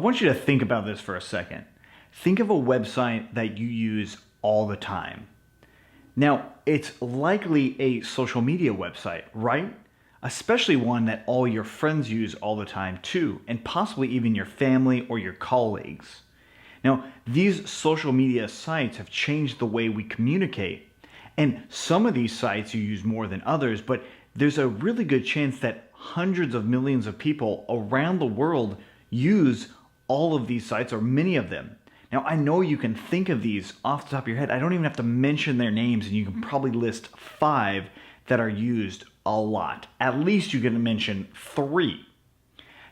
want you to think about this for a second. Think of a website that you use all the time. Now, it's likely a social media website, right? Especially one that all your friends use all the time too, and possibly even your family or your colleagues. Now, these social media sites have changed the way we communicate. And some of these sites you use more than others, but there's a really good chance that hundreds of millions of people around the world use all of these sites or many of them. Now, I know you can think of these off the top of your head. I don't even have to mention their names, and you can probably list 5 that are used a lot. At least you can mention 3.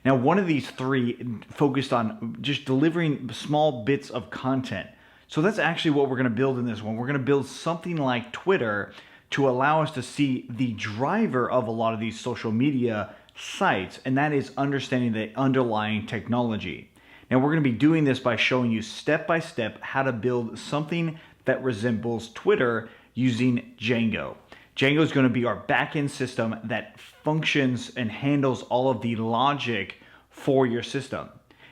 Now, one of these 3 focused on just delivering small bits of content. So that's actually what we're going to build in this one. We're going to build something like Twitter to allow us to see the driver of a lot of these social media sites, and that is understanding the underlying technology. Now, we're going to be doing this by showing you step by step how to build something that resembles Twitter using Django. Django is going to be our backend system that functions and handles all of the logic for your system.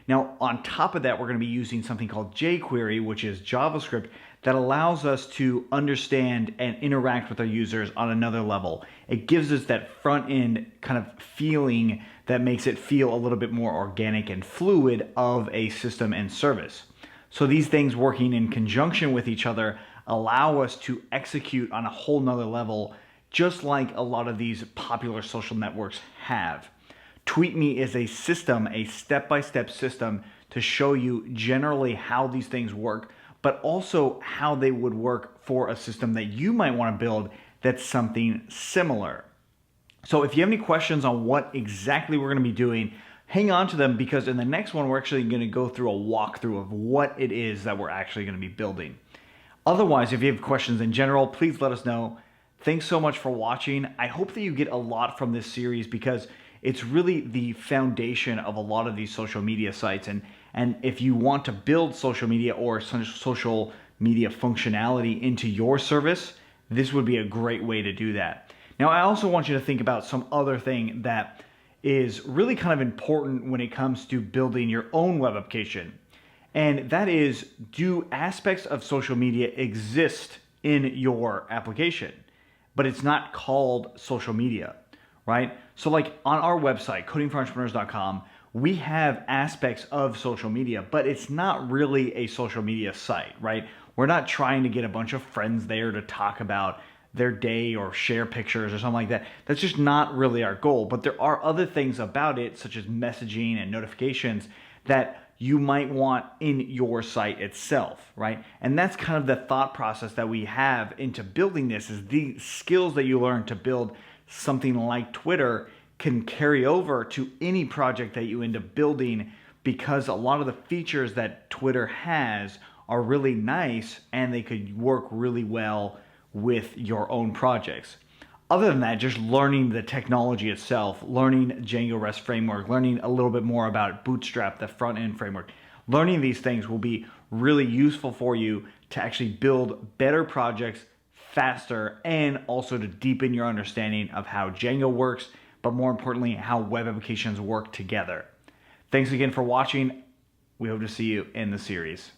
Now, on top of that, we're going to be using something called jQuery, which is JavaScript, that allows us to understand and interact with our users on another level. It gives us that front end kind of feeling that makes it feel a little bit more organic and fluid of a system and service. So these things working in conjunction with each other allow us to execute on a whole nother level, just like a lot of these popular social networks have. Tweetme is a system, a step-by-step system to show you generally how these things work, but also how they would work for a system that you might want to build that's something similar. So if you have any questions on what exactly we're going to be doing, hang on to them, because in the next one, we're actually going to go through a walkthrough of what it is that we're actually going to be building. Otherwise, if you have questions in general, please let us know. Thanks so much for watching. I hope that you get a lot from this series, because it's really the foundation of a lot of these social media sites. And if you want to build social media or social media functionality into your service, this would be a great way to do that. Now, I also want you to think about some other thing that is really kind of important when it comes to building your own web application. And that is, do aspects of social media exist in your application, but it's not called social media, right? So like on our website, codingforentrepreneurs.com, we have aspects of social media, but it's not really a social media site, right? We're not trying to get a bunch of friends there to talk about their day or share pictures or something like that. That's just not really our goal. But there are other things about it, such as messaging and notifications, that you might want in your site itself, right? And that's kind of the thought process that we have into building this, is the skills that you learn to build something like Twitter can carry over to any project that you end up building, because a lot of the features that Twitter has are really nice and they could work really well with your own projects. Other than that, just learning the technology itself, learning Django REST framework, learning a little bit more about Bootstrap, the front end framework, learning these things will be really useful for you to actually build better projects faster, and also to deepen your understanding of how Django works, but more importantly, how web applications work together. Thanks again for watching. We hope to see you in the series.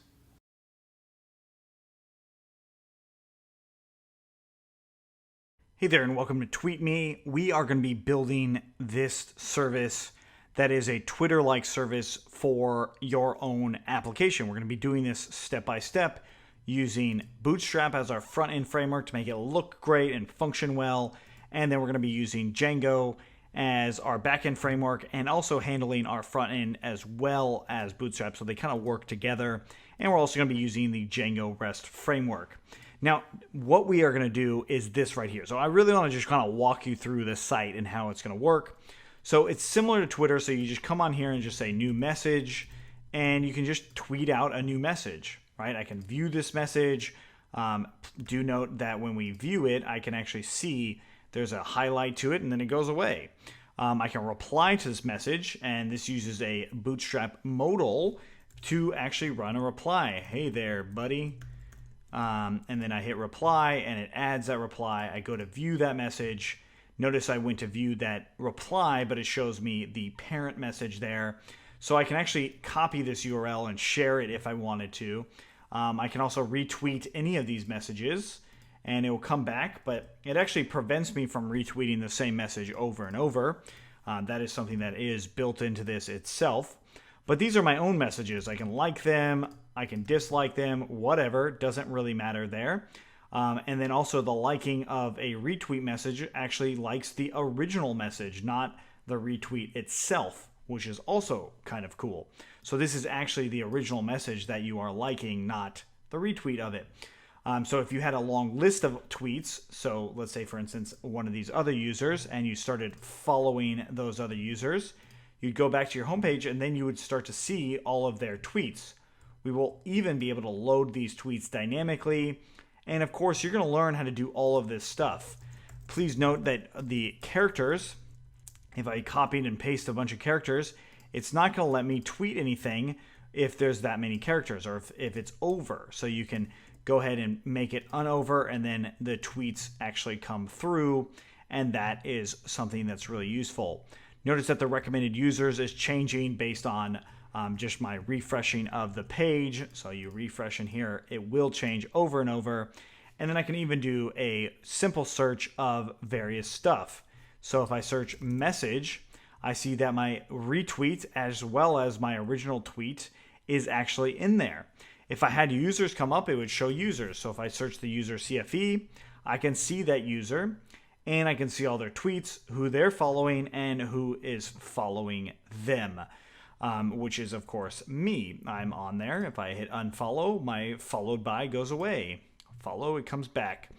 Hey there, and welcome to Tweetme. We are going to be building this service that is a Twitter-like service for your own application. We're going to be doing this step by step using Bootstrap as our front-end framework to make it look great and function well. And then we're going to be using Django as our back-end framework, and also handling our front-end as well as Bootstrap, so they kind of work together. And we're also going to be using the Django REST framework. Now, what we are going to do is this right here. So I really want to just kind of walk you through this site and how it's going to work. So it's similar to Twitter. So you just come on here and just say new message, and you can just tweet out a new message, right? I can view this message. Do note that when we view it, I can actually see there's a highlight to it, and then it goes away. I can reply to this message, and this uses a Bootstrap modal to actually run a reply. Hey there, buddy. And then I hit reply, and it adds that reply. I go to view that message. Notice I went to view that reply, but it shows me the parent message there. So I can actually copy this URL and share it if I wanted to. I can also retweet any of these messages and it will come back, but it actually prevents me from retweeting the same message over and over. That is something that is built into this itself. But these are my own messages. I can like them, I can dislike them, whatever, doesn't really matter there. And then also the liking of a retweet message actually likes the original message, not the retweet itself, which is also kind of cool. So this is actually the original message that you are liking, not the retweet of it. So if you had a long list of tweets, so let's say for instance one of these other users, and you started following those other users, you'd go back to your homepage and then you would start to see all of their tweets. We will even be able to load these tweets dynamically. And of course, you're going to learn how to do all of this stuff. Please note that the characters, if I copied and paste a bunch of characters, it's not going to let me tweet anything if there's that many characters or if it's over. So you can go ahead and make it unover and then the tweets actually come through. And that is something that's really useful. Notice that the recommended users is changing based on just my refreshing of the page. So you refresh in here, it will change over and over. And then I can even do a simple search of various stuff. So if I search message, I see that my retweet as well as my original tweet is actually in there. If I had users come up, it would show users. So if I search the user CFE, I can see that user and I can see all their tweets, who they're following and who is following them. Which is, of course, me. I'm on there. If I hit unfollow, my followed by goes away. Follow, it comes back.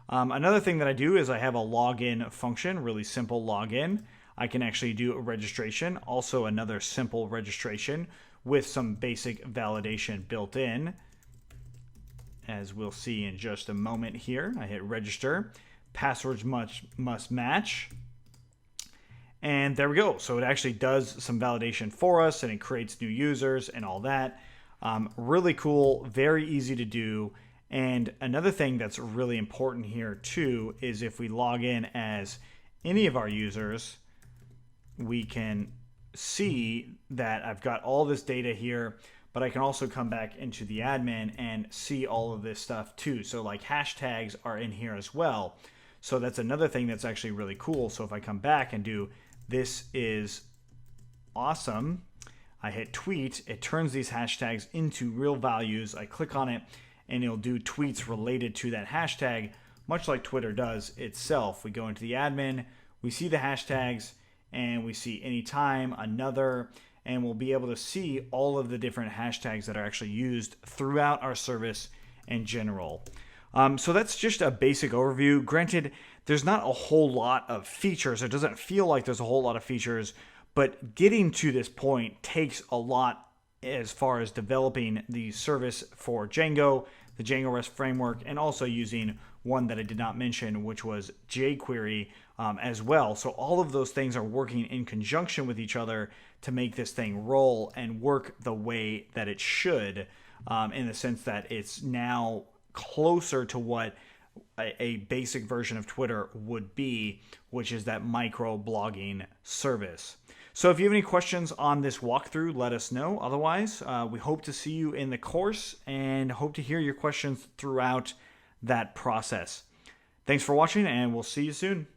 Another thing that I do is I have a login function, really simple login. I can actually do a registration, also another simple registration with some basic validation built in. As we'll see in just a moment here, I hit register. Passwords must match. And there we go. So it actually does some validation for us and it creates new users and all that. Really cool, very easy to do. And another thing that's really important here too is if we log in as any of our users, we can see that I've got all this data here, but I can also come back into the admin and see all of this stuff too. So like hashtags are in here as well. So that's another thing that's actually really cool. So if I come back and do this is awesome, I hit tweet, it turns these hashtags into real values. I click on it and it'll do tweets related to that hashtag, much like Twitter does itself. We go into the admin, we see the hashtags, and we see anytime, another, and we'll be able to see all of the different hashtags that are actually used throughout our service in general. So that's just a basic overview. Granted, there's not a whole lot of features. It doesn't feel like there's a whole lot of features, but getting to this point takes a lot as far as developing the service for Django, the Django REST framework, and also using one that I did not mention, which was jQuery as well. So all of those things are working in conjunction with each other to make this thing roll and work the way that it should, in the sense that it's now closer to what a basic version of Twitter would be, which is that micro blogging service. So if you have any questions on this walkthrough, let us know. Otherwise, we hope to see you in the course and hope to hear your questions throughout that process. Thanks for watching, and we'll see you soon.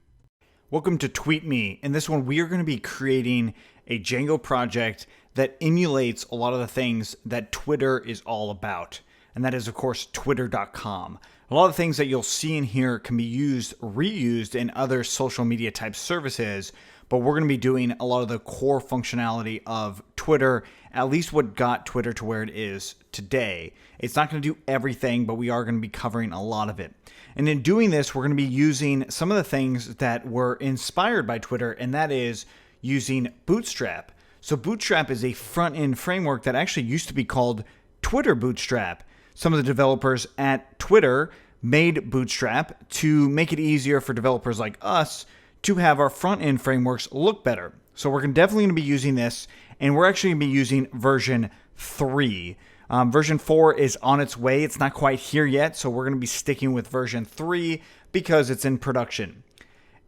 Welcome to Tweetme. In this one, we are going to be creating a Django project that emulates a lot of the things that Twitter is all about. And that is, of course, twitter.com. A lot of things that you'll see in here can be reused in other social media type services, but we're going to be doing a lot of the core functionality of Twitter, at least what got Twitter to where it is today. It's not going to do everything, but we are going to be covering a lot of it. And in doing this, we're going to be using some of the things that were inspired by Twitter, and that is using Bootstrap. So Bootstrap is a front-end framework that actually used to be called Twitter Bootstrap. Some of the developers at Twitter made Bootstrap to make it easier for developers like us to have our front-end frameworks look better. So we're definitely going to be using this, and we're actually going to be using version 3. Version 4 is on its way. It's not quite here yet, so we're going to be sticking with version 3 because it's in production.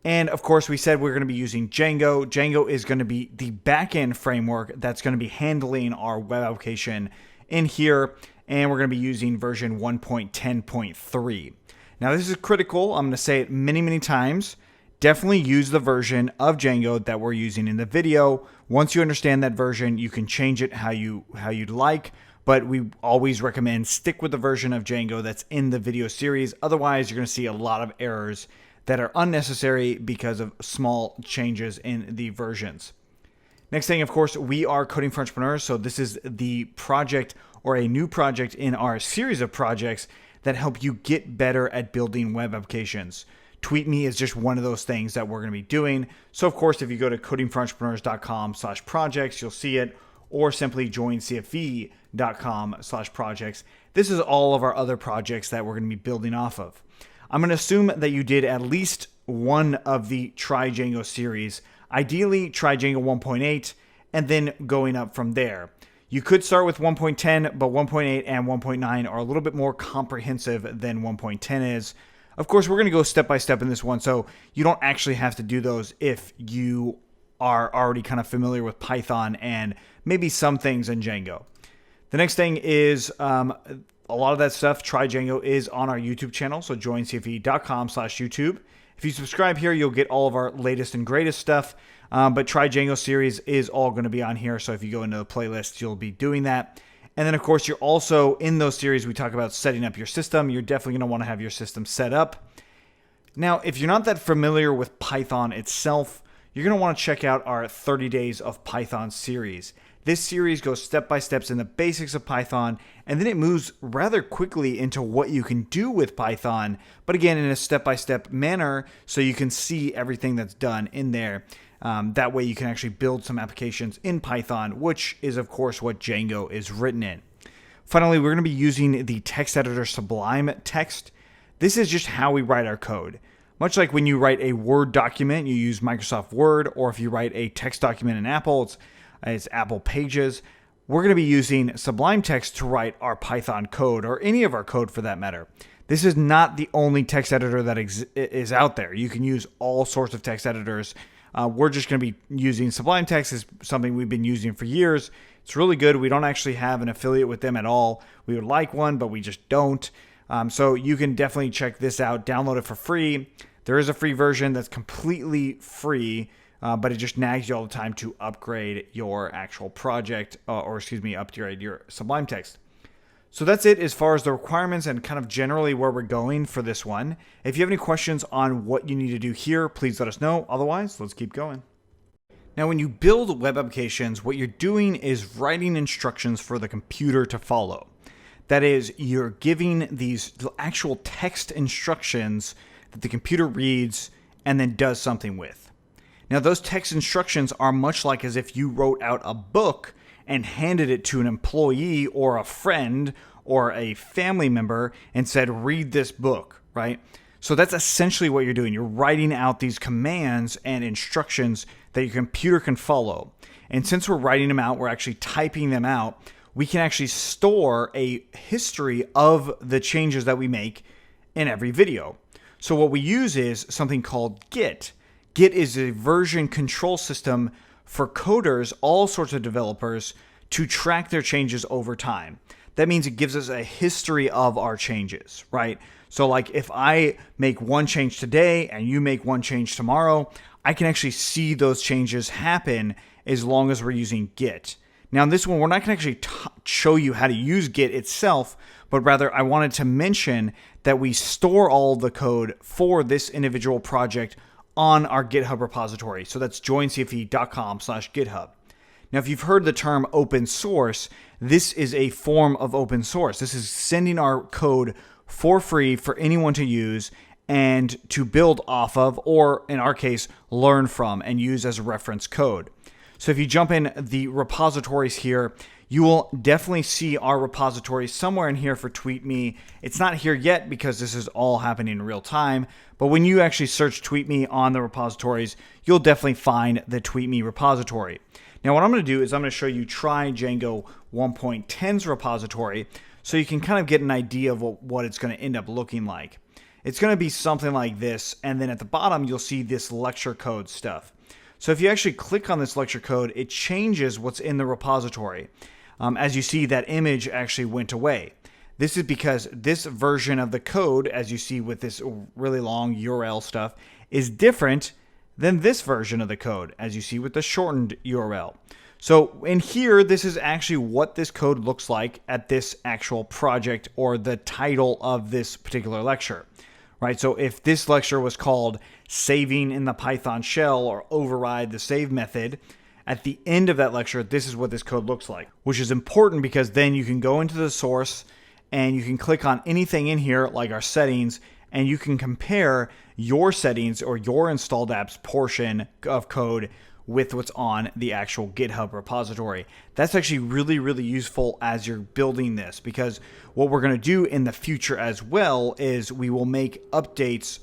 And of course, we said we're going to be using Django. Django is going to be the backend framework that's going to be handling our web application in here. And we're going to be using version 1.10.3. Now, this is critical. I'm going to say it many, many times. Definitely use the version of Django that we're using in the video. Once you understand that version, you can change it how you'd like. But we always recommend stick with the version of Django that's in the video series. Otherwise, you're going to see a lot of errors that are unnecessary because of small changes in the versions. Next thing, of course, we are Coding for Entrepreneurs. So this is the project or a new project in our series of projects that help you get better at building web applications. Tweetme is just one of those things that we're going to be doing. So of course, if you go to codingforentrepreneurs.com/projects, you'll see it, or simply join cfe.com/projects. This is all of our other projects that we're going to be building off of. I'm going to assume that you did at least one of the Try Django series. Ideally, Try Django 1.8 and then going up from there. You could start with 1.10, but 1.8 and 1.9 are a little bit more comprehensive than 1.10 is. Of course, we're going to go step by step in this one, so you don't actually have to do those if you are already kind of familiar with Python and maybe some things in Django. The next thing is a lot of that stuff, Try Django, is on our YouTube channel, so join cfe.com/YouTube. If you subscribe here, you'll get all of our latest and greatest stuff, but Try Django series is all going to be on here, so if you go into the playlist, you'll be doing that. And then, of course, you're also, in those series, we talk about setting up your system. You're definitely going to want to have your system set up. Now, if you're not that familiar with Python itself, you're going to want to check out our 30 Days of Python series. This series goes step by steps in the basics of Python, and then it moves rather quickly into what you can do with Python, but again, in a step-by-step manner, so you can see everything that's done in there. That way you can actually build some applications in Python, which is, of course, what Django is written in. Finally, we're going to be using the text editor Sublime Text. This is just how we write our code. Much like when you write a Word document, you use Microsoft Word, or if you write a text document in Apple, it's Apple Pages. We're going to be using Sublime Text to write our Python code, or any of our code for that matter. This is not the only text editor that is out there. You can use all sorts of text editors. We're just going to be using Sublime Text. Is something we've been using for years. It's really good. We don't actually have an affiliate with them at all. We would like one, but we just don't. So you can definitely check this out. Download it for free. There is a free version that's completely free, but it just nags you all the time to upgrade your actual project, upgrade your Sublime Text. So that's it as far as the requirements and kind of generally where we're going for this one. If you have any questions on what you need to do here, please let us know. Otherwise, let's keep going. Now, when you build web applications, what you're doing is writing instructions for the computer to follow. That is, you're giving these actual text instructions that the computer reads and then does something with. Now, those text instructions are much like as if you wrote out a book and handed it to an employee or a friend or a family member and said, read this book, right? So that's essentially what you're doing. You're writing out these commands and instructions that your computer can follow. And since we're writing them out, we're actually typing them out, we can actually store a history of the changes that we make in every video. So what we use is something called Git. Git is a version control system for coders, all sorts of developers, to track their changes over time. That means it gives us a history of our changes, right? So like if I make one change today and you make one change tomorrow, I can actually see those changes happen as long as we're using Git. Now in this one, we're not going to actually show you how to use Git itself, but rather I wanted to mention that we store all the code for this individual project on our GitHub repository. So that's joincfe.com/GitHub. Now, if you've heard the term open source, this is a form of open source. This is sending our code for free for anyone to use and to build off of, or in our case, learn from and use as a reference code. So if you jump in the repositories here, you will definitely see our repository somewhere in here for Tweetme. It's not here yet because this is all happening in real time, but when you actually search Tweetme on the repositories, you'll definitely find the Tweetme repository. Now what I'm going to do is I'm going to show you Try Django 1.10's repository so you can kind of get an idea of what it's going to end up looking like. it's going to be something like this. And then at the bottom, you'll see this lecture code stuff. So if you actually click on this lecture code, it changes what's in the repository. As you see, that image actually went away. This is because this version of the code, as you see with this really long URL stuff, is different than this version of the code, as you see with the shortened URL. So in here, this is actually what this code looks like at this actual project or the title of this particular lecture, right? So if this lecture was called Saving in the Python Shell or Override the Save Method, at the end of that lecture, this is what this code looks like, which is important because then you can go into the source and you can click on anything in here like our settings, and you can compare your settings or your installed apps portion of code with what's on the actual GitHub repository. That's actually really, really useful as you're building this, because what we're going to do in the future as well is we will make updates.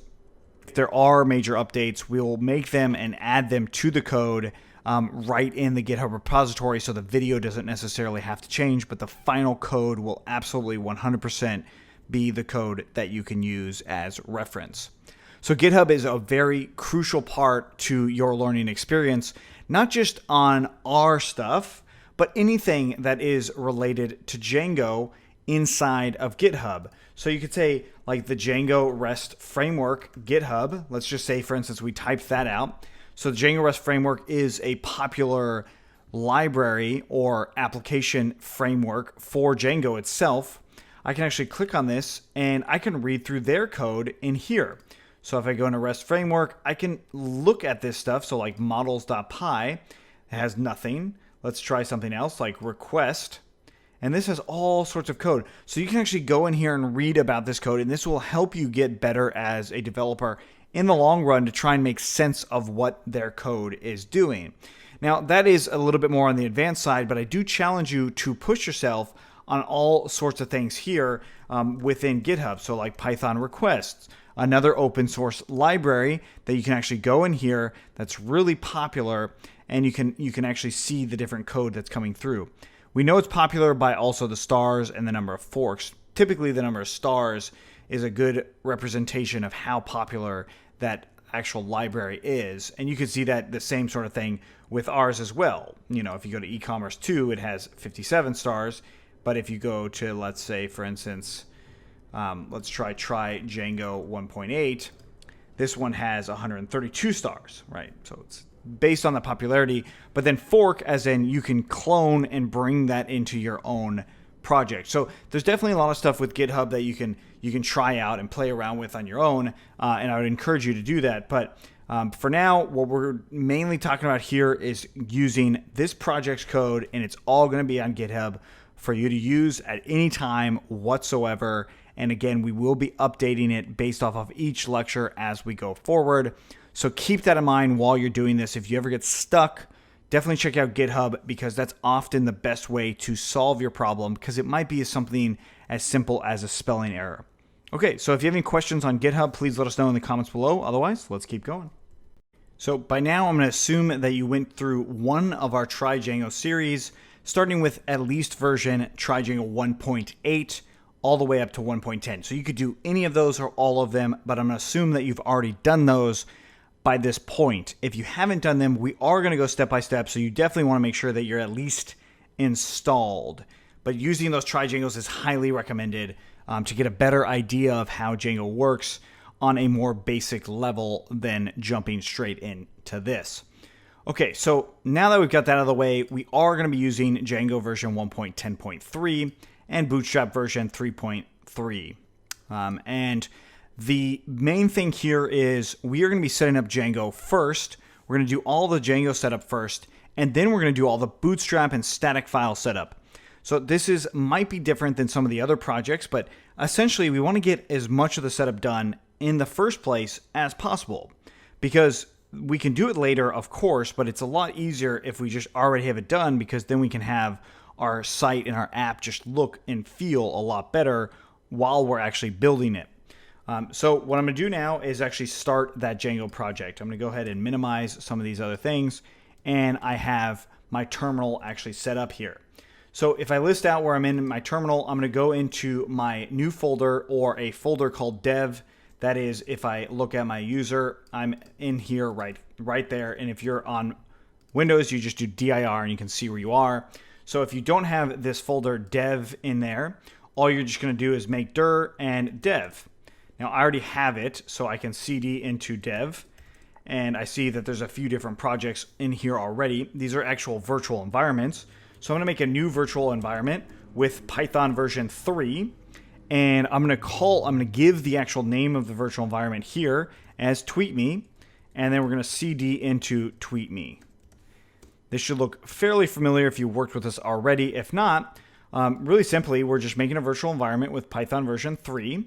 If there are major updates, we will make them and add them to the code right in the GitHub repository, so the video doesn't necessarily have to change, but the final code will absolutely 100% be the code that you can use as reference. So GitHub is a very crucial part to your learning experience, not just on our stuff, but anything that is related to Django inside of GitHub. So you could say like the Django REST framework GitHub. Let's just say, for instance, we typed that out. So the Django REST framework is a popular library or application framework for Django itself. I can actually click on this and I can read through their code in here. So if I go into REST framework, I can look at this stuff. So like models.py has nothing. Let's try something else like request. And this has all sorts of code. So you can actually go in here and read about this code, and this will help you get better as a developer in the long run to try and make sense of what their code is doing. Now, that is a little bit more on the advanced side, but I do challenge you to push yourself on all sorts of things here within GitHub. So like Python requests, another open source library that you can actually go in here that's really popular, and you can actually see the different code that's coming through. We know it's popular by also the stars and the number of forks. Typically, the number of stars is a good representation of how popular that actual library is. And you can see that the same sort of thing with ours as well. You know, if you go to e-commerce 2, it has 57 stars. But if you go to, let's say, for instance, let's try Django 1.8, this one has 132 stars, right? So it's based on the popularity, but then fork as in you can clone and bring that into your own project. So there's definitely a lot of stuff with GitHub that you can try out and play around with on your own, and I would encourage you to do that. But for now, what we're mainly talking about here is using this project's code, and it's all going to be on GitHub for you to use at any time whatsoever. And again, we will be updating it based off of each lecture as we go forward. So keep that in mind while you're doing this. If you ever get stuck, definitely check out GitHub, because that's often the best way to solve your problem, because it might be something as simple as a spelling error. Okay, so if you have any questions on GitHub, please let us know in the comments below. Otherwise, let's keep going. So by now, I'm going to assume that you went through one of our Try Django series, starting with at least version Try Django 1.8 all the way up to 1.10. So you could do any of those or all of them, but I'm going to assume that you've already done those by this point. If you haven't done them, we are going to go step by step, so you definitely want to make sure that you're at least installed. But using those Try Djangos is highly recommended to get a better idea of how Django works on a more basic level than jumping straight into this. Okay, so now that we've got that out of the way, we are going to be using Django version 1.10.3 and Bootstrap version 3.3. And the main thing here is we are going to be setting up Django first. We're going to do all the Django setup first, and then we're going to do all the Bootstrap and static file setup. So this might be different than some of the other projects, but essentially we want to get as much of the setup done in the first place as possible, because we can do it later, of course, but it's a lot easier if we just already have it done, because then we can have our site and our app just look and feel a lot better while we're actually building it. So what I'm going to do now is actually start that Django project. I'm going to go ahead and minimize some of these other things, and I have my terminal actually set up here. So if I list out where I'm in my terminal, I'm going to go into my new folder, or a folder called dev. That is, if I look at my user, I'm in here right there. And if you're on Windows, you just do dir and you can see where you are. So if you don't have this folder dev in there, all you're just going to do is make dir and dev. Now I already have it, so I can cd into dev. And I see that there's a few different projects in here already. These are actual virtual environments. So I'm going to make a new virtual environment with Python version 3. And I'm going to give the actual name of the virtual environment here as Tweetme. And then we're going to cd into Tweetme. This should look fairly familiar if you worked with us already. If not, really simply, we're just making a virtual environment with Python version 3.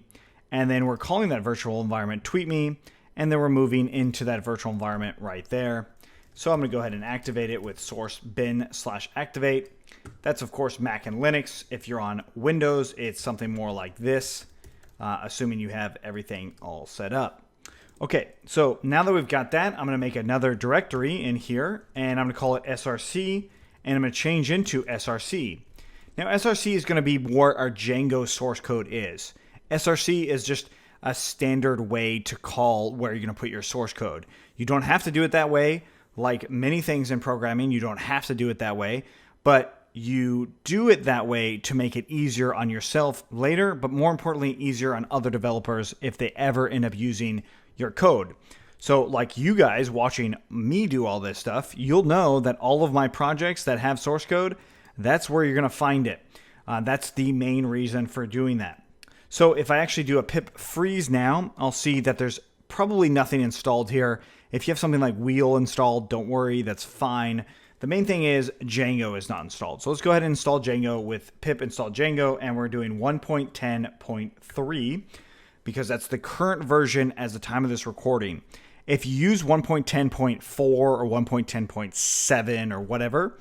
And then we're calling that virtual environment Tweetme. And then we're moving into that virtual environment right there. So I'm going to go ahead and activate it with source bin/activate. That's, of course, Mac and Linux. If you're on Windows, it's something more like this, assuming you have everything all set up. Okay, so now that we've got that, I'm going to make another directory in here, and I'm going to call it src, and I'm going to change into src. Now, src is going to be where our Django source code is. src is just a standard way to call where you're going to put your source code. You don't have to do it that way. Like many things in programming, you don't have to do it that way, but you do it that way to make it easier on yourself later, but more importantly, easier on other developers if they ever end up using your code. So like you guys watching me do all this stuff, you'll know that all of my projects that have source code, that's where you're going to find it. That's the main reason for doing that. So if I actually do a pip freeze now, I'll see that there's probably nothing installed here. If you have something like Wheel installed, don't worry, that's fine. The main thing is Django is not installed. So let's go ahead and install Django with pip install Django, and we're doing 1.10.3 because that's the current version as the time of this recording. If you use 1.10.4 or 1.10.7 or whatever,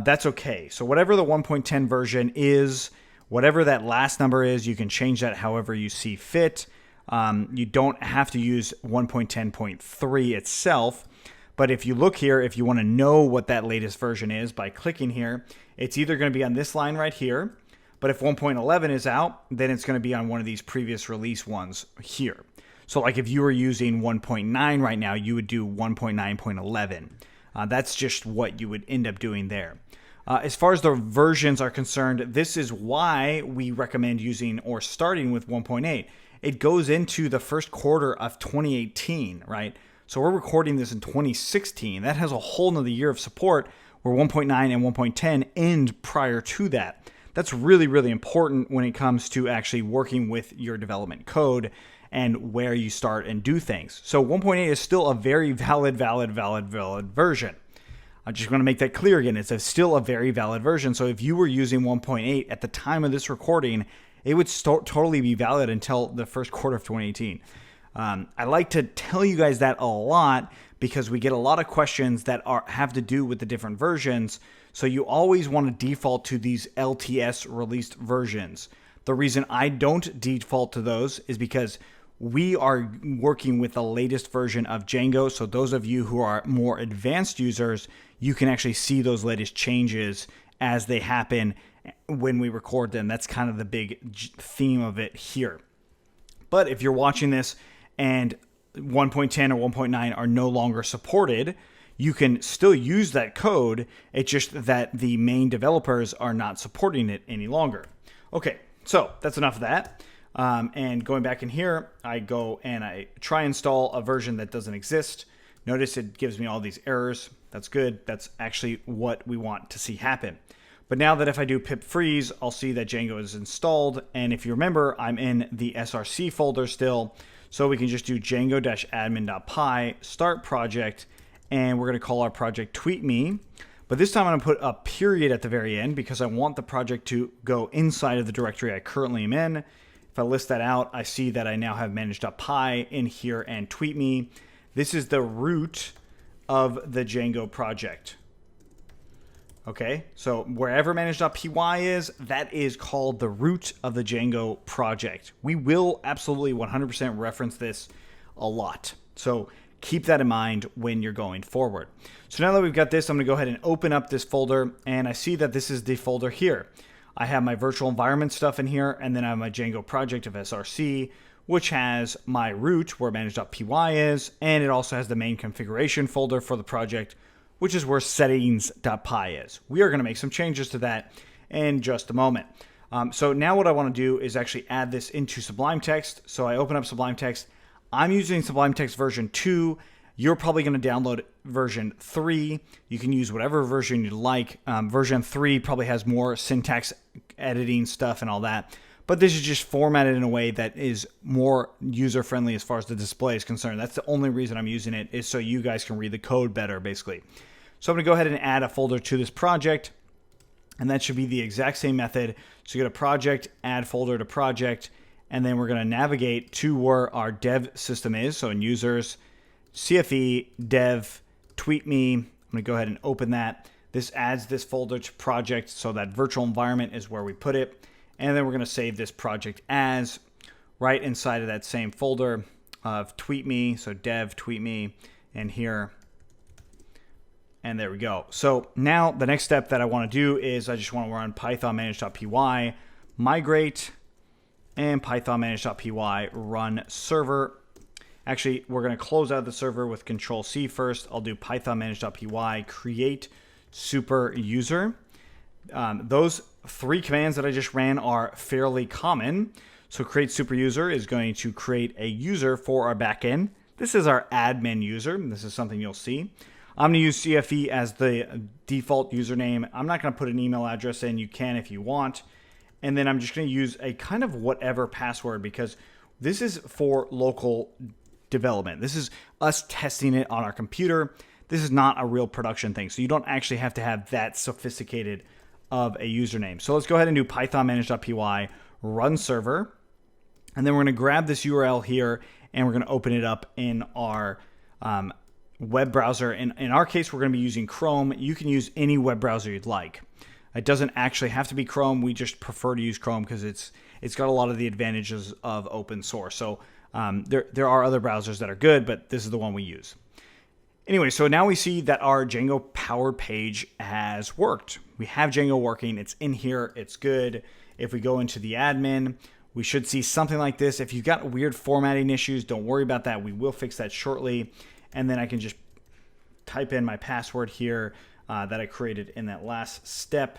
that's okay. So whatever the 1.10 version is, whatever that last number is, you can change that however you see fit. You don't have to use 1.10.3 itself, but if you look here, if you want to know what that latest version is by clicking here, it's either going to be on this line right here, but if 1.11 is out, then it's going to be on one of these previous release ones here. So like if you were using 1.9 right now, you would do 1.9.11. That's just what you would end up doing there. As far as the versions are concerned, this is why we recommend using or starting with 1.8. It goes into the first quarter of 2018, right? So we're recording this in 2016. That has a whole nother year of support where 1.9 and 1.10 end prior to that. That's really, really important when it comes to actually working with your development code and where you start and do things. So 1.8 is still a very valid version. I just want to make that clear again. It's still a very valid version. So if you were using 1.8 at the time of this recording, it would totally be valid until the first quarter of 2018. I like to tell you guys that a lot because we get a lot of questions that have to do with the different versions. So you always want to default to these LTS released versions. The reason I don't default to those is because we are working with the latest version of Django. So those of you who are more advanced users, you can actually see those latest changes as they happen when we record them. That's kind of the big theme of it here. But if you're watching this and 1.10 or 1.9 are no longer supported, you can still use that code. It's just that the main developers are not supporting it any longer. Okay, so that's enough of that. And going back in here, I go and I try install a version that doesn't exist. Notice it gives me all these errors. That's good. That's actually what we want to see happen. But now that if I do pip freeze, I'll see that Django is installed. And if you remember, I'm in the src folder still. So we can just do django-admin.py, start project, and we're going to call our project Tweetme. But this time I'm going to put a period at the very end because I want the project to go inside of the directory I currently am in. If I list that out, I see that I now have manage.py in here and Tweetme. This is the root of the Django project. Okay, so wherever manage.py is, that is called the root of the Django project. We will absolutely 100% reference this a lot. So keep that in mind when you're going forward. So now that we've got this, I'm going to go ahead and open up this folder, and I see that this is the folder here. I have my virtual environment stuff in here, and then I have my Django project of SRC, which has my root where manage.py is, and it also has the main configuration folder for the project, which is where settings.py is. We are going to make some changes to that in just a moment. So now what I want to do is actually add this into Sublime Text. So I open up Sublime Text. I'm using Sublime Text version 2. You're probably going to download version 3. You can use whatever version you like. Version 3 probably has more syntax editing stuff and all that. But this is just formatted in a way that is more user-friendly as far as the display is concerned. That's the only reason I'm using it, is so you guys can read the code better, basically. So I'm going to go ahead and add a folder to this project. And that should be the exact same method. So you go to project, add folder to project, and then we're going to navigate to where our dev system is. So in users, CFE, dev, Tweetme. I'm going to go ahead and open that. This adds this folder to project, so that virtual environment is where we put it. And then we're going to save this project as right inside of that same folder of Tweetme. So dev, Tweetme, and here. And there we go. So now the next step that I want to do is I just want to run python manage.py, migrate, and python manage.py run server. Actually, we're going to close out the server with Control-C first. I'll do python manage.py create super user. Those 3 commands that I just ran are fairly common. So create super user is going to create a user for our backend. This is our admin user. This is something you'll see. I'm going to use CFE as the default username. I'm not going to put an email address in. You can if you want. And then I'm just going to use a kind of whatever password, because this is for local development. This is us testing it on our computer. This is not a real production thing. So you don't actually have to have that sophisticated of a username. So let's go ahead and do python manage.py run server. And then we're going to grab this URL here and we're going to open it up in our web browser. In our case, we're going to be using Chrome. You can use any web browser you'd like. It doesn't actually have to be Chrome. We just prefer to use Chrome because it's got a lot of the advantages of open source. So there are other browsers that are good, but this is the one we use. Anyway, so now we see that our Django powered page has worked. We have Django working. It's in here. It's good. If we go into the admin, we should see something like this. If you've got weird formatting issues, don't worry about that. We will fix that shortly. And then I can just type in my password here that I created in that last step.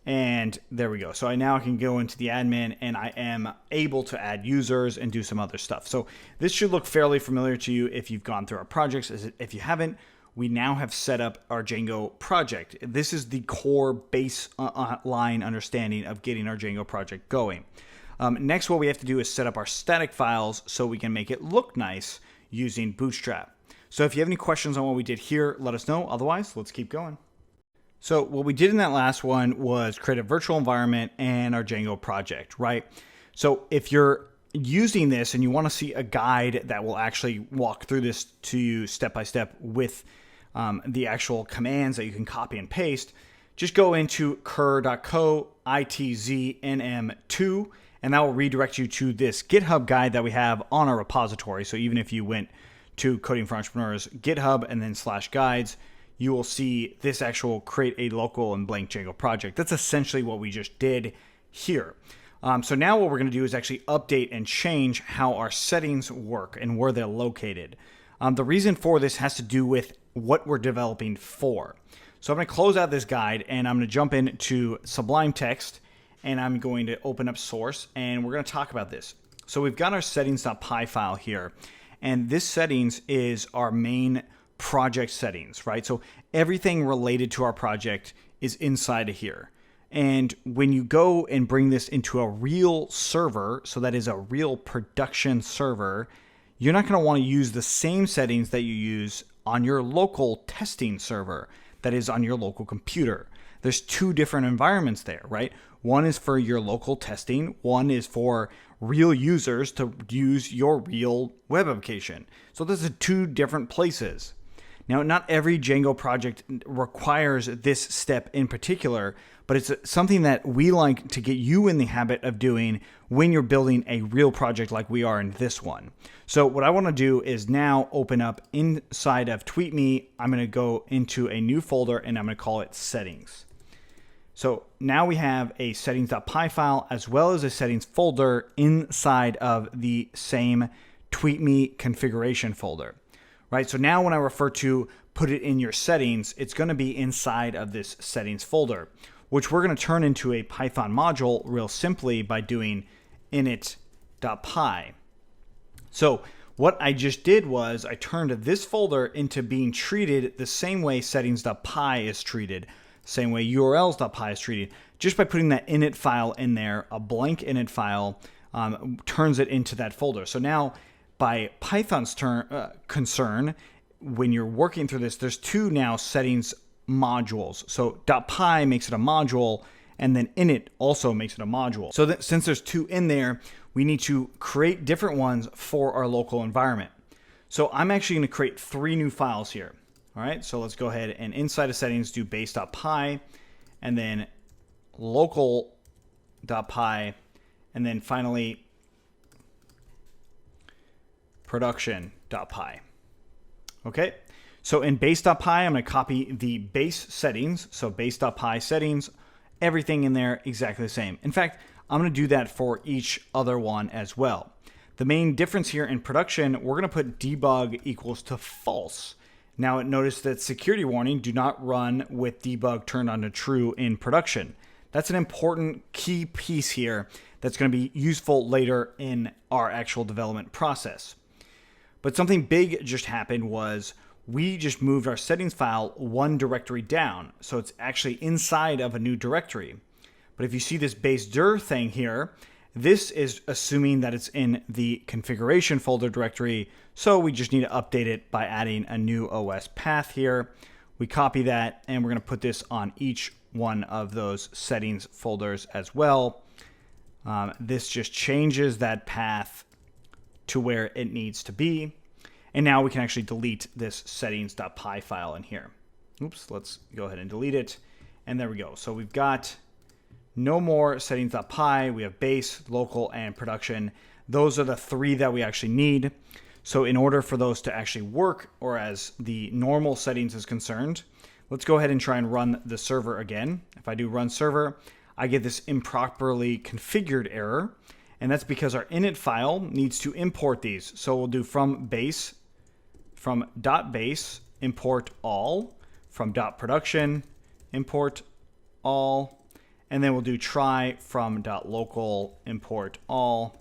And there we go. So now I can go into the admin and I am able to add users and do some other stuff. So this should look fairly familiar to you if you've gone through our projects. If you haven't, we now have set up our Django project. This is the core baseline understanding of getting our Django project going. Next, what we have to do is set up our static files so we can make it look nice using Bootstrap. So if you have any questions on what we did here, let us know. Otherwise, let's keep going. So what we did in that last one was create a virtual environment and our Django project, right? So if you're using this and you want to see a guide that will actually walk through this to you step by step with the actual commands that you can copy and paste, just go into cur.co itzNM2, and that will redirect you to this GitHub guide that we have on our repository. So even if you went to Coding for Entrepreneurs GitHub and then /guides, you will see this actual create a local and blank Django project. That's essentially what we just did here. So now what we're going to do is actually update and change how our settings work and where they're located. The reason for this has to do with what we're developing for. So I'm going to close out this guide and I'm going to jump into Sublime Text and I'm going to open up source and we're going to talk about this. So we've got our settings.py file here, and this settings is our main project settings, right? So everything related to our project is inside of here. And when you go and bring this into a real server, so that is a real production server, you're not going to want to use the same settings that you use on your local testing server that is on your local computer. There's 2 different environments there, right? One is for your local testing. One is for real users to use your real web application. So those are 2 different places. Now, not every Django project requires this step in particular, but it's something that we like to get you in the habit of doing when you're building a real project like we are in this one. So what I want to do is now open up inside of Tweetme. I'm going to go into a new folder and I'm going to call it settings. So now we have a settings.py file as well as a settings folder inside of the same Tweetme configuration folder, right? So now when I refer to put it in your settings, it's going to be inside of this settings folder, which we're going to turn into a Python module real simply by doing init.py. So what I just did was I turned this folder into being treated the same way settings.py is treated, same way urls.py is treated, just by putting that init file in there. A blank init file turns it into that folder. So now by Python's concern, when you're working through this, there's two now settings modules. So .py makes it a module, and then init also makes it a module. So that since there's two in there, we need to create different ones for our local environment. So I'm actually going to create 3 new files here. All right, so let's go ahead and inside of settings do base.py, and then local.py, and then finally production.py. Okay, so in base.py, I'm going to copy the base settings. So base.py settings, everything in there exactly the same. In fact, I'm going to do that for each other one as well. The main difference here in production, we're going to put debug equals to false. Now notice that security warning, do not run with debug turned on to true in production. That's an important key piece here that's going to be useful later in our actual development process. But something big just happened was we just moved our settings file one directory down. So it's actually inside of a new directory. But if you see this base dir thing here, this is assuming that it's in the configuration folder directory. So we just need to update it by adding a new OS path here. We copy that and we're going to put this on each one of those settings folders as well. This just changes that path to where it needs to be. And now we can actually delete this settings.py file in here. Oops, let's go ahead and delete it. And there we go. So we've got no more settings.py. We have base, local, and production. Those are the 3 that we actually need. So in order for those to actually work, or as the normal settings is concerned, let's go ahead and try and run the server again. If I do run server, I get this improperly configured error. And that's because our init file needs to import these. So we'll do from .base import all, from .production import all, and then we'll do try from .local import all,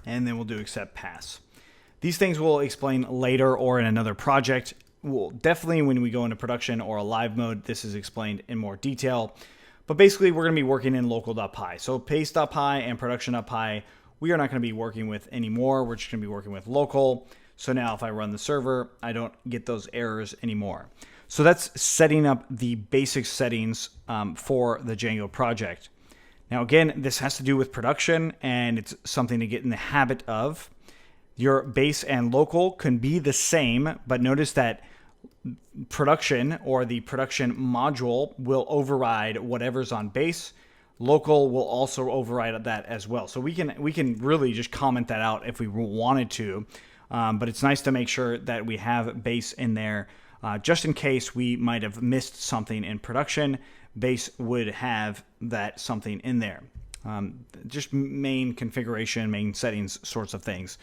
and then we'll do accept pass. These things we'll explain later or in another project. We'll definitely, when we go into production or a live mode, this is explained in more detail. But basically, we're going to be working in local.py. So base.py and production.py, we are not going to be working with anymore. We're just going to be working with local. So now if I run the server, I don't get those errors anymore. So that's setting up the basic settings for the Django project. Now, again, this has to do with production, and it's something to get in the habit of. Your base and local can be the same, but notice that production or the production module will override whatever's on base. Local will also override that as well. So we can really just comment that out if we wanted to, but it's nice to make sure that we have base in there just in case we might have missed something in production. Base would have that something in there. Just main configuration, main settings sorts of things.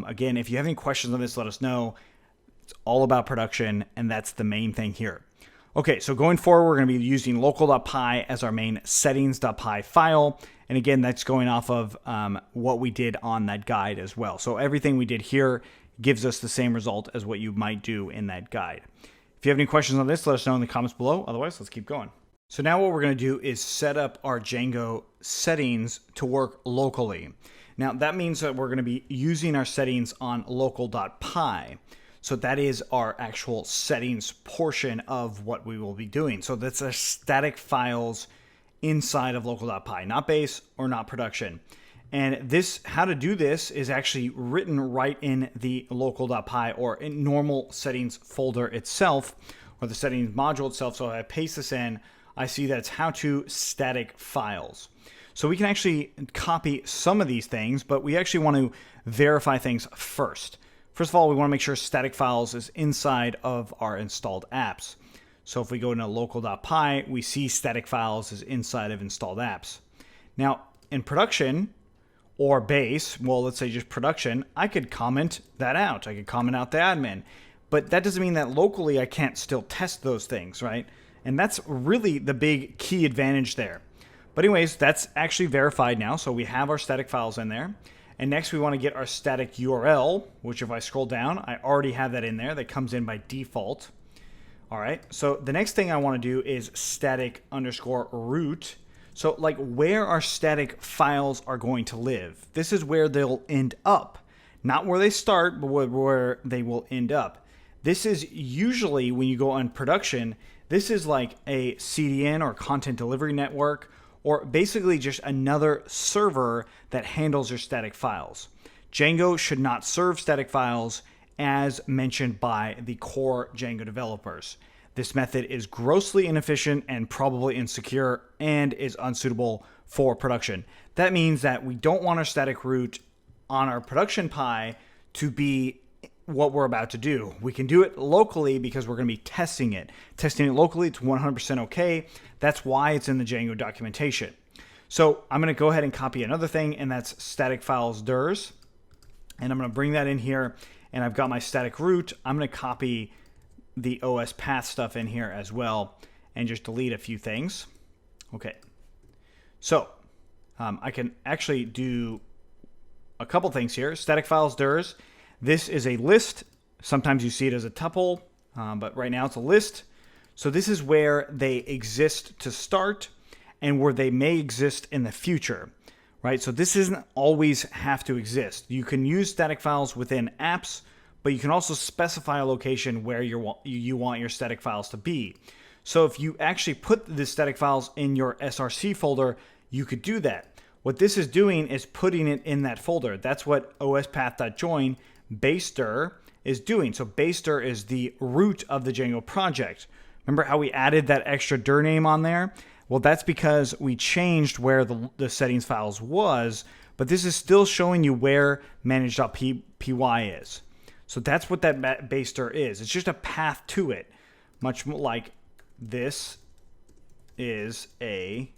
Again, if you have any questions on this, let us know. It's all about production, and that's the main thing here. Okay, so going forward, we're going to be using local.py as our main settings.py file. And again, that's going off of what we did on that guide as well. So everything we did here gives us the same result as what you might do in that guide. If you have any questions on this, let us know in the comments below. Otherwise, let's keep going. So now what we're going to do is set up our Django settings to work locally. Now, that means that we're going to be using our settings on local.py. So that is our actual settings portion of what we will be doing. So that's our static files inside of local.py, not base or not production. And this, how to do this is actually written right in the local.py or in normal settings folder itself, or the settings module itself. So if I paste this in, I see that it's how to static files. So we can actually copy some of these things, but we actually want to verify things first. First of all, we want to make sure static files is inside of our installed apps. So if we go into local.py, we see static files is inside of installed apps. Now in production or base, well, let's say just production, I could comment that out. I could comment out the admin, but that doesn't mean that locally I can't still test those things, right? And that's really the big key advantage there. But anyways, that's actually verified now. So we have our static files in there. And next we want to get our static URL, which if I scroll down, I already have that in there. That comes in by default. All right. So the next thing I want to do is static underscore root. So like where our static files are going to live. This is where they'll end up. Not where they start, but where they will end up. This is usually when you go on production, this is like a CDN or content delivery network, or basically just another server that handles your static files. Django should not serve static files as mentioned by the core Django developers. This method is grossly inefficient and probably insecure and is unsuitable for production. That means that we don't want our static root on our production pie to be what we're about to do. We can do it locally because we're going to be testing it. Testing it locally, it's 100% okay. That's why it's in the Django documentation. So I'm going to go ahead and copy another thing, and that's static files dirs. And I'm going to bring that in here, and I've got my static root. I'm going to copy the OS path stuff in here as well and just delete a few things. Okay. So I can actually do a couple things here. Static files dirs. This is a list. Sometimes you see it as a tuple, but right now it's a list. So this is where they exist to start and where they may exist in the future, right? So this doesn't always have to exist. You can use static files within apps, but you can also specify a location where you want your static files to be. So if you actually put the static files in your SRC folder, you could do that. What this is doing is putting it in that folder. That's what ospath.join basedir is doing. So basedir is the root of the Django project. Remember how we added that extra dir name on there? Well, that's because we changed where the settings files was, but this is still showing you where manage.py is. So that's what that basedir is. It's just a path to it, much like this is a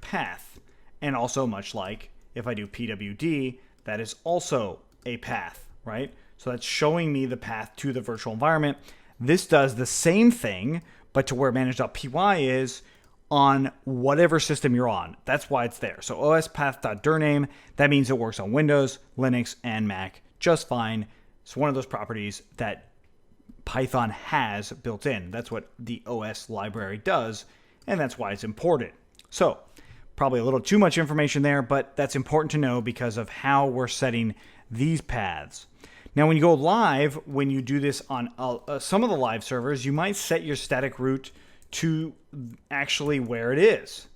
path. And also much like if I do pwd, that is also a path, right? So that's showing me the path to the virtual environment. This does the same thing, but to where manage.py is on whatever system you're on. That's why it's there. So ospath.dirname, that means it works on Windows, Linux, and Mac just fine. It's one of those properties that Python has built in. That's what the OS library does, and that's why it's important. So probably a little too much information there, but that's important to know because of how we're setting these paths. Now, when you go live, when you do this on some of the live servers, you might set your static root to actually where it is.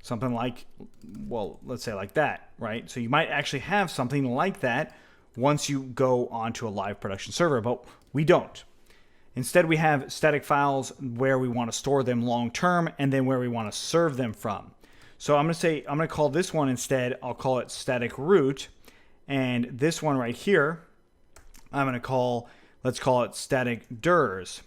Something like, well, let's say like that, right? So you might actually have something like that once you go onto a live production server, but we don't. Instead, we have static files where we want to store them long term and then where we want to serve them from. So I'm going to call this one instead, I'll call it static root. And this one right here, I'm going to let's call it static dirs.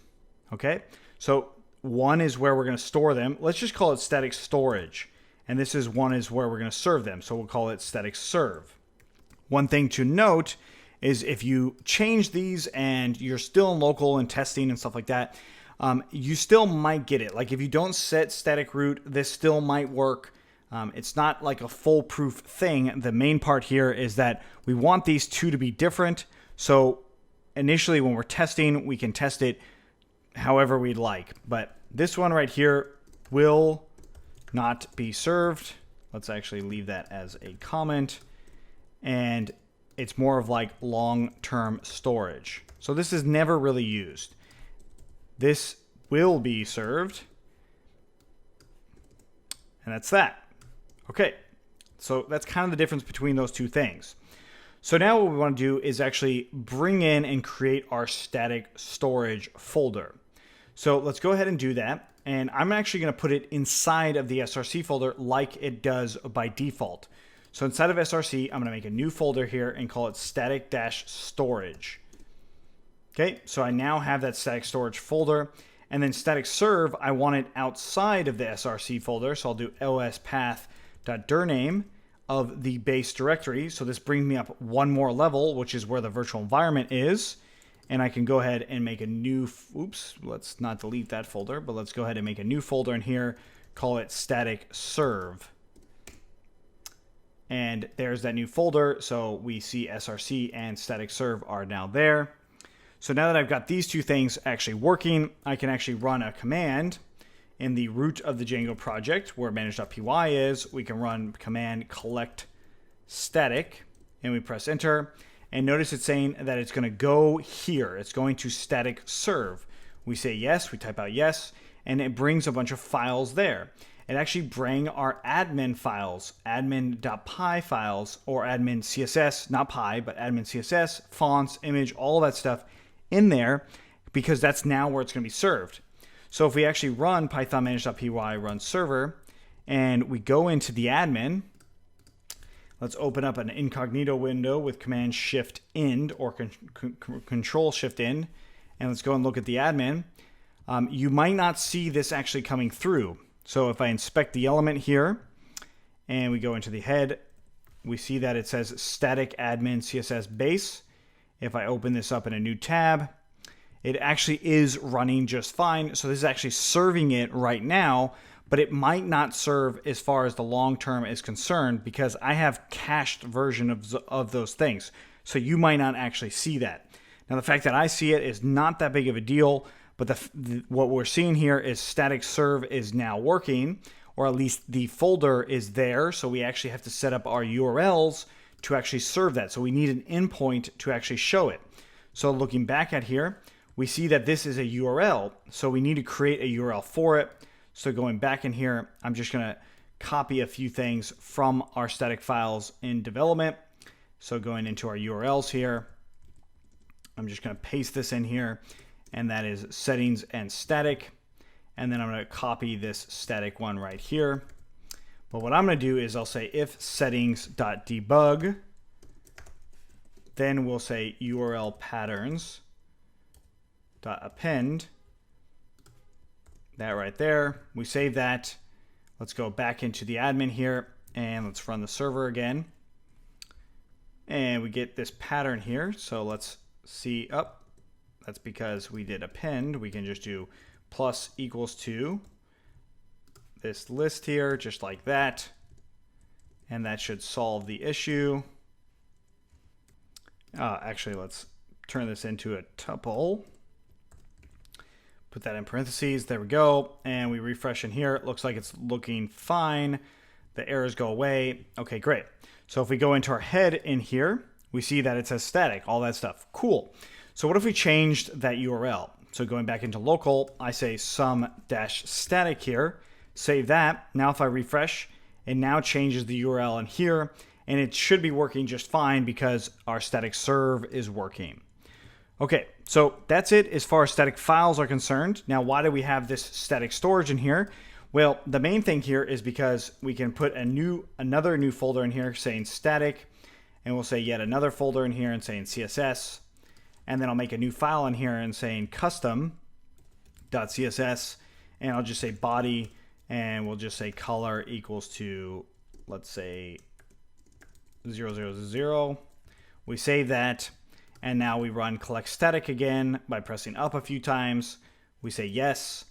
Okay. So one is where we're going to store them. Let's just call it static storage. And this is one is where we're going to serve them. So we'll call it static serve. One thing to note is if you change these and you're still in local and testing and stuff like that, you still might get it. Like if you don't set static root, this still might work. It's not like a foolproof thing. The main part here is that we want these two to be different. So initially when we're testing, we can test it however we'd like. But this one right here will not be served. Let's actually leave that as a comment. And it's more of like long-term storage. So this is never really used. This will be served. And that's that. Okay, so that's kind of the difference between those two things. So now what we want to do is actually bring in and create our static storage folder. So let's go ahead and do that. And I'm actually going to put it inside of the SRC folder like it does by default. So inside of SRC, I'm going to make a new folder here and call it static-storage. Okay, so I now have that static storage folder. And then static serve, I want it outside of the src folder. So I'll do ospath.dirname of the base directory. So this brings me up one more level, which is where the virtual environment is. And I can go ahead and make a new, oops, let's not delete that folder, but let's go ahead and make a new folder in here, call it static serve. And there's that new folder. So we see src and static serve are now there. So now that I've got these two things actually working, I can actually run a command in the root of the Django project where manage.py is. We can run command collect static and we press enter. And notice it's saying that it's going to go here. It's going to static serve. We say yes, we type out yes, and it brings a bunch of files there. It actually brings our admin files, admin.py files, or admin CSS, not py, but admin CSS, fonts, image, all that stuff in there, because that's now where it's going to be served. So if we actually run python manage.py run server, and we go into the admin, let's open up an incognito window with command shift end or control shift end, and let's go and look at the admin. You might not see this actually coming through. So if I inspect the element here and we go into the head, we see that it says static admin CSS base. If I open this up in a new tab, it actually is running just fine. So this is actually serving it right now, but it might not serve as far as the long term is concerned because I have cached version of those things. So you might not actually see that. Now the fact that I see it is not that big of a deal, but what we're seeing here is static serve is now working, or at least the folder is there. So we actually have to set up our URLs to actually serve that. So we need an endpoint to actually show it. So looking back at here, we see that this is a URL. So we need to create a URL for it. So going back in here, I'm just going to copy a few things from our static files in development. So going into our URLs here, I'm just going to paste this in here, and that is settings and static. And then I'm going to copy this static one right here. But what I'm going to do is I'll say if settings.debug, then we'll say URL patterns.append. That right there. We save that. Let's go back into the admin here and let's run the server again. And we get this pattern here. So let's see up. That's because we did append. We can just do plus equals to this list here, just like that. And that should solve the issue. Actually, let's turn this into a tuple. Put that in parentheses. There we go. And we refresh in here. It looks like it's looking fine. The errors go away. Okay, great. So if we go into our head in here, we see that it says static, all that stuff. Cool. So what if we changed that URL? So going back into local, I say some-static here. Save that. Now if I refresh, it now changes the URL in here, and it should be working just fine because our static serve is working. Okay, so that's it as far as static files are concerned. Now, why do we have this static storage in here? Well, the main thing here is because we can put another new folder in here saying static, and we'll say yet another folder in here and saying CSS, and then I'll make a new file in here and saying custom.css, and I'll just say body, and we'll just say color equals to, let's say 000. We save that, and now we run collect static again by pressing up a few times. We say yes.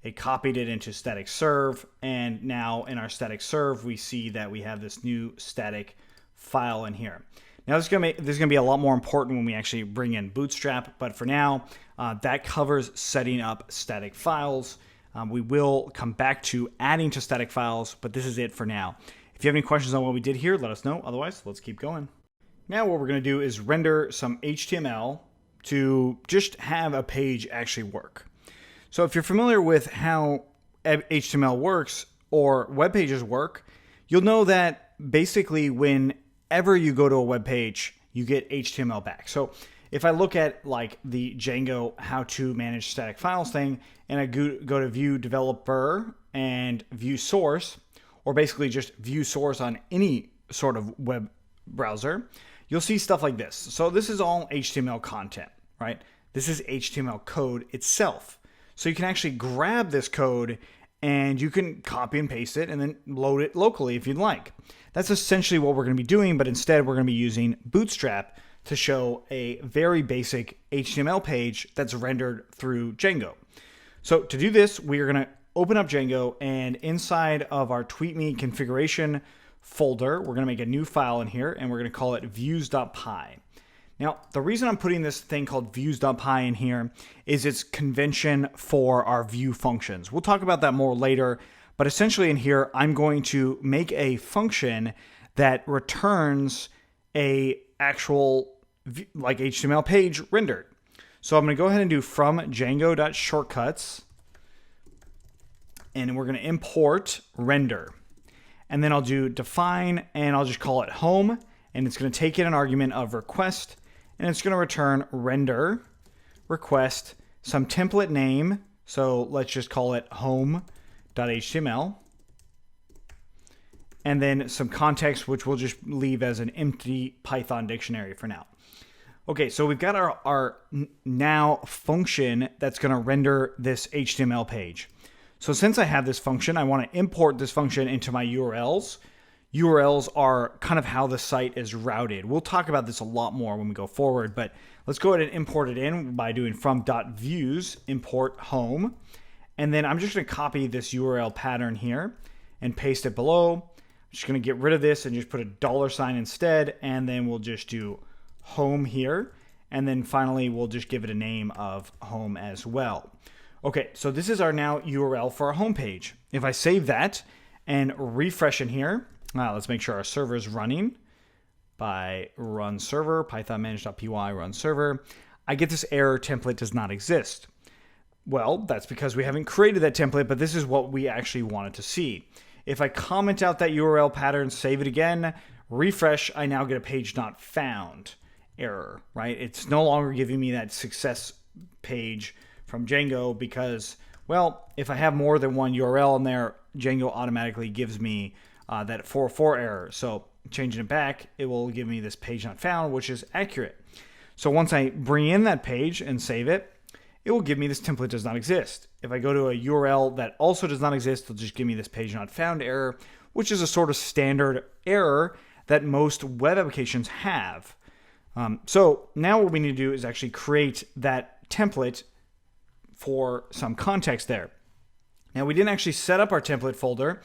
It copied it into static serve, and now in our static serve, we see that we have this new static file in here. Now this is going to be a lot more important when we actually bring in Bootstrap, but for now, that covers setting up static files. We will come back to adding to static files, but this is it for now. If you have any questions on what we did here, let us know. Otherwise, let's keep going. Now what we're going to do is render some HTML to just have a page actually work. So if you're familiar with how HTML works or web pages work, you'll know that basically whenever you go to a web page, you get HTML back. So if I look at like the Django how to manage static files thing, and I go to view developer and view source, or basically just view source on any sort of web browser, you'll see stuff like this. So this is all HTML content, right? This is HTML code itself. So you can actually grab this code and you can copy and paste it and then load it locally if you'd like. That's essentially what we're going to be doing, but instead we're going to be using Bootstrap to show a very basic HTML page that's rendered through Django. So to do this, we are going to open up Django, and inside of our Tweetme configuration folder, we're going to make a new file in here, and we're going to call it views.py. Now, the reason I'm putting this thing called views.py in here is it's convention for our view functions. We'll talk about that more later, but essentially in here, I'm going to make a function that returns a actual like HTML page rendered. So I'm going to go ahead and do from Django.shortcuts, and we're going to import render. And then I'll do define, and I'll just call it home, and it's going to take in an argument of request, and it's going to return render request some template name. So let's just call it home.html. And then some context, which we'll just leave as an empty Python dictionary for now. Okay, so we've got our now function that's going to render this HTML page. So since I have this function, I want to import this function into my URLs. URLs are kind of how the site is routed. We'll talk about this a lot more when we go forward, but let's go ahead and import it in by doing from.views import home. And then I'm just going to copy this URL pattern here and paste it below. I'm just going to get rid of this and just put a $sign instead, and then we'll just do home here, and then finally we'll just give it a name of home as well. Okay, so this is our now URL for our home page. If I save that and refresh in here, let's make sure our server is running by run server, python manage.py run server. I get this error, template does not exist. Well, that's because we haven't created that template, but this is what we actually wanted to see. If I comment out that URL pattern, save it again, refresh, I now get a page not found error, right? It's no longer giving me that success page from Django because, well, if I have more than one URL in there, Django automatically gives me that 404 error. So changing it back, it will give me this page not found, which is accurate. So once I bring in that page and save it, it will give me this template does not exist. If I go to a URL that also does not exist, it'll just give me this page not found error, which is a sort of standard error that most web applications have. So now what we need to do is actually create that template for some context there. Now we didn't actually set up our template folder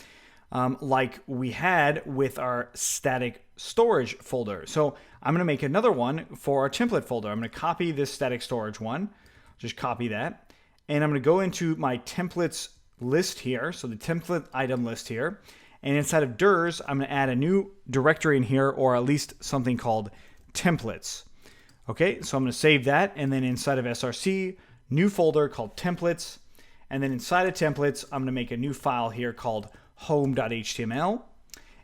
like we had with our static storage folder. So I'm going to make another one for our template folder. I'm going to copy this static storage one, just copy that, and I'm going to go into my templates list here, so the template item list here, and inside of DIRs, I'm going to add a new directory in here, or at least something called templates. Okay, so I'm going to save that, and then inside of src, new folder called templates, and then inside of templates, I'm going to make a new file here called home.html,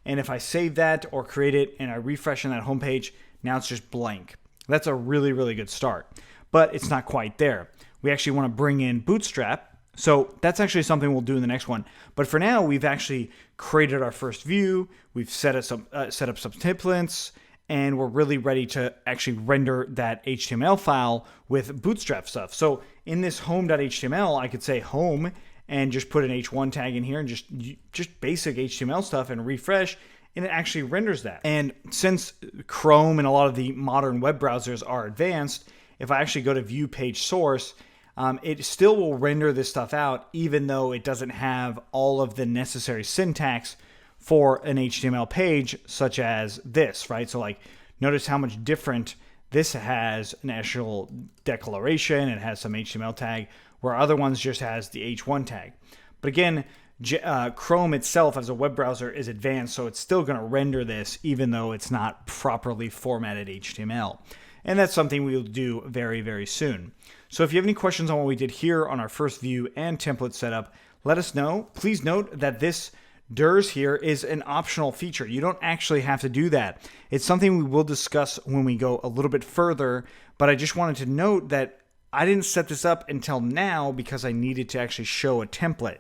and if I save that or create it and I refresh on that home page, now it's just blank. That's a really, really good start, but it's not quite there. We actually want to bring in Bootstrap, so that's actually something we'll do in the next one. But for now, we've actually created our first view, we've set up some templates, and we're really ready to actually render that HTML file with Bootstrap stuff. So in this home.html, I could say home and just put an h1 tag in here and just basic HTML stuff and refresh, and it actually renders that. And since Chrome and a lot of the modern web browsers are advanced, if I actually go to view page source, it still will render this stuff out even though it doesn't have all of the necessary syntax for an HTML page such as this, right? So like, notice how much different this has an actual declaration, it has some HTML tag, where other ones just has the H1 tag. But again, Chrome itself as a web browser is advanced, so it's still going to render this even though it's not properly formatted HTML. And that's something we'll do very, very soon. So if you have any questions on what we did here on our first view and template setup, let us know. Please note that this DIRs here is an optional feature. You don't actually have to do that. It's something we will discuss when we go a little bit further, but I just wanted to note that I didn't set this up until now because I needed to actually show a template.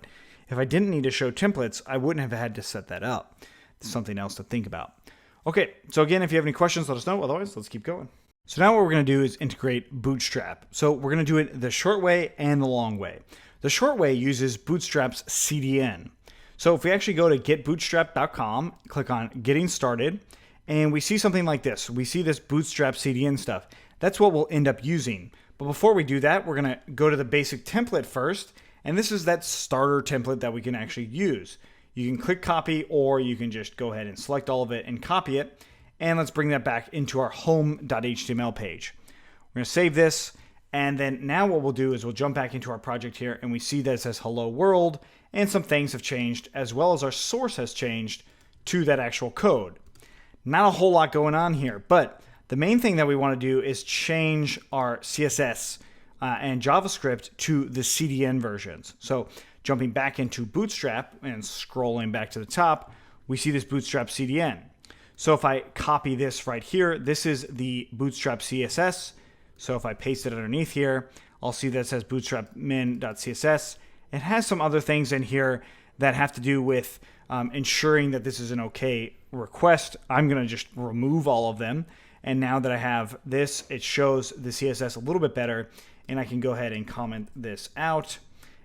If I didn't need to show templates, I wouldn't have had to set that up. It's something else to think about. Okay, so again, if you have any questions, let us know. Otherwise, let's keep going. So now what we're going to do is integrate Bootstrap. So we're going to do it the short way and the long way. The short way uses Bootstrap's CDN. So if we actually go to getbootstrap.com, click on Getting Started, and we see something like this. We see this Bootstrap CDN stuff. That's what we'll end up using. But before we do that, we're going to go to the basic template first, and this is that starter template that we can actually use. You can click copy, or you can just go ahead and select all of it and copy it. And let's bring that back into our home.html page. We're going to save this. And then now what we'll do is we'll jump back into our project here, and we see that it says hello world, and some things have changed, as well as our source has changed to that actual code. Not a whole lot going on here, but the main thing that we want to do is change our CSS and JavaScript to the CDN versions. So jumping back into Bootstrap and scrolling back to the top, we see this Bootstrap CDN. So if I copy this right here, this is the Bootstrap CSS. So if I paste it underneath here, I'll see that it says bootstrapmin.css. It has some other things in here that have to do with ensuring that this is an okay request. I'm going to just remove all of them. And now that I have this, it shows the CSS a little bit better, and I can go ahead and comment this out.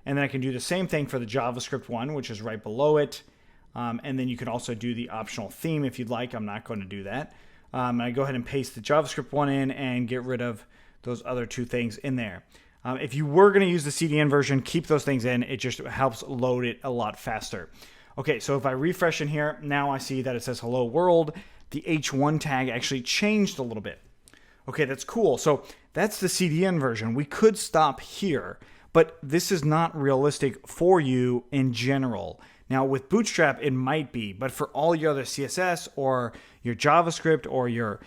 And then I can do the same thing for the JavaScript one, which is right below it. And then you can also do the optional theme if you'd like. I'm not going to do that. I go ahead and paste the JavaScript one in and get rid of those other two things in there. If you were going to use the CDN version, keep those things in. It just helps load it a lot faster. Okay, so if I refresh in here, now I see that it says hello world. The H1 tag actually changed a little bit. Okay, that's cool. So that's the CDN version. We could stop here, but this is not realistic for you in general. Now with Bootstrap, it might be, but for all your other CSS or your JavaScript or your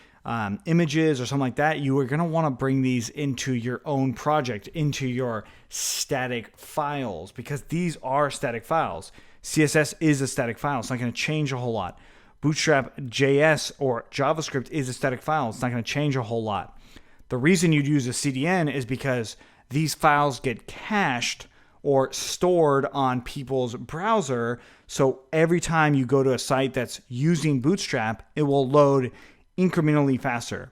images or something like that, you are going to want to bring these into your own project, into your static files, because these are static files. CSS is a static file. It's not going to change a whole lot. Bootstrap JS or JavaScript is a static file. It's not going to change a whole lot. The reason you'd use a CDN is because these files get cached or stored on people's browser. So every time you go to a site that's using Bootstrap, it will load incrementally faster.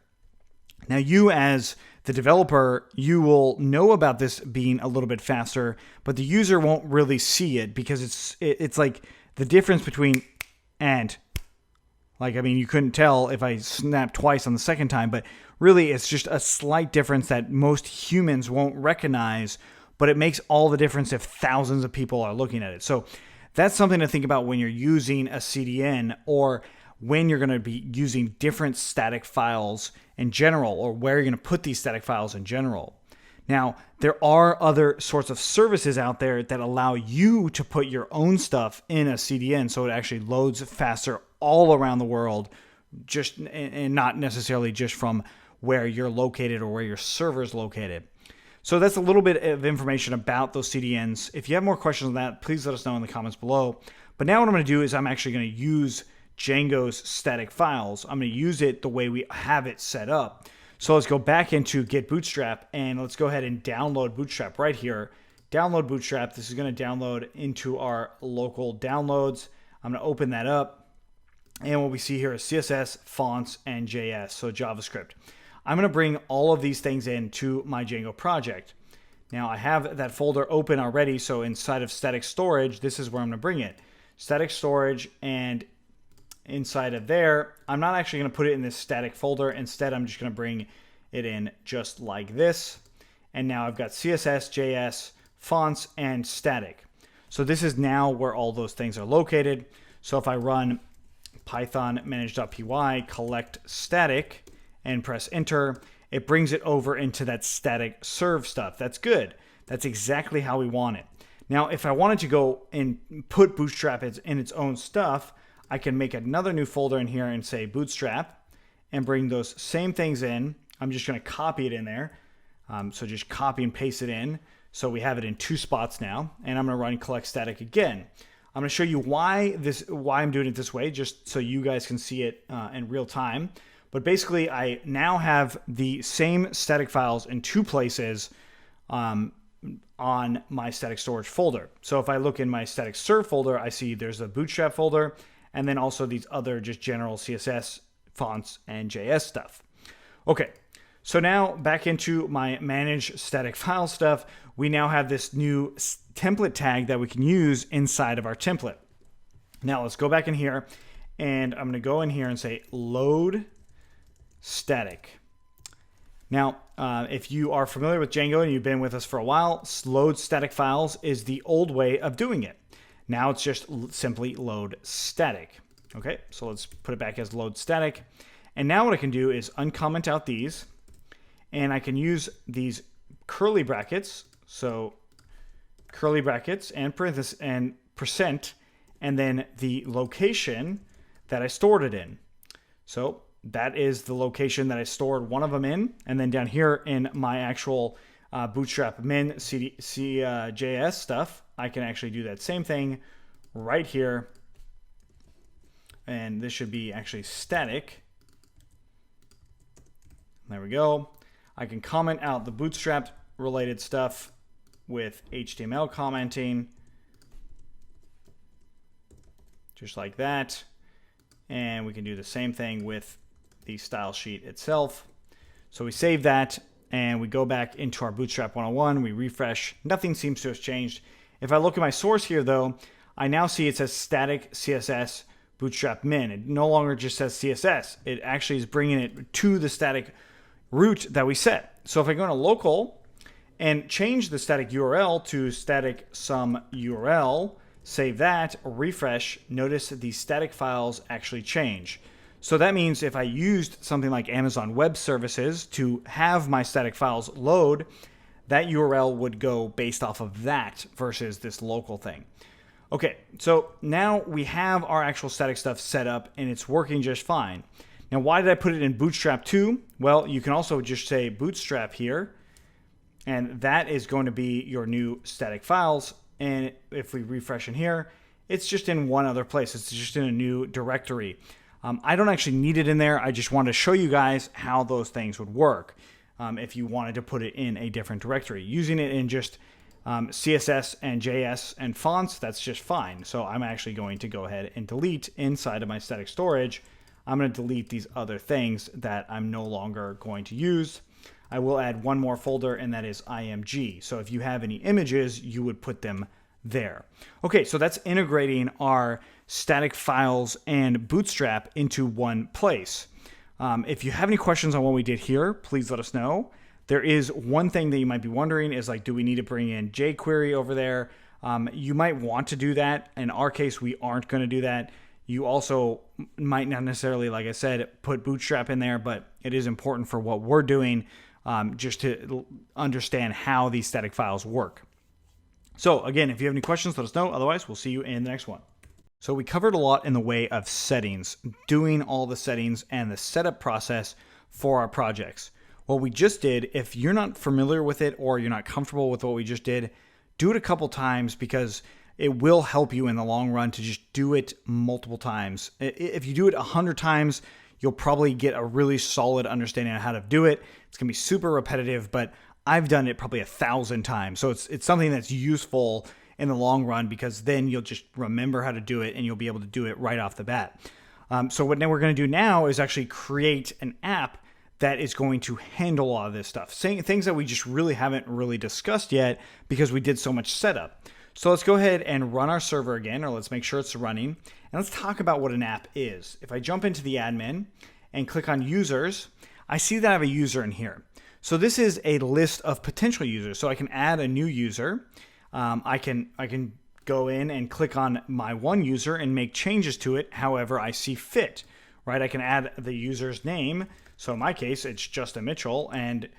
Now you as the developer, you will know about this being a little bit faster, but the user won't really see it because it's like the difference between and. Like, I mean, you couldn't tell if I snapped twice on the second time, but really it's just a slight difference that most humans won't recognize, but it makes all the difference if thousands of people are looking at it. So that's something to think about when you're using a CDN or when you're going to be using different static files in general, or where you're going to put these static files in general. Now, there are other sorts of services out there that allow you to put your own stuff in a CDN so it actually loads faster all around the world, just and not necessarily just from where you're located or where your server is located. So that's a little bit of information about those CDNs. If you have more questions on that, please let us know in the comments below. But now what I'm going to do is I'm actually going to use Django's static files. I'm going to use it the way we have it set up. So let's go back into Get Bootstrap, and let's go ahead and download Bootstrap right here. Download Bootstrap. This is going to download into our local downloads. I'm going to open that up, and what we see here is CSS, fonts, and JS, so JavaScript. I'm going to bring all of these things into my Django project. Now I have that folder open already, so inside of static storage, this is where I'm going to bring it. Static storage, and inside of there, I'm not actually going to put it in this static folder. Instead, I'm just going to bring it in just like this. And now I've got CSS, JS, fonts, and static. So this is now where all those things are located. So if I run python manage.py collect static and press enter, it brings it over into that static serve stuff. That's good. That's exactly how we want it. Now, if I wanted to go and put Bootstrap in its own stuff, I can make another new folder in here and say Bootstrap and bring those same things in. I'm just going to copy it in there. So just copy and paste it in. So we have it in two spots now. And I'm going to run collect static again. I'm going to show you why I'm doing it this way, just so you guys can see it in real time. But basically, I now have the same static files in two places on my static storage folder. So if I look in my static serve folder, I see there's a Bootstrap folder, and then also these other just general CSS, fonts, and JS stuff. Okay, So now back into my manage static file stuff, we now have this new template tag that we can use inside of our template. Now let's go back in here, and I'm going to go in here and say load static. Now, if you are familiar with Django and you've been with us for a while, load static files is the old way of doing it. Now it's just simply load static. Okay, so let's put it back as load static. And now what I can do is uncomment out these, and I can use these curly brackets. So curly brackets and parentheses and percent, and then the location that I stored it in. So that is the location that I stored one of them in. And then down here in my actual Bootstrap min CJS stuff, I can actually do that same thing right here. And this should be actually static. There we go. I can comment out the Bootstrap related stuff with HTML commenting. Just like that. And we can do the same thing with the style sheet itself. So we save that and we go back into our Bootstrap 101. We refresh. Nothing seems to have changed. If I look at my source here, though, I now see it says static CSS Bootstrap min. It no longer just says CSS. It actually is bringing it to the static root that we set. So if I go to local and change the static URL to static some URL, save that, refresh, notice the static files actually change. So that means if I used something like Amazon Web Services to have my static files load, that URL would go based off of that versus this local thing. Okay, so now we have our actual static stuff set up and it's working just fine. Now, why did I put it in Bootstrap 2? Well, you can also just say Bootstrap here, and that is going to be your new static files. And if we refresh in here, it's just in one other place. It's just in a new directory. I don't actually need it in there. I just wanted to show you guys how those things would work if you wanted to put it in a different directory. Using it in just CSS and JS and fonts, that's just fine. So I'm actually going to go ahead and delete inside of my static storage. I'm going to delete these other things that I'm no longer going to use. I will add one more folder, and that is IMG. So if you have any images, you would put them there. Okay, so that's integrating our static files and Bootstrap into one place. If you have any questions on what we did here, please let us know. There is one thing that you might be wondering is like, do we need to bring in jQuery over there? You might want to do that. In our case, we aren't going to do that. You also might not necessarily, like I said, put Bootstrap in there, but it is important for what we're doing just to understand how these static files work. So again, if you have any questions, let us know. Otherwise, we'll see you in the next one. So we covered a lot in the way of settings, doing all the settings and the setup process for our projects. What we just did, if you're not familiar with it or you're not comfortable with what we just did, do it a couple times because it will help you in the long run to just do it multiple times. If you do it 100 times, you'll probably get a really solid understanding of how to do it. It's going to be super repetitive, but I've done it probably 1,000 times. So it's something that's useful in the long run because then you'll just remember how to do it and you'll be able to do it right off the bat. So what we're going to do now is actually create an app that is going to handle all of this stuff. Things that we just really haven't really discussed yet because we did so much setup. So let's go ahead and run our server again, or let's make sure it's running. And let's talk about what an app is. If I jump into the admin and click on users, I see that I have a user in here. So this is a list of potential users. So I can add a new user. I can go in and click on my one user and make changes to it however I see fit, right? I can add the user's name. So in my case, it's Justin Mitchell, and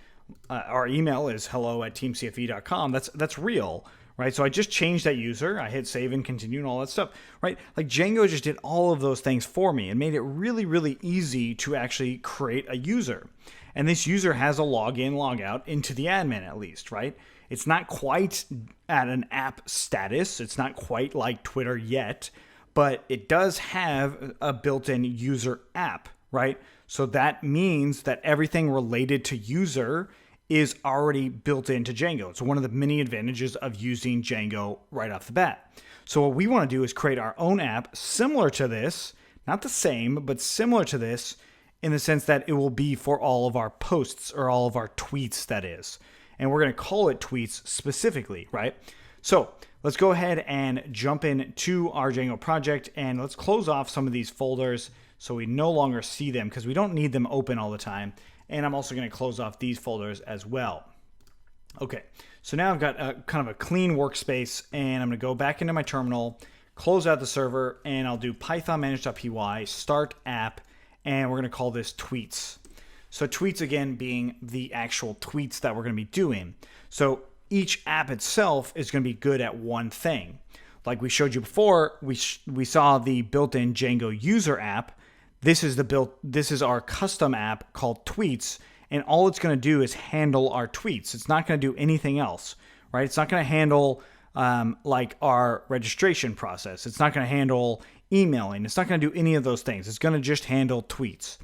our email is hello@teamcfe.com. That's real, right? So I just changed that user. I hit save and continue and all that stuff, right? Like Django just did all of those things for me and made it really, really easy to actually create a user. And this user has a login, logout into the admin at least, right? It's not quite at an app status. It's not quite like Twitter yet, but it does have a built-in user app, right? So that means that everything related to user is already built into Django. It's one of the many advantages of using Django right off the bat. So what we want to do is create our own app similar to this, not the same, but similar to this in the sense that it will be for all of our posts or all of our tweets, that is. And we're going to call it tweets specifically, right? So let's go ahead and jump into our Django project and let's close off some of these folders so we no longer see them because we don't need them open all the time. And I'm also going to close off these folders as well. Okay, so now I've got a kind of a clean workspace and I'm going to go back into my terminal, close out the server, and I'll do python manage.py start app, and we're going to call this tweets. So tweets, again, being the actual tweets that we're going to be doing. So each app itself is going to be good at one thing. Like we showed you before, we saw the built-in Django user app. This is our custom app called Tweets, and all it's going to do is handle our tweets. It's not going to do anything else, right? It's not going to handle like our registration process. It's not going to handle emailing. It's not going to do any of those things. It's going to just handle tweets.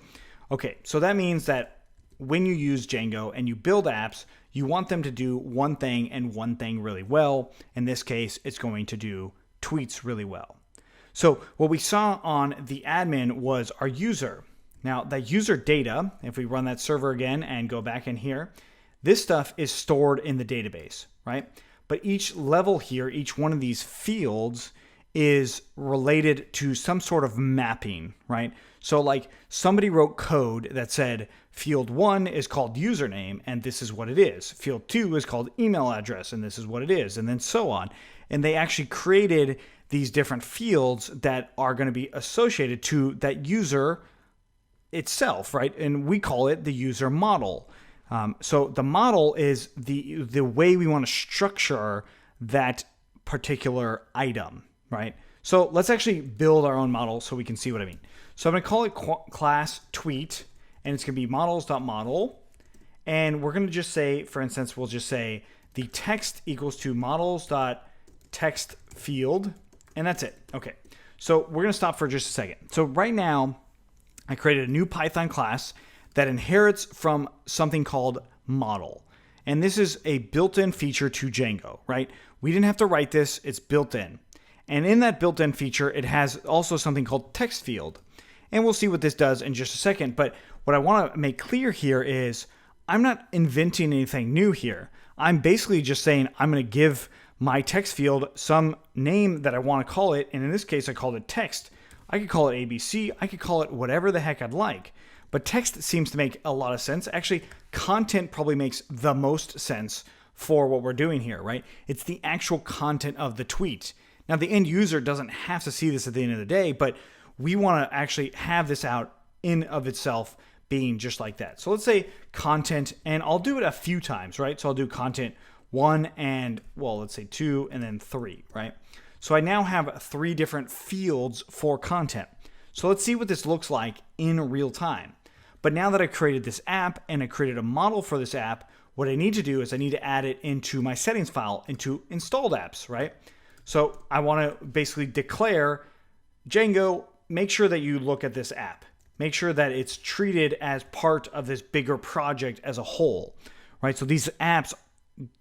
Okay, so that means that when you use Django and you build apps, you want them to do one thing and one thing really well. In this case, it's going to do tweets really well. So what we saw on the admin was our user. Now, that user data, if we run that server again and go back in here, this stuff is stored in the database, right? But each level here, each one of these fields is related to some sort of mapping, right? So like somebody wrote code that said field 1 is called username and this is what it is. Field 2 is called email address and this is what it is, and then so on. And they actually created these different fields that are going to be associated to that user itself, right? And we call it the user model. So the model is the way we want to structure that particular item, right? So let's actually build our own model so we can see what I mean. So I'm going to call it class tweet, and it's going to be models.model. And we're going to just say, for instance, we'll just say the text equals to models.text field, and that's it. Okay. So we're going to stop for just a second. So right now, I created a new Python class that inherits from something called model. And this is a built-in feature to Django, right? We didn't have to write this, it's built in. And in that built-in feature, it has also something called text field. And we'll see what this does in just a second. But what I want to make clear here is I'm not inventing anything new here. I'm basically just saying I'm going to give my text field some name that I want to call it. And in this case, I called it text. I could call it ABC. I could call it whatever the heck I'd like. But text seems to make a lot of sense. Actually, content probably makes the most sense for what we're doing here, right? It's the actual content of the tweet. Now, the end user doesn't have to see this at the end of the day, but we want to actually have this out in of itself being just like that. So let's say content, and I'll do it a few times, right? So I'll do content 1 and, well, let's say 2 and then 3, right? So I now have 3 different fields for content. So let's see what this looks like in real time. But now that I've created this app and I created a model for this app, what I need to do is I need to add it into my settings file, into installed apps, right? So I want to basically declare, Django, make sure that you look at this app. Make sure that it's treated as part of this bigger project as a whole, right? So these apps,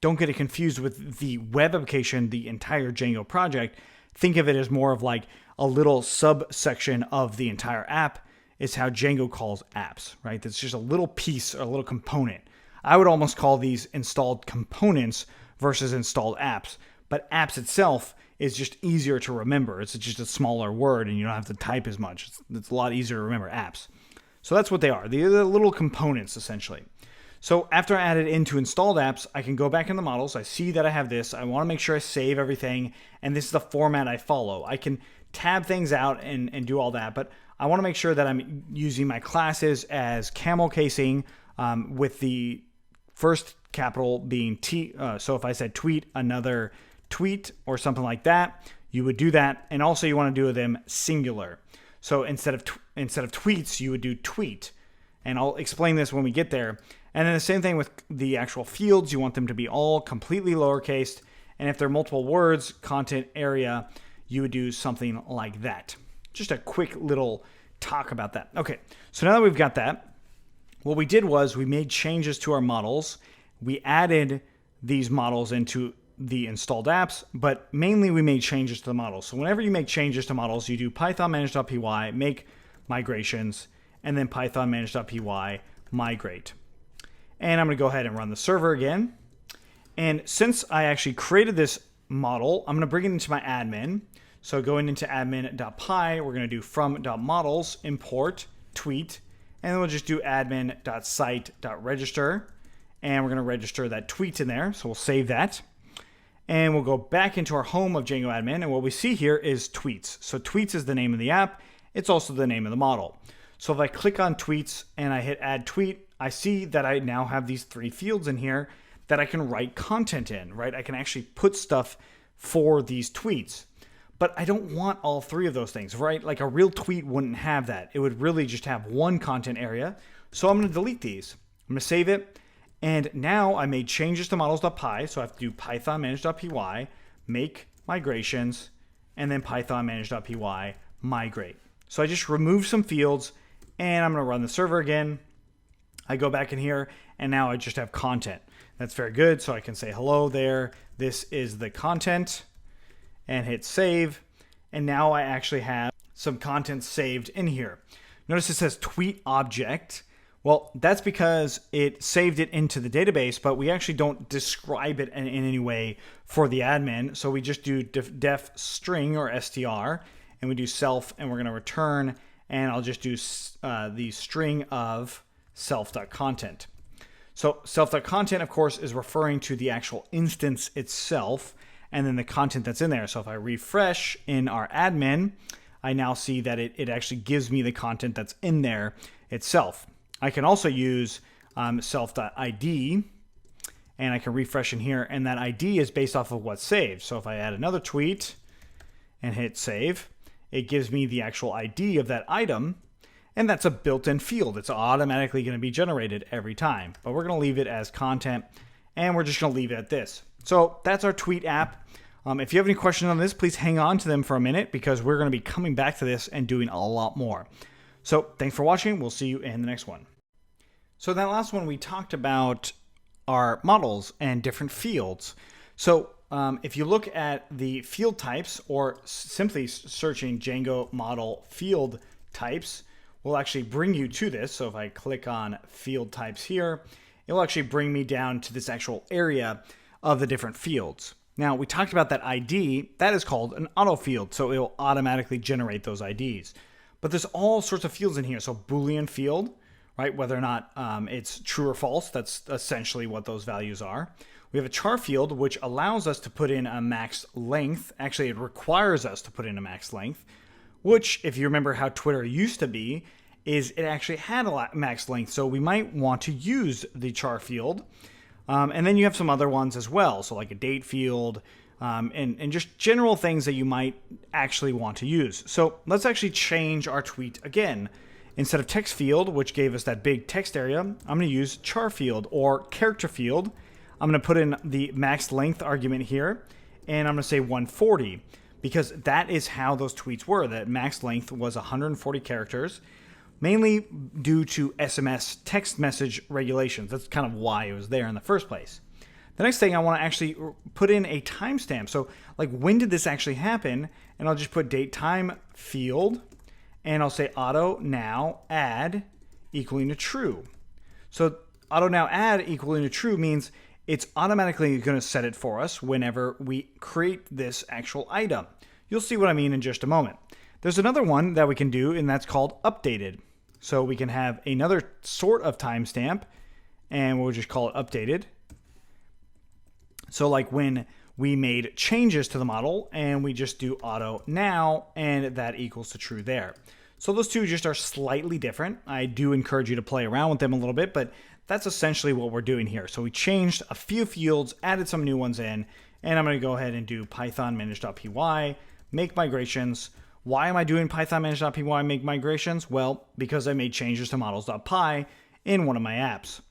don't get it confused with the web application, the entire Django project. Think of it as more of like a little subsection of the entire app. Is how Django calls apps, right? That's just a little piece or a little component. I would almost call these installed components versus installed apps, but apps itself is just easier to remember. It's just a smaller word and you don't have to type as much. It's a lot easier to remember apps. So that's what they are. They're the little components essentially. So after I add it into installed apps, I can go back in the models. I see that I have this. I want to make sure I save everything. And this is the format I follow. I can tab things out and do all that, but I want to make sure that I'm using my classes as camel casing with the first capital being T. So if I said tweet, another tweet or something like that, you would do that. And also you want to do them singular. So instead of tweets, you would do tweet. And I'll explain this when we get there. And then the same thing with the actual fields. You want them to be all completely lowercase. And if they're multiple words, content area, you would do something like that. Just a quick little talk about that. Okay, so now that we've got that, what we did was we made changes to our models. We added these models into the installed apps, but mainly we made changes to the models. So whenever you make changes to models, you do python manage.py, make migrations, and then python manage.py migrate. And I'm going to go ahead and run the server again. And since I actually created this model, I'm going to bring it into my admin. So going into admin.py, we're going to do from.models import tweet, and then we'll just do admin.site.register, and we're going to register that tweet in there. So we'll save that. And we'll go back into our home of Django admin, and what we see here is tweets. So tweets is the name of the app. It's also the name of the model. So if I click on tweets and I hit add tweet, I see that I now have these 3 fields in here that I can write content in, right? I can actually put stuff for these tweets. But I don't want all 3 of those things, right? Like a real tweet wouldn't have that. It would really just have one content area. So I'm going to delete these. I'm going to save it. And now I made changes to models.py. So I have to do python manage.py, make migrations, and then python manage.py migrate. So I just remove some fields, and I'm going to run the server again. I go back in here, and now I just have content. That's very good. So I can say hello there. This is the content, and hit save. And now I actually have some content saved in here. Notice it says tweet object. Well, that's because it saved it into the database, but we actually don't describe it in any way for the admin. So we just do def string or str, and we do self, and we're going to return, and I'll just do the string of self.content. So self.content, of course, is referring to the actual instance itself, and then the content that's in there. So if I refresh in our admin, I now see that it actually gives me the content that's in there itself. I can also use self.id, and I can refresh in here, and that ID is based off of what's saved. So if I add another tweet and hit save, it gives me the actual ID of that item, and that's a built-in field. It's automatically going to be generated every time, but we're going to leave it as content, and we're just going to leave it at this. So that's our tweet app. If you have any questions on this, please hang on to them for a minute, because we're going to be coming back to this and doing a lot more. So thanks for watching. We'll see you in the next one. So that last one, we talked about our models and different fields. So if you look at the field types, or simply searching Django model field types, will actually bring you to this. So if I click on field types here, it will actually bring me down to this actual area of the different fields. Now, we talked about that ID. That is called an auto field, so it will automatically generate those IDs. But there's all sorts of fields in here. So Boolean field, right? Whether or not it's true or false, that's essentially what those values are. We have a char field, which allows us to put in a max length. Actually, it requires us to put in a max length, which, if you remember how Twitter used to be, is it actually had a max length. So we might want to use the char field. And then you have some other ones as well. So like a date field, and just general things that you might actually want to use. So let's actually change our tweet again. Instead of text field, which gave us that big text area, I'm going to use char field or character field. I'm going to put in the max length argument here, and I'm going to say 140, because that is how those tweets were. That max length was 140 characters, mainly due to SMS text message regulations. That's kind of why it was there in the first place. The next thing, I want to actually put in a timestamp. So like, when did this actually happen? And I'll just put date time field, and I'll say auto now add equaling to true. So auto now add equaling to true means it's automatically going to set it for us whenever we create this actual item. You'll see what I mean in just a moment. There's another one that we can do, and that's called updated. So we can have another sort of timestamp, and we'll just call it updated. So like when we made changes to the model, and we just do auto now, and that equals to true there. So those two just are slightly different. I do encourage you to play around with them a little bit, but that's essentially what we're doing here. So we changed a few fields, added some new ones in, and I'm going to go ahead and do python manage.py, make migrations. Why am I doing python manage.py make migrations? Well, because I made changes to models.py in one of my apps.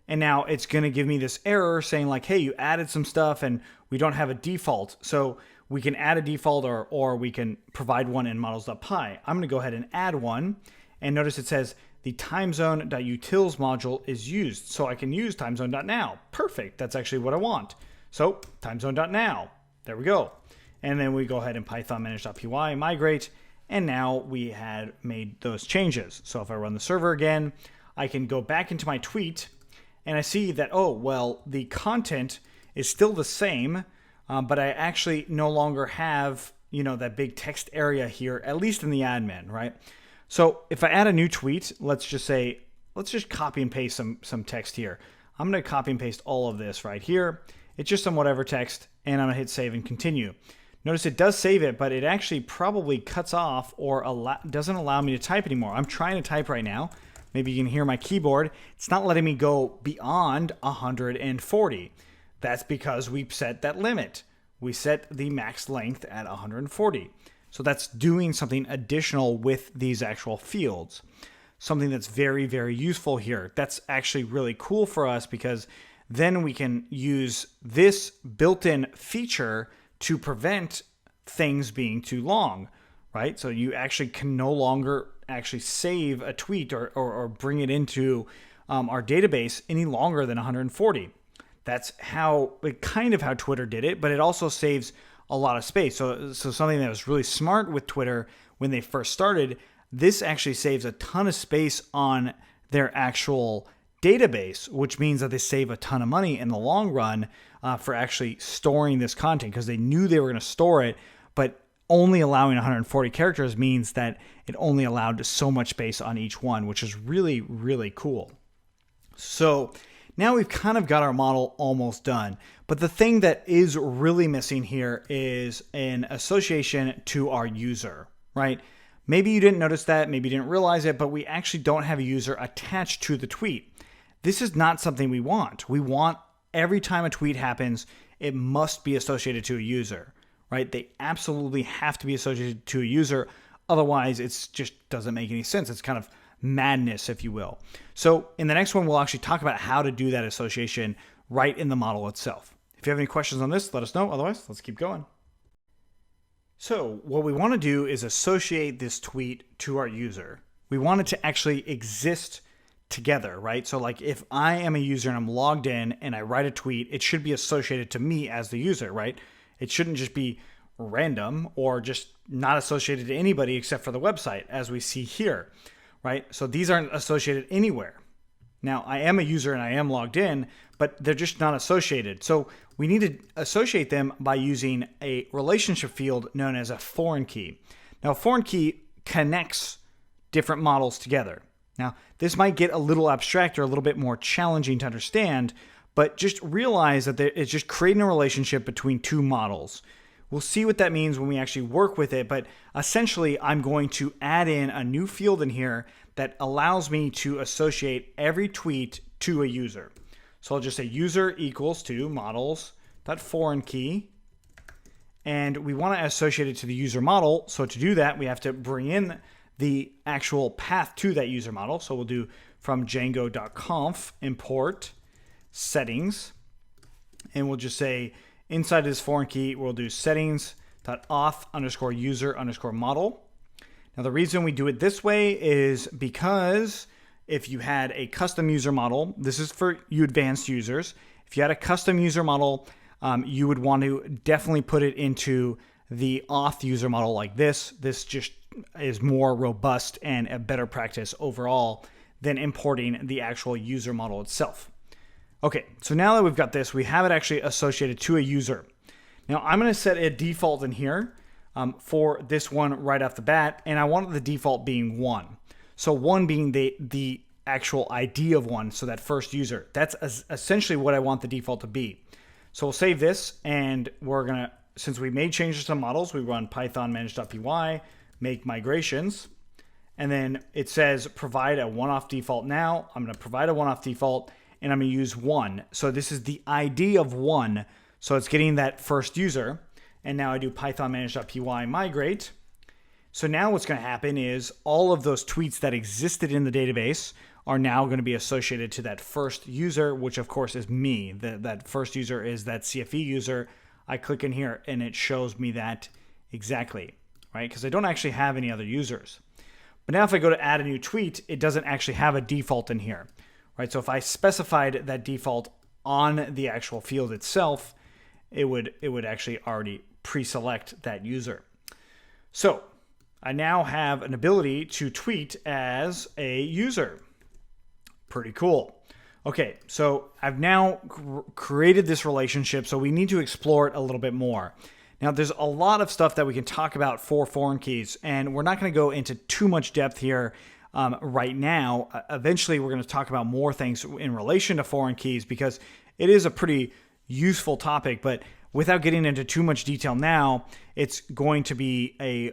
And now it's going to give me this error saying like, hey, you added some stuff and we don't have a default. So we can add a default, or we can provide one in models.py. I'm going to go ahead and add one. And notice it says the timezone.utils module is used. So I can use timezone.now. Perfect. That's actually what I want. So timezone.now. There we go. And then we go ahead and python manage.py migrate, And now we had made those changes. So if I run the server again, I can go back into my tweet and I see that, oh, well, the content is still the same, but I actually no longer have, that big text area here, at least in the admin, right? So if I add a new tweet, let's just copy and paste some text here. I'm going to copy and paste all of this right here. It's just some whatever text, and I'm going to hit save and continue. Notice it does save it, but it actually probably cuts off or doesn't allow me to type anymore. I'm trying to type right now. Maybe you can hear my keyboard. It's not letting me go beyond 140. That's because we set that limit. We set the max length at 140. So that's doing something additional with these actual fields. Something that's very, very useful here. That's actually really cool for us because then we can use this built-in feature to prevent things being too long, right? So you actually can no longer actually save a tweet or bring it into our database any longer than 140. That's how Twitter did it, but it also saves a lot of space. So something that was really smart with Twitter when they first started, this actually saves a ton of space on their actual database, which means that they save a ton of money in the long run for actually storing this content because they knew they were going to store it, but only allowing 140 characters means that it only allowed so much space on each one, which is really, really cool. So now we've kind of got our model almost done, but the thing that is really missing here is an association to our user, right? Maybe you didn't notice that, maybe you didn't realize it, but we actually don't have a user attached to the tweet. This is not something we want. We want every time a tweet happens, it must be associated to a user, right? They absolutely have to be associated to a user. Otherwise, it just doesn't make any sense. It's kind of madness, if you will. So in the next one, we'll actually talk about how to do that association right in the model itself. If you have any questions on this, let us know. Otherwise, let's keep going. So what we want to do is associate this tweet to our user. We want it to actually exist together, right? So like if I am a user and I'm logged in and I write a tweet, it should be associated to me as the user, right? It shouldn't just be random or just not associated to anybody except for the website, as we see here, right? So these aren't associated anywhere. Now, I am a user and I am logged in, but they're just not associated. So we need to associate them by using a relationship field known as a foreign key. Now, a foreign key connects different models together. Now, this might get a little abstract or a little bit more challenging to understand, but just realize that it's just creating a relationship between two models. We'll see what that means when we actually work with it, but essentially I'm going to add in a new field in here that allows me to associate every tweet to a user. So I'll just say user equals to models.foreign key, and we want to associate it to the user model. So to do that, we have to bring in the actual path to that user model. So we'll do from Django.conf import settings, and we'll just say inside this foreign key, we'll do settings.auth_user_model. Now the reason we do it this way is because if you had a custom user model, this is for you advanced users. If you had a custom user model, you would want to definitely put it into the auth user model like this. This just is more robust and a better practice overall than importing the actual user model itself. Okay, so now that we've got this, we have it actually associated to a user. Now I'm going to set a default in here for this one right off the bat, and I want the default being 1. So 1 being the actual ID of 1, so that first user. That's essentially what I want the default to be. So we'll save this, and we're going to, since we made changes to models, we run python manage.py, make migrations, and then it says provide a one-off default now. I'm going to provide a one-off default, and I'm going to use 1. So this is the ID of 1, so it's getting that first user. And now I do python manage.py migrate. So now what's going to happen is all of those tweets that existed in the database are now going to be associated to that first user, which of course is me. That first user is that CFE user. I click in here and it shows me that exactly, right? Because I don't actually have any other users. But now if I go to add a new tweet, it doesn't actually have a default in here, right? So if I specified that default on the actual field itself, it would actually already pre-select that user. So I now have an ability to tweet as a user. Pretty cool. Okay, so I've now created this relationship, so we need to explore it a little bit more. Now, there's a lot of stuff that we can talk about for foreign keys, and we're not going to go into too much depth here right now. Eventually, we're going to talk about more things in relation to foreign keys because it is a pretty useful topic, but without getting into too much detail now, it's going to be a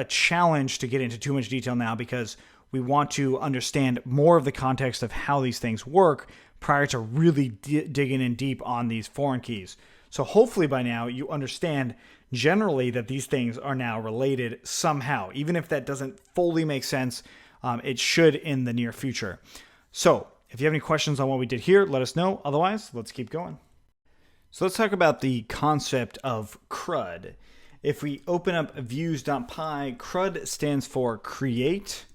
challenge to get into too much detail now because we want to understand more of the context of how these things work prior to really digging in deep on these foreign keys. So hopefully by now you understand generally that these things are now related somehow. Even if that doesn't fully make sense, it should in the near future. So if you have any questions on what we did here, let us know. Otherwise, let's keep going. So let's talk about the concept of CRUD. If we open up views.py, CRUD stands for create,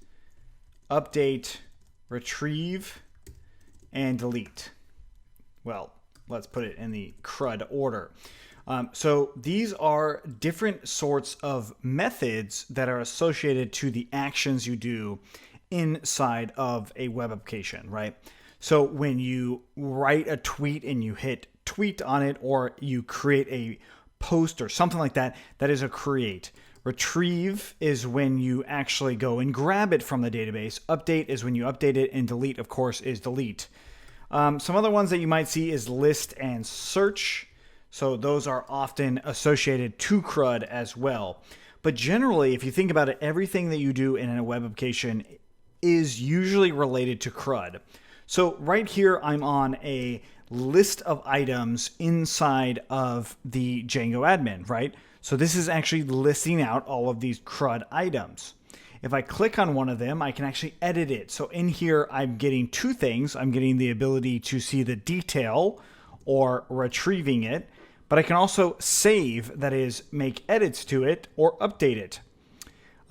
update, retrieve, and delete. Well, let's put it in the CRUD order. So these are different sorts of methods that are associated to the actions you do inside of a web application, right? So when you write a tweet and you hit tweet on it, or you create a post or something like that, that is a create. Retrieve is when you actually go and grab it from the database. Update is when you update it, and delete, of course, is delete. Some other ones that you might see is list and search. So those are often associated to CRUD as well. But generally, if you think about it, everything that you do in a web application is usually related to CRUD. So right here, I'm on a list of items inside of the Django admin, right? So this is actually listing out all of these CRUD items. If I click on one of them, I can actually edit it. So in here, I'm getting two things. I'm getting the ability to see the detail or retrieving it, but I can also save, that is, make edits to it or update it.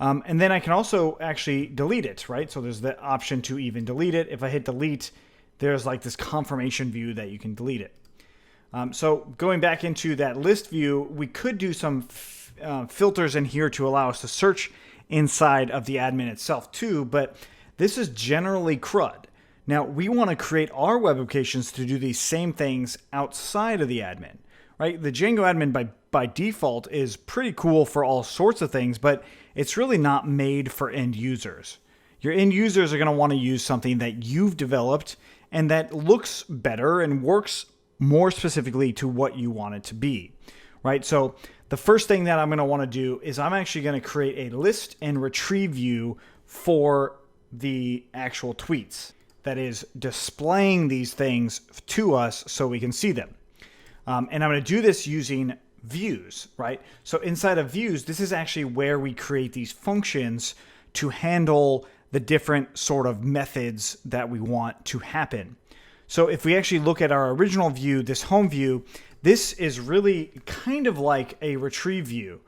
And then I can also actually delete it, right? So there's the option to even delete it. If I hit delete, there's like this confirmation view that you can delete it. So going back into that list view, we could do some filters in here to allow us to search inside of the admin itself too, but this is generally CRUD. Now we want to create our web applications to do these same things outside of the admin, right? The Django admin by default is pretty cool for all sorts of things, but it's really not made for end users. Your end users are going to want to use something that you've developed and that looks better and works more specifically to what you want it to be, right? So the first thing that I'm going to want to do is I'm actually going to create a list and retrieve view for the actual tweets. That is displaying these things to us so we can see them. And I'm going to do this using views, right? So inside of views, this is actually where we create these functions to handle the different sort of methods that we want to happen. So if we actually look at our original view, this home view, this is really kind of like a retrieve view,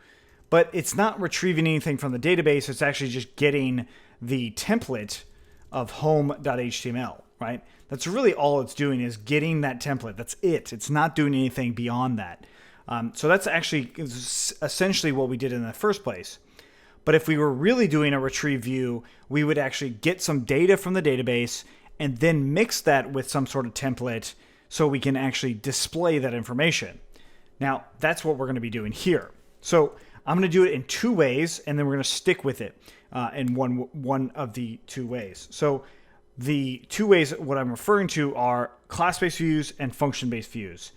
but it's not retrieving anything from the database. It's actually just getting the template of home.html, right? That's really all it's doing, is getting that template. That's it. It's not doing anything beyond that. So that's actually essentially what we did in the first place. But if we were really doing a retrieve view, we would actually get some data from the database and then mix that with some sort of template so we can actually display that information. Now, that's what we're going to be doing here. So I'm going to do it in two ways, and then we're going to stick with it in one of the two ways. So the two ways, what I'm referring to, are class-based views and function-based views.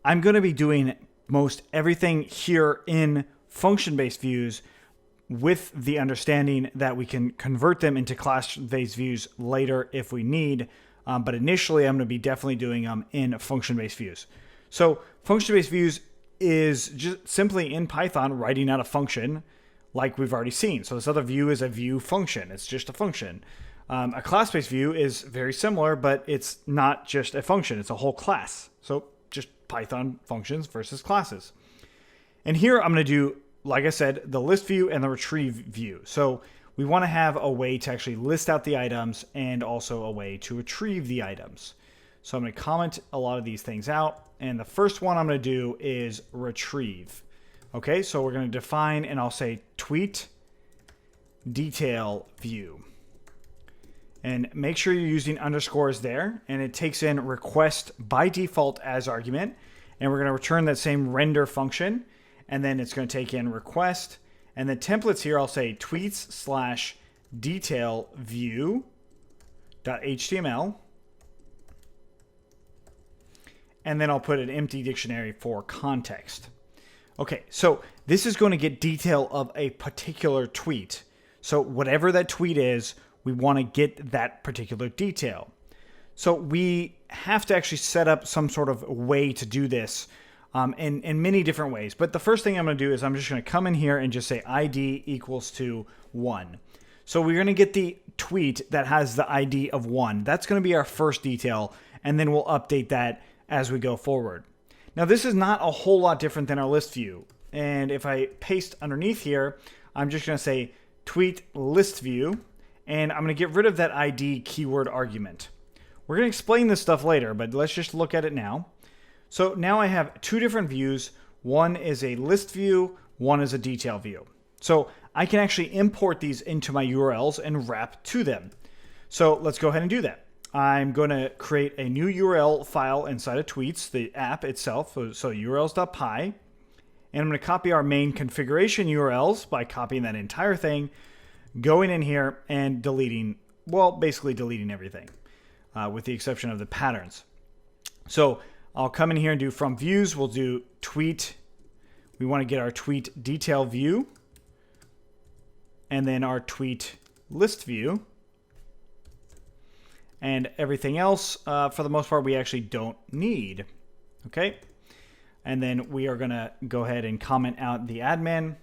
I'm going to be doing most everything here in function-based views, with the understanding that we can convert them into class-based views later if we need. But initially, I'm going to be definitely doing them in function-based views. So function-based views is just simply in Python writing out a function like we've already seen. So this other view is a view function. It's just a function. A class-based view is very similar, but it's not just a function. It's a whole class. So just Python functions versus classes. And here I'm going to do, like I said, the list view and the retrieve view. So we want to have a way to actually list out the items and also a way to retrieve the items. So I'm going to comment a lot of these things out. And the first one I'm going to do is retrieve. Okay, so we're going to define, and I'll say tweet detail view. And make sure you're using underscores there, and it takes in request by default as argument. And we're going to return that same render function, and then it's going to take in request. And the templates here, I'll say tweets/detail view.html. And then I'll put an empty dictionary for context. Okay, so this is going to get detail of a particular tweet. So whatever that tweet is, we want to get that particular detail. So we have to actually set up some sort of way to do this in many different ways. But the first thing I'm going to do is I'm just going to come in here and just say ID equals to 1. So we're going to get the tweet that has the ID of 1. That's going to be our first detail, and then we'll update that as we go forward. Now this is not a whole lot different than our list view. And if I paste underneath here, I'm just going to say tweet list view, and I'm going to get rid of that ID keyword argument. We're going to explain this stuff later, but let's just look at it now. So now I have two different views. One is a list view, one is a detail view. So I can actually import these into my URLs and wrap to them. So let's go ahead and do that. I'm going to create a new URL file inside of Tweets, the app itself, so urls.py. And I'm going to copy our main configuration URLs by copying that entire thing, going in here and deleting, well, basically deleting everything, with the exception of the patterns. So I'll come in here and do from views, we'll do tweet. We want to get our tweet detail view, and then our tweet list view. And everything else, for the most part, we actually don't need. Okay. And then we are going to go ahead and comment out the admin.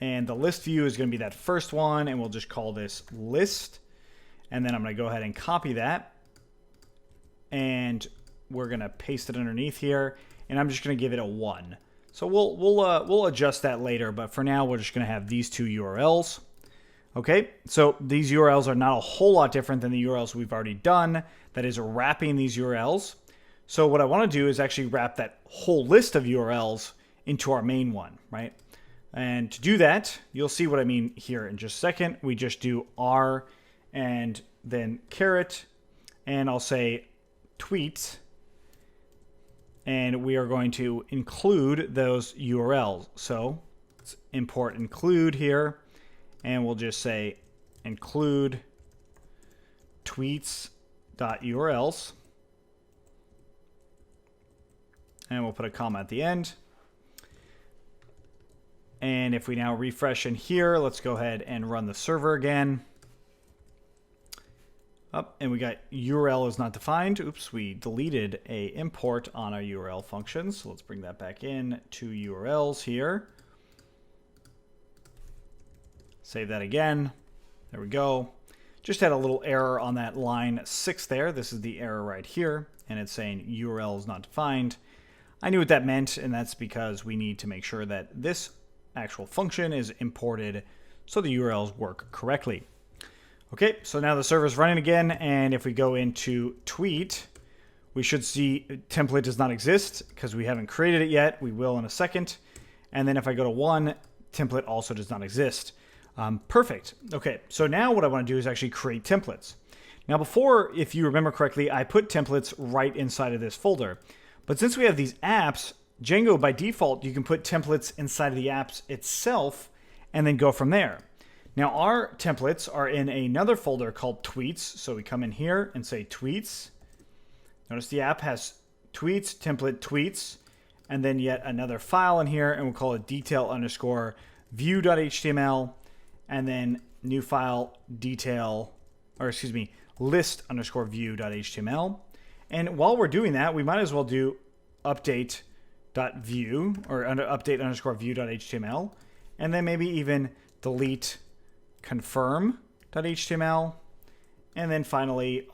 And the list view is going to be that first one. And we'll just call this list. And then I'm going to go ahead and copy that. And we're going to paste it underneath here. And I'm just going to give it a 1. So we'll adjust that later. But for now, we're just going to have these two URLs. Okay, so these URLs are not a whole lot different than the URLs we've already done. That is wrapping these URLs. So what I want to do is actually wrap that whole list of URLs into our main one, right? And to do that, you'll see what I mean here in just a second. We just do R and then caret, and I'll say tweet, and we are going to include those URLs. So let's import include here. And we'll just say include tweets.urls. And we'll put a comma at the end. And if we now refresh in here, let's go ahead and run the server again. Up, and we got URL is not defined. Oops, we deleted a import on our URL functions. So let's bring that back in to URLs here. Save that again. There we go. Just had a little error on that line 6 there. This is the error right here, and it's saying URL is not defined. I knew what that meant, and that's because we need to make sure that this actual function is imported so the URLs work correctly. Okay, so now the server is running again, and if we go into Tweet, we should see template does not exist because we haven't created it yet. We will in a second. And then if I go to 1, template also does not exist. Perfect. Okay, so now what I want to do is actually create templates. Now before, if you remember correctly, I put templates right inside of this folder. But since we have these apps, Django by default, you can put templates inside of the apps itself and then go from there. Now our templates are in another folder called Tweets. So we come in here and say Tweets. Notice the app has Tweets, template Tweets, and then yet another file in here, and we'll call it detail_view.html. And then new file list_view.html. And while we're doing that, we might as well do update.view or under update_view.html. And then maybe even delete confirm.html. And then finally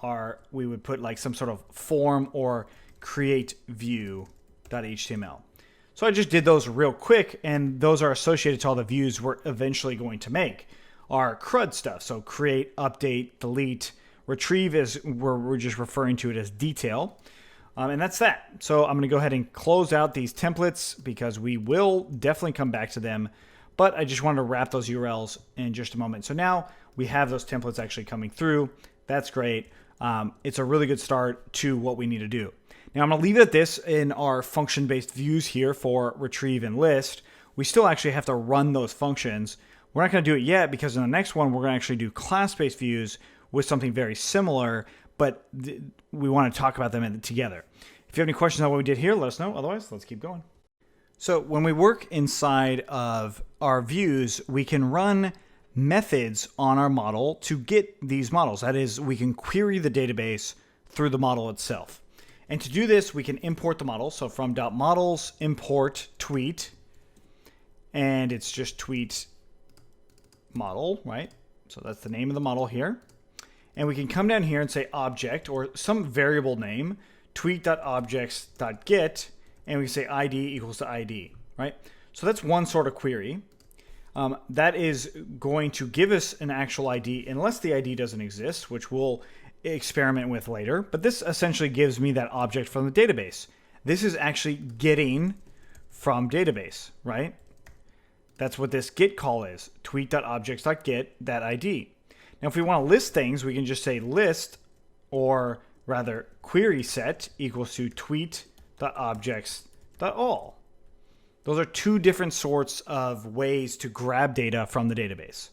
we would put like some sort of form or create view.html. So I just did those real quick, and those are associated to all the views we're eventually going to make. Our CRUD stuff, so create, update, delete, retrieve is where we're just referring to it as detail. And that's that. So I'm going to go ahead and close out these templates because we will definitely come back to them. but I just wanted to wrap those URLs in just a moment. So now we have those templates actually coming through. That's great. It's a really good start to what we need to do. Now I'm going to leave it at this in our function-based views here for retrieve and list. We still actually have to run those functions. We're not going to do it yet because in the next one, we're going to actually do class-based views with something very similar, but we want to talk about them together. If you have any questions on what we did here, let us know. Otherwise, let's keep going. So when we work inside of our views, we can run methods on our model to get these models. That is, we can query the database through the model itself. And to do this, we can import the model. So from .models, import tweet, and it's just tweet model, right? So that's the name of the model here. And we can come down here and say object or some variable name, tweet.objects.get, and we say ID equals to ID, right? So that's one sort of query. That is going to give us an actual ID unless the ID doesn't exist, which we'll experiment with later. But this essentially gives me that object from the database. This is actually getting from database, right? That's what this get call is, tweet.objects.get that ID. Now, if we want to list things, we can just say list, or rather query set equals to tweet.objects.all. Those are two different sorts of ways to grab data from the database.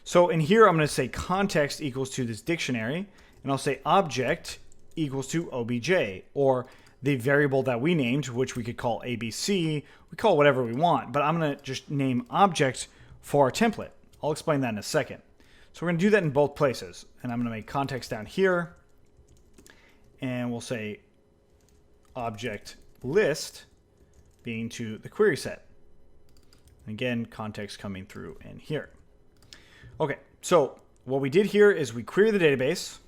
So in here, I'm going to say context equals to this dictionary, and I'll say object equals to obj, or the variable that we named, which we could call ABC. We call it whatever we want, but I'm going to just name object for our template. I'll explain that in a second. So we're going to do that in both places, and I'm going to make context down here, and we'll say object list being to the query set. Again, context coming through in here. Okay, so what we did here is we query the database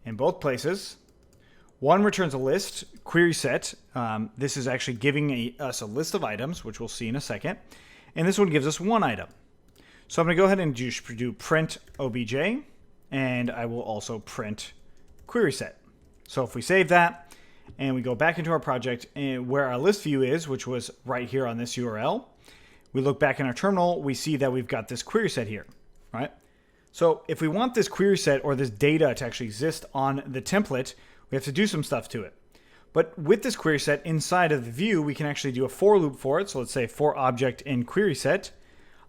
in both places. One returns a list, query set. This is actually giving us a list of items, which we'll see in a second. And this one gives us one item. So I'm going to go ahead and do print obj, and I will also print query set. So if we save that, and we go back into our project and where our list view is, which was right here on this URL, we look back in our terminal, we see that we've got this query set here, right? So if we want this query set or this data to actually exist on the template, we have to do some stuff to it. But with this query set inside of the view, we can actually do a for loop for it. So let's say for object in query set,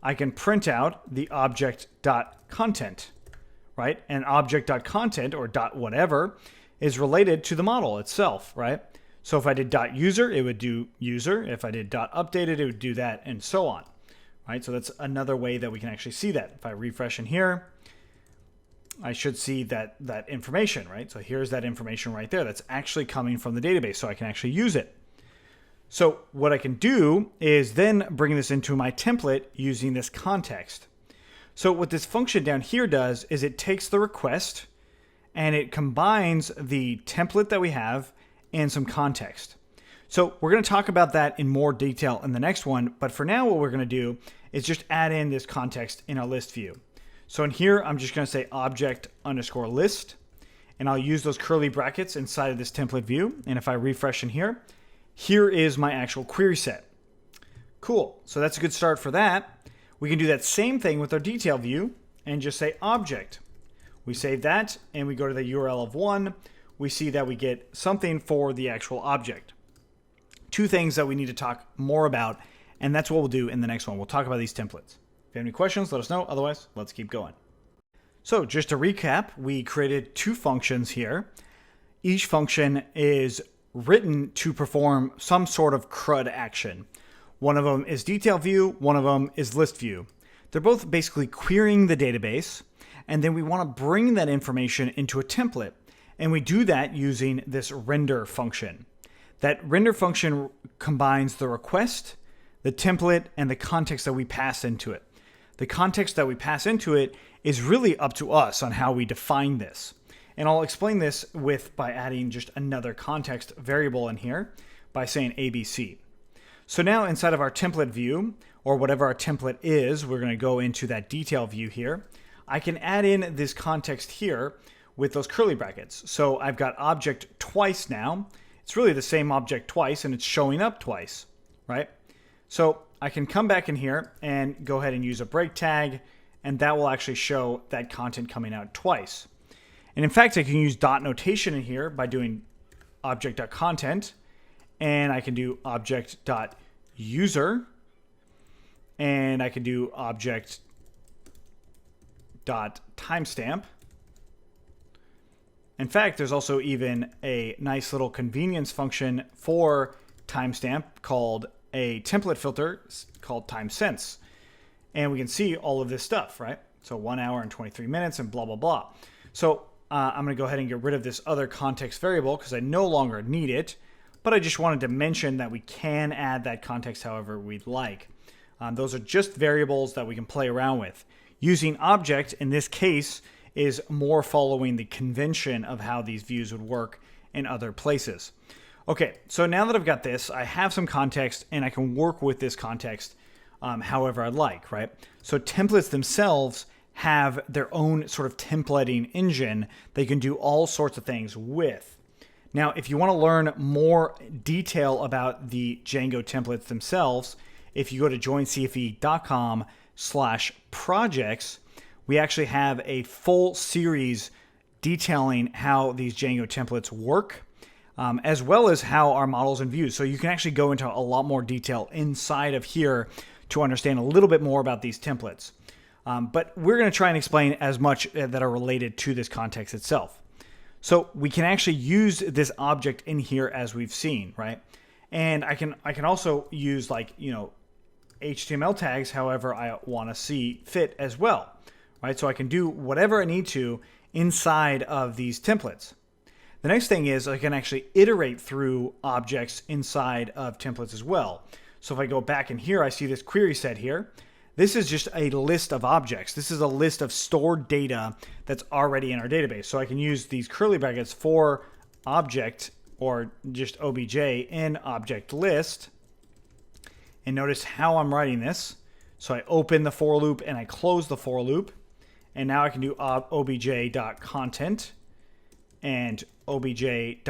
I can print out the object.content, right? And object.content or dot whatever is related to the model itself, right? So if I did .user, it would do user. If I did .updated, it would do that, and so on, right? So that's another way that we can actually see that. If I refresh in here, I should see that information, right? So here's that information right there that's actually coming from the database, so I can actually use it. So what I can do is then bring this into my template using this context. So what this function down here does is it takes the request and it combines the template that we have and some context. So we're going to talk about that in more detail in the next one, but for now what we're going to do is just add in this context in our list view. So in here, I'm just going to say object_list, and I'll use those curly brackets inside of this template view. And if I refresh in here, here is my actual query set. Cool. So that's a good start for that. We can do that same thing with our detail view and just say object. We save that and we go to the URL of one. We see that we get something for the actual object. Two things that we need to talk more about, and that's what we'll do in the next one. We'll talk about these templates. If you have any questions, let us know. Otherwise, let's keep going. So just to recap, we created two functions here. Each function is written to perform some sort of CRUD action. One of them is detail view, one of them is list view. They're both basically querying the database, and then we want to bring that information into a template. And we do that using this render function. That render function combines the request, the template, and the context that we pass into it. The context that we pass into it is really up to us on how we define this. And I'll explain this by adding just another context variable in here by saying ABC. So now inside of our template view, or whatever our template is, we're going to go into that detail view here. I can add in this context here with those curly brackets. So I've got object twice now. It's really the same object twice, and it's showing up twice, right? So I can come back in here and go ahead and use a break tag, and that will actually show that content coming out twice. And in fact, I can use dot notation in here by doing object.content, and I can do object.user, and I can do object.timestamp. In fact, there's also even a nice little convenience function for timestamp called a template filter called timesense. And we can see all of this stuff, right? So 1 hour and 23 minutes and blah, blah, blah. So I'm going to go ahead and get rid of this other context variable because I no longer need it. But I just wanted to mention that we can add that context however we'd like. Those are just variables that we can play around with. Using object in this case is more following the convention of how these views would work in other places. Okay, so now that I've got this, I have some context and I can work with this context however I'd like, right? So templates themselves have their own sort of templating engine they can do all sorts of things with. Now, if you want to learn more detail about the Django templates themselves, if you go to joincfe.com/projects, we actually have a full series detailing how these Django templates work, as well as how our models and views. So you can actually go into a lot more detail inside of here to understand a little bit more about these templates. But we're going to try and explain as much that are related to this context itself. So we can actually use this object in here as we've seen, right? And I can also use HTML tags however I want to see fit as well, right? So I can do whatever I need to inside of these templates. The next thing is I can actually iterate through objects inside of templates as well. So if I go back in here, I see this query set here. This is just a list of objects. This is a list of stored data that's already in our database. So I can use these curly brackets for object or just obj in object list. And notice how I'm writing this. So I open the for loop and I close the for loop. And now I can do obj.content and obj.user.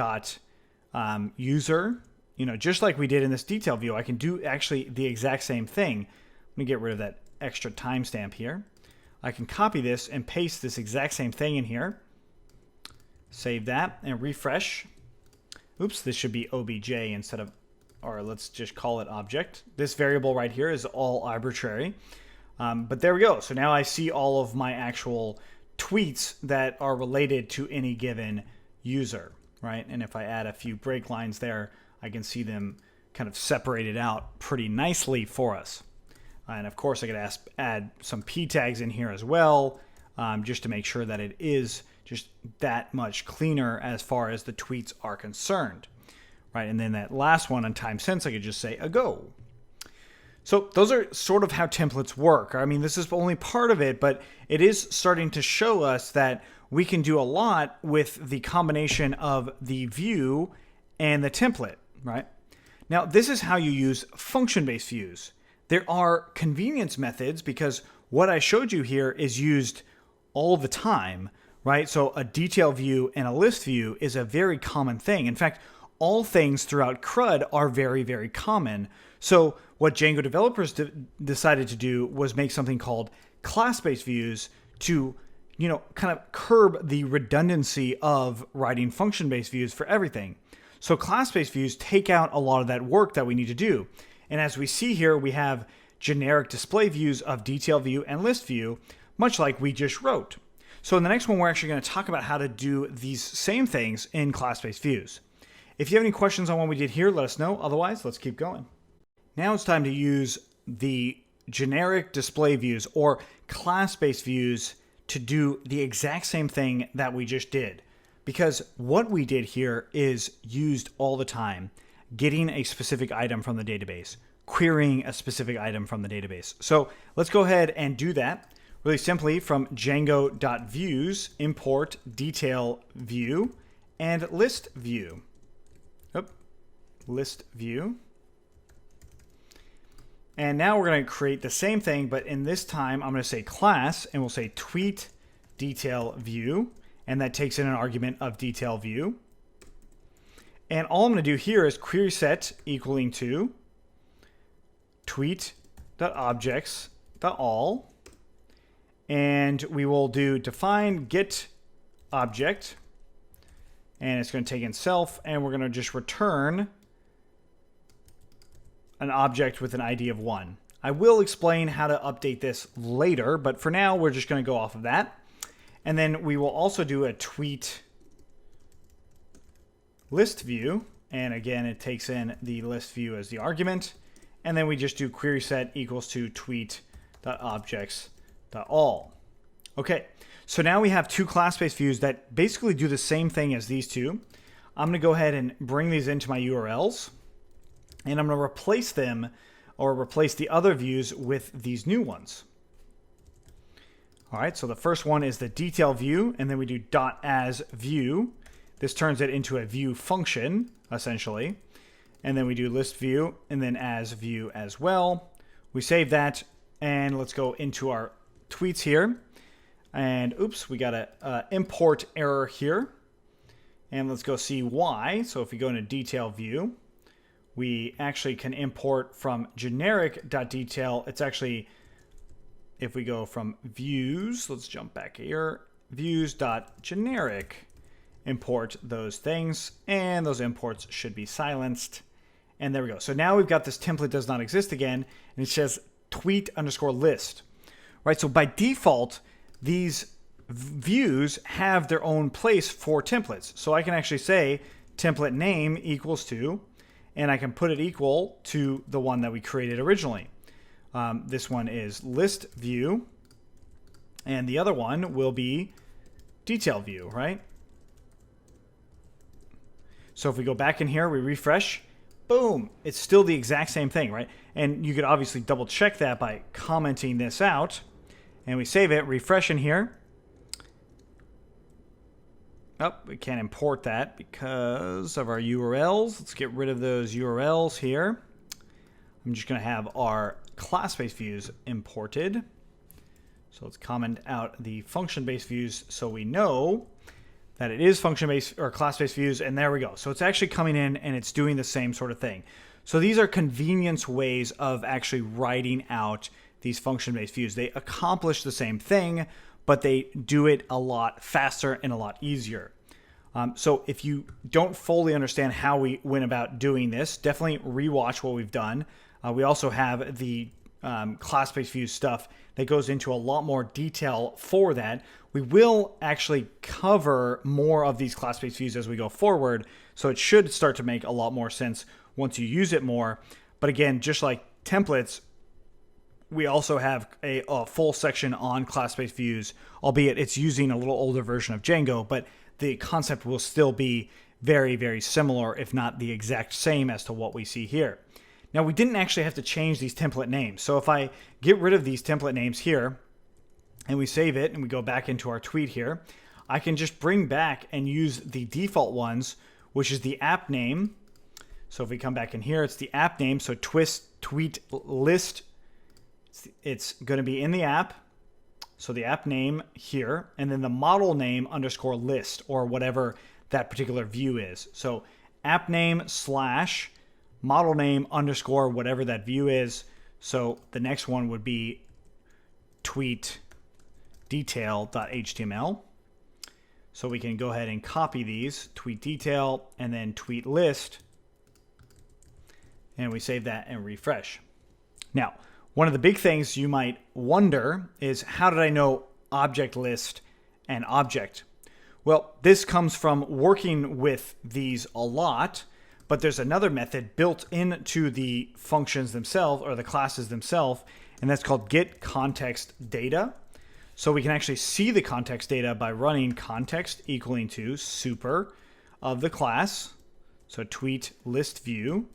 Just like we did in this detail view, I can do actually the exact same thing. Let me get rid of that extra timestamp here. I can copy this and paste this exact same thing in here. Save that and refresh. Oops, this should be obj instead of, or let's just call it object. This variable right here is all arbitrary. But there we go. So now I see all of my actual tweets that are related to any given user, right? And if I add a few break lines there, I can see them kind of separated out pretty nicely for us. And of course, I could add some p tags in here as well, just to make sure that it is just that much cleaner as far as the tweets are concerned, right? And then that last one on timesense, I could just say a go. So those are sort of how templates work. I mean, this is only part of it, but it is starting to show us that we can do a lot with the combination of the view and the template, right? Now, this is how you use function-based views. There are convenience methods because what I showed you here is used all the time, right? So a detail view and a list view is a very common thing. In fact, all things throughout CRUD are very, very common. So what Django developers decided to do was make something called class-based views to, kind of curb the redundancy of writing function-based views for everything. So class-based views take out a lot of that work that we need to do. And as we see here, we have generic display views of detail view and list view, much like we just wrote. So in the next one, we're actually going to talk about how to do these same things in class-based views. If you have any questions on what we did here, let us know. Otherwise, let's keep going. Now it's time to use the generic display views or class-based views to do the exact same thing that we just did. Because what we did here is used all the time, getting a specific item from the database, querying a specific item from the database. So let's go ahead and do that really simply from django.views, import detail view and list view. List view. And now we're going to create the same thing, but in this time, I'm going to say class, and we'll say tweet detail view, and that takes in an argument of detail view. And all I'm going to do here is query set equaling to tweet tweet.objects.all, and we will do define get object, and it's going to take in self, and we're going to just return an object with an ID of 1. I will explain how to update this later, but for now we're just going to go off of that. And then we will also do a tweet list view, and again it takes in the list view as the argument, and then we just do query set equals to tweet.objects.all. Okay, so now we have two class-based views that basically do the same thing as these two. I'm going to go ahead and bring these into my URLs, and I'm going to replace them, or replace the other views with these new ones. All right, so the first one is the detail view, and then we do .as view. This turns it into a view function, essentially. And then we do list view, and then as view as well. We save that, and let's go into our tweets here. And oops, we got a import error here. And let's go see why. So if we go into detail view, we actually can import from generic.detail. It's actually, if we go from views, let's jump back here, views.generic, import those things, and those imports should be silenced. And there we go. So now we've got this template does not exist again, and it says tweet_list. Right? So by default, these views have their own place for templates. So I can actually say template name equals to, and I can put it equal to the one that we created originally. This one is list view, and the other one will be detail view, right? So if we go back in here, we refresh, boom, it's still the exact same thing, right? And you could obviously double check that by commenting this out, and we save it, refresh in here. Oh, we can't import that because of our URLs. Let's get rid of those URLs here. I'm just going to have our class-based views imported. So let's comment out the function-based views so we know that it is function-based or class-based views, and there we go. So it's actually coming in and it's doing the same sort of thing. So these are convenience ways of actually writing out these function-based views. They accomplish the same thing, but they do it a lot faster and a lot easier. So if you don't fully understand how we went about doing this, definitely rewatch what we've done. We also have the class-based views stuff that goes into a lot more detail for that. We will actually cover more of these class-based views as we go forward, so it should start to make a lot more sense once you use it more. But again, just like templates, we also have a full section on class-based views, albeit it's using a little older version of Django, but the concept will still be very, very similar, if not the exact same as to what we see here. Now, we didn't actually have to change these template names. So if I get rid of these template names here and we save it and we go back into our tweet here, I can just bring back and use the default ones, which is the app name. So if we come back in here, it's the app name. So tweet list, it's going to be in the app. So the app name here, and then the model name underscore list, or whatever that particular view is. So app name slash model name underscore whatever that view is. So the next one would be tweet detail.html. So we can go ahead and copy these, tweet detail, and then tweet list. And we save that and refresh. Now, one of the big things you might wonder is, how did I know object list and object? Well, this comes from working with these a lot, but there's another method built into the functions themselves, or the classes themselves, and that's called get context data. So we can actually see the context data by running context equaling to super of the class. So tweet list view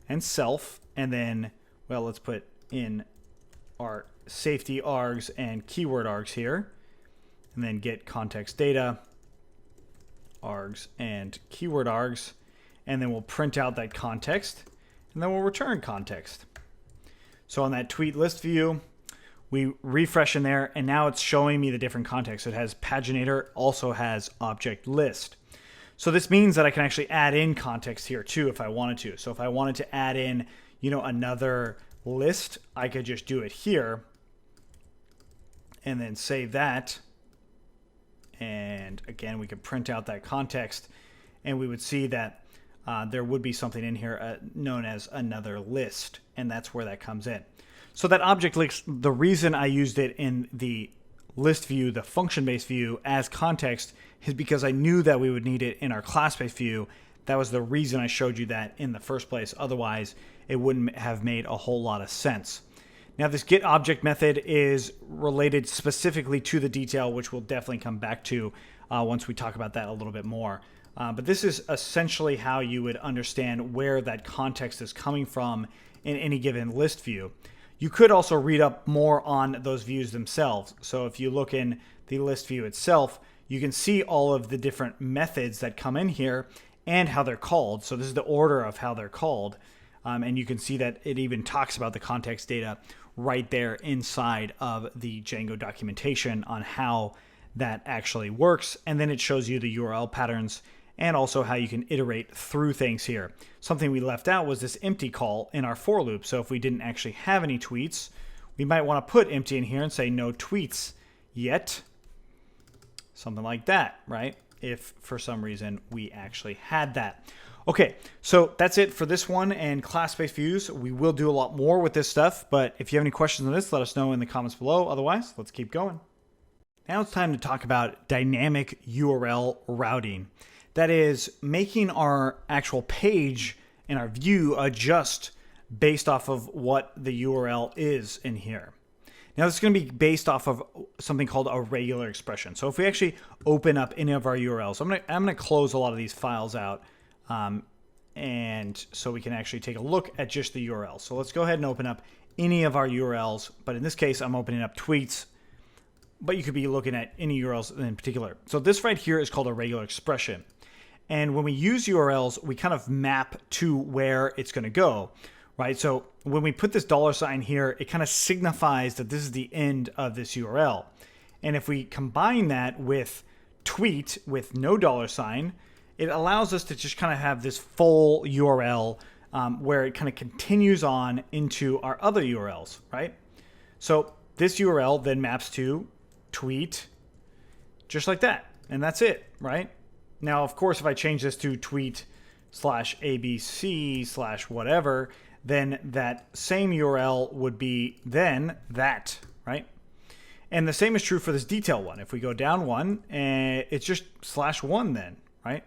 and self, and then, well, let's put in our safety args and keyword args here, and then get context data, args and keyword args, and then we'll print out that context, and then we'll return context. So on that tweet list view, we refresh in there, and now it's showing me the different context. It has paginator, also has object list. So this means that I can actually add in context here too if I wanted to. So if I wanted to add in, another list, I could just do it here and then save that. And again, we could print out that context and we would see that there would be something in here known as another list. And that's where that comes in. So that object list, the reason I used it in the list view, the function-based view as context, is because I knew that we would need it in our class-based view. That was the reason I showed you that in the first place. Otherwise, it wouldn't have made a whole lot of sense. Now, this get object method is related specifically to the detail, which we'll definitely come back to once we talk about that a little bit more. But this is essentially how you would understand where that context is coming from in any given list view. You could also read up more on those views themselves. So if you look in the list view itself, you can see all of the different methods that come in here and how they're called. So this is the order of how they're called. And you can see that it even talks about the context data right there inside of the Django documentation on how that actually works. And then it shows you the URL patterns and also how you can iterate through things here. Something we left out was this empty call in our for loop. So if we didn't actually have any tweets, we might want to put empty in here and say no tweets yet. Something like that, right? If for some reason we actually had that. Okay, so that's it for this one and class-based views. We will do a lot more with this stuff, but if you have any questions on this, let us know in the comments below. Otherwise, let's keep going. Now it's time to talk about dynamic URL routing. That is making our actual page and our view adjust based off of what the URL is in here. Now this is going to be based off of something called a regular expression. So if we actually open up any of our URLs, I'm going to close a lot of these files out, and so we can actually take a look at just the URL. So let's go ahead and open up any of our URLs, but in this case I'm opening up tweets, but you could be looking at any URLs in particular. So this right here is called a regular expression. And when we use URLs, we kind of map to where it's going to go, right? So when we put this $sign here, it kind of signifies that this is the end of this URL. And if we combine that with tweet with no $sign, it allows us to just kind of have this full URL where it kind of continues on into our other URLs, right? So this URL then maps to tweet just like that. And that's it, right? Now, of course, if I change this to tweet/abc/whatever, then that same URL would be then that, right? And the same is true for this detail one. If we go down one, it's just /1 then, right?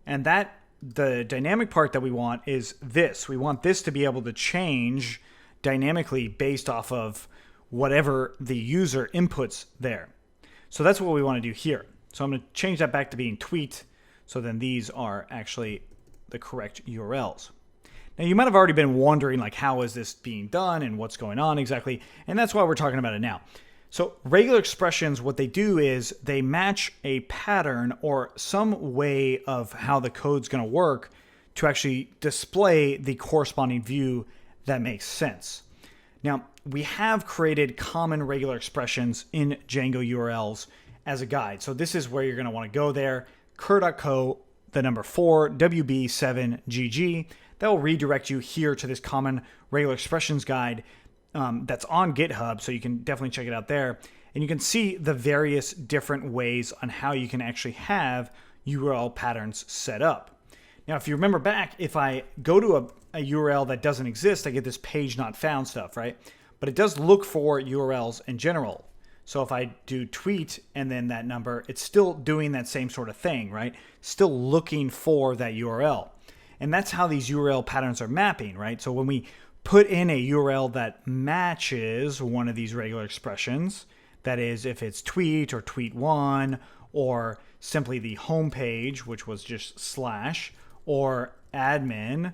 And that the dynamic part that we want is this. We want this to be able to change dynamically based off of whatever the user inputs there. So that's what we want to do here. So I'm going to change that back to being tweet. So then these are actually the correct URLs. Now you might have already been wondering like how is this being done and what's going on exactly. And that's why we're talking about it now. So regular expressions, what they do is they match a pattern or some way of how the code's going to work to actually display the corresponding view that makes sense. Now we have created common regular expressions in Django URLs as a guide. So this is where you're going to want to go there. cur.co, the number 4, WB7GG. That will redirect you here to this common regular expressions guide that's on GitHub, so you can definitely check it out there. And you can see the various different ways on how you can actually have URL patterns set up. Now, if you remember back, if I go to a URL that doesn't exist, I get this page not found stuff, right? But it does look for URLs in general. So if I do tweet and then that number, it's still doing that same sort of thing, right? Still looking for that URL. And that's how these URL patterns are mapping, right? So when we put in a URL that matches one of these regular expressions, that is if it's tweet or tweet1 or simply the home page, which was just / or admin,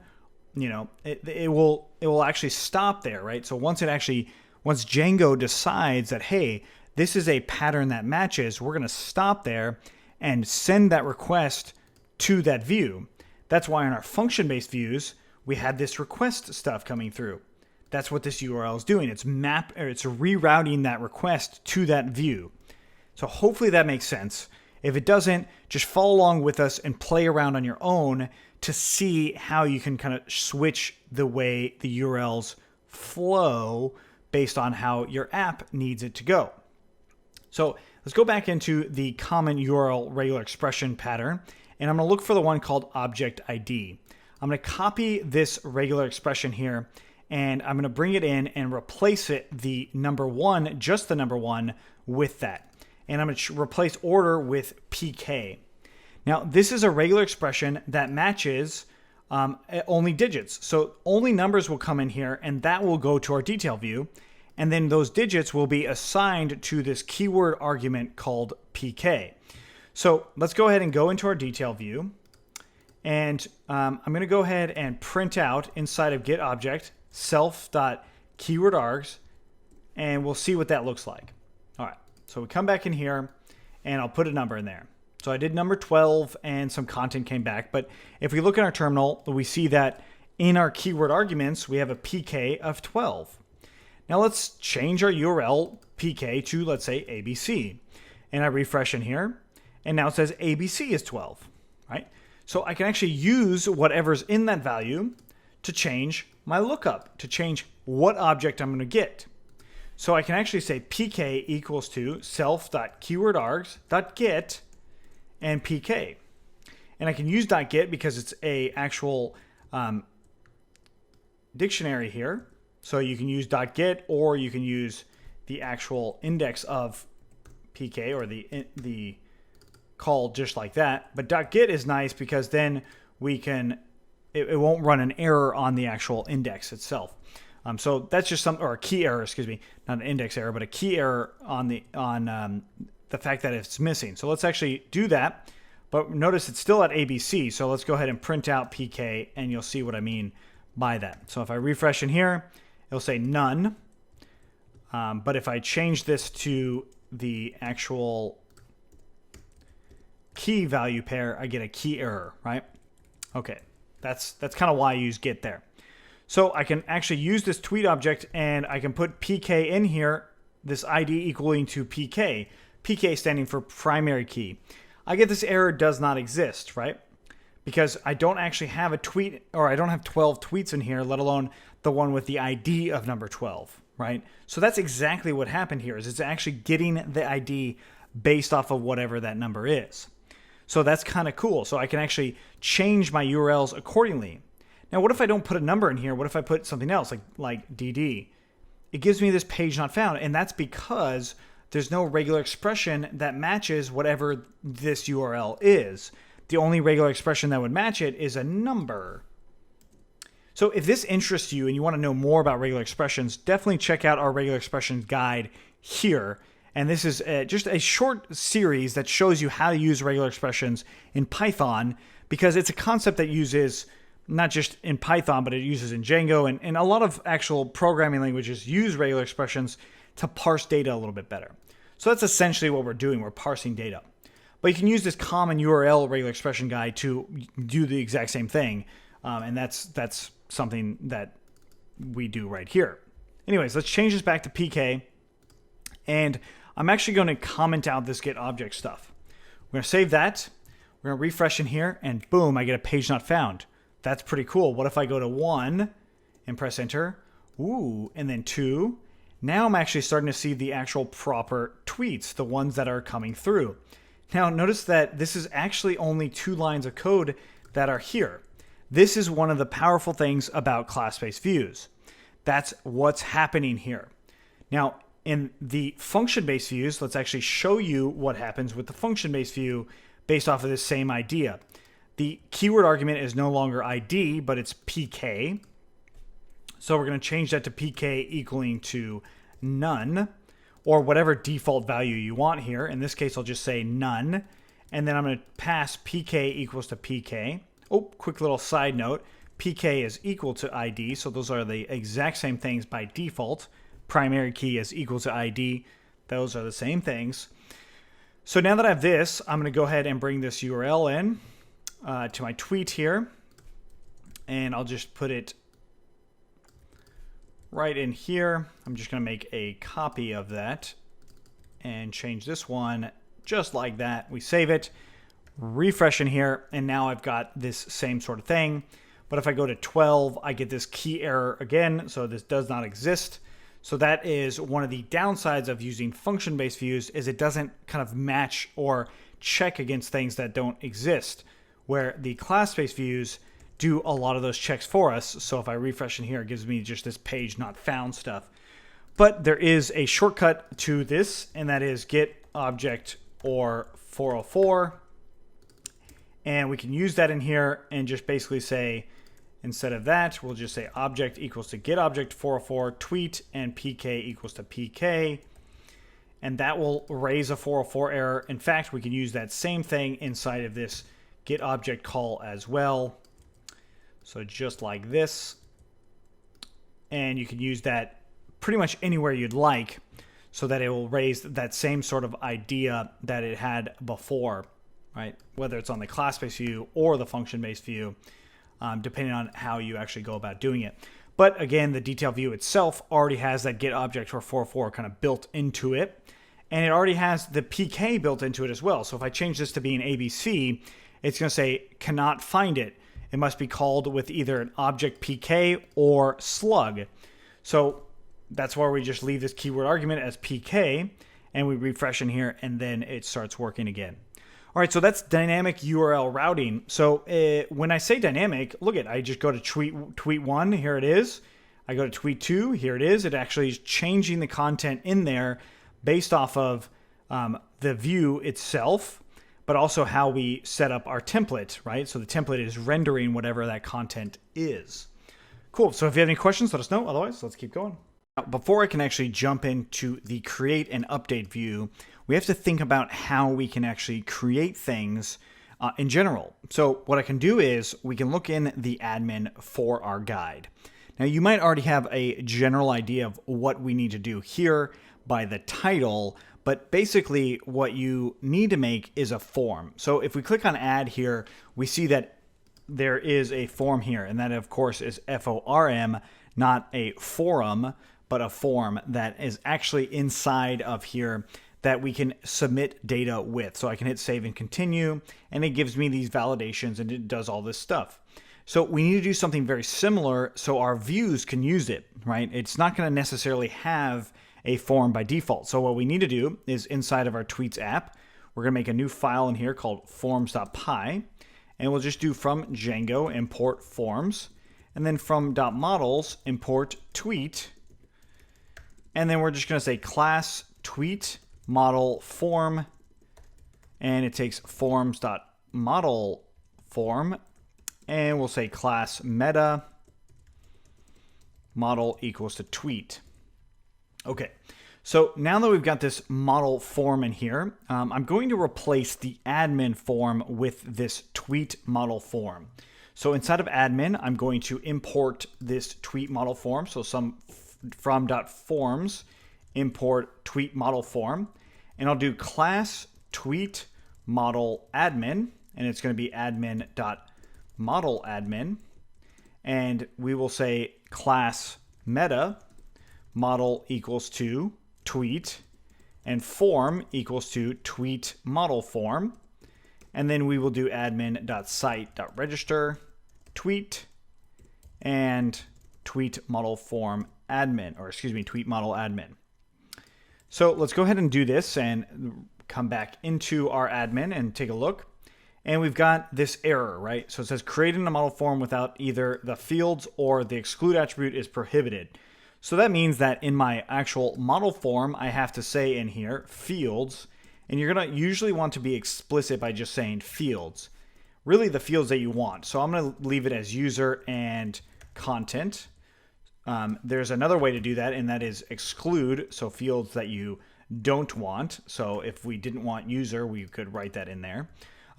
you know, it will actually stop there, right? So once Django decides that, hey, this is a pattern that matches, we're going to stop there and send that request to that view. That's why in our function-based views, we had this request stuff coming through. That's what this URL is doing. It's rerouting that request to that view. So hopefully that makes sense. If it doesn't, just follow along with us and play around on your own to see how you can kind of switch the way the URLs flow based on how your app needs it to go. So let's go back into the common URL regular expression pattern, and I'm going to look for the one called object ID. I'm going to copy this regular expression here, and I'm going to bring it in and replace it, the number one, just the number one, with that. And I'm going to replace order with PK. Now, this is a regular expression that matches only digits. So only numbers will come in here, and that will go to our detail view. And then those digits will be assigned to this keyword argument called PK. So let's go ahead and go into our detail view. And I'm going to go ahead and print out inside of getObject self.keywordArgs, and we'll see what that looks like. All right, so we come back in here, and I'll put a number in there. So I did number 12, and some content came back. But if we look in our terminal, we see that in our keyword arguments, we have a PK of 12. Now let's change our URL PK to, let's say, ABC. And I refresh in here, and now it says ABC is 12, right? So I can actually use whatever's in that value to change my lookup, to change what object I'm going to get. So I can actually say PK equals to self.keywordArgs.get and PK. And I can use .get because it's a actual dictionary here. So you can use .get, or you can use the actual index of PK, or the call just like that. But .get is nice because then we can, it won't run an error on the actual index itself. So that's just or a key error, excuse me, not an index error, but a key error on the fact that it's missing. So let's actually do that. But notice it's still at ABC. So let's go ahead and print out PK, and you'll see what I mean by that. So if I refresh in here, it'll say none. But if I change this to the actual key value pair, I get a key error, right? Okay, that's kind of why I use get there. So I can actually use this tweet object, and I can put PK in here, this ID equaling to PK. PK standing for primary key. I get this error does not exist, right? Because I don't actually have a tweet, or I don't have 12 tweets in here, let alone the one with the ID of number 12, right? So that's exactly what happened here, is it's actually getting the ID based off of whatever that number is. So that's kind of cool. So I can actually change my URLs accordingly. Now, what if I don't put a number in here? What if I put something else like DD? It gives me this page not found, and that's because there's no regular expression that matches whatever this URL is. The only regular expression that would match it is a number. So if this interests you and you want to know more about regular expressions, definitely check out our regular expressions guide here. And this is just a short series that shows you how to use regular expressions in Python, because it's a concept that uses not just in Python, but it uses in Django, and a lot of actual programming languages use regular expressions to parse data a little bit better. So that's essentially what we're doing. We're parsing data. But you can use this common URL regular expression guide to do the exact same thing. And that's something that we do right here. Anyways, let's change this back to PK. And I'm actually going to comment out this get object stuff. We're going to save that. We're going to refresh in here, and boom, I get a page not found. That's pretty cool. What if I go to 1 and press enter? Ooh, and then 2. Now I'm actually starting to see the actual proper tweets, the ones that are coming through. Now notice that this is actually only 2 lines of code that are here. This is one of the powerful things about class-based views. That's what's happening here. Now, in the function-based views, let's actually show you what happens with the function-based view based off of this same idea. The keyword argument is no longer ID, but it's PK. So we're going to change that to PK equaling to none, or whatever default value you want here. In this case, I'll just say none. And then I'm going to pass PK equals to PK. Oh, quick little side note. PK is equal to ID, so those are the exact same things by default. Primary key is equal to ID. Those are the same things. So now that I have this, I'm going to go ahead and bring this URL in to my tweet here. And I'll just put it right in here. I'm just going to make a copy of that and change this one just like that. We save it, refresh in here, and now I've got this same sort of thing. But if I go to 12, I get this key error again. So this does not exist. So that is one of the downsides of using function-based views, is it doesn't kind of match or check against things that don't exist, where the class-based views do a lot of those checks for us. So if I refresh in here, it gives me just this page not found stuff. But there is a shortcut to this, and that is get object or 404. And we can use that in here and just basically say, instead of that, we'll just say object equals to get object 404 tweet and pk equals to pk. And that will raise a 404 error. In fact, we can use that same thing inside of this get object call as well. So just like this. And you can use that pretty much anywhere you'd like, so that it will raise that same sort of idea that it had before, right? Whether it's on the class-based view or the function-based view, depending on how you actually go about doing it. But again, the detail view itself already has that get object or 404 kind of built into it. And it already has the PK built into it as well. So if I change this to being ABC, it's going to say cannot find it. It must be called with either an object PK or slug. So that's why we just leave this keyword argument as PK, and we refresh in here, and then it starts working again. All right, so that's dynamic URL routing. So when I say dynamic, look at, I just go to tweet 1, here it is. I go to tweet 2, here it is. It actually is changing the content in there based off of the view itself, but also how we set up our template, right? So the template is rendering whatever that content is. Cool, so if you have any questions, let us know. Otherwise, let's keep going. Now, before I can actually jump into the create and update view, we have to think about how we can actually create things in general. So what I can do is we can look in the admin for our guide. Now you might already have a general idea of what we need to do here by the title, but basically what you need to make is a form. So if we click on add here, we see that there is a form here, and that of course is FORM, not a forum, but a form that is actually inside of here that we can submit data with. So I can hit save and continue, and it gives me these validations and it does all this stuff. So we need to do something very similar so our views can use it, right? It's not going to necessarily have a form by default. So what we need to do is inside of our Tweets app, we're going to make a new file in here called forms.py, and we'll just do from Django import forms, and then from .models import tweet, and then we're just going to say class tweet model form, and it takes forms.model form, and we'll say class meta model equals to tweet. Okay, so now that we've got this model form in here, I'm going to replace the admin form with this tweet model form. So inside of admin, I'm going to import this tweet model form. So from.forms import tweet model form, and I'll do class tweet model admin, and it's going to be admin.model admin, and we will say class meta model equals to tweet, and form equals to tweet model form, and then we will do admin.site.register tweet and tweet model form admin, or excuse me, tweet model admin. So let's go ahead and do this and come back into our admin and take a look. And we've got this error, right? So it says creating a model form without either the fields or the exclude attribute is prohibited. So that means that in my actual model form, I have to say in here fields, and you're going to usually want to be explicit by just saying fields, really the fields that you want. So I'm going to leave it as user and content. There's another way to do that, and that is exclude, so fields that you don't want. So if we didn't want user, we could write that in there.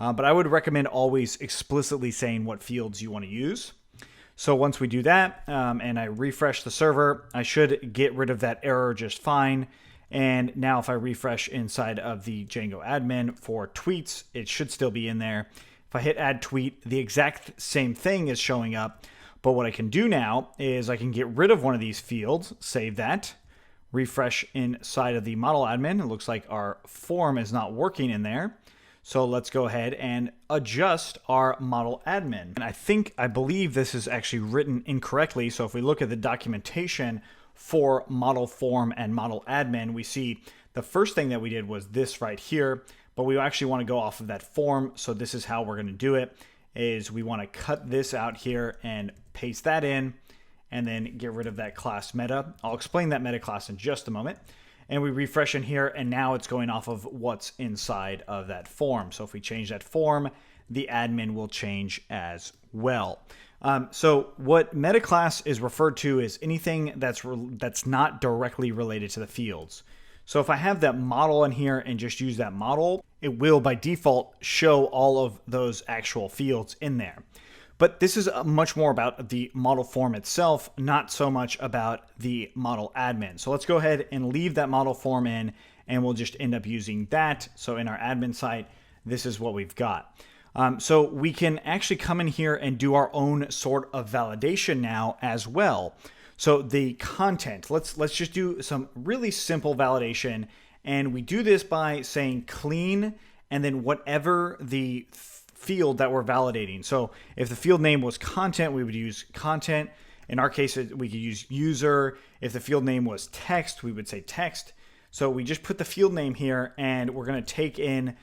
But I would recommend always explicitly saying what fields you want to use. So once we do that, and I refresh the server, I should get rid of that error just fine. And now if I refresh inside of the Django admin for tweets, it should still be in there. If I hit add tweet, the exact same thing is showing up. But what I can do now is I can get rid of one of these fields, save that, refresh inside of the model admin. It looks like our form is not working in there. So let's go ahead and adjust our model admin. And I believe this is actually written incorrectly. So if we look at the documentation for model form and model admin, we see the first thing that we did was this right here, but we actually want to go off of that form. So this is how we're going to do it, is we want to cut this out here and paste that in, and then get rid of that class meta. I'll explain that meta class in just a moment. And we refresh in here, and now it's going off of what's inside of that form. So if we change that form, the admin will change as well. So what meta class is referred to is anything that's not directly related to the fields. So if I have that model in here and just use that model, it will by default show all of those actual fields in there. But this is much more about the model form itself, not so much about the model admin. So let's go ahead and leave that model form in, and we'll just end up using that. So in our admin site, this is what we've got. So we can actually come in here and do our own sort of validation now as well. So the content, let's just do some really simple validation. And we do this by saying clean and then whatever the field that we're validating. So if the field name was content, we would use content. In our case, we could use user. If the field name was text, we would say text. So we just put the field name here, and we're going to take in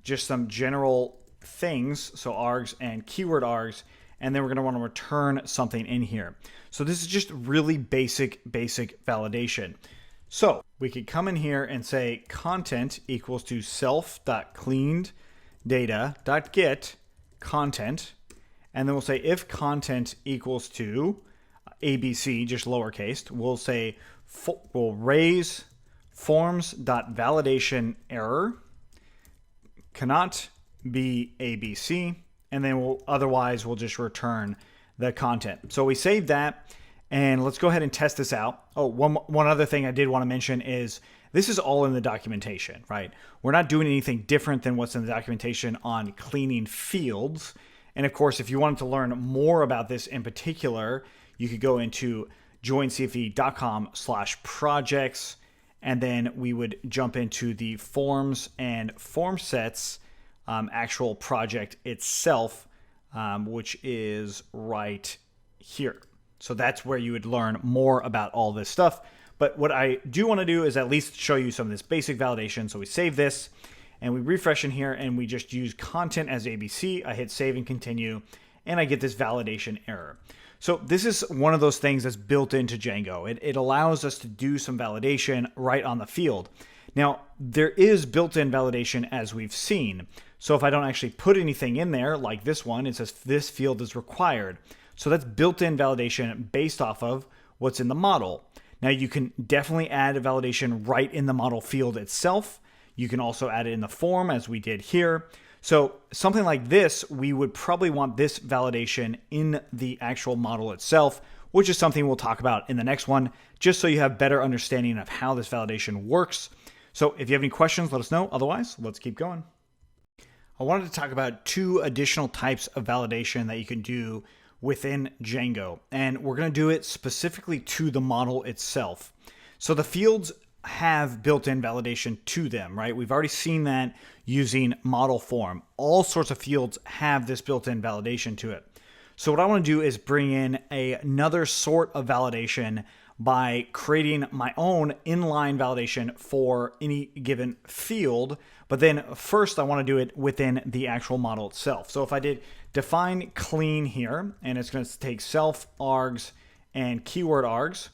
just some general things, so args and keyword args, and then we're going to want to return something in here. So this is just really basic validation. So we could come in here and say content equals to self.cleaned data.get content, and then we'll say if content equals to ABC, just lowercase, we'll say we'll raise forms.validation error cannot be ABC, and then we'll just return the content. So we save that, and let's go ahead and test this out. Oh, one other thing I did want to mention is this is all in the documentation, right? We're not doing anything different than what's in the documentation on cleaning fields. And of course, if you wanted to learn more about this in particular, you could go into joincfe.com/projects, and then we would jump into the forms and form sets actual project itself, which is right here. So that's where you would learn more about all this stuff. But what I do want to do is at least show you some of this basic validation. So we save this and we refresh in here, and we just use content as ABC. I hit save and continue, and I get this validation error. So this is one of those things that's built into Django. It allows us to do some validation right on the field. Now, there is built-in validation as we've seen. So if I don't actually put anything in there, like this one, it says this field is required. So that's built-in validation based off of what's in the model. Now, you can definitely add a validation right in the model field itself. You can also add it in the form, as we did here. So something like this, we would probably want this validation in the actual model itself, which is something we'll talk about in the next one, just so you have better understanding of how this validation works. So if you have any questions, let us know. Otherwise, let's keep going. I wanted to talk about two additional types of validation that you can do within Django, and we're going to do it specifically to the model itself. So the fields have built-in validation to them, right? We've already seen that using model form. All sorts of fields have this built-in validation to it. So what I want to do is bring in another sort of validation by creating my own inline validation for any given field. But then first I want to do it within the actual model itself. So if I did define clean here, and it's going to take self args and keyword args,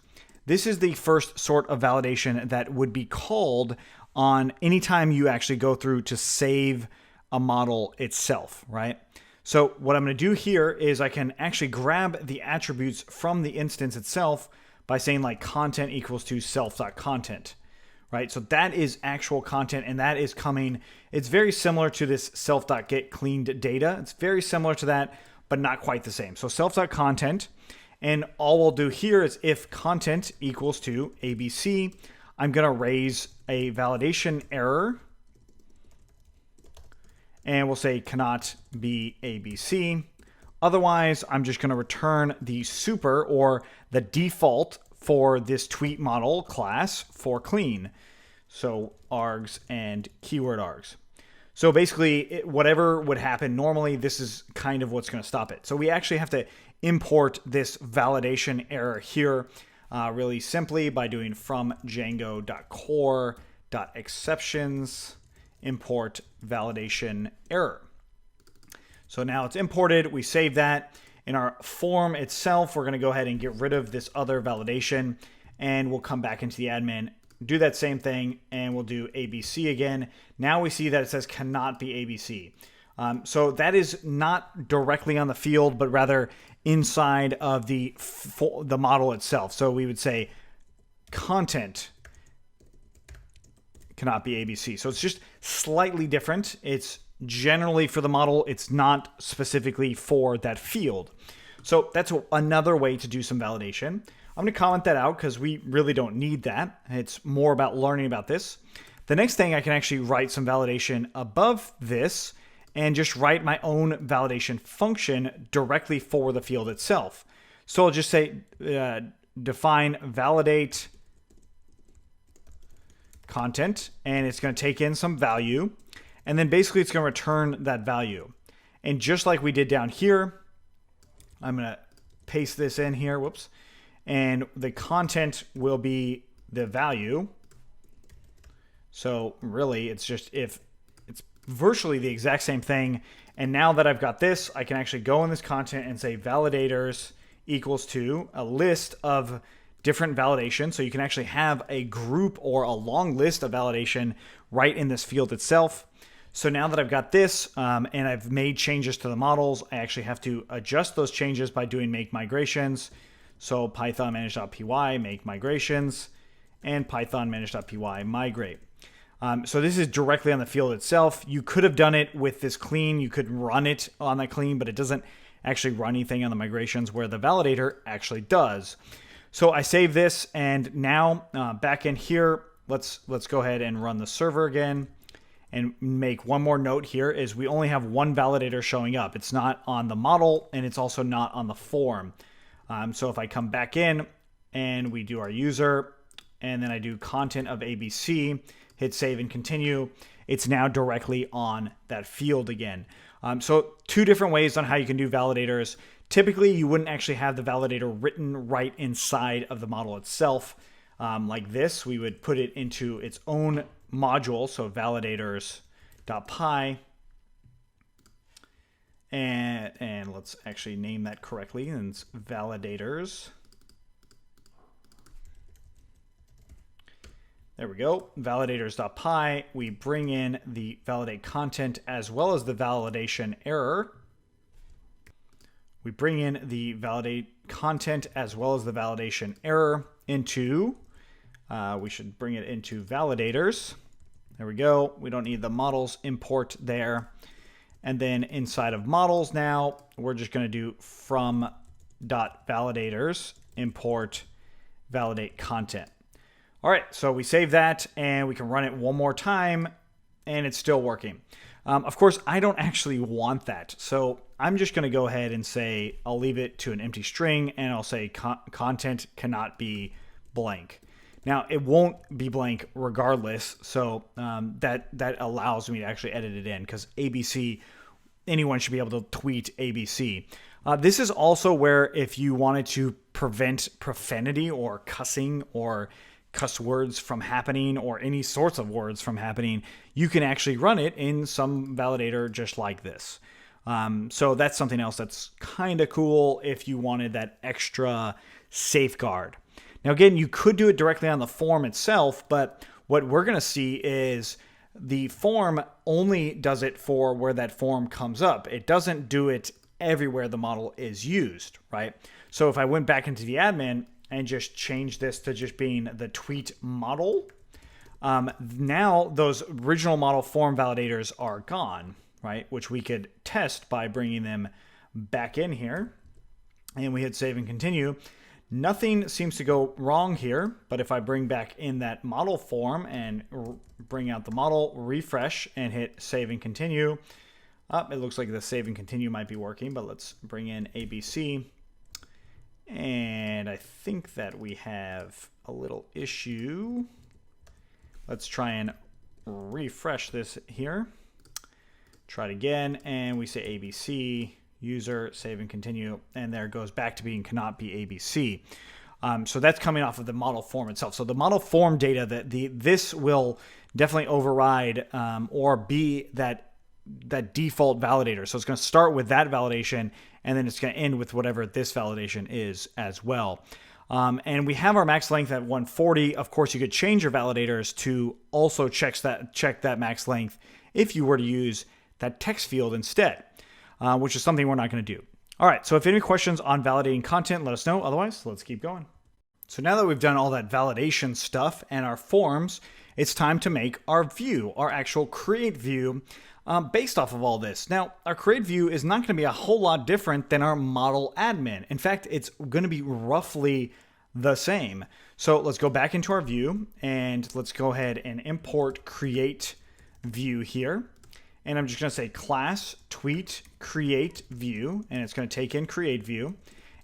this is the first sort of validation that would be called on anytime you actually go through to save a model itself, right? So what I'm going to do here is I can actually grab the attributes from the instance itself by saying like content equals to self.content, right? So that is actual content, and that is coming. It's very similar to this self.getCleanedData. It's very similar to that, but not quite the same. So self.content, and all we'll do here is if content equals to ABC, I'm going to raise a validation error, and we'll say cannot be ABC. Otherwise, I'm just going to return the super or the default for this tweet model class for clean. So args and keyword args. So basically, whatever would happen normally, this is kind of what's going to stop it. So we actually have to import this validation error here really simply by doing from django.core.exceptions import validation error. So now it's imported. We save that. In our form itself, we're going to go ahead and get rid of this other validation, and we'll come back into the admin, do that same thing, and we'll do ABC again. Now we see that it says cannot be ABC. So that is not directly on the field, but rather inside of the model itself. So we would say content cannot be ABC. So it's just slightly different. It's generally for the model. It's not specifically for that field. So that's another way to do some validation. I'm going to comment that out because we really don't need that. It's more about learning about this. The next thing, I can actually write some validation above this and just write my own validation function directly for the field itself. So I'll just say define validate content, and it's going to take in some value, and then basically it's going to return that value. And just like we did down here, I'm going to paste this in here, whoops, and the content will be the value. So really it's just if it's virtually the exact same thing. And now that I've got this, I can actually go in this content and say validators equals to a list of different validation. So you can actually have a group or a long list of validation right in this field itself. So now that I've got this and I've made changes to the models, I actually have to adjust those changes by doing make migrations. So Python manage.py, make migrations, and Python manage.py, migrate. So this is directly on the field itself. You could have done it with this clean. You could run it on that clean, but it doesn't actually run anything on the migrations where the validator actually does. So I save this, and now back in here, let's go ahead and run the server again. And make one more note here is we only have one validator showing up. It's not on the model, and it's also not on the form. So if I come back in and we do our user, and then I do content of ABC, hit save and continue, it's now directly on that field again. So two different ways on how you can do validators. Typically, you wouldn't actually have the validator written right inside of the model itself. Like this, we would put it into its own module, so validators.py, and let's actually name that correctly, and it's validators. There we go, validators.py. We bring in the validate content as well as the validation error. We bring in the validate content as well as the validation error into, we should bring it into validators. There we go. We don't need the models import there. And then inside of models now, we're just going to do from.validators import validate content. All right, so we save that and we can run it one more time and it's still working. Of course, I don't actually want that. So I'm just going to go ahead and say, I'll leave it to an empty string and I'll say content cannot be blank. Now, it won't be blank regardless, so that allows me to actually edit it in because ABC, anyone should be able to tweet ABC. This is also where if you wanted to prevent profanity or cussing or cuss words from happening or any sorts of words from happening, you can actually run it in some validator just like this. So that's something else that's kind of cool if you wanted that extra safeguard. Now, again, you could do it directly on the form itself, but what we're going to see is the form only does it for where that form comes up. It doesn't do it everywhere the model is used, right? So if I went back into the admin and just changed this to just being the tweet model, now those original model form validators are gone, right? Which we could test by bringing them back in here. And we hit save and continue. Nothing seems to go wrong here, but if I bring back in that model form and bring out the model, refresh, and hit save and continue, it looks like the save and continue might be working, but let's bring in ABC. And I think that we have a little issue. Let's try and refresh this here. Try it again, and we say ABC, user, save and continue, and there it goes back to being cannot be ABC. So that's coming off of the model form itself. So the model form data, this will definitely override or be that default validator. So it's going to start with that validation, and then it's going to end with whatever this validation is as well. And we have our max length at 140. Of course, you could change your validators to also check that max length if you were to use that text field instead, which is something we're not going to do. All right, so if you have any questions on validating content, let us know. Otherwise, let's keep going. So now that we've done all that validation stuff and our forms, it's time to make our view, our actual create view, based off of all this. Now, our create view is not going to be a whole lot different than our model admin. In fact, it's going to be roughly the same. So let's go back into our view, and let's go ahead and import create view here. And I'm just going to say class tweet create view, and it's going to take in create view.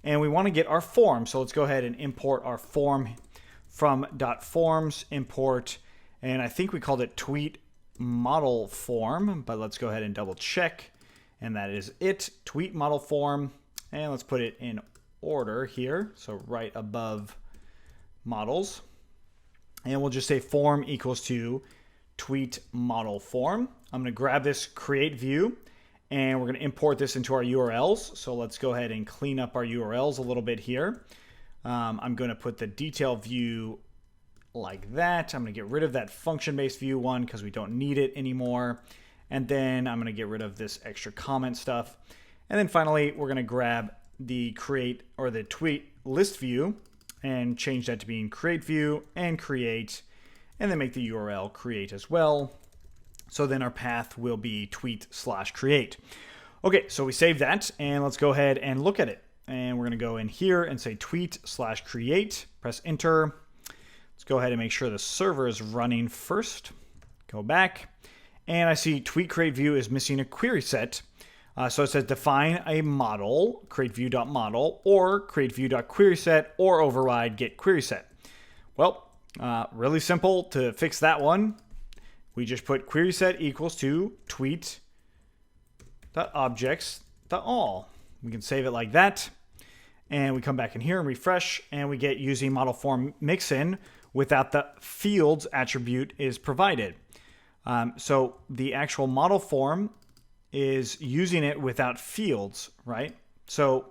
And we want to get our form. So let's go ahead and import our form from .forms import, and I think we called it tweet model form, but let's go ahead and double check. And that is it, tweet model form. And let's put it in order here. So right above models. And we'll just say form equals to tweet model form. I'm going to grab this create view, and we're going to import this into our URLs. So let's go ahead and clean up our URLs a little bit here. I'm going to put the detail view like that. I'm going to get rid of that function-based view one because we don't need it anymore. And then I'm going to get rid of this extra comment stuff. And then finally, we're going to grab the create or the tweet list view and change that to being create view and create, and then make the URL create as well. So then our path will be tweet/create. Okay, so we save that, and let's go ahead and look at it. And we're going to go in here and say tweet/create, press enter. Let's go ahead and make sure the server is running first. Go back, and I see tweet create view is missing a query set. So it says define a model, create view.model, or create view.query set, or override get query set. Well, really simple to fix that one. We just put query set equals to tweet.objects.all. We can save it like that. And we come back in here and refresh, and we get using model form mixin without the fields attribute is provided. So the actual model form is using it without fields, right? So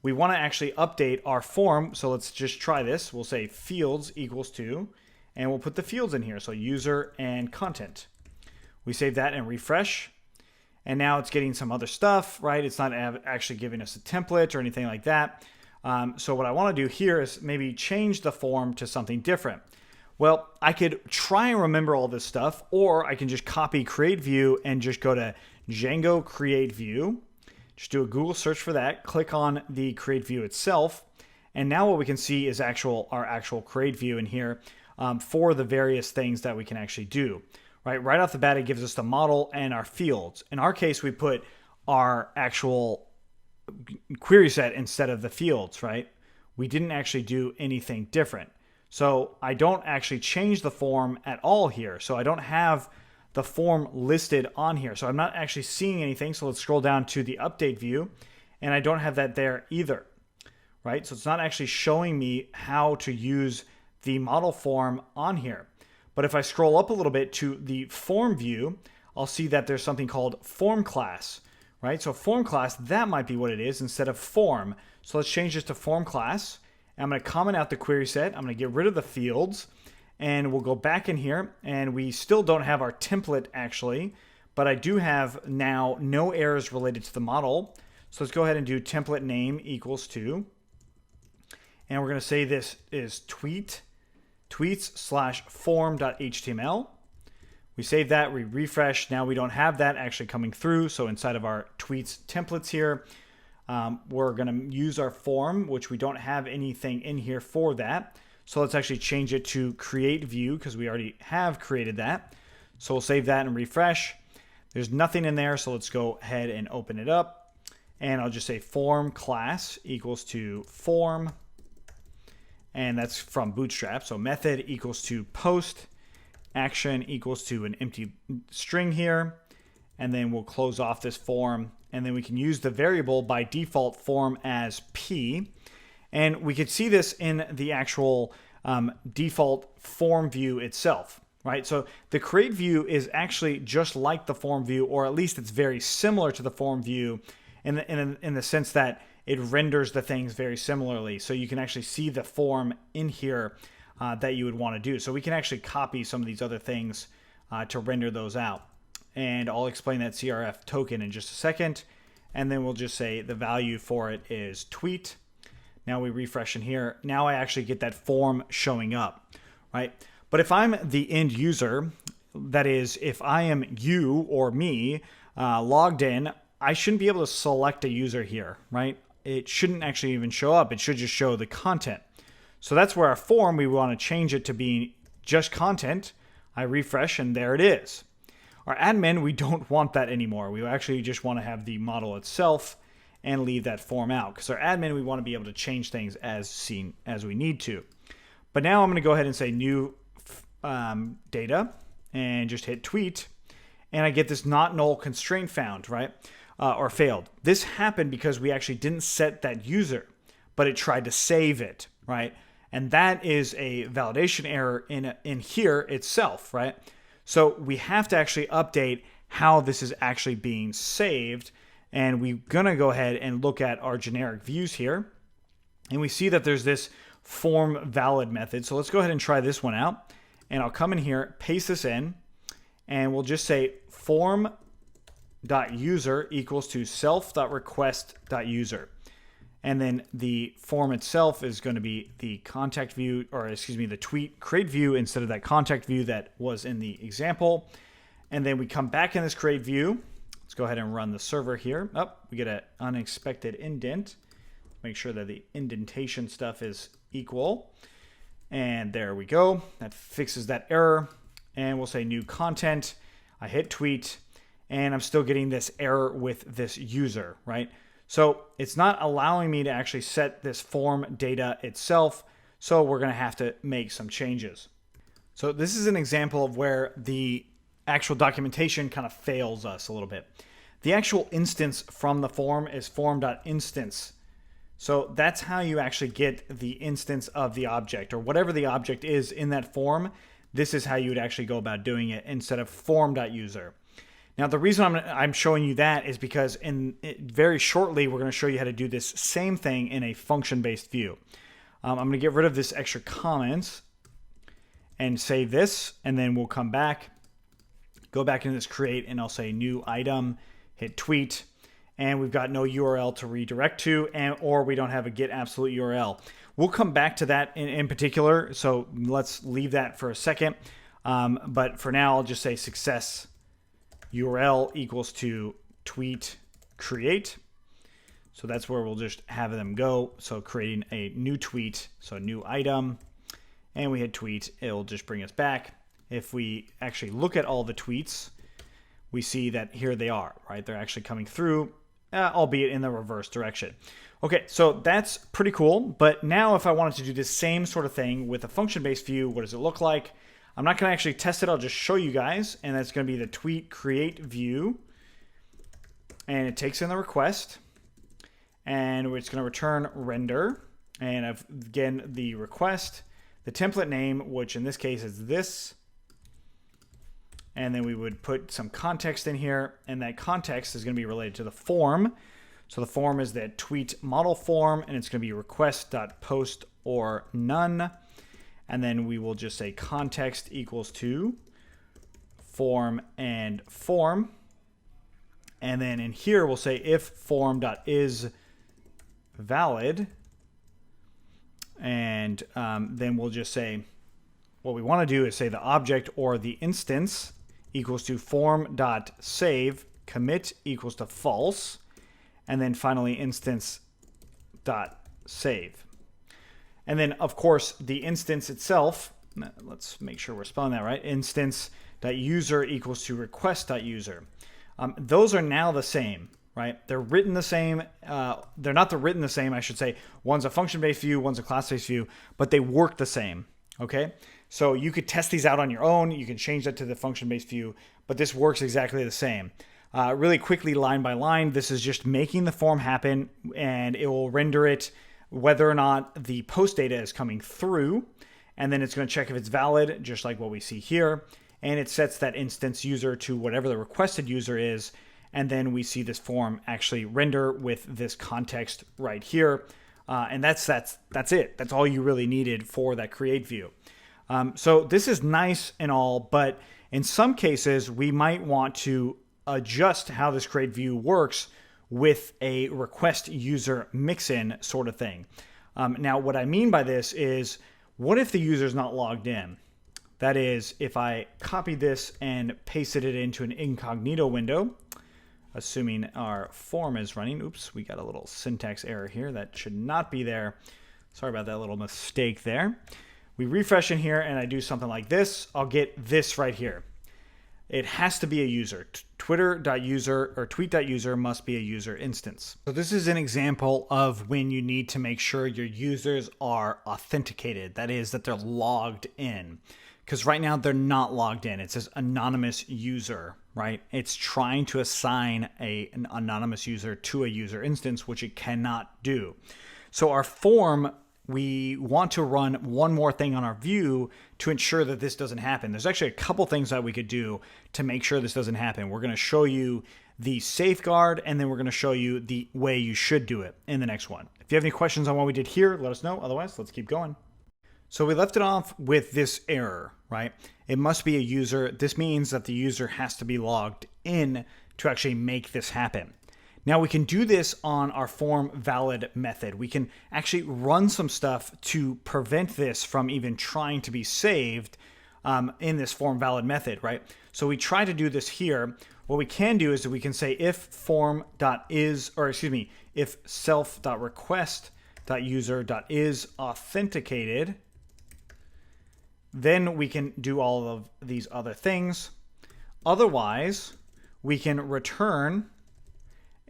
we want to actually update our form. So let's just try this. We'll say fields equals to, and we'll put the fields in here. So user and content. We save that and refresh. And now it's getting some other stuff, right? It's not actually giving us a template or anything like that. So what I want to do here is maybe change the form to something different. Well, I could try and remember all this stuff, or I can just copy create view and just go to Django create view. Just do a Google search for that, click on the create view itself, and now what we can see is our actual create view in here for the various things that we can actually do. Right off the bat, it gives us the model and our fields. In our case, we put our actual query set instead of the fields, right? We didn't actually do anything different. So I don't actually change the form at all here. So I don't have the form listed on here. So I'm not actually seeing anything. So let's scroll down to the update view, and I don't have that there either, right? So it's not actually showing me how to use the model form on here. But if I scroll up a little bit to the form view, I'll see that there's something called form class, right? So form class, that might be what it is instead of form. So let's change this to form class. I'm going to comment out the query set. I'm going to get rid of the fields, and we'll go back in here, and we still don't have our template actually, but I do have now no errors related to the model. So let's go ahead and do template name equals to, and we're going to say this is tweets/form.html. We save that, we refresh. Now we don't have that actually coming through. So inside of our tweets templates here, we're going to use our form, which we don't have anything in here for that. So let's actually change it to create view because we already have created that. So we'll save that and refresh. There's nothing in there. So let's go ahead and open it up. And I'll just say form class equals to form. And that's from Bootstrap. So method equals to post, action equals to an empty string here. and then we'll close off this form, and then we can use the variable by default form as P. And we could see this in the actual default form view itself, right? So the create view is actually just like the form view, or at least it's very similar to the form view in the sense that it renders the things very similarly. So you can actually see the form in here that you would want to do. So we can actually copy some of these other things to render those out. And I'll explain that CRF token in just a second. And then we'll just say the value for it is tweet. Now we refresh in here. Now I actually get that form showing up, right? But if I'm the end user, that is, if I am you or me logged in, I shouldn't be able to select a user here, right? It shouldn't actually even show up. It should just show the content. So that's where our form, we want to change it to be just content. I refresh and there it is. Our admin, we don't want that anymore. We actually just want to have the model itself and leave that form out. Because our admin, we want to be able to change things as seen as we need to. But now I'm going to go ahead and say new data and just hit tweet. And I get this not null constraint found, right? Or failed. This happened because we actually didn't set that user, but it tried to save it, right? And that is a validation error in here itself, right? So we have to actually update how this is actually being saved. And we're going to go ahead and look at our generic views here. And we see that there's this form valid method. So let's go ahead and try this one out. And I'll come in here, paste this in, and we'll just say form.user equals to self.request.user. And then the form itself is going to be the contact view, or excuse me, the tweet create view instead of that contact view that was in the example. And then we come back in this create view. Let's go ahead and run the server here. Oh, we get an unexpected indent. Make sure that the indentation stuff is equal. And there we go. That fixes that error. And we'll say new content. I hit tweet, and I'm still getting this error with this user, right? So it's not allowing me to actually set this form data itself. So we're going to have to make some changes. So this is an example of where the actual documentation kind of fails us a little bit. The actual instance from the form is form.instance. So that's how you actually get the instance of the object, or whatever the object is in that form. This is how you would actually go about doing it instead of form.user. Now, the reason I'm showing you that is because very shortly, we're going to show you how to do this same thing in a function-based view. I'm going to get rid of this extra comments and save this, and then we'll come back, go back into this create, and I'll say new item, hit tweet, and we've got no URL to redirect to, or we don't have a get absolute URL. We'll come back to that in particular, so let's leave that for a second. But for now, I'll just say success URL equals to tweet create. So that's where we'll just have them go. So creating a new tweet, so new item, and we hit tweet, it'll just bring us back. If we actually look at all the tweets, we see that here they are, right? They're actually coming through, albeit in the reverse direction. Okay, so that's pretty cool. But now if I wanted to do the same sort of thing with a function-based view, what does it look like? I'm not going to actually test it. I'll just show you guys. And that's going to be the tweet create view. And it takes in the request. And it's going to return render. And again, the request, the template name, which in this case is this. And then we would put some context in here. And that context is going to be related to the form. So the form is that tweet model form. And it's going to be request.post or none. And then we will just say context equals to form and form. And then in here, we'll say if form.is valid. And then we'll just say what we want to do is say the object or the instance equals to form.save commit equals to false. And then finally instance.save. And then, of course, the instance itself, let's make sure we're spelling that right, instance.user equals to request.user. Those are now the same, right? They're written the same. They're not written the same, I should say. One's a function-based view, one's a class-based view, but they work the same, okay? So you could test these out on your own. You can change that to the function-based view, but this works exactly the same. Really quickly, line by line, this is just making the form happen, and it will render it whether or not the post data is coming through. And then it's going to check if it's valid, just like what we see here. And it sets that instance user to whatever the requested user is. And then we see this form actually render with this context right here. And that's it. That's all you really needed for that create view. So this is nice and all, but in some cases, we might want to adjust how this create view works with a request user mix-in sort of thing. Now, what I mean by this is, what if the user is not logged in? That is, if I copy this and pasted it into an incognito window, assuming our form is running. Oops, we got a little syntax error here. That should not be there. Sorry about that little mistake there. We refresh in here and I do something like this. I'll get this right here. It has to be a user. Twitter.user or tweet.user must be a user instance. So this is an example of when you need to make sure your users are authenticated. That is, that they're logged in. Because right now they're not logged in. It says anonymous user, right? It's trying to assign an anonymous user to a user instance, which it cannot do. So our form, we want to run one more thing on our view to ensure that this doesn't happen. There's actually a couple things that we could do to make sure this doesn't happen. We're going to show you the safeguard, and then we're going to show you the way you should do it in the next one. If you have any questions on what we did here, let us know. Otherwise, let's keep going. So we left it off with this error, right? It must be a user. This means that the user has to be logged in to actually make this happen. Now we can do this on our form valid method. We can actually run some stuff to prevent this from even trying to be saved in this form valid method, right? So we try to do this here. What we can do is that we can say if if self.request.user.is authenticated, then we can do all of these other things. Otherwise, we can return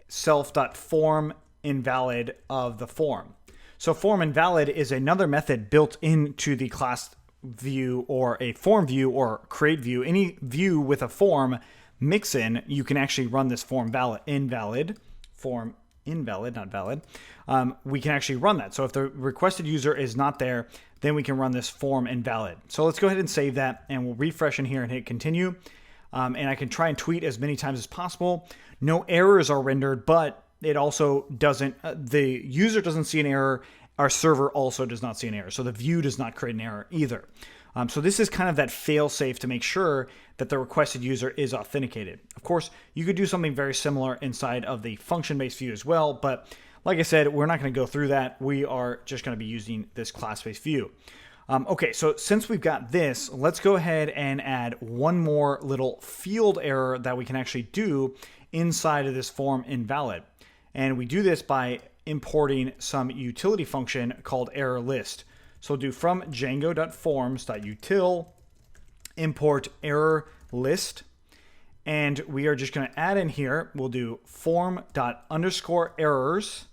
self.form invalid of the form. So form invalid is another method built into the class view or a form view or create view. Any view with a form mix in, you can actually run this form invalid, not valid. We can actually run that. So if the requested user is not there, then we can run this form invalid. So let's go ahead and save that, and we'll refresh in here and hit continue. And I can try and tweet as many times as possible. No errors are rendered, but it also doesn't, the user doesn't see an error. Our server also does not see an error. So the view does not create an error either. So this is kind of that fail safe to make sure that the requested user is authenticated. Of course, you could do something very similar inside of the function-based view as well, but like I said, we're not going to go through that. We are just going to be using this class-based view. Okay, so since we've got this, let's go ahead and add one more little field error that we can actually do inside of this form invalid. And we do this by importing some utility function called error list. So we'll do from django.forms.util import error list. And we are just going to add in here, we'll do form._errors.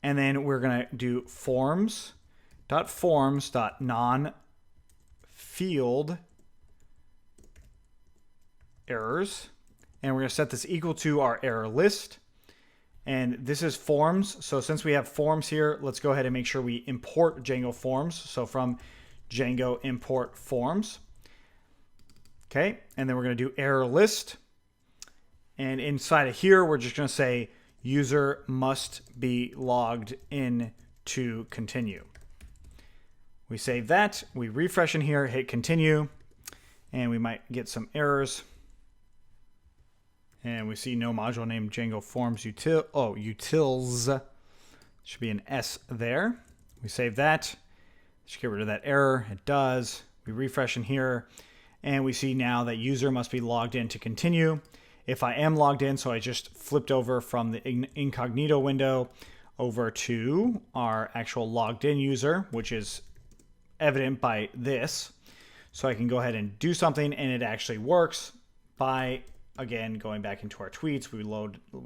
And then we're going to do forms.forms.non-field errors. And we're going to set this equal to our error list. And this is forms. So since we have forms here, let's go ahead and make sure we import Django forms. So from Django import forms. Okay. And then we're going to do error list. And inside of here, we're just going to say user must be logged in to continue. We save that. We refresh in here, hit continue, and we might get some errors. And we see no module named Django forms utils. Should be an S there. We save that. Let's get rid of that error. It does. We refresh in here, and we see now that user must be logged in to continue. If I am logged in, so I just flipped over from the incognito window over to our actual logged in user, which is evident by this. So I can go ahead and do something, and it actually works by, again, going back into our tweets. We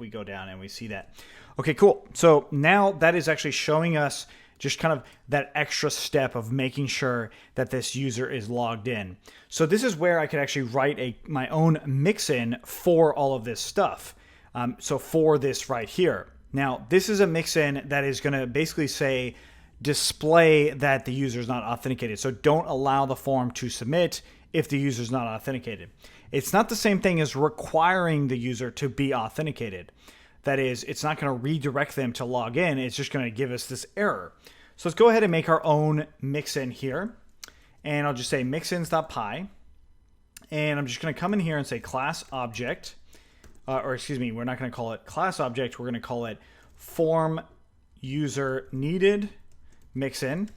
go down and we see that. Okay, cool. So now that is actually showing us Just kind of that extra step of making sure that this user is logged in. So this is where I could actually write my own mixin for all of this stuff. So for this right here. Now, this is a mixin that is going to basically say, display that the user is not authenticated. So don't allow the form to submit if the user is not authenticated. It's not the same thing as requiring the user to be authenticated. That is, it's not going to redirect them to log in. It's just going to give us this error. So let's go ahead and make our own mixin here. And I'll just say mixins.py. And I'm just going to come in here and say class object. Or excuse me, we're not going to call it class object. We're going to call it form user needed mixin.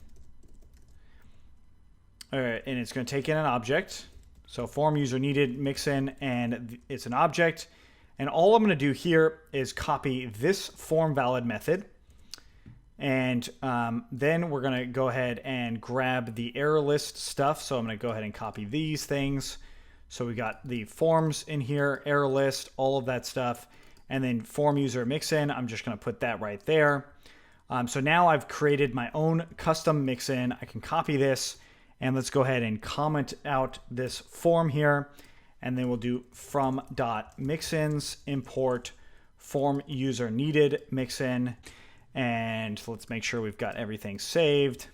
All right, and it's going to take in an object. So form user needed mixin, and it's an object. And all I'm going to do here is copy this form valid method. And then we're going to go ahead and grab the error list stuff. So I'm going to go ahead and copy these things. So we got the forms in here, error list, all of that stuff. And then form user mixin, I'm just going to put that right there. So now I've created my own custom mixin. I can copy this, and let's go ahead and comment out this form here. And then we'll do from.mixins import form user needed mixin. And let's make sure we've got everything saved.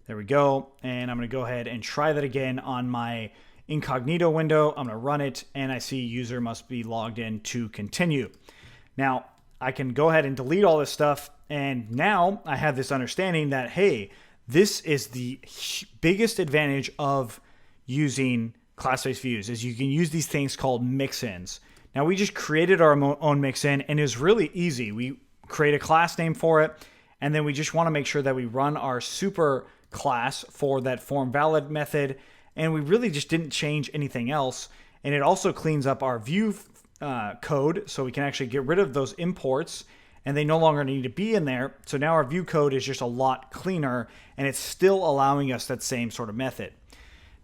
There we go. And I'm going to go ahead and try that again on my incognito window. I'm going to run it, and I see user must be logged in to continue. Now, I can go ahead and delete all this stuff. And now I have this understanding that, hey, this is the biggest advantage of using class-based views, is you can use these things called mixins. Now, we just created our own mixin, and it was really easy. We create a class name for it, and then we just want to make sure that we run our super class for that form valid method, and we really just didn't change anything else. And it also cleans up our view code, so we can actually get rid of those imports, and they no longer need to be in there. So now our view code is just a lot cleaner, and it's still allowing us that same sort of method.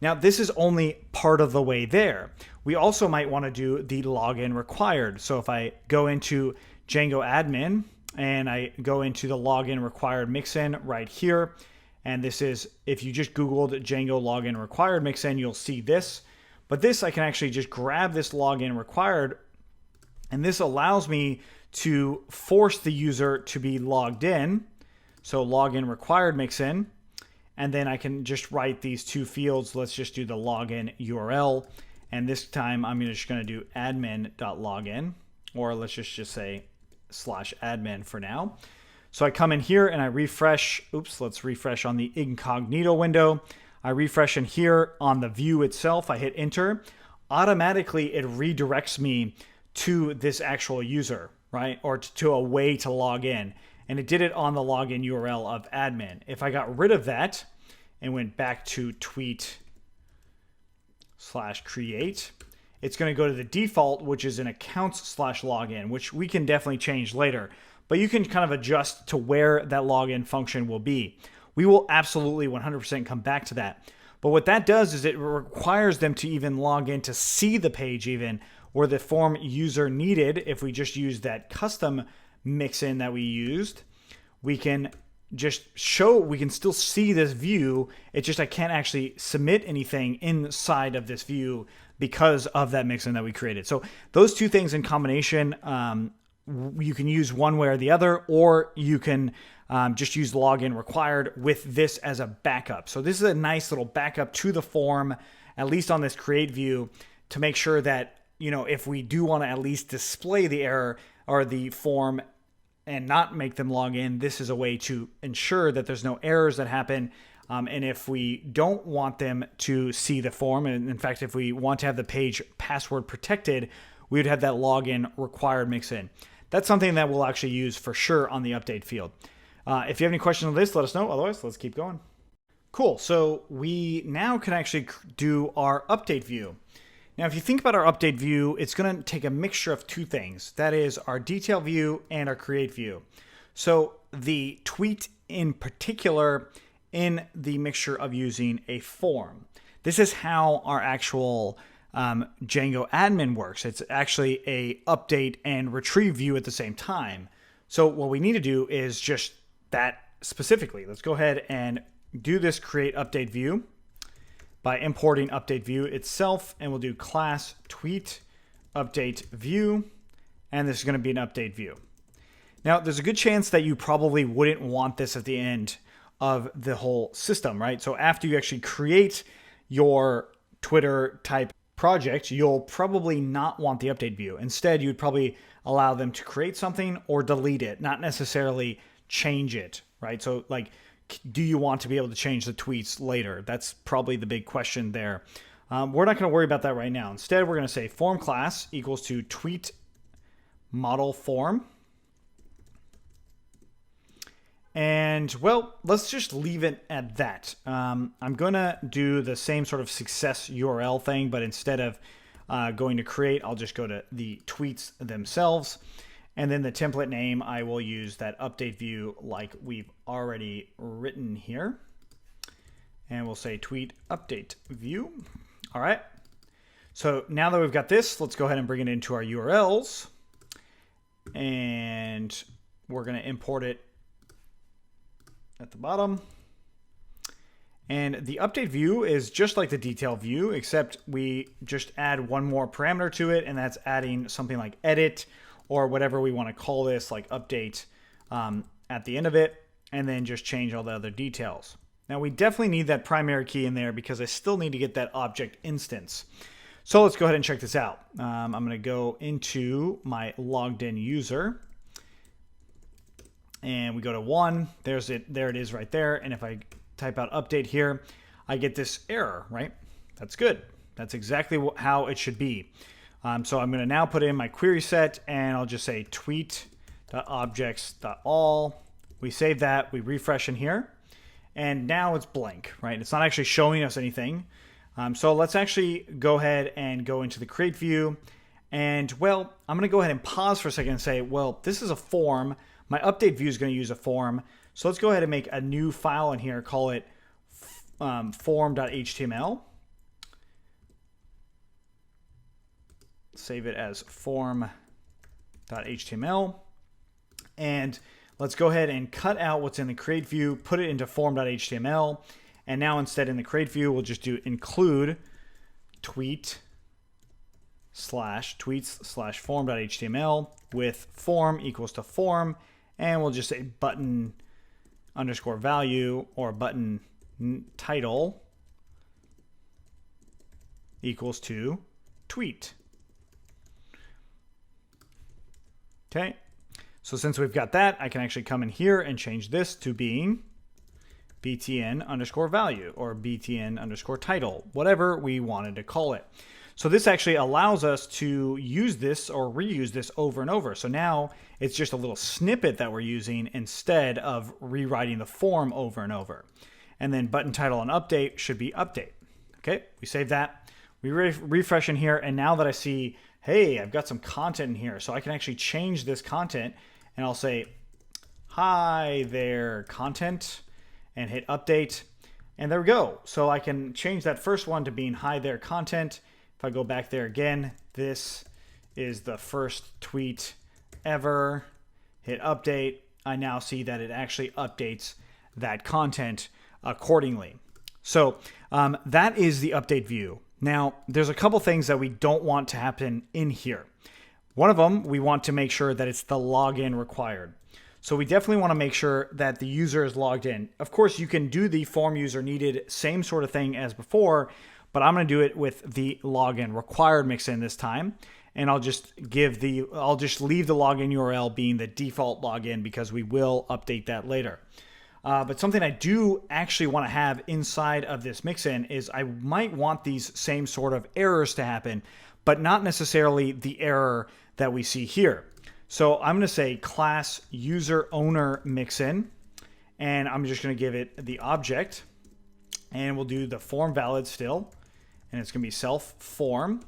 Now, this is only part of the way there. We also might want to do the login required. So if I go into Django admin and I go into the login required mixin right here, and this is, if you just Googled Django login required mixin, you'll see this. But this, I can actually just grab this login required, and this allows me to force the user to be logged in. So login required mixin. And then I can just write these two fields. Let's just do the login URL. And this time I'm just going to do admin.login, or let's just say /admin for now. So I come in here and I refresh. Oops, let's refresh on the incognito window. I refresh in here on the view itself. I hit enter. Automatically, it redirects me to this actual user, right? Or to a way to log in. And it did it on the login URL of admin. If I got rid of that and went back to tweet/create, it's going to go to the default, which is an accounts/login, which we can definitely change later. But you can kind of adjust to where that login function will be. We will absolutely 100% come back to that. But what that does is it requires them to even log in to see the page even, or the form user needed. If we just use that custom mixin that we used, we can just show, we can still see this view. It's just I can't actually submit anything inside of this view because of that mixin that we created. So those two things in combination, you can use one way or the other, or you can just use login required with this as a backup. So this is a nice little backup to the form, at least on this create view, to make sure that, you know, if we do want to at least display the error or the form and not make them log in, this is a way to ensure that there's no errors that happen. And if we don't want them to see the form, and in fact, if we want to have the page password protected, we would have that login required mixin. That's something that we'll actually use for sure on the update field. If you have any questions on this, let us know. Otherwise, let's keep going. Cool. So we now can actually do our update view. Now, if you think about our update view, it's going to take a mixture of two things. That is our detail view and our create view. So the tweet in particular in the mixture of using a form. This is how our actual Django admin works. It's actually a update and retrieve view at the same time. So what we need to do is just that specifically, let's go ahead and do this create update view by importing update view itself, and we'll do class tweet update view, and this is going to be an update view. Now, there's a good chance that you probably wouldn't want this at the end of the whole system, right? So after you actually create your Twitter type project, you'll probably not want the update view. Instead, you'd probably allow them to create something or delete it, not necessarily change it, right? So like, do you want to be able to change the tweets later? That's probably the big question there. We're not going to worry about that right now. Instead, we're going to say form class equals to tweet model form. And well, let's just leave it at that. I'm going to do the same sort of success URL thing, but instead of going to create, I'll just go to the tweets themselves. And then the template name, I will use that update view like we've already written here. And we'll say tweet update view. All right. So now that we've got this, let's go ahead and bring it into our URLs. And we're going to import it at the bottom. And the update view is just like the detail view, except we just add one more parameter to it, and that's adding something like edit or whatever we want to call this, like update at the end of it, and then just change all the other details. Now we definitely need that primary key in there because I still need to get that object instance. So let's go ahead and check this out. I'm going to go into my logged in user, and we go to 1. There's it. There it is right there. And if I type out update here, I get this error, right? That's good. That's exactly how it should be. So I'm going to now put in my query set, and I'll just say tweet.objects.all. We save that. We refresh in here, and now it's blank, right? It's not actually showing us anything. So let's actually go ahead and go into the create view. And well, I'm going to go ahead and pause for a second and say, well, this is a form. My update view is going to use a form. So let's go ahead and make a new file in here, call it form.html. Save it as form.html. And let's go ahead and cut out what's in the create view, put it into form.html. And now instead in the create view, we'll just do include tweets slash form.html with form equals to form. And we'll just say button underscore value or button title equals to tweet. Okay, so since we've got that, I can actually come in here and change this to being btn underscore value or btn underscore title, whatever we wanted to call it. So this actually allows us to use this or reuse this over and over. So now it's just a little snippet that we're using instead of rewriting the form over and over. And then button title and update should be update. Okay, we save that. We refresh in here, and now that I see, hey, I've got some content in here, so I can actually change this content, and I'll say, hi there, content, and hit update, and there we go. So I can change that first one to being hi there, content. If I go back there again, this is the first tweet ever. Hit update. I now see that it actually updates that content accordingly. So that is the update view. Now, there's a couple things that we don't want to happen in here. One of them, we want to make sure that it's the login required. So we definitely want to make sure that the user is logged in. Of course, you can do the form user needed, same sort of thing as before, but I'm going to do it with the login required mixin this time. And I'll just leave the login URL being the default login because we will update that later. But something I do actually want to have inside of this mixin is I might want these same sort of errors to happen, but not necessarily the error that we see here. So I'm going to say class user owner mixin, and I'm just going to give it the object, and we'll do the form valid still, and it's going to be self form.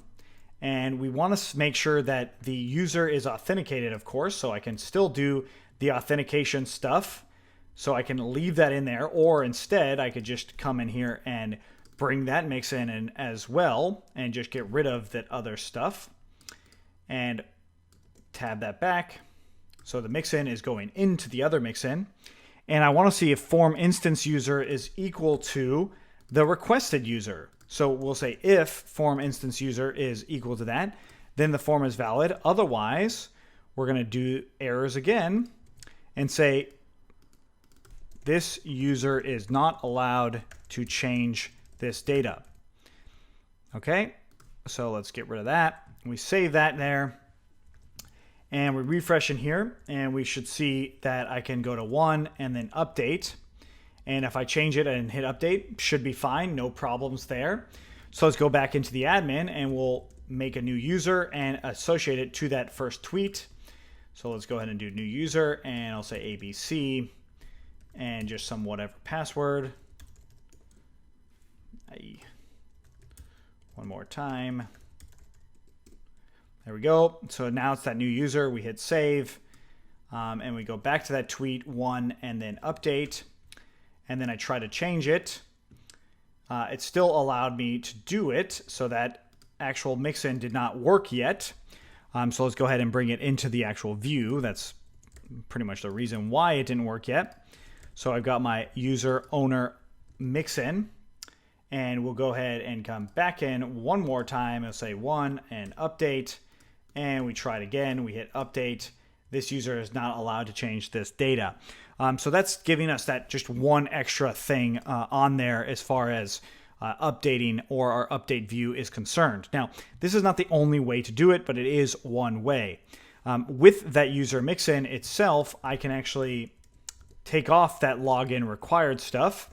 And we want to make sure that the user is authenticated, of course, so I can still do the authentication stuff. So I can leave that in there, or instead I could just come in here and bring that mixin in as well and just get rid of that other stuff and tab that back. So the mixin is going into the other mixin. And I want to see if form instance user is equal to the requested user. So we'll say if form instance user is equal to that, then the form is valid. Otherwise, we're going to do errors again and say this user is not allowed to change this data. Okay, so let's get rid of that. We save that there. And we refresh in here, and we should see that I can go to 1 and then update. And if I change it and hit update, should be fine, no problems there. So let's go back into the admin, and we'll make a new user and associate it to that first tweet. So let's go ahead and do new user, and I'll say ABC, and just some whatever password. One more time. There we go. So now it's that new user. We hit save, and we go back to that tweet 1 and then update. And then I try to change it. It still allowed me to do it, so that actual mixin did not work yet. So let's go ahead and bring it into the actual view. That's pretty much the reason why it didn't work yet. So I've got my user owner mixin, and we'll go ahead and come back in one more time. I'll say 1 and update. And we try it again. We hit update. This user is not allowed to change this data. So that's giving us that just one extra thing on there as far as updating or our update view is concerned. Now, this is not the only way to do it, but it is one way. With that user mixin itself, I can actually take off that login required stuff,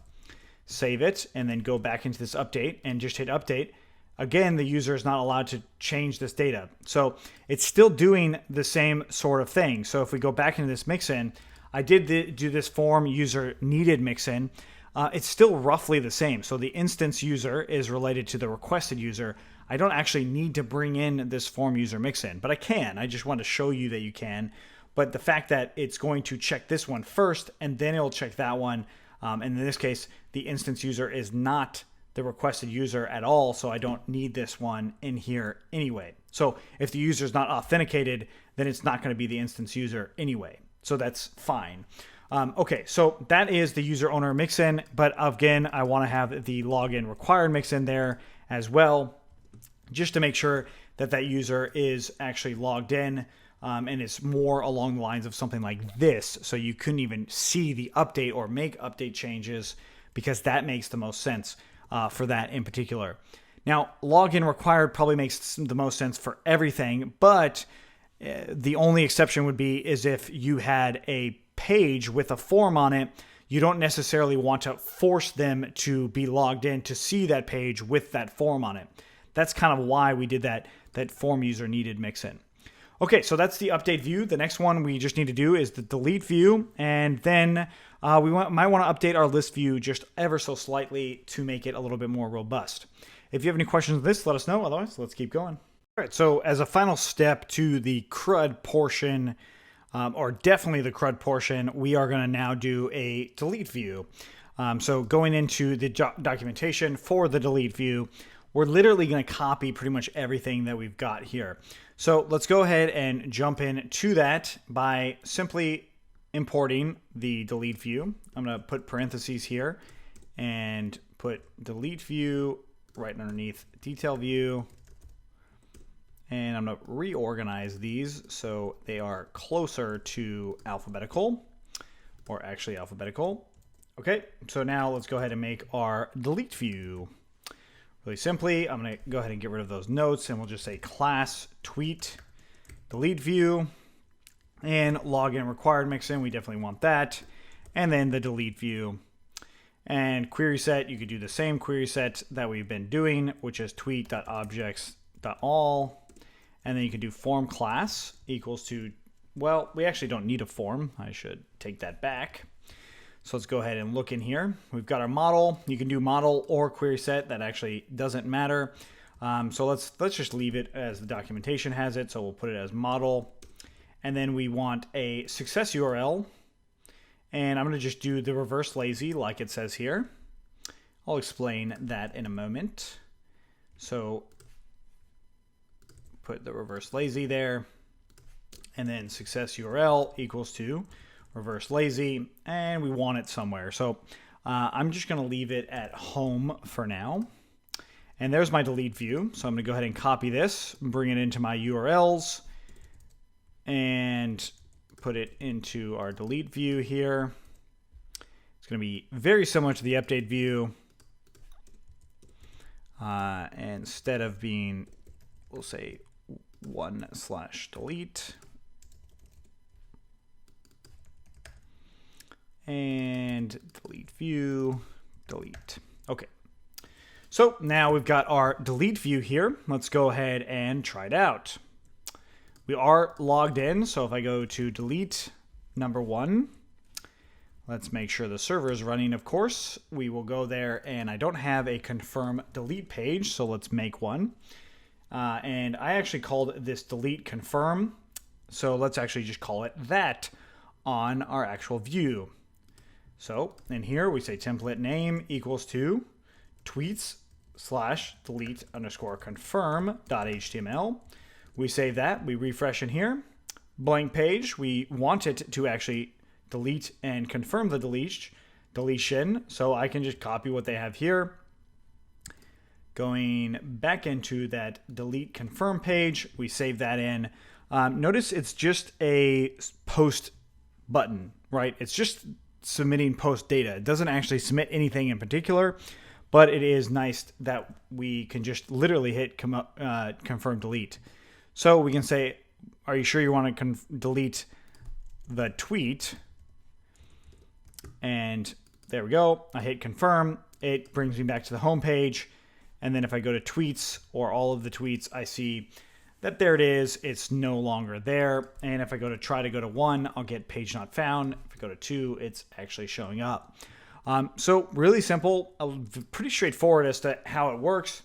save it, and then go back into this update and just hit update. Again, the user is not allowed to change this data. So it's still doing the same sort of thing. So if we go back into this mixin, I did do this form user needed mixin. It's still roughly the same. So the instance user is related to the requested user. I don't actually need to bring in this form user mixin, but I can. I just want to show you that you can. But the fact that it's going to check this one first, and then it'll check that one. And in this case, the instance user is not the requested user at all, so I don't need this one in here anyway. So if the user is not authenticated, then it's not going to be the instance user anyway. So that's fine. Okay, so that is the user owner mixin, but again, I want to have the login required mixin there as well, just to make sure that that user is actually logged in, and it's more along the lines of something like this, so you couldn't even see the update or make update changes, because that makes the most sense for that in particular. Now, login required probably makes the most sense for everything, but the only exception would be is if you had a page with a form on it. You don't necessarily want to force them to be logged in to see that page with that form on it. That's kind of why we did that form user needed mixin. Okay, so that's the update view. The next one we just need to do is the delete view, and then we might want to update our list view just ever so slightly to make it a little bit more robust. If you have any questions on this, let us know. Otherwise, let's keep going. All right, so as a final step to the CRUD portion, or definitely the CRUD portion, we are going to now do a delete view. So going into the documentation for the delete view, we're literally going to copy pretty much everything that we've got here. So let's go ahead and jump in to that by simply importing the delete view. I'm going to put parentheses here and put delete view right underneath detail view. And I'm going to reorganize these so they are closer to alphabetical, or actually alphabetical. Okay, so now let's go ahead and make our delete view. Really simply, I'm going to go ahead and get rid of those notes, and we'll just say class tweet delete view, and login required mixin. We definitely want that. And then the delete view. And query set, you could do the same query set that we've been doing, which is tweet.objects.all. And then you can do form class equals to, well, we actually don't need a form. I should take that back. So let's go ahead and look in here. We've got our model. You can do model or query set. That actually doesn't matter. So let's just leave it as the documentation has it. So we'll put it as model. And then we want a success URL. And I'm going to just do the reverse lazy like it says here. I'll explain that in a moment. So put the reverse lazy there. And then success URL equals to, reverse lazy, and we want it somewhere. So I'm just going to leave it at home for now. And there's my delete view. So I'm going to go ahead and copy this, bring it into my URLs, and put it into our delete view here. It's going to be very similar to the update view. Instead of being, we'll say 1/delete. And delete view, delete. Okay. So now we've got our delete view here. Let's go ahead and try it out. We are logged in, so if I go to delete number 1, let's make sure the server is running, of course. We will go there, and I don't have a confirm delete page, so let's make one. And I actually called this delete confirm, so let's actually just call it that on our actual view. So in here, we say template name equals to tweets/delete_confirm.html. We save that, we refresh in here. Blank page, we want it to actually delete and confirm the deletion. So I can just copy what they have here. Going back into that delete confirm page, we save that in. Notice it's just a post button, right? It's just submitting post data. It doesn't actually submit anything in particular, but it is nice that we can just literally hit confirm delete. So we can say, are you sure you want to delete the tweet? And there we go. I hit confirm. It brings me back to the home page. And then if I go to tweets or all of the tweets, I see that there it is. It's no longer there. And if I try to go to 1, I'll get page not found. If I go to 2, it's actually showing up. So really simple, pretty straightforward as to how it works.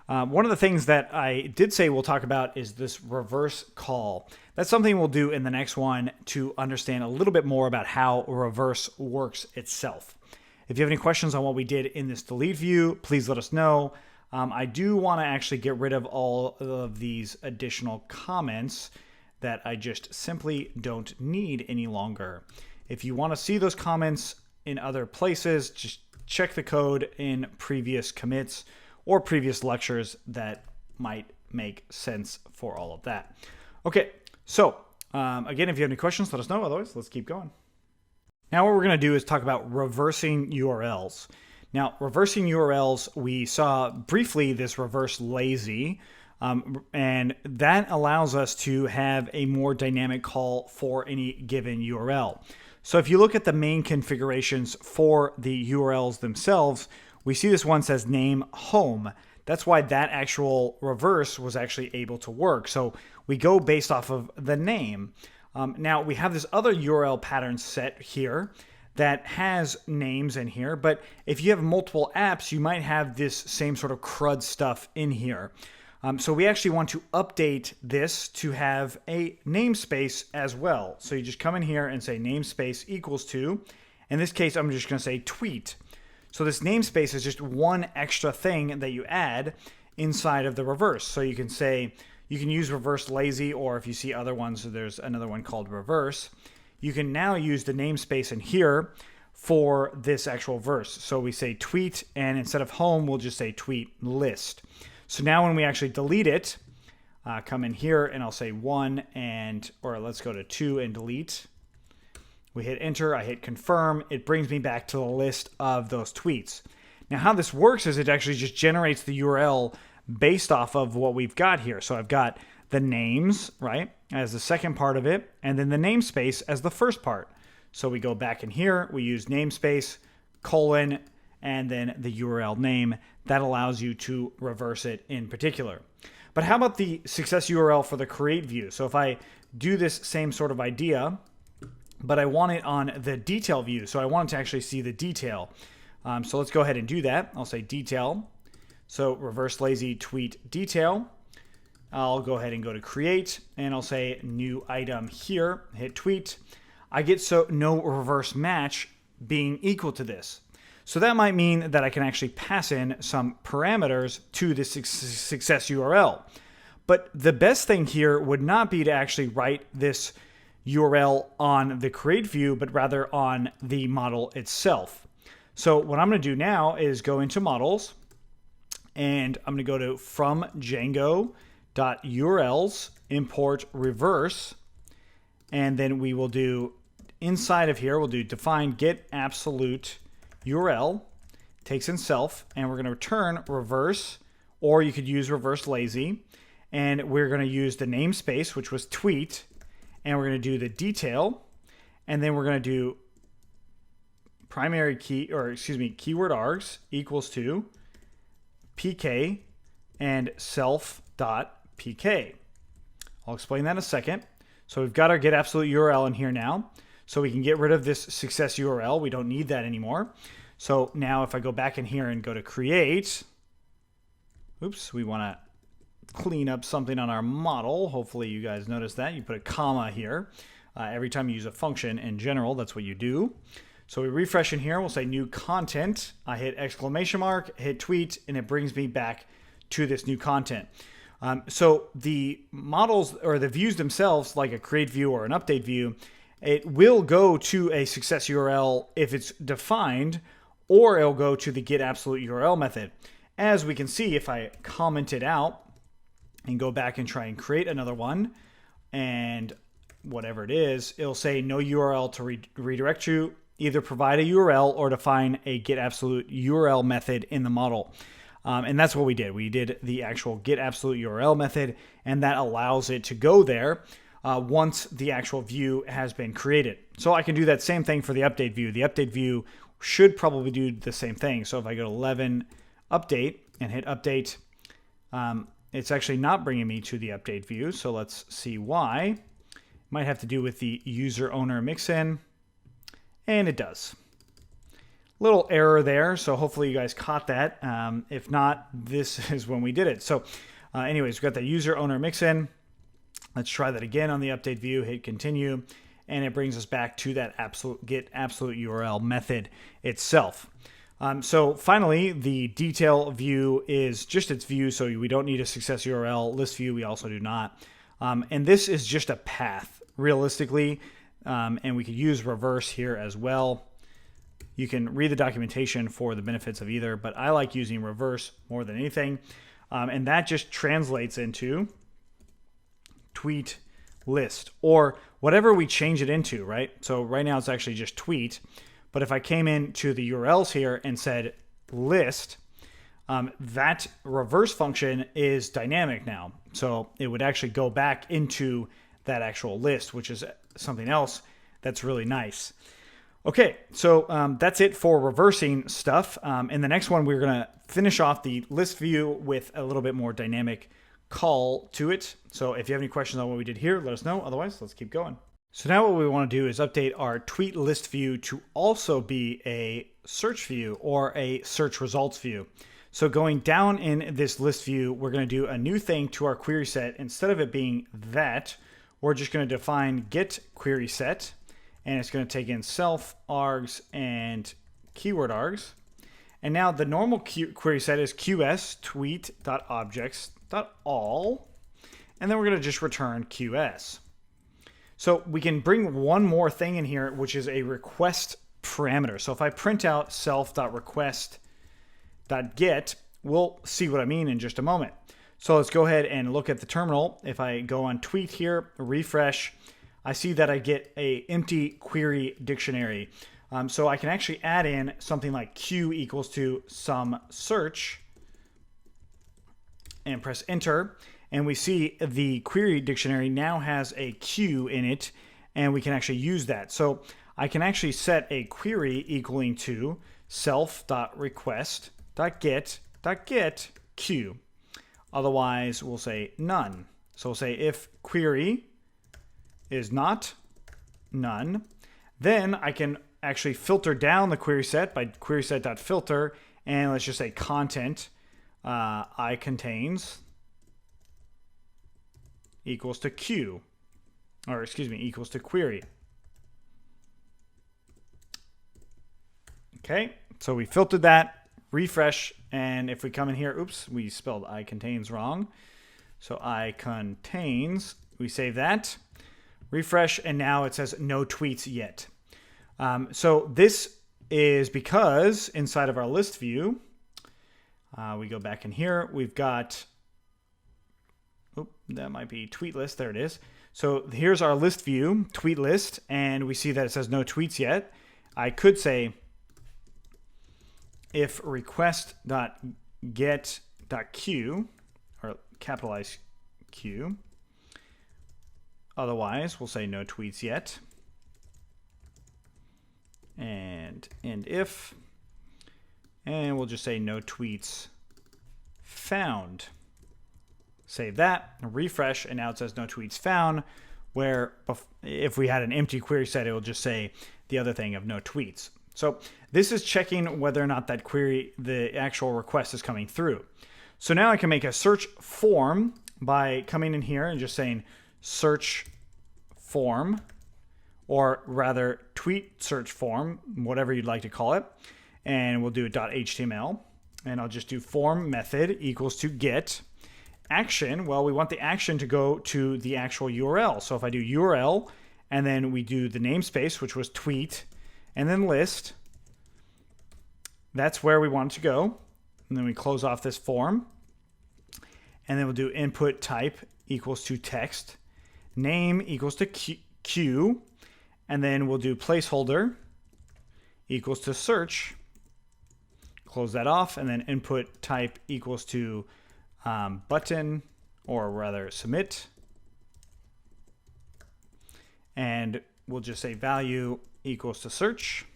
One of the things that I did say we'll talk about is this reverse call. That's something we'll do in the next one to understand a little bit more about how reverse works itself. If you have any questions on what we did in this delete view, please let us know. I do want to actually get rid of all of these additional comments that I just simply don't need any longer. If you want to see those comments in other places, just check the code in previous commits or previous lectures that might make sense for all of that. Okay, so again, if you have any questions, let us know. Otherwise, let's keep going. Now what we're going to do is talk about reversing URLs. Now, reversing URLs, we saw briefly this reverse lazy, and that allows us to have a more dynamic call for any given URL. So if you look at the main configurations for the URLs themselves, we see this one says name home. That's why that actual reverse was actually able to work. So we go based off of the name. Now we have this other URL pattern set here that has names in here, but if you have multiple apps, you might have this same sort of CRUD stuff in here. So we actually want to update this to have a namespace as well. So you just come in here and say namespace equals to, in this case, I'm just gonna say tweet. So this namespace is just one extra thing that you add inside of the reverse. So you can say, you can use reverse lazy, or if you see other ones, so there's another one called reverse. You can now use the namespace in here for this actual verse. So we say tweet, and instead of home, we'll just say tweet list. So now when we actually delete it, come in here and I'll say 1 or let's go to 2 and delete. We hit enter, I hit confirm. It brings me back to the list of those tweets. Now how this works is it actually just generates the URL based off of what we've got here. So I've got the names, right, as the second part of it, and then the namespace as the first part. So we go back in here, we use namespace, colon, and then the URL name. That allows you to reverse it in particular. But how about the success URL for the create view? So if I do this same sort of idea, but I want it on the detail view, so I want it to actually see the detail. So let's go ahead and do that. I'll say detail. So reverse lazy tweet detail. I'll go ahead and go to create, and I'll say new item here, hit tweet. I get no reverse match being equal to this. So that might mean that I can actually pass in some parameters to this success URL. But the best thing here would not be to actually write this URL on the create view, but rather on the model itself. So what I'm going to do now is go into models, and I'm going to go to from Django.urls, import reverse, and then we will do inside of here, we'll do define get absolute URL, takes in self, and we're going to return reverse, or you could use reverse lazy, and we're going to use the namespace, which was tweet, and we're going to do the detail, and then we're going to do primary key, or excuse me, keyword args equals to pk and self.pk. I'll explain that in a second. So we've got our get absolute URL in here now. So we can get rid of this success URL. We don't need that anymore. So now if I go back in here and go to create, oops, we want to clean up something on our model. Hopefully you guys noticed that. You put a comma here. Every time you use a function in general, that's what you do. So we refresh in here. We'll say new content. I hit exclamation mark, hit tweet, and it brings me back to this new content. So the models or the views themselves, like a create view or an update view, it will go to a success URL if it's defined, or it'll go to the get absolute URL method. As we can see, if I comment it out and go back and try and create another one, and whatever it is, it'll say no URL to redirect you. Either provide a URL or define a get absolute URL method in the model. And that's what we did. We did the actual get absolute URL method, and that allows it to go there once the actual view has been created. So I can do that same thing for the update view. The update view should probably do the same thing. So if I go to 11 update and hit update, it's actually not bringing me to the update view. So let's see why. Might have to do with the user owner mixin, and it does. Little error there, so hopefully you guys caught that. If not, this is when we did it. So anyways, we've got the user owner mixin. Let's try that again on the update view, hit continue, and it brings us back to that get absolute URL method itself. So finally, the detail view is just its view, so we don't need a success URL. List view, we also do not. And this is just a path, realistically, and we could use reverse here as well. You can read the documentation for the benefits of either, but I like using reverse more than anything. And that just translates into tweet list, or whatever we change it into, right? So right now it's actually just tweet. But if I came into the URLs here and said list, that reverse function is dynamic now. So it would actually go back into that actual list, which is something else that's really nice. Okay, so that's it for reversing stuff. In the next one, we're going to finish off the list view with a little bit more dynamic call to it. So if you have any questions on what we did here, let us know. Otherwise, let's keep going. So now what we want to do is update our tweet list view to also be a search view or a search results view. So going down in this list view, we're going to do a new thing to our query set. Instead of it being that, we're just going to define get query set. And it's going to take in self, args, and keyword args. And now the normal query set is qs tweet.objects.all. And then we're going to just return qs. So we can bring one more thing in here, which is a request parameter. So if I print out self.request.get, we'll see what I mean in just a moment. So let's go ahead and look at the terminal. If I go on tweet here, refresh, I see that I get a empty query dictionary. So I can actually add in something like q equals to some search and press enter. And we see the query dictionary now has a q in it, and we can actually use that. So I can actually set a query equaling to self.request.get q. Otherwise, we'll say none. So we'll say if query is not none, then I can actually filter down the query set by query set.filter, and let's just say content I contains equals to q, or excuse me, equals to query. Okay, so we filtered that, refresh, and if we come in here, oops, we spelled I contains wrong. So I contains, we save that. refresh, and now it says no tweets yet. So this is because inside of our list view, we go back in here, we've got, that might be tweet list, there it is. So here's our list view, tweet list, and we see that it says no tweets yet. I could say if request.get.q, or capitalize Q, otherwise we'll say no tweets yet, and if, and we'll just say no tweets found. Save that, refresh, and now it says no tweets found, where if we had an empty query set, it will just say the other thing of no tweets. So this is checking whether or not that query, the actual request, is coming through. So now I can make a search form by coming in here and just saying search form, or rather tweet search form, whatever you'd like to call it. And we'll do .html, and I'll just do form method equals to get action. Well, we want the action to go to the actual URL. So if I do URL, and then we do the namespace, which was tweet, and then list, that's where we want it to go. And then we close off this form, and then we'll do input type equals to text, name equals to Q, and then we'll do placeholder equals to search, close that off, and then input type equals to button, or rather submit, and we'll just say value equals to search.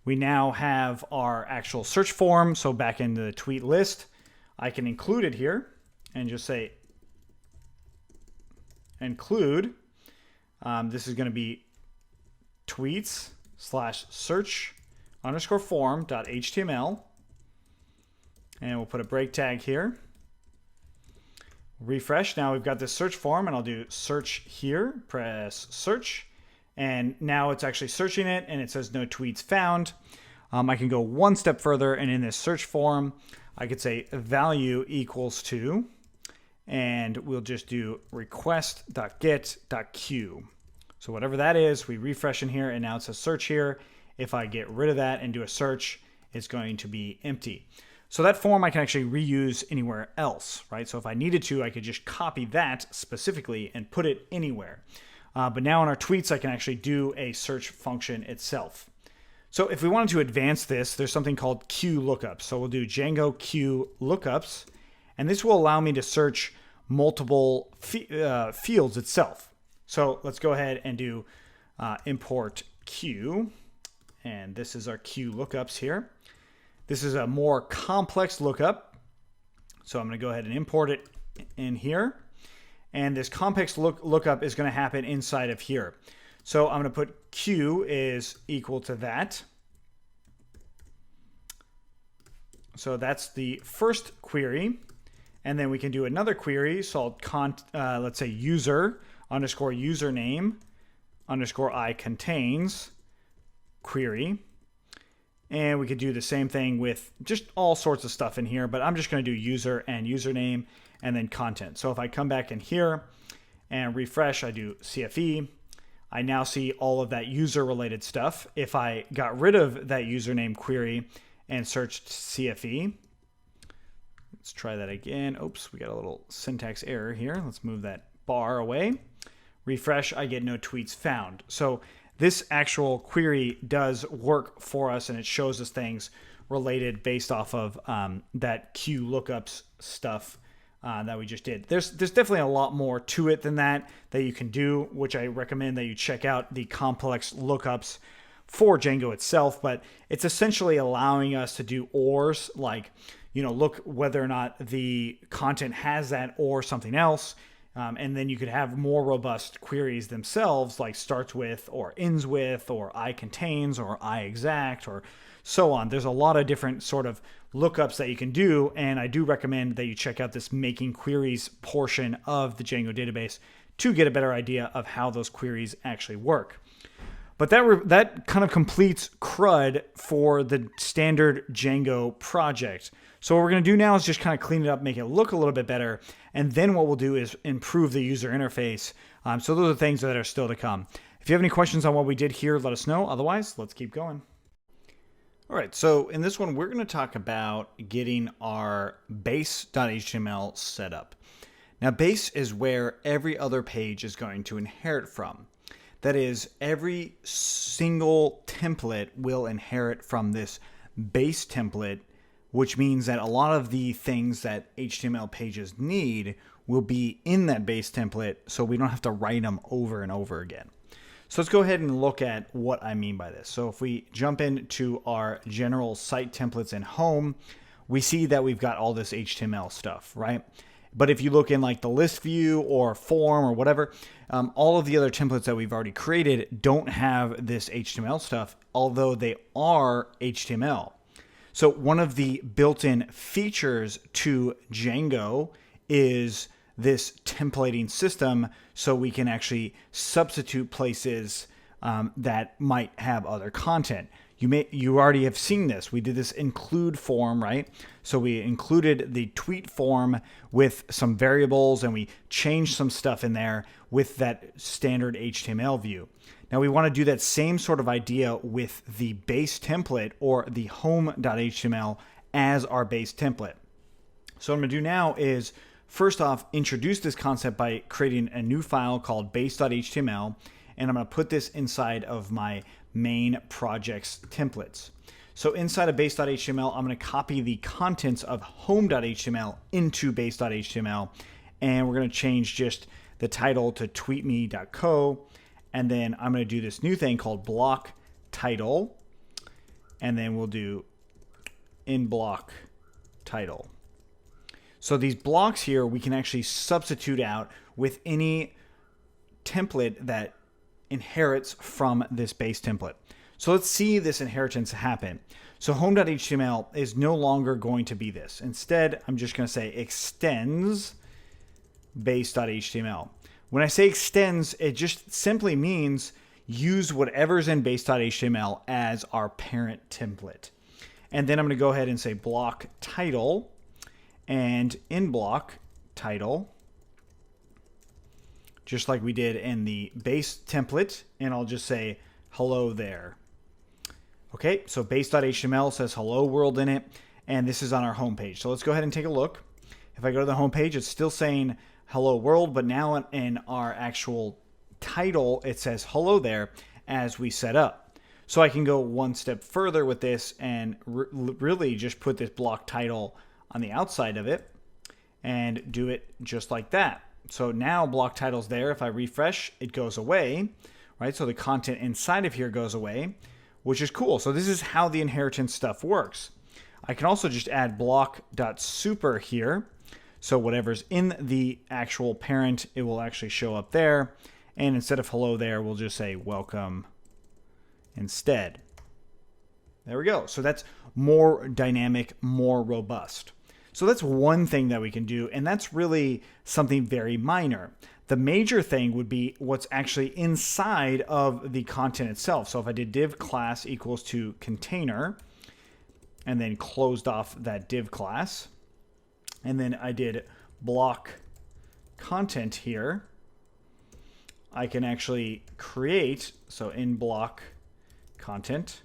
We now have our actual search form, so back into the tweet list, I can include it here and just say include. This is going to be tweets/search_form.html, and we'll put a break tag here. Refresh. Now we've got this search form, and I'll do search here, press search, and now it's actually searching it, and it says no tweets found. I can go one step further, and in this search form, I could say value equals to, and we'll just do request.get.q. So whatever that is, we refresh in here, and now it says search here. If I get rid of that and do a search, it's going to be empty. So that form I can actually reuse anywhere else, right? So if I needed to, I could just copy that specifically and put it anywhere. But now in our tweets, I can actually do a search function itself. So if we wanted to advance this, there's something called Q lookups. So we'll do Django Q lookups, and this will allow me to search multiple fields itself. So let's go ahead and do import Q, and this is our Q lookups here. This is a more complex lookup, so I'm going to go ahead and import it in here, and this complex lookup is going to happen inside of here. So I'm going to put Q is equal to that. So that's the first query, and then we can do another query called let's say user underscore username underscore I contains query. And we could do the same thing with just all sorts of stuff in here, but I'm just going to do user and username and then content. So if I come back in here and refresh, I do CFE, I now see all of that user related stuff. If I got rid of that username query and searched CFE, let's try that again. Oops, we got a little syntax error here. Let's move that bar away. Refresh, I get no tweets found. So this actual query does work for us, and it shows us things related based off of that Q lookups stuff that we just did. There's definitely a lot more to it than that you can do, which I recommend that you check out the complex lookups for Django itself. But it's essentially allowing us to do ORs, like, look whether or not the content has that or something else. And then you could have more robust queries themselves, like starts with or ends with or I contains or I exact or so on. There's a lot of different sort of lookups that you can do, and I do recommend that you check out this making queries portion of the Django database to get a better idea of how those queries actually work. But that kind of completes CRUD for the standard Django project. So what we're going to do now is just kind of clean it up, make it look a little bit better, and then what we'll do is improve the user interface So those are things that are still to come. If you have any questions on what we did here, let us know. Otherwise, let's keep going. All right, so in this one, we're going to talk about getting our base.html set up. Now, base is where every other page is going to inherit from. That is, every single template will inherit from this base template, which means that a lot of the things that HTML pages need will be in that base template, so we don't have to write them over and over again. So let's go ahead and look at what I mean by this. So if we jump into our general site templates and home, we see that we've got all this HTML stuff, right? But if you look in like the list view or form or whatever, all of the other templates that we've already created don't have this HTML stuff, although they are HTML. So one of the built-in features to Django is this templating system, so we can actually substitute places that might have other content. You already have seen this. We did this include form, right? So we included the tweet form with some variables, and we changed some stuff in there with that standard HTML view. Now we want to do that same sort of idea with the base template or the home.html as our base template. So what I'm going to do now is first off, introduce this concept by creating a new file called base.html, and I'm going to put this inside of my main projects templates. So inside of base.html, I'm going to copy the contents of home.html into base.html, and we're going to change just the title to tweetme.co, and then I'm going to do this new thing called block title, and then we'll do in block title. So these blocks here, we can actually substitute out with any template that inherits from this base template. So let's see this inheritance happen. So home.html is no longer going to be this. Instead, I'm just going to say extends base.html. When I say extends, it just simply means use whatever's in base.html as our parent template. And then I'm going to go ahead and say block title, and in block title, just like we did in the base template, and I'll just say hello there. Okay, so base.html says hello world in it, and this is on our home page. So let's go ahead and take a look. If I go to the home page, it's still saying hello world, but now in our actual title, it says hello there as we set up. So I can go one step further with this and really just put this block title on the outside of it and do it just like that. So now block title's there. If I refresh, it goes away, right? So the content inside of here goes away, which is cool. So this is how the inheritance stuff works. I can also just add block.super here. So whatever's in the actual parent, it will actually show up there. And instead of hello there, we'll just say welcome instead. There we go. So that's more dynamic, more robust. So that's one thing that we can do, and that's really something very minor. The major thing would be what's actually inside of the content itself. So if I did div class equals to container, and then closed off that div class, and then I did block content here, I can actually create, so in block content,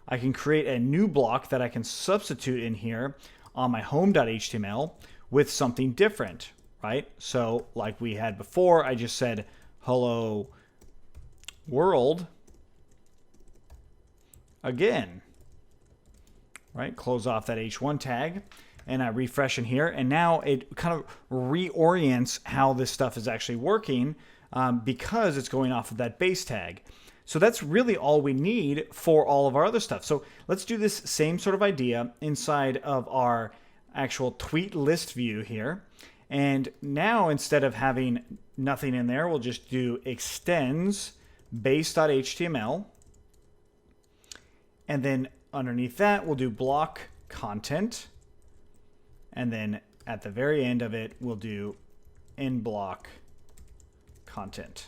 I can create a new block that I can substitute in here on my home.html with something different, right? So like we had before, I just said hello world again, right? Close off that h1 tag, and I refresh in here, and now it kind of reorients how this stuff is actually working because it's going off of that base tag. So that's really all we need for all of our other stuff. So let's do this same sort of idea inside of our actual tweet list view here. And now instead of having nothing in there, we'll just do extends base.html. And then underneath that, we'll do block content. And then at the very end of it, we'll do in block content.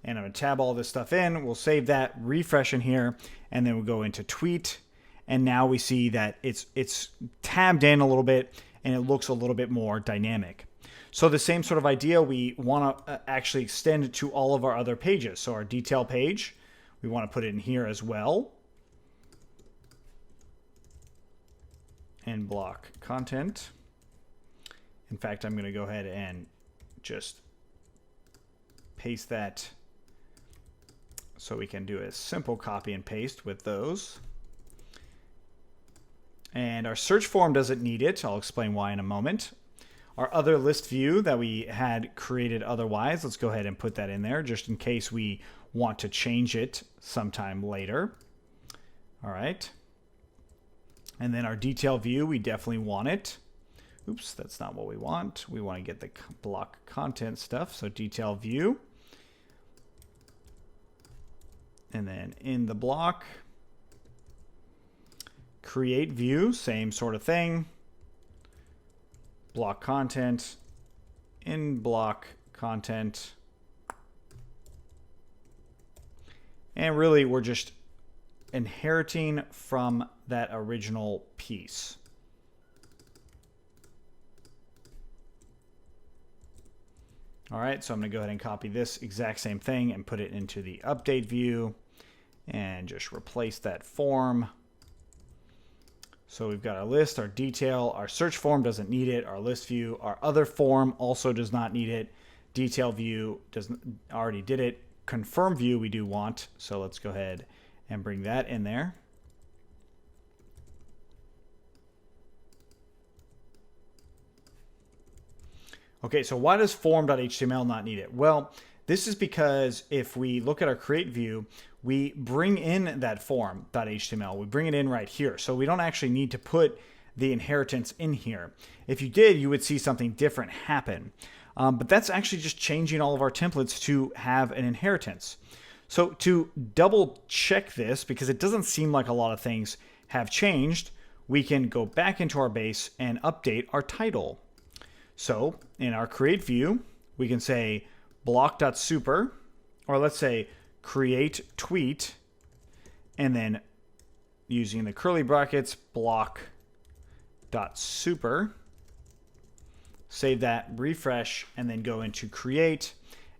And I'm going to tab all this stuff in. We'll save that, refresh in here, and then we'll go into tweet. And now we see that it's tabbed in a little bit, and it looks a little bit more dynamic. So the same sort of idea we want to actually extend to all of our other pages. So our detail page, we want to put it in here as well. And block content. In fact, I'm going to go ahead and just paste that so we can do a simple copy and paste with those. And our search form doesn't need it. I'll explain why in a moment. Our other list view that we had created otherwise, let's go ahead and put that in there just in case we want to change it sometime later. All right. And then our detail view, we definitely want it. Oops, that's not what we want. We want to get the block content stuff. So detail view. And then in the block, create view, same sort of thing. Block content, in block content. And really, we're just inheriting from that original piece. All right, so I'm going to go ahead and copy this exact same thing and put it into the update view and just replace that form. So we've got our list, our detail, our search form doesn't need it, our list view, our other form also does not need it. Detail view already did it. Confirm view we do want, so let's go ahead and bring that in there. Okay, so why does form.html not need it? Well, this is because if we look at our create view, we bring in that form.html. We bring it in right here. So we don't actually need to put the inheritance in here. If you did, you would see something different happen. But that's actually just changing all of our templates to have an inheritance. So to double check this, because it doesn't seem like a lot of things have changed, we can go back into our base and update our title. So in our create view, we can say block.super, or let's say create tweet, and then using the curly brackets, block.super. Save that, refresh, and then go into create,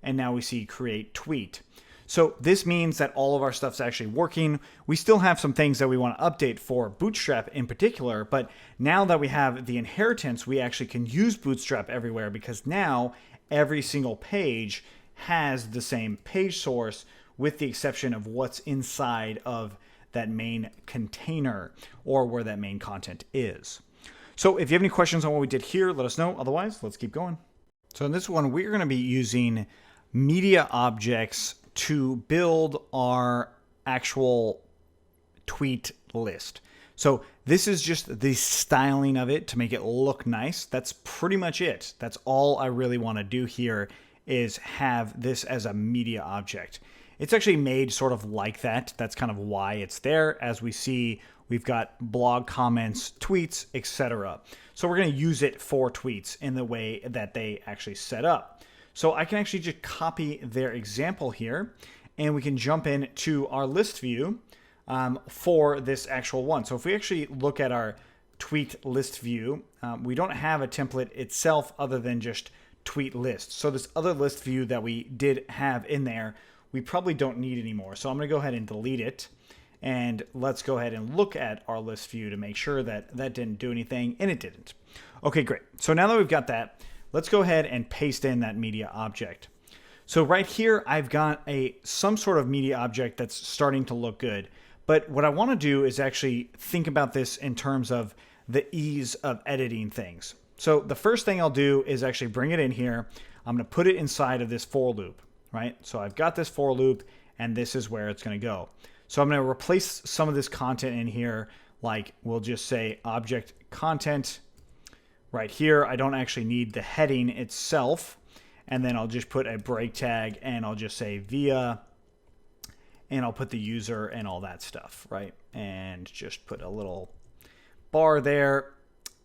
and now we see create tweet. So this means that all of our stuff's actually working. We still have some things that we want to update for Bootstrap in particular, but now that we have the inheritance, we actually can use Bootstrap everywhere because now every single page has the same page source with the exception of what's inside of that main container or where that main content is. So if you have any questions on what we did here, let us know. Otherwise, let's keep going. So in this one, we're going to be using media objects to build our actual tweet list. So this is just the styling of it to make it look nice. That's pretty much it. That's all I really want to do here is have this as a media object. It's actually made sort of like that. That's kind of why it's there. As we see, we've got blog comments, tweets, etc. So we're going to use it for tweets in the way that they actually set up. So I can actually just copy their example here, and we can jump in to our list view for this actual one. So if we actually look at our tweet list view, we don't have a template itself other than just tweet list. So this other list view that we did have in there, we probably don't need anymore. So I'm going to go ahead and delete it. And let's go ahead and look at our list view to make sure that that didn't do anything, and it didn't. Okay, great. So now that we've got that, let's go ahead and paste in that media object. So right here, I've got some sort of media object that's starting to look good. But what I want to do is actually think about this in terms of the ease of editing things. So the first thing I'll do is actually bring it in here. I'm going to put it inside of this for loop, right? So I've got this for loop, and this is where it's going to go. So I'm going to replace some of this content in here, like we'll just say object content. Right here, I don't actually need the heading itself. And then I'll just put a break tag and I'll just say via, and I'll put the user and all that stuff, right? And just put a little bar there,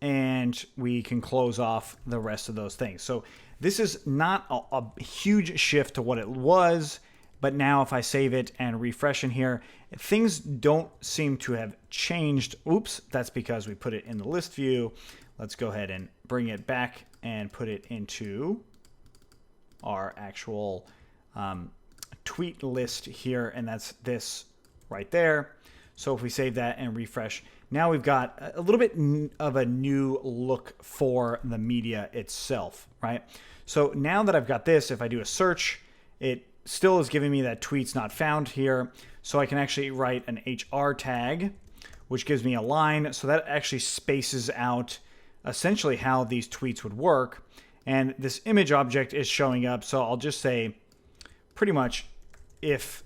and we can close off the rest of those things. So this is not a huge shift to what it was, but now if I save it and refresh in here, things don't seem to have changed. Oops, that's because we put it in the list view. Let's go ahead and bring it back and put it into our actual tweet list here, and that's this right there. So if we save that and refresh, now we've got a little bit of a new look for the media itself, right? So now that I've got this, if I do a search, it still is giving me that tweets not found here. So I can actually write an HR tag, which gives me a line. So that actually spaces out essentially how these tweets would work. And this image object is showing up. So I'll just say pretty much if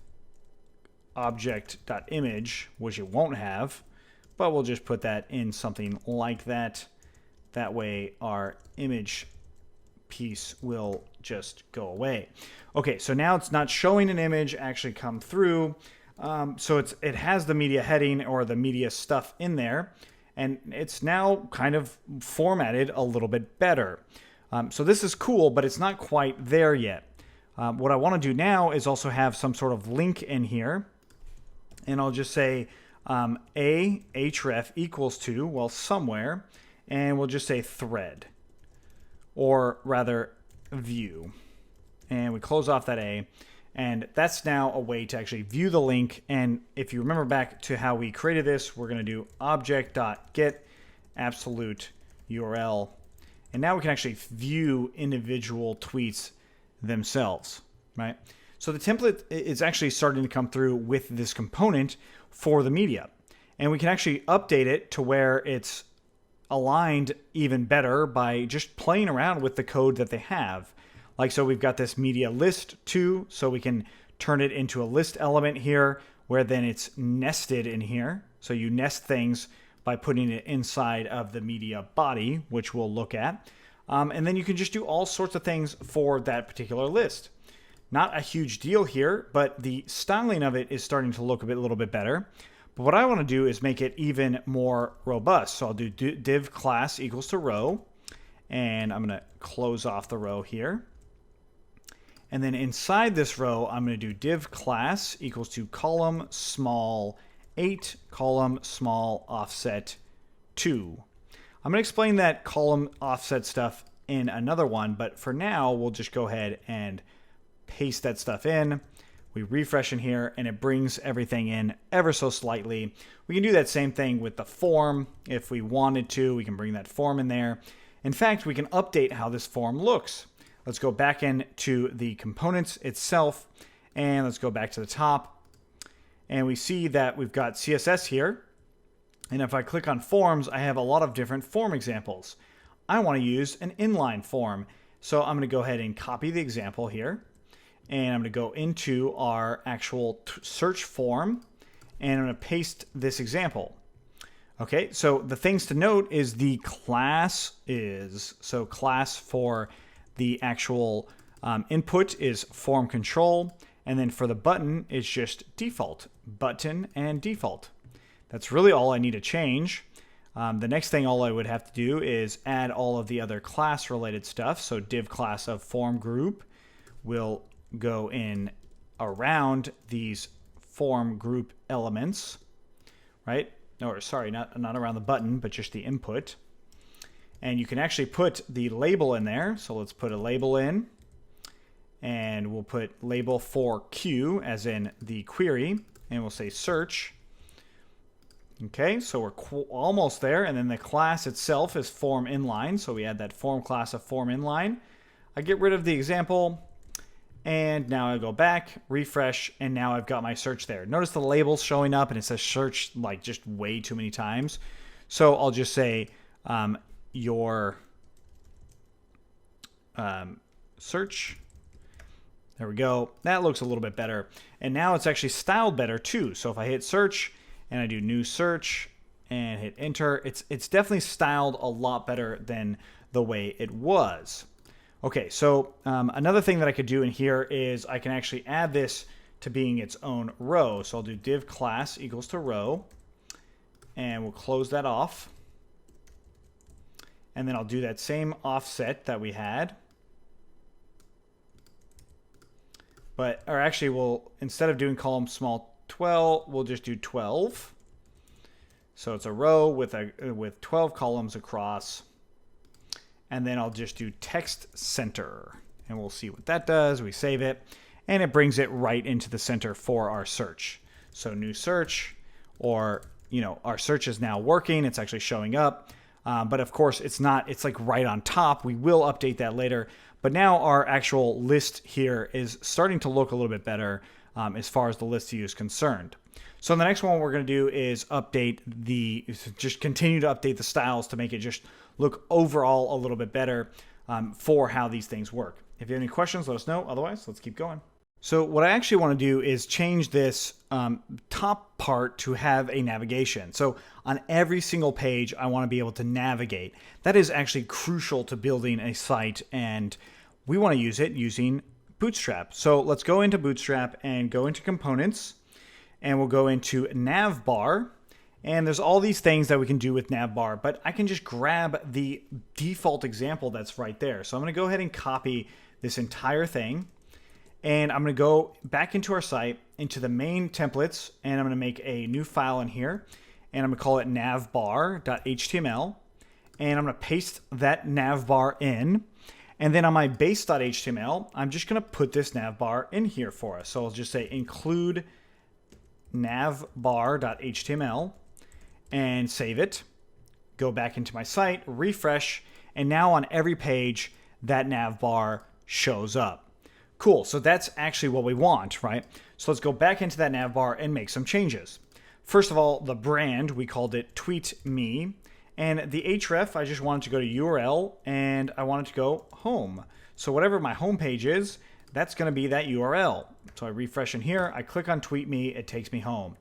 object.image, which it won't have, but we'll just put that in something like that. That way our image piece will just go away. Okay, so now it's not showing an image actually come through. So it has the media heading or the media stuff in there, and it's now kind of formatted a little bit better. So this is cool, but it's not quite there yet. What I want to do now is also have some sort of link in here, and I'll just say a href equals to, well, somewhere, and we'll just say thread, or rather view. And we close off that A, and that's now a way to actually view the link. And if you remember back to how we created this, we're going to do object.get absolute URL. And now we can actually view individual tweets themselves, right? So the template is actually starting to come through with this component for the media. And we can actually update it to where it's aligned even better by just playing around with the code that they have. Like, so we've got this media list too, so we can turn it into a list element here, where then it's nested in here. So you nest things by putting it inside of the media body, which we'll look at. And then you can just do all sorts of things for that particular list. Not a huge deal here, but the styling of it is starting to look a little bit better. But what I want to do is make it even more robust. So I'll do div class equals to row, and I'm going to close off the row here. And then inside this row, I'm going to do div class equals to column small 8, column small offset 2. I'm going to explain that column offset stuff in another one, but for now, we'll just go ahead and paste that stuff in. We refresh in here, and it brings everything in ever so slightly. We can do that same thing with the form. If we wanted to, we can bring that form in there. In fact, we can update how this form looks. Let's go back into the components itself, and let's go back to the top. And we see that we've got CSS here. And if I click on forms, I have a lot of different form examples. I want to use an inline form. So I'm going to go ahead and copy the example here. And I'm going to go into our actual search form, and I'm going to paste this example. Okay, so the things to note is the class is, so class for the actual input is form control, and then for the button, it's just default, button and default. That's really all I need to change. The next thing all I would have to do is add all of the other class related stuff. So div class of form group will go in around these form group elements, right? Or sorry, not around the button, but just the input. And you can actually put the label in there. So let's put a label in, and we'll put label for Q as in the query, and we'll say search. Okay, so we're almost there. And then the class itself is form inline. So we add that form class of form inline. I get rid of the example, and now I go back, refresh, and now I've got my search there. Notice the label's showing up, and it says search like just way too many times. So I'll just say your search. There we go. That looks a little bit better. And now it's actually styled better too. So if I hit search and I do new search and hit enter, it's definitely styled a lot better than the way it was. Okay, so another thing that I could do in here is I can actually add this to being its own row. So I'll do div class equals to row, and we'll close that off. And then I'll do that same offset that we had. But, or actually, we'll, instead of doing column small 12, we'll just do 12. So it's a row with 12 columns across. and then I'll just do text center, and we'll see what that does. We save it, and it brings it right into the center for our search. So new search, or our search is now working. It's actually showing up. But of course, it's like right on top. We will update that later. But now our actual list here is starting to look a little bit better as far as the list view is concerned. So the next one we're going to do is just continue to update the styles to make it just look overall a little bit better for how these things work. If you have any questions, let us know. Otherwise, let's keep going. So what I actually want to do is change this top part to have a navigation. So on every single page, I want to be able to navigate. That is actually crucial to building a site, and we want to use it using Bootstrap. So let's go into Bootstrap and go into Components, and we'll go into Navbar. And there's all these things that we can do with Navbar, but I can just grab the default example that's right there. So I'm going to go ahead and copy this entire thing. And I'm going to go back into our site, into the main templates, and I'm going to make a new file in here. And I'm going to call it navbar.html. And I'm going to paste that navbar in. And then on my base.html, I'm just going to put this navbar in here for us. So I'll just say include navbar.html and save it. Go back into my site, refresh, and now on every page, that navbar shows up. Cool, so that's actually what we want, right? So let's go back into that navbar and make some changes. First of all, the brand, we called it Tweetme. And the href, I just wanted to go to URL, and I wanted to go home. So whatever my home page is, that's going to be that URL. So I refresh in here, I click on Tweetme, it takes me home.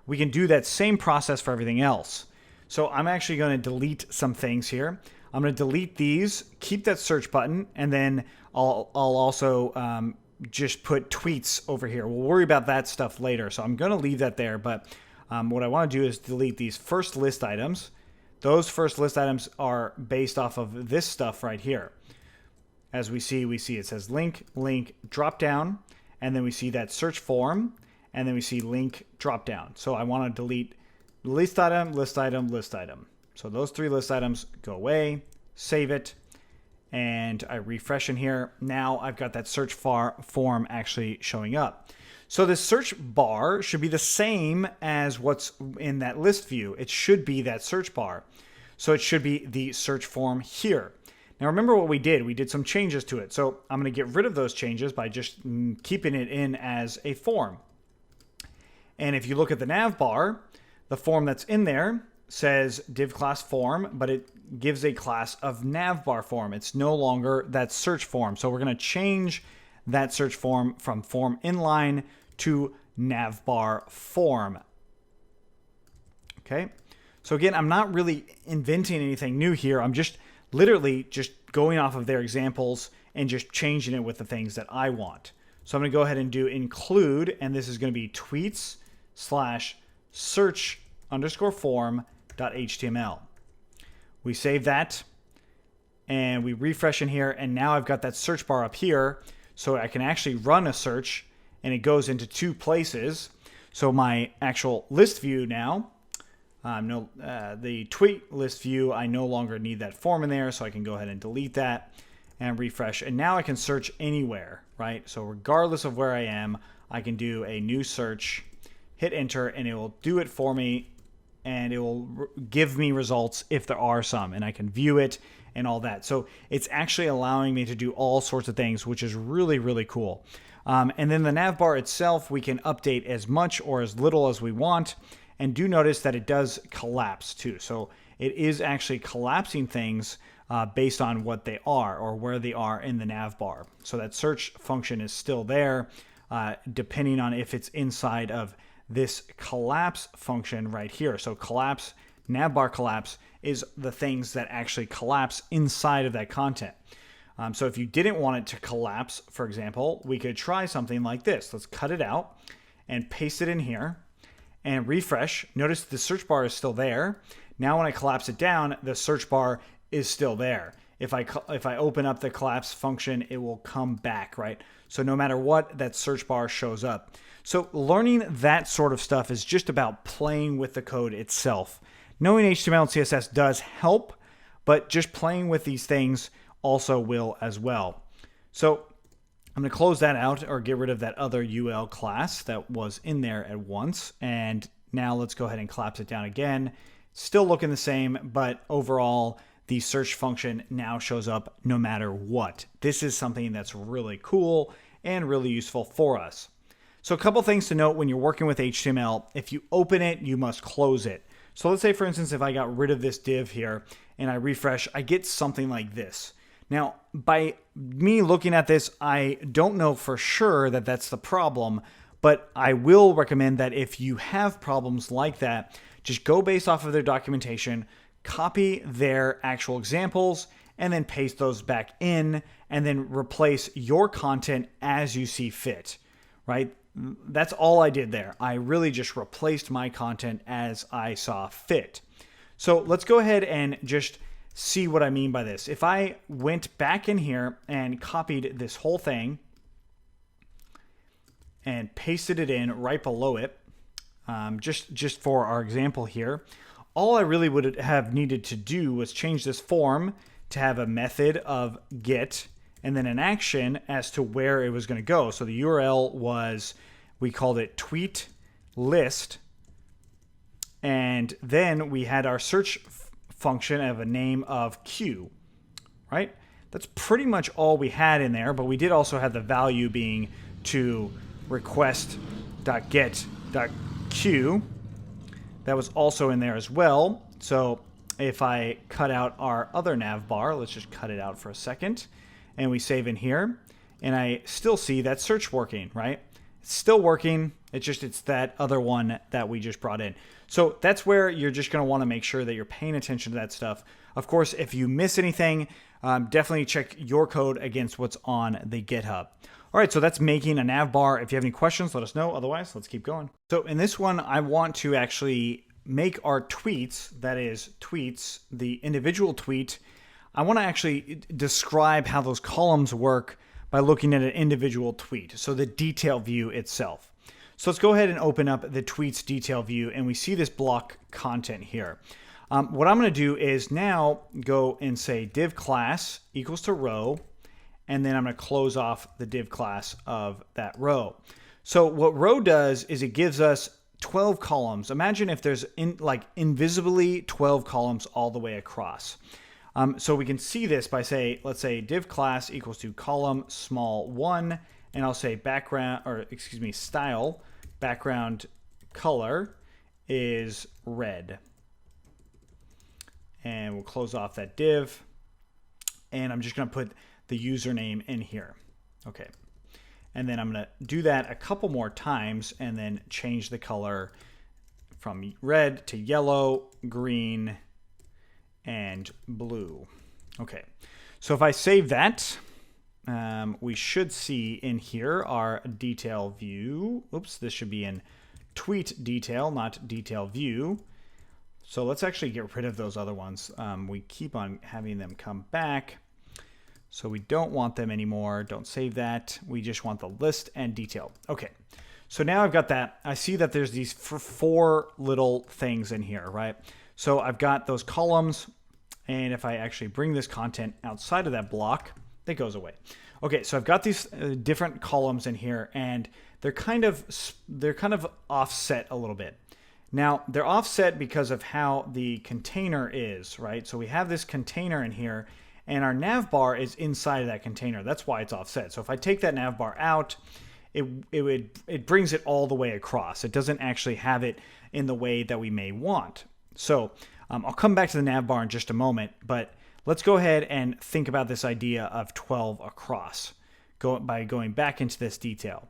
We can do that same process for everything else. So I'm actually going to delete some things here. I'm going to delete these, keep that search button, and then I'll also just put tweets over here. We'll worry about that stuff later. So I'm going to leave that there. But what I want to do is delete these first list items. Those first list items are based off of this stuff right here. As we see it says link, link, drop down, and then we see that search form, and then we see link, drop down. So I want to delete list item, list item, list item. So those three list items go away, save it, and I refresh in here. Now I've got that search form actually showing up. So the search bar should be the same as what's in that list view. It should be that search bar. So it should be the search form here. Now remember what we did. We did some changes to it. So I'm going to get rid of those changes by just keeping it in as a form. And if you look at the nav bar, the form that's in there says div class form, but it gives a class of navbar form. It's no longer that search form. So we're going to change that search form from form inline to navbar form. Okay. So again, I'm not really inventing anything new here. I'm just literally just going off of their examples and just changing it with the things that I want. So I'm going to go ahead and do include, and this is going to be tweets/search_form.html. We save that and we refresh in here, and now I've got that search bar up here, so I can actually run a search and it goes into two places. So my actual list view now, the tweet list view, I no longer need that form in there, so I can go ahead and delete that and refresh. And now I can search anywhere, right? So regardless of where I am, I can do a new search, hit enter, and it will do it for me, and it will give me results if there are some, and I can view it and all that. So it's actually allowing me to do all sorts of things, which is really, really cool. And then the nav bar itself, we can update as much or as little as we want. And do notice that it does collapse too. So it is actually collapsing things based on what they are or where they are in the nav bar. So that search function is still there, depending on if it's inside of this collapse function right here. So collapse, navbar collapse is the things that actually collapse inside of that content. So if you didn't want it to collapse, for example, we could try something like this. Let's cut it out and paste it in here and refresh. Notice the search bar is still there. Now when I collapse it down, the search bar is still there. If I open up the collapse function, it will come back, right? So no matter what, that search bar shows up. So learning that sort of stuff is just about playing with the code itself. Knowing HTML and CSS does help, but just playing with these things also will as well. So I'm going to close that out or get rid of that other UL class that was in there at once. And now let's go ahead and collapse it down again. Still looking the same, but overall, the search function now shows up no matter what. This is something that's really cool and really useful for us. So a couple things to note when you're working with HTML. If you open it, you must close it. So let's say, for instance, if I got rid of this div here and I refresh, I get something like this. Now, by me looking at this, I don't know for sure that that's the problem, but I will recommend that if you have problems like that, just go based off of their documentation, copy their actual examples, and then paste those back in, and then replace your content as you see fit, right? That's all I did there. I really just replaced my content as I saw fit. So let's go ahead and just see what I mean by this. If I went back in here and copied this whole thing and pasted it in right below it, just for our example here, all I really would have needed to do was change this form to have a method of get and then an action as to where it was going to go. So the URL was, we called it tweet list, and then we had our search function of a name of Q, right? That's pretty much all we had in there, but we did also have the value being to request.get.q. That was also in there as well. So if I cut out our other nav bar, let's just cut it out for a second, and we save in here, and I still see that search working, right? It's still working. It's that other one that we just brought in. So that's where you're just going to want to make sure that you're paying attention to that stuff. Of course, if you miss anything, definitely check your code against what's on the GitHub. All right, so that's making a nav bar. If you have any questions, let us know. Otherwise, let's keep going. So in this one, I want to actually make our tweets, that is tweets, the individual tweet. I want to actually describe how those columns work by looking at an individual tweet, so the detail view itself. So let's go ahead and open up the tweets detail view, and we see this block content here. What I'm going to do is now go and say div class equals to row, and then I'm going to close off the div class of that row. So what row does is it gives us 12 columns. Imagine if there's invisibly 12 columns all the way across. So we can see this by let's say div class equals to column small 1, and I'll say style background color is red. And we'll close off that div, and I'm just going to put the username in here. Okay. And then I'm going to do that a couple more times and then change the color from red to yellow, green, and blue. Okay. So if I save that, we should see in here our detail view. Oops, this should be in tweet detail, not detail view. So let's actually get rid of those other ones. We keep on having them come back. So we don't want them anymore. Don't save that. We just want the list and detail. Okay. So now I've got that. I see that there's these four little things in here, right? So I've got those columns, and if I actually bring this content outside of that block, it goes away. Okay, so I've got these different columns in here, and they're kind of offset a little bit. Now, they're offset because of how the container is, right? So we have this container in here, and our nav bar is inside of that container. That's why it's offset. So if I take that nav bar out, it brings it all the way across. It doesn't actually have it in the way that we may want. So I'll come back to the nav bar in just a moment, but let's go ahead and think about this idea of 12 across by going back into this detail.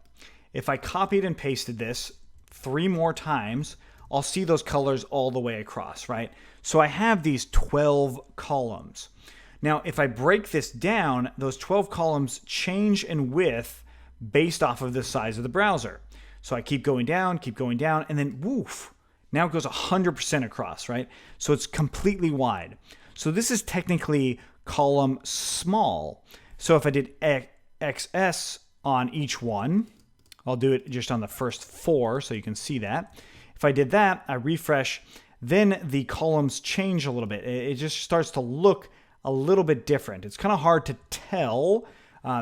If I copied and pasted this 3 more times, I'll see those colors all the way across, right? So I have these 12 columns. Now, if I break this down, those 12 columns change in width based off of the size of the browser. So I keep going down, and then woof, now it goes 100% across, right? So it's completely wide. So this is technically column small. So if I did XS on each one, I'll do it just on the first 4 so you can see that. If I did that, I refresh, then the columns change a little bit. It just starts to look a little bit different. It's kind of hard to tell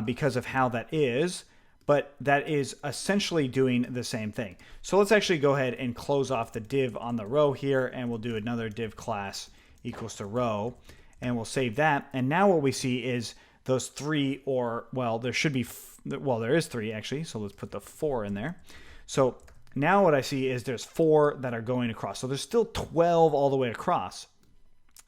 because of how that is, but that is essentially doing the same thing. So let's actually go ahead and close off the div on the row here, and we'll do another div class equals to row, and we'll save that. And now what we see is those three, or well, there should be, well, there is three actually, so let's put the 4 in there. So now what I see is there's 4 that are going across. So there's still 12 all the way across.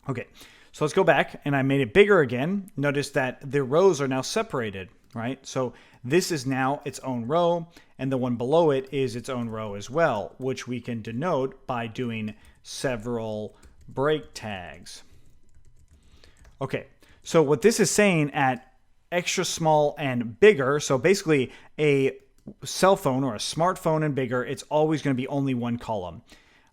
Okay, so let's go back, and I made it bigger again. Notice that the rows are now separated, right? So this is now its own row, and the one below it is its own row as well, which we can denote by doing several break tags. Okay, so what this is saying at extra small and bigger, so basically a cell phone or a smartphone and bigger, it's always going to be only one column,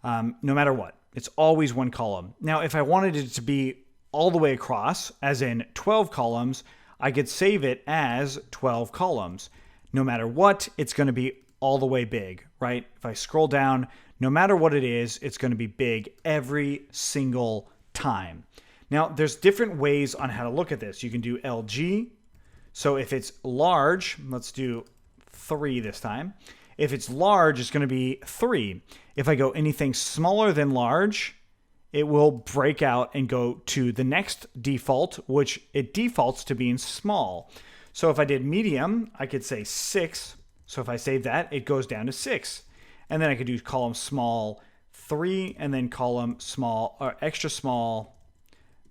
no matter what. It's always one column. Now, if I wanted it to be all the way across, as in 12 columns, I could save it as 12 columns. No matter what, it's going to be all the way big, right? If I scroll down, no matter what it is, it's going to be big every single time. Now, there's different ways on how to look at this. You can do LG. So if it's large, let's do 3 this time. If it's large, it's going to be 3. If I go anything smaller than large, it will break out and go to the next default, which it defaults to being small. So if I did medium, I could say 6. So if I save that, it goes down to 6. And then I could do column small 3, and then column small or extra small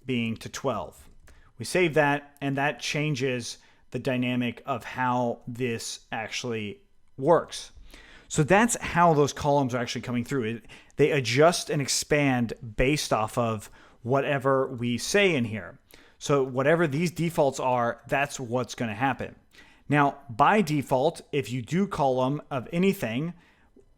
being to 12. We save that, and that changes the dynamic of how this actually works. So that's how those columns are actually coming through. They adjust and expand based off of whatever we say in here. So whatever these defaults are, that's what's going to happen. Now, by default, if you do column of anything,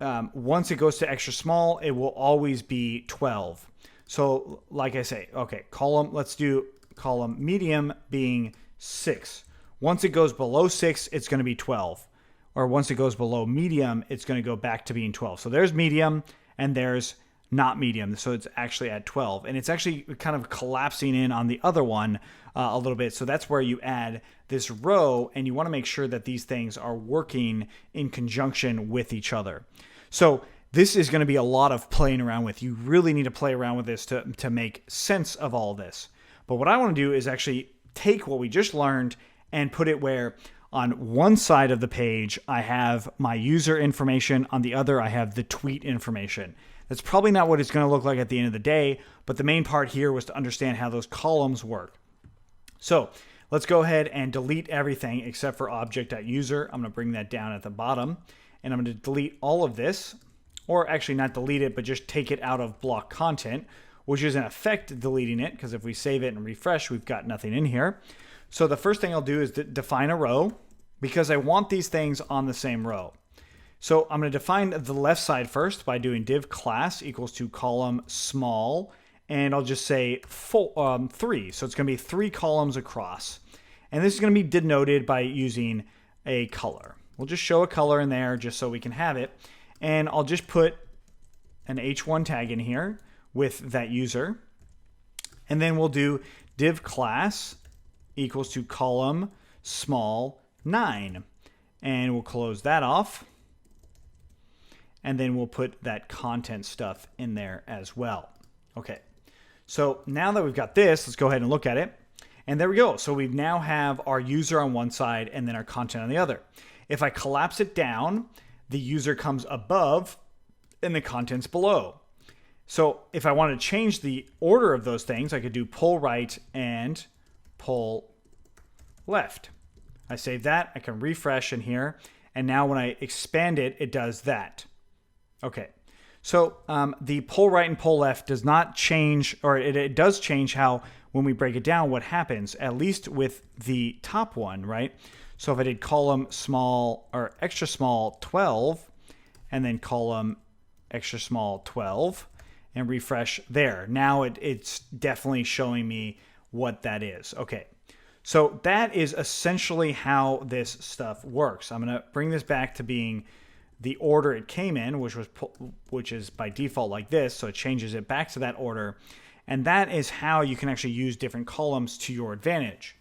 once it goes to extra small, it will always be 12. So like I say, okay, column, let's do column medium being 6. Once it goes below 6, it's going to be 12. Or once it goes below medium, it's going to go back to being 12. So there's medium, and there's not medium. So it's actually at 12. And it's actually kind of collapsing in on the other one a little bit. So that's where you add this row, and you want to make sure that these things are working in conjunction with each other. So this is going to be a lot of playing around with. You really need to play around with this to make sense of all this. But what I want to do is actually take what we just learned and put it where on one side of the page, I have my user information. On the other, I have the tweet information. That's probably not what it's going to look like at the end of the day, but the main part here was to understand how those columns work. So let's go ahead and delete everything except for object.user. I'm going to bring that down at the bottom, and I'm going to delete all of this, or actually not delete it, but just take it out of block content, which is in effect deleting it, because if we save it and refresh, we've got nothing in here. So the first thing I'll do is define a row, because I want these things on the same row. So I'm going to define the left side first by doing div class equals to column small, and I'll just say 3. So it's going to be 3 columns across. And this is going to be denoted by using a color. We'll just show a color in there just so we can have it. And I'll just put an h1 tag in here with that user. And then we'll do div class equals to column small 9. And we'll close that off. And then we'll put that content stuff in there as well. Okay. So now that we've got this, let's go ahead and look at it. And there we go. So we now have our user on one side and then our content on the other. If I collapse it down, the user comes above and the content's below. So if I want to change the order of those things, I could do pull right and pull left. I save that. I can refresh in here. And now when I expand it, it does that. Okay. So the pull right and pull left does not change, or it does change how, when we break it down, what happens, at least with the top one, right? So if I did column small or extra small 12, and then column extra small 12, and refresh there. Now it's definitely showing me what that is. Okay. So that is essentially how this stuff works. I'm going to bring this back to being the order it came in, which is by default like this. So it changes it back to that order. And that is how you can actually use different columns to your advantage.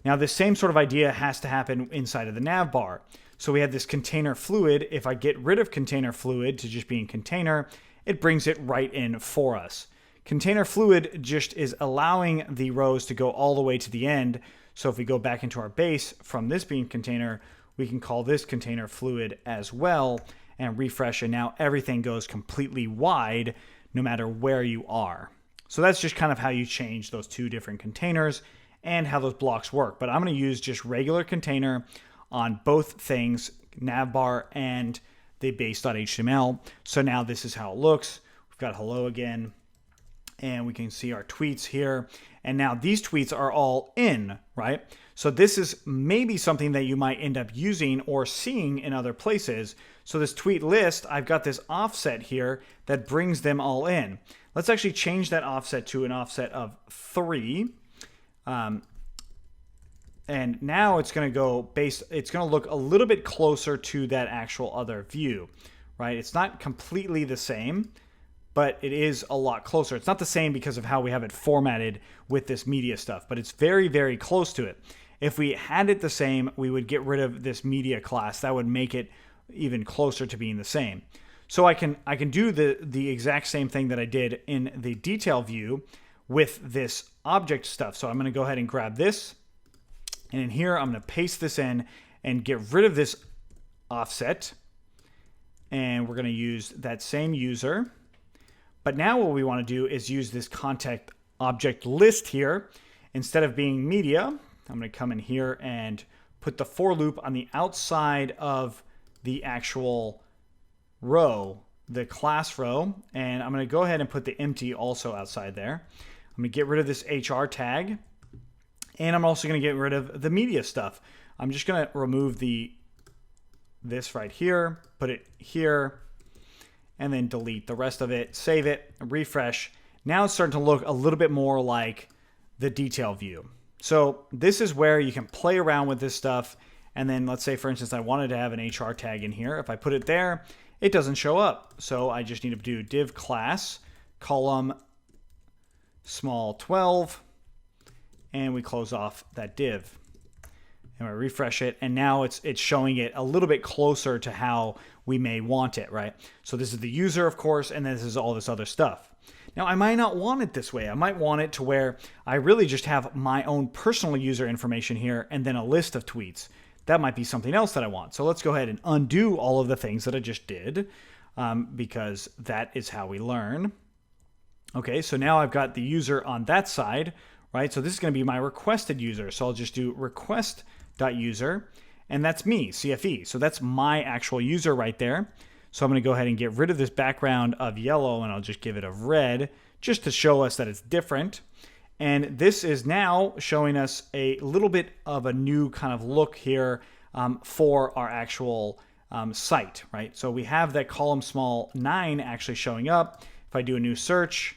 Now, this same sort of idea has to happen inside of the nav bar. So we have this container fluid. If I get rid of container fluid to just being container, it brings it right in for us. Container fluid just is allowing the rows to go all the way to the end. So if we go back into our base from this being container, we can call this container fluid as well and refresh. And now everything goes completely wide no matter where you are. So that's just kind of how you change those two different containers and how those blocks work. But I'm going to use just regular container on both things, navbar and the base.html. So now this is how it looks. We've got hello again, and we can see our tweets here. And now these tweets are all in, right? So this is maybe something that you might end up using or seeing in other places. So this tweet list, I've got this offset here that brings them all in. Let's actually change that offset to an offset of 3. And now it's going to go it's going to look a little bit closer to that actual other view, right? It's not completely the same, but it is a lot closer. It's not the same because of how we have it formatted with this media stuff, but it's very, very close to it. If we had it the same, we would get rid of this media class. That would make it even closer to being the same. So I can do the exact same thing that I did in the detail view with this object stuff. So I'm going to go ahead and grab this. And in here, I'm going to paste this in and get rid of this offset. And we're going to use that same user. But now what we want to do is use this contact object list here. Instead of being media, I'm going to come in here and put the for loop on the outside of the actual row, the class row. And I'm going to go ahead and put the empty also outside there. I'm going to get rid of this HR tag. And I'm also going to get rid of the media stuff. I'm just going to remove this right here, put it here, and then delete the rest of it, save it, refresh. Now it's starting to look a little bit more like the detail view. So this is where you can play around with this stuff. And then let's say, for instance, I wanted to have an HR tag in here. If I put it there, it doesn't show up. So I just need to do div class, column, small 12, and we close off that div. And we refresh it, and now it's showing it a little bit closer to how we may want it, right? So this is the user, of course, and this is all this other stuff. Now, I might not want it this way. I might want it to where I really just have my own personal user information here and then a list of tweets. That might be something else that I want. So let's go ahead and undo all of the things that I just did because that is how we learn. Okay, so now I've got the user on that side, right? So this is going to be my requested user. So I'll just do request.user, and that's me, CFE. So that's my actual user right there. So I'm going to go ahead and get rid of this background of yellow, and I'll just give it a red just to show us that it's different. And this is now showing us a little bit of a new kind of look here for our actual site, right? So we have that column small 9 actually showing up. If I do a new search,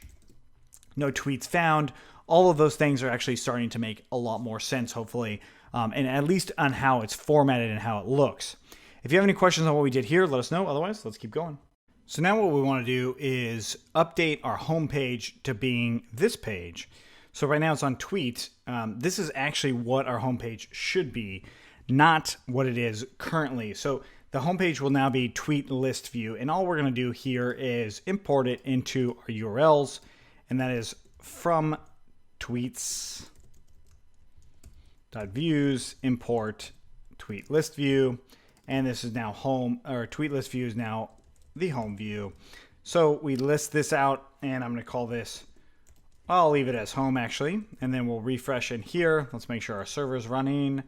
no tweets found, all of those things are actually starting to make a lot more sense, hopefully, and at least on how it's formatted and how it looks. If you have any questions on what we did here, let us know. Otherwise, let's keep going. So now what we want to do is update our home page to being this page. So right now it's on tweets. This is actually what our homepage should be, not what it is currently. So the homepage will now be tweet list view. And all we're going to do here is import it into our URLs. And that is from tweets.views, import tweet list view. And this is now home, or tweet list view is now the home view. So we list this out, and I'm going to call this, I'll leave it as home actually, and then we'll refresh in here. Let's make sure our server's running.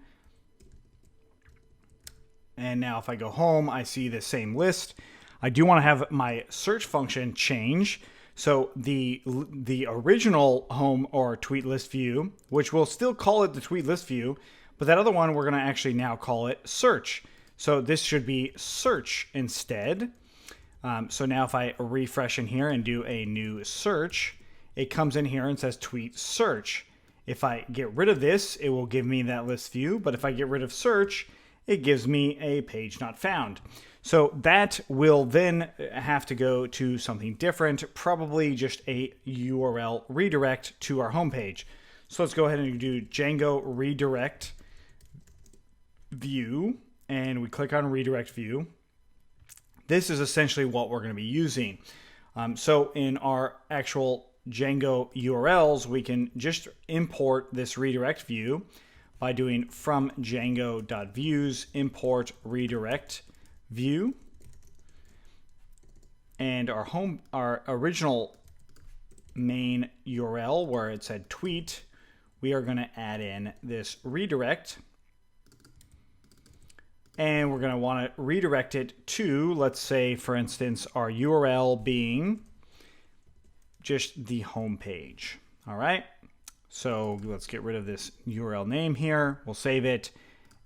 And now if I go home, I see the same list. I do want to have my search function change. So the original home or tweet list view, which we'll still call it the tweet list view, but that other one we're going to actually now call it search. So this should be search instead. So now if I refresh in here and do a new search, it comes in here and says tweet search. If I get rid of this, it will give me that list view. But if I get rid of search, it gives me a page not found. So that will then have to go to something different, probably just a URL redirect to our homepage. So let's go ahead and do Django redirect view, and we click on redirect view. This is essentially what we're going to be using. So in our actual Django URLs, we can just import this redirect view by doing from Django.views import redirect view, and our original main URL where it said tweet, we are going to add in this redirect, and we're going to want to redirect it to, let's say for instance, our URL being just the home page. All right, so let's get rid of this URL name here. We'll save it,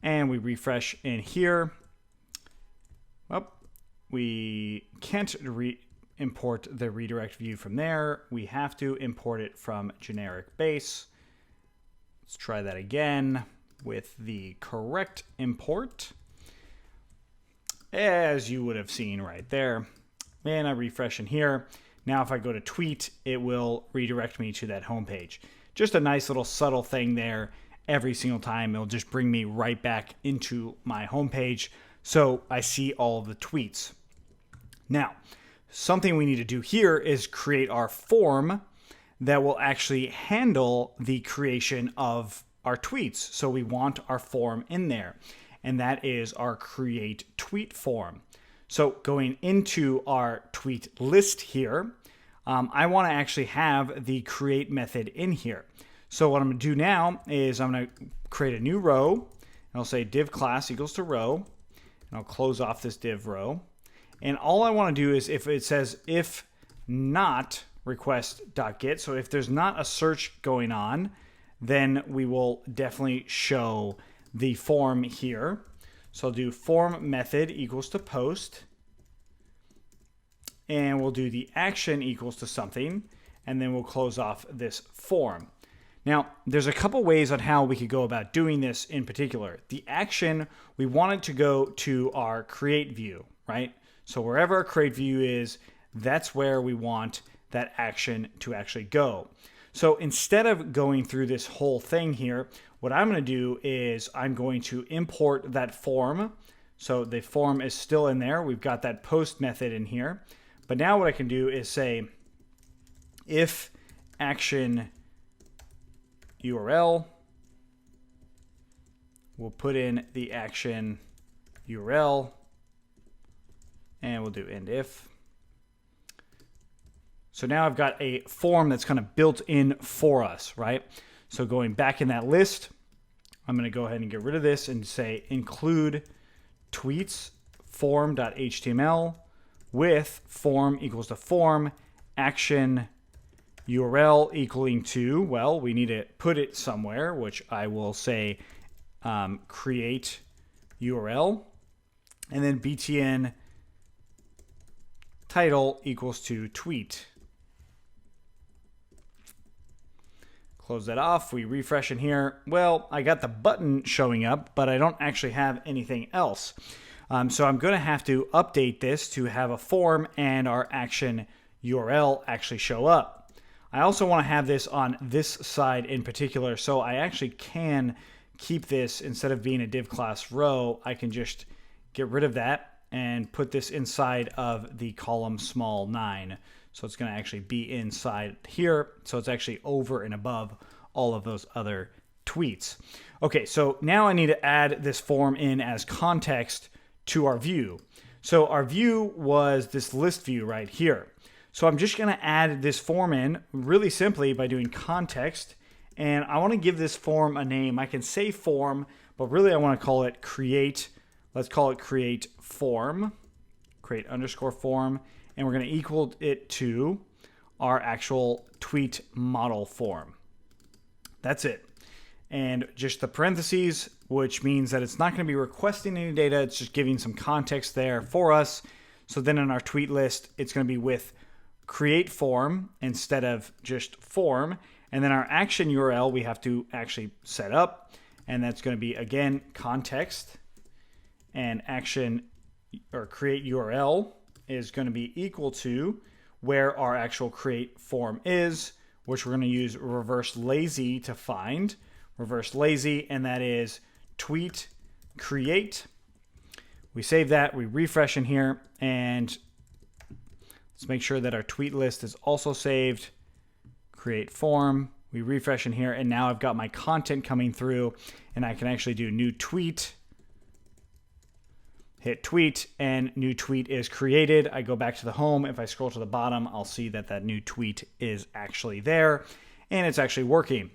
and we refresh in here. We can't import the redirect view from there. We have to import it from generic base. Let's try that again with the correct import, as you would have seen right there. And I refresh in here. Now if I go to tweet, it will redirect me to that homepage. Just a nice little subtle thing there. Every single time it'll just bring me right back into my homepage, so I see all of the tweets. Now, something we need to do here is create our form that will actually handle the creation of our tweets. So we want our form in there, and that is our create tweet form. So going into our tweet list here, I want to actually have the create method in here. So what I'm going to do now is I'm going to create a new row, and I'll say div class equals to row, and I'll close off this div row. And all I want to do is, if it says if not request.get, so if there's not a search going on, then we will definitely show the form here. So I'll do form method equals to post, and we'll do the action equals to something, and then we'll close off this form. Now, there's a couple ways on how we could go about doing this in particular. The action, we want it to go to our create view, right? So wherever our create view is, that's where we want that action to actually go. So instead of going through this whole thing here, what I'm going to do is I'm going to import that form. So the form is still in there. We've got that post method in here. But now what I can do is say if action URL, we'll put in the action URL, and we'll do end if. So now I've got a form that's kind of built in for us, right? So going back in that list, I'm going to go ahead and get rid of this and say include tweets form.html with form equals to form action URL equaling to, well, we need to put it somewhere, which I will say create URL, and then btn title equals to tweet. Close that off. We refresh in here. Well, I got the button showing up, but I don't actually have anything else. So I'm going to have to update this to have a form and our action URL actually show up. I also want to have this on this side in particular, so I actually can keep this, instead of being a div class row, I can just get rid of that and put this inside of the column small 9. So it's going to actually be inside here, so it's actually over and above all of those other tweets. Okay, so now I need to add this form in as context to our view. So our view was this list view right here. So I'm just going to add this form in really simply by doing context, and I want to give this form a name. I can say form, but really I want to call it create. Let's call it create form, create underscore form, and we're going to equal it to our actual tweet model form. That's it. And just the parentheses, which means that it's not going to be requesting any data. It's just giving some context there for us. So then in our tweet list, it's going to be with create form instead of just form. And then our action URL we have to actually set up. And that's going to be, again, context and action or create URL is going to be equal to where our actual create form is, which we're going to use reverse lazy to find. Reverse lazy, and that is tweet create. We save that, we refresh in here, and let's make sure that our tweet list is also saved. Create form, we refresh in here, and now I've got my content coming through, and I can actually do new tweet. Hit tweet, and new tweet is created. I go back to the home. If I scroll to the bottom, I'll see that that new tweet is actually there, and it's actually working.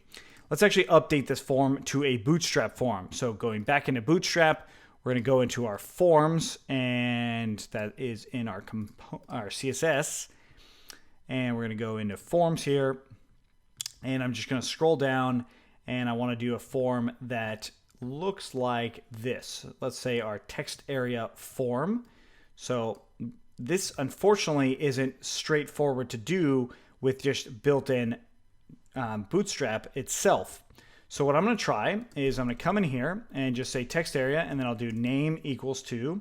Let's actually update this form to a Bootstrap form. So going back into Bootstrap, we're going to go into our forms, and that is in our CSS, and we're going to go into forms here, and I'm just going to scroll down, and I want to do a form that looks like this. Let's say our text area form. So this unfortunately isn't straightforward to do with just built-in Bootstrap itself. So what I'm going to try is I'm going to come in here and just say text area, and then I'll do name equals to,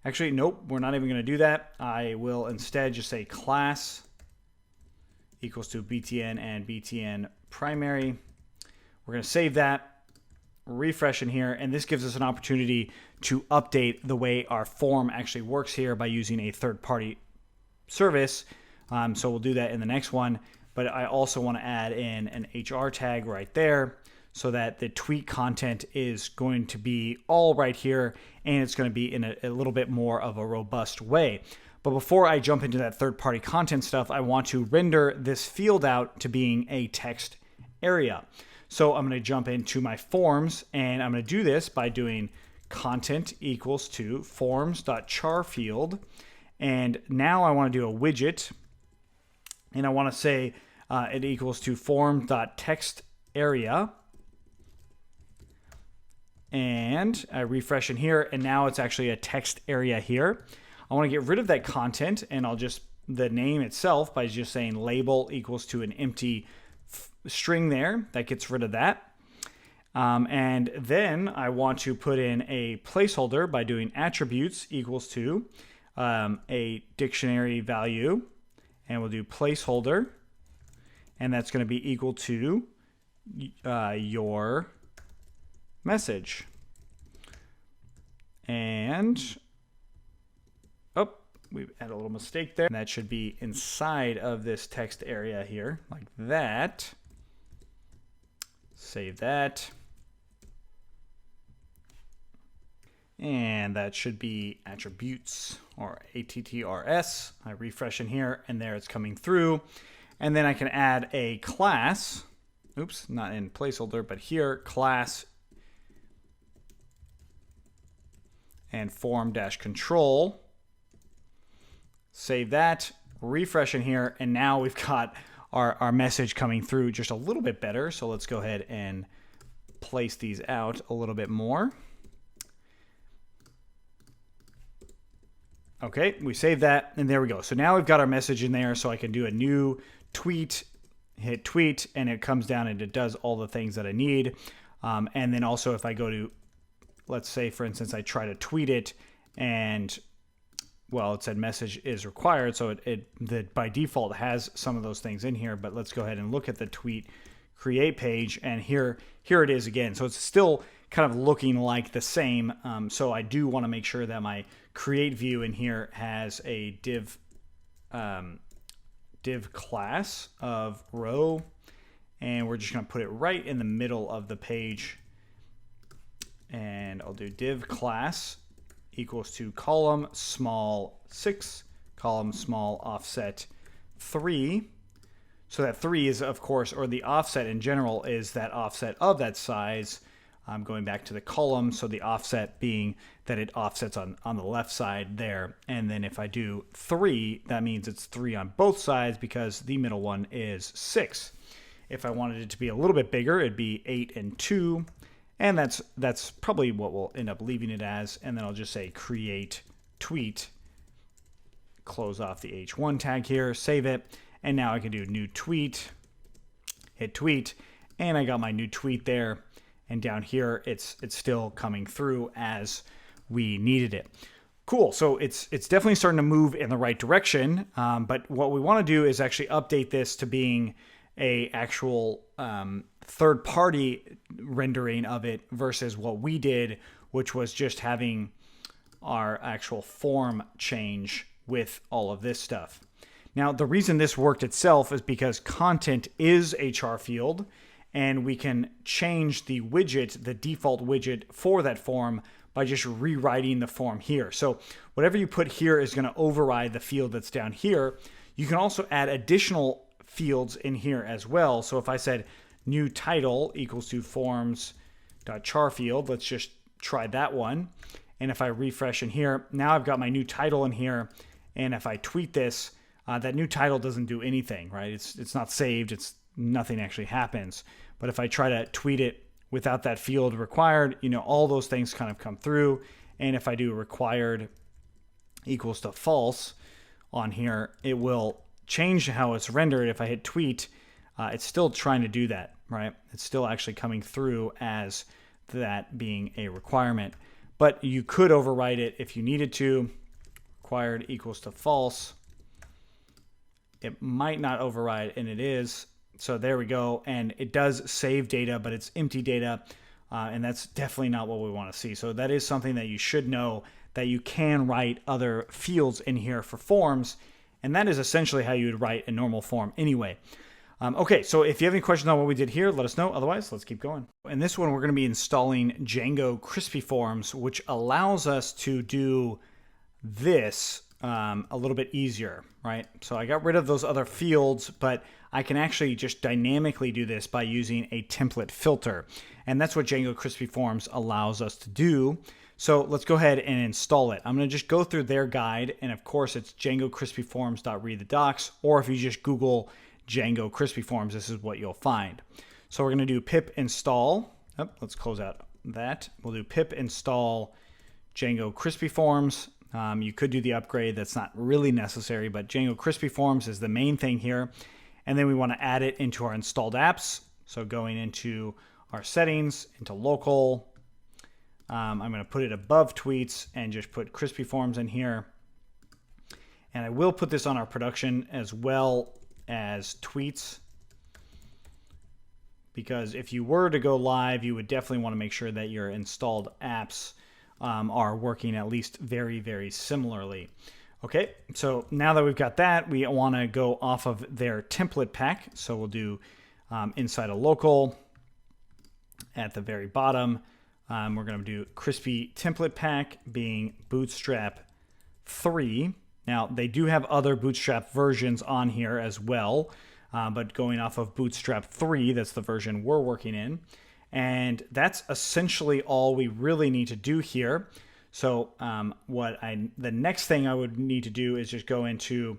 actually nope, we're not even going to do that. I will instead just say class equals to btn and btn primary. We're going to save that, refresh in here, and this gives us an opportunity to update the way our form actually works here by using a third-party service. So we'll do that in the next one, but I also want to add in an HR tag right there so that the tweet content is going to be all right here, and it's going to be in a little bit more of a robust way. But before I jump into that third-party content stuff, I want to render this field out to being a text area. So I'm going to jump into my forms, and I'm going to do this by doing content equals to forms.char field. And now I want to do a widget, and I want to say it equals to form.text area. And I refresh in here, and now it's actually a text area here. I want to get rid of that content, and I'll just the name itself by just saying label equals to an empty string there. That gets rid of that. And then I want to put in a placeholder by doing attributes equals to a dictionary value, and we'll do placeholder, and that's going to be equal to your message. And we had a little mistake there. That should be inside of this text area here, like that. Save that. And that should be attributes, or ATTRS. I refresh in here, and there it's coming through. And then I can add a class. Oops, not in placeholder, but here, class and form-control. Save that, refresh in here, and now we've got our message coming through just a little bit better. So let's go ahead and place these out a little bit more. Okay, we saved that, and there we go. So now we've got our message in there, so I can do a new tweet, hit tweet, and it comes down and it does all the things that I need. And then also if I go to, let's say, for instance, I try to tweet it, and well, it said message is required, so it by default has some of those things in here, but let's go ahead and look at the tweet create page, and here it is again. So it's still kind of looking like the same. So I do want to make sure that my create view in here has a div class of row, and we're just going to put it right in the middle of the page, and I'll do div class equals to column small 6, column small offset 3. So that 3 is, of course, or the offset in general is that offset of that size. I'm going back to the column, so the offset being that it offsets on the left side there. And then if I do 3, that means it's 3 on both sides because the middle one is 6. If I wanted it to be a little bit bigger, it'd be 8 and 2. And that's probably what we'll end up leaving it as. And then I'll just say create tweet, close off the H1 tag here, save it. And now I can do new tweet, hit tweet, and I got my new tweet there. And down here, it's still coming through as we needed it. Cool. So it's definitely starting to move in the right direction. But what we want to do is actually update this to being a actual third-party rendering of it versus what we did, which was just having our actual form change with all of this stuff. Now, the reason this worked itself is because content is a char field, and we can change the widget, the default widget for that form, by just rewriting the form here. So whatever you put here is going to override the field that's down here. You can also add additional fields in here as well. So if I said new title equals to forms.char field, let's just try that one. And if I refresh in here, now I've got my new title in here. And if I tweet this, that new title doesn't do anything, right? It's not saved. Nothing actually happens. But if I try to tweet it without that field required, all those things kind of come through. And if I do required equals to false on here, it will change how it's rendered. If I hit tweet, it's still trying to do that, right? It's still actually coming through as that being a requirement. But you could overwrite it if you needed to. Required equals to false. It might not override, and it is. So there we go. And it does save data, but it's empty data. And that's definitely not what we want to see. So that is something that you should know, that you can write other fields in here for forms. And that is essentially how you would write a normal form anyway. Okay, so if you have any questions on what we did here, let us know. Otherwise, let's keep going. In this one, we're going to be installing Django Crispy Forms, which allows us to do this a little bit easier, right? So I got rid of those other fields, but I can actually just dynamically do this by using a template filter. And that's what Django Crispy Forms allows us to do. So let's go ahead and install it. I'm going to just go through their guide. And of course, it's djangocrispyforms.readthedocs. Or if you just Google Django Crispy Forms, this is what you'll find. So we're going to do pip install. Let's close out that. We'll do pip install Django Crispy Forms. You could do the upgrade. That's not really necessary, but Django Crispy Forms is the main thing here. And then we want to add it into our installed apps. So going into our settings, into local, I'm going to put it above tweets and just put Crispy Forms in here. And I will put this on our production as well as tweets, because if you were to go live, you would definitely want to make sure that your installed apps are working at least very, very similarly. Okay, so now that we've got that, we want to go off of their template pack. So we'll do inside a local at the very bottom. We're going to do crispy template pack being Bootstrap 3. Now, they do have other Bootstrap versions on here as well, but going off of Bootstrap 3, that's the version we're working in. And that's essentially all we really need to do here. So the next thing I would need to do is just go into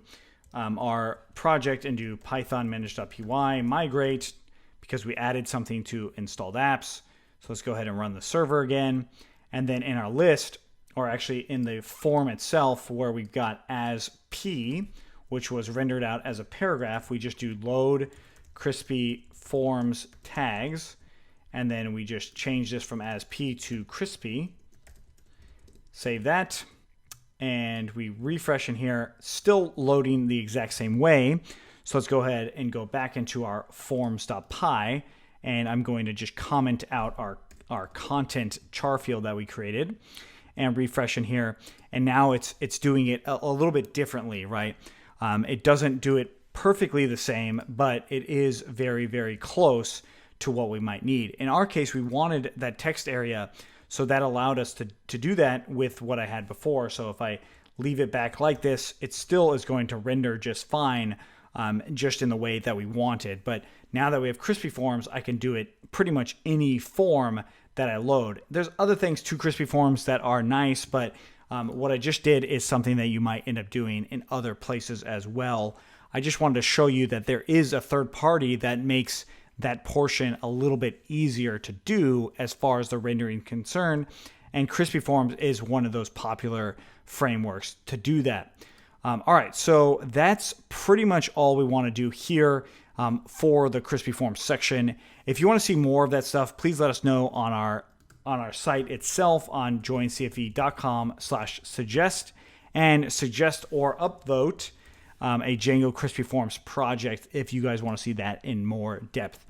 our project and do python manage.py migrate, because we added something to installed apps. So let's go ahead and run the server again. And then in our list, or actually in the form itself where we've got as p, which was rendered out as a paragraph, we just do load crispy forms tags. And then we just change this from as p to crispy. Save that. And we refresh in here, still loading the exact same way. So let's go ahead and go back into our forms.py. And I'm going to just comment out our content char field that we created and refresh in here. And now it's doing it a little bit differently, right? It doesn't do it perfectly the same, but it is very, very close to what we might need. In our case, we wanted that text area, so that allowed us to do that with what I had before. So if I leave it back like this, it still is going to render just fine, just in the way that we wanted. But now that we have Crispy Forms, I can do it pretty much any form that I load. There's other things to Crispy Forms that are nice, but what I just did is something that you might end up doing in other places as well. I just wanted to show you that there is a third party that makes that portion a little bit easier to do as far as the rendering concerned. And Crispy Forms is one of those popular frameworks to do that. All right, so that's pretty much all we want to do here for the Crispy Forms section. If you want to see more of that stuff, please let us know on our on our site itself on joincfe.com/suggest and suggest or upvote a Django Crispy Forms project if you guys want to see that in more depth.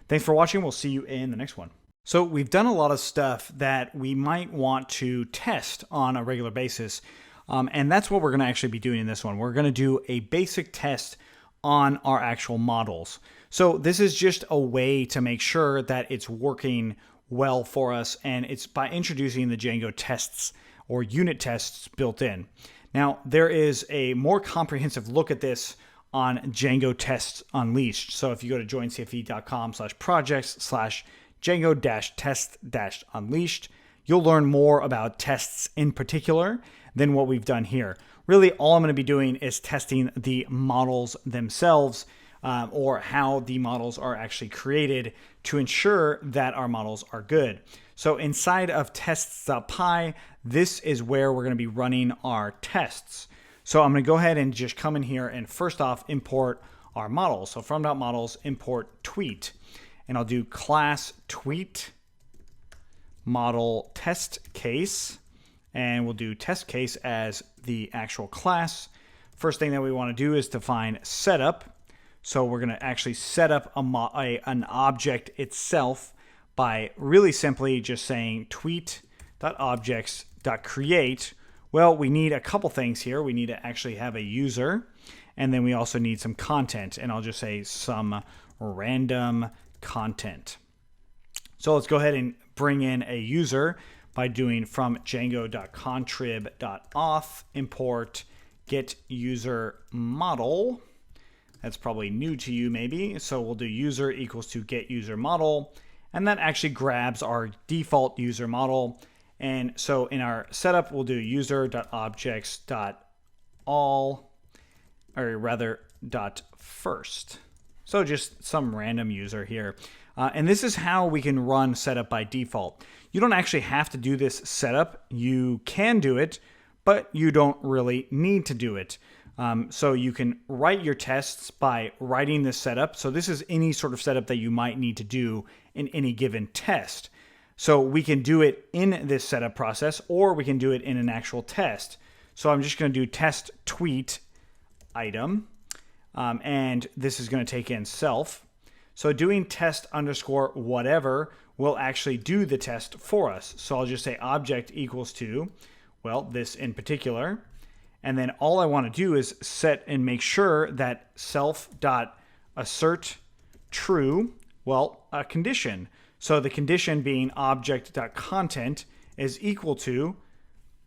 Thanks for watching. We'll see you in the next one. So we've done a lot of stuff that we might want to test on a regular basis. And that's what we're going to actually be doing in this one. We're going to do a basic test on our actual models. So this is just a way to make sure that it's working well for us. And it's by introducing the Django tests or unit tests built in. Now, there is a more comprehensive look at this on Django Tests Unleashed. So if you go to joincfe.com/projects/Django-test-unleashed, you'll learn more about tests in particular than what we've done here. Really, all I'm going to be doing is testing the models themselves, or how the models are actually created to ensure that our models are good. So inside of tests.py, this is where we're going to be running our tests. So I'm going to go ahead and just come in here and first off import our models. So from .models import tweet, and I'll do class tweet model test case, and we'll do test case as the actual class. First thing that we want to do is define setup. So we're going to actually set up an object itself by really simply just saying tweet.objects.create. Well, we need a couple things here. We need to actually have a user, and then we also need some content, and I'll just say some random content. So let's go ahead and bring in a user by doing from django.contrib.auth import get user model. That's probably new to you maybe. So we'll do user equals to get user model, and that actually grabs our default user model. And so in our setup, we'll do user.objects.all, or rather .first. So just some random user here. And this is how we can run setup by default. You don't actually have to do this setup. You can do it, but you don't really need to do it. So you can write your tests by writing this setup. So this is any sort of setup that you might need to do in any given test. So we can do it in this setup process, or we can do it in an actual test. So I'm just going to do test tweet item, and this is going to take in self. So doing test underscore whatever will actually do the test for us. So I'll just say object equals to, well, this in particular. And then all I want to do is set and make sure that self.assert true, well, a condition. So the condition being object.content is equal to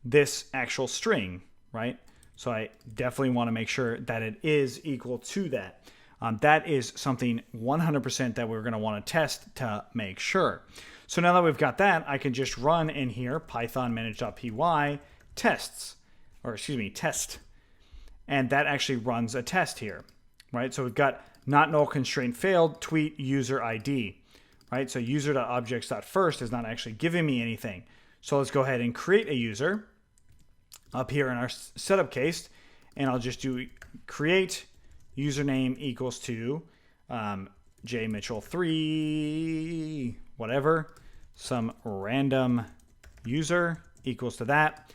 this actual string, right? So I definitely want to make sure that it is equal to that. That is something 100% that we're going to want to test to make sure. So now that we've got that, I can just run in here python manage.py tests, or excuse me, test. And that actually runs a test here, right? So we've got not null constraint failed, tweet user ID, right? So user.objects.first is not actually giving me anything. So let's go ahead and create a user up here in our setup case, and I'll just do create username equals to jmitchell3, whatever, some random user equals to that.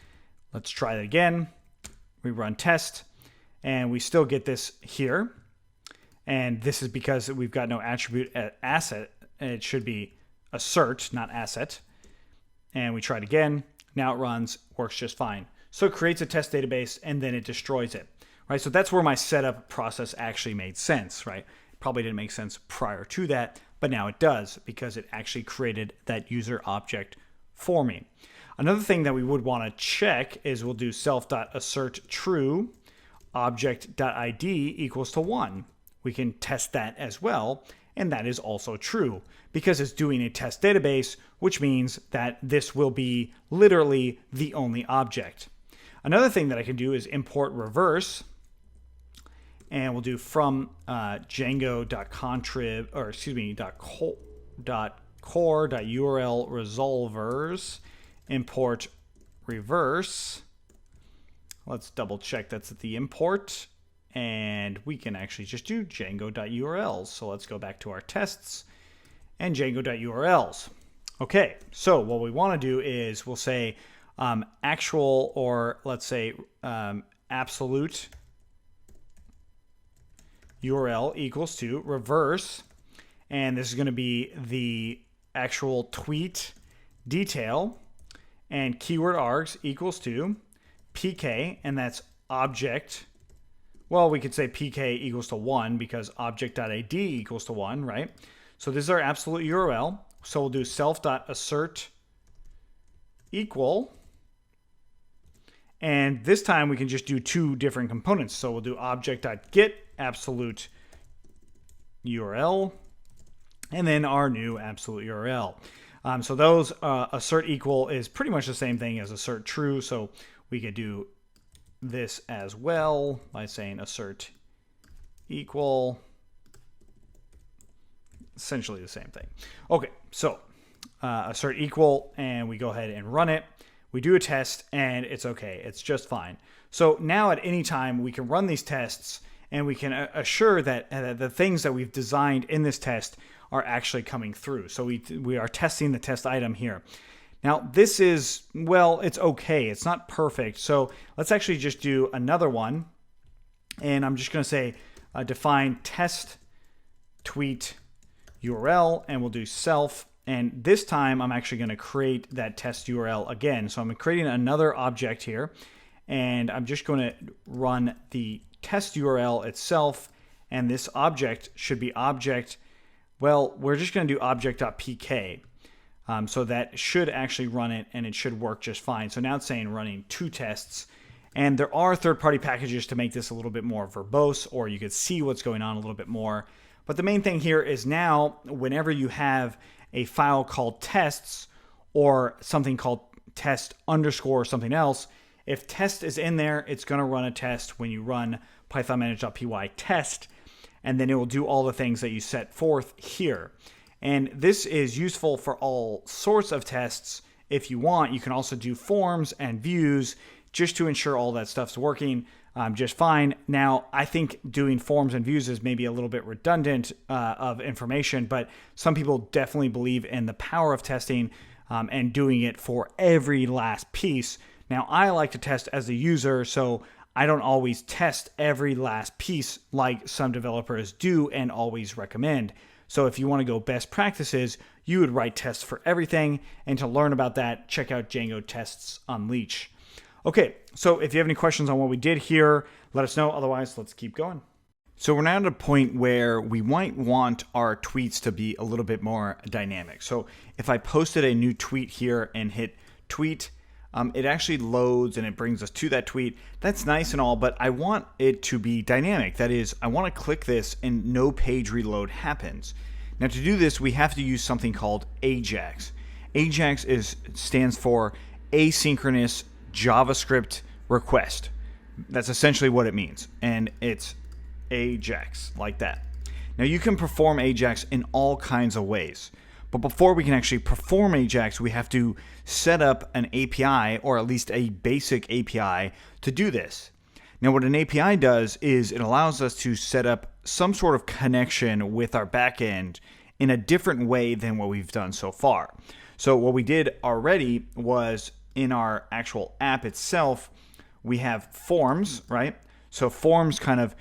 Let's try it again. We run test, and we still get this here. And this is because we've got no attribute asset. It should be assert, not asset. And we try it again. Now it runs, works just fine. So it creates a test database, and then it destroys it. Right? So that's where my setup process actually made sense, right? Probably didn't make sense prior to that, but now it does because it actually created that user object for me. Another thing that we would want to check is we'll do self.assert true object.id equals to 1. We can test that as well, and that is also true because it's doing a test database, which means that this will be literally the only object. Another thing that I can do is import reverse, and we'll do from Django.contrib, or excuse me, .core.url resolvers import reverse. Let's double check that's the import, and we can actually just do Django.urls. So let's go back to our tests and Django.urls. Okay, so what we want to do is we'll say actual, or let's say absolute URL equals to reverse, and this is going to be the actual tweet detail, and keyword args equals to pk, and that's object. Well, we could say pk equals to 1 because object.ad equals to 1, right? So this is our absolute URL. So we'll do self.assert equal. And this time we can just do two different components. So we'll do object.get absolute URL, and then our new absolute URL. So those assert equal is pretty much the same thing as assert true. So we could do this as well by saying assert equal. Essentially the same thing. Okay, so assert equal, and we go ahead and run it. We do a test, and it's okay. It's just fine. So now at any time, we can run these tests, and we can assure that the things that we've designed in this test are actually coming through. So we are testing the test item here. Now, this is, well, it's okay. It's not perfect. So let's actually just do another one. And I'm just going to say define test tweet URL, and we'll do self. And this time I'm actually going to create that test URL again. So I'm creating another object here, and I'm just going to run the test URL itself. And this object should be object. Well, we're just going to do object.pk. So that should actually run it, and it should work just fine. So now it's saying running two tests. And there are third-party packages to make this a little bit more verbose, or you could see what's going on a little bit more. But the main thing here is now, whenever you have a file called tests or something called test underscore something else, if test is in there, it's going to run a test when you run python-manage.py test, and then it will do all the things that you set forth here. And this is useful for all sorts of tests. If you want, you can also do forms and views just to ensure all that stuff's working just fine. Now, I think doing forms and views is maybe a little bit redundant of information, but some people definitely believe in the power of testing and doing it for every last piece. Now, I like to test as a user, so I don't always test every last piece like some developers do and always recommend. So if you want to go best practices, you would write tests for everything. And to learn about that, check out Django Tests Unleash. Okay, so if you have any questions on what we did here, let us know. Otherwise, let's keep going. So we're now at a point where we might want our tweets to be a little bit more dynamic. So if I posted a new tweet here and hit tweet, it actually loads and it brings us to that tweet. That's nice and all, but I want it to be dynamic. That is, I want to click this and no page reload happens. Now to do this, we have to use something called AJAX. AJAX stands for asynchronous JavaScript request. That's essentially what it means. And it's AJAX, like that. Now you can perform AJAX in all kinds of ways. But before we can actually perform AJAX, we have to set up an API, or at least a basic API, to do this. Now what an API does is it allows us to set up some sort of connection with our backend in a different way than what we've done so far. So what we did already was in our actual app itself, we have forms, right? So forms kind of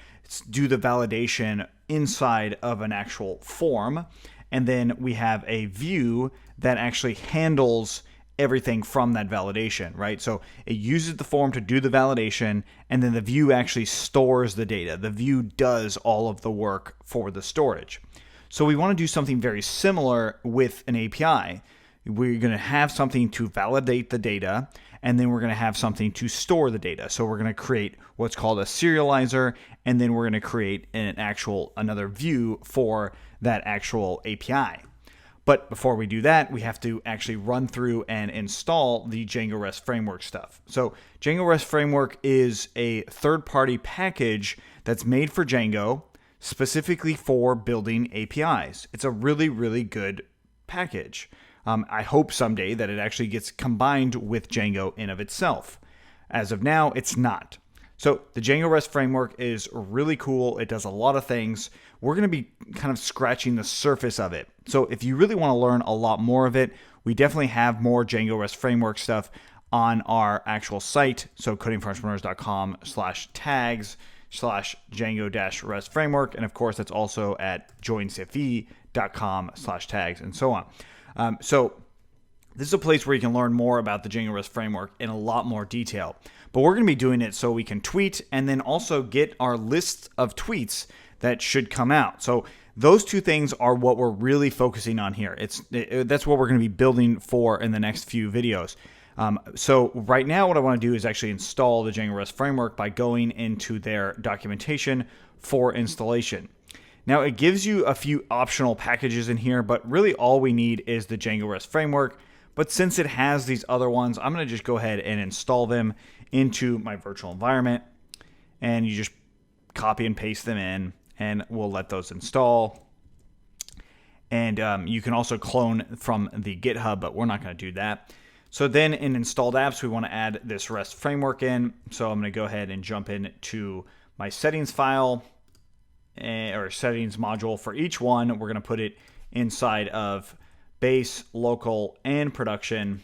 do the validation inside of an actual form. And then we have a view that actually handles everything from that validation, right? So it uses the form to do the validation, and then the view actually stores the data. The view does all of the work for the storage. So we want to do something very similar with an API. We're going to have something to validate the data, and then we're going to have something to store the data. So we're going to create what's called a serializer, and then we're going to create another view for that actual API. But before we do that, we have to actually run through and install the Django REST Framework stuff. So Django REST Framework is a third-party package that's made for Django specifically for building APIs. It's a really, really good package. I hope someday that it actually gets combined with Django in of itself. As of now, it's not. So the Django REST framework is really cool. It does a lot of things. We're going to be kind of scratching the surface of it. So if you really want to learn a lot more of it, we definitely have more Django REST framework stuff on our actual site. So codingforentrepreneurs.com/tags/Django-REST framework. And of course, that's also at joincfe.com/tags and so on. So this is a place where you can learn more about the Django REST framework in a lot more detail. But we're going to be doing it so we can tweet and then also get our list of tweets that should come out. So those two things are what we're really focusing on here. That's what we're going to be building for in the next few videos. So right now what I want to do is actually install the Django REST framework by going into their documentation for installation. Now it gives you a few optional packages in here, but really all we need is the Django REST framework. But since it has these other ones, I'm going to just go ahead and install them into my virtual environment. And you just copy and paste them in, and we'll let those install. And you can also clone from the GitHub, but we're not going to do that. So then in installed apps, we want to add this REST framework in. So I'm going to go ahead and jump into my settings file or settings module for each one. We're going to put it inside of base, local, and production.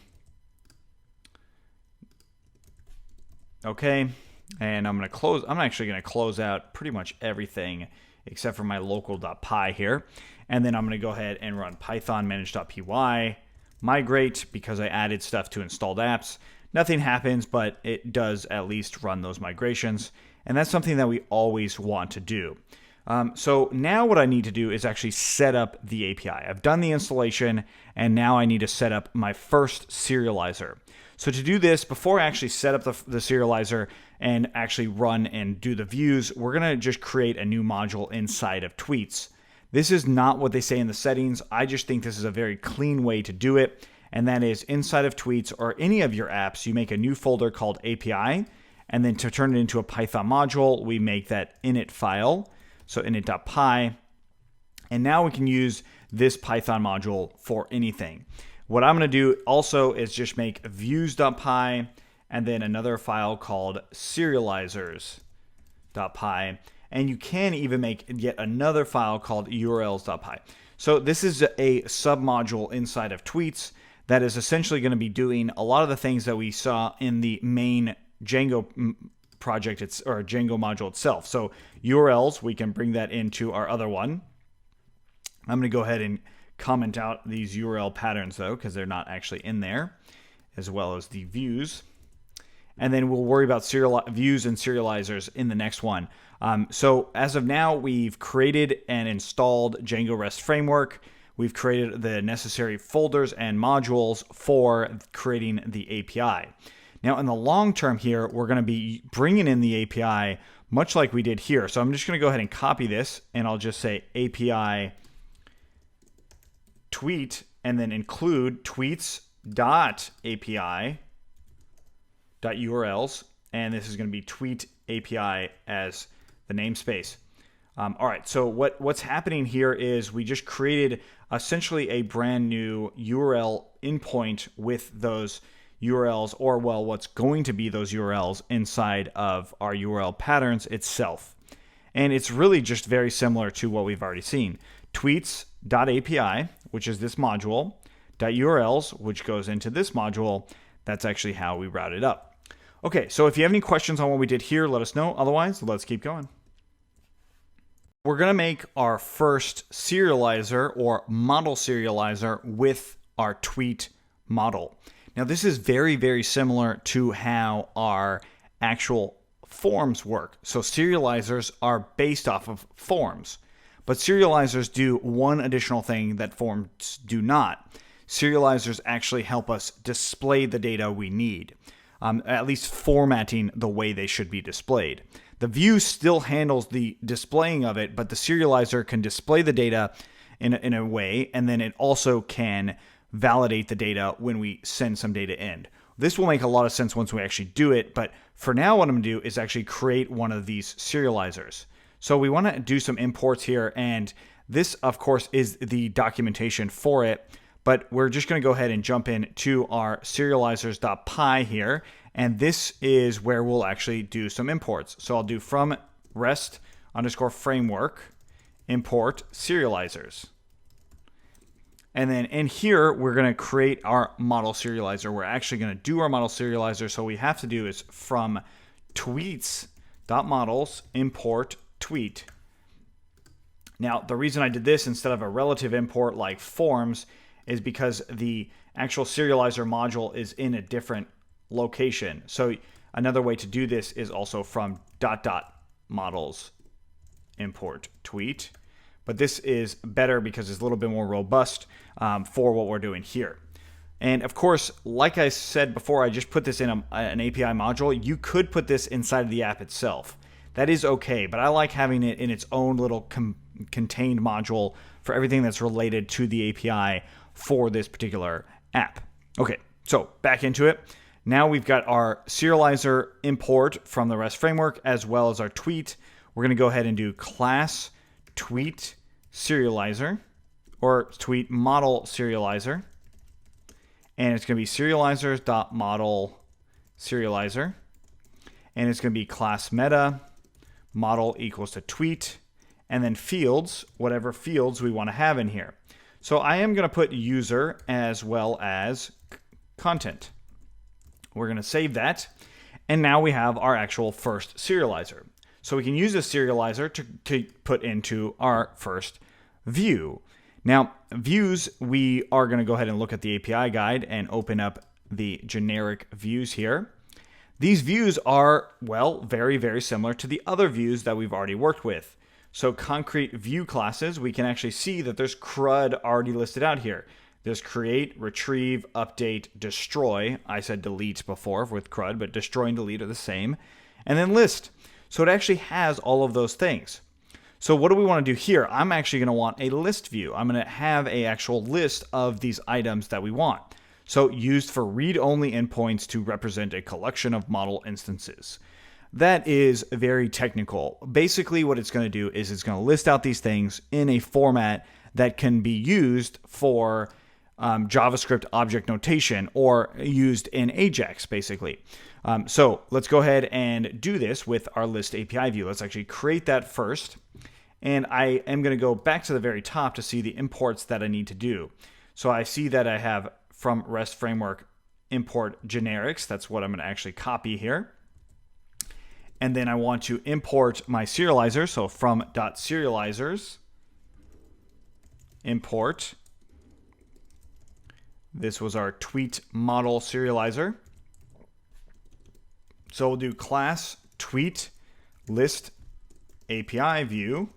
Okay, and I'm actually going to close out pretty much everything except for my local.py here. And then I'm going to go ahead and run python manage.py, migrate, because I added stuff to installed apps. Nothing happens, but it does at least run those migrations. And that's something that we always want to do. So now what I need to do is actually set up the API. I've done the installation, and now I need to set up my first serializer. So to do this, before I actually set up the serializer and actually run and do the views, we're going to just create a new module inside of tweets. This is not what they say in the settings. I just think this is a very clean way to do it. And that is inside of tweets or any of your apps, you make a new folder called API. And then to turn it into a Python module, we make that init file. So init.py. And now we can use this Python module for anything. What I'm going to do also is just make views.py and then another file called serializers.py. And you can even make yet another file called urls.py. So this is a submodule inside of tweets that is essentially going to be doing a lot of the things that we saw in the main Django project or Django module itself. So URLs, we can bring that into our other one. I'm going to go ahead and comment out these URL patterns though, because they're not actually in there, as well as the views. And then we'll worry about views and serializers in the next one. So as of now, we've created and installed Django REST framework. We've created the necessary folders and modules for creating the API. Now, in the long term here, we're going to be bringing in the API much like we did here. So I'm just going to go ahead and copy this, and I'll just say API tweet, and then include tweets.api.urls, and this is going to be tweet API as the namespace. All right, so what's happening here is we just created essentially a brand new URL endpoint with those URLs, or well, what's going to be those URLs inside of our URL patterns itself. And it's really just very similar to what we've already seen. Tweets.api, which is this module, .urls, which goes into this module. That's actually how we route it up. Okay, so if you have any questions on what we did here, let us know. Otherwise, let's keep going. We're going to make our first serializer or model serializer with our tweet model. Now, this is very, very similar to how our actual forms work. So serializers are based off of forms, but serializers do one additional thing that forms do not. Serializers actually help us display the data we need, at least formatting the way they should be displayed. The view still handles the displaying of it, but the serializer can display the data in a way, and then it also can validate the data when we send some data in. This will make a lot of sense once we actually do it, but for now what I'm going to do is actually create one of these serializers. So we want to do some imports here, and this, of course, is the documentation for it, but we're just going to go ahead and jump in to our serializers.py here, And this is where we'll actually do some imports. So I'll do from REST_framework import serializers. And then in here, we're going to create our model serializer. We're actually going to do our model serializer. So what we have to do is from tweets.models import tweet. Now, the reason I did this instead of a relative import like forms is because the actual serializer module is in a different location. So another way to do this is also from ... models import tweet. But this is better because it's a little bit more robust for what we're doing here. And of course, like I said before, I just put this in an API module. You could put this inside of the app itself. That is okay, but I like having it in its own little contained module for everything that's related to the API for this particular app. Okay, so back into it. Now we've got our serializer import from the REST framework as well as our tweet. We're going to go ahead and do class tweet serializer or tweet model serializer. And it's going to be serializers.model serializer. And it's going to be class meta model equals to tweet. And then fields, whatever fields we want to have in here. So I am going to put user as well as content. We're going to save that. And now we have our actual first serializer. So we can use this serializer to put into our first view. Now, views, we are going to go ahead and look at the API guide and open up the generic views here. These views are, well, very, very similar to the other views that we've already worked with. So concrete view classes, we can actually see that there's CRUD already listed out here. There's create, retrieve, update, destroy. I said delete before with CRUD, but destroy and delete are the same. And then list. So it actually has all of those things. So what do we want to do here? I'm actually going to want a list view. I'm going to have an actual list of these items that we want. So used for read-only endpoints to represent a collection of model instances. That is very technical. Basically what it's going to do is it's going to list out these things in a format that can be used for JavaScript object notation or used in Ajax, basically. So let's go ahead and do this with our list API view. Let's actually create that first. And I am going to go back to the very top to see the imports that I need to do. So I see that I have from REST framework import generics. That's what I'm going to actually copy here. And then I want to import my serializer. So from .serializers import. This was our tweet model serializer. So we'll do class tweet list API view.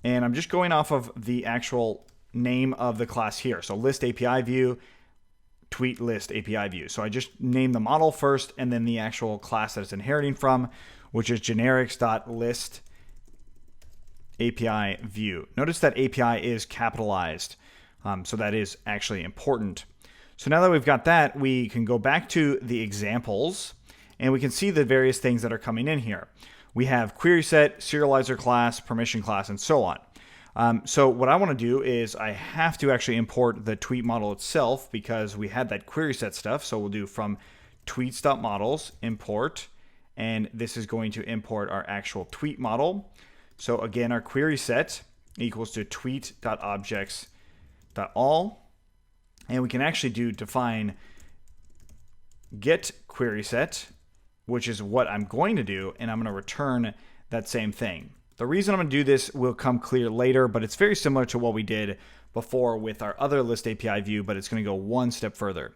And I'm just going off of the actual name of the class here. So list API view, tweet list API view. So I just named the model first and then the actual class that it's inheriting from, which is generics.list API view. Notice that API is capitalized. So that is actually important. So now that we've got that, we can go back to the examples and we can see the various things that are coming in here. We have query set, serializer class, permission class, and so on. So what I want to do is I have to actually import the tweet model itself because we had that query set stuff. So we'll do from tweets.models import, and this is going to import our actual tweet model. So again, our query set equals to tweet.objects.all, and we can actually define get query set, which is what I'm going to do, and I'm going to return that same thing. The reason I'm going to do this will come clear later, but it's very similar to what we did before with our other list API view, but it's going to go one step further.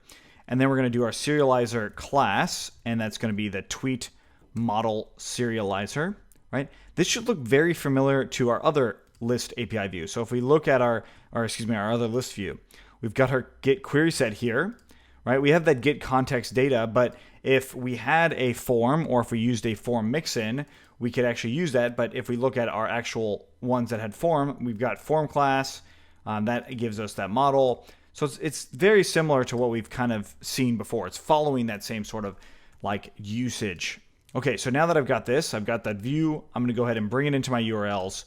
And then we're going to do our serializer class, and that's going to be the tweet model serializer, right? This should look very familiar to our other list API view. So if we look at our other list view, we've got our get query set here, right? We have that get context data, but if we had a form or if we used a form mixin, we could actually use that. But if we look at our actual ones that had form, we've got form class, that gives us that model. So it's very similar to what we've kind of seen before. It's following that same sort of like usage. Okay, so now that I've got this, I've got that view, I'm going to go ahead and bring it into my URLs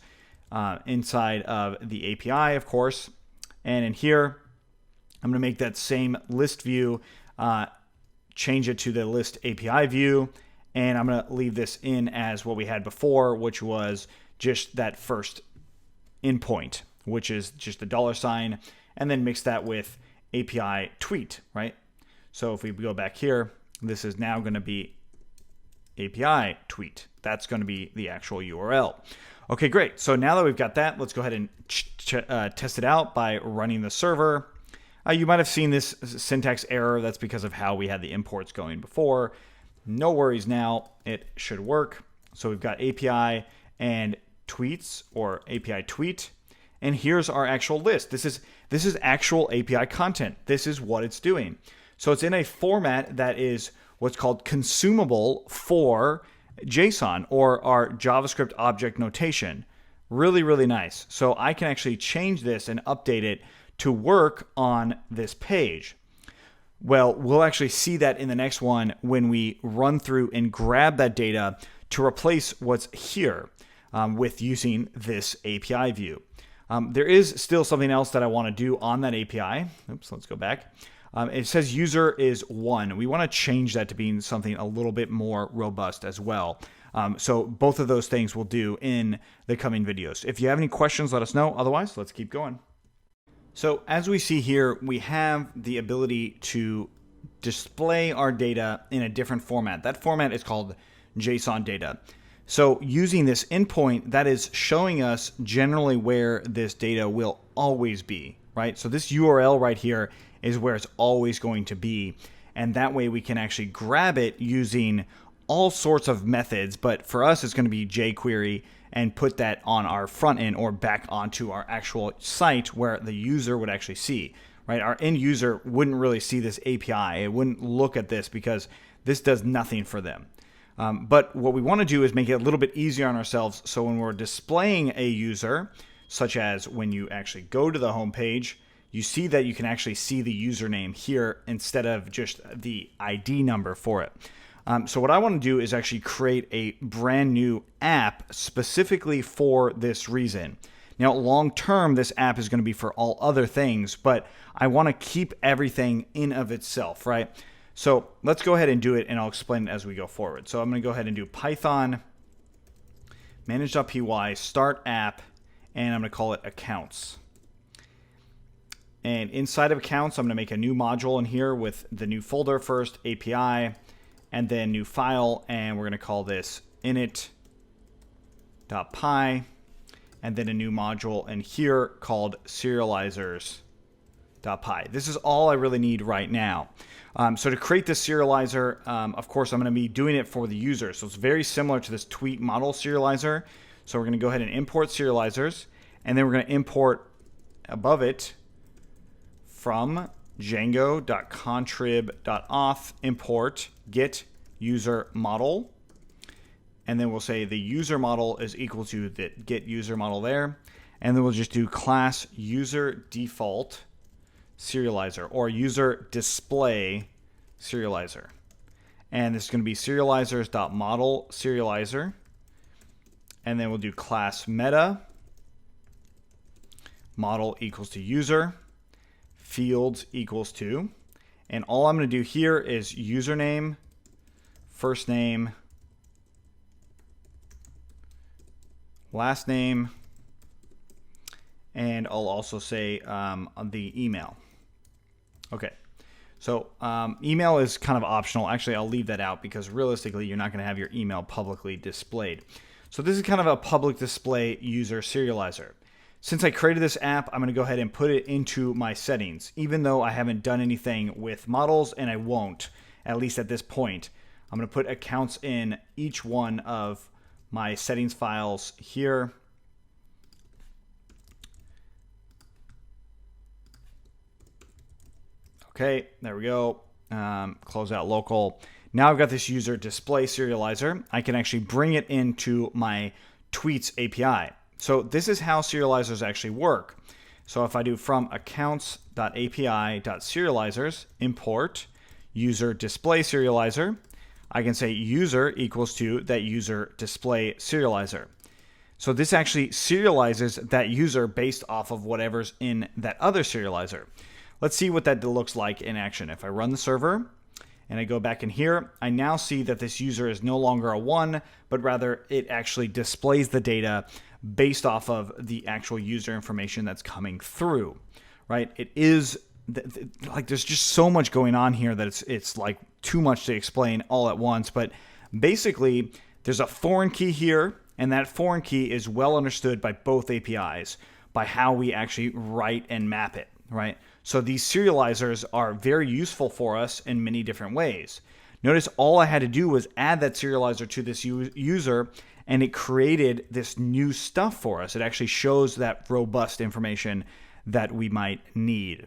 inside of the API, of course. And in here, I'm going to make that same list view change it to the list API view, and I'm going to leave this in as what we had before, which was just that first endpoint, which is just the $, and then mix that with API tweet, right? So if we go back here, this is now going to be API tweet. That's going to be the actual URL. Okay, great. So now that we've got that, let's go ahead and test it out by running the server. You might have seen this syntax error. That's because of how we had the imports going before. No worries now. It should work. So we've got API and tweets, or API tweet. And here's our actual list. This is actual API content. This is what it's doing. So it's in a format that is what's called consumable for JSON, or our JavaScript object notation. Really, really nice. So I can actually change this and update it to work on this page. Well, we'll actually see that in the next one when we run through and grab that data to replace what's here with using this API view. There is still something else that I want to do on that API. Oops, let's go back. It says user is 1. We want to change that to being something a little bit more robust as well. So both of those things we'll do in the coming videos. If you have any questions, let us know. Otherwise, let's keep going. So as we see here, we have the ability to display our data in a different format. That format is called JSON data. So using this endpoint, that is showing us generally where this data will always be, right? So this URL right here is where it's always going to be. And that way we can actually grab it using all sorts of methods. But for us, it's going to be jQuery, and put that on our front end or back onto our actual site where the user would actually see, right? Our end user wouldn't really see this API. It wouldn't look at this because this does nothing for them. But what we want to do is make it a little bit easier on ourselves. So when we're displaying a user, such as when you actually go to the home page, you see that you can actually see the username here instead of just the ID number for it. So what I want to do is actually create a brand new app specifically for this reason. Now, long term, this app is going to be for all other things, but I want to keep everything in of itself, right? So let's go ahead and do it, and I'll explain it as we go forward. So I'm going to go ahead and do Python manage.py start app, and I'm going to call it accounts. And inside of accounts, I'm going to make a new module in here with the new folder first, API, and then new file, and we're going to call this init.py, and then a new module in here called serializers.py. This is all I really need right now. So to create this serializer, of course, I'm going to be doing it for the user. So it's very similar to this tweet model serializer. So we're going to go ahead and import serializers, and then we're going to import above it from django.contrib.auth import get user model, and then we'll say the user model is equal to the get user model there, and then we'll just do class user default serializer or user display serializer, and this is going to be serializers.model serializer, and then we'll do class meta model equals to user fields equals to, and all I'm going to do here is username, first name, last name, and I'll also say the email. Okay, so email is kind of optional. Actually, I'll leave that out because realistically, you're not going to have your email publicly displayed. So this is kind of a public display user serializer. Since I created this app, I'm going to go ahead and put it into my settings, even though I haven't done anything with models, and I won't, at least at this point. I'm going to put accounts in each one of my settings files here. Okay, there we go. Close out local. Now I've got this user display serializer. I can actually bring it into my tweets API. So this is how serializers actually work. So if I do from accounts.api.serializers import user display serializer, I can say user equals to that user display serializer. So this actually serializes that user based off of whatever's in that other serializer. Let's see what that looks like in action. If I run the server and I go back in here, I now see that this user is no longer a 1, but rather it actually displays the data based off of the actual user information that's coming through, right? It is like there's just so much going on here that it's like too much to explain all at once. But basically, there's a foreign key here, and that foreign key is well understood by both APIs by how we actually write and map it, right? So these serializers are very useful for us in many different ways. Notice all I had to do was add that serializer to this user, and it created this new stuff for us. It actually shows that robust information that we might need.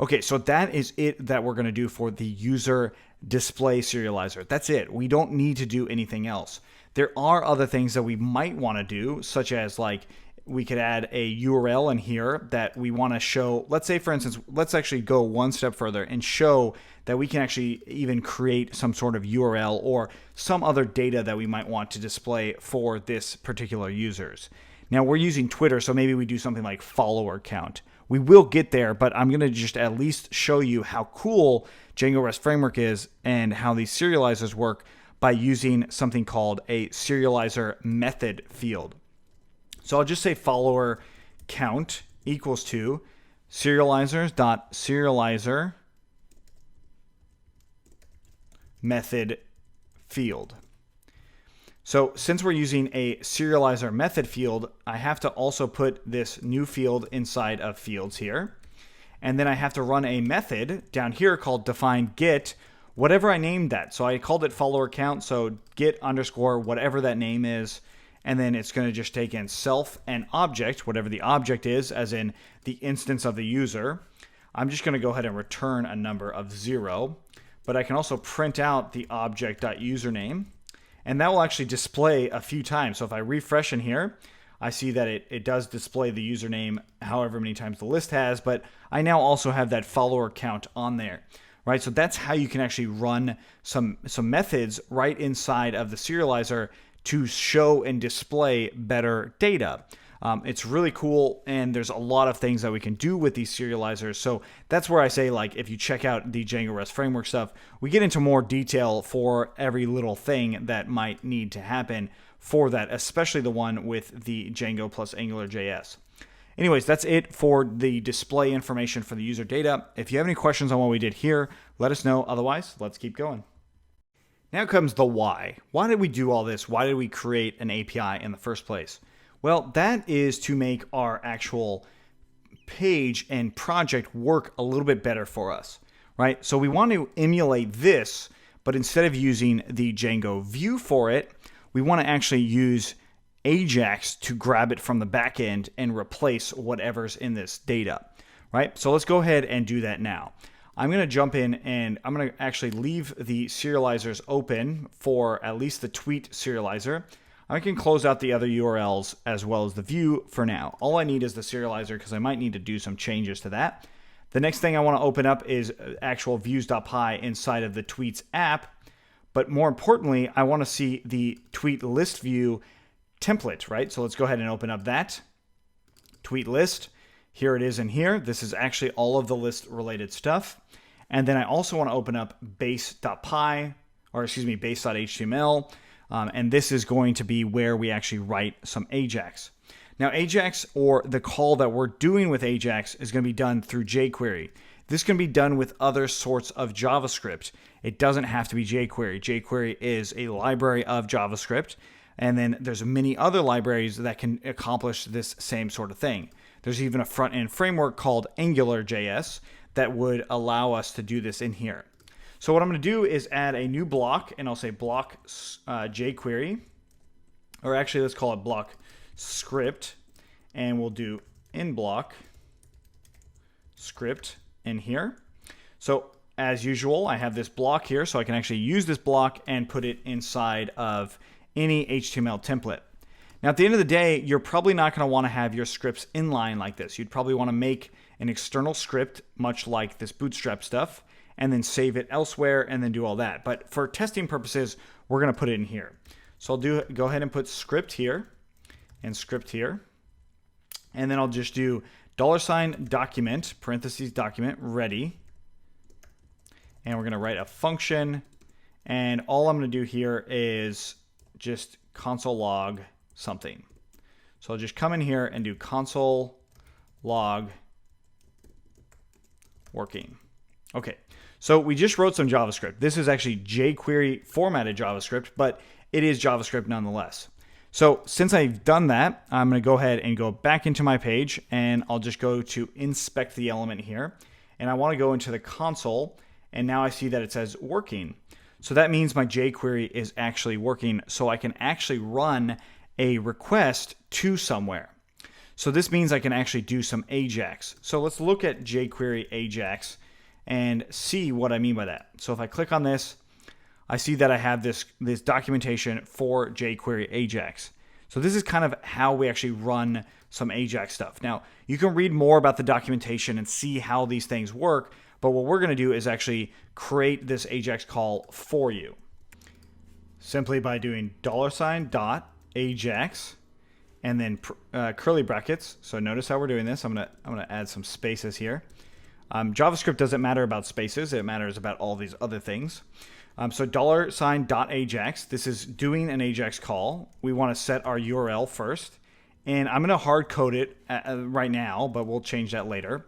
Okay, so that is it that we're going to do for the user display serializer. That's it. We don't need to do anything else. There are other things that we might want to do, such as like we could add a URL in here that we want to show. Let's say, for instance, let's actually go one step further and show that we can actually even create some sort of URL or some other data that we might want to display for this particular users. Now we're using Twitter, so maybe we do something like follower count. We will get there, but I'm going to just at least show you how cool Django REST Framework is and how these serializers work by using something called a serializer method field. So I'll just say follower count equals to serializers.serializer method field. So since we're using a serializer method field, I have to also put this new field inside of fields here. And then I have to run a method down here called define get, whatever I named that. So I called it follower count. So get underscore whatever that name is. And then it's going to just take in self and object, whatever the object is, as in the instance of the user. I'm just going to go ahead and return a number of 0. But I can also print out the object.username. And that will actually display a few times. So if I refresh in here, I see that it does display the username however many times the list has, but I now also have that follower count on there, right? So that's how you can actually run some methods right inside of the serializer to show and display better data. It's really cool, and there's a lot of things that we can do with these serializers. So that's where I say, like, if you check out the Django REST Framework stuff, we get into more detail for every little thing that might need to happen for that, especially the one with the Django plus AngularJS. Anyways, that's it for the display information for the user data. If you have any questions on what we did here, let us know. Otherwise, let's keep going. Now comes the why. Why did we do all this? Why did we create an API in the first place? Well, that is to make our actual page and project work a little bit better for us, right? So we want to emulate this, but instead of using the Django view for it, we want to actually use Ajax to grab it from the back end and replace whatever's in this data, right? So let's go ahead and do that now. I'm going to jump in and I'm going to actually leave the serializers open for at least the tweet serializer. I can close out the other URLs as well as the view for now. All I need is the serializer because I might need to do some changes to that. The next thing I want to open up is actual views.py inside of the tweets app. But more importantly, I want to see the tweet list view template, right? So let's go ahead and open up that tweet list. Here it is in here. This is actually all of the list related stuff. And then I also want to open up base.html. And this is going to be where we actually write some Ajax. Now, Ajax, or the call that we're doing with Ajax, is going to be done through jQuery. This can be done with other sorts of JavaScript. It doesn't have to be jQuery. jQuery is a library of JavaScript, and then there's many other libraries that can accomplish this same sort of thing. There's even a front-end framework called AngularJS that would allow us to do this in here. So what I'm going to do is add a new block, and I'll say block jQuery, or actually let's call it block script, and we'll do in block script in here. So as usual, I have this block here, so I can actually use this block and put it inside of any HTML template. Now, at the end of the day, you're probably not going to want to have your scripts inline like this. You'd probably want to make an external script, much like this Bootstrap stuff, and then save it elsewhere and then do all that. But for testing purposes, we're going to put it in here. So I'll go ahead and put script here and script here. And then I'll just do $document, parentheses document, ready. and we're going to write a function. And all I'm going to do here is just console log something. So I'll just come in here and do console log working. Okay, so we just wrote some JavaScript. This is actually jQuery formatted JavaScript, but it is JavaScript nonetheless. So since I've done that, I'm going to go ahead and go back into my page, and I'll just go to inspect the element here. And I want to go into the console, and now I see that it says working. So that means my jQuery is actually working, so I can actually run a request to somewhere. So this means I can actually do some AJAX. So let's look at jQuery AJAX and see what I mean by that. So if I click on this, I see that I have this documentation for jQuery AJAX. So this is kind of how we actually run some AJAX stuff. Now, you can read more about the documentation and see how these things work, but what we're going to do is actually create this AJAX call for you. Simply by doing $.AJAX and then curly brackets. So notice how we're doing this. I'm gonna add some spaces here. JavaScript doesn't matter about spaces. It matters about all these other things. So $.AJAX, this is doing an AJAX call. We want to set our URL first. And I'm going to hard code it right now, but we'll change that later.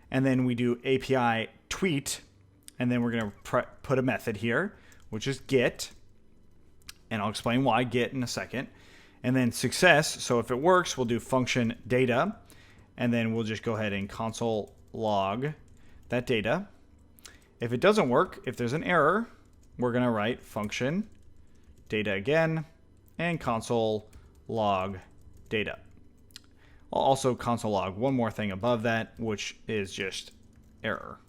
And then we do API tweet. And then we're going to put a method here, which is get. And I'll explain why get in a second. And then success. So if it works, we'll do function data. And then we'll just go ahead and console log that data. If it doesn't work, if there's an error, we're going to write function data again and console log data. I'll also console log one more thing above that, which is just error,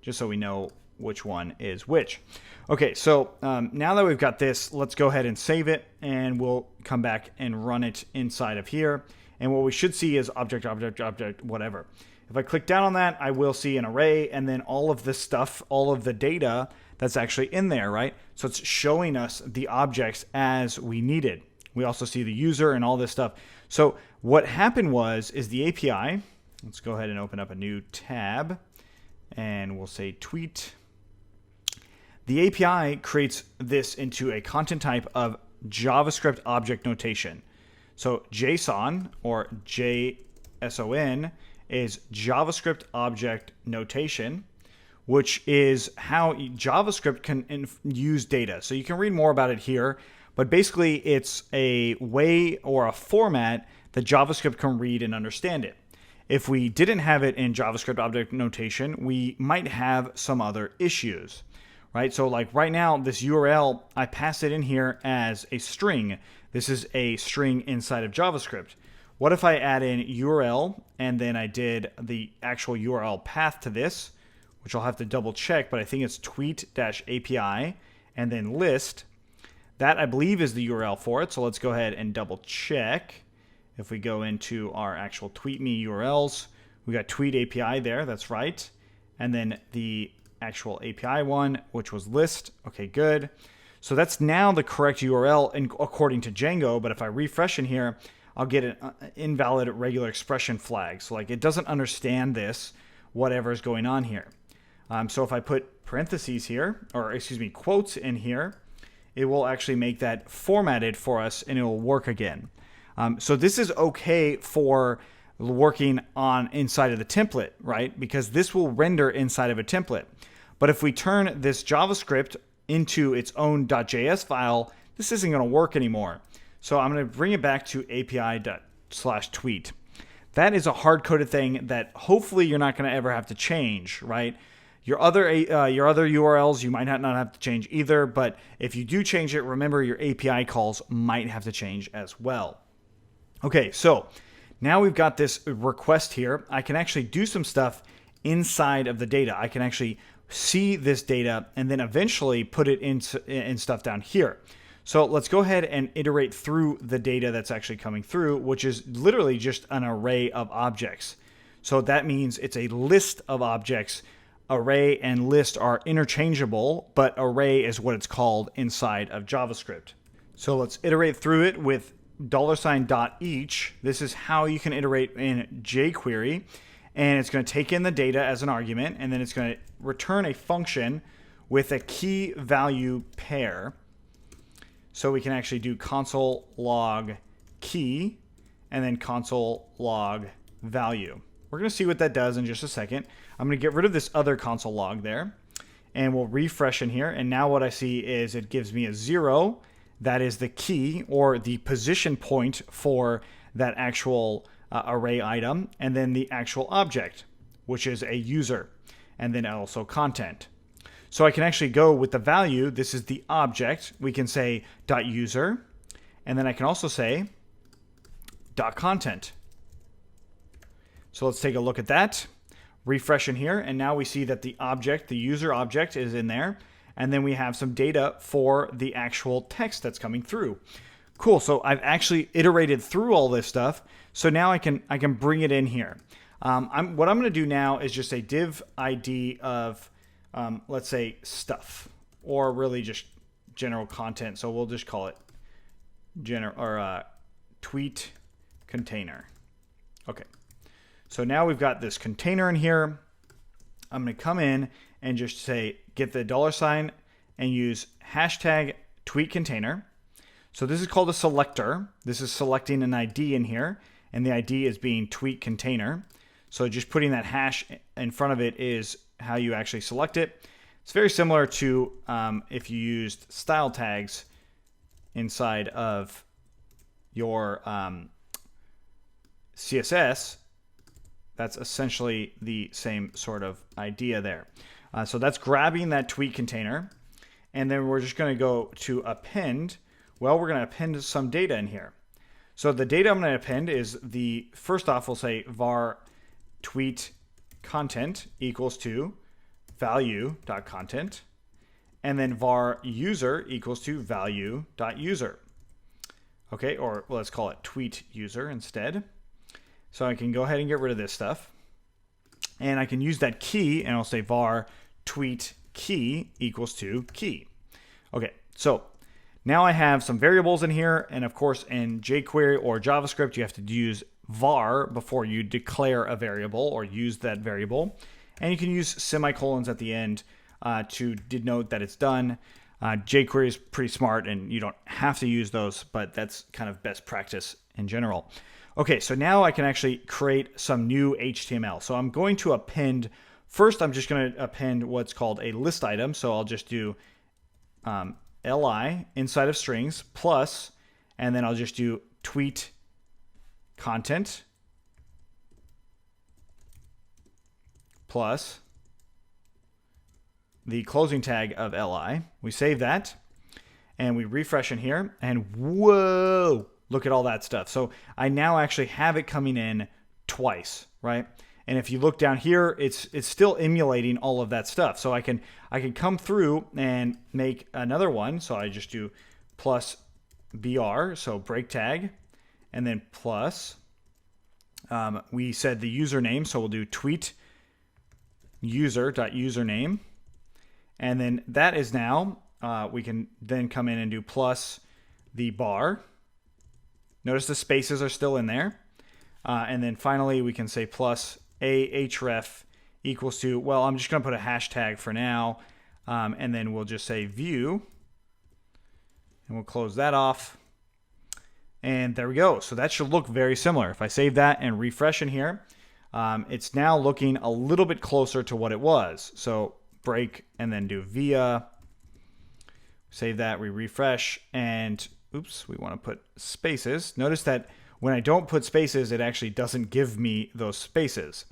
just so we know which one is which. Okay, so now that we've got this, let's go ahead and save it, and we'll come back and run it inside of here. And what we should see is object, object, object, whatever. If I click down on that, I will see an array, and then all of this stuff, all of the data that's actually in there, right? So it's showing us the objects as we needed. We also see the user and all this stuff. So what happened is the API, let's go ahead and open up a new tab, and we'll say tweet. The API creates this into a content type of JavaScript object notation. So JSON or JSON is JavaScript object notation, which is how JavaScript can use data. So you can read more about it here, but basically it's a way or a format that JavaScript can read and understand it. If we didn't have it in JavaScript object notation, we might have some other issues, right? So like right now, this URL, I pass it in here as a string. This is a string inside of JavaScript. What if I add in URL and then I did the actual URL path to this, which I'll have to double check, but I think it's tweet-API and then list. That I believe is the URL for it. So let's go ahead and double check. If we go into our actual Tweetme URLs, we got tweet API there. That's right. And then the actual API one, which was list. Okay, good. So that's now the correct URL according to Django. But if I refresh in here, I'll get an invalid regular expression flag. So like it doesn't understand this, whatever is going on here. So if I put parentheses here, or excuse me, quotes in here, it will actually make that formatted for us and it will work again. So this is okay for working on inside of the template, right? Because this will render inside of a template. But if we turn this JavaScript into its own .js file, this isn't going to work anymore. So I'm going to bring it back to api./tweet. That is a hard-coded thing that hopefully you're not going to ever have to change, right? Your other URLs, you might not have to change either, but if you do change it, remember your API calls might have to change as well. Okay, so now we've got this request here. I can actually do some stuff inside of the data. I can actually see this data and then eventually put it in stuff down here. So let's go ahead and iterate through the data that's actually coming through, which is literally just an array of objects. So that means it's a list of objects. Array and list are interchangeable, but array is what it's called inside of JavaScript. So let's iterate through it with $.each. This is how you can iterate in jQuery. And it's going to take in the data as an argument, and then it's going to return a function, with a key value pair. So we can actually do console log key and then console log value. We're going to see what that does in just a second. I'm going to get rid of this other console log there, and we'll refresh in here. And now what I see is it gives me a 0. That is the key or the position point for that actual array item, and then the actual object, which is a user, and then also content. So I can actually go with the value. This is the object. We can say .user, and then I can also say .content. So let's take a look at that. Refresh in here, and now we see that the object, the user object, is in there, and then we have some data for the actual text that's coming through. Cool. So I've actually iterated through all this stuff. So now I can bring it in here. What I'm going to do now is just a div ID of let's say stuff, or really just general content. So we'll just call it tweet container. Okay. So now we've got this container in here. I'm going to come in and just say get the $, and use hashtag tweet container. So this is called a selector. This is selecting an ID in here, and the ID is being tweet container. So just putting that hash in front of it is how you actually select it. It's very similar to if you used style tags inside of your CSS. That's essentially the same sort of idea there. So that's grabbing that tweet container, and then we're just going to go to append. Well, we're going to append some data in here. So the data I'm going to append is first off, we'll say var tweet content equals to value.content, and then var user equals to value.user. Okay, or let's call it tweet user instead. So I can go ahead and get rid of this stuff, and I can use that key, and I'll say var tweet key equals to key. Okay, so now I have some variables in here, and of course in jQuery or JavaScript you have to use var before you declare a variable or use that variable, and you can use semicolons at the end to denote that it's done. jQuery is pretty smart, and you don't have to use those, but that's kind of best practice in general. Okay, so now I can actually create some new HTML. So I'm going to append, first I'm just going to append what's called a list item. So I'll just do li inside of strings plus, and then I'll just do tweet content plus the closing tag of li. We save that, and we refresh in here, and whoa, look at all that stuff. So I now actually have it coming in twice, right? And if you look down here, it's still emulating all of that stuff. So I can come through and make another one. So I just do plus br, so break tag, and then plus. We said the username, so we'll do tweet user.username, and then that is now we can then come in and do plus the bar. Notice the spaces are still in there. And then finally, we can say plus ahref equals to, well, I'm just going to put a hashtag for now. And then we'll just say view. And we'll close that off. And there we go. So that should look very similar. If I save that and refresh in here, it's now looking a little bit closer to what it was. So break and then do via. Save that, we refresh, and oops, we want to put spaces. Notice that when I don't put spaces, it actually doesn't give me those spaces.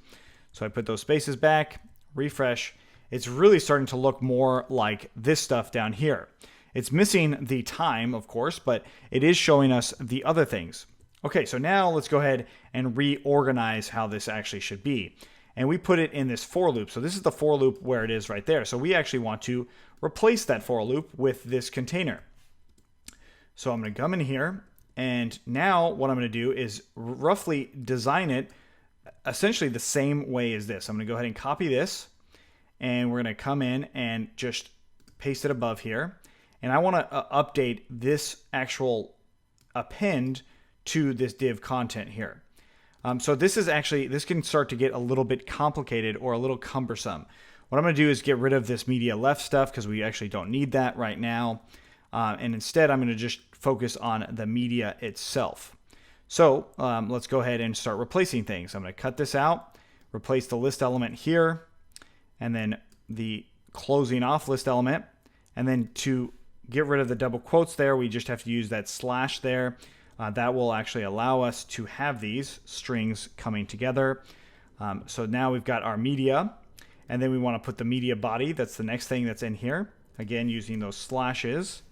So I put those spaces back, refresh. It's really starting to look more like this stuff down here. It's missing the time, of course, but it is showing us the other things. Okay, so now let's go ahead and reorganize how this actually should be. And we put it in this for loop. So this is the for loop where it is right there. So we actually want to replace that for loop with this container. So I'm going to come in here, and now what I'm going to do is roughly design it essentially the same way as this. I'm going to go ahead and copy this, and we're going to come in and just paste it above here. And I want to update this actual append to this div content here. So this can start to get a little bit complicated or a little cumbersome. what I'm going to do is get rid of this media left stuff because we actually don't need that right now. And instead, I'm going to just focus on the media itself. So let's go ahead and start replacing things. I'm going to cut this out, replace the list element here, and then the closing off list element. And then to get rid of the double quotes there, we just have to use that slash there. That will actually allow us to have these strings coming together. So now we've got our media, and then we want to put the media body. That's the next thing that's in here. Again, using those slashes.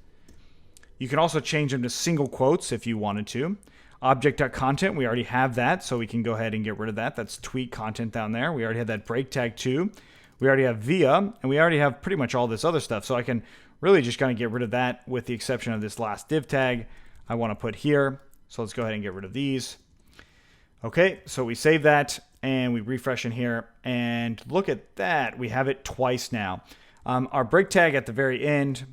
You can also change them to single quotes if you wanted to. Object.content, we already have that, so we can go ahead and get rid of that. That's tweet content down there. We already have that break tag too. We already have via, and we already have pretty much all this other stuff. So I can really just kind of get rid of that with the exception of this last div tag I want to put here. So let's go ahead and get rid of these. Okay, so we save that and we refresh in here, and look at that. We have it twice now. Our break tag at the very end,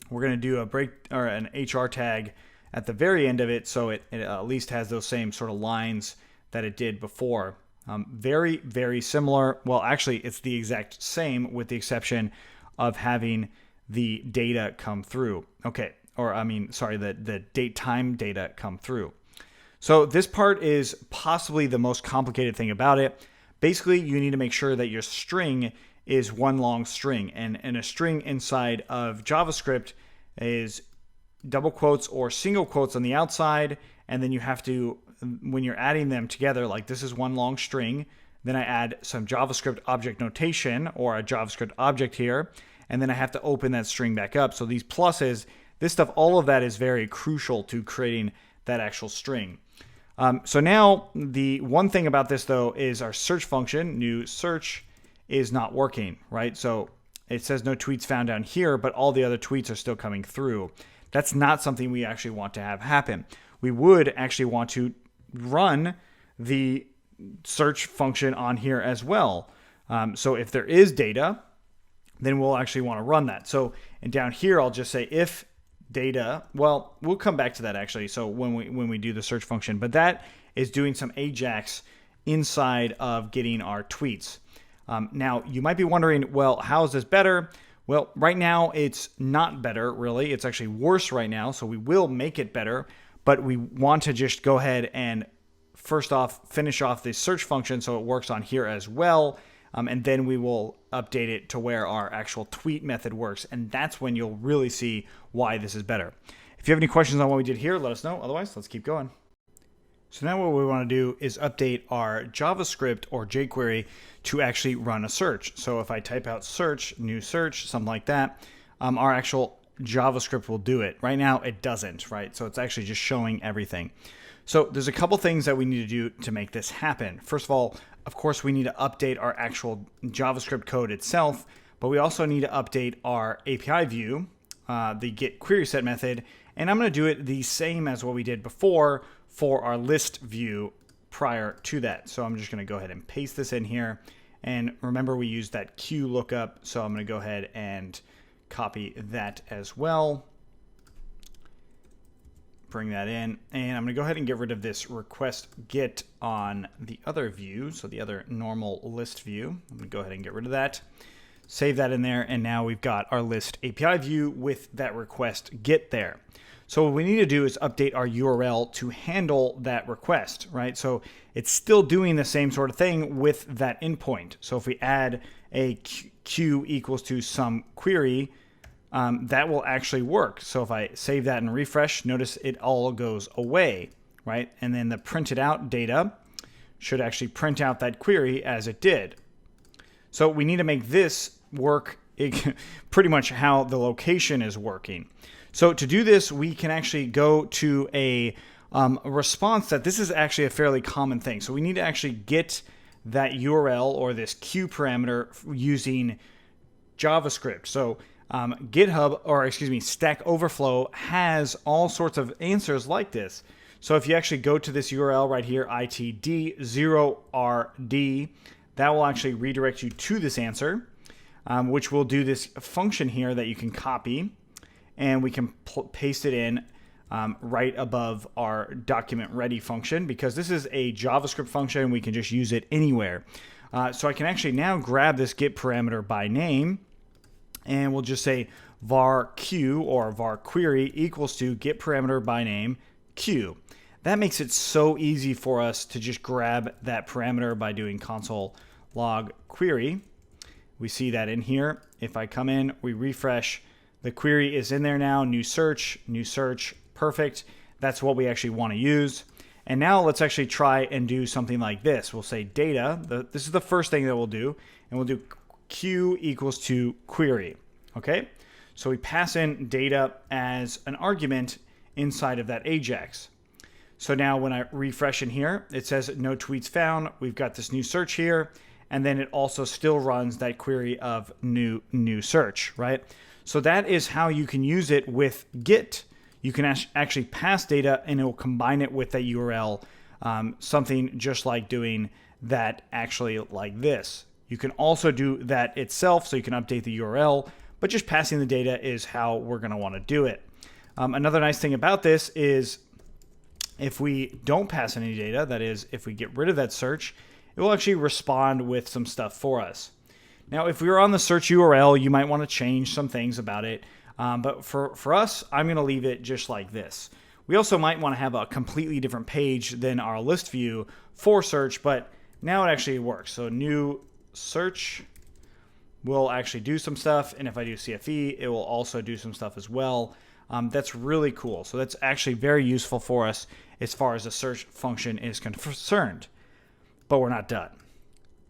we're going to do a break or an HR tag at the very end of it, so it at least has those same sort of lines that it did before. Very, very similar. Well, actually, it's the exact same with the exception of having the data come through. Okay, or I mean, sorry, the date time data come through. So this part is possibly the most complicated thing about it. Basically, you need to make sure that your string is one long string, and a string inside of JavaScript is double quotes or single quotes on the outside, and then you have to, when you're adding them together, like this is one long string, then I add some JavaScript object notation or a JavaScript object here, and then I have to open that string back up. So these pluses, this stuff, all of that is very crucial to creating that actual string. So now the one thing about this though is our search function, new search, is not working, right? So it says no tweets found down here, but all the other tweets are still coming through. That's not something we actually want to have happen. We would actually want to run the search function on here as well. So if there is data, then we'll actually want to run that. So, and down here, I'll just say if data, well, we'll come back to that actually. So when we do the search function, but that is doing some Ajax inside of getting our tweets. Now you might be wondering, well, how is this better? Well, right now it's not better really. It's actually worse right now. So we will make it better, but we want to just go ahead and first off, finish off the search function so it works on here as well. And then we will update it to where our actual tweet method works. And that's when you'll really see why this is better. If you have any questions on what we did here, let us know. Otherwise, let's keep going. So now what we want to do is update our JavaScript or jQuery to actually run a search. So if I type out search, new search, something like that, our actual JavaScript will do it. Right now it doesn't, right? So it's actually just showing everything. So there's a couple things that we need to do to make this happen. First of all, of course, we need to update our actual JavaScript code itself, but we also need to update our API view, the get query set method, and I'm going to do it the same as what we did before for our list view prior to that. So I'm just going to go ahead and paste this in here. And remember, we used that Q lookup, so I'm going to go ahead and copy that as well. Bring that in, and I'm going to go ahead and get rid of this request get on the other view, so the other normal list view. I'm going to go ahead and get rid of that. Save that in there, and now we've got our list API view with that request get there. So what we need to do is update our URL to handle that request, right? So it's still doing the same sort of thing with that endpoint. So if we add a Q equals to some query, that will actually work. So if I save that and refresh, notice it all goes away, right? And then the printed out data should actually print out that query as it did. So we need to make this work pretty much how the location is working. So to do this, we can actually go to a response that this is actually a fairly common thing. So we need to actually get that URL or this Q parameter using JavaScript. So GitHub, or excuse me, Stack Overflow has all sorts of answers like this. So if you actually go to this URL right here, itd0rd, that will actually redirect you to this answer, which will do this function here that you can copy, and we can paste it in right above our document ready function, because this is a JavaScript function. We can just use it anywhere. So I can actually now grab this get parameter by name, and we'll just say var q or var query equals to get parameter by name q. That makes it so easy for us to just grab that parameter by doing console log query. We see that in here. If I come in, we refresh, the query is in there now, new search, perfect. That's what we actually want to use. And now let's actually try and do something like this. We'll say data, this is the first thing that we'll do, and we'll do q equals to query, okay? So we pass in data as an argument inside of that Ajax. So now when I refresh in here, it says no tweets found. We've got this new search here, and then it also still runs that query of new search, right? So that is how you can use it with Git. You can actually pass data, and it will combine it with that URL, something just like doing that actually like this. You can also do that itself, so you can update the URL, but just passing the data is how we're going to want to do it. Another nice thing about this is if we don't pass any data, that is, if we get rid of that search, it will actually respond with some stuff for us. Now, if we were on the search URL, you might want to change some things about it. But for us, I'm going to leave it just like this. We also might want to have a completely different page than our list view for search, but now it actually works. So new search will actually do some stuff. And if I do CFE, it will also do some stuff as well. That's really cool. So that's actually very useful for us as far as the search function is concerned. But we're not done.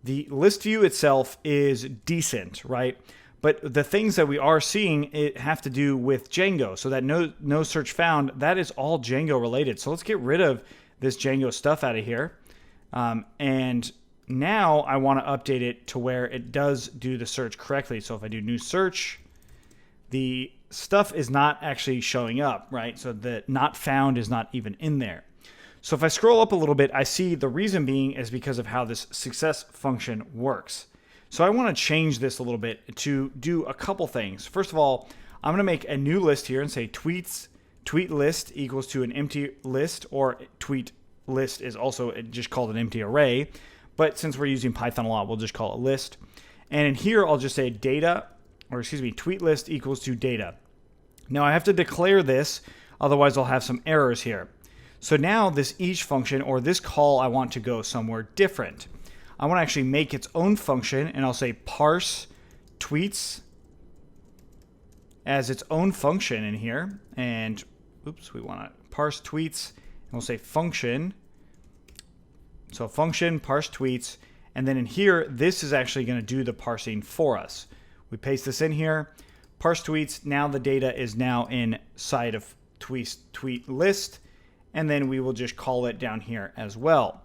The list view itself is decent, right? But the things that we are seeing it have to do with Django. So that no search found, that is all Django related. So let's get rid of this Django stuff out of here. And now I want to update it to where it does do the search correctly. So if I do new search, the stuff is not actually showing up, right? So the not found is not even in there. So if I scroll up a little bit, I see the reason being is because of how this success function works. So I want to change this a little bit to do a couple things. First of all, I'm going to make a new list here and say tweet list equals to an empty list, or tweet list is also just called an empty array. But since we're using Python a lot, we'll just call it list. And in here, I'll just say tweet list equals to data. Now I have to declare this, otherwise I'll have some errors here. So now this each function, or this call, I want to go somewhere different. I want to actually make its own function, and I'll say parse tweets as its own function in here. And oops, we want to parse tweets, and we'll say function. So function parse tweets, and then in here, this is actually going to do the parsing for us. We paste this in here, parse tweets. Now the data is now inside of tweet list, and then we will just call it down here as well.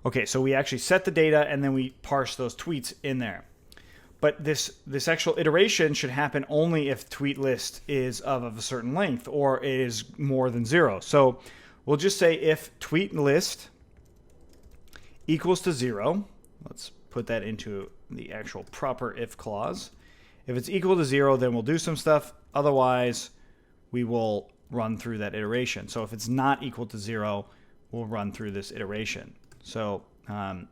Okay, so we actually set the data, and then we parse those tweets in there. But this actual iteration should happen only if tweet list is of a certain length, or it is more than 0. So we'll just say if tweet list equals to 0, let's put that into the actual proper if clause. If it's equal to 0, then we'll do some stuff. Otherwise, we will run through that iteration. So if it's not equal to 0, we'll run through this iteration. So, and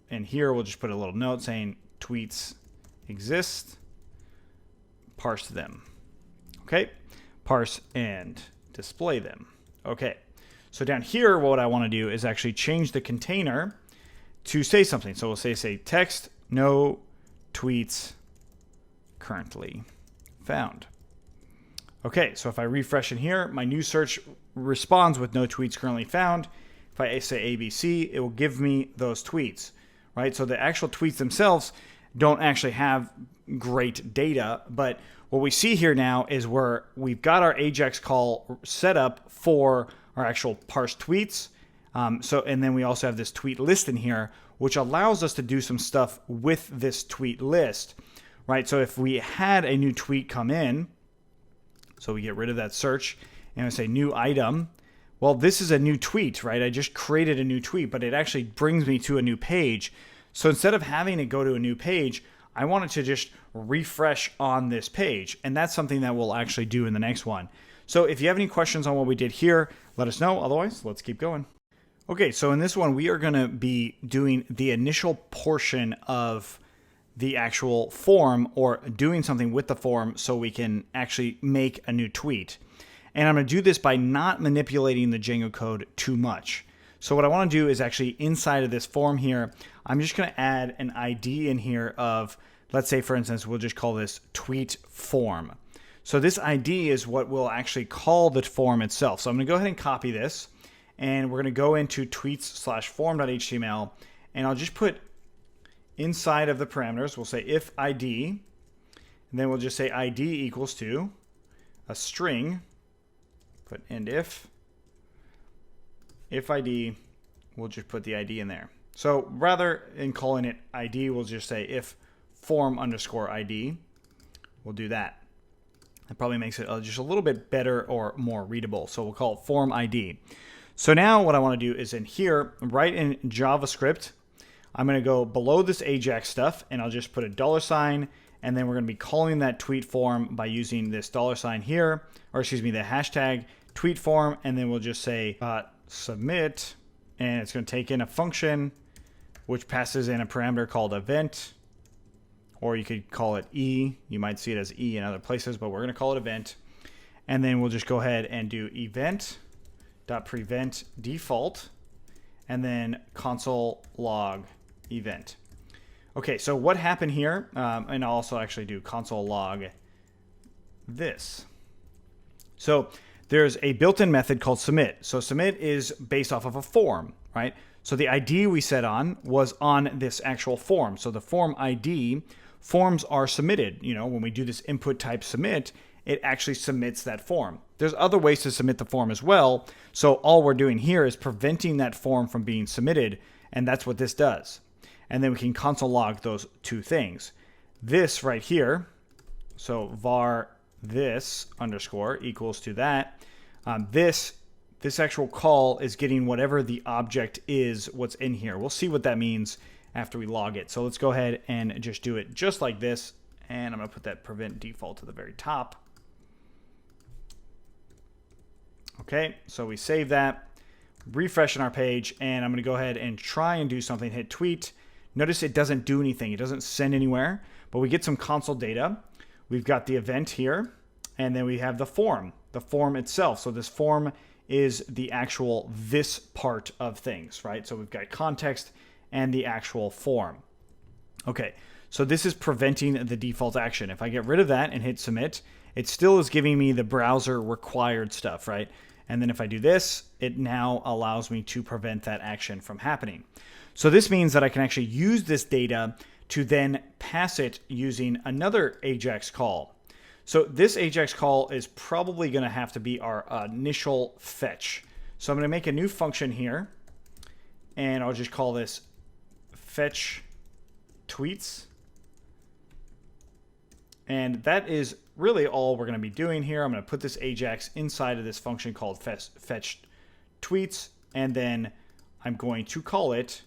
here we'll just put a little note saying tweets exist, parse them. Okay, parse and display them. Okay, so down here, what I want to do is actually change the container to say something. So we'll say text, no tweets currently found. Okay, so if I refresh in here, my new search responds with no tweets currently found. If I say ABC, it will give me those tweets, right? So the actual tweets themselves don't actually have great data, but what we see here now is where we've got our Ajax call set up for our actual parse tweets. And then we also have this tweet list in here, which allows us to do some stuff with this tweet list, right? So if we had a new tweet come in, so we get rid of that search and I say new item. Well, this is a new tweet, right? I just created a new tweet, but it actually brings me to a new page. So instead of having to go to a new page, I wanted to just refresh on this page. And that's something that we'll actually do in the next one. So if you have any questions on what we did here, let us know. Otherwise, let's keep going. Okay, so in this one, we are going to be doing the initial portion of the actual form, or doing something with the form so we can actually make a new tweet. And I'm going to do this by not manipulating the Django code too much. So what I want to do is actually inside of this form here, I'm just going to add an ID in here of, let's say for instance, we'll just call this tweet form. So this ID is what we'll actually call the form itself. So I'm going to go ahead and copy this, and we're going to go into tweets/form.html, and I'll just put inside of the parameters, we'll say if ID, and then we'll just say ID equals to a string, put end if ID, we'll just put the ID in there. So rather than calling it ID, we'll just say if form_ID, we'll do that. It probably makes it just a little bit better or more readable. So we'll call it form ID. So now what I want to do is in here, right in JavaScript, I'm going to go below this Ajax stuff, and I'll just put a $, and then we're going to be calling that tweet form by using this $, here, or excuse me, the hashtag tweet form, and then we'll just say submit, and it's going to take in a function which passes in a parameter called event, or you could call it E. You might see it as E in other places, but we're going to call it event. And then we'll just go ahead and do event.prevent default, and then console log event. Okay, so what happened here, and I'll also actually do console log this. So there's a built-in method called submit. So submit is based off of a form, right? So the ID we set on was on this actual form. So the form ID, forms are submitted. You know, when we do this input type submit, it actually submits that form. There's other ways to submit the form as well. So all we're doing here is preventing that form from being submitted, and that's what this does. And then we can console log those two things. This right here, so var this underscore equals to that. This actual call is getting whatever the object is, what's in here. We'll see what that means after we log it. So let's go ahead and just do it just like this. And I'm going to put that prevent default to the very top. Okay, so we save that, refresh on our page, and I'm going to go ahead and try and do something, hit tweet. Notice it doesn't do anything. It doesn't send anywhere, but we get some console data. We've got the event here, and then we have the form itself. So this form is the actual this part of things, right? So we've got context and the actual form. Okay, so this is preventing the default action. If I get rid of that and hit submit, it still is giving me the browser required stuff, right? And then if I do this, it now allows me to prevent that action from happening. So this means that I can actually use this data to then pass it using another Ajax call. So this Ajax call is probably going to have to be our initial fetch. So I'm going to make a new function here, and I'll just call this fetch tweets. And that is really all we're going to be doing here. I'm going to put this Ajax inside of this function called fetch tweets, and then I'm going to call it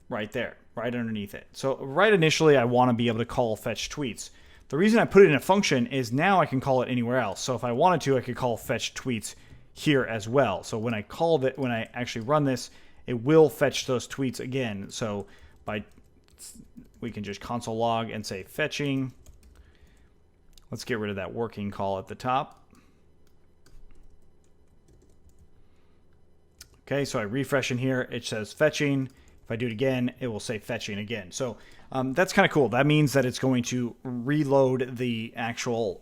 right there, right underneath it. So right initially, I want to be able to call fetch tweets. The reason I put it in a function is now I can call it anywhere else. So if I wanted to, I could call fetch tweets here as well. So when I when I actually run this, it will fetch those tweets again. So we can just console log and say fetching. Let's get rid of that working call at the top. Okay, so I refresh in here, it says fetching. If I do it again, it will say fetching again. So that's kind of cool. That means that it's going to reload the actual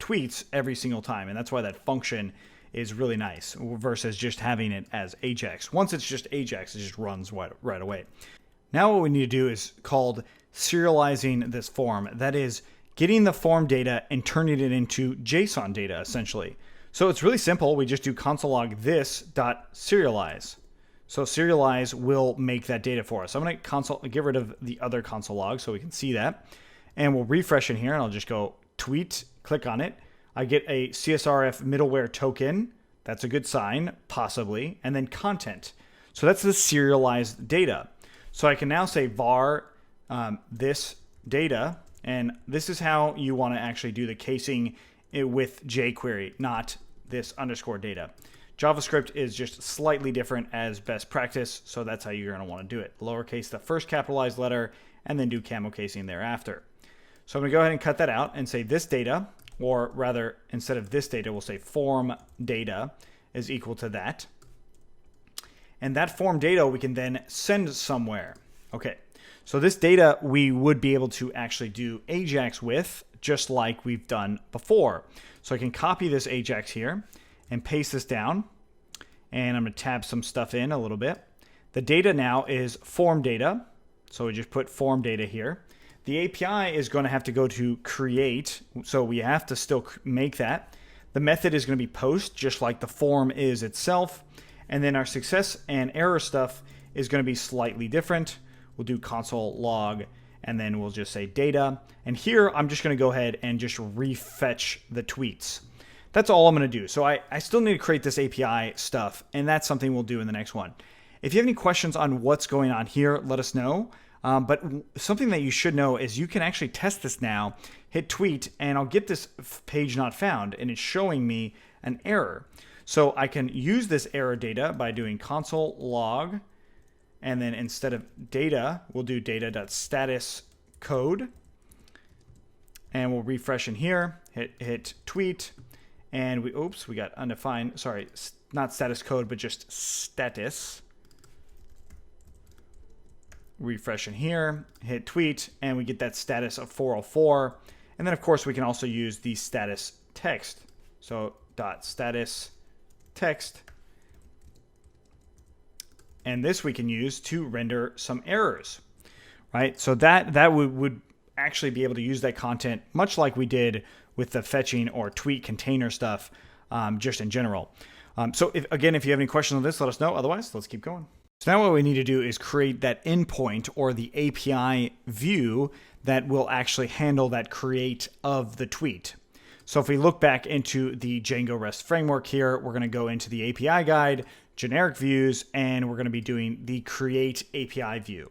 tweets every single time. And that's why that function is really nice versus just having it as Ajax. Once it's just Ajax, it just runs right away. Now what we need to do is called serializing this form. That is getting the form data and turning it into JSON data, essentially. So it's really simple. We just do console log this.serialize. So serialize will make that data for us. I'm going to get rid of the other console log so we can see that. And we'll refresh in here, and I'll just go tweet, click on it. I get a CSRF middleware token. That's a good sign, possibly. And then content. So that's the serialized data. So I can now say var this data, and this is how you want to actually do the casing with jQuery, not this underscore data. JavaScript is just slightly different as best practice, so that's how you're going to want to do it. Lowercase the first capitalized letter, and then do camel casing thereafter. So I'm going to go ahead and cut that out and say this data, or rather, instead of this data, we'll say form data is equal to that. And that form data we can then send somewhere. Okay, so this data we would be able to actually do AJAX with, just like we've done before. So I can copy this AJAX here and paste this down. And I'm going to tab some stuff in a little bit. The data now is form data. So we just put form data here. The API is going to have to go to create. So we have to still make that. The method is going to be post, just like the form is itself. And then our success and error stuff is going to be slightly different. We'll do console log, and then we'll just say data. And here I'm just going to go ahead and just refetch the tweets. That's all I'm going to do. So I still need to create this API stuff, and that's something we'll do in the next one. If you have any questions on what's going on here, let us know. But something that you should know is you can actually test this now, hit tweet, and I'll get this page not found, and it's showing me an error. So I can use this error data by doing console log, and then instead of data, we'll do data.status code, and we'll refresh in here, hit tweet, and we got undefined, sorry, not status code, but just status. Refresh in here, hit tweet, and we get that status of 404. And then of course we can also use the status text. So dot status text. And this we can use to render some errors, right? So that would actually be able to use that content much like we did with the fetching or tweet container stuff, just in general. So if you have any questions on this, let us know. Otherwise, let's keep going. So now what we need to do is create that endpoint or the API view that will actually handle that create of the tweet. So if we look back into the Django REST framework here, we're going to go into the API guide, generic views, and we're going to be doing the create API view.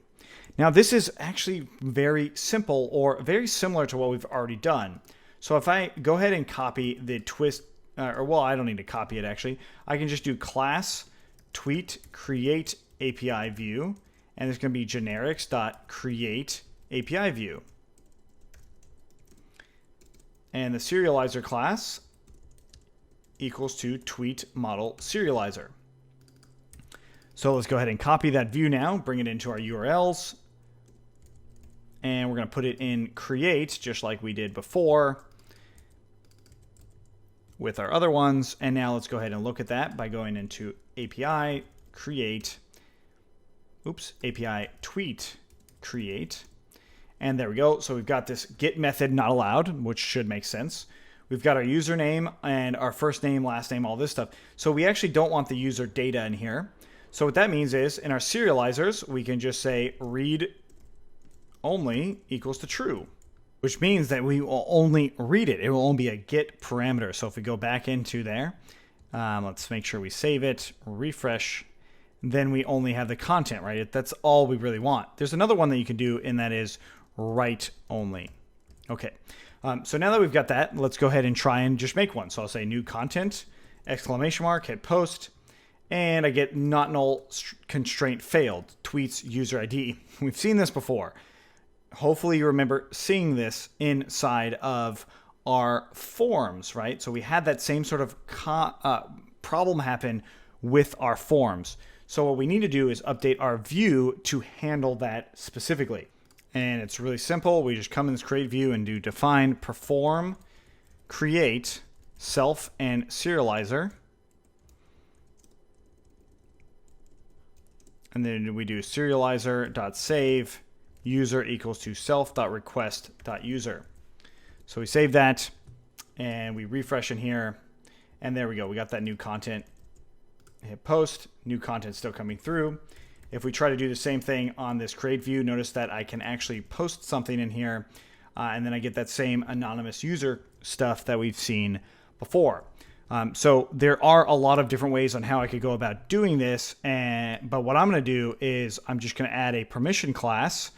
Now this is actually very simple or very similar to what we've already done. So if I go ahead and copy the twist, I don't need to copy it actually. I can just do class tweet create API view, and it's going to be generics.create API view. And the serializer class equals to tweet model serializer. So let's go ahead and copy that view now, bring it into our URLs, and we're going to put it in create just like we did before with our other ones. And now let's go ahead and look at that by going into API create, API tweet create. And there we go. So we've got this get method not allowed, which should make sense. We've got our username and our first name, last name, all this stuff. So we actually don't want the user data in here. So what that means is in our serializers, we can just say read only equals to true, which means that we will only read it. It will only be a get parameter. So if we go back into there, let's make sure we save it, refresh, then we only have the content, right? That's all we really want. There's another one that you can do, and that is write only. Okay, so now that we've got that, let's go ahead and try and just make one. So I'll say new content, exclamation mark, hit post, and I get not null constraint failed, tweets user ID. We've seen this before. Hopefully you remember seeing this inside of our forms, right? So we had that same sort of problem happen with our forms. So what we need to do is update our view to handle that specifically. And it's really simple. We just come in this create view and do define perform create self and serializer. And then we do serializer.save user equals to self.request.user. So we save that and we refresh in here. And there we go. We got that new content. Hit post, new content still coming through. If we try to do the same thing on this create view, notice that I can actually post something in here, and then I get that same anonymous user stuff that we've seen before. So there are a lot of different ways on how I could go about doing this, but what I'm going to do is I'm just going to add a permission class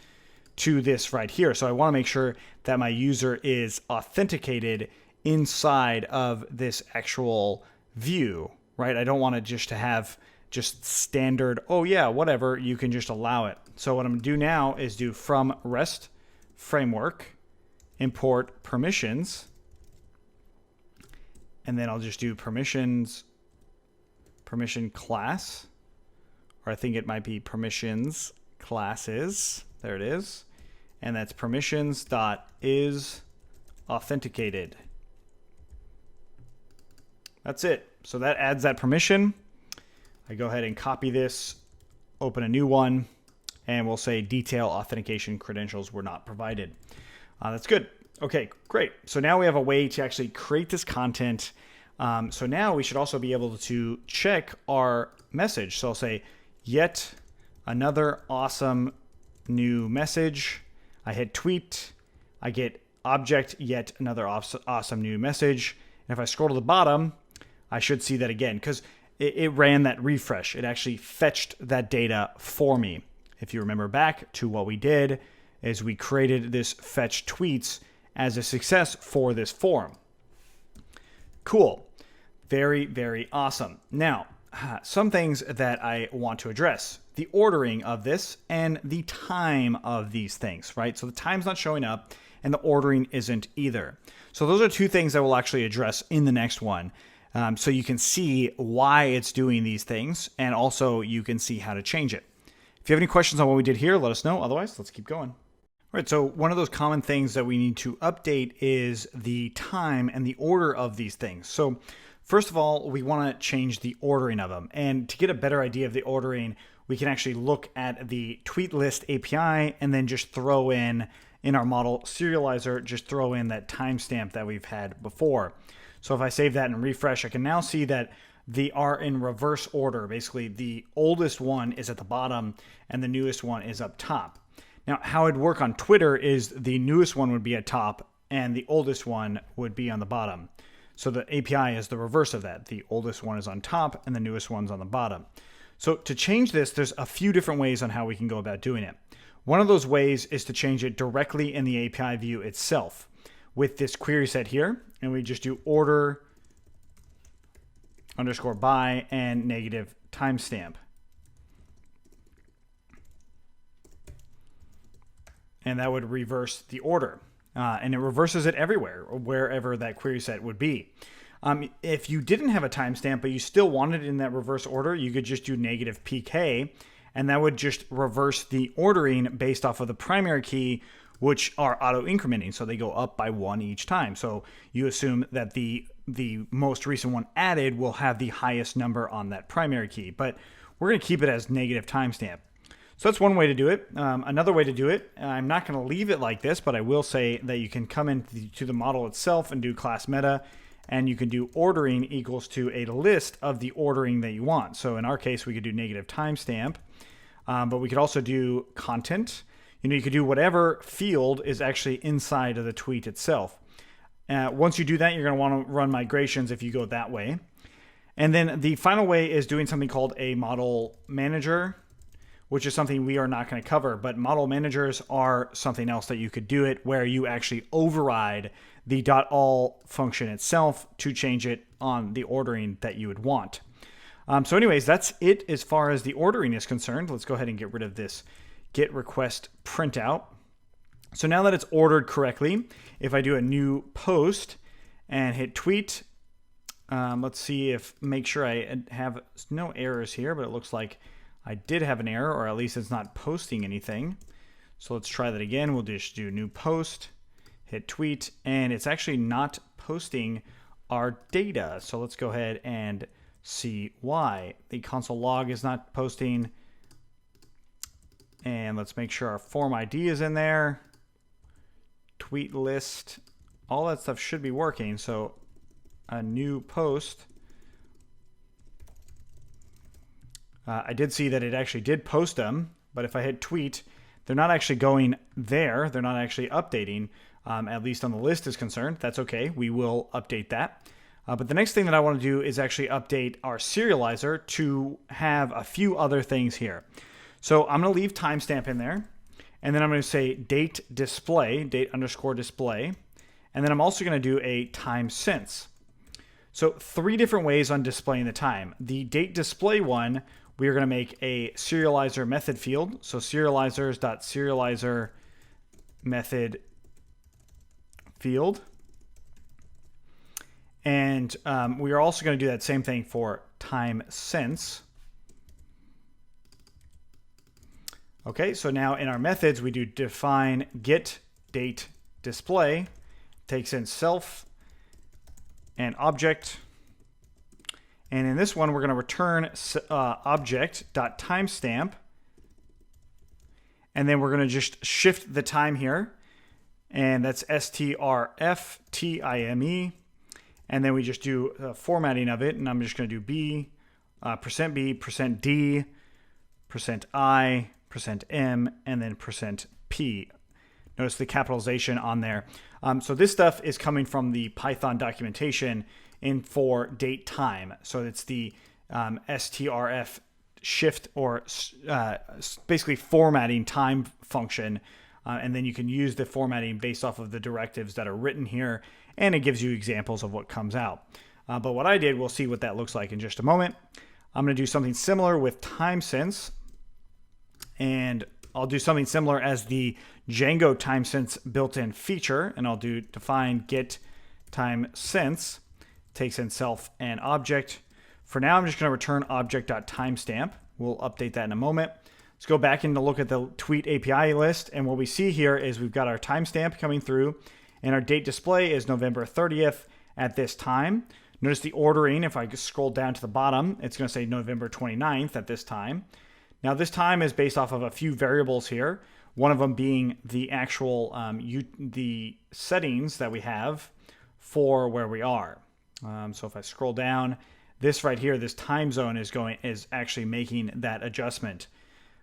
to this right here. So I want to make sure that my user is authenticated inside of this actual view right? I don't want to have just standard, oh yeah, whatever, you can just allow it. So what I'm going to do now is do from REST framework, import permissions, and then I'll just do permission class, or I think it might be permissions classes. There it is. And that's permissions.is authenticated. That's it. So that adds that permission. I go ahead and copy this, open a new one, and we'll say detail authentication credentials were not provided. That's good. Okay, great. So now we have a way to actually create this content. So now we should also be able to check our message. So I'll say yet another awesome new message. I hit tweet. I get object yet another awesome new message. And if I scroll to the bottom, I should see that again because it ran that refresh. It actually fetched that data for me. If you remember back to what we did is we created this fetch tweets as a success for this form. Cool. Very, very awesome. Now, some things that I want to address. The ordering of this and the time of these things, right? So the time's not showing up and the ordering isn't either. So those are two things I will actually address in the next one. So you can see why it's doing these things and also you can see how to change it. If you have any questions on what we did here, let us know. Otherwise, let's keep going. All right, so one of those common things that we need to update is the time and the order of these things. So first of all, we want to change the ordering of them. And to get a better idea of the ordering, we can actually look at the tweet list API and then just throw in our model serializer, just throw in that timestamp that we've had before. So if I save that and refresh, I can now see that they are in reverse order. Basically, the oldest one is at the bottom and the newest one is up top. Now, how it'd work on Twitter is the newest one would be at top and the oldest one would be on the bottom. So the API is the reverse of that. The oldest one is on top and the newest one's on the bottom. So to change this, there's a few different ways on how we can go about doing it. One of those ways is to change it directly in the API view itself with this query set here. And we just do order underscore by and negative timestamp. And that would reverse the order. And it reverses it everywhere, wherever that query set would be. If you didn't have a timestamp, but you still wanted it in that reverse order, you could just do negative PK, and that would just reverse the ordering based off of the primary key, which are auto-incrementing, so they go up by 1 each time. So you assume that the most recent one added will have the highest number on that primary key, but we're going to keep it as negative timestamp. So that's one way to do it. Another way to do it, I'm not going to leave it like this, but I will say that you can come into the model itself and do class meta, and you can do ordering equals to a list of the ordering that you want. So in our case, we could do negative timestamp, but we could also do content. You could do whatever field is actually inside of the tweet itself. Once you do that, you're going to want to run migrations if you go that way. And then the final way is doing something called a model manager, which is something we are not going to cover, but model managers are something else that you could do it where you actually override the .all function itself to change it on the ordering that you would want. So anyways, that's it as far as the ordering is concerned. Let's go ahead and get rid of this get request printout. So now that it's ordered correctly, if I do a new post and hit tweet, let's see make sure I have no errors here, but it looks like I did have an error, or at least it's not posting anything. So let's try that again. We'll just do new post, hit tweet, and it's actually not posting our data. So let's go ahead and see why. The console log is not posting. And let's make sure our form ID is in there. Tweet list, all that stuff should be working. So a new post. I did see that it actually did post them, but if I hit tweet, they're not actually going there. They're not actually updating, at least on the list is concerned. That's okay. We will update that. But the next thing that I want to do is actually update our serializer to have a few other things here. So I'm going to leave timestamp in there, and then I'm going to say date display, date underscore display, and then I'm also going to do a time since. So 3 different ways on displaying the time. The date display one, we are going to make a serializer method field. So serializers.serializer method field. And we are also going to do that same thing for time since. Okay, so now in our methods, we do define get date display, takes in self and object. And in this one, we're going to return object.timestamp. And then we're going to just shift the time here. And that's strftime. And then we just do formatting of it. And I'm just going to do %B, %D, %I, %M, and then %P. Notice the capitalization on there. So this stuff is coming from the Python documentation for date time. So it's the strf shift or basically formatting time function. And then you can use the formatting based off of the directives that are written here. And it gives you examples of what comes out. But what I did, we'll see what that looks like in just a moment. I'm going to do something similar with time since. And I'll do something similar as the Django time since built-in feature. And I'll do define get time since, takes in self and object. For now, I'm just going to return object.timestamp. We'll update that in a moment. Let's go back in to look at the Tweet API list. And what we see here is we've got our timestamp coming through. And our date display is November 30th at this time. Notice the ordering. If I scroll down to the bottom, it's going to say November 29th at this time. Now, this time is based off of a few variables here. One of them being the actual the settings that we have for where we are. So if I scroll down, this right here, this time zone is actually making that adjustment.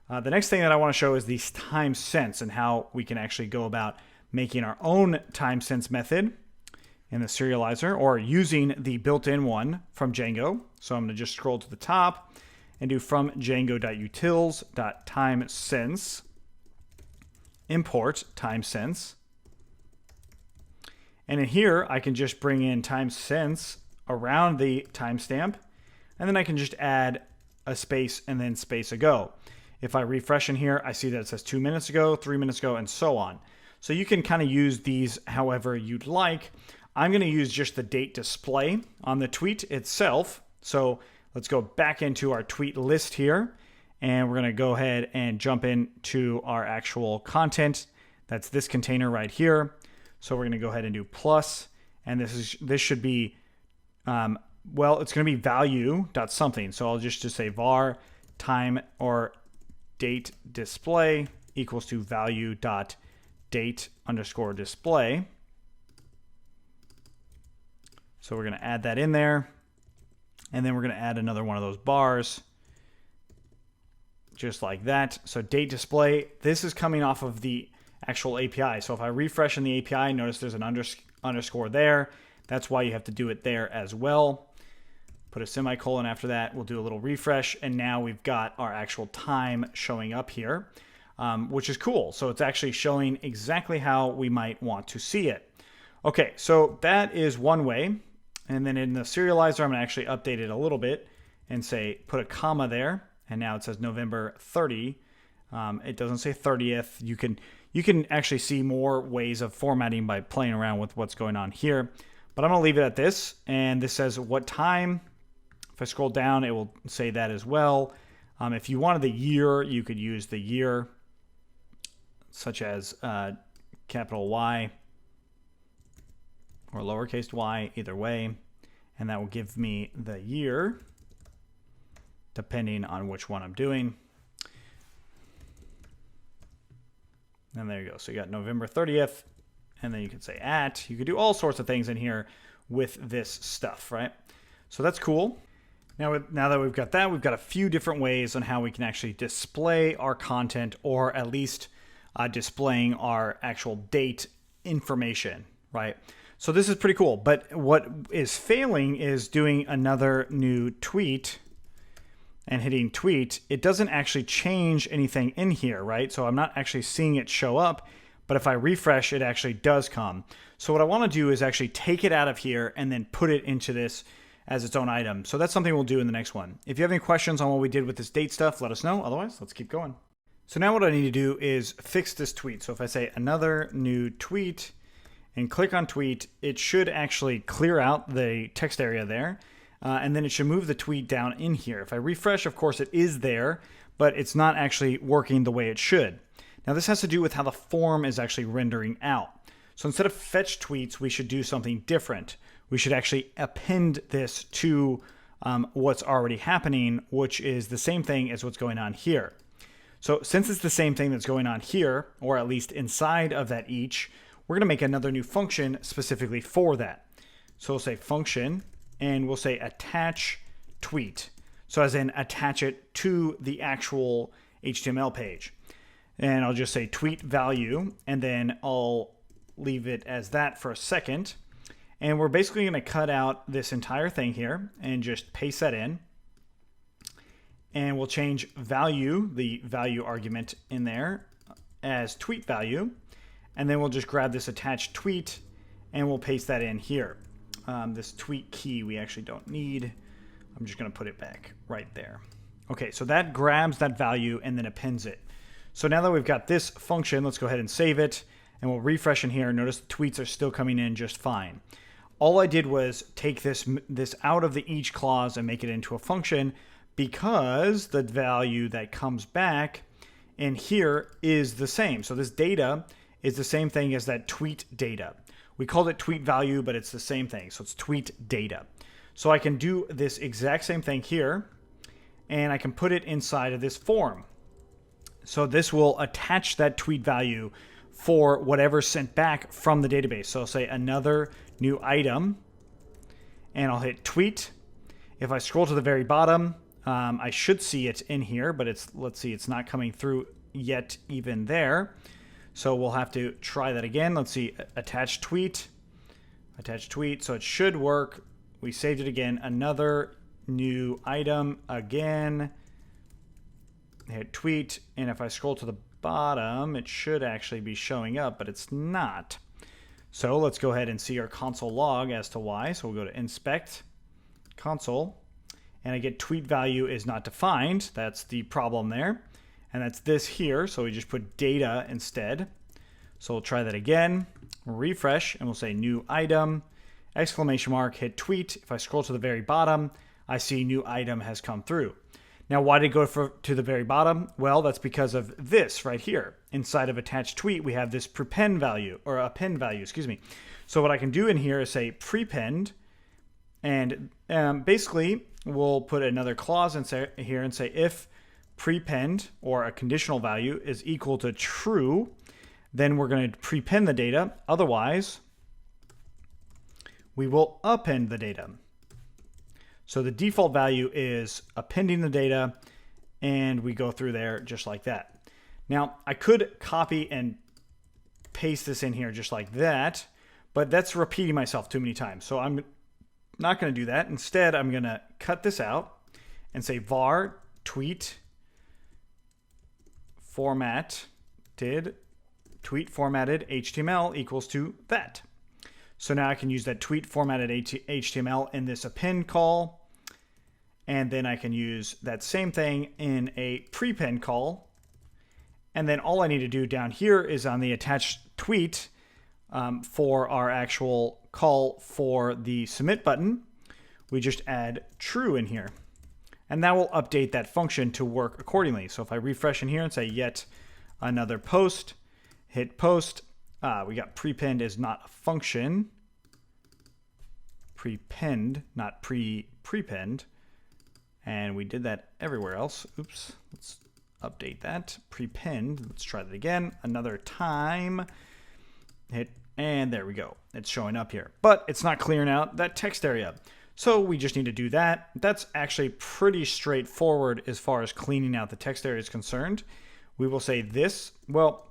The next thing that I want to show is the time since and how we can actually go about making our own time since method in the serializer or using the built-in one from Django. So I'm going to just scroll to the top and do from django.utils.timeSense import timeSense. And in here, I can just bring in timeSense around the timestamp, and then I can just add a space and then space ago. If I refresh in here, I see that it says 2 minutes ago, 3 minutes ago, and so on. So you can kind of use these however you'd like. I'm going to use just the date display on the tweet itself. So let's go back into our tweet list here, and we're going to go ahead and jump into our actual content. That's this container right here. So we're going to go ahead and do plus, and this should be, well, it's going to be value.something. So I'll just say var time or date display equals to value.date_display. So we're going to add that in there. And then we're going to add another one of those bars, just like that. So date display, this is coming off of the actual API. So if I refresh in the API, notice there's an underscore there. That's why you have to do it there as well. Put a semicolon after that. We'll do a little refresh. And now we've got our actual time showing up here, which is cool. So it's actually showing exactly how we might want to see it. Okay, so that is one way. And then in the serializer, I'm going to actually update it a little bit and say, put a comma there. And now it says November 30. It doesn't say 30th. You can actually see more ways of formatting by playing around with what's going on here. But I'm going to leave it at this. And this says what time. If I scroll down, it will say that as well. If you wanted the year, you could use the year, such as capital Y. Or lowercase y, either way. And that will give me the year, depending on which one I'm doing. And there you go. So you got November 30th, and then you can say at. You could do all sorts of things in here with this stuff, right? So that's cool. Now that we've got that, we've got a few different ways on how we can actually display our content, or at least displaying our actual date information, right? So this is pretty cool, but what is failing is doing another new tweet and hitting tweet. It doesn't actually change anything in here, right? So I'm not actually seeing it show up, but if I refresh, it actually does come. So what I want to do is actually take it out of here and then put it into this as its own item. So that's something we'll do in the next one. If you have any questions on what we did with this date stuff, let us know. Otherwise, let's keep going. So now what I need to do is fix this tweet. So if I say another new tweet and click on tweet, it should actually clear out the text area there. And then it should move the tweet down in here. If I refresh, of course, it is there, but it's not actually working the way it should. Now this has to do with how the form is actually rendering out. So instead of fetch tweets, we should do something different. We should actually append this to what's already happening, which is the same thing as what's going on here. So since it's the same thing that's going on here, or at least inside of that each, we're going to make another new function specifically for that. So we'll say function, and we'll say attach tweet. So as in attach it to the actual HTML page. And I'll just say tweet value, and then I'll leave it as that for a second. And we're basically going to cut out this entire thing here and just paste that in. And we'll change value, the value argument in there, as tweet value. And then we'll just grab this attached tweet and we'll paste that in here. This tweet key we actually don't need. I'm just going to put it back right there. Okay, so that grabs that value and then appends it. So now that we've got this function, let's go ahead and save it. And we'll refresh in here. Notice the tweets are still coming in just fine. All I did was take this out of the each clause and make it into a function, because the value that comes back in here is the same. So this data is the same thing as that tweet data. We called it tweet value, but it's the same thing. So it's tweet data. So I can do this exact same thing here, and I can put it inside of this form. So this will attach that tweet value for whatever's sent back from the database. So I'll say another new item, and I'll hit tweet. If I scroll to the very bottom, I should see it in here, but let's see, it's not coming through yet even there. So we'll have to try that again. Let's see, attach tweet. So it should work. We saved it again. Another new item again. Hit tweet, and if I scroll to the bottom, it should actually be showing up, but it's not. So let's go ahead and see our console log as to why. So we'll go to inspect console, and I get tweet value is not defined. That's the problem there. And that's this here. So we just put data instead. So we'll try that again, refresh, and we'll say new item, exclamation mark, hit tweet. If I scroll to the very bottom, I see new item has come through. Now, why did it go to the very bottom? Well, that's because of this right here. Inside of attached tweet, we have this prepend value, or append value, excuse me. So what I can do in here is say prepend, and basically we'll put another clause in here and say if prepend, or a conditional value, is equal to true, then we're going to prepend the data. Otherwise, we will append the data. So the default value is appending the data, and we go through there just like that. Now, I could copy and paste this in here just like that, but that's repeating myself too many times. So I'm not going to do that. Instead, I'm going to cut this out and say var tweet formatted tweet formatted HTML equals to that. So now I can use that tweet formatted HTML in this append call. And then I can use that same thing in a prepend call. And then all I need to do down here is on the attached tweet for our actual call for the submit button, we just add true in here. And that will update that function to work accordingly. So if I refresh in here and say yet another post, hit post, we got prepend is not a function. Prepend, not prepend. And we did that everywhere else. Oops, let's update that. Prepend, let's try that again. Another time, hit, and there we go. It's showing up here, but it's not clearing out that text area. So we just need to do that. That's actually pretty straightforward as far as cleaning out the text area is concerned. We will say this. Well,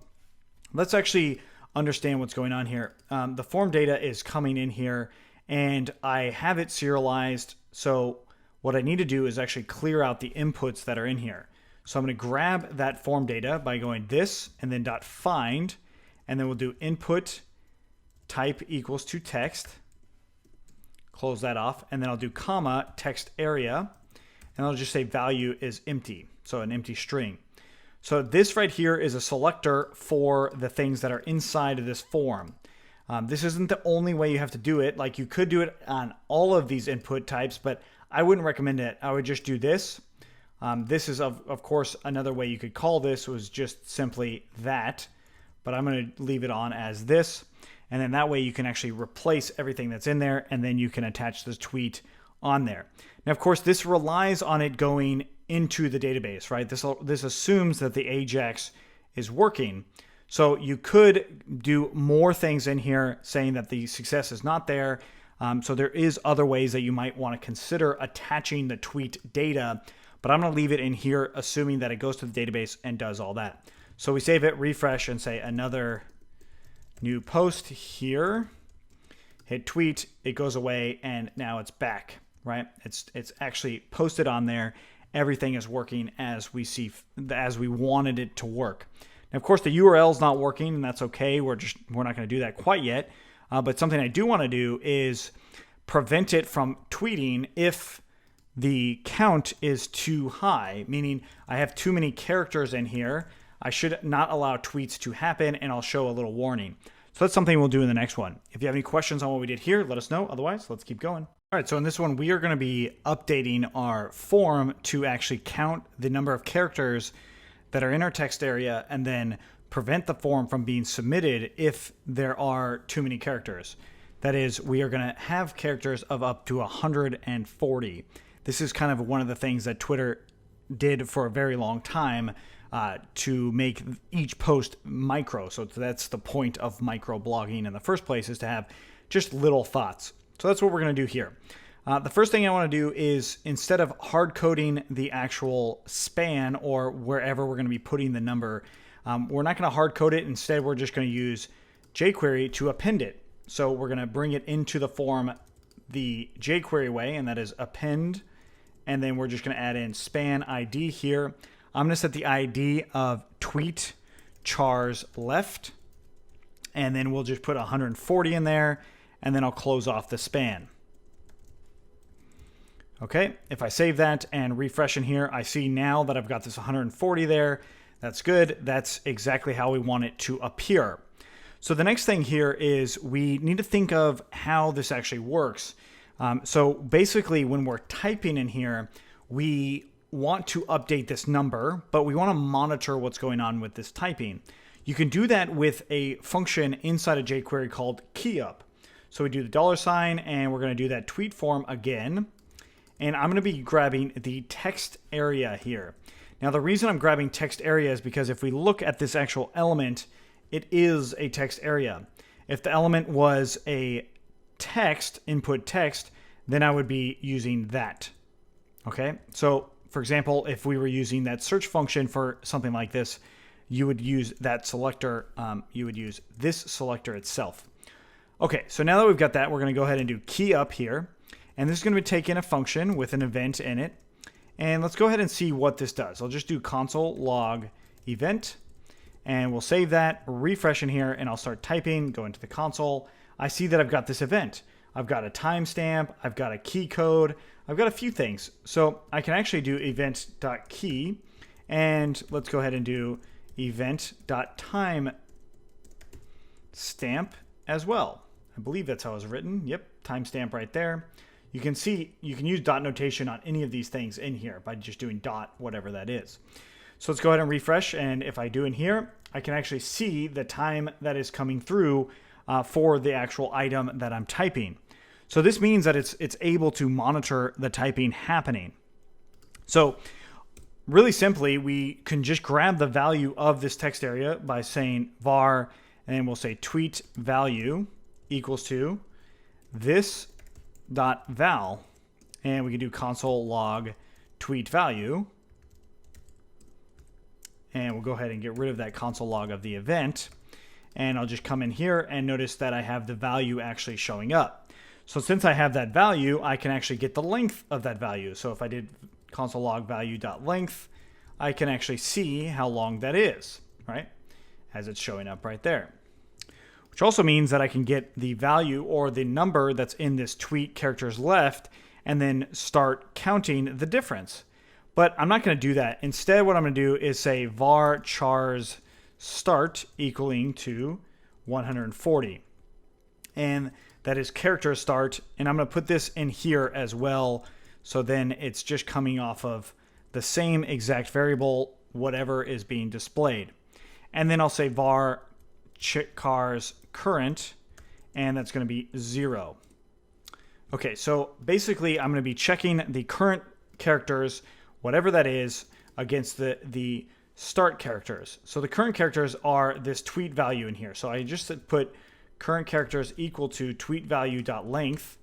let's actually understand what's going on here. The form data is coming in here, and I have it serialized. So what I need to do is actually clear out the inputs that are in here. So I'm going to grab that form data by going this and then .find, and then we'll do input type equals to text. close that off, and then I'll do comma text area, and I'll just say value is empty, so an empty string. So this right here is a selector for the things that are inside of this form. This isn't the only way you have to do it. Like, you could do it on all of these input types, but I wouldn't recommend it. I would just do this. This is, of course, another way you could call this was just simply that, but I'm going to leave it on as this. And then that way you can actually replace everything that's in there, and then you can attach this tweet on there. Now, of course, this relies on it going into the database, right? This assumes that the AJAX is working. So you could do more things in here saying that the success is not there. So there is other ways that you might want to consider attaching the tweet data, but I'm going to leave it in here, assuming that it goes to the database and does all that. So we save it, refresh, and say another new post here, hit tweet, it goes away, and now it's back, right? It's actually posted on there. Everything is working as we wanted it to work. Now, of course, the URL is not working, and that's okay. We're not going to do that quite yet. But something I do want to do is prevent it from tweeting if the count is too high, meaning I have too many characters in here. I should not allow tweets to happen, and I'll show a little warning. So that's something we'll do in the next one. If you have any questions on what we did here, let us know. Otherwise, let's keep going. All right, so in this one, we are going to be updating our form to actually count the number of characters that are in our text area and then prevent the form from being submitted if there are too many characters. That is, we are going to have characters of up to 140. This is kind of one of the things that Twitter did for a very long time to make each post micro. So that's the point of micro blogging in the first place, is to have just little thoughts. So that's what we're going to do here. The first thing I want to do is, instead of hard coding the actual span or wherever we're going to be putting the number, we're not going to hard code it. Instead, we're just going to use jQuery to append it. So we're going to bring it into the form the jQuery way, and that is append. And then we're just going to add in span ID here. I'm going to set the ID of tweet chars left, and then we'll just put 140 in there, and then I'll close off the span. Okay, if I save that and refresh in here, I see now that I've got this 140 there. That's good. That's exactly how we want it to appear. So the next thing here is we need to think of how this actually works. So basically, when we're typing in here, we want to update this number, but we want to monitor what's going on with this typing. You can do that with a function inside of jQuery called keyup. So we do the $, and we're going to do that tweet form again. And I'm going to be grabbing the text area here. Now, the reason I'm grabbing text area is because if we look at this actual element, it is a text area. If the element was a text, input text, then I would be using that. Okay, so for example, if we were using that search function for something like this, you would use that selector, you would use this selector itself. Okay, so now that we've got that, we're going to go ahead and do key up here. And this is going to be taking a function with an event in it. And let's go ahead and see what this does. I'll just do console log event, and we'll save that, refresh in here, and I'll start typing, go into the console. I see that I've got this event. I've got a timestamp, I've got a key code, I've got a few things. So I can actually do event.key, and let's go ahead and do event.timestamp as well. I believe that's how it's written. Yep, timestamp right there. You can see you can use dot notation on any of these things in here by just doing dot, whatever that is. So let's go ahead and refresh. And if I do in here, I can actually see the time that is coming through for the actual item that I'm typing. So this means that it's able to monitor the typing happening. So really simply, we can just grab the value of this text area by saying var, and then we'll say tweet value equals to this dot val, and we can do console log tweet value, and we'll go ahead and get rid of that console log of the event, and I'll just come in here and notice that I have the value actually showing up. So since I have that value, I can actually get the length of that value. So if I did console log value dot length, I can actually see how long that is, right, as it's showing up right there, which which also means that I can get the value or the number that's in this tweet characters left and then start counting the difference. But I'm not going to do that. Instead, what I'm going to do is say var chars start equaling to 140. And that is character start. And I'm going to put this in here as well. So then it's just coming off of the same exact variable, whatever is being displayed. And then I'll say var chars current, and that's going to be 0. Okay, so basically I'm going to be checking the current characters, whatever that is, against the start characters. So the current characters are this tweet value in here. So I just put current characters equal to tweet value.length,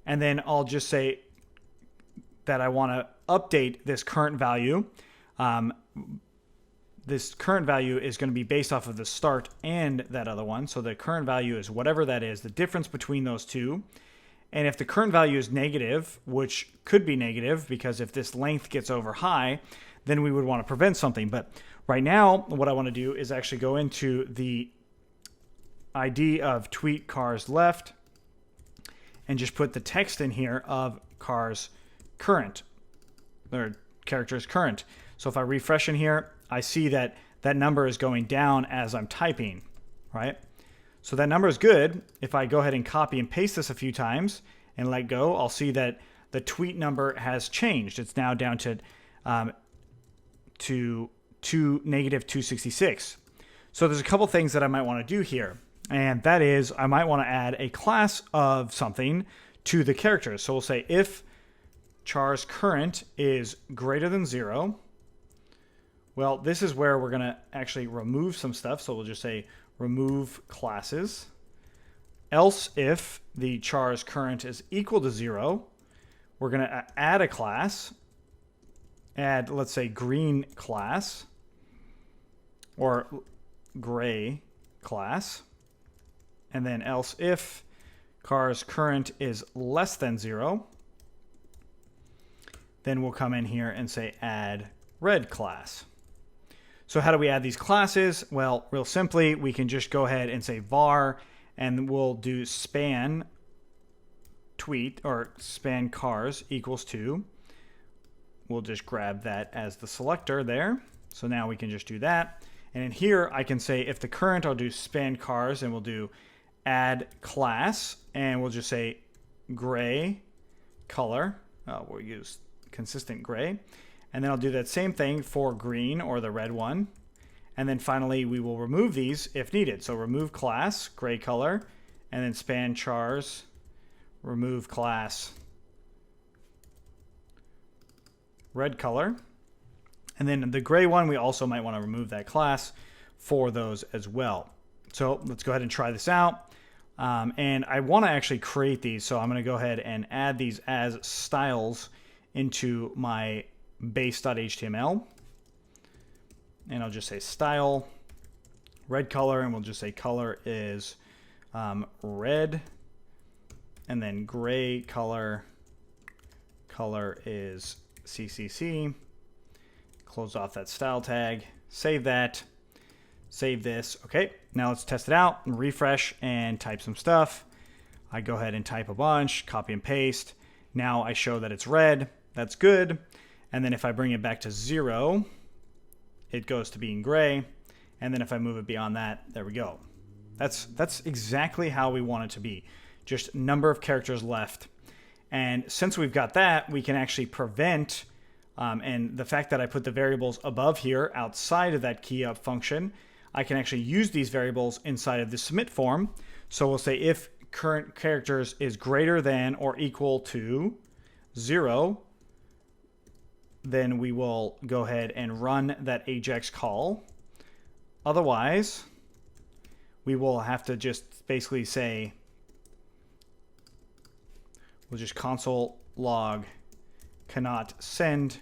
and then I'll just say that I want to update this current value. This current value is going to be based off of the start and that other one. So the current value is whatever that is, the difference between those two. And if the current value is negative, which could be negative because if this length gets over high, then we would want to prevent something. But right now, what I want to do is actually go into the ID of tweet cars left and just put the text in here of cars current, or characters current. So if I refresh in here, I see that that number is going down as I'm typing, right? So that number is good. If I go ahead and copy and paste this a few times and let go, I'll see that the tweet number has changed. It's now down to negative 266. So there's a couple things that I might want to do here. And that is, I might want to add a class of something to the characters. So we'll say if chars current is greater than 0. Well, this is where we're going to actually remove some stuff. So we'll just say remove classes. Else if the chars current is equal to 0, we're going to add a class. Add, let's say, green class or gray class. And then else if cars current is less than 0, then we'll come in here and say add red class. So how do we add these classes? Well, real simply, we can just go ahead and say var, and we'll do span tweet or span cars equals to. We'll just grab that as the selector there. So now we can just do that. And in here, I can say if the current, I'll do span cars, and we'll do add class, and we'll just say gray color. We'll use consistent gray. And then I'll do that same thing for green or the red one. And then finally, we will remove these if needed. So remove class, gray color, and then span chars, remove class, red color. And then the gray one, we also might want to remove that class for those as well. So let's go ahead and try this out. And I want to actually create these. So I'm going to go ahead and add these as styles into my base.html. And I'll just say style, red color, and we'll just say color is red. And then gray color, color is CCC. Close off that style tag, save that, save this. Okay, now let's test it out and refresh and type some stuff. I go ahead and type a bunch, copy and paste. Now I show that it's red. That's good. And then if I bring it back to 0, it goes to being gray. And then if I move it beyond that, there we go. That's exactly how we want it to be. Just number of characters left. And since we've got that, we can actually prevent, and the fact that I put the variables above here outside of that key up function, I can actually use these variables inside of the submit form. So we'll say if current characters is greater than or equal to 0, then we will go ahead and run that AJAX call. Otherwise, we will have to just basically say, we'll just console log cannot send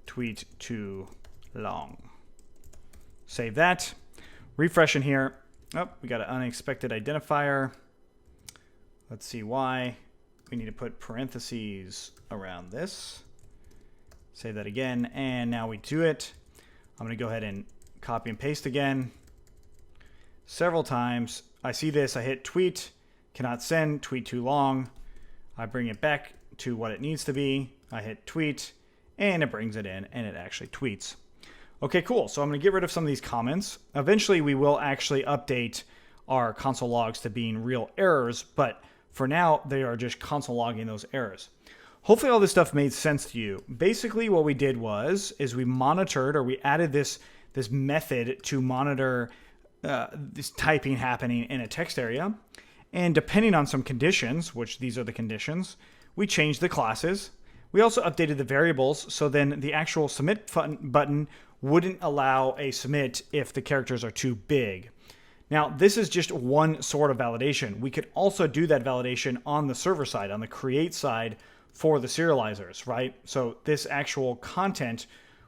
tweet too long. Save that. Refresh in here. Oh, we got an unexpected identifier. Let's see why. We need to put parentheses around this. Save that again, and now we do it. I'm going to go ahead and copy and paste again. several times. I see this, I hit tweet, cannot send, tweet too long. I bring it back to what it needs to be. I hit tweet, and it brings it in, and it actually tweets. Okay, cool. So I'm going to get rid of some of these comments. Eventually, we will actually update our console logs to being real errors, but for now, they are just console logging those errors. Hopefully all this stuff made sense to you. Basically, what we did is we monitored, or we added this method to monitor this typing happening in a text area. And depending on some conditions, which these are the conditions, we changed the classes. We also updated the variables, so then the actual submit button wouldn't allow a submit if the characters are too big. Now, this is just one sort of validation. We could also do that validation on the server side, on the create side for the serializers, right? So this actual content,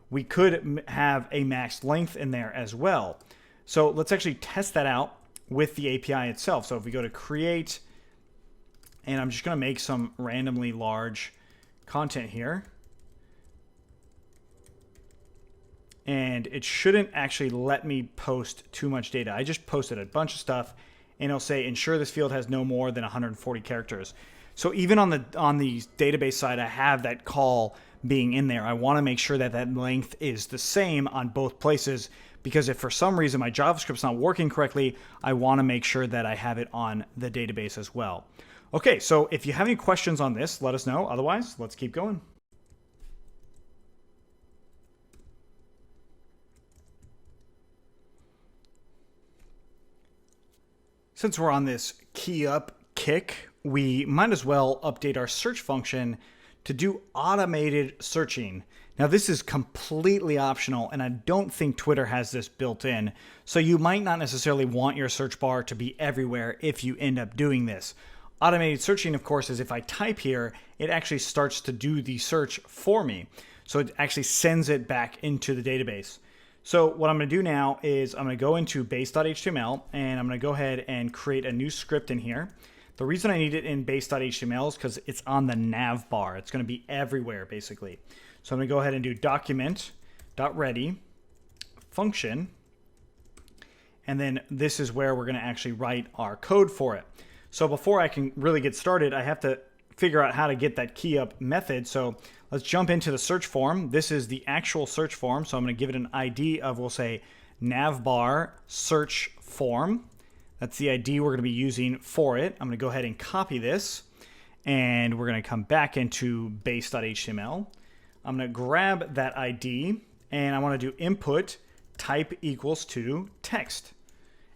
we could have a max length in there as well. So let's actually test that out with the API itself. So if we go to create, and I'm just going to make some randomly large content here. And it shouldn't actually let me post too much data. I just posted a bunch of stuff, and it'll say ensure this field has no more than 140 characters. So even on the database side, I have that call being in there. I want to make sure that that length is the same on both places, because if for some reason my JavaScript's not working correctly, I want to make sure that I have it on the database as well. Okay, so if you have any questions on this, let us know. Otherwise, let's keep going. Since we're on this key up kick, we might as well update our search function to do automated searching. Now, this is completely optional, and I don't think Twitter has this built in, so you might not necessarily want your search bar to be everywhere if you end up doing this. Automated searching, of course, is if I type here, it actually starts to do the search for me. So it actually sends it back into the database. So what I'm going to do now is I'm going to go into base.html, and I'm going to go ahead and create a new script in here. The reason I need it in base.html is because it's on the nav bar. It's going to be everywhere, basically. So I'm going to go ahead and do document.ready function, and then this is where we're going to actually write our code for it. So before I can really get started, I have to figure out how to get that key up method. So let's jump into the search form. This is the actual search form. So I'm going to give it an ID of, we'll say, navbar search form. That's the ID we're going to be using for it. I'm going to go ahead and copy this, and we're going to come back into base.html. I'm going to grab that ID, and I want to do input type equals to text,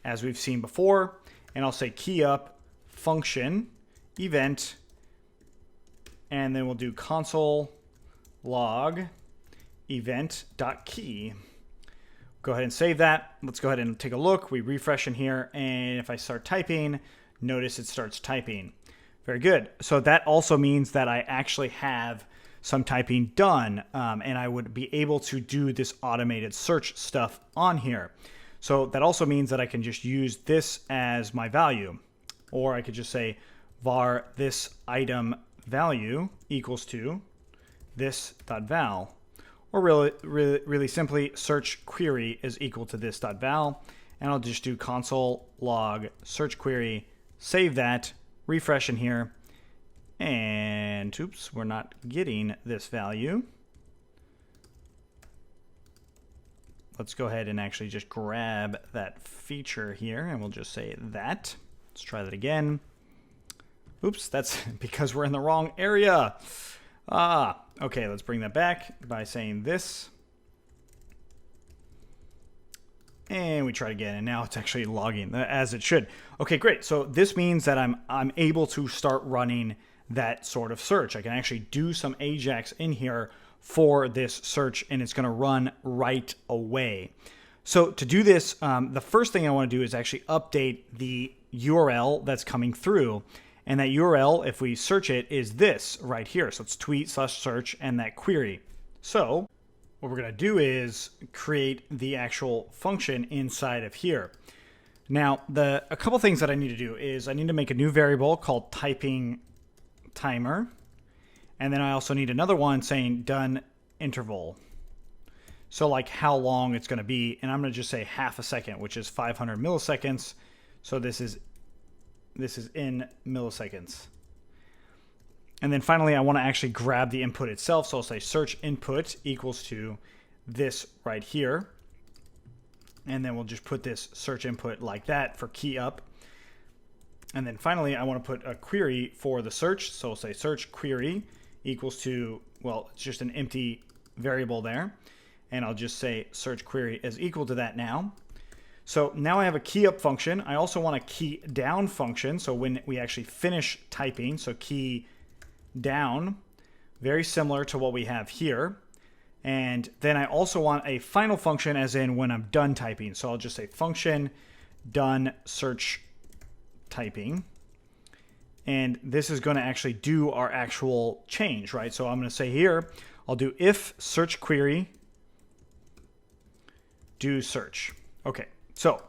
as we've seen before. And I'll say key up function event, and then we'll do console log event.key. Go ahead and save that. Let's go ahead and take a look. We refresh in here, and if I start typing, notice it starts typing. Very good. So that also means that I actually have some typing done, and I would be able to do this automated search stuff on here. So that also means that I can just use this as my value, or I could just say var this item value equals to this.val. Or really simply, search query is equal to this.val, and I'll just do console log search query, save that, refresh in here, and oops, we're not getting this value. Let's go ahead and actually just grab that feature here, and we'll just say that. Let's try that again. Oops, that's because we're in the wrong area. Okay, let's bring that back by saying this. And we try it again, and now it's actually logging as it should. Okay, great. So this means that I'm able to start running that sort of search. I can actually do some Ajax in here for this search, and it's going to run right away. So to do this, the first thing I want to do is actually update the URL that's coming through. And that URL, if we search it, is this right here. So it's tweet/search and that query. So what we're going to do is create the actual function inside of here. Now, a couple things that I need to do is I need to make a new variable called typing timer. And then I also need another one saying done interval. So like how long it's going to be, and I'm going to just say half a second, which is 500 milliseconds. So this is in milliseconds. And then finally, I want to actually grab the input itself. So I'll say search input equals to this right here. And then we'll just put this search input like that for key up. And then finally, I want to put a query for the search. So I'll say search query equals to, well, it's just an empty variable there. And I'll just say search query is equal to that now. So now I have a key up function. I also want a key down function. So when we actually finish typing, so key down, very similar to what we have here. And then I also want a final function as in when I'm done typing. So I'll just say function done search typing. And this is going to actually do our actual change, right? So I'm going to say here, I'll do if search query do search. Okay, so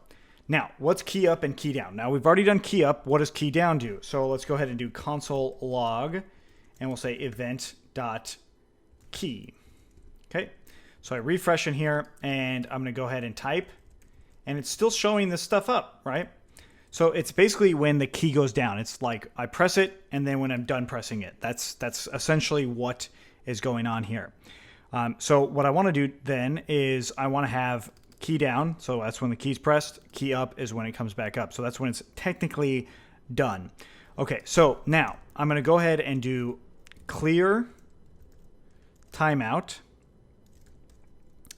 now what's key up and key down? Now we've already done key up. What does key down do? So let's go ahead and do console log, and we'll say event.key. Okay, so I refresh in here, and I'm going to go ahead and type, and it's still showing this stuff up, right? So it's basically when the key goes down. It's like I press it, and then when I'm done pressing it. That's essentially what is going on here. So what I want to do then is I want to have key down. So that's when the key's pressed. Key up is when it comes back up. So that's when it's technically done. Okay, so now I'm going to go ahead and do clear timeout.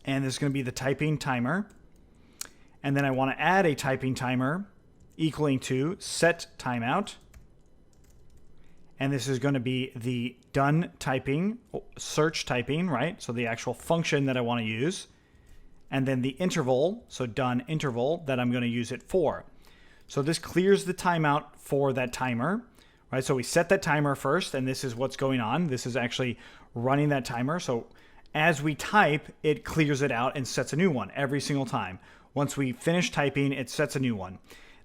And this is going to be the typing timer. And then I want to add a typing timer equaling to set timeout. And this is going to be the done typing, search typing, right? So the actual function that I want to use. And then the interval, so done interval, that I'm going to use it for. So this clears the timeout for that timer, right? So we set that timer first, and this is what's going on. This is actually running that timer. So as we type, it clears it out and sets a new one every single time. Once we finish typing, it sets a new one.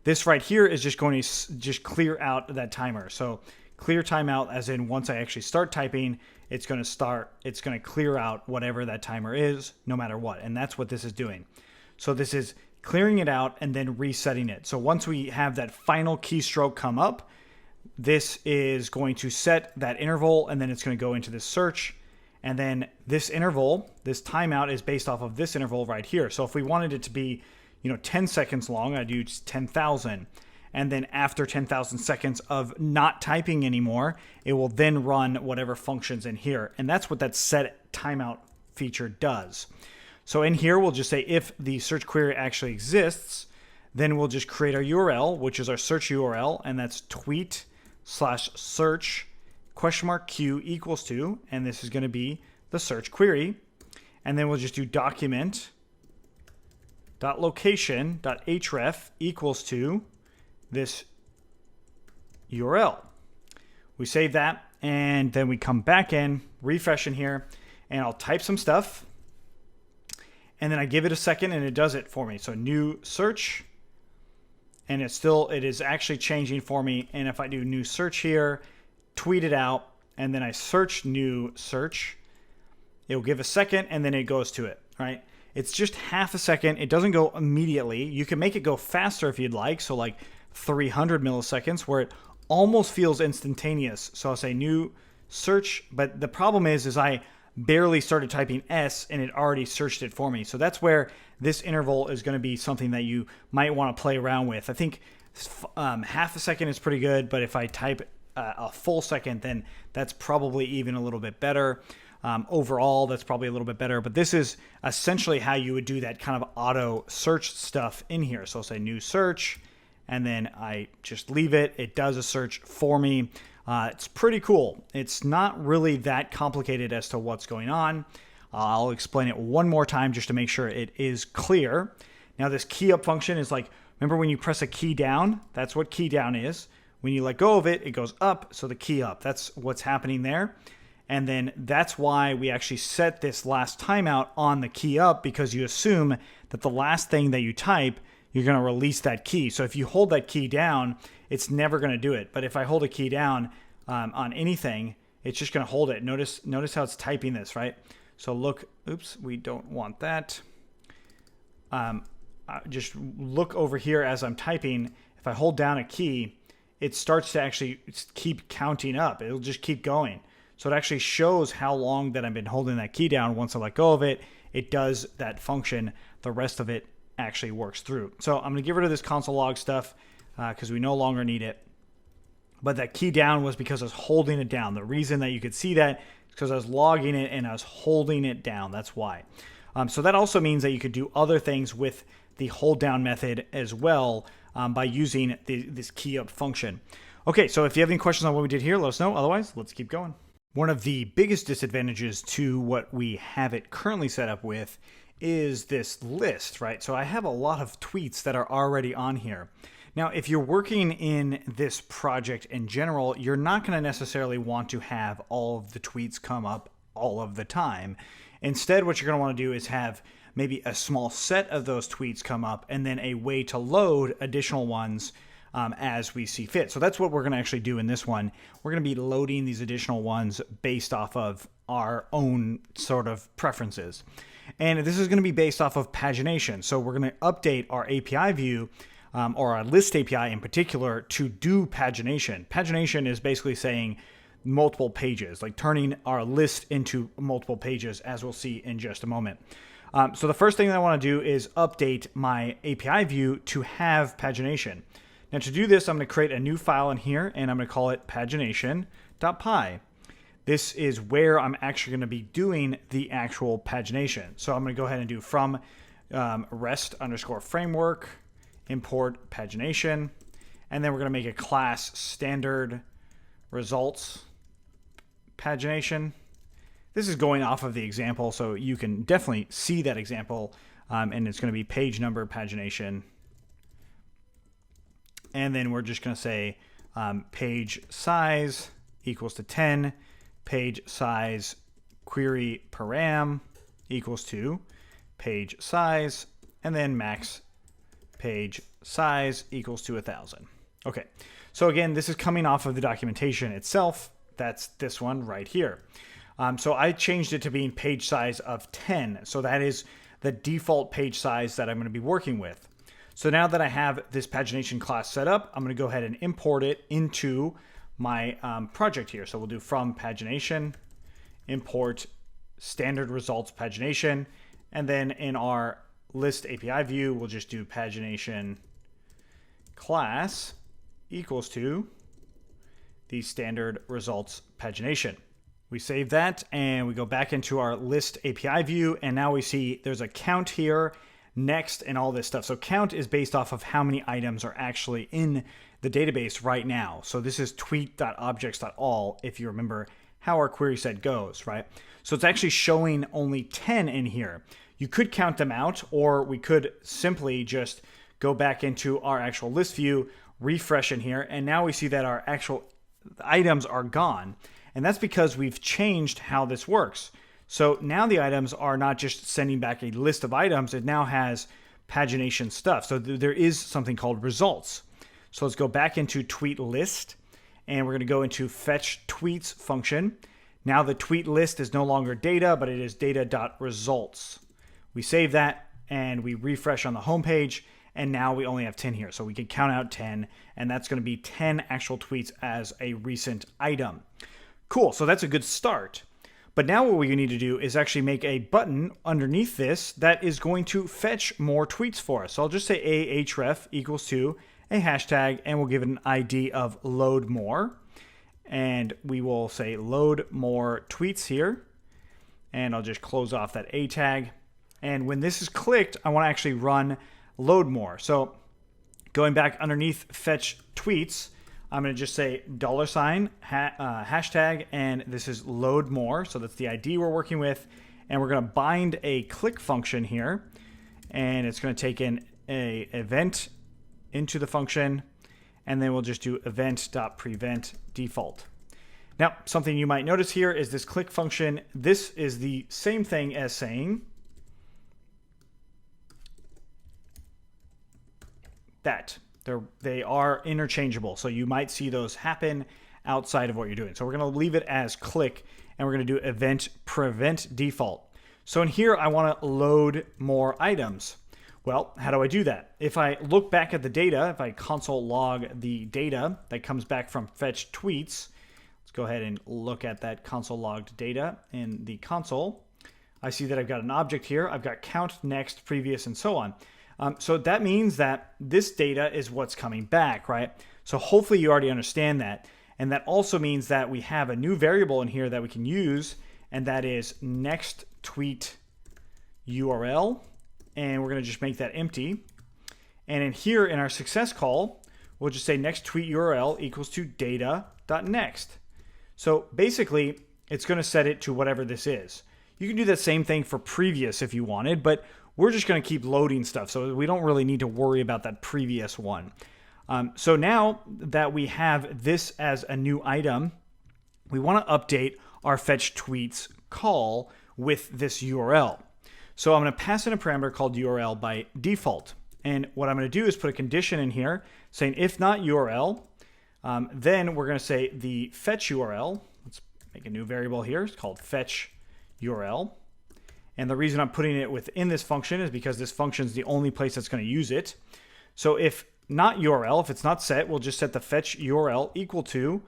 This right here is just going to just clear out that timer. So clear timeout as in once I actually start typing, it's going to clear out whatever that timer is, no matter what. And that's what this is doing. So this is clearing it out and then resetting it. So once we have that final keystroke come up, this is going to set that interval, and then it's going to go into this search. And then this interval, this timeout is based off of this interval right here. So if we wanted it to be, 10 seconds long, I'd use 10,000. And then after 10,000 seconds of not typing anymore, it will then run whatever functions in here. And that's what that set timeout feature does. So in here, we'll just say if the search query actually exists, then we'll just create our URL, which is our search URL, and that's tweet/search $Q equals to, and this is going to be the search query. And then we'll just do document.location.href equals to this URL. We save that, and then we come back in, refresh in here, and I'll type some stuff, and then I give it a second, and it does it for me. So new search, and it is actually changing for me. And if I do new search here, tweet it out, and then I search new search, it'll give a second, and then it goes to it, right? It's just half a second. It doesn't go immediately. You can make it go faster if you'd like, so like 300 milliseconds, where it almost feels instantaneous. So I'll say new search, but the problem is I barely started typing S and it already searched it for me. So that's where this interval is going to be something that you might want to play around with. I think half a second is pretty good, but if I type a full second, then that's probably even a little bit better. Overall, that's probably a little bit better, but this is essentially how you would do that kind of auto search stuff in here. So I'll say new search, and then I just leave it. It does a search for me. It's pretty cool. It's not really that complicated as to what's going on. I'll explain it one more time just to make sure it is clear. Now this key up function is like, remember when you press a key down? That's what key down is. When you let go of it, it goes up, so the key up. That's what's happening there. And then that's why we actually set this last timeout on the key up, because you assume that the last thing that you type, you're going to release that key. So if you hold that key down, it's never going to do it. But if I hold a key down on anything, it's just going to hold it. Notice how it's typing this, right? So look, oops, we don't want that. Just look over here as I'm typing. If I hold down a key, it starts to actually keep counting up. It'll just keep going. So it actually shows how long that I've been holding that key down. Once I let go of it, it does that function. The rest of it actually works through. So I'm going to get rid of this console log stuff because we no longer need it. But that key down was because I was holding it down. The reason that you could see that is because I was logging it and I was holding it down. That's why. So that also means that you could do other things with the hold down method as well by using this key up function. Okay, so if you have any questions on what we did here, let us know. Otherwise, let's keep going. One of the biggest disadvantages to what we have it currently set up with is this list, right? So I have a lot of tweets that are already on here. Now, if you're working in this project in general, you're not going to necessarily want to have all of the tweets come up all of the time. Instead, what you're going to want to do is have maybe a small set of those tweets come up and then a way to load additional ones as we see fit. So that's what we're going to actually do in this one. We're going to be loading these additional ones based off of our own sort of preferences. And this is going to be based off of pagination. So we're going to update our API view or our list API in particular to do pagination. Pagination is basically saying multiple pages, like turning our list into multiple pages, as we'll see in just a moment. So the first thing that I want to do is update my API view to have pagination. Now to do this, I'm going to create a new file in here, and I'm going to call it pagination.py. This is where I'm actually going to be doing the actual pagination. So I'm going to go ahead and do from rest_framework, import pagination, and then we're going to make a class standard results pagination. This is going off of the example, so you can definitely see that example, and it's going to be page number pagination. And then we're just going to say page size equals to 10, page size query param equals to page size, and then max page size equals to 1,000. Okay, so again, this is coming off of the documentation itself. That's this one right here. So I changed it to being page size of 10. So that is the default page size that I'm going to be working with. So now that I have this pagination class set up, I'm going to go ahead and import it into my project here. So we'll do from pagination, import standard results pagination, and then in our list API view, we'll just do pagination class equals to the standard results pagination. We save that and we go back into our list API view, and now we see there's a count here, next, and all this stuff. So count is based off of how many items are actually in the database right now. So this is tweet.objects.all, if you remember how our query set goes, right? So it's actually showing only 10 in here. You could count them out, or we could simply just go back into our actual list view, refresh in here, and now we see that our actual items are gone. And that's because we've changed how this works. So now the items are not just sending back a list of items, it now has pagination stuff. So there is something called results. So let's go back into tweet list, and we're going to go into fetch tweets function. Now the tweet list is no longer data, but it is data.results. We save that and we refresh on the home page, and now we only have 10 here. So we can count out 10, and that's going to be 10 actual tweets as a recent item. Cool, so that's a good start. But now what we need to do is actually make a button underneath this that is going to fetch more tweets for us. So I'll just say ahref equals to a hashtag, and we'll give it an ID of load more. And we will say load more tweets here. And I'll just close off that a tag. And when this is clicked, I want to actually run load more. So going back underneath fetch tweets, I'm going to just say $hashtag, and this is load more. So that's the ID we're working with. And we're going to bind a click function here. And it's going to take in a event into the function. And then we'll just do event.prevent default. Now, something you might notice here is this click function. This is the same thing as saying that. They are interchangeable, so you might see those happen outside of what you're doing. So we're going to leave it as click, and we're going to do event prevent default. So in here, I want to load more items. Well, how do I do that? If I look back at the data, if I console log the data that comes back from fetch tweets, let's go ahead and look at that console logged data in the console. I see that I've got an object here. I've got count, next, previous, and so on. So that means that this data is what's coming back, right? So hopefully you already understand that. And that also means that we have a new variable in here that we can use, and that is next tweet URL. And we're going to just make that empty. And in here in our success call, we'll just say next tweet URL equals to data.next. So basically, it's going to set it to whatever this is. You can do the same thing for previous if you wanted, but we're just going to keep loading stuff, so we don't really need to worry about that previous one. So now that we have this as a new item, we want to update our fetch tweets call with this URL. So I'm going to pass in a parameter called URL by default. And what I'm going to do is put a condition in here saying if not URL, then we're going to say the fetch URL. Let's make a new variable here. It's called fetch URL. And the reason I'm putting it within this function is because this function is the only place that's going to use it. So if not URL, if it's not set, we'll just set the fetch URL equal to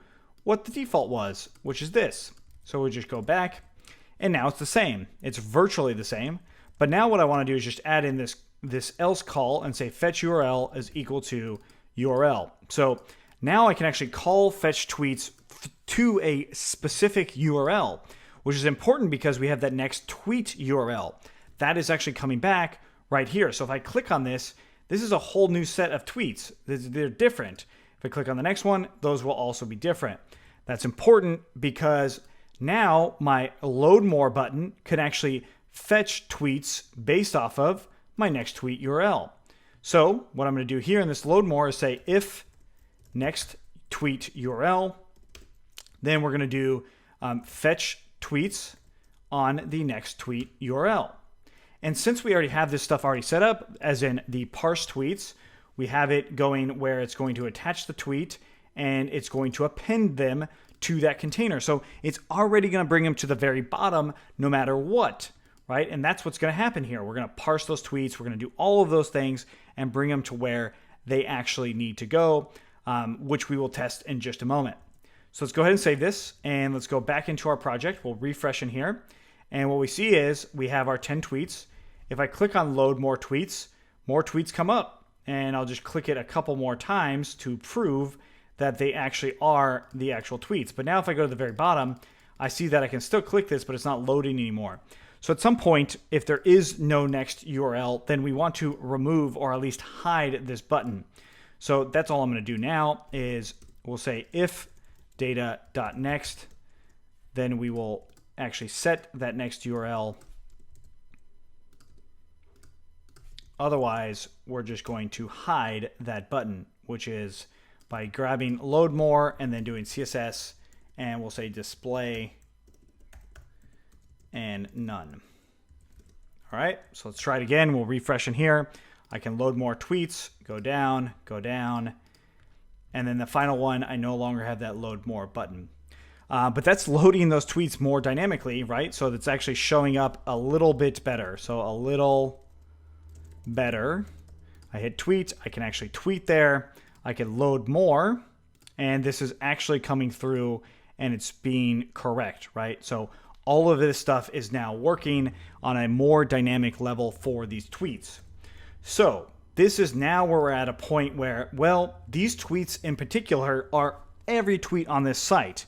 what the default was, which is this. So we'll just go back, and now it's the same. It's virtually the same. But now what I want to do is just add in this else call and say fetch URL is equal to URL. So now I can actually call fetch tweets to a specific URL, which is important because we have that next tweet URL. That is actually coming back right here. So if I click on this, this is a whole new set of tweets. They're different. If I click on the next one, those will also be different. That's important because now my load more button can actually fetch tweets based off of my next tweet URL. So what I'm going to do here in this load more is say if next tweet URL, then we're going to do fetch tweets on the next tweet URL. And since we already have this stuff already set up, as in the parse tweets, we have it going where it's going to attach the tweet and it's going to append them to that container. So it's already going to bring them to the very bottom no matter what, right? And that's what's going to happen here. We're going to parse those tweets. We're going to do all of those things and bring them to where they actually need to go, which we will test in just a moment. So let's go ahead and save this, and let's go back into our project. We'll refresh in here. And what we see is we have our 10 tweets. If I click on load more tweets come up. And I'll just click it a couple more times to prove that they actually are the actual tweets. But now if I go to the very bottom, I see that I can still click this, but it's not loading anymore. So at some point, if there is no next URL, then we want to remove or at least hide this button. So that's all I'm going to do now is we'll say if data.next, then we will actually set that next URL. Otherwise, we're just going to hide that button, which is by grabbing load more and then doing CSS, and we'll say display and none. All right, so let's try it again. We'll refresh in here. I can load more tweets, go down, and then the final one, I no longer have that load more button. But that's loading those tweets more dynamically, right? So it's actually showing up a little bit better. So a little better. I hit tweet, I can actually tweet there. I can load more, and this is actually coming through and it's being correct, right? So all of this stuff is now working on a more dynamic level for these tweets. So this is now where we're at a point where, well, these tweets in particular are every tweet on this site.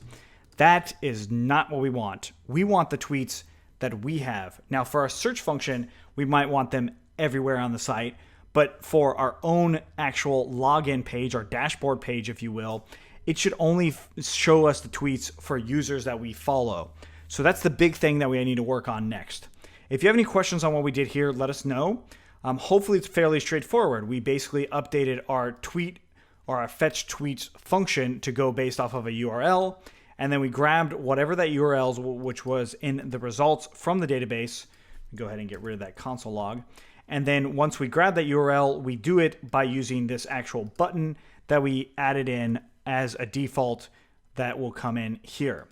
That is not what we want. We want the tweets that we have. Now for our search function, we might want them everywhere on the site, but for our own actual login page, our dashboard page, if you will, it should only show us the tweets for users that we follow. So that's the big thing that we need to work on next. If you have any questions on what we did here, let us know. Hopefully it's fairly straightforward. We basically updated our tweet or our fetch tweets function to go based off of a URL. And then we grabbed whatever that URL, which was in the results from the database. Go ahead and get rid of that console log. And then once we grab that URL, we do it by using this actual button that we added in as a default that will come in here.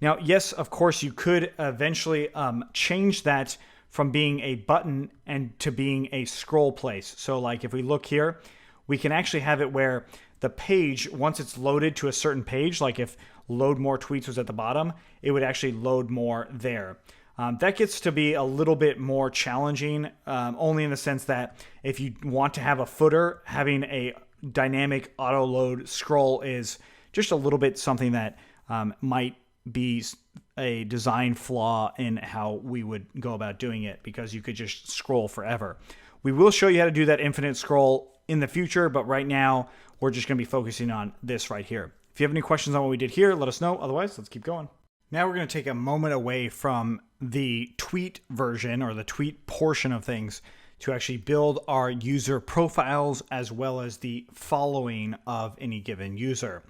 Now, yes, of course, you could eventually change that from being a button and to being a scroll place. So like if we look here, we can actually have it where the page, once it's loaded to a certain page, like if load more tweets was at the bottom, it would actually load more there. That gets to be a little bit more challenging, only in the sense that if you want to have a footer, having a dynamic auto load scroll is just a little bit something that might be a design flaw in how we would go about doing it, because you could just scroll forever. We will show you how to do that infinite scroll in the future, but right now we're just going to be focusing on this right here. If you have any questions on what we did here, let us know. Otherwise, let's keep going. Now we're going to take a moment away from the tweet version or the tweet portion of things to actually build our user profiles as well as the following of any given user.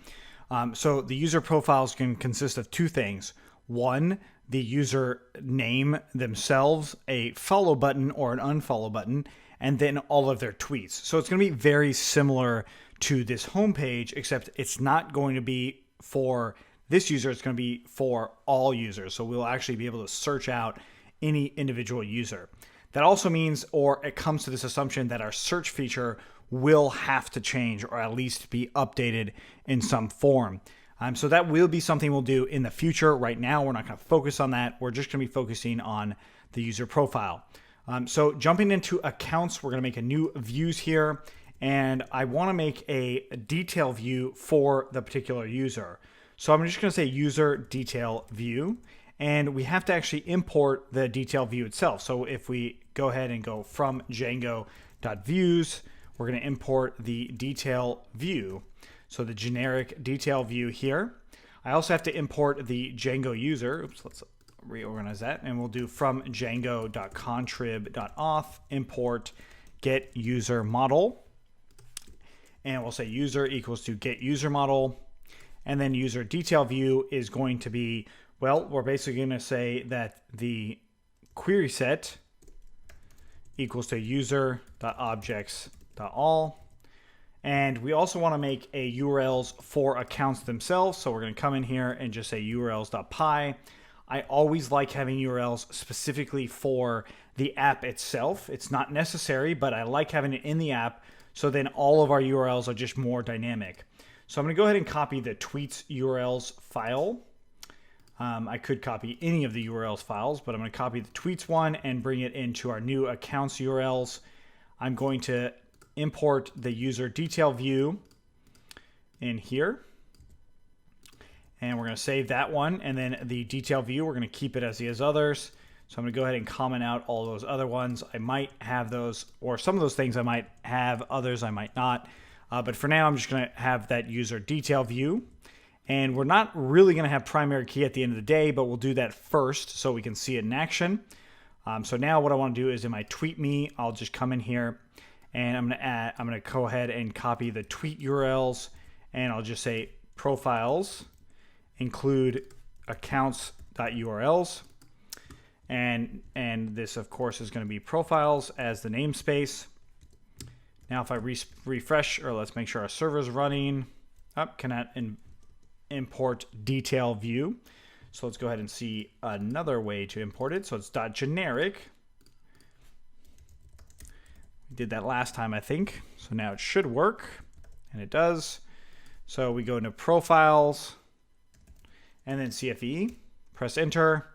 So the user profiles can consist of two things. One, the user name themselves, a follow button or an unfollow button, and then all of their tweets. So it's going to be very similar to this homepage, except it's not going to be for this user, it's going to be for all users. So we'll actually be able to search out any individual user. That also means, or it comes to this assumption, that our search feature will have to change or at least be updated in some form. So that will be something we'll do in the future. Right now, we're not going to focus on that. We're just going to be focusing on the user profile. So jumping into accounts, we're going to make a new views here. And I want to make a detail view for the particular user. So I'm just going to say user detail view. And we have to actually import the detail view itself. So if we go ahead and go from Django.views, we're going to import the detail view. So the generic detail view here. I also have to import the Django user. Oops, let's reorganize that. And we'll do from Django.contrib.auth import get user model. And we'll say user equals to get user model. And then user detail view is going to be, well, we're basically going to say that the query set equals to user.objects.all. And we also want to make a URLs for accounts themselves. So we're going to come in here and just say urls.py. I always like having URLs specifically for the app itself. It's not necessary, but I like having it in the app. So then all of our URLs are just more dynamic. So I'm going to go ahead and copy the tweets URLs file. I could copy any of the URLs files, but I'm going to copy the tweets one and bring it into our new accounts URLs. I'm going to import the user detail view in here. And we're going to save that one. And then the detail view, we're going to keep it as is others. So I'm going to go ahead and comment out all those other ones. I might have those, or some of those things I might have, others I might not. But for now, I'm just going to have that user detail view. And we're not really going to have primary key at the end of the day, but we'll do that first so we can see it in action. So now what I want to do is in my Tweetme, I'll just come in here and I'm going to go ahead and copy the tweet URLs, and I'll just say profiles include accounts.urls. And this, of course, is going to be profiles as the namespace. Now, if I refresh, or let's make sure our server is running, cannot import detail view. So let's go ahead and see another way to import it. So it's .generic. We did that last time, I think. So now it should work, and it does. So we go into profiles, and then CFE, press enter.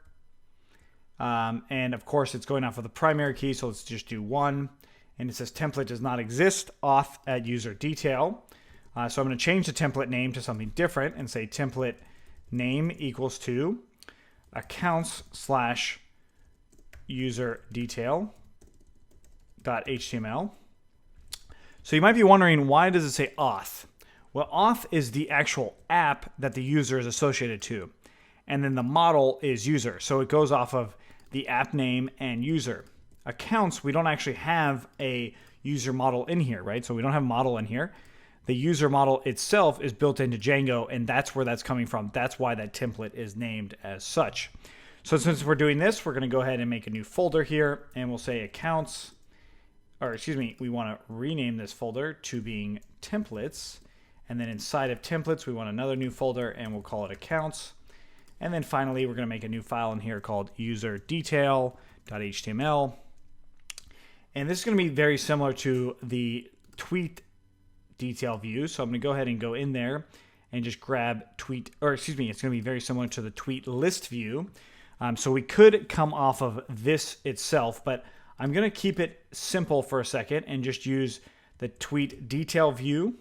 And of course, it's going off of the primary key, so let's just do 1. And it says template does not exist, auth at user detail. So I'm going to change the template name to something different and say template name equals to accounts/user detail.html. So you might be wondering, why does it say auth? Well, auth is the actual app that the user is associated to. And then the model is user. So it goes off of the app name and user. Accounts, we don't actually have a user model in here, right? So we don't have model in here. The user model itself is built into Django, and that's where that's coming from. That's why that template is named as such. So since we're doing this, we're going to go ahead and make a new folder here, and we'll say accounts, or excuse me, we want to rename this folder to being templates. And then inside of templates, we want another new folder, and we'll call it accounts. And then finally, we're going to make a new file in here called userdetail.html. And this is going to be very similar to the tweet detail view. So I'm going to go ahead and go in there and just grab tweet, or excuse me, it's going to be very similar to the tweet list view. So we could come off of this itself, but I'm going to keep it simple for a second and just use the tweet detail view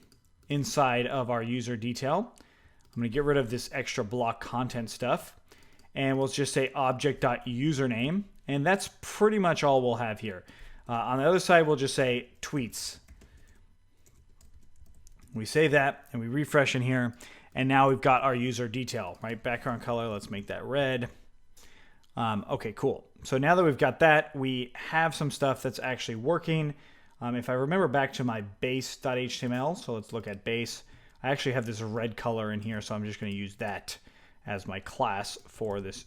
inside of our user detail. I'm going to get rid of this extra block content stuff, and we'll just say object.username, and that's pretty much all we'll have here. On the other side, we'll just say tweets. We save that and we refresh in here, and now we've got our user detail, right? Background color, let's make that red. Okay, cool. So now that we've got that, we have some stuff that's actually working. If I remember back to my base.html, so let's look at base. I actually have this red color in here, so I'm just going to use that as my class for this.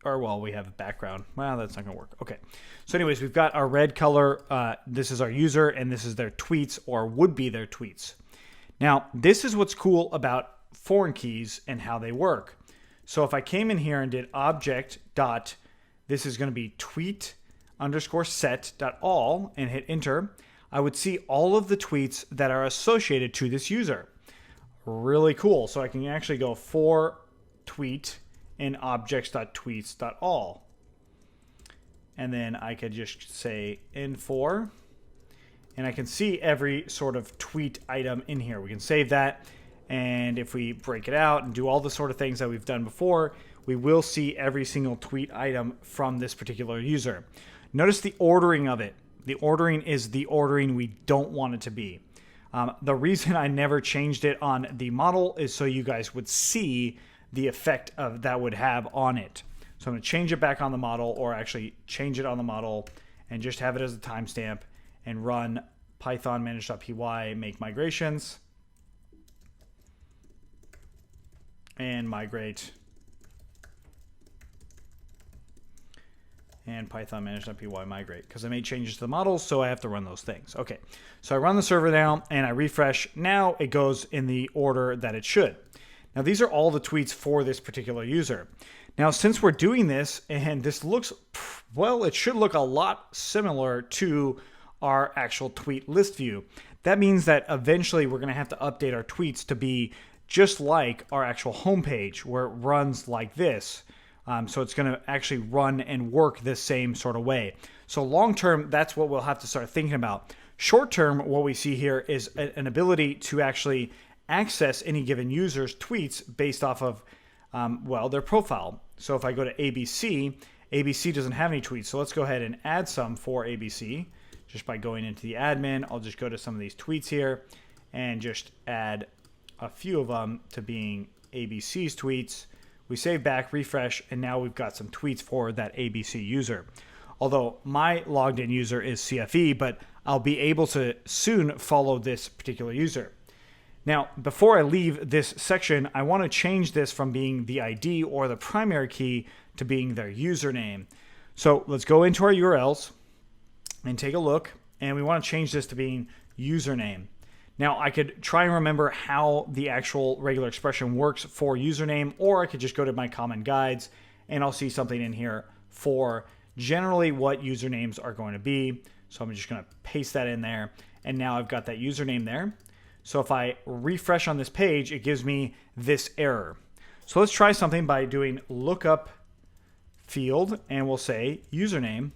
Or, well, we have a background. Well, that's not going to work. Okay. So anyways, we've got our red color. This is our user, and this is their tweets, or would be their tweets. Now, this is what's cool about foreign keys and how they work. So if I came in here and did object dot, this is going to be tweet underscore set dot all, and hit enter, I would see all of the tweets that are associated to this user. Really cool. So I can actually go for tweet in objects.tweets.all. And then I could just say in for, and I can see every sort of tweet item in here. We can save that. And if we break it out and do all the sort of things that we've done before, we will see every single tweet item from this particular user. Notice the ordering of it. The ordering is the ordering we don't want it to be. The reason I never changed it on the model is so you guys would see the effect of that would have on it. So I'm going to change it back on the model, or actually change it on the model and just have it as a timestamp and run python manage.py, make migrations, and migrate, and python manage.py migrate, because I made changes to the models, so I have to run those things. Okay, so I run the server now and I refresh. Now it goes in the order that it should. Now these are all the tweets for this particular user. Now since we're doing this, and this looks, well, it should look a lot similar to our actual tweet list view. That means that eventually we're going to have to update our tweets to be just like our actual homepage, where it runs like this. So it's going to actually run and work this same sort of way. So long term, that's what we'll have to start thinking about. Short term, what we see here is an ability to actually access any given user's tweets based off of, well, their profile. So if I go to ABC, ABC doesn't have any tweets. So let's go ahead and add some for ABC. Just by going into the admin, I'll just go to some of these tweets here and just add a few of them to being ABC's tweets. We save back, refresh, and now we've got some tweets for that ABC user. Although my logged in user is CFE, but I'll be able to soon follow this particular user. Now, before I leave this section, I want to change this from being the ID or the primary key to being their username. So let's go into our URLs and take a look, and we want to change this to being username. Now, I could try and remember how the actual regular expression works for username, or I could just go to my common guides and I'll see something in here for generally what usernames are going to be. So I'm just going to paste that in there, and now I've got that username there. So if I refresh on this page, it gives me this error. So let's try something by doing lookup field, and we'll say username.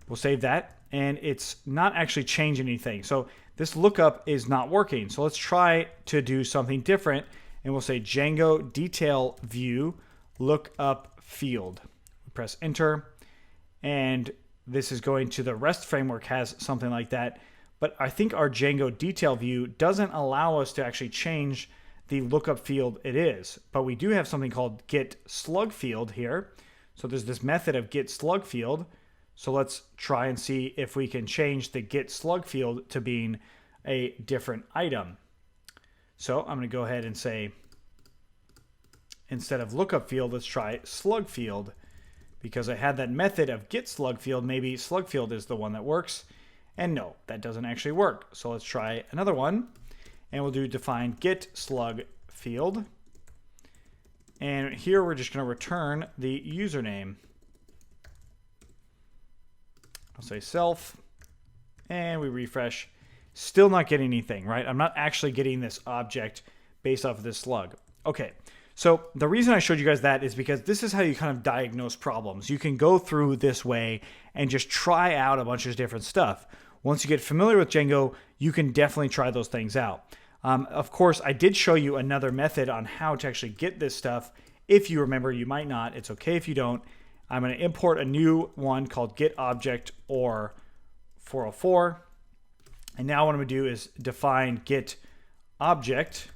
We'll save that, and it's not actually changing anything. So this lookup is not working. So let's try to do something different, and we'll say Django detail view lookup field. Press enter, and this is going to the REST framework, has something like that. But I think our Django detail view doesn't allow us to actually change the lookup field it is. But we do have something called get slug field here. So there's this method of get slug field. So let's try and see if we can change the get slug field to being a different item. So I'm going to go ahead and say, instead of lookup field, let's try slug field. Because I had that method of get slug field, maybe slug field is the one that works. And no, that doesn't actually work. So let's try another one. And we'll do define get slug field. And here we're just going to return the username. I'll say self, and we refresh. Still not getting anything, right? I'm not actually getting this object based off of this slug. Okay, so the reason I showed you guys that is because this is how you kind of diagnose problems. You can go through this way and just try out a bunch of different stuff. Once you get familiar with Django, you can definitely try those things out. Of course, I did show you another method on how to actually get this stuff. If you remember, you might not. It's okay if you don't. I'm going to import a new one called getObject or 404. And now what I'm going to do is define getObject,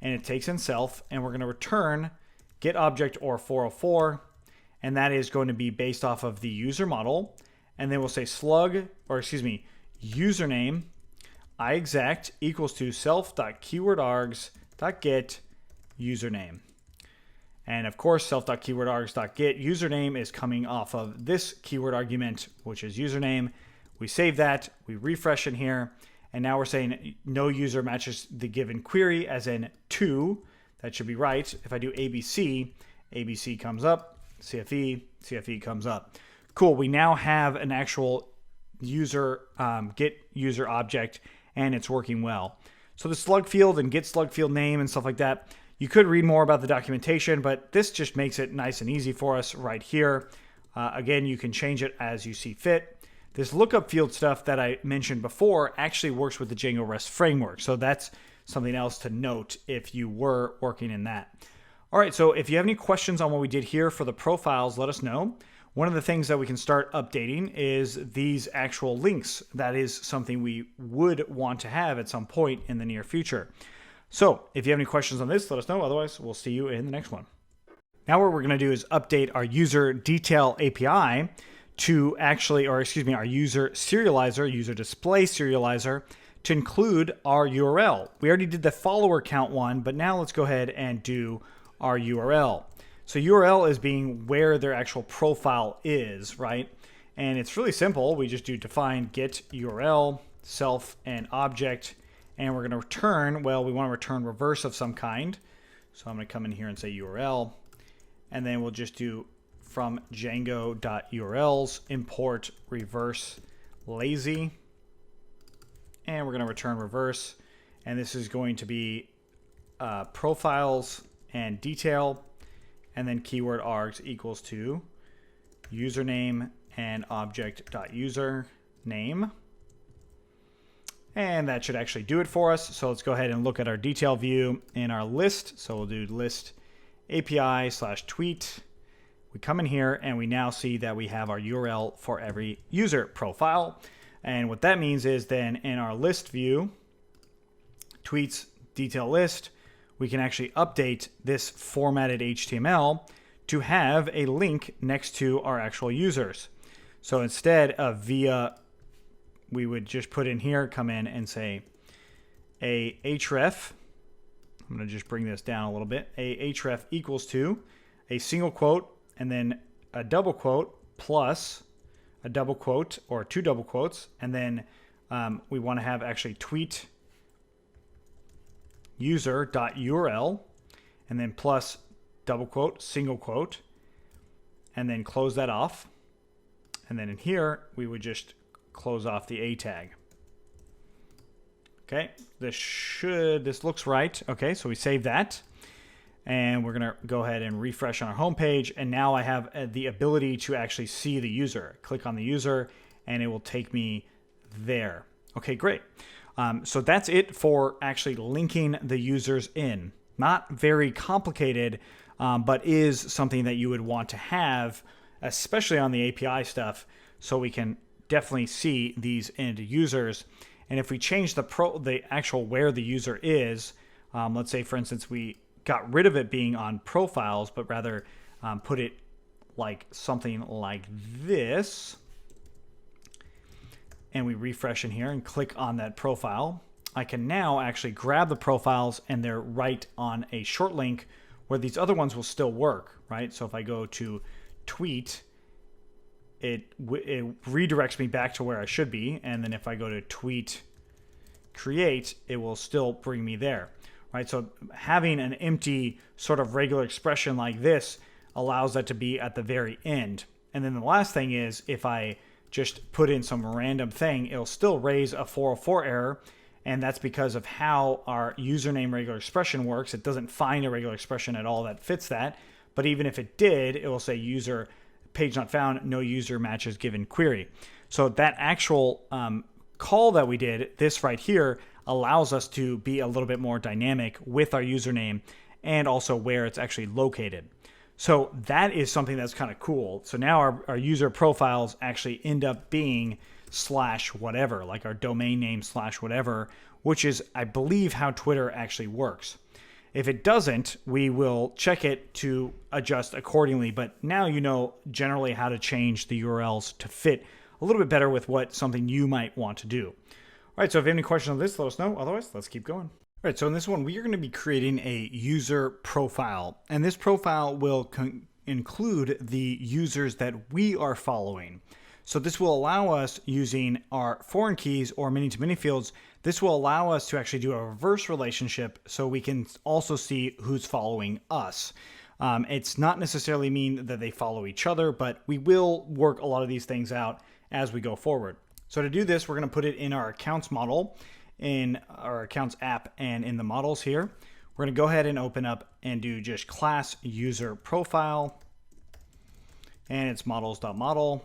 and it takes in self, and we're going to return getObject or 404, and that is going to be based off of the user model. And then we'll say username iExact equals to self.keywordargs.get username. And of course, self.keywordargs.get username is coming off of this keyword argument, which is username. We save that, we refresh in here, and now we're saying no user matches the given query, as in 2. That should be right. If I do ABC, ABC comes up, CFE, CFE comes up. Cool, we now have an actual user get user object, and it's working well. So the slug field and get slug field name and stuff like that, you could read more about the documentation, but this just makes it nice and easy for us right here. Again, you can change it as you see fit. This lookup field stuff that I mentioned before actually works with the Django REST framework. So that's something else to note if you were working in that. All right, so if you have any questions on what we did here for the profiles, let us know. One of the things that we can start updating is these actual links. That is something we would want to have at some point in the near future. So if you have any questions on this, let us know. Otherwise, we'll see you in the next one. Now what we're going to do is update our user detail API to actually, our user serializer, user display serializer, to include our URL. We already did the follower count one, but now let's go ahead and do our URL. So URL is being where their actual profile is, right? And it's really simple. We just do define get URL, self, and object, and we're going to return, well, we want to return reverse of some kind. So I'm going to come in here and say URL, and then we'll just do from Django.urls import reverse lazy, and we're going to return reverse, and this is going to be profiles and detail, and then keyword args equals to username and object.username. And that should actually do it for us. So let's go ahead and look at our detail view in our list. So we'll do list API/tweet. We come in here and we now see that we have our URL for every user profile. And what that means is then in our list view, tweets detail list, we can actually update this formatted HTML to have a link next to our actual users. So instead of via, we would just put in here, come in and say a href. I'm going to just bring this down a little bit. A href equals to a single quote and then a double quote plus a double quote or two double quotes. And then we want to have actually tweet user.url and then plus double quote, single quote, and then close that off. And then in here, we would just close off the A tag. Okay, this looks right. Okay, so we save that. And we're gonna go ahead and refresh on our home page. And now I have the ability to actually see the user. Click on the user and it will take me there. Okay, great. So that's it for actually linking the users in. Not very complicated, but is something that you would want to have, especially on the API stuff, so we can definitely see these end users. And if we change the actual where the user is, let's say, for instance, we got rid of it being on profiles, but rather put it like something like this, and we refresh in here and click on that profile, I can now actually grab the profiles and they're right on a short link where these other ones will still work, right? So if I go to tweet, it redirects me back to where I should be. And then if I go to tweet create, it will still bring me there. right? So having an empty sort of regular expression like this allows that to be at the very end. And then the last thing is, if I just put in some random thing, it'll still raise a 404 error. And that's because of how our username regular expression works. It doesn't find a regular expression at all that fits that. But even if it did, it will say user page not found, no user matches given query. So that actual call that we did, this right here, allows us to be a little bit more dynamic with our username and also where it's actually located. So that is something that's kind of cool. So now our user profiles actually end up being / whatever, like our domain name / whatever, which is, I believe, how Twitter actually works. If it doesn't, we will check it to adjust accordingly. But now you know generally how to change the URLs to fit a little bit better with what something you might want to do. All right, so if you have any questions on this, let us know. Otherwise, let's keep going. All right, so in this one, we are going to be creating a user profile. And this profile will include the users that we are following. So this will allow us, using our foreign keys or many-to-many fields, this will allow us to actually do a reverse relationship so we can also see who's following us. It's not necessarily mean that they follow each other, but we will work a lot of these things out as we go forward. So to do this, we're going to put it in our accounts model, in our accounts app, and in the models here. We're going to go ahead and open up and do just class user profile, and it's models.model.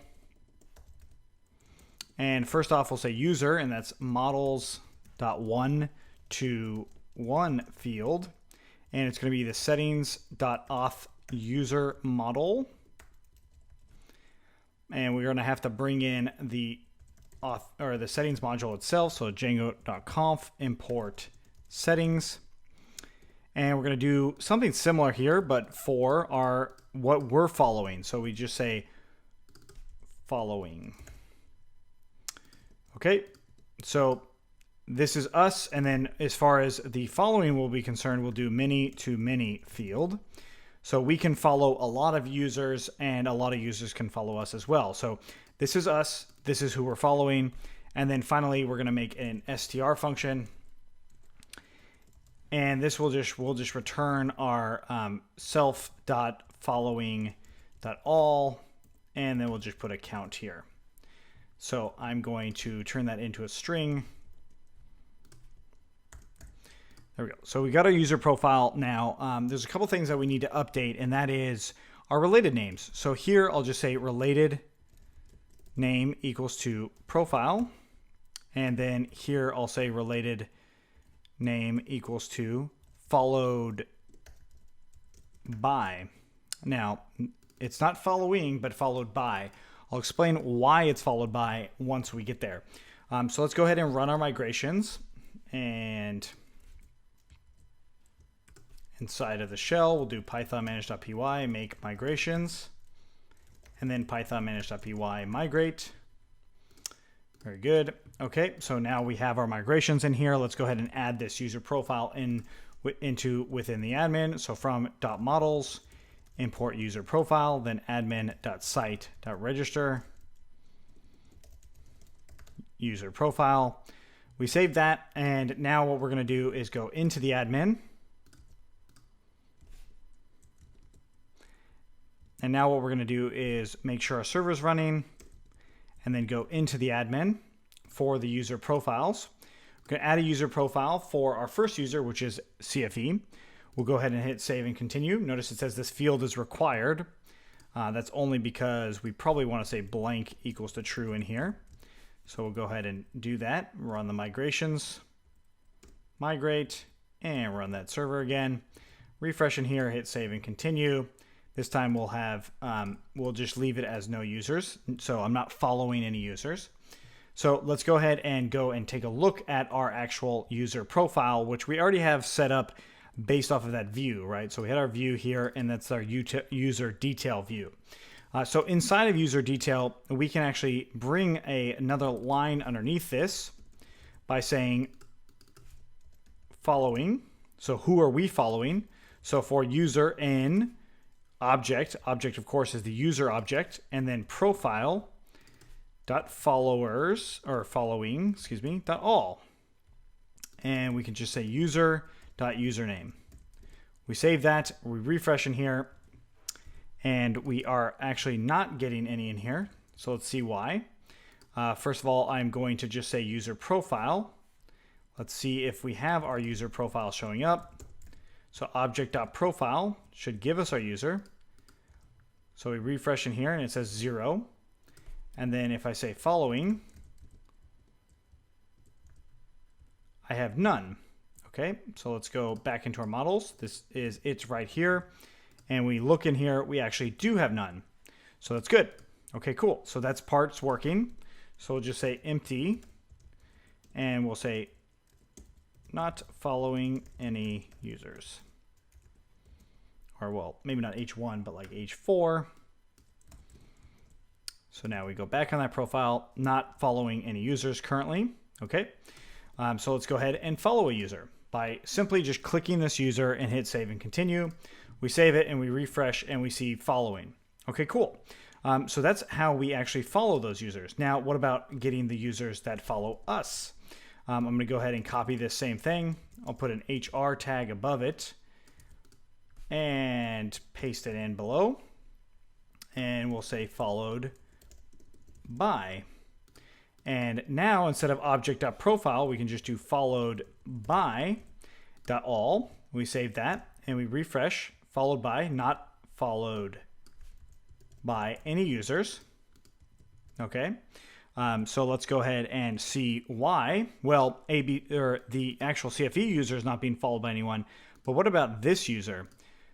And first off, we'll say user, and that's models.one to one field. And it's going to be the settings.auth user model. And we're going to have to bring in the auth or the settings module itself. So Django.conf import settings. And we're going to do something similar here, but for our what we're following. So we just say following. Okay, so this is us, and then as far as the following will be concerned, we'll do many-to-many field. So we can follow a lot of users, and a lot of users can follow us as well. So this is us, this is who we're following, and then finally we're going to make an str function, and this will just return our self.following.all, and then we'll just put a count here. So I'm going to turn that into a string. There we go. So we got our user profile now. There's a couple things that we need to update, and that is our related names. So here I'll just say related name equals to profile. And then here I'll say related name equals to followed by. Now, it's not following, but followed by. I'll explain why it's followed by once we get there. So let's go ahead and run our migrations. And inside of the shell, we'll do python manage.py, make migrations, and then python manage.py migrate. Very good. Okay, so now we have our migrations in here. Let's go ahead and add this user profile within the admin. So from .models, import user profile, then admin.site.register user profile. We saved that, and now what we're going to do is go into the admin. And now what we're going to do is make sure our server is running, and then go into the admin for the user profiles. We're going to add a user profile for our first user, which is CFE. We'll go ahead and hit save and continue. Notice it says this field is required. That's only because we probably want to say blank equals to true in here. So we'll go ahead and do that. Run the migrations, migrate, and run that server again. Refresh in here, hit save and continue. This time we'll have, we'll just leave it as no users. So I'm not following any users. So let's go ahead and take a look at our actual user profile, which we already have set up based off of that view, right? So we had our view here, and that's our user detail view. So inside of user detail, we can actually bring another line underneath this by saying following. So who are we following? So for user in object of course is the user object, and then profile dot followers or following, dot all. And we can just say user user.username. We save that, we refresh in here, and we are actually not getting any in here. So let's see why. First of all, I'm going to just say user profile. Let's see if we have our user profile showing up. So object.profile should give us our user. So we refresh in here and it says 0. And then if I say following, I have none. Okay, so let's go back into our models. This is it right here. And we look in here, we actually do have none. So that's good. Okay, cool. So that's parts working. So we'll just say empty. And we'll say not following any users. Or well, maybe not H1, but like H4. So now we go back on that profile, not following any users currently. Okay, so let's go ahead and follow a user by simply just clicking this user and hit save and continue. We save it and we refresh and we see following. Okay, cool. So that's how we actually follow those users. Now, what about getting the users that follow us? I'm going to go ahead and copy this same thing. I'll put an HR tag above it and paste it in below. And we'll say followed by. And now instead of object.profile, we can just do followed by.all. We save that and we refresh, followed by, not followed by any users. Okay. So let's go ahead and see why. Well, the actual CFE user is not being followed by anyone, but what about this user?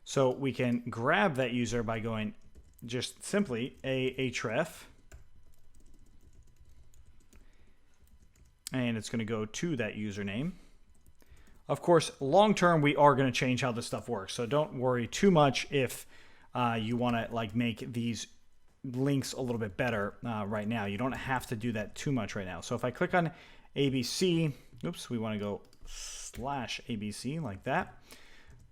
So we can grab that user by going just simply ahref, and it's going to go to that username. Of course, long term, we are going to change how this stuff works. So don't worry too much if you want to like make these links a little bit better right now. You don't have to do that too much right now. So if I click on ABC, oops, we want to go /ABC like that.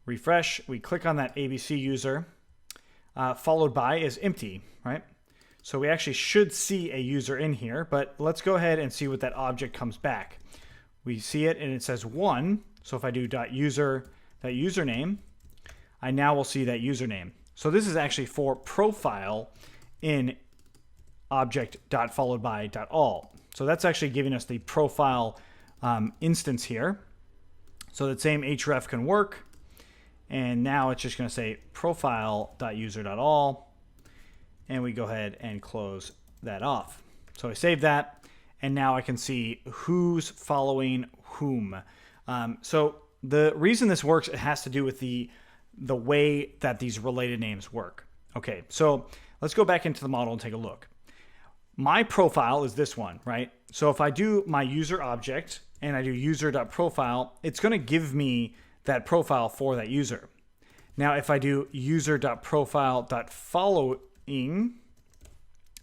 Refresh, we click on that ABC user, followed by is empty, right? So we actually should see a user in here, but let's go ahead and see what that object comes back. We see it and it says 1. So if I do .username, I now will see that username. So this is actually for profile in object.followedby.all. So that's actually giving us the profile instance here. So that same href can work. And now it's just going to say profile.user.all. And we go ahead and close that off. So I save that. And now I can see who's following whom. So the reason this works, it has to do with the way that these related names work. Okay, so let's go back into the model and take a look. My profile is this one, right? So if I do my user object and I do user.profile, it's going to give me that profile for that user. Now, if I do user.profile.following,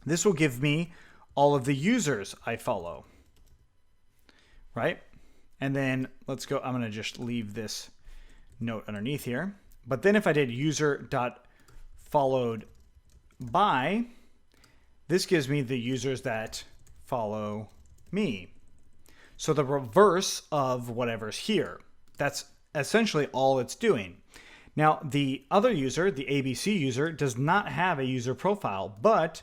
this will give me all of the users I follow, right? And then let's go, I'm going to just leave this note underneath here. But then if I did user.followed by, this gives me the users that follow me. So the reverse of whatever's here. That's essentially all it's doing. Now, the other user, the ABC user, does not have a user profile, but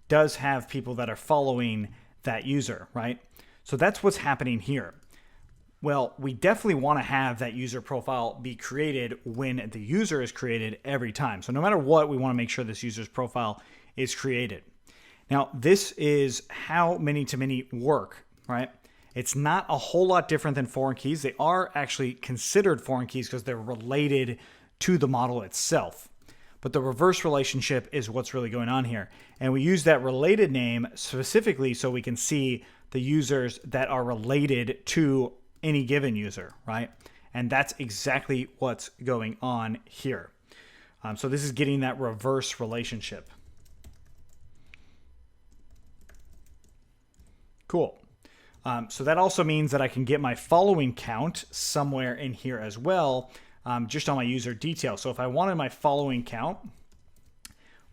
does have people that are following that user, right? So that's what's happening here. Well, we definitely want to have that user profile be created when the user is created every time. So no matter what, we want to make sure this user's profile is created. Now, this is how many-to-many work, right? It's not a whole lot different than foreign keys. They are actually considered foreign keys because they're related to the model itself. But the reverse relationship is what's really going on here. And we use that related name specifically so we can see the users that are related to any given user, right? And that's exactly what's going on here. So this is getting that reverse relationship. Cool. So that also means that I can get my following count somewhere in here as well, just on my user detail. So if I wanted my following count,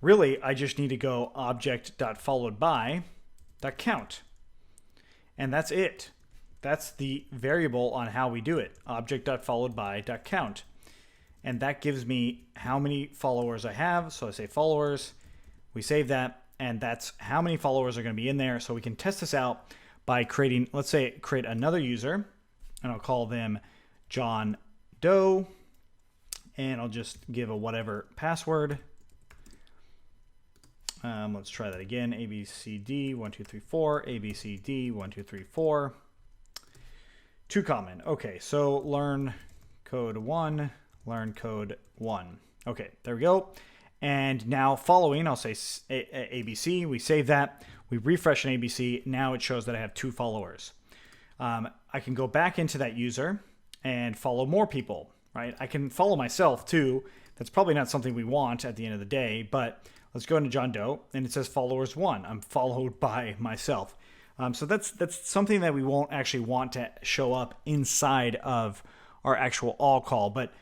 really I just need to go object.followedby.count. And that's it. that's the variable on how we do it, object.followedby.count. And that gives me how many followers I have. So I say followers, we save that, and that's how many followers are going to be in there. So we can test this out by creating, let's say, create another user, and I'll call them John Doe, and I'll just give a whatever password. Let's try that again. ABCD1234, ABCD1234. Too common. Okay, so learn code 1, learn code 1. Okay, there we go. And now following, I'll say ABC. We save that. We refresh an ABC. Now it shows that I have 2 followers. I can go back into that user and follow more people, right? I can follow myself too. That's probably not something we want at the end of the day, but let's go into John Doe, and it says followers 1. I'm followed by myself. So that's something that we won't actually want to show up inside of our actual all call, but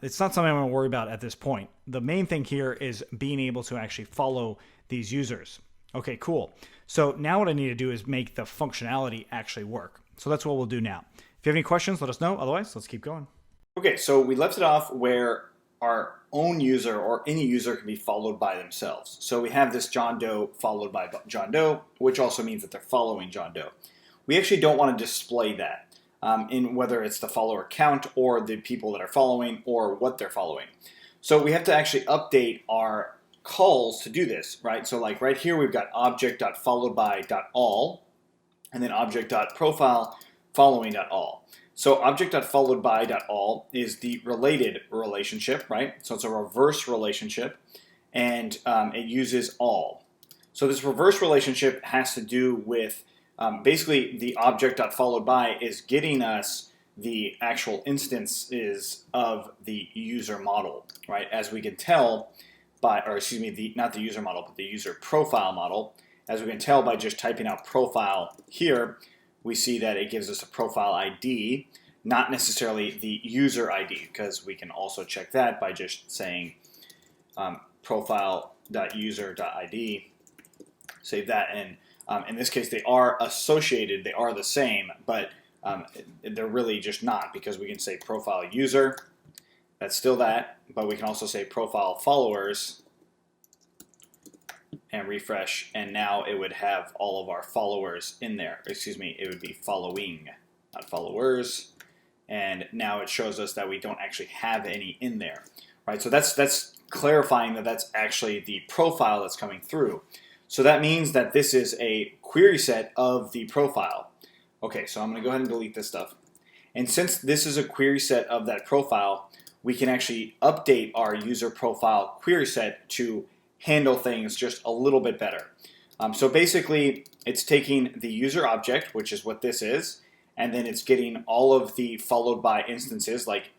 it's not something I'm going to worry about at this point. The main thing here is being able to actually follow these users. Okay, cool. So now what I need to do is make the functionality actually work. So that's what we'll do now. If you have any questions, let us know. Otherwise, let's keep going. Okay, so we left it off where our own user or any user can be followed by themselves. So we have this John Doe followed by John Doe, which also means that they're following John Doe. We actually don't want to display that in whether it's the follower count or the people that are following or what they're following. So we have to actually update our calls to do this, right? So like right here, we've got object.followedby.all and then object.profile following.all. So object.followedby.all is the related relationship, right? So it's a reverse relationship, and it uses all. So this reverse relationship has to do with basically the object.followedby is getting us the actual instances of the user model, right? As we can tell by, or excuse me, not the user model, but the user profile model. As we can tell by just typing out profile here, we see that it gives us a profile ID, not necessarily the user ID, because we can also check that by just saying profile.user.id, save that, and in this case they are associated, they are the same, but they're really just not, because we can say profile user, that's still that, but we can also say profile followers, and refresh, and now it would have all of our followers in there. Excuse me, it would be following, not followers. And now it shows us that we don't actually have any in there, right? So that's clarifying that that's actually the profile that's coming through. So that means that this is a query set of the profile. Okay, so I'm going to go ahead and delete this stuff. And since this is a query set of that profile, we can actually update our user profile query set to handle things just a little bit better. So basically, it's taking the user object, which is what this is, and then it's getting all of the followed by instances, like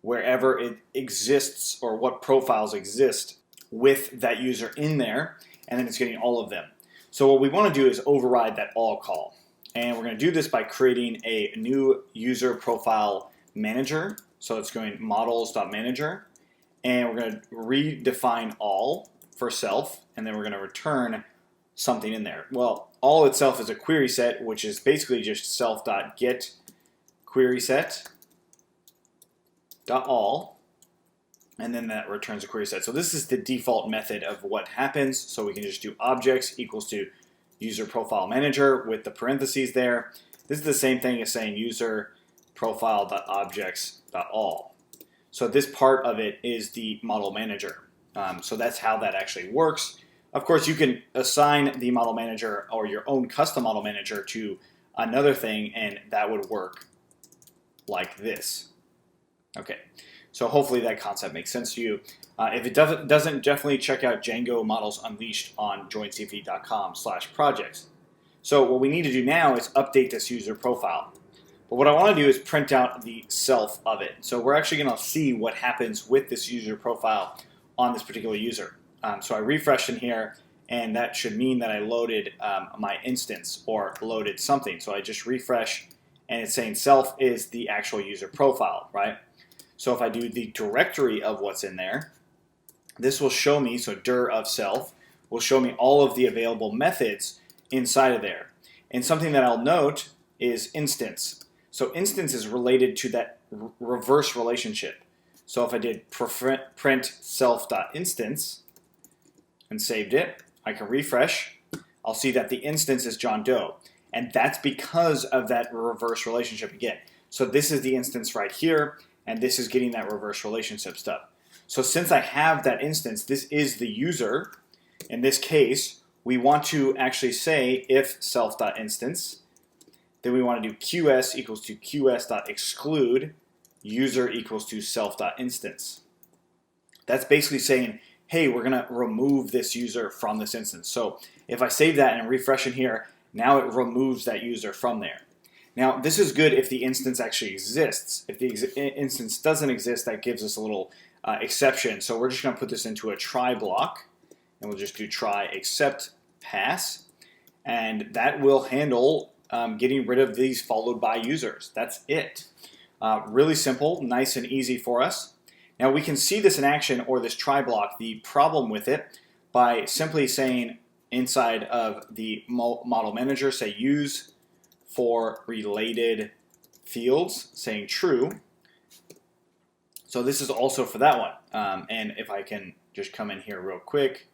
wherever it exists or what profiles exist with that user in there, and then it's getting all of them. So what we want to do is override that all call. And we're going to do this by creating a new user profile manager. So it's going models.manager, and we're going to redefine all for self, and then we're going to return something in there. Well, all itself is a query set, which is basically just self.get query set.all, and then that returns a query set. So this is the default method of what happens. So we can just do objects equals to user profile manager with the parentheses there. This is the same thing as saying user profile.objects.all. So this part of it is the model manager. So that's how that actually works. Of course, you can assign the model manager or your own custom model manager to another thing, and that would work like this. Okay, so hopefully that concept makes sense to you. If it doesn't, definitely check out Django Models Unleashed on joincv.com/projects. So what we need to do now is update this user profile. But what I want to do is print out the self of it. So we're actually going to see what happens with this user profile on this particular user. So I refreshed in here, and that should mean that I loaded my instance or loaded something. So I just refresh, and it's saying self is the actual user profile, right? So if I do the directory of what's in there, this will show me, so dir of self will show me all of the available methods inside of there. And something that I'll note is instance. So instance is related to that reverse relationship. So if I did print self.instance and saved it, I can refresh. I'll see that the instance is John Doe. And that's because of that reverse relationship again. So this is the instance right here, and this is getting that reverse relationship stuff. So since I have that instance, this is the user. In this case, we want to actually say if self.instance, then we want to do qs equals to qs.exclude user equals to self.instance. That's basically saying, hey, we're going to remove this user from this instance. So if I save that and refresh in here, now it removes that user from there. Now, this is good if the instance actually exists. If the instance doesn't exist, that gives us a little exception. So we're just going to put this into a try block, and we'll just do try except pass, and that will handle getting rid of these followed by users. That's it. Really simple, nice and easy for us. Now we can see this in action, or this try block, the problem with it, by simply saying inside of the model manager, say use for related fields, saying true. So this is also for that one. And if I can just come in here real quick,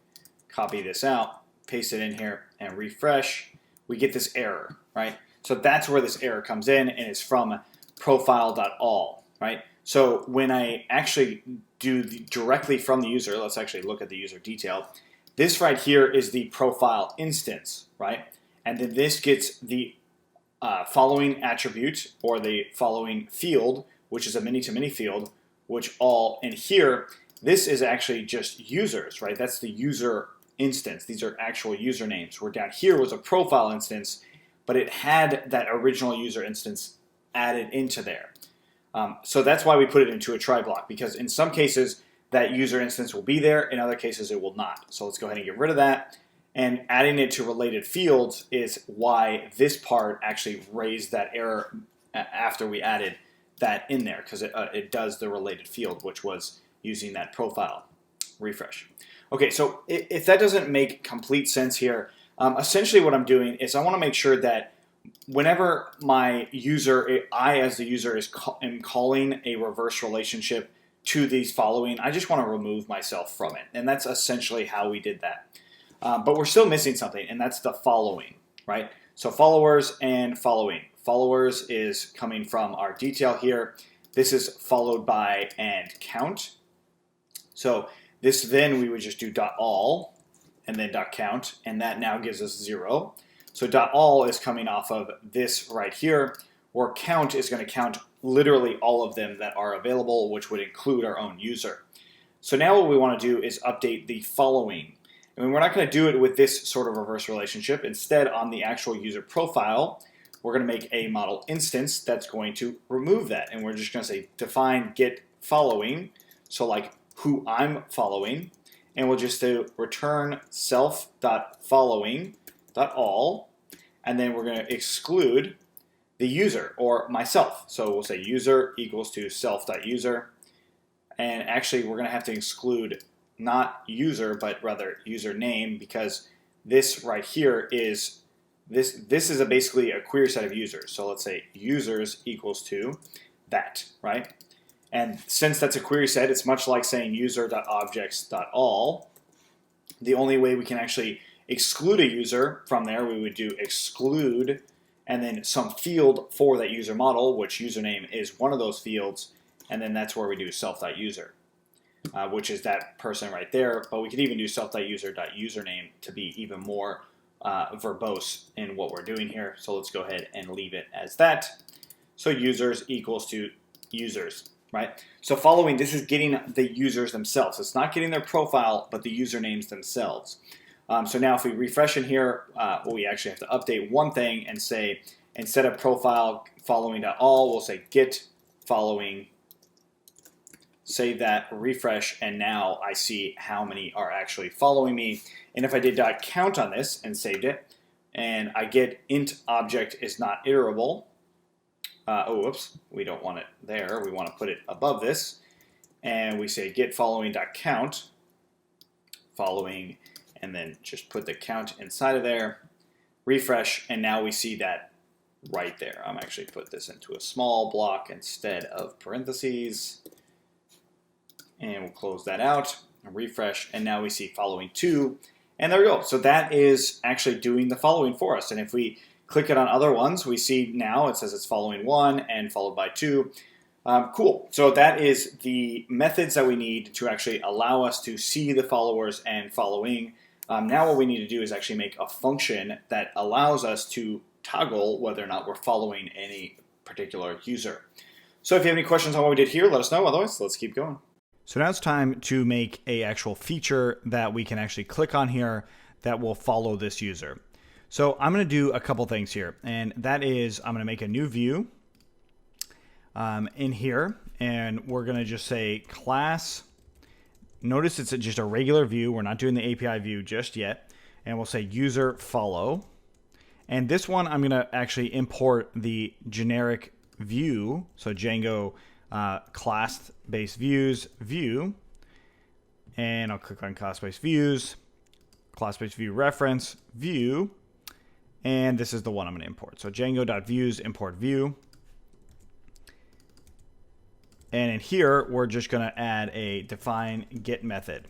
copy this out, paste it in here, and refresh, we get this error, right? So that's where this error comes in, and it's from profile.all, right? So when I actually do directly from the user, let's actually look at the user detail. This right here is the profile instance, right? And then this gets the following attribute or the following field, which is a many-to-many field, which all, and here, this is actually just users, right? That's the user instance. These are actual usernames. Where down here was a profile instance, but it had that original user instance added into there. So that's why we put it into a try block, because in some cases that user instance will be there, in other cases it will not. So let's go ahead and get rid of that. And adding it to related fields is why this part actually raised that error after we added that in there, because it does the related field, which was using that profile. Refresh. Okay, so if that doesn't make complete sense here, essentially what I'm doing is I want to make sure that whenever my user, I as the user am calling a reverse relationship to these following, I just want to remove myself from it. And that's essentially how we did that. But we're still missing something, and that's the following, right? So followers and following. Followers is coming from our detail here. This is followed by and count. So this then we would just do .all and then .count, and that now gives us 0. So .all is coming off of this right here, where count is going to count literally all of them that are available, which would include our own user. So now what we want to do is update the following. I mean, we're not going to do it with this sort of reverse relationship. Instead, on the actual user profile, we're going to make a model instance that's going to remove that. And we're just going to say define get following, so like who I'm following, and we'll just do return self.following.all, and then we're going to exclude the user, or myself. So we'll say user equals to self.user, and actually we're going to have to exclude not user, but rather username, because this right here is, this is basically a query set of users. So let's say users equals to that, right? And since that's a query set, it's much like saying user.objects.all. The only way we can actually exclude a user from there, we would do exclude and then some field for that user model, which username is one of those fields, and then that's where we do self.user, which is that person right there. But we could even do self.user.username to be even more verbose in what we're doing here. So let's go ahead and leave it as that. So users equals to users, right? So following, this is getting the users themselves. It's not getting their profile, but the usernames themselves. So now if we refresh in here, we actually have to update one thing and say, instead of profile following.all, we'll say get following, save that, refresh, and now I see how many are actually following me. And if I did .count on this and saved it, and I get int object is not iterable, oh, whoops, we don't want it there. We want to put it above this. And we say get following.count, following, and then just put the count inside of there, refresh, and now we see that right there. I'm actually put this into a small block instead of parentheses. And we'll close that out and refresh. And now we see following 2. And there we go. So that is actually doing the following for us. And if we click it on other ones, we see now it says it's following 1 and followed by 2. Cool. So that is the methods that we need to actually allow us to see the followers and following. Now what we need to do is actually make a function that allows us to toggle whether or not we're following any particular user. So if you have any questions on what we did here, let us know. Otherwise, let's keep going. So now it's time to make a actual feature that we can actually click on here that will follow this user. So I'm going to do a couple things here, and that is I'm going to make a new view in here, and we're going to just say class. Notice it's just a regular view. We're not doing the API view just yet, and we'll say user follow. And this one I'm going to actually import the generic view, so Django class-based views view, and I'll click on class-based views, class-based view reference view, and this is the one I'm going to import. So Django.views import view, and in here we're just going to add a define get method,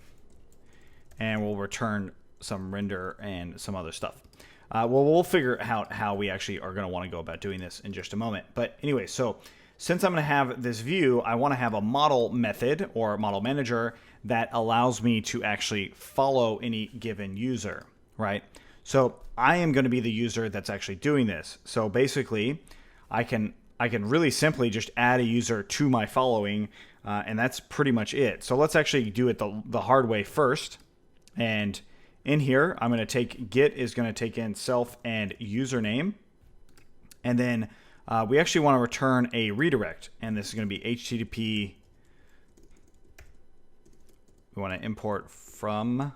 and we'll return some render and some other stuff. Well, we'll figure out how we actually are going to want to go about doing this in just a moment. But anyway, so since I'm going to have this view, I want to have a model method or model manager that allows me to actually follow any given user, right? So I am going to be the user that's actually doing this. So basically, I can really simply just add a user to my following, and that's pretty much it. So let's actually do it the hard way first. And in here, I'm going to take get is going to take in self and username, and then we actually want to return a redirect, and this is going to be HTTP. We want to import from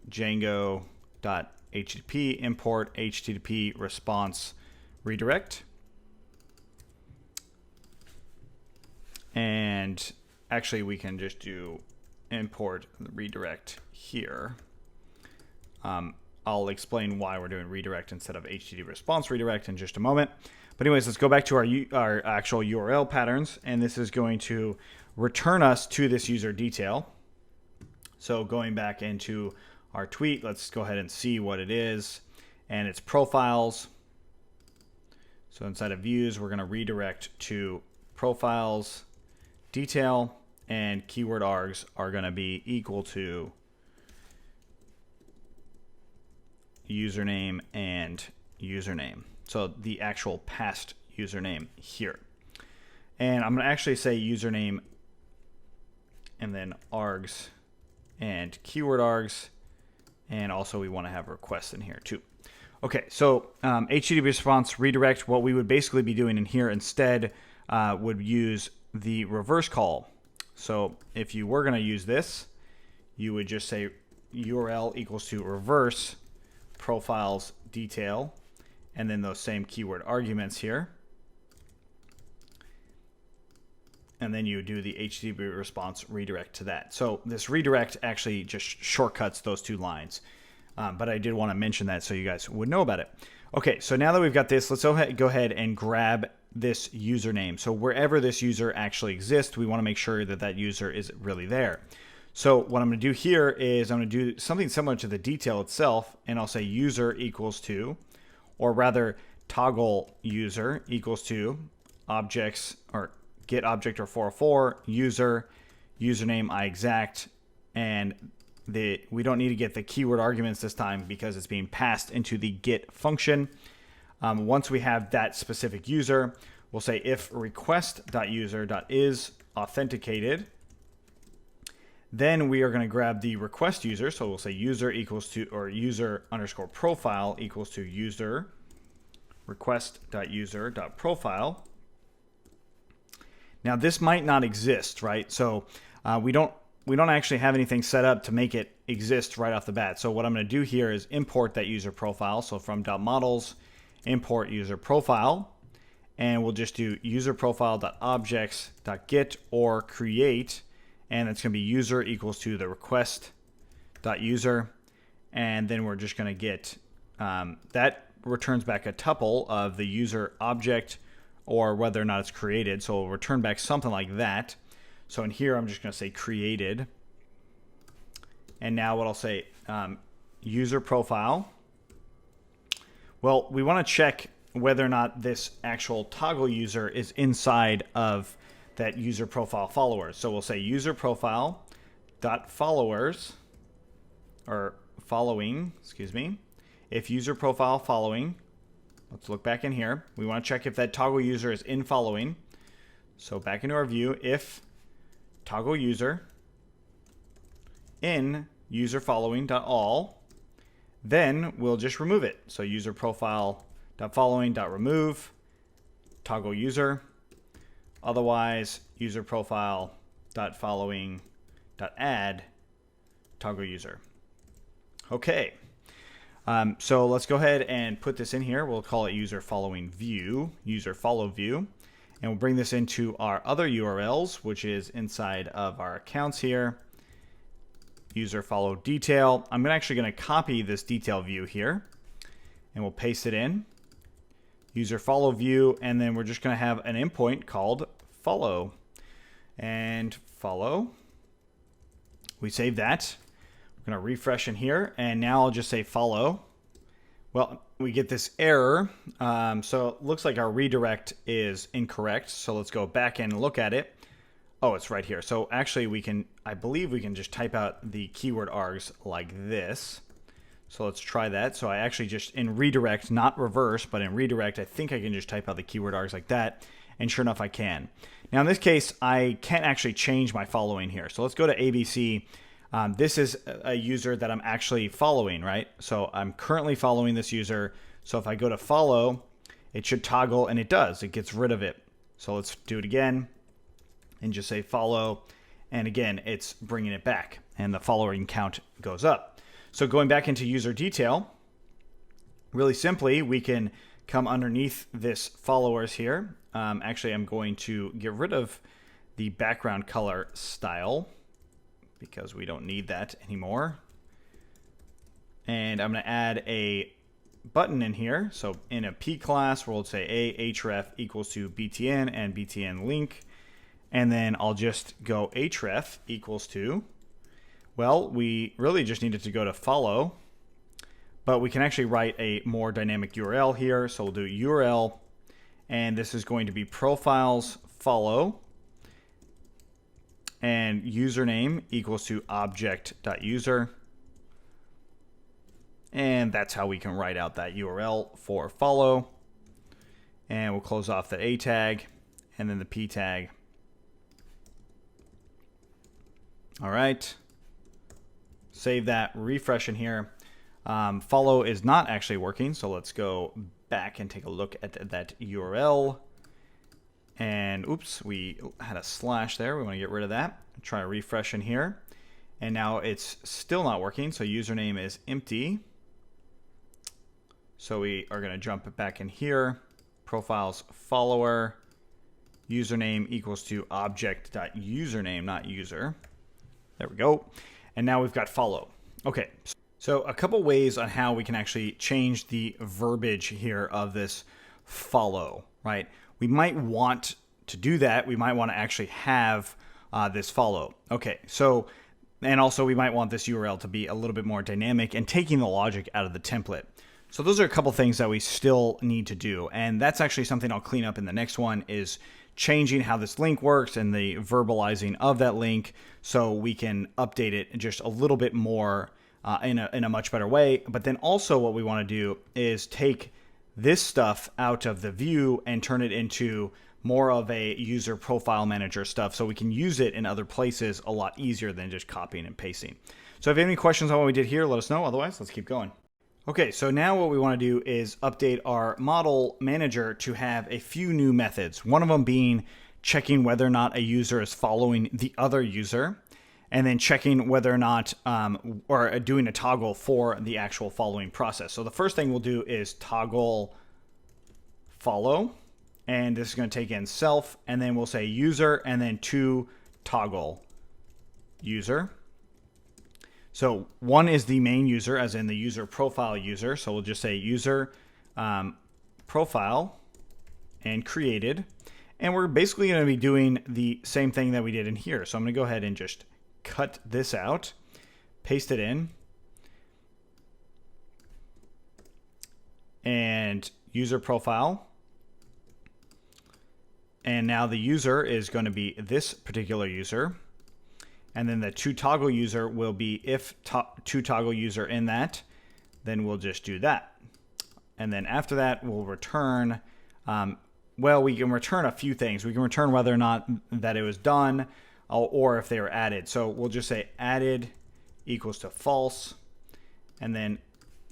Django.http import HTTP response redirect. And actually we can just do import the redirect here. I'll explain why we're doing redirect instead of HTTP response redirect in just a moment. But anyways, let's go back to our actual URL patterns, and this is going to return us to this user detail. So going back into our tweet, let's go ahead and see what it is, and it's profiles. So inside of views, we're going to redirect to profiles detail, and keyword args are going to be equal to username and username. So the actual past username here. And I'm going to actually say username and then args and keyword args. And also we want to have requests in here too. Okay, so HTTP response redirect, what we would basically be doing in here instead would use the reverse call. So if you were going to use this, you would just say URL equals to reverse profiles detail, and then those same keyword arguments here. And then you do the HTTP response redirect to that. So this redirect actually just shortcuts those two lines. But I did want to mention that so you guys would know about it. Okay, so now that we've got this, let's go ahead and grab this username. So wherever this user actually exists, we want to make sure that that user is really there. So what I'm going to do here is I'm going to do something similar to the detail itself, and I'll say user equals to, or rather toggle user equals to objects, or get object or 404 user username iExact, and we don't need to get the keyword arguments this time because it's being passed into the get function. Once we have that specific user, we'll say if request.user.is authenticated, then we are going to grab the request user. So we'll say user equals to, or user underscore profile equals to user request.user.profile. Now this might not exist, right? So we don't actually have anything set up to make it exist right off the bat. So what I'm going to do here is import that user profile. So from .models, import user profile, and we'll just do user profile.objects.get or create, and it's going to be user equals to the request.user, and then we're just going to get that returns back a tuple of the user object or whether or not it's created. So it'll return back something like that. So in here, I'm just going to say created. And now what I'll say, user profile. Well, we want to check whether or not this actual toggle user is inside of that user profile followers. So we'll say user profile dot followers, or following, excuse me. If user profile following, let's look back in here. We want to check if that toggle user is in following. So back into our view, if toggle user in user following dot all, then we'll just remove it. So user profile dot following dot remove toggle user. Otherwise, user profile dot following dot add toggle user. Okay. So let's go ahead and put this in here. We'll call it user following view, user follow view. And we'll bring this into our other URLs, which is inside of our accounts here. User follow detail. I'm actually going to copy this detail view here and we'll paste it in. User follow view, and then we're just going to have an endpoint called follow. And follow. We save that. We're going to refresh in here, and now I'll just say follow. Well, we get this error. So it looks like our redirect is incorrect. So let's go back and look at it. Oh, it's right here. So actually I believe we can just type out the keyword args like this. So let's try that. So I actually just, in redirect, not reverse, but in redirect, I think I can just type out the keyword args like that. And sure enough, I can. Now in this case, I can't actually change my following here. So let's go to ABC. This is a user that I'm actually following, right? So I'm currently following this user. So if I go to follow, it should toggle, and it does. It gets rid of it. So let's do it again and just say follow. And again, it's bringing it back, and the following count goes up. So going back into user detail, really simply, we can come underneath this followers here. Actually, I'm going to get rid of the background color style because we don't need that anymore. And I'm going to add a button in here. So in a P class, we'll say a href equals to btn and btn link. And then I'll just go href equals to, well, we really just needed to go to follow, but we can actually write a more dynamic URL here. So we'll do URL, and this is going to be profiles follow, and username equals to object.user. And that's how we can write out that URL for follow. And we'll close off the A tag and then the P tag. All right. Save that, refresh in here. Follow is not actually working, so let's go back and take a look at that URL. And oops, we had a slash there. We want to get rid of that. Try to refresh in here. And now it's still not working, so username is empty. So we are going to jump back in here. Profiles follower. Username equals to object.username, not user. There we go. And now we've got follow. Okay, so a couple ways on how we can actually change the verbiage here of this follow, right? We might want to do that. We might want to actually have this follow. Okay, so, and also we might want this URL to be a little bit more dynamic and taking the logic out of the template. So those are a couple things that we still need to do. And that's actually something I'll clean up in the next one, is changing how this link works and the verbalizing of that link so we can update it just a little bit more in a much better way. But then also what we want to do is take this stuff out of the view and turn it into more of a user profile manager stuff so we can use it in other places a lot easier than just copying and pasting. So if you have any questions on what we did here, let us know. Otherwise, let's keep going. Okay, so now what we want to do is update our model manager to have a few new methods. One of them being checking whether or not a user is following the other user, and then checking whether or not, or doing a toggle for the actual following process. So the first thing we'll do is toggle follow, and this is going to take in self, and then we'll say user, and then to toggle user. So one is the main user, as in the user profile user. So we'll just say user profile and created. And we're basically going to be doing the same thing that we did in here. So I'm going to go ahead and just cut this out, paste it in, and user profile. And now the user is going to be this particular user. And then the toToggle user will be if toToggle user in that, then we'll just do that. And then after that, we'll return, well, we can return a few things. We can return whether or not that it was done or if they were added. So we'll just say added equals to false, and then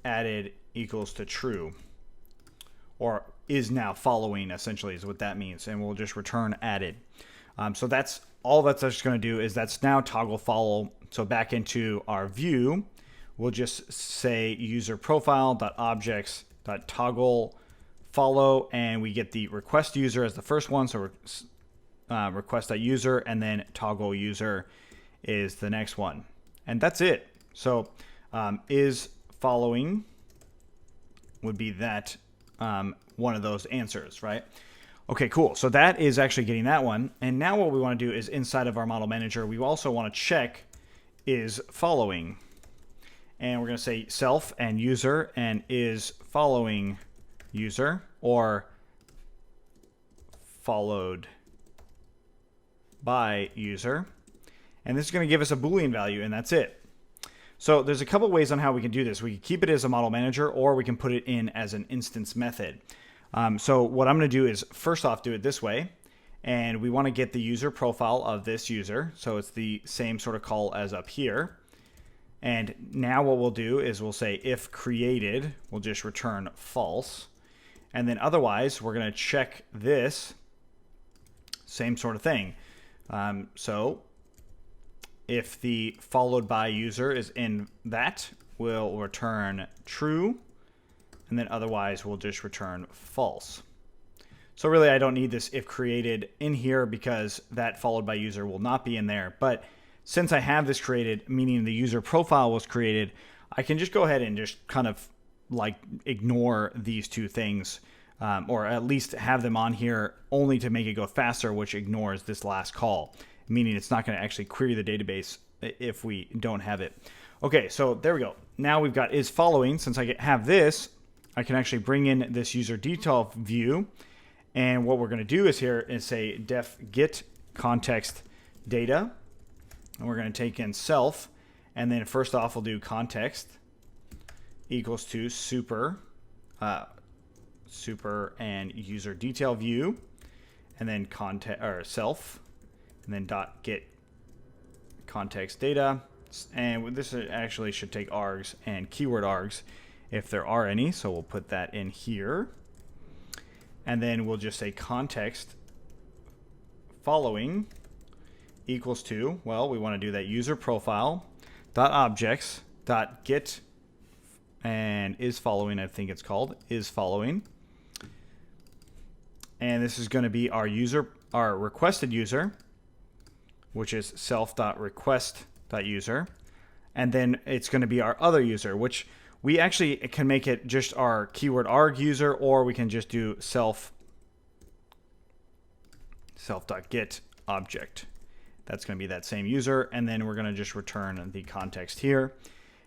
added equals to true, or is now following, essentially is what that means. And we'll just return added. So that's all that's just going to do is that's now toggle follow. So back into our view, we'll just say user profile.objects.toggle follow, and we get the request user as the first one. So request.user, and then toggle user is the next one. And that's it. So is following would be that one of those answers, right? Okay, cool. So that is actually getting that one. And now what we want to do is inside of our model manager, we also want to check is following. And we're going to say self and user and is following user, or followed by user. And this is going to give us a Boolean value, and that's it. So there's a couple ways on how we can do this. We can keep it as a model manager, or we can put it in as an instance method. So what I'm going to do is first off do it this way, and we want to get the user profile of this user. So it's the same sort of call as up here. And now what we'll do is we'll say if created, we'll just return false. And then otherwise, we're going to check this same sort of thing. So if the followed by user is in that, we'll return true. And then otherwise, we'll just return false. So really, I don't need this if created in here because that followed by user will not be in there. But since I have this created, meaning the user profile was created, I can just go ahead and just kind of like ignore these two things, or at least have them on here only to make it go faster, which ignores this last call, meaning it's not going to actually query the database if we don't have it. Okay, so there we go. Now we've got is following. Since I have this, I can actually bring in this user detail view. And what we're going to do is here is say def get context data. And we're going to take in self. And then first off, we'll do context equals to super and user detail view. And then context or self. And then dot get context data. And this actually should take args and keyword args if there are any. So we'll put that in here. And then we'll just say context following equals to, well, we want to do that user profile dot objects dot get and is following, I think it's called, is following. And this is going to be our requested user, which is self.request.user. And then it's going to be our other user, which we actually can make it just our keyword arg user, or we can just do self.get object. That's going to be that same user. And then we're going to just return the context here.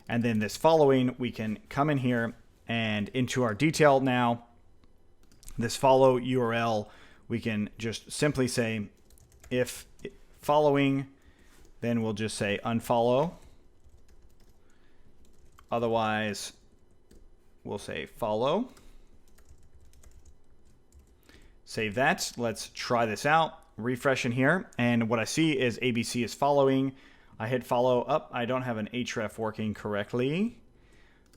And then this following, we can come in here and into our detail now. This follow URL, we can just simply say if following, then we'll just say unfollow. Otherwise, we'll say follow. Save that. Let's try this out. Refresh in here. And what I see is ABC is following. I hit follow up. I don't have an href working correctly.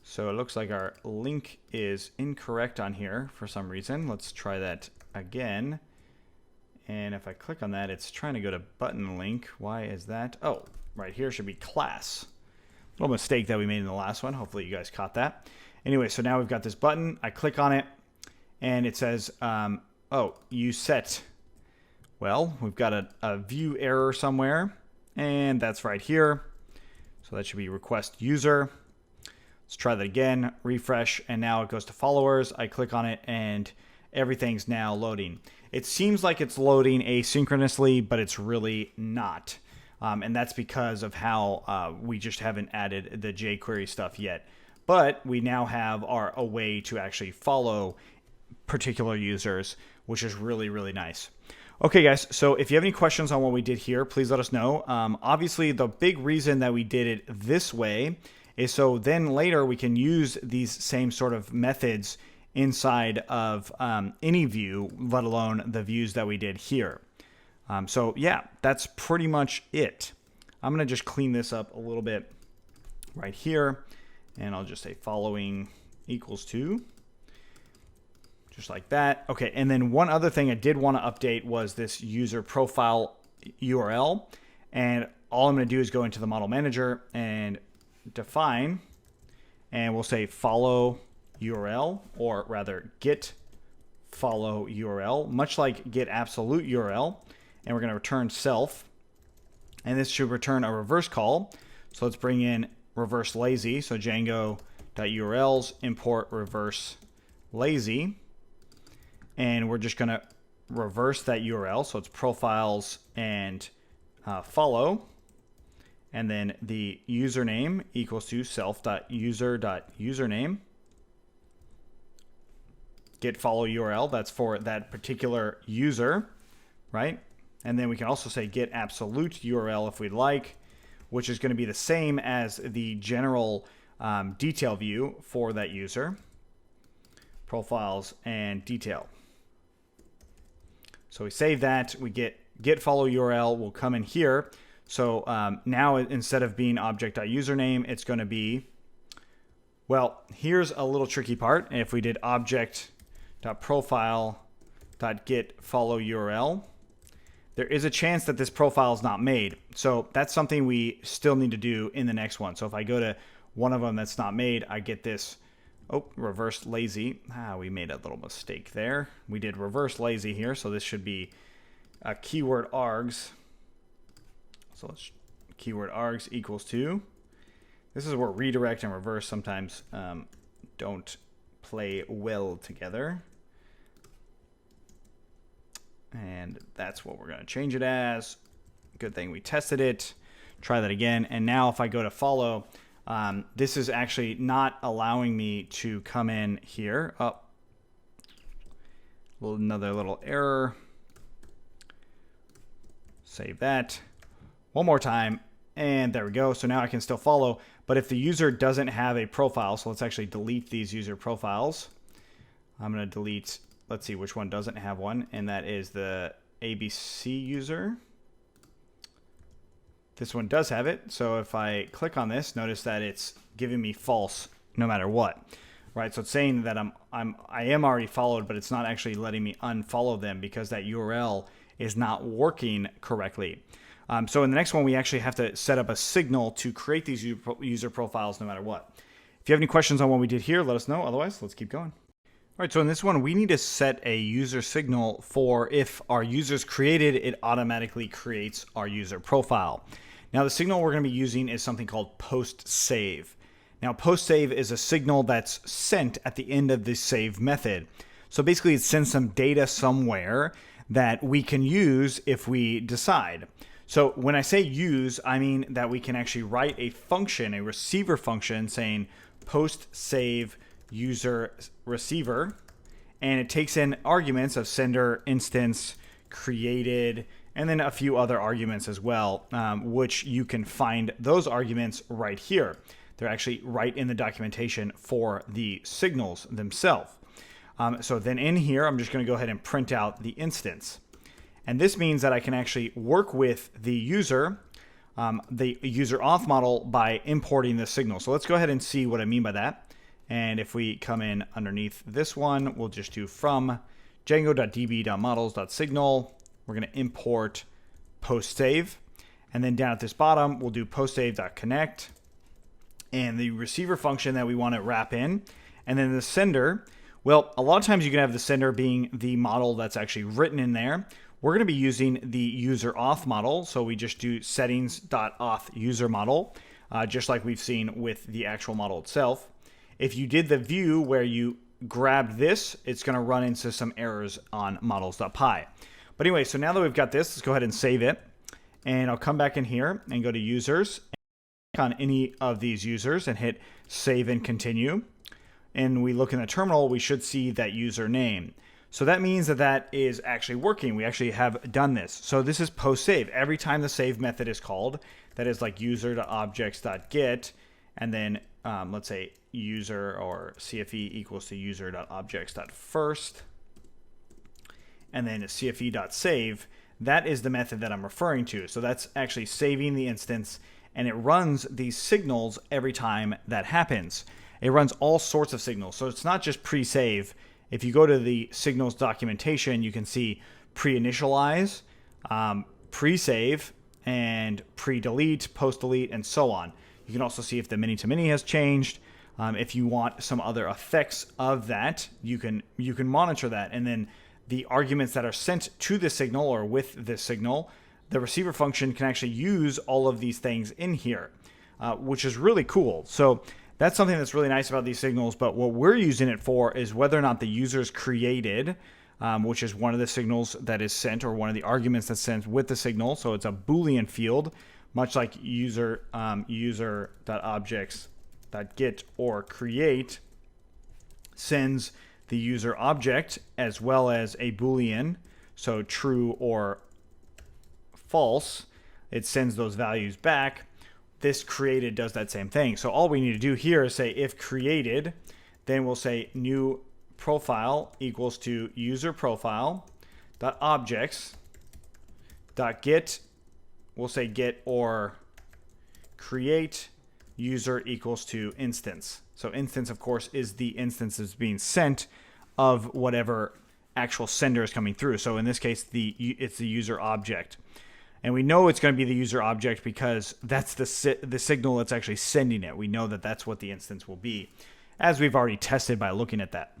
So it looks like our link is incorrect on here for some reason. Let's try that again. And if I click on that, it's trying to go to button link. Why is that? Oh, right here should be class. Little mistake that we made in the last one. Hopefully you guys caught that. Anyway, so now we've got this button. I click on it, and it says, oh, you set. Well, we've got a view error somewhere, and that's right here. So that should be request user. Let's try that again, refresh, and now it goes to followers. I click on it and everything's now loading. It seems like it's loading asynchronously, but it's really not. And that's because of how we just haven't added the jQuery stuff yet. But we now have a way to actually follow particular users, which is really, really nice. Okay, guys, so if you have any questions on what we did here, please let us know. Obviously, the big reason that we did it this way is so then later we can use these same sort of methods inside of any view, let alone the views that we did here. So yeah, that's pretty much it. I'm going to just clean this up a little bit right here, and I'll just say following equals to, just like that. Okay, and then one other thing I did want to update was this user profile URL, and all I'm going to do is go into the model manager and define, and we'll say follow URL, or rather get follow URL, much like get absolute URL, and we're going to return self, and this should return a reverse call. So let's bring in reverse lazy. So Django.urls import reverse lazy, and we're just going to reverse that URL. So it's profiles and follow, and then the username equals to self.user.username. Get follow URL, that's for that particular user, right? And then we can also say get absolute URL if we'd like, which is going to be the same as the general detail view for that user, profiles and detail. So we save that, we get follow URL will come in here. So now instead of being object.username, it's going to be, well, here's a little tricky part. If we did object.profile.get follow URL, there is a chance that this profile is not made. So that's something we still need to do in the next one. So if I go to one of them that's not made, I get this, reverse lazy. We made a little mistake there. We did reverse lazy here. So this should be a keyword args. So let's keyword args equals to, this is where redirect and reverse sometimes don't play well together. And that's what we're going to change it as. Good thing we tested it. Try that again. And now if I go to follow, this is actually not allowing me to come in here. Another little error. Save that. One more time. And there we go. So now I can still follow. But if the user doesn't have a profile, so let's actually delete these user profiles. I'm going to delete, let's see which one doesn't have one, and that is the ABC user. This one does have it, so if I click on this, notice that it's giving me false no matter what, right? So it's saying that I am already followed, but it's not actually letting me unfollow them because that URL is not working correctly. So in the next one, we actually have to set up a signal to create these user profiles no matter what. If you have any questions on what we did here, let us know. Otherwise, let's keep going. All right, so in this one, we need to set a user signal for if our user's created, it automatically creates our user profile. Now, the signal we're going to be using is something called post save. Now, post save is a signal that's sent at the end of the save method. So basically, it sends some data somewhere that we can use if we decide. So when I say use, I mean that we can actually write a function, a receiver function saying post save user receiver, and it takes in arguments of sender, instance, created, and then a few other arguments as well, which you can find those arguments right here. They're actually right in the documentation for the signals themselves. So then in here, I'm just going to go ahead and print out the instance. And this means that I can actually work with the user auth model by importing the signal. So let's go ahead and see what I mean by that. And if we come in underneath this one, we'll just do from django.db.models.signal. We're going to import post save. And then down at this bottom, we'll do post save.connect and the receiver function that we want to wrap in. And then the sender, well, a lot of times you can have the sender being the model that's actually written in there. We're going to be using the user auth model. So we just do settings.auth user model, just like we've seen with the actual model itself. if you did the view where you grabbed this, it's going to run into some errors on models.py. But anyway, so now that we've got this, let's go ahead and save it. And I'll come back in here and go to users, and click on any of these users and hit save and continue. And we look in the terminal, we should see that username. So that means that that is actually working. We actually have done this. So this is post save. Every time the save method is called, that is like user.objects.get, and then let's say user or CFE equals to user.objects.first, and then CFE.save. That is the method that I'm referring to. So that's actually saving the instance, and it runs these signals every time that happens. It runs all sorts of signals. So it's not just pre-save. If you go to the signals documentation, you can see pre-initialize, pre-save, and pre-delete, post-delete, and so on. You can also see if the many-to-many has changed. If you want some other effects of that, you can monitor that. And then the arguments that are sent to the signal or with this signal, the receiver function can actually use all of these things in here, which is really cool. So that's something that's really nice about these signals. But what we're using it for is whether or not the user's created, which is one of the signals that is sent, or one of the arguments that's sent with the signal. So it's a Boolean field, much like user.objects.get or create sends the user object as well as a Boolean, so true or false. It sends those values back. This created does that same thing. So all we need to do here is say if created, then we'll say new profile equals to user profile dot objects dot get. We'll say get or create user equals to instance. So instance, of course, is the instance that's being sent of whatever actual sender is coming through. So in this case, it's the user object. And we know it's going to be the user object because that's the signal that's actually sending it. We know that that's what the instance will be, as we've already tested by looking at that.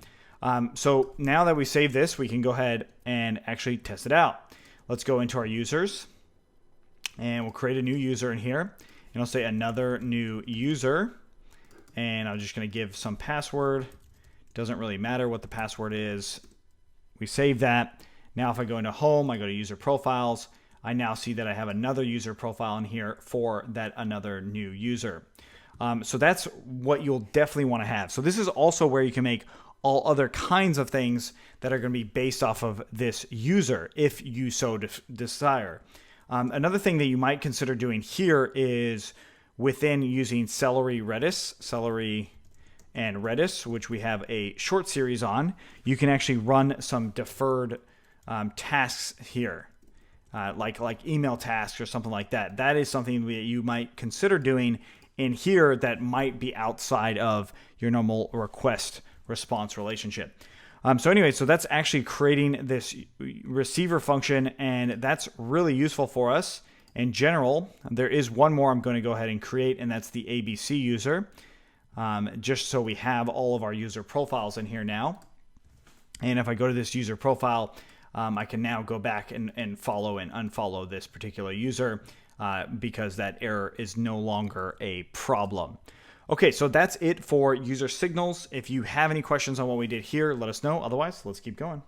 So now that we save this, we can go ahead and actually test it out. Let's go into our users, and we'll create a new user in here. And I'll say another new user, and I'm just going to give some password. Doesn't really matter what the password is. We save that. Now if I go into home, I go to user profiles, I now see that I have another user profile in here for that another new user. So that's what you'll definitely want to have. So this is also where you can make all other kinds of things that are going to be based off of this user if you so desire. Another thing that you might consider doing here is within using Celery and Redis, which we have a short series on, you can actually run some deferred tasks here, like email tasks or something like that. That is something that you might consider doing in here that might be outside of your normal request response relationship. So anyway, so that's actually creating this receiver function, and that's really useful for us in general. There is one more I'm going to go ahead and create, and that's the ABC user, just so we have all of our user profiles in here now. And if I go to this user profile, I can now go back and follow and unfollow this particular user because that error is no longer a problem. Okay, so that's it for user signals. If you have any questions on what we did here, let us know. Otherwise, let's keep going.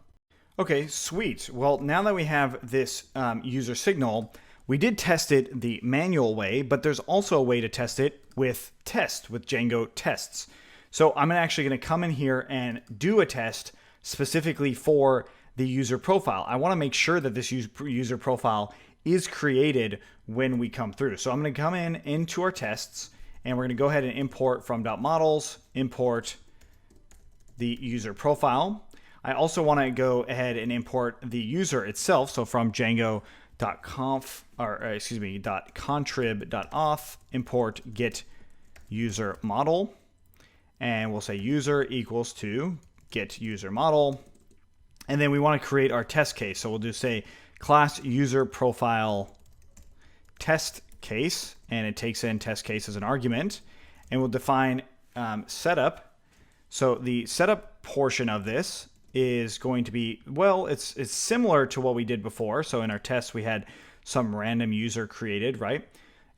Okay, sweet. Well, now that we have this user signal, we did test it the manual way, but there's also a way to test it with Django tests. So I'm actually going to come in here and do a test specifically for the user profile. I want to make sure that this user profile is created when we come through. So I'm going to come into our tests, and we're going to go ahead and import from .models, import the user profile. I also want to go ahead and import the user itself. So from Django.contrib.auth, import get user model, and we'll say user equals to get user model. And then we want to create our test case. So we'll just say class user profile test case, and it takes in test case as an argument, and we'll define setup. So the setup portion of this is going to be, well, it's similar to what we did before. So in our test, we had some random user created, right?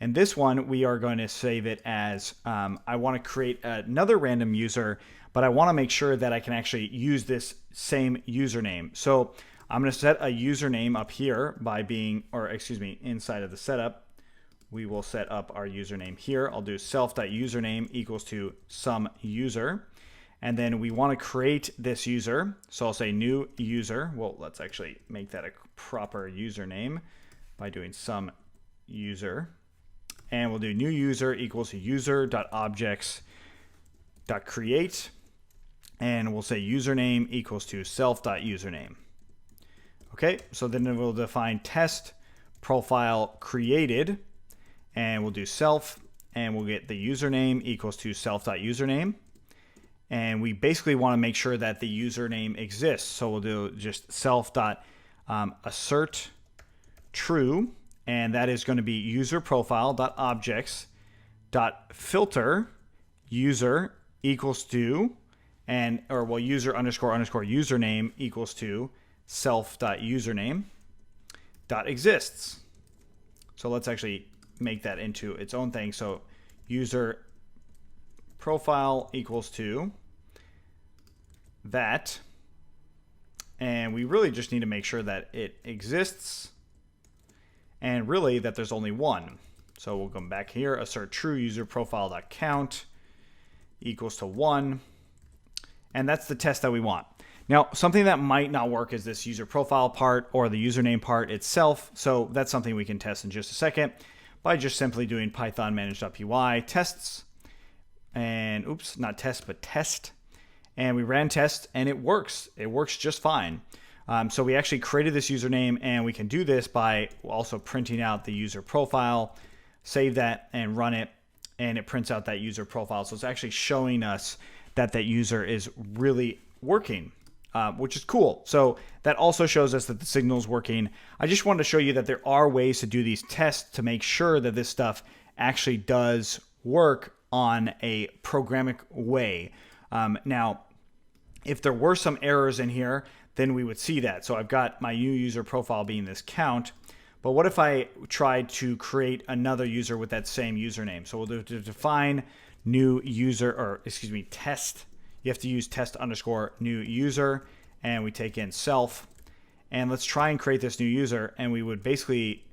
And this one, we are going to save it as I want to create another random user, but I want to make sure that I can actually use this same username. So I'm going to set a username up here by being, or excuse me, inside of the setup, we will set up our username here. I'll do self.username equals to some user. And then we want to create this user. So I'll say new user. Well, let's actually make that a proper username by doing some user. And we'll do new user equals to user.objects.create. And we'll say username equals to self.username. Okay, so then we'll define test profile created. And we'll do self, and we'll get the username equals to self.username. And we basically want to make sure that the username exists. So we'll do just self.assert true, and that is going to be user profile.objects.filter user equals to, and or well user underscore underscore username equals to self.username dot exists. So let's actually make that into its own thing. So user profile equals to that, and we really just need to make sure that it exists and really that there's only one. So we'll come back here, assert true user profile.count equals to 1, and that's the test that we want. Now, something that might not work is this user profile part or the username part itself. So that's something we can test in just a second by just simply doing python manage.py tests, and oops, not test, but test. And we ran test, and it works. It works just fine. So we actually created this username, and we can do this by also printing out the user profile, save that, and run it, and it prints out that user profile. So it's actually showing us that that user is really working, which is cool. So that also shows us that the signal is working. I just wanted to show you that there are ways to do these tests to make sure that this stuff actually does work on a programmatic way. Now, if there were some errors in here, then we would see that. So I've got my new user profile being this count, but what if I tried to create another user with that same username? So we'll do to define new user, or excuse me, test. You have to use test underscore new user, and we take in self, and let's try and create this new user, and we would basically,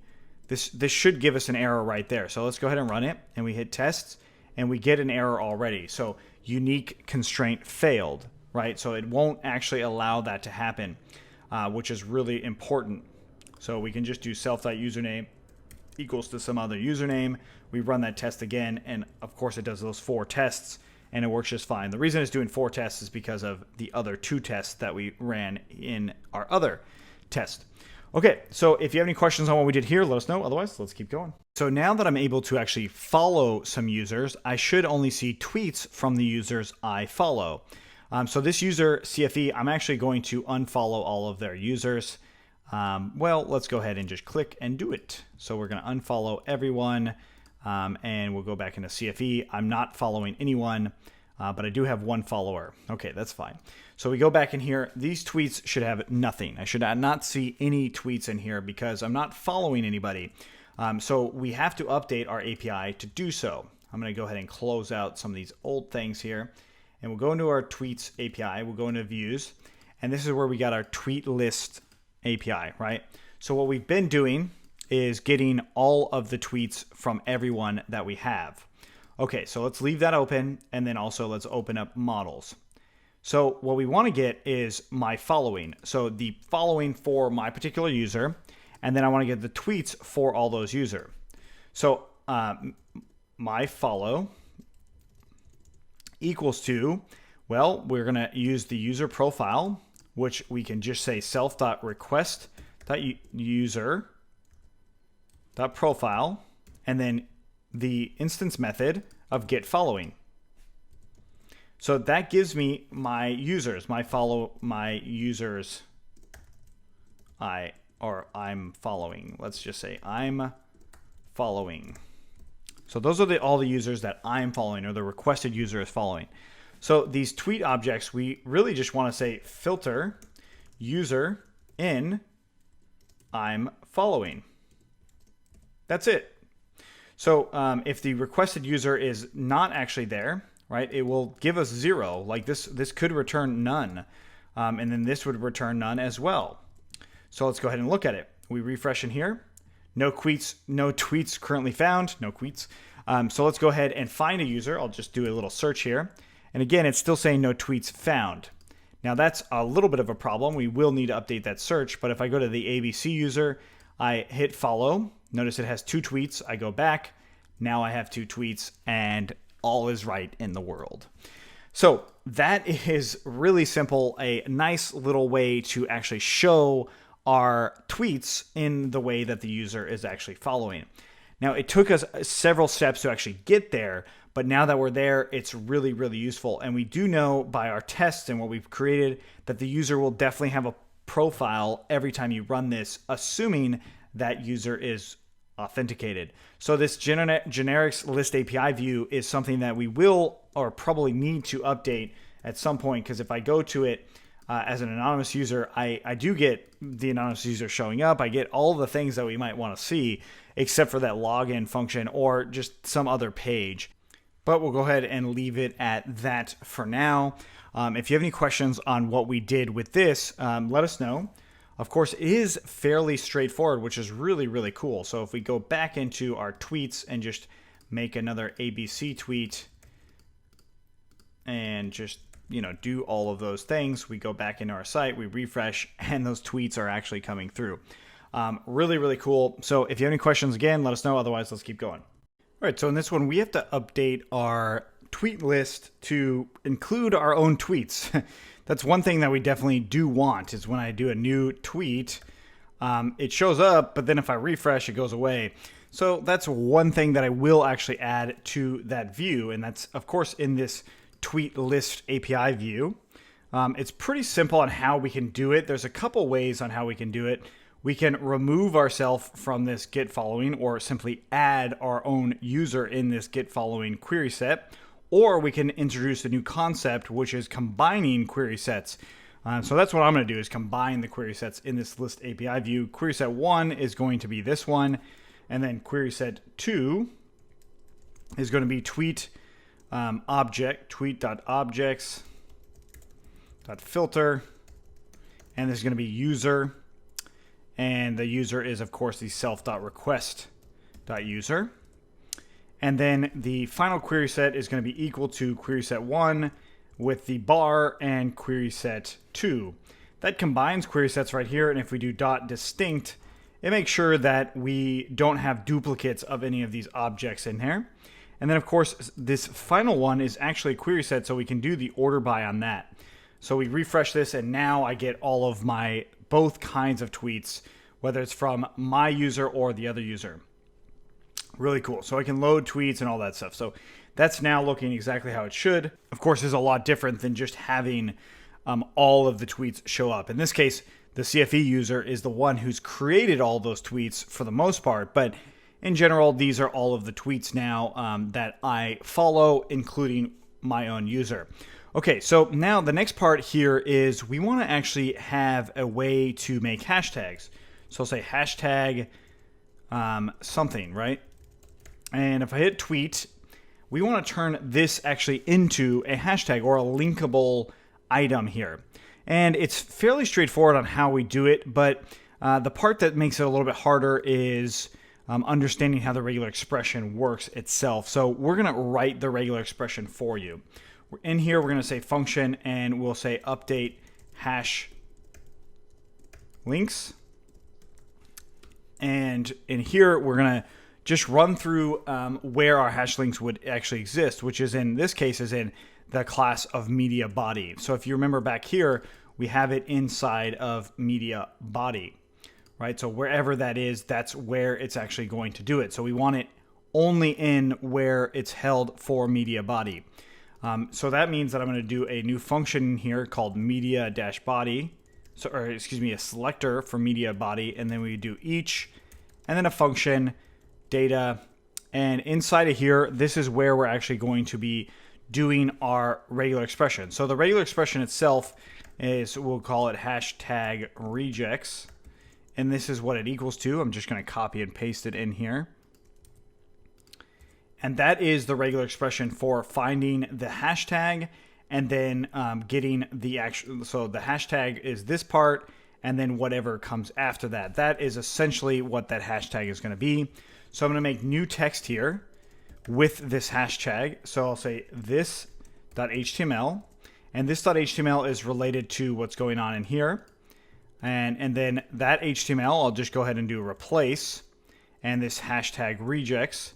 this should give us an error right there. So let's go ahead and run it, and we hit tests, and we get an error already. So unique constraint failed, right? So it won't actually allow that to happen, which is really important. So we can just do self.username equals to some other username. We run that test again, and of course it does those 4 tests, and it works just fine. The reason it's doing 4 tests is because of the other 2 tests that we ran in our other test. Okay, so if you have any questions on what we did here, let us know. Otherwise, let's keep going. So now that I'm able to actually follow some users, I should only see tweets from the users I follow. So this user, CFE, I'm actually going to unfollow all of their users. Well, let's go ahead and just click and do it. So we're going to unfollow everyone, and we'll go back into CFE. I'm not following anyone, but I do have 1 follower. Okay, that's fine. So we go back in here. These tweets should have nothing. I should not see any tweets in here because I'm not following anybody. So we have to update our API to do so. I'm going to go ahead and close out some of these old things here, and we'll go into our tweets API. We'll go into views, and this is where we got our tweet list API, right? So what we've been doing is getting all of the tweets from everyone that we have. Okay, so let's leave that open, and then also let's open up models. So what we want to get is my following. So the following for my particular user, and then I want to get the tweets for all those users. So my follow equals to, well, we're going to use the user profile, which we can just say self.request.user.profile, and then the instance method of get following. So that gives me my users, my users I'm following. Let's just say I'm following. So those are all the users that I'm following, or the requested user is following. So these tweet objects, we really just want to say filter user in I'm following. That's it. So if the requested user is not actually there, right, it will give us 0. Like this could return none. And then this would return none as well. So let's go ahead and look at it. We refresh in here. No tweets currently found. No tweets. So let's go ahead and find a user. I'll just do a little search here. And again, it's still saying no tweets found. Now that's a little bit of a problem. We will need to update that search. But if I go to the ABC user, I hit follow. Notice it has 2 tweets. I go back. Now I have 2 tweets and all is right in the world. So that is really simple. A nice little way to actually show our tweets in the way that the user is actually following. Now, it took us several steps to actually get there, but now that we're there, it's really, really useful. And we do know by our tests and what we've created that the user will definitely have a profile every time you run this, assuming that user is authenticated. So this generics list API view is something that we will or probably need to update at some point, because if I go to it as an anonymous user, I do get the anonymous user showing up. I get all the things that we might want to see, except for that login function or just some other page. But we'll go ahead and leave it at that for now. If you have any questions on what we did with this, let us know. Of course, it is fairly straightforward, which is really, really cool. So if we go back into our tweets and just make another ABC tweet and just, do all of those things, we go back into our site, we refresh, and those tweets are actually coming through. Really, really cool. So if you have any questions, again, let us know. Otherwise, let's keep going. All right, so in this one, we have to update our tweet list to include our own tweets. That's one thing that we definitely do want, is when I do a new tweet, it shows up, but then if I refresh, it goes away. So that's one thing that I will actually add to that view, and that's, of course, in this tweet list API view. It's pretty simple on how we can do it. There's a couple ways on how we can do it. We can remove ourselves from this get following, or simply add our own user in this get following query set. Or we can introduce a new concept, which is combining query sets. So that's what I'm going to do, is combine the query sets in this list API view. Query set 1 is going to be this one. And then query set 2 is going to be tweet tweet.objects.filter. And this is going to be user. And the user is, of course, the self.request.user. And then the final query set is going to be equal to query set 1 with the bar and query set 2. That combines query sets right here. And if we do .distinct, it makes sure that we don't have duplicates of any of these objects in here. And then, of course, this final one is actually a query set, so we can do the order by on that. So we refresh this, and now I get all of my both kinds of tweets, whether it's from my user or the other user. Really cool. So I can load tweets and all that stuff. So that's now looking exactly how it should. Of course, is a lot different than just having all of the tweets show up. In this case, the CFE user is the one who's created all those tweets for the most part. But in general, these are all of the tweets now that I follow, including my own user. Okay, so now the next part here is we want to actually have a way to make hashtags. So I'll say hashtag something, right? And if I hit tweet, we want to turn this actually into a hashtag or a linkable item here. And it's fairly straightforward on how we do it, but the part that makes it a little bit harder is understanding how the regular expression works itself. So we're going to write the regular expression for you. In here, we're going to say function, and we'll say update hash links. And in here, we're going to just run through where our hash links would actually exist, which is in this case is in the class of media body. So if you remember back here, we have it inside of media body, right? So wherever that is, that's where it's actually going to do it. So we want it only in where it's held for media body. So that means that I'm going to do a new function here called media-body. So, or excuse me, a selector for media body, and then we do each, and then a function, data, and inside of here, this is where we're actually going to be doing our regular expression. So the regular expression itself is, we'll call it hashtag regex, and this is what it equals to. I'm just going to copy and paste it in here. And that is the regular expression for finding the hashtag and then getting the actual. So the hashtag is this part, and then whatever comes after that. That is essentially what that hashtag is going to be. So I'm going to make new text here with this hashtag. So I'll say this.html, and this.html is related to what's going on in here. And then that HTML, I'll just go ahead and do replace, and this hashtag regex.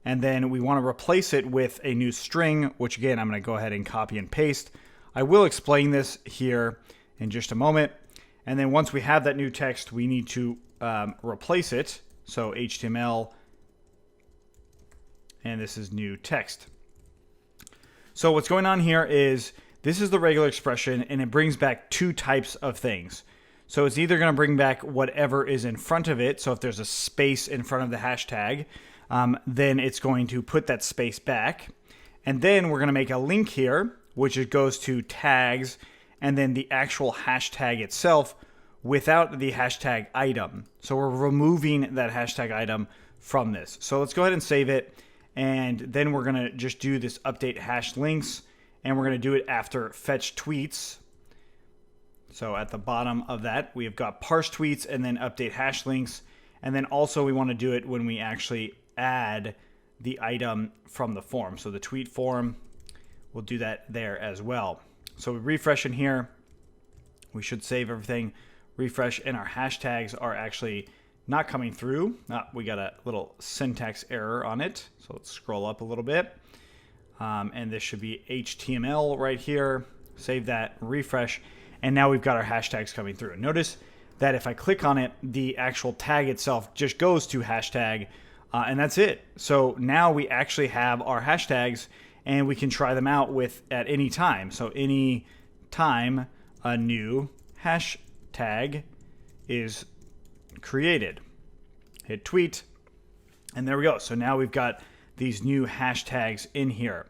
And then we want to replace it with a new string, which again, I'm going to go ahead and copy and paste. I will explain this here in just a moment. And then once we have that new text, we need to replace it. So HTML, and this is new text. So what's going on here is this is the regular expression, and it brings back two types of things. So it's either going to bring back whatever is in front of it. So if there's a space in front of the hashtag, then it's going to put that space back. And then we're going to make a link here, which it goes to tags, and then the actual hashtag itself without the hashtag item. So we're removing that hashtag item from this. So let's go ahead and save it. And then we're going to just do this update hash links, and we're going to do it after fetch tweets. So at the bottom of that, we have got parse tweets and then update hash links. And then also we want to do it when we actually add the item from the form. So the tweet form, we'll do that there as well. So we refresh in here. We should save everything, refresh, and our hashtags are actually not coming through. We got a little syntax error on it. So let's scroll up a little bit. And this should be HTML right here. Save that, refresh. And now we've got our hashtags coming through. Notice that if I click on it, the actual tag itself just goes to hashtag, and that's it. So now we actually have our hashtags, and we can try them out at any time. So any time a new hashtag is created, hit tweet, and there we go. So now we've got these new hashtags in here.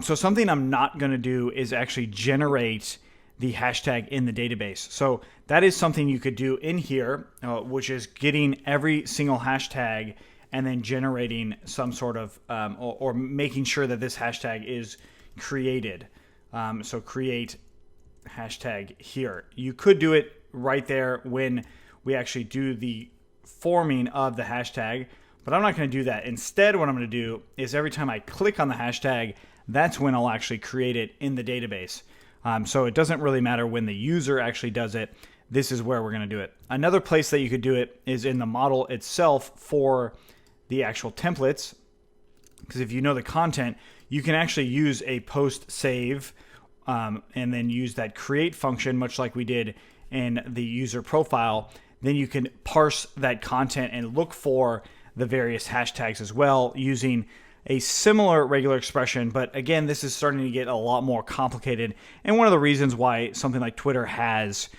So something I'm not going to do is actually generate the hashtag in the database. So that is something you could do in here, which is getting every single hashtag and then generating some sort of, or making sure that this hashtag is created. So create hashtag here. You could do it right there when we actually do the forming of the hashtag, but I'm not going to do that. Instead, what I'm going to do is every time I click on the hashtag, that's when I'll actually create it in the database. So it doesn't really matter when the user actually does it. This is where we're going to do it. Another place that you could do it is in the model itself for the actual templates. Because if you know the content, you can actually use a post save and then use that create function, much like we did in the user profile. Then you can parse that content and look for the various hashtags as well using a similar regular expression, but again, this is starting to get a lot more complicated, and one of the reasons why something like Twitter has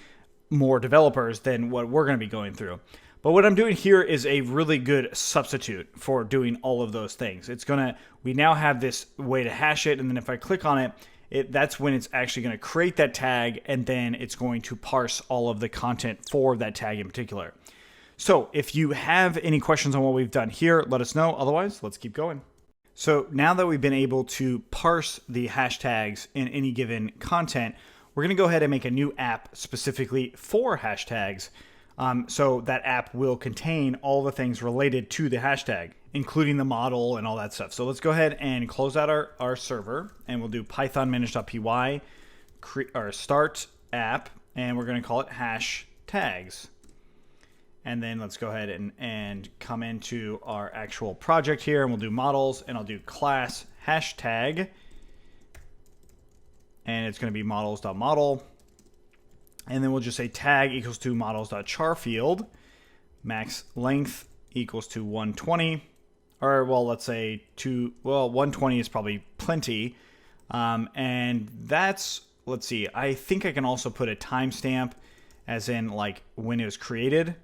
more developers than what we're going to be going through. But what I'm doing here is a really good substitute for doing all of those things. We now have this way to hash it, and then if I click on it, that's when it's actually going to create that tag, and then it's going to parse all of the content for that tag in particular. So if you have any questions on what we've done here, let us know. Otherwise, let's keep going. So now that we've been able to parse the hashtags in any given content, we're going to go ahead and make a new app specifically for hashtags. So that app will contain all the things related to the hashtag, including the model and all that stuff. So let's go ahead and close out our server, and we'll do python manage.py, our start app, and we're going to call it hashtags. And then let's go ahead and come into our actual project here, and we'll do models, and I'll do class hashtag, and it's going to be models.model. And then we'll just say tag equals to models.char field, max length equals to 120, or well, let's say 120 is probably plenty. And that's, let's see, I think I can also put a timestamp as in like when it was created,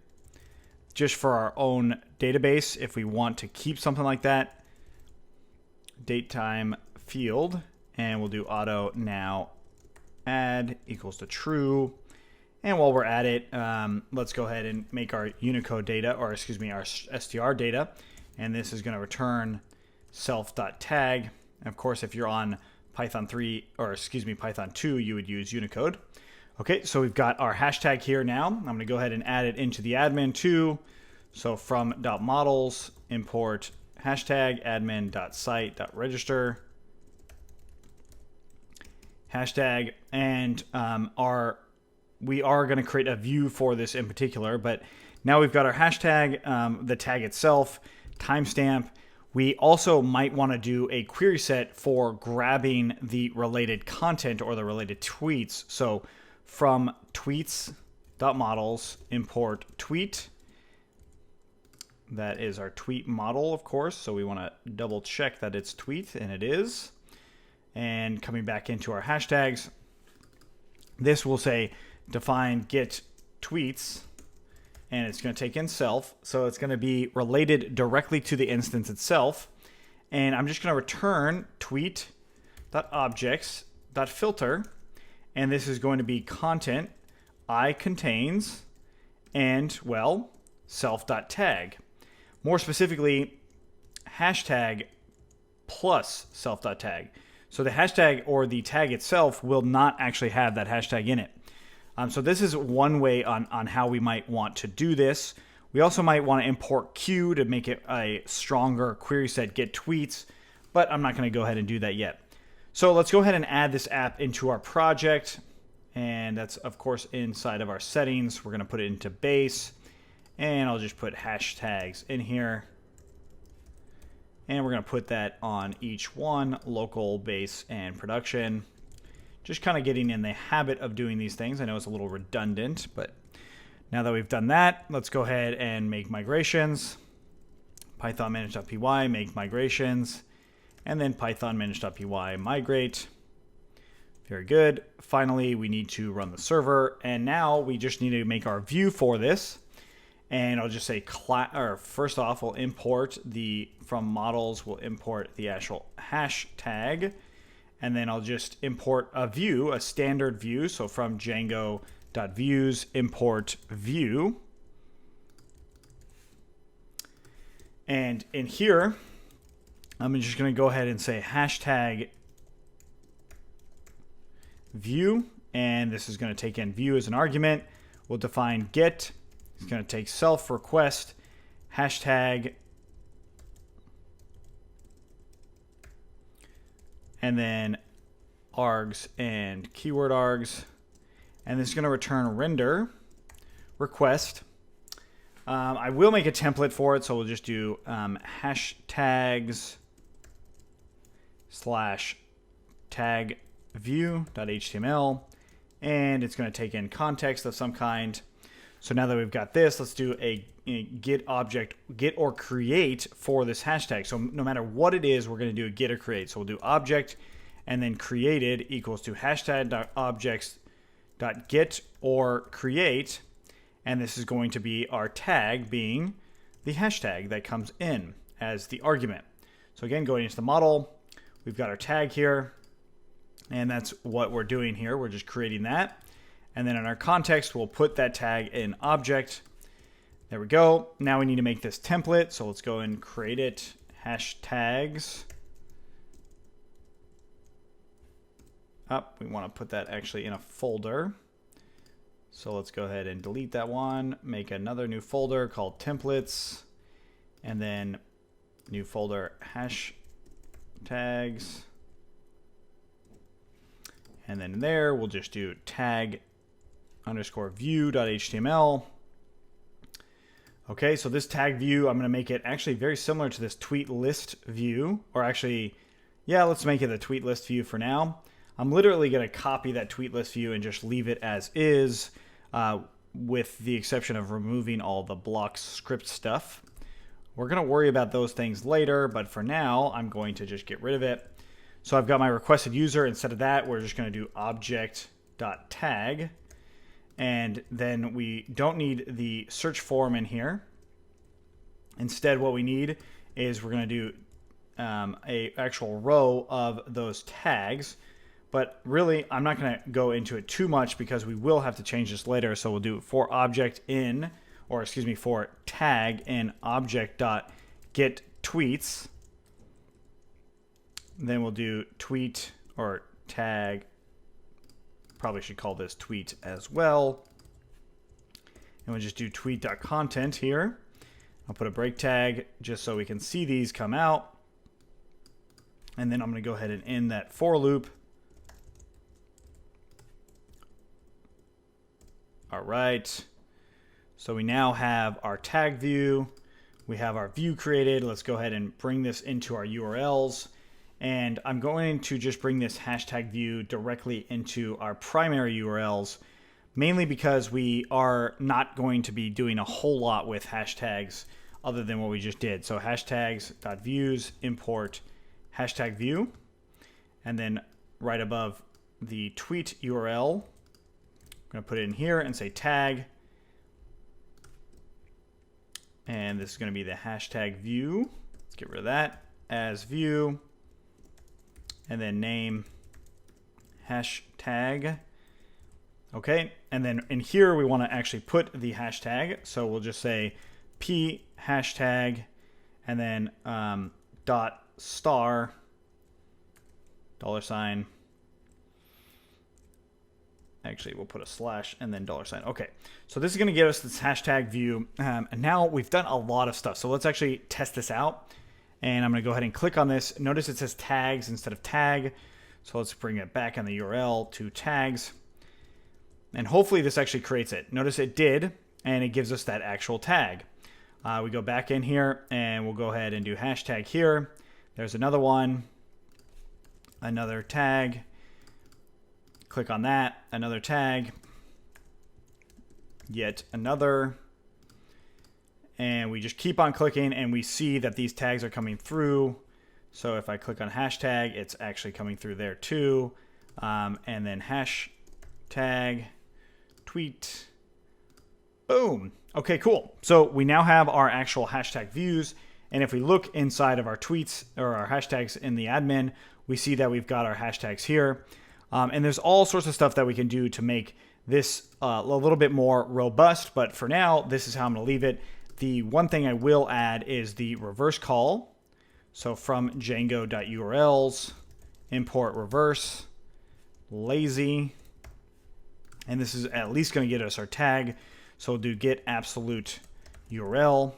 just for our own database if we want to keep something like that. Date time field, and we'll do auto now add equals to true. And while we're at it, let's go ahead and make our Unicode data, or excuse me, our str data. And this is going to return self.tag. And of course, if you're on Python 3, or excuse me, Python 2, you would use Unicode. Okay, so we've got our hashtag here now. I'm going to go ahead and add it into the admin too. So from .models, import hashtag admin.site.register hashtag, and we are going to create a view for this in particular, but now we've got our hashtag, the tag itself, timestamp. We also might want to do a query set for grabbing the related content or the related tweets. So from tweets.models, import tweet. That is our tweet model, of course. So we want to double check that it's tweet, and it is. And coming back into our hashtags, this will say define get tweets, and it's going to take in self. So it's going to be related directly to the instance itself. And I'm just going to return tweet.objects.filter. And this is going to be content I contains and, well, self.tag. More specifically, hashtag plus self.tag. So the hashtag or the tag itself will not actually have that hashtag in it. So this is one way on how we might want to do this. We also might want to import Q to make it a stronger query set get tweets, but I'm not going to go ahead and do that yet. So let's go ahead and add this app into our project. And that's, of course, inside of our settings. We're going to put it into base. And I'll just put hashtags in here. And we're going to put that on each one, local, base, and production. Just kind of getting in the habit of doing these things. I know it's a little redundant, but now that we've done that, let's go ahead and make migrations. Python manage.py, make migrations. And then Python manage.py, migrate. Very good. Finally, we need to run the server. And now we just need to make our view for this. And I'll just say, first off, we'll import from models, we'll import the actual hashtag. And then I'll just import a view, a standard view. So from Django.views, import view. And in here, I'm just going to go ahead and say hashtag view. And this is going to take in view as an argument. We'll define get. It's going to take self request, hashtag, and then args and keyword args. And this is going to return render request. I will make a template for it, so we'll just do hashtags / tag view.html, and it's going to take in context of some kind. So now that we've got this, let's do a get object, get or create for this hashtag. So no matter what it is, we're going to do a get or create. So we'll do object and then created equals to hashtag.objects.get or create. And this is going to be our tag being the hashtag that comes in as the argument. So again, going into the model, we've got our tag here. And that's what we're doing here. We're just creating that. And then in our context, we'll put that tag in object. There we go. Now we need to make this template. So let's go and create it. Hashtags. We want to put that actually in a folder. So let's go ahead and delete that one. Make another new folder called templates. And then new folder hashtags. And then there, we'll just do tag _ view.html. Okay, so this tag view, I'm going to make it actually very similar to this tweet list view. Or actually, yeah, let's make it a tweet list view for now. I'm literally going to copy that tweet list view and just leave it as is, with the exception of removing all the block script stuff. We're going to worry about those things later, but for now, I'm going to just get rid of it. So I've got my requested user. Instead of that, we're just going to do object.tag. And then we don't need the search form in here. Instead, what we need is we're going to do a actual row of those tags. But really, I'm not going to go into it too much because we will have to change this later. So we'll do for object in, or excuse me, for tag in object.getTweets. Then we'll do tweet or tag. Probably should call this tweet as well. And we'll just do tweet.content here. I'll put a break tag just so we can see these come out. And then I'm going to go ahead and end that for loop. All right. So we now have our tag view. We have our view created. Let's go ahead and bring this into our URLs. And I'm going to just bring this hashtag view directly into our primary URLs, mainly because we are not going to be doing a whole lot with hashtags other than what we just did. So hashtags.views, import hashtag view, and then right above the tweet URL, I'm going to put it in here and say tag. And this is going to be the hashtag view. Let's get rid of that. As view. And then name hashtag. Okay. And then in here, we want to actually put the hashtag. So we'll just say p hashtag and then dot star $. Actually, we'll put a slash and then $. Okay, so this is going to give us this hashtag view. And now we've done a lot of stuff. So let's actually test this out. And I'm going to go ahead and click on this. Notice it says tags instead of tag. So let's bring it back on the URL to tags. And hopefully this actually creates it. Notice it did, and it gives us that actual tag. We go back in here, and we'll go ahead and do hashtag here. There's another one, another tag. Click on that, another tag, yet another, and we just keep on clicking and we see that these tags are coming through. So if I click on hashtag, it's actually coming through there too. And then hashtag tweet, boom. Okay, cool. So we now have our actual hashtag views. And if we look inside of our tweets or our hashtags in the admin, we see that we've got our hashtags here. And there's all sorts of stuff that we can do to make this a little bit more robust. But for now, this is how I'm going to leave it. The one thing I will add is the reverse call. So from Django.urls, import reverse, lazy. And this is at least going to get us our tag. So we'll do get absolute URL,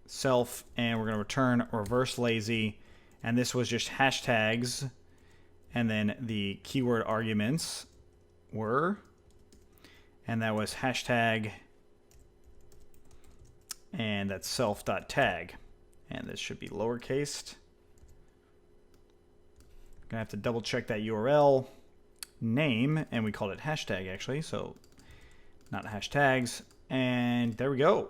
self, and we're going to return reverse lazy. And this was just hashtags. And then the keyword arguments were, and that was hashtag, and that's self.tag. And this should be lowercase. Gonna have to double check that URL name, and we called it hashtag actually, so not hashtags. And there we go.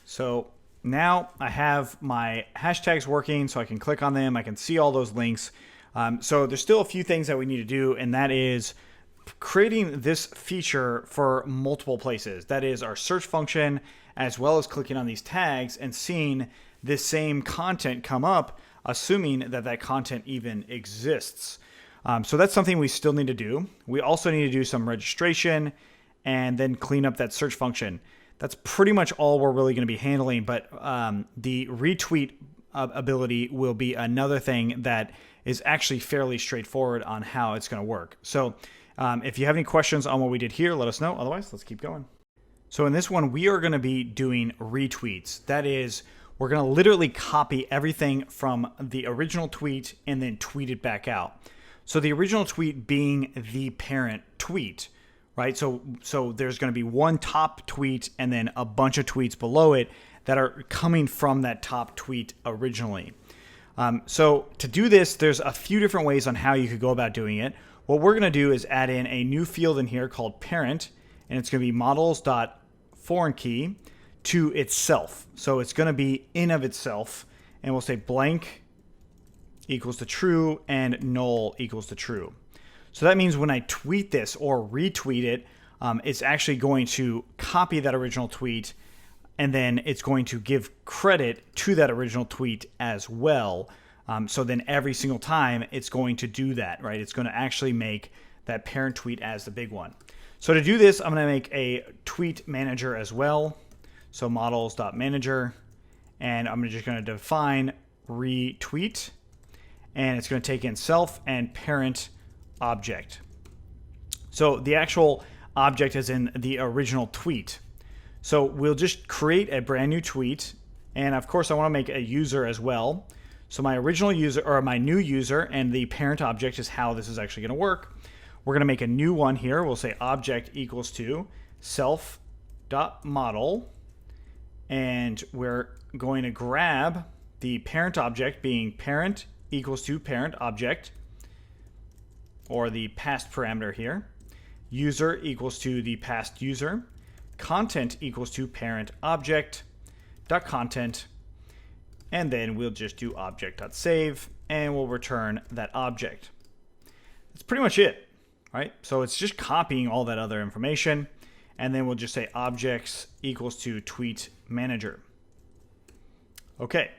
So now I have my hashtags working, so I can click on them. I can see all those links. So there's still a few things that we need to do, and that is creating this feature for multiple places. That is our search function, as well as clicking on these tags and seeing this same content come up, assuming that that content even exists. So that's something we still need to do. We also need to do some registration and then clean up that search function. That's pretty much all we're really going to be handling, but the retweet ability will be another thing that is actually fairly straightforward on how it's going to work. So if you have any questions on what we did here, let us know. Otherwise, let's keep going. So in this one, we are going to be doing retweets. That is, we're going to literally copy everything from the original tweet and then tweet it back out. So the original tweet being the parent tweet, right? So there's going to be one top tweet and then a bunch of tweets below it that are coming from that top tweet originally. So to do this, there's a few different ways on how you could go about doing it. What we're going to do is add in a new field in here called parent, and it's going to be models.foreignkey to itself. So it's going to be in of itself, and we'll say blank equals to true and null equals to true. So that means when I tweet this or retweet it, it's actually going to copy that original tweet, and then it's going to give credit to that original tweet as well. So then every single time it's going to do that, right? It's going to actually make that parent tweet as the big one. So to do this, I'm going to make a tweet manager as well. So models.manager, and I'm just going to define retweet. and it's going to take in self and parent object. So the actual object is in the original tweet. So we'll just create a brand new tweet, and of course I want to make a user as well. So my original user, or my new user, and the parent object is how this is actually going to work. We're going to make a new one here. We'll say object equals to self.model, and we're going to grab the parent object being parent equals to parent object, or the past parameter here. User equals to the past user. Content equals to parent object dot content, and then we'll just do object.save, and we'll return that object. That's pretty much it, right? So it's just copying all that other information, and then we'll just say objects equals to tweet manager. Okay,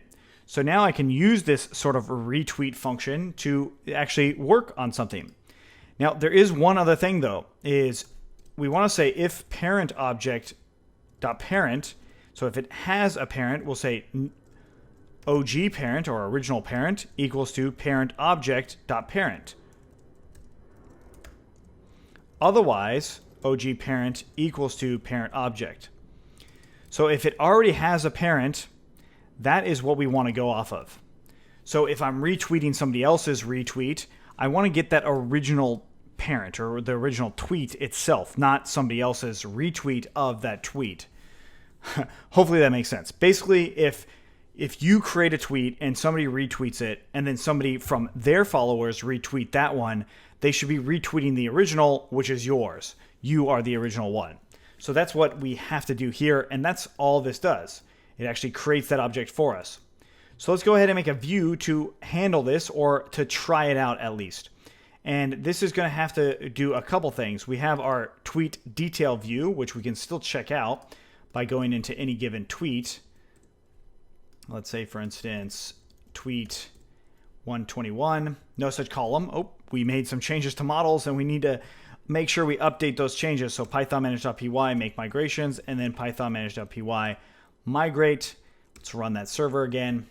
so now I can use this sort of retweet function to actually work on something. Now, there is one other thing, though, is we want to say if parent object dot parent, so if it has a parent, we'll say OG parent, or original parent, equals to parent object dot parent. Otherwise, OG parent equals to parent object. So if it already has a parent, that is what we want to go off of. So if I'm retweeting somebody else's retweet, I want to get that original parent, or the original tweet itself, not somebody else's retweet of that tweet. Hopefully that makes sense. Basically, if you create a tweet and somebody retweets it, and then somebody from their followers retweet that one, they should be retweeting the original, which is yours. You are the original one. So that's what we have to do here, and that's all this does. It actually creates that object for us. So let's go ahead and make a view to handle this, or to try it out at least. And this is going to have to do a couple things. We have our tweet detail view, which we can still check out by going into any given tweet. Let's say, for instance, tweet 121, no such column. Oh, we made some changes to models, and we need to make sure we update those changes. So Python manage.py, make migrations, and then Python manage.py, migrate. Let's run that server again.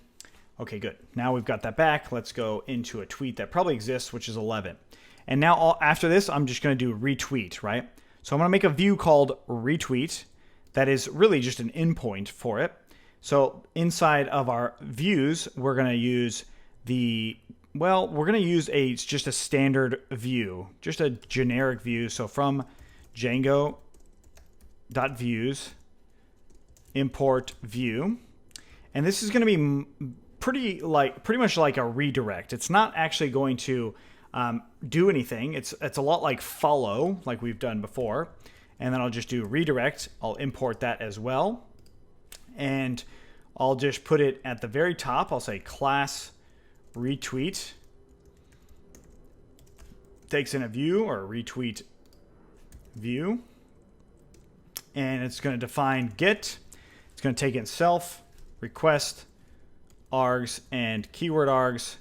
Okay, good. Now we've got that back. Let's go into a tweet that probably exists, which is 11. And now after this, I'm just going to do retweet, right? So I'm going to make a view called retweet that is really just an endpoint for it. So inside of our views, we're going to use just a standard view, just a generic view. So from Django.views, import view. And this is going to be pretty much like a redirect. It's not actually going to do anything. It's a lot like follow, like we've done before. And then I'll just do redirect. I'll import that as well. And I'll just put it at the very top. I'll say class retweet. Takes in a view, or retweet view. And it's going to define get. It's going to take in self, request, args, and keyword args.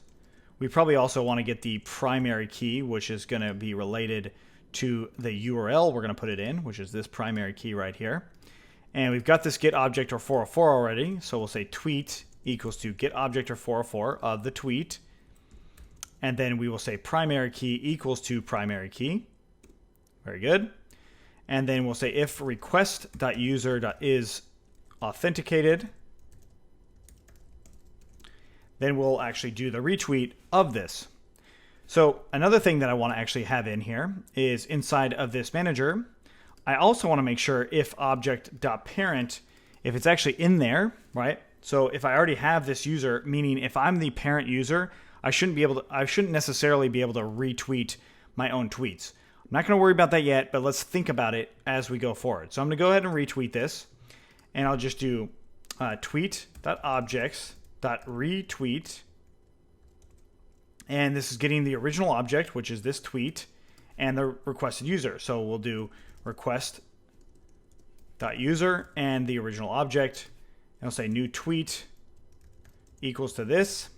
We probably also want to get the primary key, which is going to be related to the URL we're going to put it in, which is this primary key right here. And we've got this get object or 404 already, so we'll say tweet equals to get object or 404 of the tweet. And then we will say primary key equals to primary key. Very good. And then we'll say if request.user.is authenticated, then we'll actually do the retweet of this. So another thing that I want to actually have in here is inside of this manager, I also want to make sure if object.parent, if it's actually in there, right? So if I already have this user, meaning if I'm the parent user, I shouldn't necessarily be able to retweet my own tweets. I'm not going to worry about that yet, but let's think about it as we go forward. So I'm going to go ahead and retweet this, and I'll just do tweet.objects.retweet. And this is getting the original object, which is this tweet, and the requested user. So we'll do request.user and the original object. And I'll say new tweet equals to this.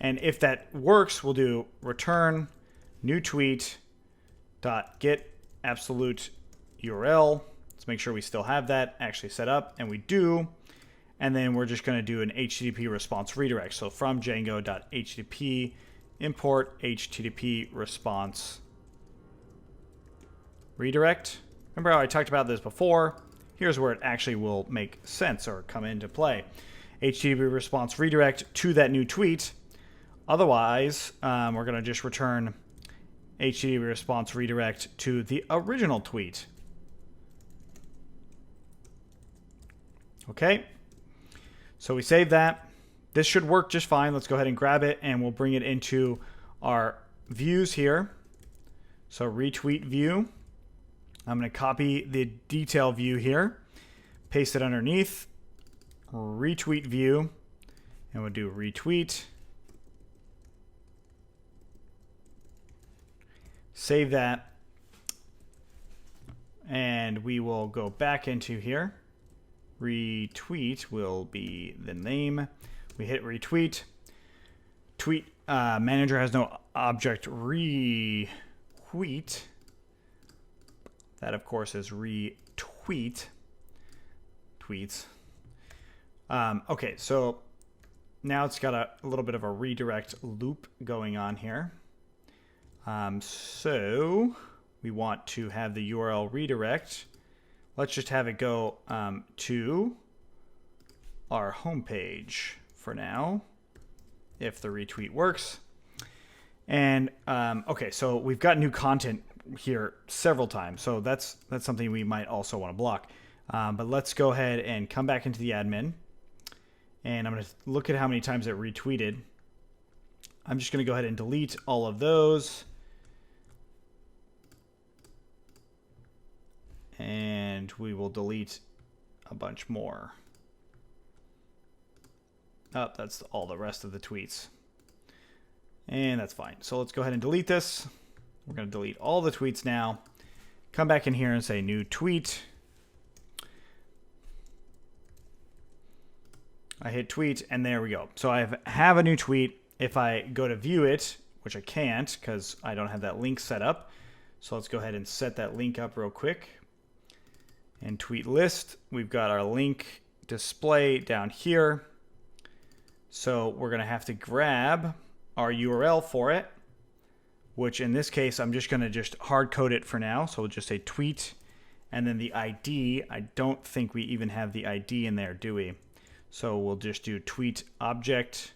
And if that works, we'll do return new tweet dot get absolute URL. Let's make sure we still have that actually set up, and we do. And then we're just going to do an HTTP response redirect. So from Django.http import HTTP response redirect. Remember how I talked about this before? Here's where it actually will make sense or come into play. HTTP response redirect to that new tweet. Otherwise, we're going to just return HTTP response redirect to the original tweet. Okay, so we save that. This should work just fine. Let's go ahead and grab it, and we'll bring it into our views here. So retweet view. I'm going to copy the detail view here, paste it underneath, retweet view, and we'll do retweet. Save that, and we will go back into here. Retweet will be the name. We hit retweet. Tweet manager has no object retweet. That, of course, is retweet. Tweets. Okay, so now it's got a little bit of a redirect loop going on here. So we want to have the URL redirect. Let's just have it go to our homepage for now, if the retweet works. And okay, so we've got new content here several times, so that's something we might also want to block. But let's go ahead and come back into the admin, and I'm going to look at how many times it retweeted. I'm just going to go ahead and delete all of those. And we will delete a bunch more. Oh, that's all the rest of the tweets. And that's fine. So let's go ahead and delete this. We're going to delete all the tweets now. Come back in here and say new tweet. I hit tweet, and there we go. So I have a new tweet. If I go to view it, which I can't because I don't have that link set up. So let's go ahead and set that link up real quick. And tweet list, we've got our link display down here. So we're going to have to grab our URL for it, which in this case, I'm just going to hard code it for now. So we'll just say tweet, and then the ID. I don't think we even have the ID in there, do we? So we'll just do tweet object,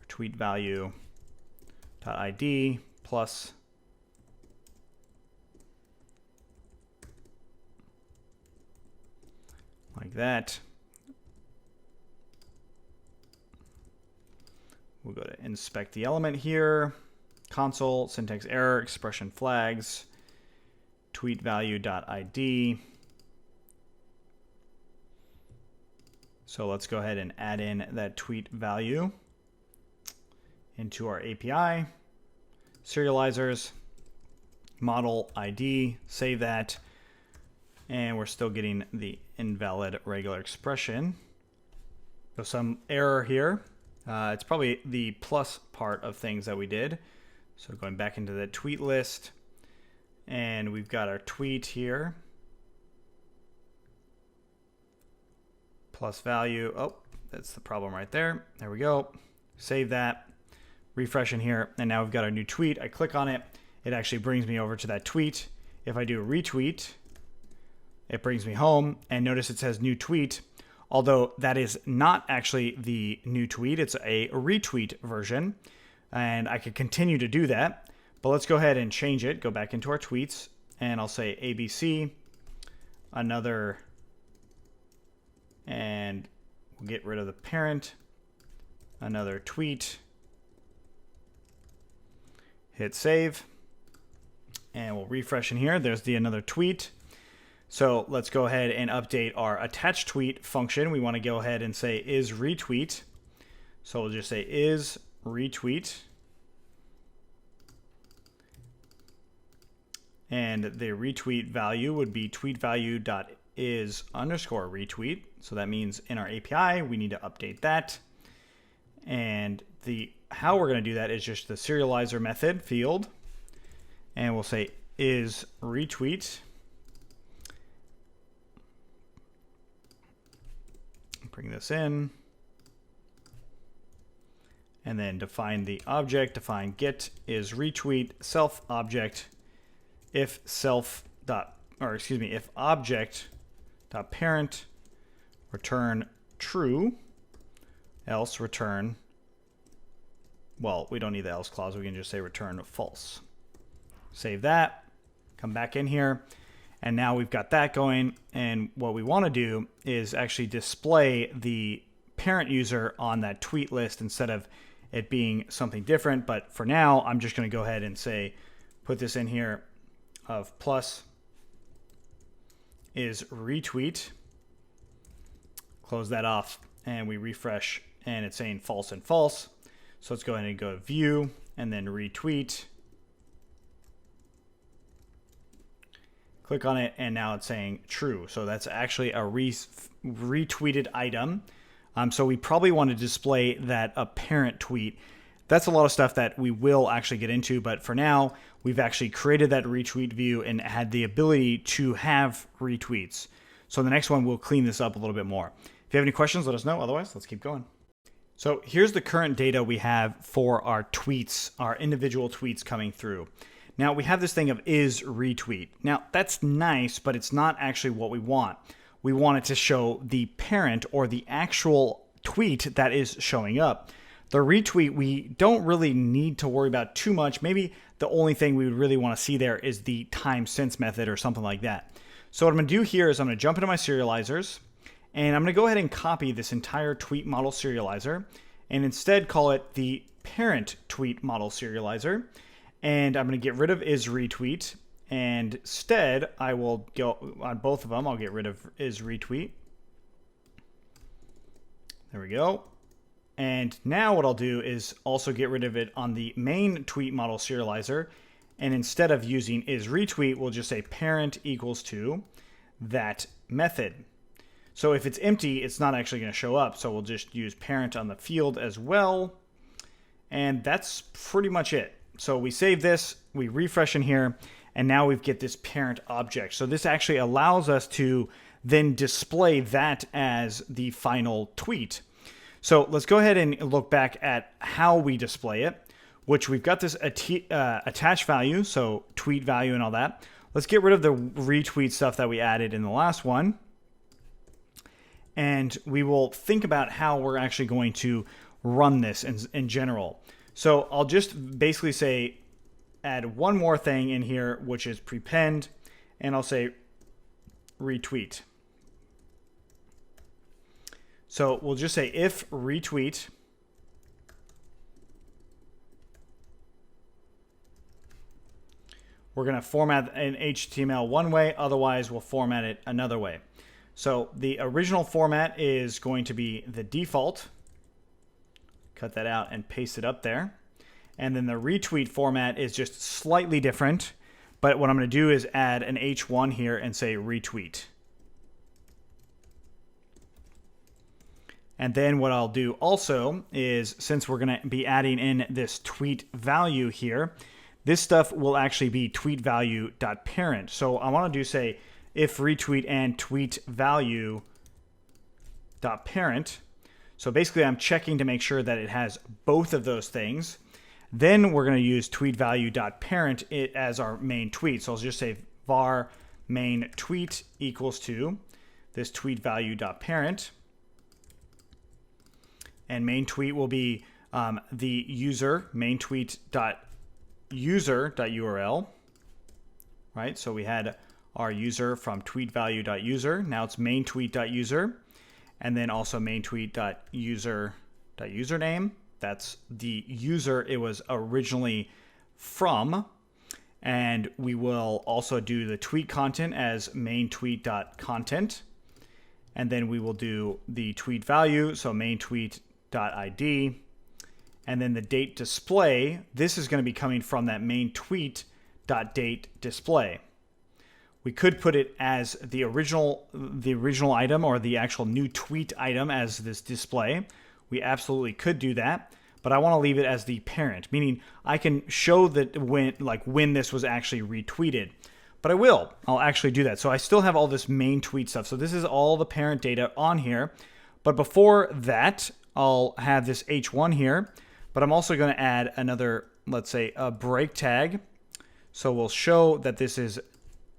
or tweet value dot ID plus like that. We'll go to inspect the element here, console, syntax error, expression flags, tweet value.id. So let's go ahead and add in that tweet value into our API, serializers, model ID, save that. And we're still getting the invalid regular expression. So some error here. It's probably the plus part of things that we did. So going back into the tweet list, and we've got our tweet here. Plus value. Oh, that's the problem right there. There we go. Save that. Refresh in here, and now we've got our new tweet. I click on it. It actually brings me over to that tweet. If I do a retweet, it brings me home, and notice it says new tweet, although that is not actually the new tweet. It's a retweet version, and I could continue to do that, but let's go ahead and change it. Go back into our tweets, and I'll say ABC, another, and we'll get rid of the parent, another tweet, hit save, and we'll refresh in here. There's the another tweet. So let's go ahead and update our attach tweet function. We want to go ahead and say is retweet. So we'll just say is retweet. And the retweet value would be tweet value.is underscore retweet. So that means in our API, we need to update that. And the how we're going to do that is just the serializer method field. And we'll say is retweet. Bring this in. and then define the object, define get is retweet self object if if object dot parent return true, else return, well, we don't need the else clause, we can just say return false. Save that, come back in here, and now we've got that going, and what we want to do is actually display the parent user on that tweet list instead of it being something different. But for now, I'm just going to go ahead and say, put this in here of plus is retweet, close that off, and we refresh, and it's saying false and false. So let's go ahead and go to view and then retweet. Click on it, and now it's saying true. So that's actually a retweeted item. So we probably want to display that a parent tweet. That's a lot of stuff that we will actually get into, but for now, we've actually created that retweet view and had the ability to have retweets. So the next one, we'll clean this up a little bit more. If you have any questions, let us know. Otherwise, let's keep going. So here's the current data we have for our tweets, our individual tweets coming through. Now we have this thing of is retweet. Now that's nice, but it's not actually what we want. We want it to show the parent or the actual tweet that is showing up. The retweet, we don't really need to worry about too much. Maybe the only thing we would really want to see there is the time since method or something like that. So what I'm going to do here is I'm going to jump into my serializers, and I'm going to go ahead and copy this entire tweet model serializer and instead call it the parent tweet model serializer. And I'm going to get rid of is retweet, and instead I will go on both of them. I'll get rid of is retweet. There we go. And now what I'll do is also get rid of it on the main tweet model serializer. And instead of using is retweet, we'll just say parent equals to that method. So if it's empty, it's not actually going to show up. So we'll just use parent on the field as well. And that's pretty much it. So we save this, we refresh in here, and now we get this parent object. So this actually allows us to then display that as the final tweet. So let's go ahead and look back at how we display it, which we've got this attach value, so tweet value and all that. Let's get rid of the retweet stuff that we added in the last one. And we will think about how we're actually going to run this in general. So I'll just basically say, add one more thing in here, which is prepend, and I'll say retweet. So we'll just say if retweet, we're going to format an HTML one way, otherwise we'll format it another way. So the original format is going to be the default. Cut that out and paste it up there. And then the retweet format is just slightly different. But what I'm going to do is add an H1 here and say retweet. And then what I'll do also is, since we're going to be adding in this tweet value here, this stuff will actually be tweet value.parent. So I want to do say if retweet and tweet value.parent. So basically I'm checking to make sure that it has both of those things. Then we're going to use tweet value.parent it as our main tweet. So I'll just say var main tweet equals to this tweet value.parent. And main tweet will be the user main tweet.user.url, right? So we had our user from tweet value.user. Now it's main tweet.user. And then also main tweet.user.username. That's the user it was originally from. And we will also do the tweet content as main tweet.content. And then we will do the tweet value, so main tweet.id. And then the date display, this is going to be coming from that main tweet.date display. We could put it as the original item or the actual new tweet item as this display. We absolutely could do that, but I want to leave it as the parent, meaning I can show that when this was actually retweeted. But I'll actually do that. So I still have all this main tweet stuff. So this is all the parent data on here. But before that, I'll have this H1 here. but I'm also going to add another, let's say, a break tag. So we'll show that this is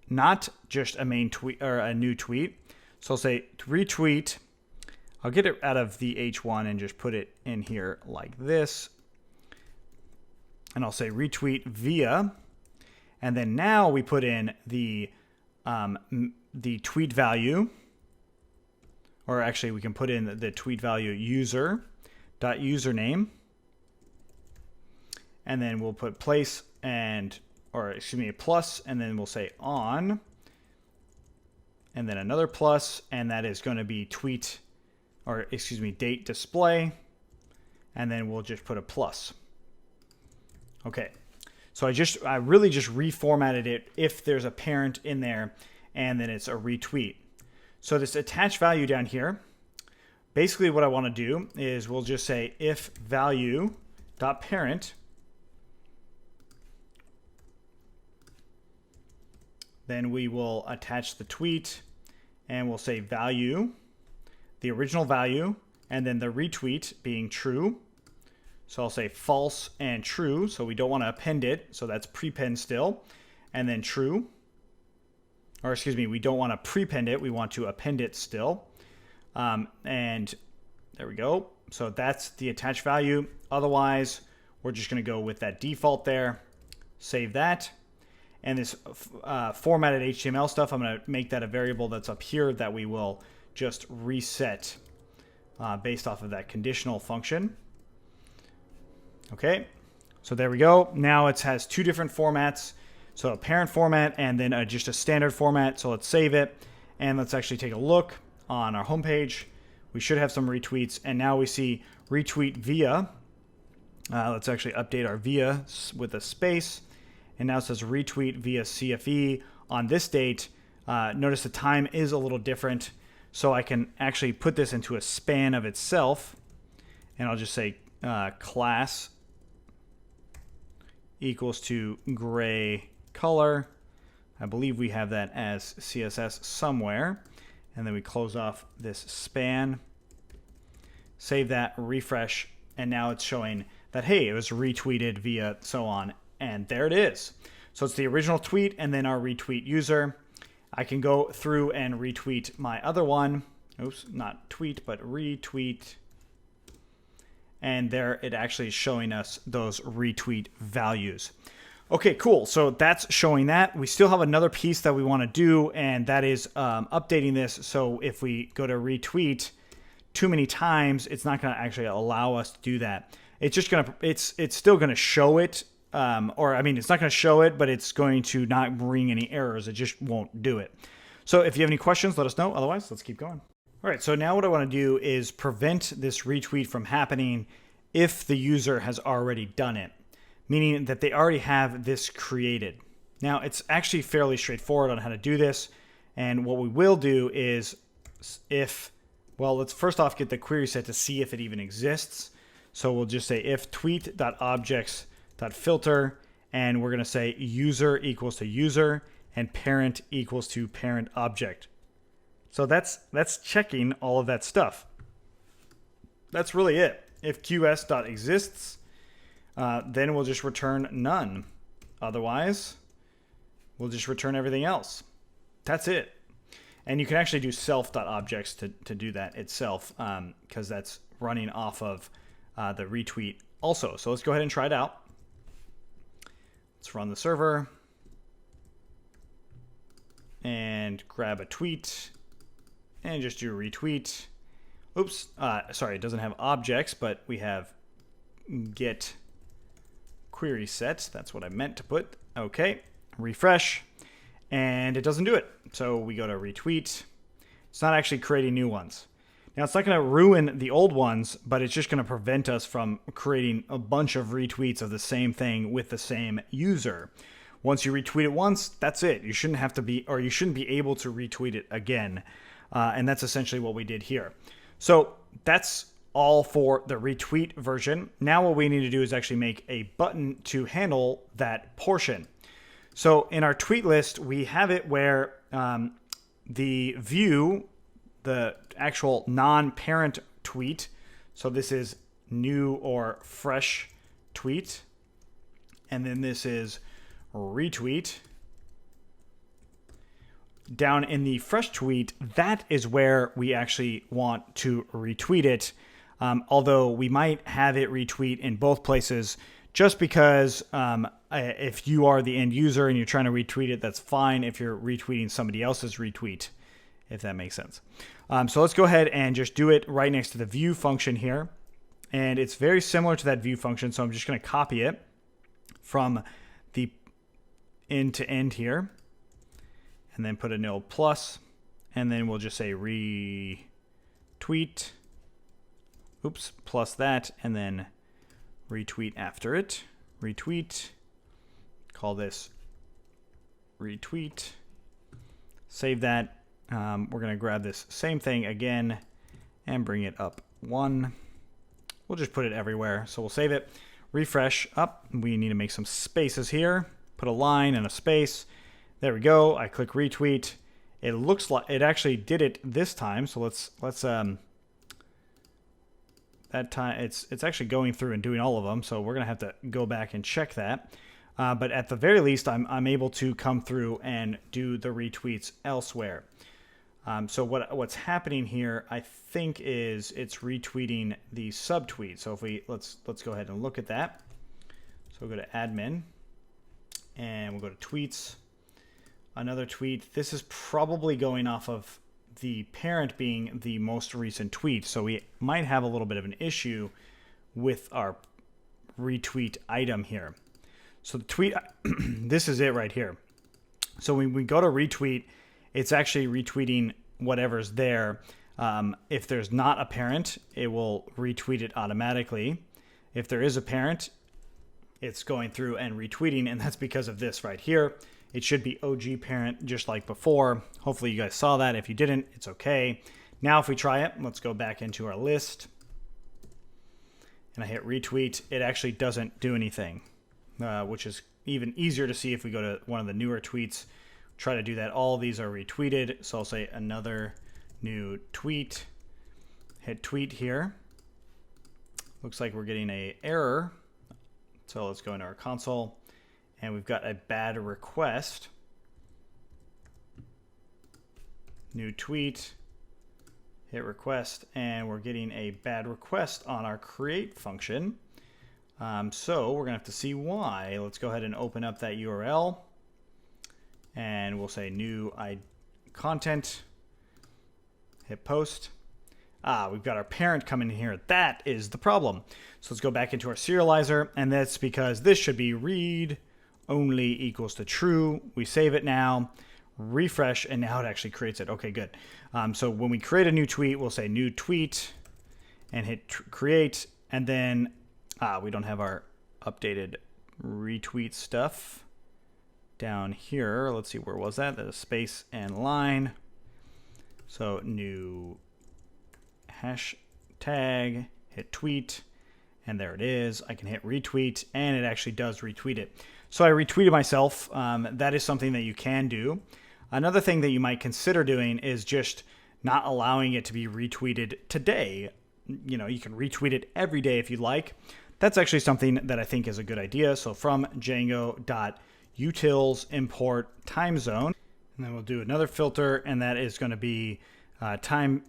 not just a main tweet or a new tweet. So I'll say retweet. I'll get it out of the H1 and just put it in here like this. And I'll say retweet via. And then now we put in the tweet value. Or actually, we can put in the tweet value user.username. And then we'll put place a plus, and then we'll say on. And then another plus, and that is going to be date display. And then we'll just put a plus. Okay. So I really just reformatted it if there's a parent in there, and then it's a retweet. So this attach value down here, basically what I want to do is we'll just say if value.parent, then we will attach the tweet, and we'll say value, the original value, and then the retweet being true. So I'll say false and true, so we don't want to append it, so that's prepend still, and then true. Or excuse me, we don't want to prepend it, we want to append it still. And there we go. So that's the attached value. Otherwise, we're just going to go with that default there. Save that. And this formatted HTML stuff, I'm going to make that a variable that's up here that we will just reset based off of that conditional function. Okay, so there we go. Now it has two different formats. So a parent format and then just a standard format. So let's save it. And let's actually take a look on our homepage. We should have some retweets. And now we see retweet via. Let's actually update our via with a space. And now it says retweet via CFE on this date. Notice the time is a little different. So I can actually put this into a span of itself. And I'll just say class equals to gray color. I believe we have that as CSS somewhere. And then we close off this span. Save that, refresh, and now it's showing that, hey, it was retweeted via so on. And there it is. So it's the original tweet and then our retweet user. I can go through and retweet my other one. Oops, not tweet, but retweet. And there it actually is showing us those retweet values. Okay, cool. So that's showing that. We still have another piece that we want to do, and that is updating this. So if we go to retweet too many times, it's not going to actually allow us to do that. It's just going to, it's still going to show it. It's not going to show it, but it's going to not bring any errors. It just won't do it. So if you have any questions, let us know. Otherwise, let's keep going. All right, so now what I want to do is prevent this retweet from happening if the user has already done it, meaning that they already have this created. Now, it's actually fairly straightforward on how to do this, and what we will do is let's first off get the query set to see if it even exists. So we'll just say if tweet.objects.filter, and we're going to say user equals to user and parent equals to parent object. So that's checking all of that stuff. That's really it. If qs.exists, then we'll just return none. Otherwise, we'll just return everything else. That's it. And you can actually do self.objects to do that itself because that's running off of the retweet also. So let's go ahead and try it out. Let's run the server and grab a tweet. And just do a retweet. Oops, sorry, it doesn't have objects, but we have get query set. That's what I meant to put. Okay, refresh, and it doesn't do it. So we go to retweet. It's not actually creating new ones. Now, it's not going to ruin the old ones, but it's just going to prevent us from creating a bunch of retweets of the same thing with the same user. Once you retweet it once, that's it. You shouldn't have to be, or you shouldn't be able to retweet it again. And that's essentially what we did here. So that's all for the retweet version. Now what we need to do is actually make a button to handle that portion. So in our tweet list, we have it where the view, the actual non-parent tweet, so this is new or fresh tweet. And then this is retweet. Down in the fresh tweet, that is where we actually want to retweet it. Although we might have it retweet in both places, just because if you are the end user and you're trying to retweet it, that's fine if you're retweeting somebody else's retweet, if that makes sense. So let's go ahead and just do it right next to the view function here. And it's very similar to that view function, so I'm just going to copy it from the end to end here. And then put a nil plus, and then we'll just say retweet, oops, plus that, and then retweet after it. Retweet, call this retweet, save that. We're going to grab this same thing again and bring it up one. We'll just put it everywhere, so we'll save it. Refresh up. We need to make some spaces here. Put a line and a space. There we go. I click retweet. It looks like it actually did it this time. So let's that time it's actually going through and doing all of them. So we're gonna have to go back and check that. But at the very least, I'm able to come through and do the retweets elsewhere. So what's happening here, I think, is it's retweeting the subtweet. So if let's go ahead and look at that. So we'll go to admin, and we'll go to tweets. Another tweet. This is probably going off of the parent being the most recent tweet. So we might have a little bit of an issue with our retweet item here. So the tweet, this is it right here. So when we go to retweet, it's actually retweeting whatever's there. If there's not a parent, it will retweet it automatically. If there is a parent, it's going through and retweeting, and that's because of this right here. It should be OG parent just like before. Hopefully you guys saw that. If you didn't, it's okay. Now if we try it, let's go back into our list. And I hit retweet. It actually doesn't do anything, which is even easier to see if we go to one of the newer tweets. Try to do that. All these are retweeted. So I'll say another new tweet. Hit tweet here. Looks like we're getting an error. So let's go into our console. And we've got a bad request. New tweet. Hit request. And we're getting a bad request on our create function. So we're going to have to see why. Let's go ahead and open up that URL. And we'll say new content. Hit post. We've got our parent coming in here. That is the problem. So let's go back into our serializer. And that's because this should be read only equals to true. We save it now, refresh, and now it actually creates it. Okay, good. So when we create a new tweet, we'll say new tweet and hit create. And then we don't have our updated retweet stuff down here. Let's see, where was that? There's a space and line. So new hashtag, hit tweet, and there it is. I can hit retweet, and it actually does retweet it. So I retweeted myself. That is something that you can do. Another thing that you might consider doing is just not allowing it to be retweeted today. You know, you can retweet it every day if you like. That's actually something that I think is a good idea. So from Django.utils import time zone, and then we'll do another filter, and that is going to be time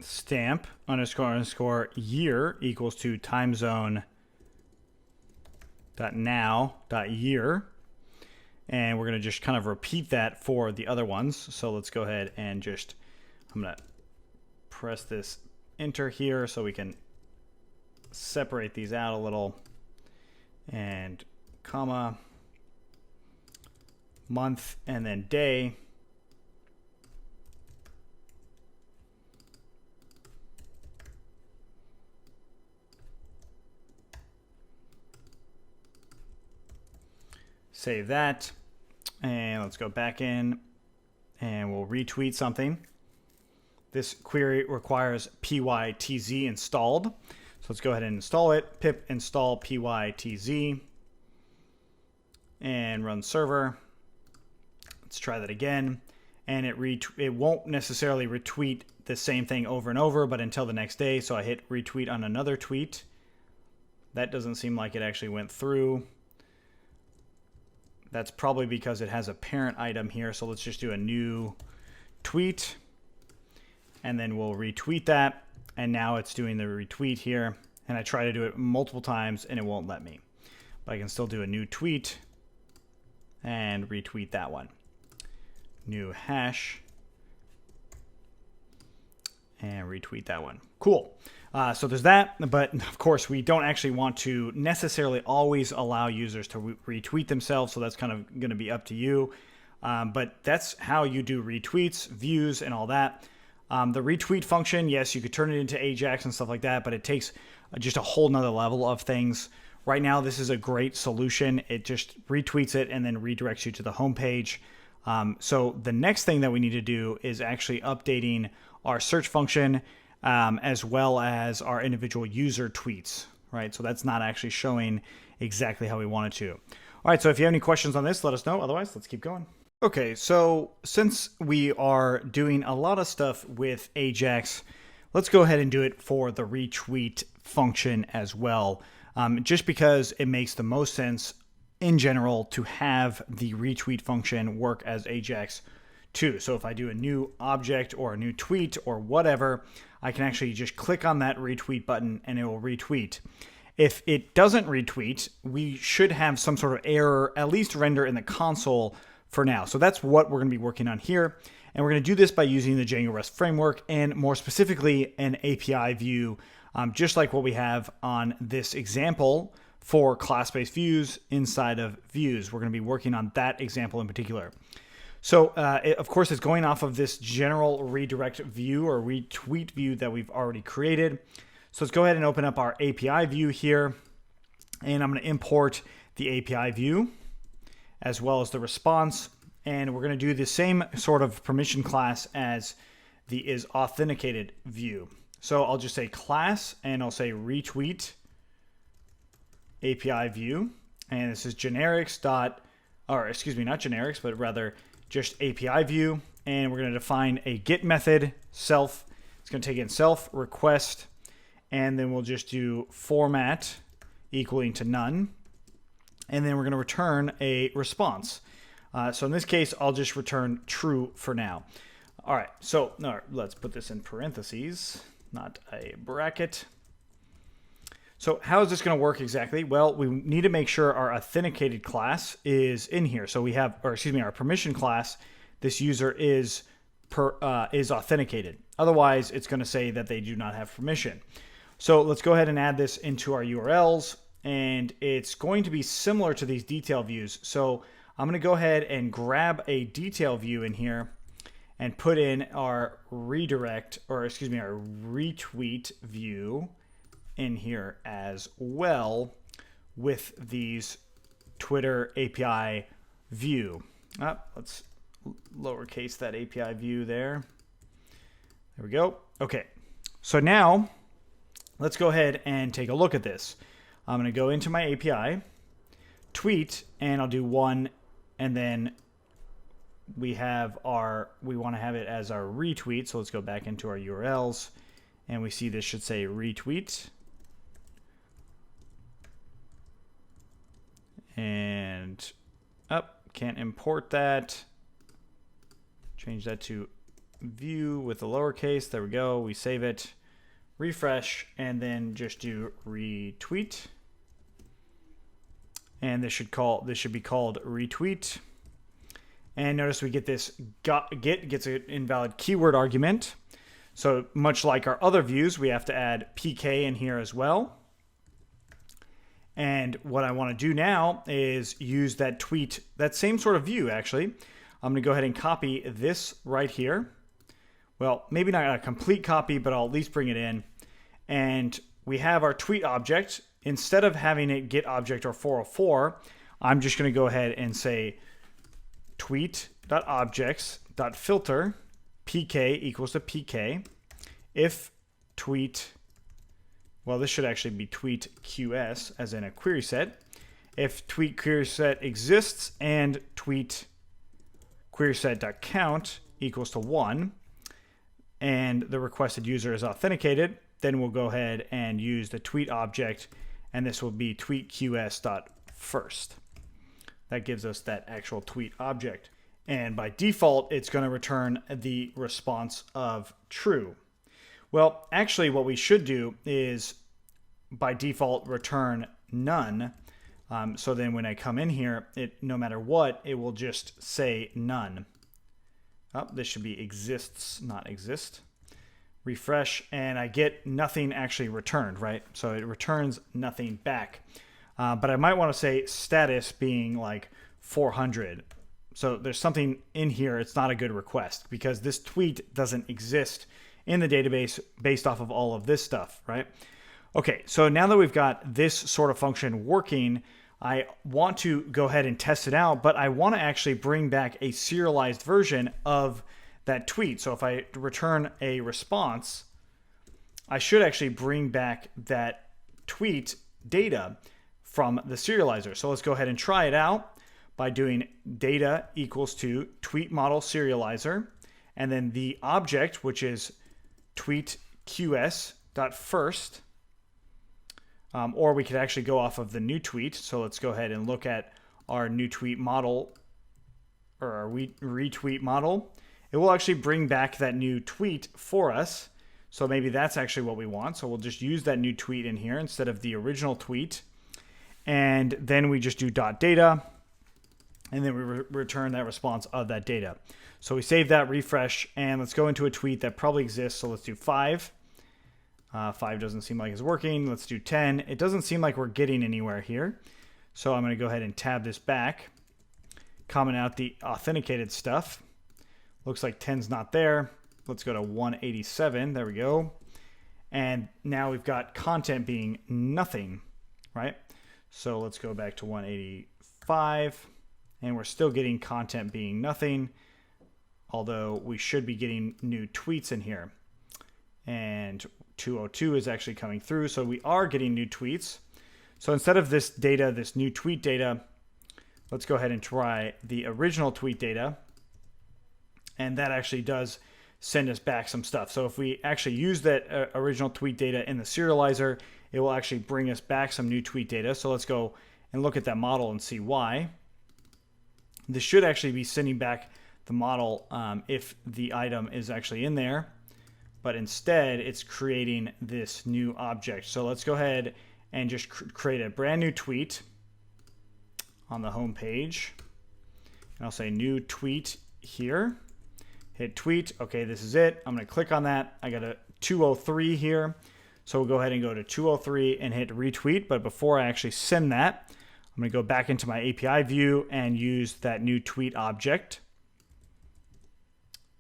stamp __ year equals to time zone .now.year, and we're going to just kind of repeat that for the other ones. So let's go ahead and just, I'm going to press this enter here so we can separate these out a little, and comma, month, and then day. Save that, and let's go back in, and we'll retweet something. This query requires pytz installed, so let's go ahead and install it. Pip install pytz, and run server. Let's try that again, and it won't necessarily retweet the same thing over and over, but until the next day. So I hit retweet on another tweet, That doesn't seem like it actually went through. That's probably because it has a parent item here. So let's just do a new tweet, and then we'll retweet that. And now it's doing the retweet here. And I try to do it multiple times and it won't let me. But I can still do a new tweet and retweet that one. New hash and retweet that one. Cool. So there's that, but of course we don't actually want to necessarily always allow users to retweet themselves, so that's kind of going to be up to you. But that's how you do retweets, views, and all that. The retweet function, yes, you could turn it into Ajax and stuff like that, but it takes just a whole nother level of things. Right now, this is a great solution. It just retweets it and then redirects you to the home page. So the next thing that we need to do is actually updating our search function, as well as our individual user tweets, right? So that's not actually showing exactly how we want it to. All right, so if you have any questions on this, let us know. Otherwise, let's keep going. Okay, so since we are doing a lot of stuff with Ajax, let's go ahead and do it for the retweet function as well, just because it makes the most sense in general to have the retweet function work as Ajax too. So if I do a new object or a new tweet or whatever, I can actually just click on that retweet button and it will retweet. If it doesn't retweet, we should have some sort of error, at least render in the console for now. So that's what we're going to be working on here. And we're going to do this by using the Django REST framework, and more specifically an API view, just like what we have on this example for class-based views inside of views. We're going to be working on that example in particular. So of course, it's going off of this general redirect view or retweet view that we've already created. So let's go ahead and open up our API view here. And I'm going to import the API view as well as the response. And we're going to do the same sort of permission class as the isAuthenticated view. So I'll just say class, and I'll say retweet API view. And this is generics dot, or excuse me, not generics, but rather just API view. And we're going to define a get method, self. It's going to take in self request, and then we'll just do format equaling to none. And then we're going to return a response. So in this case, I'll just return true for now. All right, so let's put this in parentheses, not a bracket. So how is this going to work exactly? Well, we need to make sure our authenticated class is in here. So we have, or excuse me, our permission class, this user is authenticated. Otherwise, it's going to say that they do not have permission. So let's go ahead and add this into our URLs. And it's going to be similar to these detail views. So I'm going to go ahead and grab a detail view in here and put in our redirect, or excuse me, our retweet view in here as well with these Twitter API view. Let's lowercase that API view there. There we go. Okay. So now let's go ahead and take a look at this. I'm going to go into my API, tweet, and I'll do one, and then we want to have it as our retweet. So let's go back into our URLs, and we see this should say retweet. And can't import that. Change that to view with the lowercase. There we go. We save it. Refresh, and then just do retweet, and this should be called retweet. And notice we get this get gets an invalid keyword argument. So much like our other views, we have to add PK in here as well. And what I want to do now is use that tweet, that same sort of view actually. I'm going to go ahead and copy this right here. Well, maybe not a complete copy, but I'll at least bring it in. And we have our tweet object. Instead of having it get object or 404, I'm just going to go ahead and say tweet.objects.filter pk equals to pk if tweet, well, this should actually be tweet QS as in a query set. If tweet query set exists and tweet query set.count equals to 1, and the requested user is authenticated, then we'll go ahead and use the tweet object and this will be tweetqs.first. That gives us that actual tweet object. And by default, it's going to return the response of true. Well, actually, what we should do is by default return none. So then when I come in here, no matter what, it will just say none. Oh, this should be exists, not exist. Refresh, and I get nothing actually returned, right? So it returns nothing back. But I might want to say status being like 400. So there's something in here. It's not a good request because this tweet doesn't exist in the database based off of all of this stuff, right? Okay, so now that we've got this sort of function working, I want to go ahead and test it out, but I want to actually bring back a serialized version of that tweet. So if I return a response, I should actually bring back that tweet data from the serializer. So let's go ahead and try it out by doing data equals to tweet model serializer, and then the object, which is tweetqs.first. Or we could actually go off of the new tweet. So let's go ahead and look at our new tweet model, or our retweet model. It will actually bring back that new tweet for us. So maybe that's actually what we want. So we'll just use that new tweet in here instead of the original tweet. And then we just do .data, and then we return that response of that data. So we save that, refresh, and let's go into a tweet that probably exists. So let's do 5. 5 doesn't seem like it's working. Let's do 10. It doesn't seem like we're getting anywhere here. So I'm going to go ahead and tab this back, comment out the authenticated stuff. Looks like 10's not there. Let's go to 187. There we go. And now we've got content being nothing, right? So let's go back to 185. And we're still getting content being nothing, although we should be getting new tweets in here. And 202 is actually coming through, so we are getting new tweets. So instead of this data, this new tweet data, let's go ahead and try the original tweet data, and that actually does send us back some stuff. So if we actually use that original tweet data in the serializer, it will actually bring us back some new tweet data. So let's go and look at that model and see why. This should actually be sending back the model if the item is actually in there. But instead, it's creating this new object. So let's go ahead and just create a brand new tweet on the home page. And I'll say new tweet here. Hit tweet. Okay, this is it. I'm going to click on that. I got a 203 here. So we'll go ahead and go to 203 and hit retweet. But before I actually send that, I'm going to go back into my API view and use that new tweet object.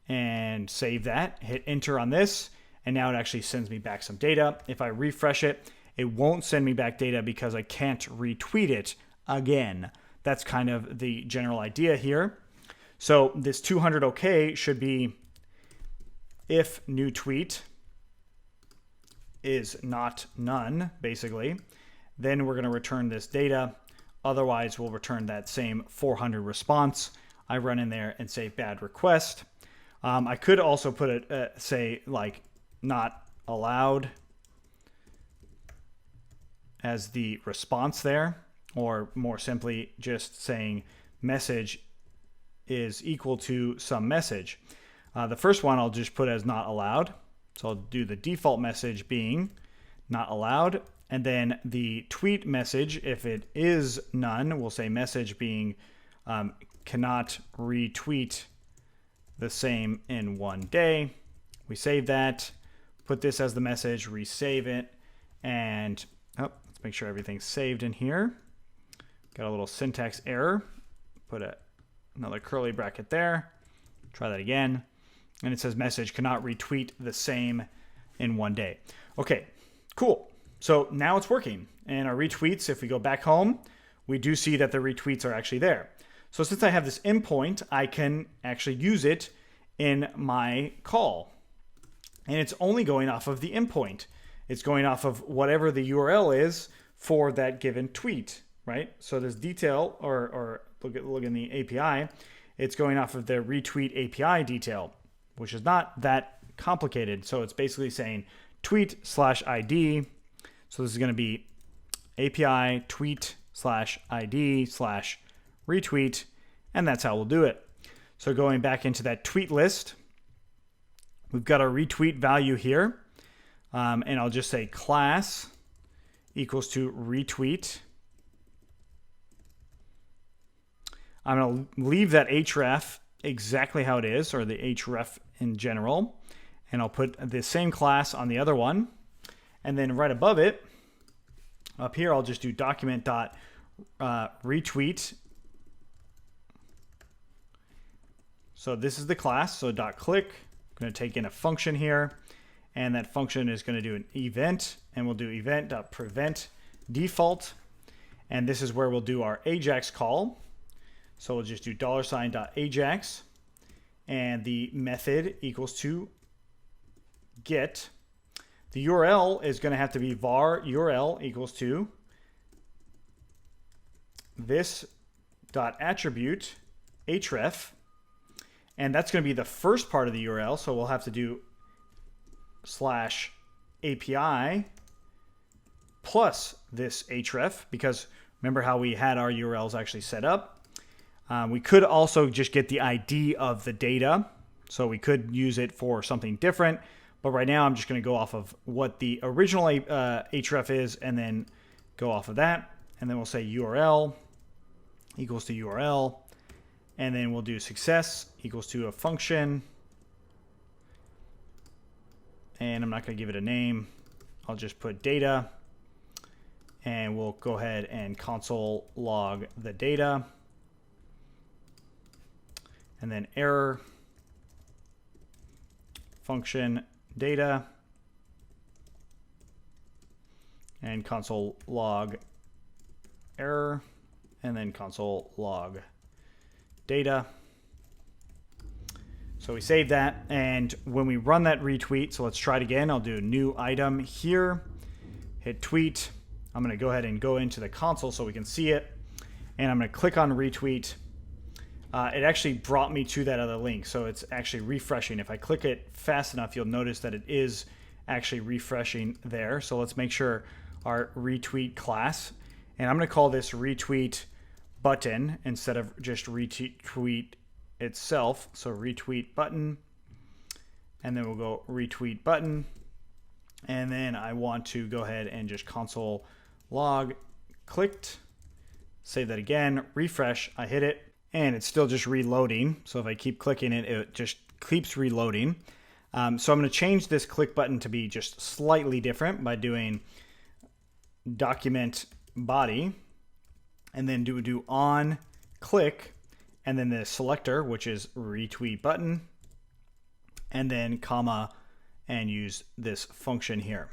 And save that, hit enter on this, and now it actually sends me back some data. If I refresh it, it won't send me back data because I can't retweet it again. That's kind of the general idea here. So this 200 OK should be if new tweet is not none, basically. Then we're going to return this data. Otherwise, we'll return that same 400 response. I run in there and say bad request. I could also put it, say, like, not allowed as the response there, or more simply just saying message is equal to some message. The first one I'll just put as not allowed. So I'll do the default message being not allowed. And then the tweet message, if it is none, we'll say message being cannot retweet the same in one day. We save that, put this as the message, resave it, and let's make sure everything's saved in here. Got a little syntax error. Put another curly bracket there. Try that again. And it says message cannot retweet the same in one day. Okay, cool. So now it's working. And our retweets, if we go back home, we do see that the retweets are actually there. So since I have this endpoint, I can actually use it in my call. And it's only going off of the endpoint. It's going off of whatever the URL is for that given tweet, right? So this detail, or look in the API, it's going off of the retweet API detail, which is not that complicated. So it's basically saying tweet/ID. So this is going to be API tweet/id/retweet, and that's how we'll do it. So going back into that tweet list, we've got our retweet value here, and I'll just say class equals to retweet. I'm going to leave that href exactly how it is, or the href in general, and I'll put the same class on the other one. And then right above it, up here, I'll just do document.retweet. So this is the class, so .click. I'm going to take in a function here, and that function is going to do an event, and we'll do event.prevent default, and this is where we'll do our AJAX call. So we'll just do $.ajax, and the method equals to get. The URL is going to have to be var URL equals to this.attribute href, and that's going to be the first part of the URL. So we'll have to do /API plus this href, because remember how we had our URLs actually set up. We could also just get the ID of the data, so we could use it for something different, but right now I'm just going to go off of what the original href is and then go off of that, and then we'll say URL equals to URL, and then we'll do success equals to a function, and I'm not going to give it a name. I'll just put data, and we'll go ahead and console log the data. And then error, function data, and console log error, and then console log data. So we save that, and when we run that retweet, so let's try it again. I'll do a new item here, hit tweet. I'm going to go ahead and go into the console so we can see it, and I'm going to click on retweet. It actually brought me to that other link, so it's actually refreshing. If I click it fast enough, you'll notice that it is actually refreshing there. So let's make sure our retweet class, and I'm going to call this retweet button instead of just retweet itself. So retweet button, and then we'll go retweet button, and then I want to go ahead and just console log clicked, save that again, refresh, I hit it, and it's still just reloading. So if I keep clicking it, it just keeps reloading. So I'm going to change this click button to be just slightly different by doing document body, and then do on click, and then the selector, which is retweet button, and then comma, and use this function here.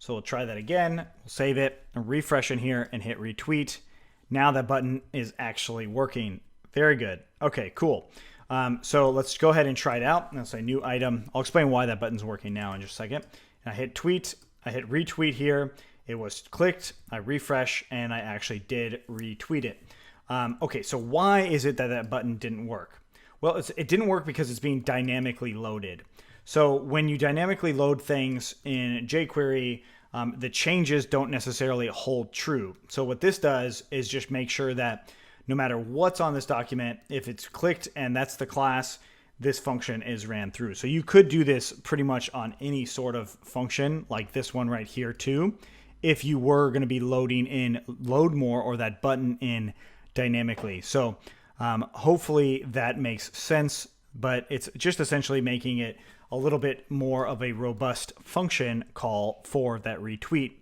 So we'll try that again. We'll save it and refresh in here and hit retweet. Now that button is actually working. Very good. Okay, cool. So let's go ahead and try it out. I'll say new item. I'll explain why that button's working now in just a second. And I hit tweet. I hit retweet here. It was clicked. I refresh, and I actually did retweet it. Okay, so why is it that that button didn't work? Well, it didn't work because it's being dynamically loaded. So when you dynamically load things in jQuery, the changes don't necessarily hold true. So what this does is just make sure that no matter what's on this document, if it's clicked and that's the class, this function is ran through. So you could do this pretty much on any sort of function like this one right here too, if you were going to be loading in load more or that button in dynamically. So hopefully that makes sense, but it's just essentially making it a little bit more of a robust function call for that retweet.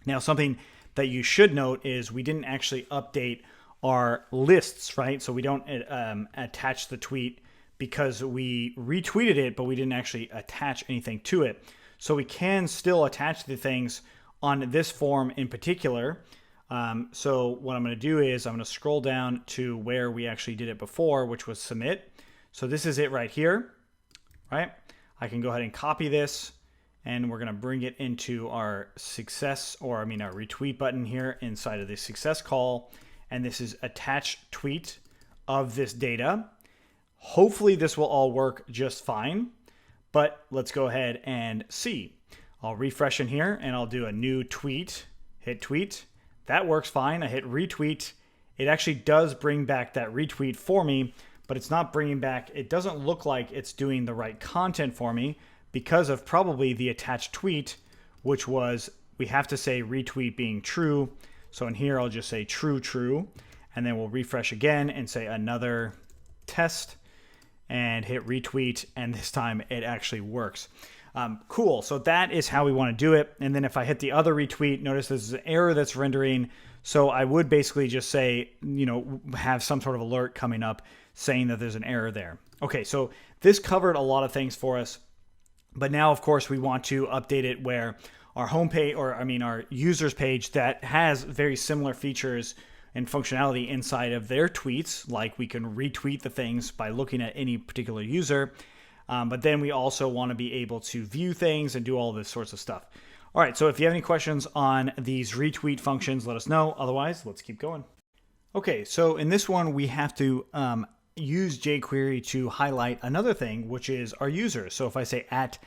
Now, something that you should note is we didn't actually update our lists, right? So we don't attach the tweet because we retweeted it, but we didn't actually attach anything to it. So we can still attach the things on this form in particular. So what I'm going to do is I'm going to scroll down to where we actually did it before, which was submit. So this is it right here, right? I can go ahead and copy this, and we're going to bring it into our success, or I mean our retweet button here inside of the success call. And this is attach tweet of this data. Hopefully this will all work just fine, but let's go ahead and see. I'll refresh in here and I'll do a new tweet, hit tweet. That works fine. I hit retweet. It actually does bring back that retweet for me, but it's not bringing back, it doesn't look like it's doing the right content for me because of probably the attached tweet, which was, we have to say retweet being true. So in here, I'll just say true, true, and then we'll refresh again and say another test and hit retweet. And this time it actually works. Cool. So that is how we want to do it. And then if I hit the other retweet, notice this is an error that's rendering. So I would basically just say, have some sort of alert coming up saying that there's an error there. Okay, so this covered a lot of things for us. But now, of course, we want to update it where our homepage, our users page that has very similar features and functionality inside of their tweets, like we can retweet the things by looking at any particular user. But then we also want to be able to view things and do all this sorts of stuff. All right, so if you have any questions on these retweet functions, let us know. Otherwise, let's keep going. Okay, so in this one, we have to use jQuery to highlight another thing, which is our user. So if I say at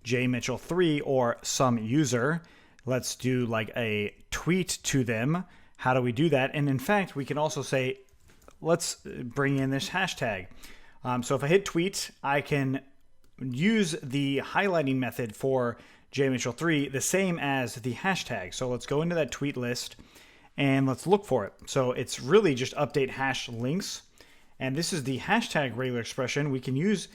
jmitchell3 or some user, let's do like a tweet to them. How do we do that? And in fact, we can also say, let's bring in this hashtag. So if I hit tweet, I can use the highlighting method for jmitchell3 the same as the hashtag. So let's go into that tweet list and let's look for it. So it's really just update hash links. And this is the hashtag regular expression. We can use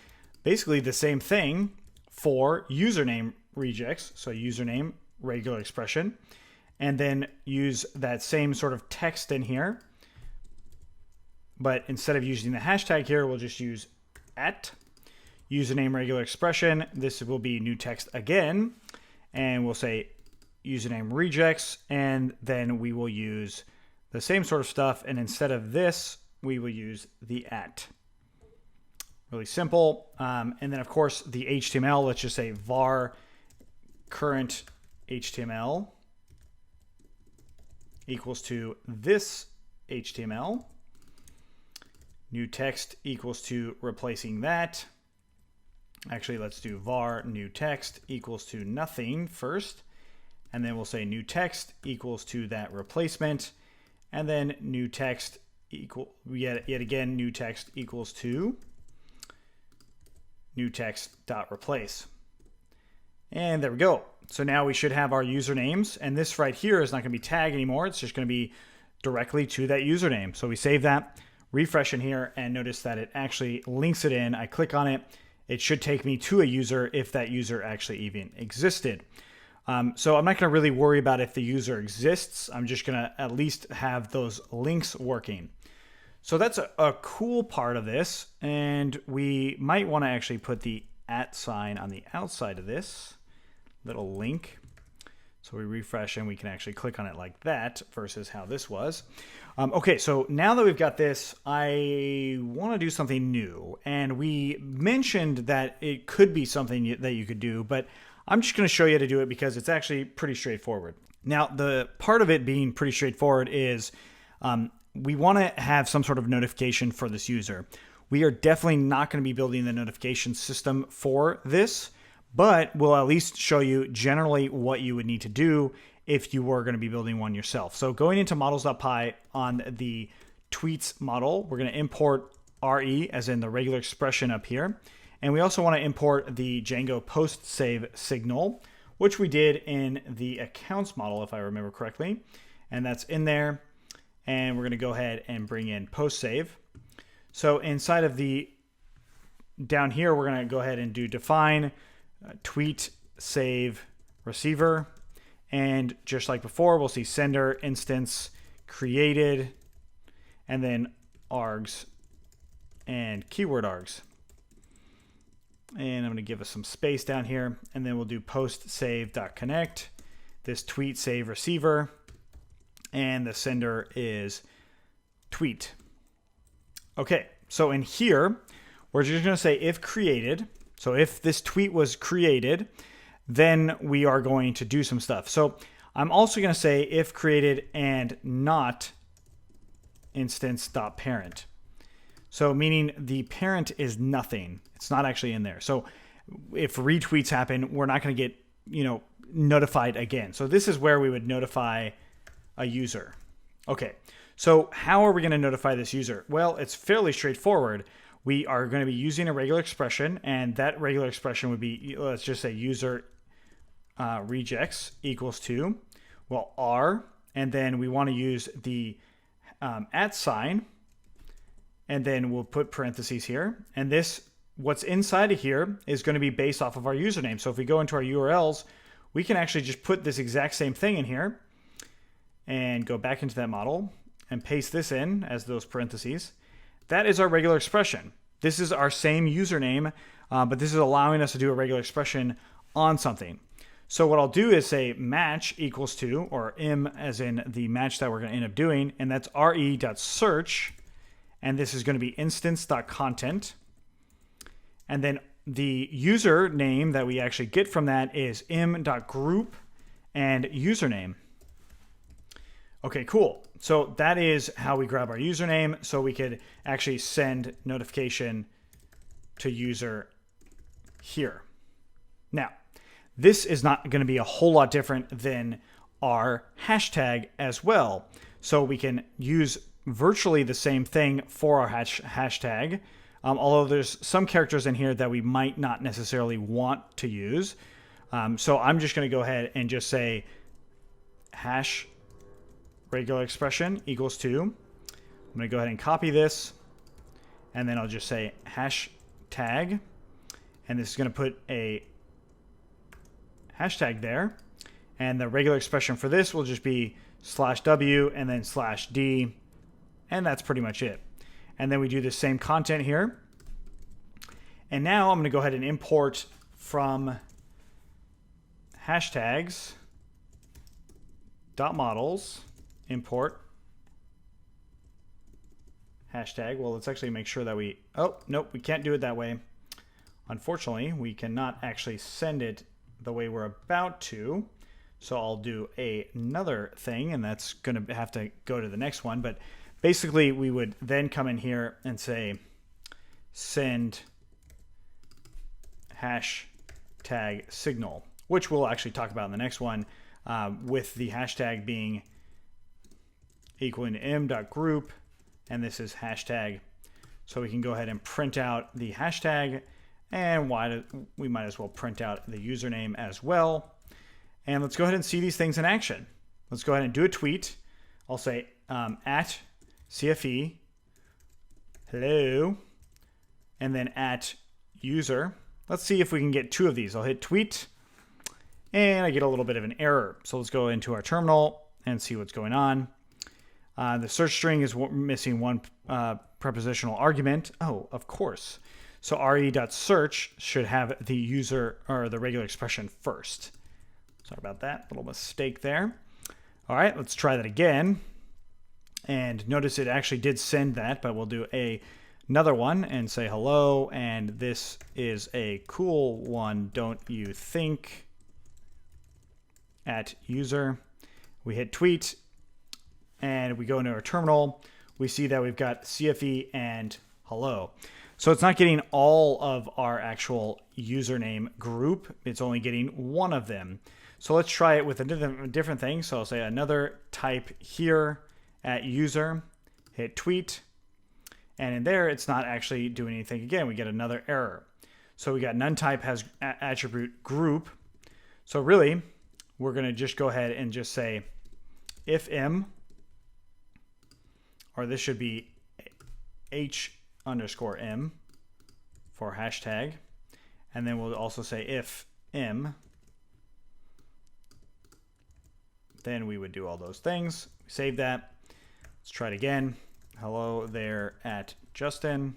basically the same thing for username regex. So username regular expression, and then use that same sort of text in here. But instead of using the hashtag here, we'll just use at username regular expression. This will be new text again. And we'll say username regex. And then we will use the same sort of stuff. And instead of this, we will use the at. Really simple. And then, of course, the HTML, let's just say var current HTML equals to this HTML. New text equals to replacing that. Actually, let's do var new text equals to nothing first. And then we'll say new text equals to that replacement. And then new text yet again, new text equals to new text dot replace. And there we go. So now we should have our usernames. And this right here is not going to be tag anymore. It's just going to be directly to that username. So we save that. Refresh in here and notice that it actually links it in. I click on it. It should take me to a user if that user actually even existed. So I'm not going to really worry about if the user exists. I'm just going to at least have those links working. So that's a cool part of this. And we might want to actually put the @ sign on the outside of this little link. So we refresh and we can actually click on it like that versus how this was. Okay, so now that we've got this, I want to do something new. And we mentioned that it could be something that you could do, but I'm just going to show you how to do it because it's actually pretty straightforward. Now, the part of it being pretty straightforward is we want to have some sort of notification for this user. We are definitely not going to be building the notification system for this, but we'll at least show you generally what you would need to do if you were going to be building one yourself. So going into models.py on the tweets model, we're going to import RE as in the regular expression up here. And we also want to import the Django post save signal, which we did in the accounts model, if I remember correctly. And that's in there. And we're going to go ahead and bring in post save. So inside of down here, we're going to go ahead and do define tweet save receiver. And just like before, we'll see sender instance created, and then args and keyword args. And I'm going to give us some space down here, and then we'll do post save.connect, this tweet save receiver, and the sender is tweet. Okay, so in here, we're just going to say if created. So if this tweet was created, then we are going to do some stuff. So I'm also going to say if created and not instance.parent. So meaning the parent is nothing. It's not actually in there. So if retweets happen, we're not going to get, notified again. So this is where we would notify a user. Okay, so how are we going to notify this user? Well, it's fairly straightforward. We are going to be using a regular expression, and that regular expression would be, let's just say user regex equals to, well, R, and then we want to use the @ sign, and then we'll put parentheses here. And this, what's inside of here is going to be based off of our username. So if we go into our URLs, we can actually just put this exact same thing in here and go back into that model and paste this in as those parentheses. That is our regular expression. This is our same username, but this is allowing us to do a regular expression on something. So what I'll do is say match equals to, or im as in the match that we're going to end up doing, and that's re.search, and this is going to be instance.content. And then the username that we actually get from that is im.group and username. Okay, cool. So that is how we grab our username. So we could actually send notification to user here. Now, this is not going to be a whole lot different than our hashtag as well. So we can use virtually the same thing for our hashtag, although there's some characters in here that we might not necessarily want to use. So I'm just going to go ahead and just say hash regular expression equals to. I'm going to go ahead and copy this, and then I'll just say hashtag, and this is going to put a hashtag there, and the regular expression for this will just be /w and then /d, and that's pretty much it. And then we do the same content here, and now I'm going to go ahead and import from hashtags .models import hashtag. Well, let's actually make sure that we, oh, nope, we can't do it that way. Unfortunately, we cannot actually send it the way we're about to. So I'll do another thing, and that's going to have to go to the next one. But basically, we would then come in here and say send hashtag signal, which we'll actually talk about in the next one, with the hashtag being equaling to m.group, and this is hashtag. So we can go ahead and print out the hashtag, and we might as well print out the username as well. And let's go ahead and see these things in action. Let's go ahead and do a tweet. I'll say at CFE, hello, and then at user. Let's see if we can get two of these. I'll hit tweet, and I get a little bit of an error. So let's go into our terminal and see what's going on. The search string is missing one prepositional argument. Oh, of course. So re.search should have the user or the regular expression first. Sorry about that. Little mistake there. All right, let's try that again. And notice it actually did send that, but we'll do another one and say hello. And this is a cool one, don't you think? At user. We hit tweet, and we go into our terminal. We see that we've got CFE and hello. So it's not getting all of our actual username group. It's only getting one of them. So let's try it with a different thing. So I'll say another type here at user, hit tweet, and in there it's not actually doing anything. Again, we get another error. So we got none type has attribute group. So really, we're going to just go ahead and just say if m, or this should be h_m for hashtag, and then we'll also say if m, then we would do all those things. Save that. Let's try it again. Hello there at Justin.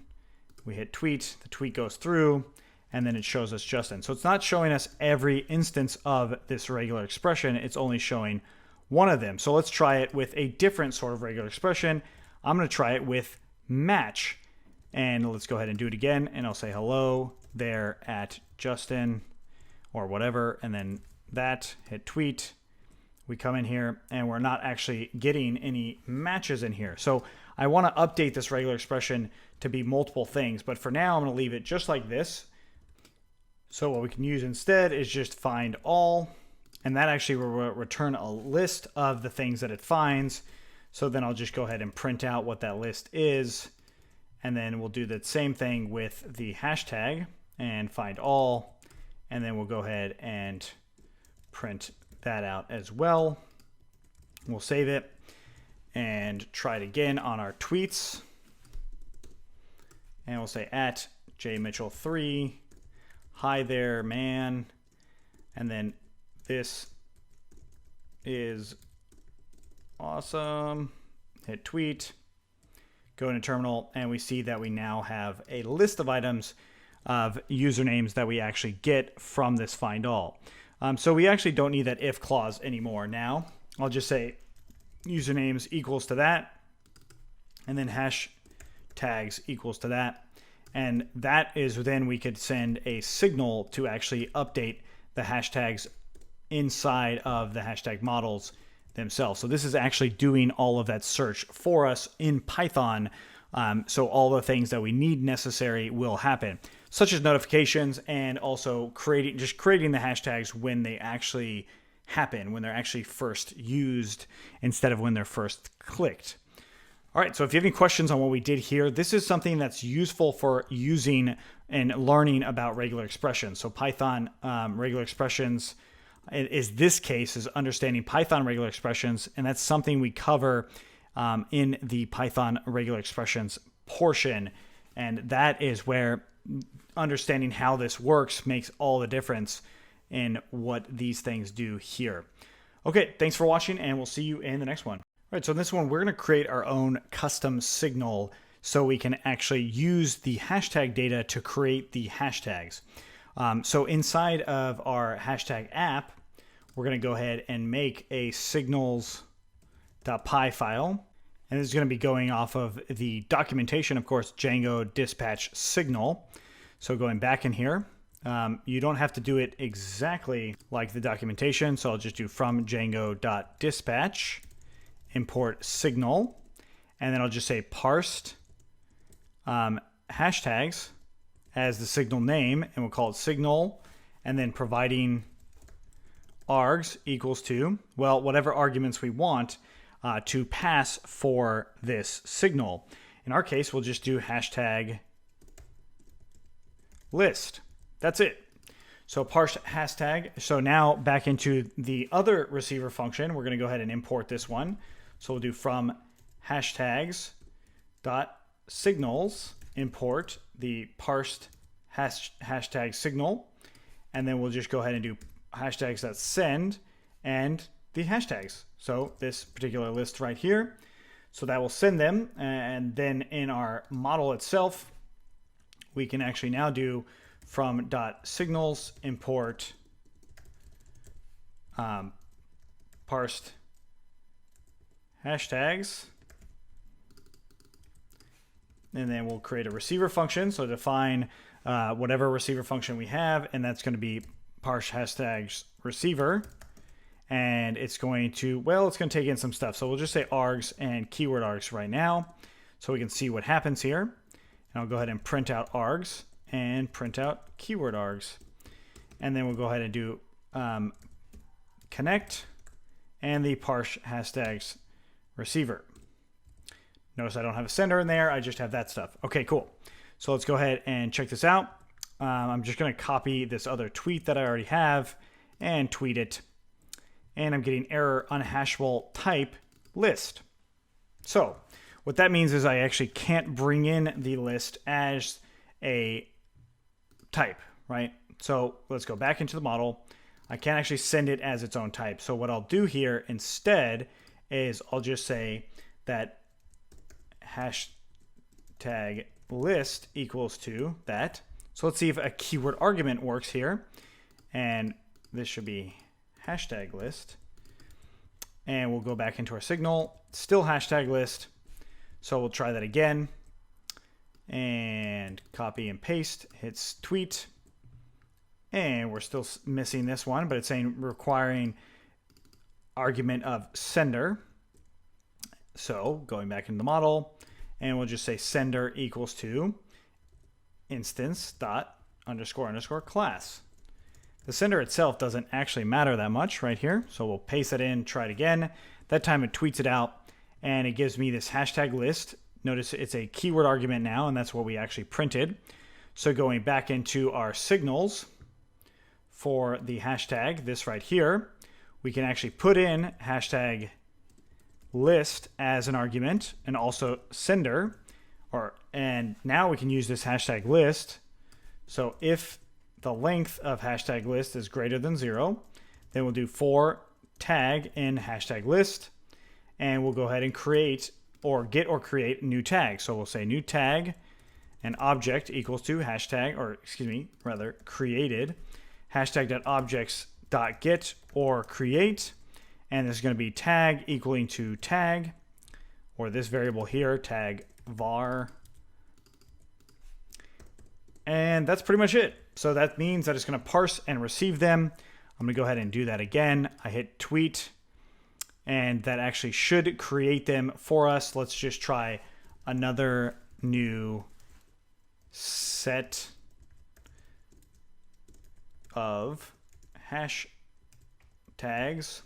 We hit tweet, the tweet goes through, and then it shows us Justin. So it's not showing us every instance of this regular expression. It's only showing one of them. So let's try it with a different sort of regular expression. I'm going to try it with match. And let's go ahead and do it again. And I'll say hello there at Justin or whatever. And then that, hit tweet. We come in here and we're not actually getting any matches in here. So I want to update this regular expression to be multiple things. But for now, I'm going to leave it just like this. So what we can use instead is just find all. and that actually will return a list of the things that it finds. So then I'll just go ahead and print out what that list is. And then we'll do the same thing with the hashtag and find all. And then we'll go ahead and print that out as well. We'll save it and try it again on our tweets. And we'll say at jmitchell3, hi there, man. And then this is awesome. Hit tweet, go into terminal, and we see that we now have a list of items of usernames that we actually get from this find all. So we actually don't need that if clause anymore now. I'll just say usernames equals to that, and then hashtags equals to that. And that is then we could send a signal to actually update the hashtags inside of the hashtag models themselves. So this is actually doing all of that search for us in Python. So all the things that we need necessary will happen, such as notifications and also creating the hashtags when they actually happen, when they're actually first used instead of when they're first clicked. All right, so if you have any questions on what we did here, this is something that's useful for using and learning about regular expressions. So Python regular expressions this case is understanding Python regular expressions, and that's something we cover in the Python regular expressions portion. And that is where understanding how this works makes all the difference in what these things do here. Okay, thanks for watching, and we'll see you in the next one. All right, so in this one, we're going to create our own custom signal so we can actually use the hashtag data to create the hashtags. So inside of our hashtag app, we're going to go ahead and make a signals.py file. And this is going to be going off of the documentation, of course, Django dispatch signal. So going back in here, you don't have to do it exactly like the documentation. So I'll just do from Django.dispatch, import signal, and then I'll just say parsed hashtags as the signal name, and we'll call it signal, and then providing args equals to, well, whatever arguments we want to pass for this signal. In our case, we'll just do hashtag list. That's it. So parse hashtag. So now back into the other receiver function, we're going to go ahead and import this one. So we'll do from hashtags dot signals, import the parsed hashtag signal, and then we'll just go ahead and do hashtags.send and the hashtags. So this particular list right here. So that will send them. And then in our model itself, we can actually now do from .signals import parsed hashtags. And then we'll create a receiver function. So define whatever receiver function we have, and that's going to be parse hashtags receiver. And it's going to, well, it's going to take in some stuff. So we'll just say args and keyword args right now so we can see what happens here. And I'll go ahead and print out args and print out keyword args. And then we'll go ahead and do connect and the parse hashtags receiver. Notice I don't have a sender in there. I just have that stuff. Okay, cool. So let's go ahead and check this out. I'm just going to copy this other tweet that I already have and tweet it. And I'm getting error unhashable type list. So what that means is I actually can't bring in the list as a type, right? So let's go back into the model. I can't actually send it as its own type. So what I'll do here instead is I'll just say that hashtag list equals to that. So let's see if a keyword argument works here. And this should be hashtag list. And we'll go back into our signal, still hashtag list. So we'll try that again and copy and paste, hits tweet. And we're still missing this one, but it's saying requiring argument of sender. So going back into the model, and we'll just say sender equals to instance dot underscore underscore class. The sender itself doesn't actually matter that much right here. So we'll paste it in, try it again. That time it tweets it out and it gives me this hashtag list. Notice it's a keyword argument now, and that's what we actually printed. So going back into our signals for the hashtag, this right here, we can actually put in hashtag list as an argument and also sender, and now we can use this hashtag list. So if the length of hashtag list is greater than 0, then we'll do for tag in hashtag list, and we'll go ahead and create or get or create new tag. So we'll say new tag and object equals to hashtag, or excuse me, rather created hashtag.objects.get or create, and this is going to be tag equaling to tag, or this variable here, tag var. And that's pretty much it. So that means that it's going to parse and receive them. I'm going to go ahead and do that again. I hit tweet, and that actually should create them for us. Let's just try another new set of hash tags,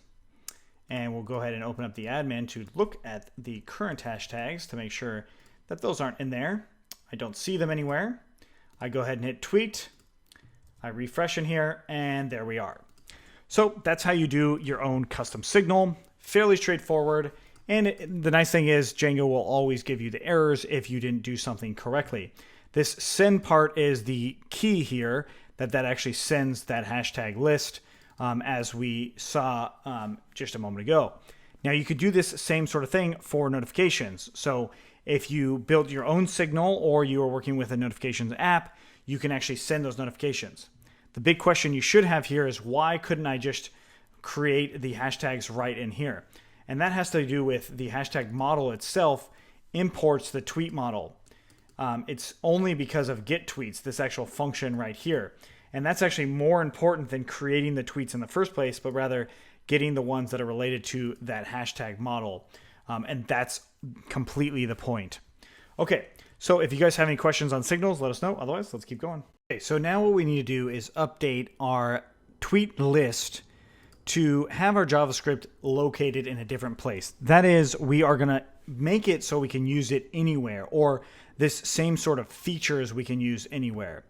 and we'll go ahead and open up the admin to look at the current hashtags to make sure that those aren't in there. I don't see them anywhere. I go ahead and hit tweet. I refresh in here, and there we are. So that's how you do your own custom signal. Fairly straightforward. And the nice thing is Django will always give you the errors if you didn't do something correctly. This send part is the key here, that actually sends that hashtag list, as we saw just a moment ago. Now you could do this same sort of thing for notifications. So if you built your own signal or you are working with a notifications app, you can actually send those notifications. The big question you should have here is, why couldn't I just create the hashtags right in here? And that has to do with the hashtag model itself imports the tweet model. It's only because of get tweets, this actual function right here. And that's actually more important than creating the tweets in the first place, but rather getting the ones that are related to that hashtag model. And that's completely the point. Okay, so if you guys have any questions on signals, let us know. Otherwise, let's keep going. Okay, so now what we need to do is update our tweet list to have our JavaScript located in a different place. That is, we are going to make it so we can use it anywhere, or this same sort of features we can use anywhere.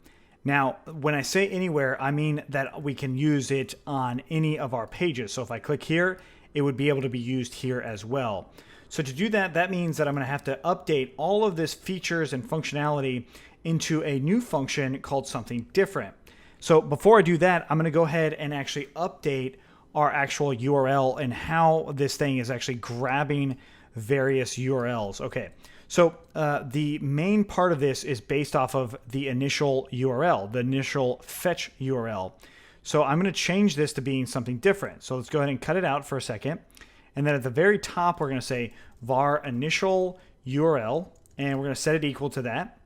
Now, when I say anywhere, I mean that we can use it on any of our pages. So if I click here, it would be able to be used here as well. So to do that, that means that I'm going to have to update all of this features and functionality into a new function called something different. So before I do that, I'm going to go ahead and actually update our actual URL and how this thing is actually grabbing various URLs. Okay, so the main part of this is based off of the initial URL, the initial fetch URL. So I'm going to change this to being something different. So let's go ahead and cut it out for a second. And then at the very top, we're going to say var initial URL, and we're going to set it equal to that.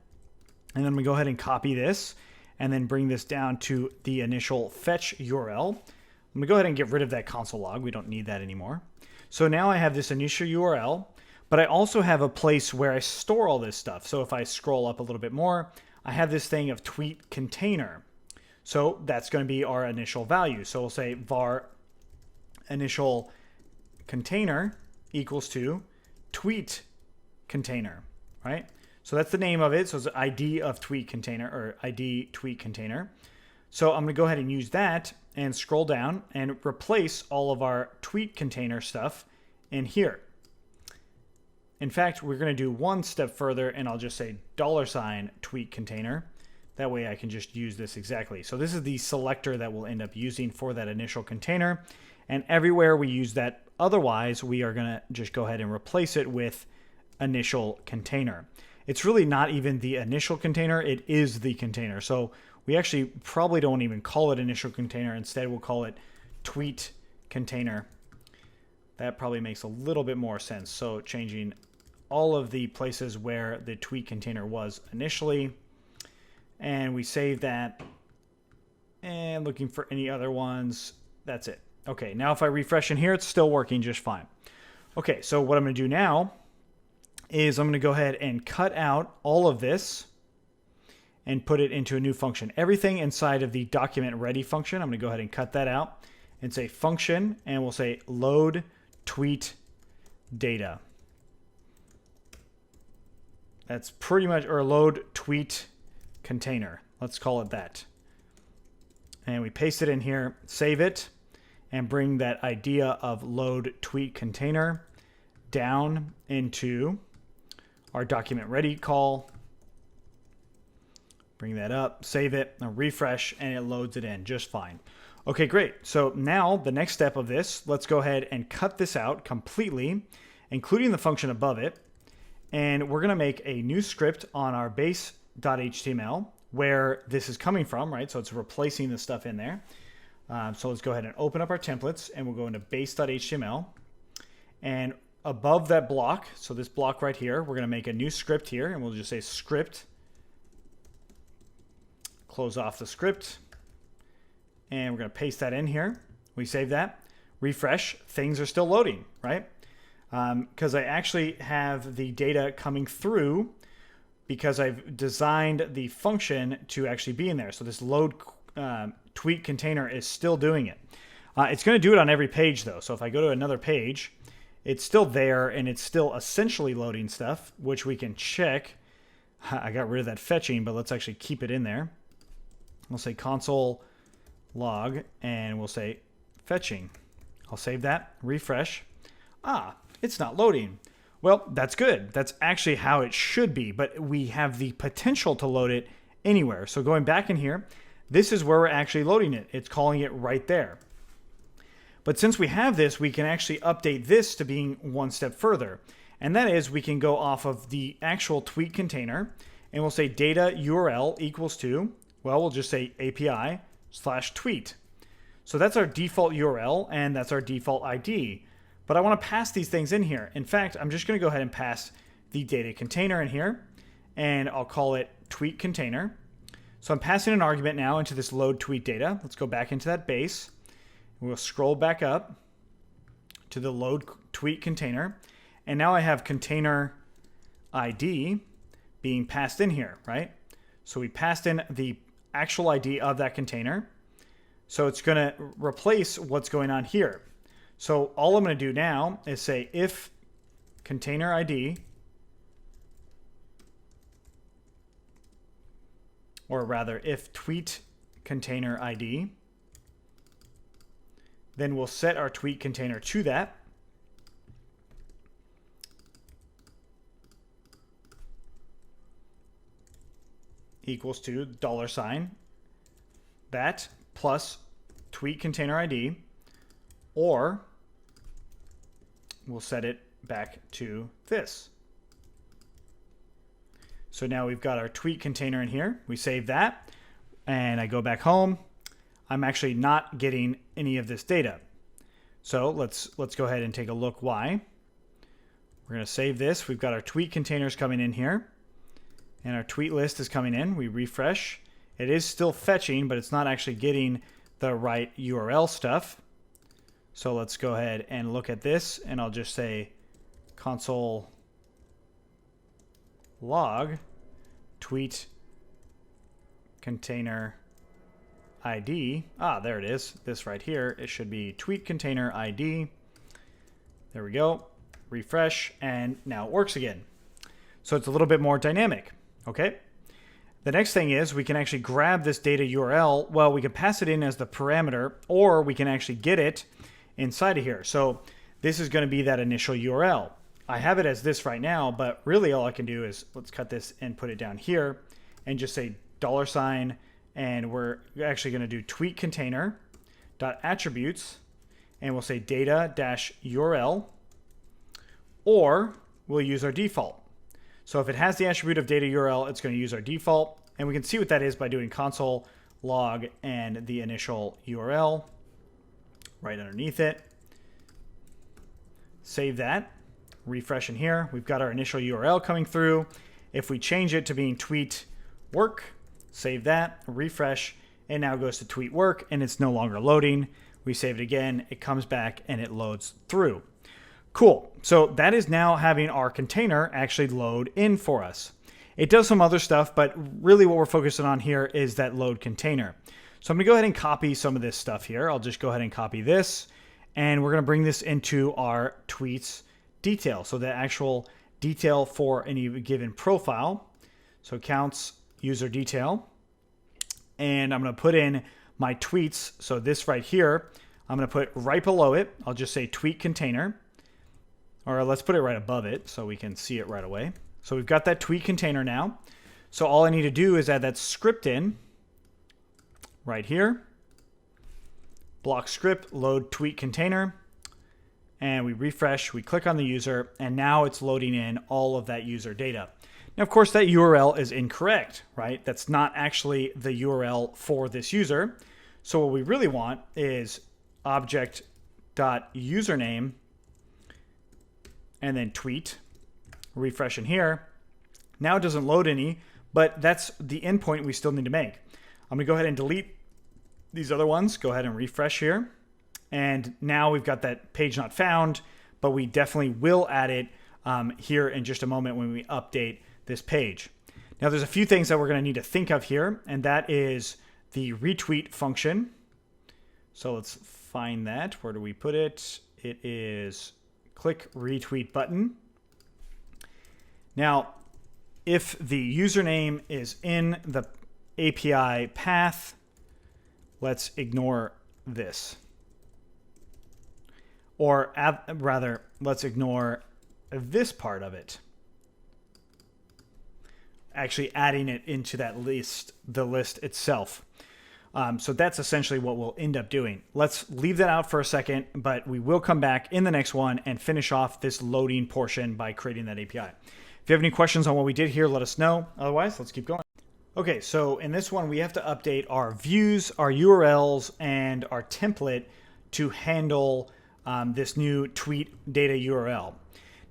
And then we go ahead and copy this and then bring this down to the initial fetch URL. I'm going to go ahead and get rid of that console log. We don't need that anymore. So now I have this initial URL, but I also have a place where I store all this stuff. So if I scroll up a little bit more, I have this thing of tweet container. So that's going to be our initial value. So we'll say var initial container equals to tweet container, right? So that's the name of it. So it's ID of tweet container, or ID tweet container. So I'm going to go ahead and use that and scroll down and replace all of our tweet container stuff in here. In fact, we're going to do one step further, and I'll just say $ tweet container. That way I can just use this exactly. So this is the selector that we'll end up using for that initial container. And everywhere we use that, otherwise, we are going to just go ahead and replace it with initial container. It's really not even the initial container, it is the container. So we actually probably don't even call it initial container. Instead, we'll call it tweet container. That probably makes a little bit more sense. So changing all of the places where the tweet container was initially. And we save that. And looking for any other ones, that's it. Okay, now if I refresh in here, it's still working just fine. Okay, so what I'm going to do now is I'm going to go ahead and cut out all of this. and put it into a new function. Everything inside of the document ready function, I'm going to go ahead and cut that out and say function, and we'll say load tweet data. That's pretty much, or load tweet container. Let's call it that. And we paste it in here, save it, and bring that idea of load tweet container down into our document ready call. Bring that up, save it, and refresh, and it loads it in just fine. Okay, great. So now the next step of this, let's go ahead and cut this out completely, including the function above it. And we're going to make a new script on our base.html where this is coming from, right? So it's replacing the stuff in there. So let's go ahead and open up our templates, and we'll go into base.html. And above that block, so this block right here, we're going to make a new script here, and we'll just say script. Close off the script. And we're going to paste that in here. We save that. Refresh. Things are still loading, right? Because I actually have the data coming through because I've designed the function to actually be in there. So this load tweet container is still doing it. It's going to do it on every page, though. So if I go to another page, it's still there, and it's still essentially loading stuff, which we can check. I got rid of that fetching, but let's actually keep it in there. We'll say console log, and we'll say fetching. I'll save that, refresh. It's not loading. Well, that's good. That's actually how it should be, but we have the potential to load it anywhere. So going back in here, this is where we're actually loading it. It's calling it right there. But since we have this, we can actually update this to being one step further. And that is, we can go off of the actual tweet container, and we'll say data URL equals to, well, we'll just say API/tweet. So that's our default URL, and that's our default ID. But I want to pass these things in here. In fact, I'm just going to go ahead and pass the data container in here, and I'll call it tweet container. So I'm passing an argument now into this load tweet data. Let's go back into that base. We'll scroll back up to the load tweet container, and now I have container ID being passed in here, right? So we passed in the actual ID of that container. So it's going to replace what's going on here. So all I'm going to do now is say if container ID, or rather if tweet container ID, then we'll set our tweet container to that. Equals to $, that plus tweet container ID, or we'll set it back to this. So now we've got our tweet container in here. We save that, and I go back home. I'm actually not getting any of this data. So let's go ahead and take a look why. We're going to save this. We've got our tweet containers coming in here, and our tweet list is coming in. We refresh. It is still fetching, but it's not actually getting the right URL stuff. So let's go ahead and look at this, and I'll just say console log tweet container ID. There it is. This right here. It should be tweet container ID. There we go. Refresh, and now it works again. So it's a little bit more dynamic. Okay. The next thing is we can actually grab this data URL. Well, we can pass it in as the parameter, or we can actually get it inside of here. So this is going to be that initial URL. I have it as this right now, but really all I can do is let's cut this and put it down here and just say $, and we're actually going to do tweet container dot attributes, and we'll say data-URL, or we'll use our default. So if it has the attribute of data URL, it's going to use our default, and we can see what that is by doing console log and the initial URL right underneath it. Save that, refresh in here. We've got our initial URL coming through. If we change it to being tweet work, save that, refresh, and now it goes to tweet work, and it's no longer loading. We save it again, it comes back, and it loads through. Cool. So that is now having our container actually load in for us. It does some other stuff, but really what we're focusing on here is that load container. So I'm going to go ahead and copy some of this stuff here. I'll just go ahead and copy this, and we're going to bring this into our tweets detail. So the actual detail for any given profile. So accounts, user detail. And I'm going to put in my tweets. So this right here, I'm going to put right below it. I'll just say tweet container, or let's put it right above it so we can see it right away. So we've got that tweet container now. So all I need to do is add that script in right here. Block script, load tweet container. And we refresh, we click on the user, and now it's loading in all of that user data. Now, of course, that URL is incorrect, right? That's not actually the URL for this user. So what we really want is object.username and then tweet. Refresh in here. Now it doesn't load any, but that's the endpoint we still need to make. I'm going to go ahead and delete these other ones. Go ahead and refresh here. And now we've got that page not found, but we definitely will add it here in just a moment when we update this page. Now there's a few things that we're going to need to think of here, and that is the retweet function. So let's find that. Where do we put it? It is click retweet button. Now, if the username is in the API path, let's ignore this. Or rather, let's ignore this part of it. Actually adding it into that list, the list itself. So that's essentially what we'll end up doing. Let's leave that out for a second, but we will come back in the next one and finish off this loading portion by creating that API. If you have any questions on what we did here, let us know. Otherwise, let's keep going. Okay, so in this one, we have to update our views, our URLs, and our template to handle this new tweet data URL.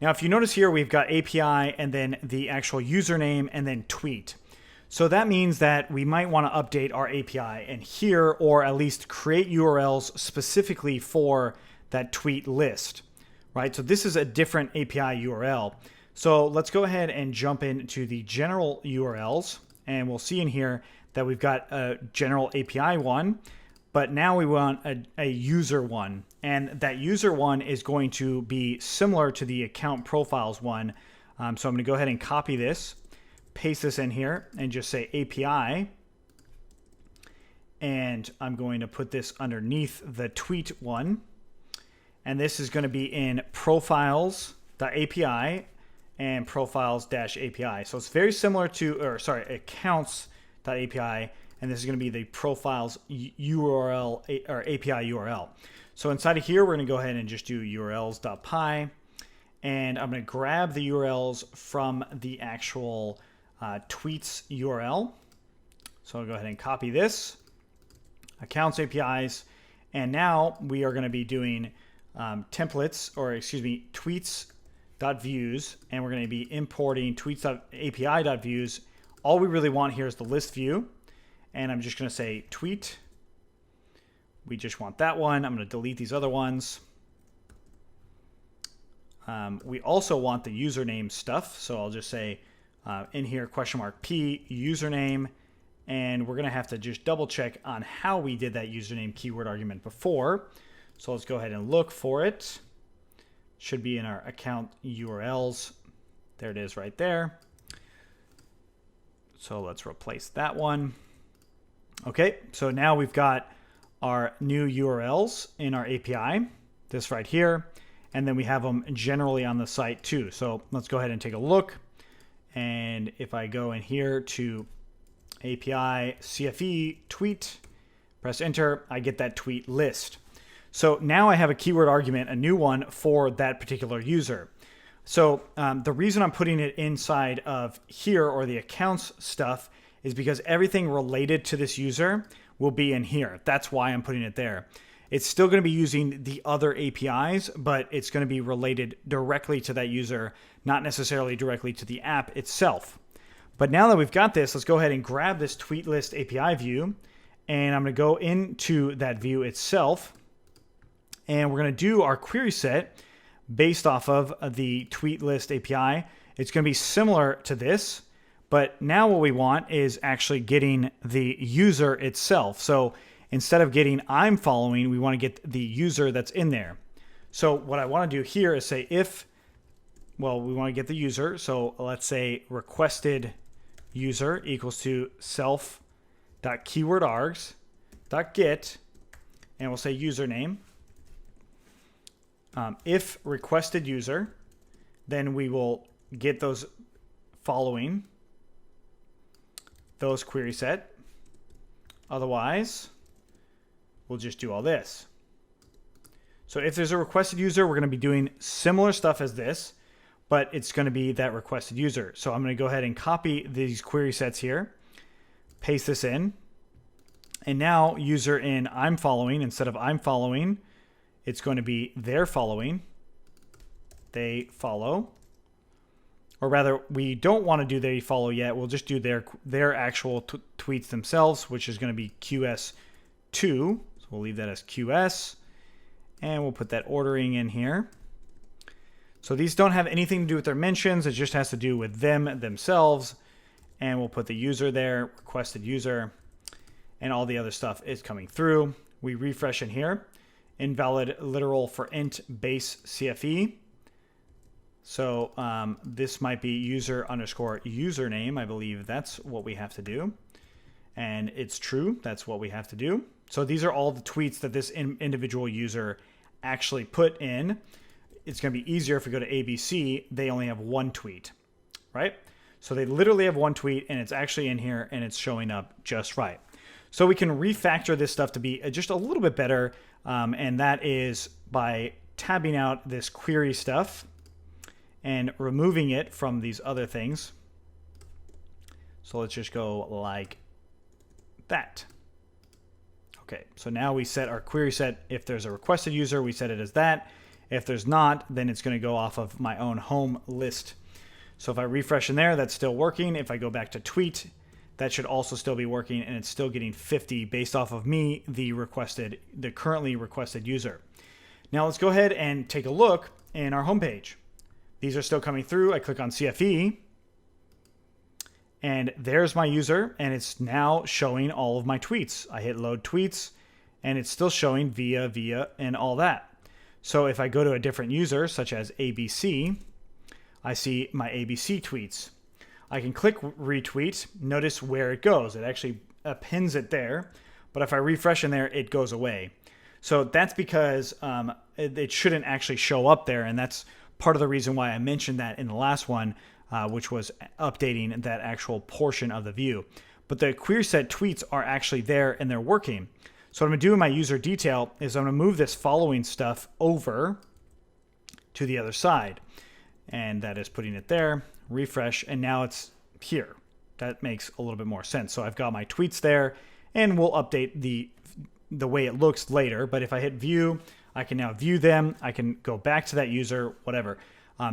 Now, if you notice here, we've got API and then the actual username and then tweet. So that means that we might want to update our API and here, or at least create URLs specifically for that tweet list, right? So this is a different API URL. So let's go ahead and jump into the general URLs, and we'll see in here that we've got a general API one, but now we want a user one. And that user one is going to be similar to the account profiles one. So I'm going to go ahead and copy this, paste this in here, and just say API. And I'm going to put this underneath the tweet one. And this is going to be in profiles.api and profiles-API. So it's very similar to, accounts.api, and this is going to be the profiles URL or API URL. So inside of here, we're going to go ahead and just do urls.py, and I'm going to grab the URLs from the actual tweets URL. So I'll go ahead and copy this, accounts APIs, and now we are going to be doing tweets.views, and we're going to be importing tweets.api.views. All we really want here is the list view, and I'm just going to say tweet. We just want that one. I'm going to delete these other ones. We also want the username stuff, so I'll just say in here $P username, and we're going to have to just double check on how we did that username keyword argument before. So let's go ahead and look for it. Should be in our account URLs. There it is right there. So let's replace that one. Okay, so now we've got our new URLs in our API, this right here, and then we have them generally on the site too. So let's go ahead and take a look. And if I go in here to API CFE tweet, press enter, I get that tweet list. So now I have a keyword argument, a new one for that particular user. So the reason I'm putting it inside of here, or the accounts stuff, is because everything related to this user will be in here. That's why I'm putting it there. It's still going to be using the other APIs, but it's going to be related directly to that user, not necessarily directly to the app itself. But now that we've got this, let's go ahead and grab this tweet list API view, and I'm going to go into that view itself, and we're going to do our query set based off of the tweet list API. It's going to be similar to this, But now what we want is actually getting the user itself. So instead of getting I'm following, we want to get the user that's in there. So what I want to do here is say if, well, we want to get the user. So let's say requested user equals to self.keywordargs.get, and we'll say username. If requested user, then we will get those following those query set. Otherwise, we'll just do all this. So if there's a requested user, we're going to be doing similar stuff as this, but it's going to be that requested user. So I'm going to go ahead and copy these query sets here, paste this in, and now user in I'm following, instead of I'm following, it's going to be they're following, they follow. Or rather, we don't want to do they follow yet. We'll just do their actual tweets themselves, which is going to be QS2. So we'll leave that as QS. And we'll put that ordering in here. So these don't have anything to do with their mentions. It just has to do with them themselves. And we'll put the user there, requested user, and all the other stuff is coming through. We refresh in here. Invalid literal for int base CFE. So this might be user underscore username. I believe that's what we have to do. And it's true. That's what we have to do. So these are all the tweets that this individual user actually put in. It's going to be easier if we go to ABC. They only have one tweet, right? So they literally have one tweet, and it's actually in here, and it's showing up just right. So we can refactor this stuff to be just a little bit better, and that is by tabbing out this query stuff and removing it from these other things. So let's just go like that. Okay, so now we set our query set. If there's a requested user, we set it as that. If there's not, then it's going to go off of my own home list. So if I refresh in there, that's still working. If I go back to tweet, that should also still be working, and it's still getting 50 based off of me, the currently requested user. Now let's go ahead and take a look in our homepage. These are still coming through. I click on CFE, and there's my user, and it's now showing all of my tweets. I hit load tweets, and it's still showing via, and all that. So if I go to a different user, such as ABC, I see my ABC tweets. I can click retweet. Notice where it goes. It actually pins it there, but if I refresh in there, it goes away. So that's because it shouldn't actually show up there, and that's part of the reason why I mentioned that in the last one, which was updating that actual portion of the view. But the query set tweets are actually there, and they're working. So what I'm going to do in my user detail is I'm going to move this following stuff over to the other side. And that is putting it there, refresh, and now it's here. That makes a little bit more sense. So I've got my tweets there, and we'll update the way it looks later. But if I hit view, I can now view them. I can go back to that user, whatever.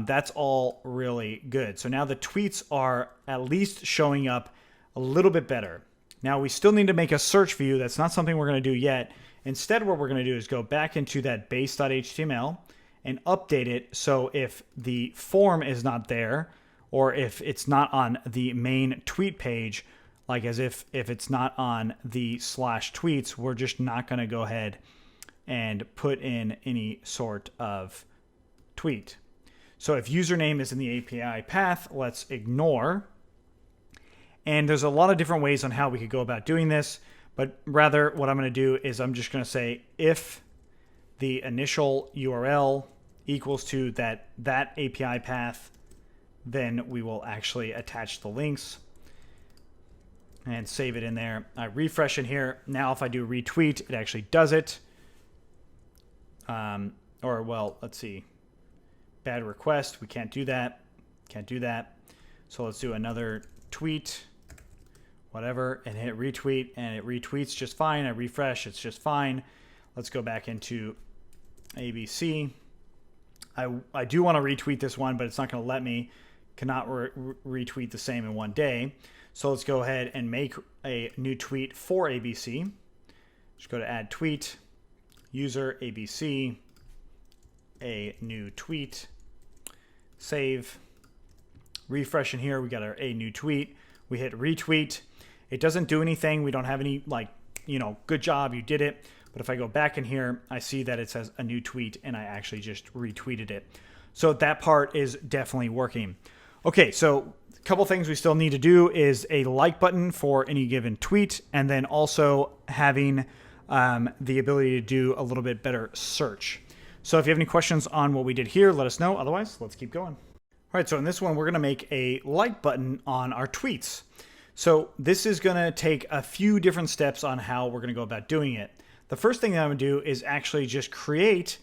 That's all really good. So now the tweets are at least showing up a little bit better. Now we still need to make a search view. That's not something we're going to do yet. Instead, what we're going to do is go back into that base.html and update it. So if the form is not there, or if it's not on the main tweet page, like as if it's not on the /tweets, we're just not going to go ahead and put in any sort of tweet. So if username is in the API path, let's ignore. And there's a lot of different ways on how we could go about doing this, but rather what I'm going to do is I'm just going to say if the initial URL equals to that API path, then we will actually attach the links and save it in there. I refresh in here. Now if I do retweet, it actually does it. Or well, let's see. Bad request. We can't do that. Can't do that. So let's do another tweet, whatever, and hit retweet, and it retweets just fine. I refresh, it's just fine. Let's go back into ABC. I do want to retweet this one, but it's not going to let me. Cannot retweet the same in one day. So let's go ahead and make a new tweet for ABC. Just go to add tweet, user ABC, a new tweet, save, refresh in here. We got a new tweet. We hit retweet. It doesn't do anything. We don't have any like, good job, you did it. But if I go back in here, I see that it says a new tweet and I actually just retweeted it. So that part is definitely working. Okay, so a couple things we still need to do is a like button for any given tweet, and then also having the ability to do a little bit better search. So if you have any questions on what we did here, let us know. Otherwise, let's keep going. All right, so in this one, we're going to make a like button on our tweets. So this is going to take a few different steps on how we're going to go about doing it. The first thing that I'm going to do is actually just create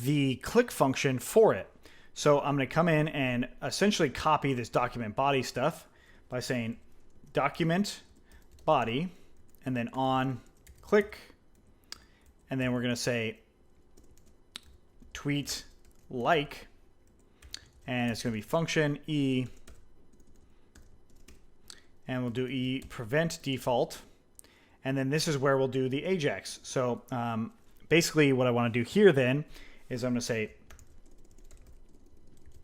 the click function for it. So I'm going to come in and essentially copy this document body stuff by saying document body and then on click. And then we're going to say tweet like, and it's going to be function e, and we'll do e prevent default. And then this is where we'll do the Ajax. So basically what I want to do here then is I'm going to say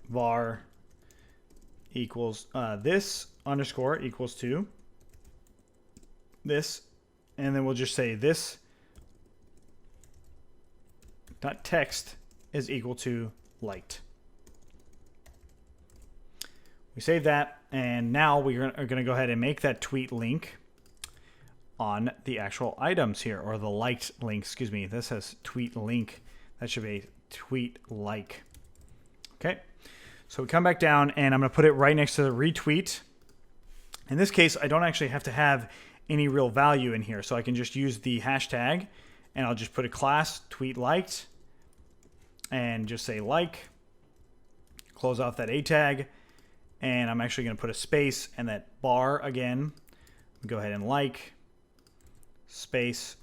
var equals this underscore equals to this, and then we'll just say this dot text is equal to liked. We save that, and now we are going to go ahead and make that tweet link on the actual items here, or the liked link, excuse me. This says tweet link. That should be tweet like. Okay, so we come back down, and I'm going to put it right next to the retweet. In this case, I don't actually have to have any real value in here, so I can just use the hashtag, and I'll just put a class tweet liked, and just say like, close off that A tag, and I'm actually going to put a space and that bar again. Go ahead and like, space,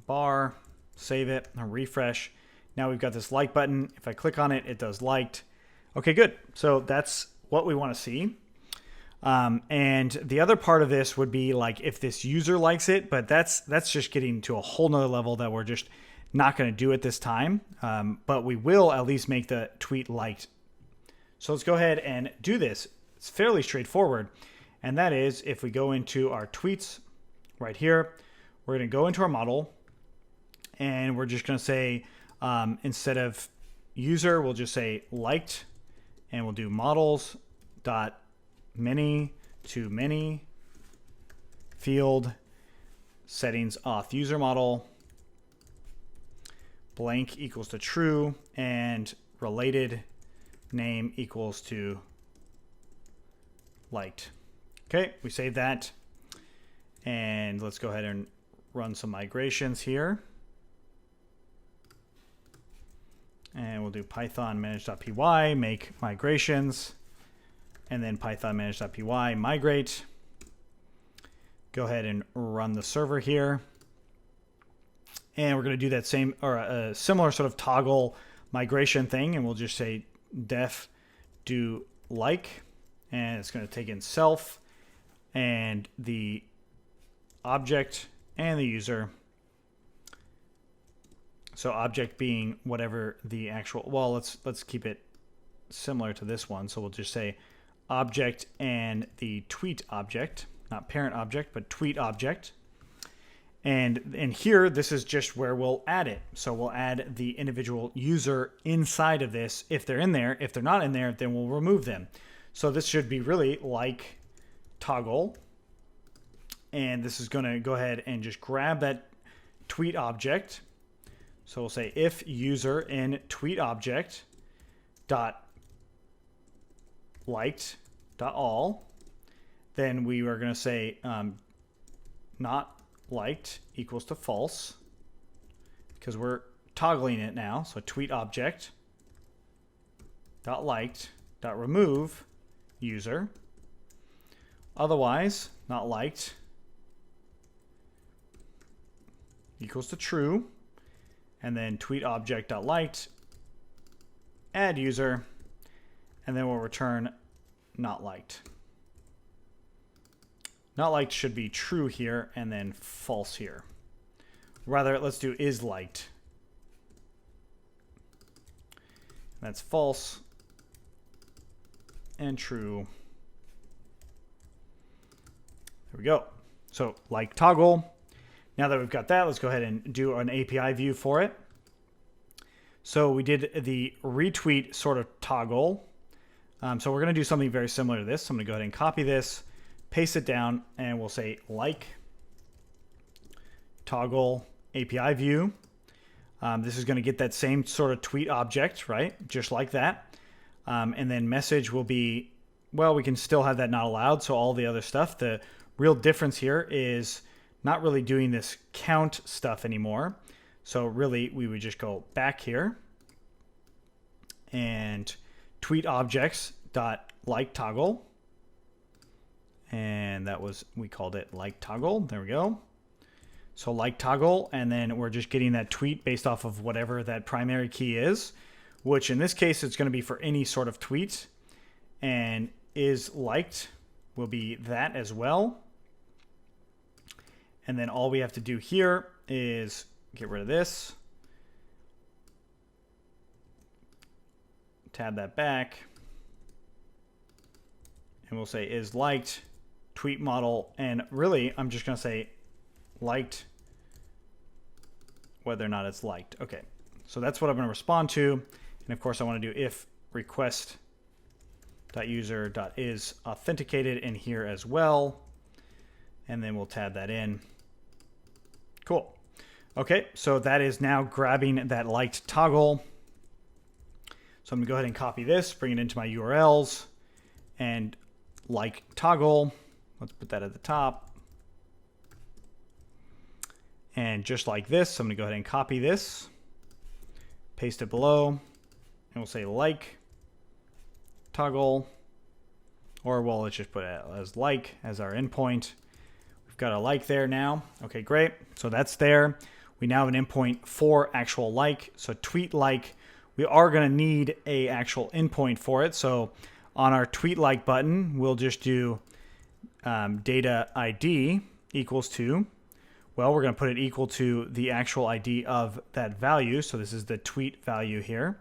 bar, save it, and refresh. Now we've got this like button. If I click on it, it does liked. Okay, good. So that's what we want to see. And the other part of this would be like if this user likes it, but that's just getting to a whole nother level that we're just not going to do at this time. But we will at least make the tweet liked. So let's go ahead and do this. It's fairly straightforward. And that is if we go into our tweets right here, we're going to go into our model and we're just going to say, instead of user, we'll just say liked, and we'll do models dot many to many field settings auth user model blank equals to true and related name equals to liked. Okay, we save that, and let's go ahead and run some migrations here. And we'll do python manage.py, make migrations, and then python manage.py, migrate. Go ahead and run the server here. And we're going to do that same, or a similar sort of toggle migration thing, and we'll just say def do like, and it's going to take in self and the object and the user. So object being whatever the actual, well, let's keep it similar to this one. So we'll just say object and the tweet object, not parent object, but tweet object. And in here, this is just where we'll add it. So we'll add the individual user inside of this if they're in there. If they're not in there, then we'll remove them. So this should be really like toggle. And this is going to go ahead and just grab that tweet object. So we'll say if user in tweet object dot liked dot all, then we are going to say not liked equals to false, because we're toggling it now. So tweet object dot liked dot remove user, otherwise not liked equals to true, and then tweet object dot liked add user, and then we'll return not liked. Not liked should be true here, and then false here. Rather, let's do is liked. That's false and true. There we go. So like toggle. Now that we've got that, let's go ahead and do an API view for it. So we did the retweet sort of toggle. So we're going to do something very similar to this. So I'm going to go ahead and copy this, paste it down, and we'll say like toggle API view. This is going to get that same sort of tweet object, right? Just like that. And then message will be, well, we can still have that not allowed. So all the other stuff. The real difference here is not really doing this count stuff anymore. So really, we would just go back here and tweet objects dot like toggle. And that was, we called it like toggle. There we go. So like toggle, and then we're just getting that tweet based off of whatever that primary key is, which in this case, it's going to be for any sort of tweet, and is liked will be that as well. And then all we have to do here is get rid of this, tab that back, and we'll say is liked tweet model. And really, I'm just going to say liked whether or not it's liked. Okay, so that's what I'm going to respond to. And of course, I want to do if request.user.is authenticated in here as well. And then we'll tab that in. Cool. Okay, so that is now grabbing that liked toggle. So I'm going to go ahead and copy this, bring it into my URLs, and like toggle. Let's put that at the top. And just like this, I'm going to go ahead and copy this, paste it below, and we'll say like toggle, or well, let's just put it as like as our endpoint. We've got a like there now. Okay, great. So that's there. We now have an endpoint for actual like. So tweet like, we are going to need a actual endpoint for it. So on our tweet like button, we'll just do data ID equals to, well, we're going to put it equal to the actual ID of that value. So this is the tweet value here.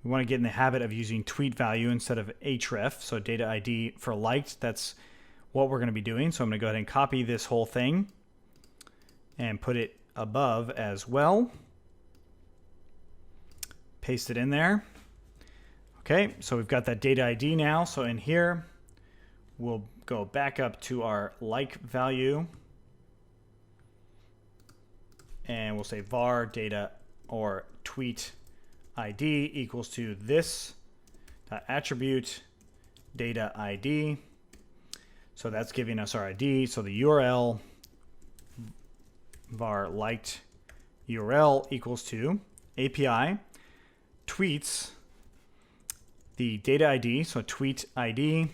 We want to get in the habit of using tweet value instead of href. So data ID for liked, that's what we're going to be doing. So I'm going to go ahead and copy this whole thing and put it above as well. Paste it in there. Okay, so we've got that data ID now. So in here, we'll go back up to our like value. And we'll say var data or tweet ID equals to this attribute data ID. So that's giving us our ID. So the URL var liked URL equals to API tweets the data ID. So tweet ID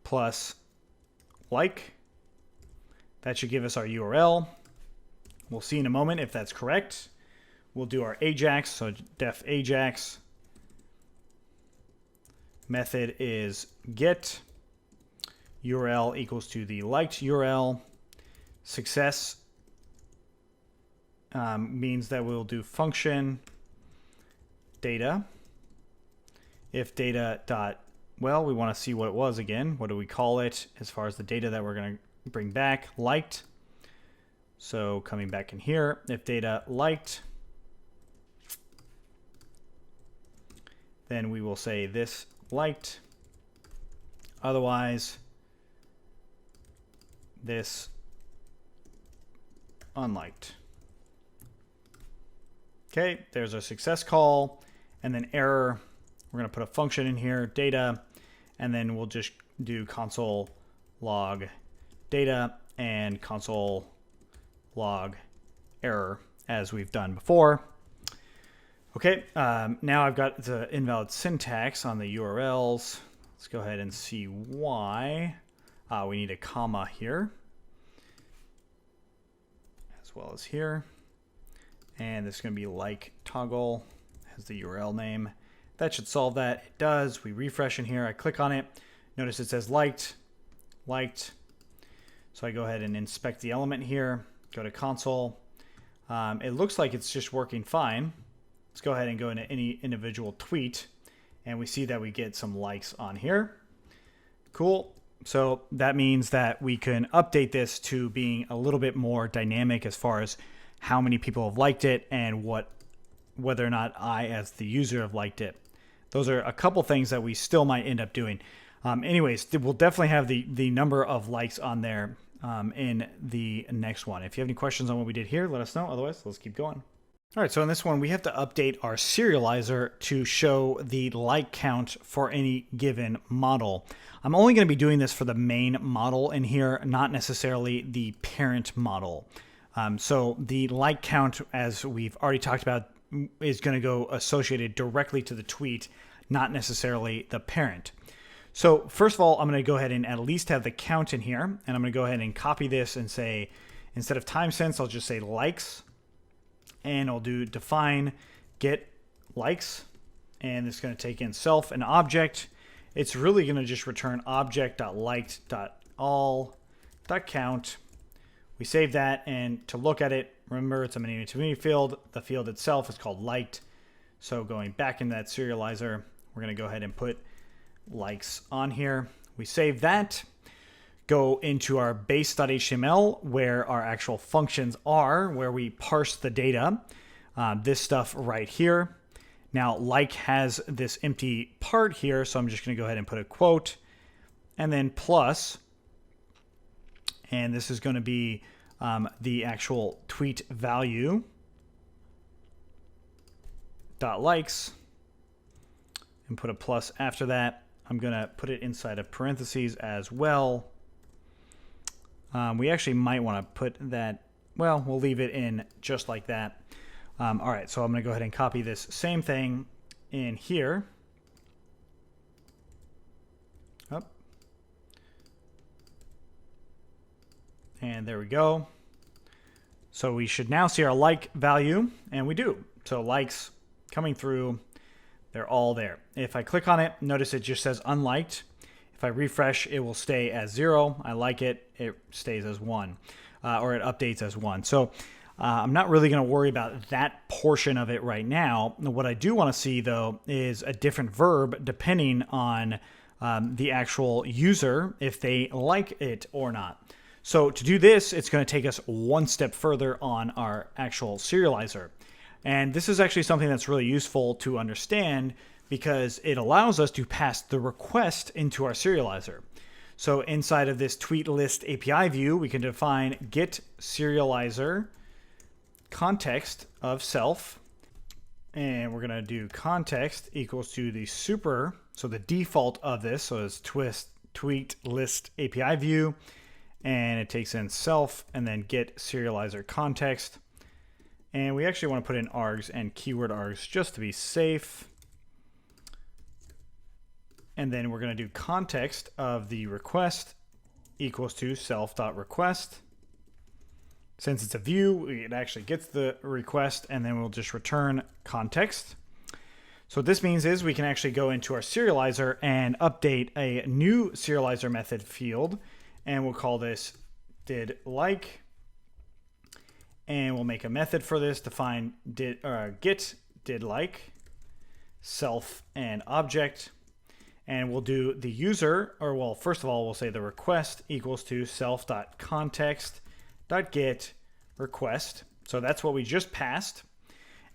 plus like. That should give us our URL. We'll see in a moment if that's correct. We'll do our AJAX, so def AJAX. Method is get URL equals to the liked URL. Success means that we'll do function data. If data dot, well, we want to see what it was again. What do we call it as far as the data that we're going to bring back? Liked. So coming back in here, if data liked, then we will say this liked. Otherwise, this unliked. Okay, there's our success call. And then error, we're going to put a function in here, data, and then we'll just do console log data and console log error as we've done before. Okay, now I've got the invalid syntax on the URLs. Let's go ahead and see why. We need a comma here, as well as here. And this is going to be like toggle as the URL name. That should solve that. It does. We refresh in here. I click on it. Notice it says liked, liked. So I go ahead and inspect the element here. Go to console. It looks like it's just working fine. Let's go ahead and go into any individual tweet. And we see that we get some likes on here. Cool. So that means that we can update this to being a little bit more dynamic as far as how many people have liked it and whether or not I, as the user, have liked it. Those are a couple things that we still might end up doing. Anyways, we'll definitely have the number of likes on there in the next one. If you have any questions on what we did here, let us know. Otherwise, let's keep going. All right, so in this one, we have to update our serializer to show the like count for any given model. I'm only going to be doing this for the main model in here, not necessarily the parent model. So the like count, as we've already talked about, is going to go associated directly to the tweet, not necessarily the parent. So first of all, I'm going to go ahead and at least have the count in here, and I'm going to go ahead and copy this and say, instead of time since, I'll just say likes. And I'll do define get likes, and it's going to take in self and object. It's really going to just return object.liked.all.count. We save that, and to look at it, remember it's a many field. The field itself is called liked. So going back in that serializer, we're going to go ahead and put likes on here. We save that. Go into our base.html where our actual functions are, where we parse the data. This stuff right here. Now, like has this empty part here, so I'm just going to go ahead and put a quote and then plus. And this is going to be the actual tweet value dot likes and put a plus after that. I'm going to put it inside of parentheses as well. We actually might want to put that, well, we'll leave it in just like that. All right, so I'm going to go ahead and copy this same thing in here. Oh. And there we go. So we should now see our like value, and we do. So likes coming through, they're all there. If I click on it, notice it just says unliked. If I refresh, it will stay as 0. I like it. It stays as 1, or it updates as 1. So I'm not really going to worry about that portion of it right now. What I do want to see, though, is a different verb depending on the actual user, if they like it or not. So to do this, it's going to take us one step further on our actual serializer. And this is actually something that's really useful to understand because it allows us to pass the request into our serializer. So inside of this tweet list API view, we can define get serializer context of self. And we're going to do context equals to the super, so the default of this, so it's tweet list API view. And it takes in self and then get serializer context. And we actually want to put in args and keyword args just to be safe. And then we're going to do context of the request equals to self.request. Since it's a view, it actually gets the request, and then we'll just return context. So what this means is we can actually go into our serializer and update a new serializer method field, and we'll call this did like. And we'll make a method for this, define get did like, self and object. And we'll do the user, or well, first of all, we'll say the request equals to self.context.get request. So that's what we just passed.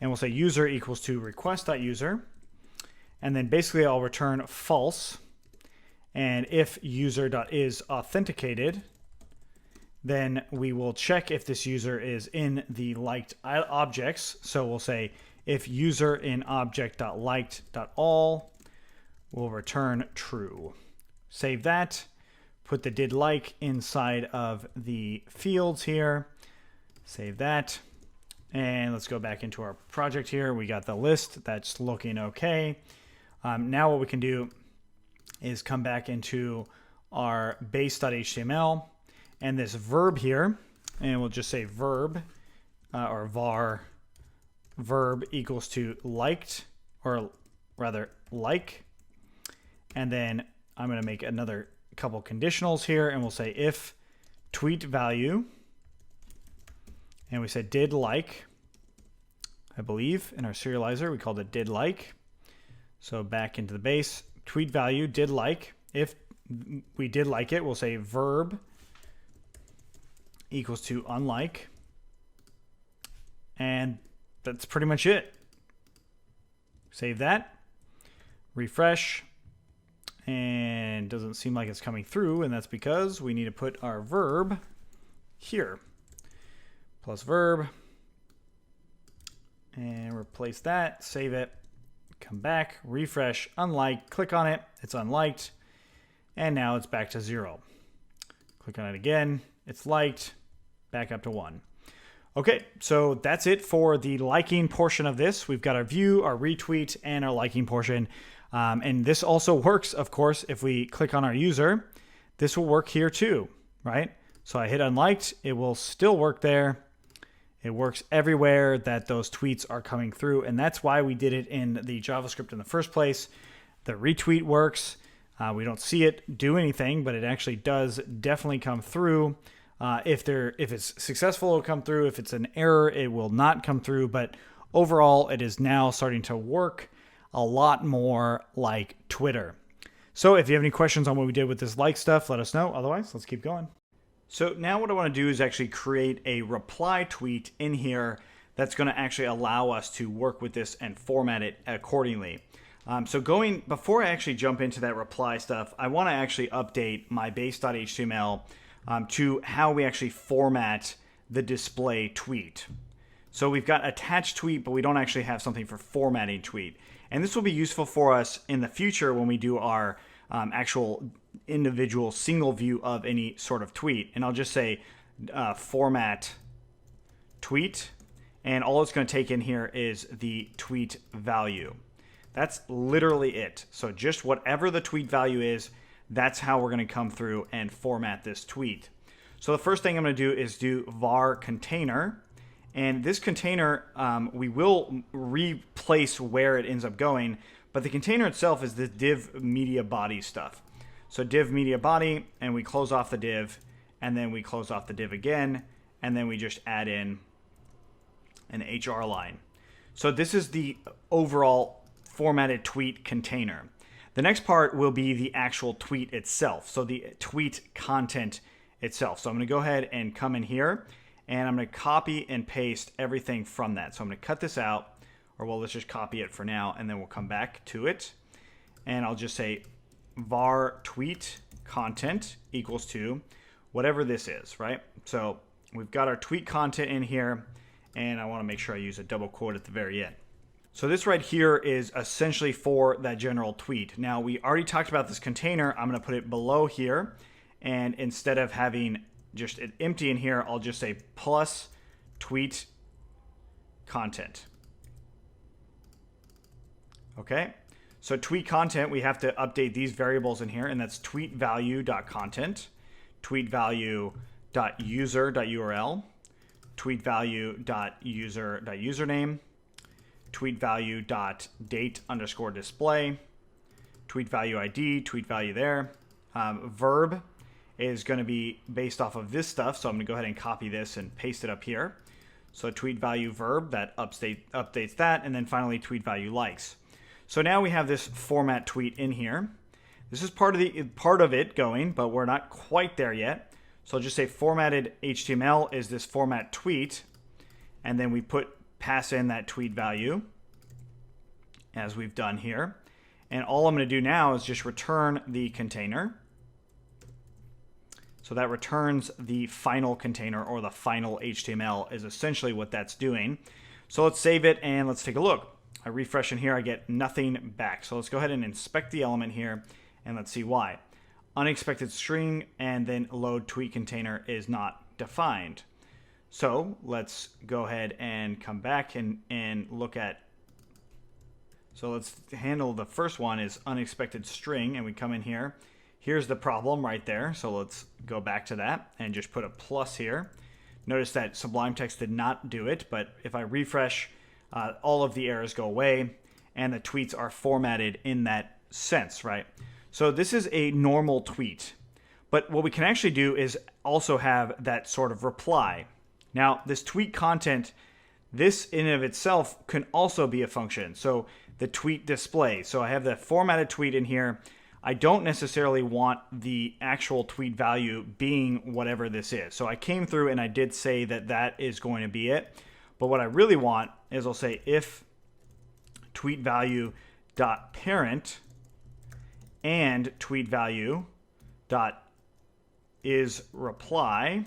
And we'll say user equals to request.user. And then basically I'll return false. And if user.is authenticated, then we will check if this user is in the liked objects. So we'll say if user in object.liked.all will return true. Save that, put the did like inside of the fields here, save that, and let's go back into our project here. We got the list, that's looking okay. Now what we can do is come back into our base.html and this verb here, and we'll just say verb, or var verb equals to liked, or rather like. And then I'm going to make another couple conditionals here, and we'll say if tweet value, and we said did like, I believe in our serializer we called it did like. So back into the base, tweet value did like, if we did like it, we'll say verb equals to unlike. And that's pretty much it. Save that, refresh, and doesn't seem like it's coming through, and that's because we need to put our verb here. Plus verb, and replace that, save it, come back, refresh, unlike, click on it, it's unliked, and now it's back to 0. Click on it again, it's liked, back up to 1. Okay, so that's it for the liking portion of this. We've got our view, our retweet, and our liking portion. And this also works, of course, if we click on our user. This will work here too, right? So I hit unliked, it will still work there. It works everywhere that those tweets are coming through, and that's why we did it in the JavaScript in the first place. The retweet works. We don't see it do anything, but it actually does definitely come through. If it's successful, it'll come through. If it's an error, it will not come through. But overall, it is now starting to work a lot more like Twitter. So if you have any questions on what we did with this like stuff, let us know. Otherwise, let's keep going. So now what I want to do is actually create a reply tweet in here that's going to actually allow us to work with this and format it accordingly. Before I actually jump into that reply stuff, I want to actually update my base.html to how we actually format the display tweet. So we've got attached tweet, but we don't actually have something for formatting tweet. And this will be useful for us in the future when we do our actual individual single view of any sort of tweet. And I'll just say format tweet. And all it's going to take in here is the tweet value. That's literally it. So just whatever the tweet value is, that's how we're going to come through and format this tweet. So the first thing I'm going to do is do var container. And this container, we will replace where it ends up going, but the container itself is the div media body stuff. So div media body, and we close off the div, and then we close off the div again, and then we just add in an HR line. So this is the overall formatted tweet container. The next part will be the actual tweet itself, so the tweet content itself. So I'm going to go ahead and come in here, and I'm going to copy and paste everything from that. So I'm going to cut this out, or well, let's just copy it for now, and then we'll come back to it. And I'll just say var tweet content equals to whatever this is, right? So we've got our tweet content in here, and I want to make sure I use a double quote at the very end. So this right here is essentially for that general tweet. Now, we already talked about this container. I'm going to put it below here. And instead of having just it empty in here, I'll just say plus tweet content. Okay. So tweet content, we have to update these variables in here, and that's tweet value.content, tweet value.user.url, tweet value.user.username, tweet value.date_display, tweet value ID, tweet value there. Verb is going to be based off of this stuff, so I'm going to go ahead and copy this and paste it up here. So tweet value verb, that updates that, and then finally tweet value likes. So now we have this format tweet in here. This is part of it going, but we're not quite there yet. So I'll just say formatted HTML is this format tweet, and then we pass in that tweet value as we've done here. And all I'm going to do now is just return the container. So that returns the final container, or the final HTML is essentially what that's doing. So let's save it and let's take a look. I refresh in here, I get nothing back. So let's go ahead and inspect the element here, and let's see why. Unexpected string and then load tweet container is not defined. So let's go ahead and come back and look at. So let's handle the first one is unexpected string, and we come in here. Here's the problem right there. So let's go back to that and just put a plus here. Notice that Sublime Text did not do it, but if I refresh, all of the errors go away, and the tweets are formatted in that sense, right? So this is a normal tweet. But what we can actually do is also have that sort of reply. Now, this tweet content, this in and of itself can also be a function. So the tweet display. So I have the formatted tweet in here. I don't necessarily want the actual tweet value being whatever this is. So I came through and I did say that that is going to be it. But what I really want is I'll say if tweet value dot parent and tweet value dot is reply.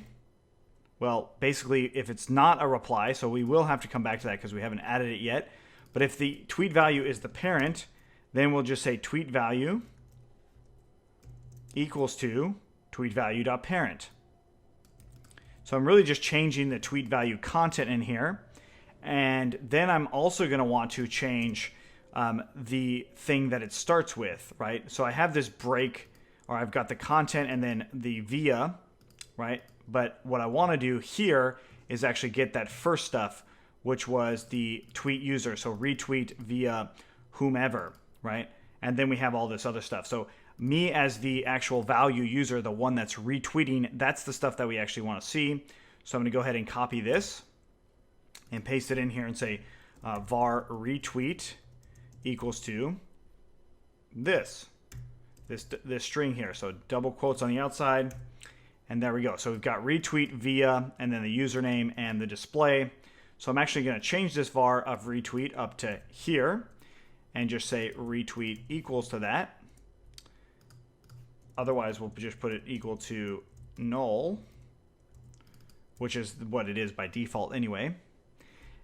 Well, basically, if it's not a reply, so we will have to come back to that because we haven't added it yet. But if the tweet value is the parent, then we'll just say tweet value equals to tweet value dot parent. So I'm really just changing the tweet value content in here. And then I'm also going to want to change the thing that it starts with, right? So I have this break, or I've got the content and then the via, right? But what I want to do here is actually get that first stuff, which was the tweet user. So retweet via whomever, right? And then we have all this other stuff. So me as the actual value user, the one that's retweeting, that's the stuff that we actually want to see. So I'm going to go ahead and copy this and paste it in here and say var retweet equals to this string here. So double quotes on the outside. And there we go. So we've got retweet via and then the username and the display. So I'm actually going to change this var of retweet up to here and just say retweet equals to that. Otherwise, we'll just put it equal to null, which is what it is by default anyway.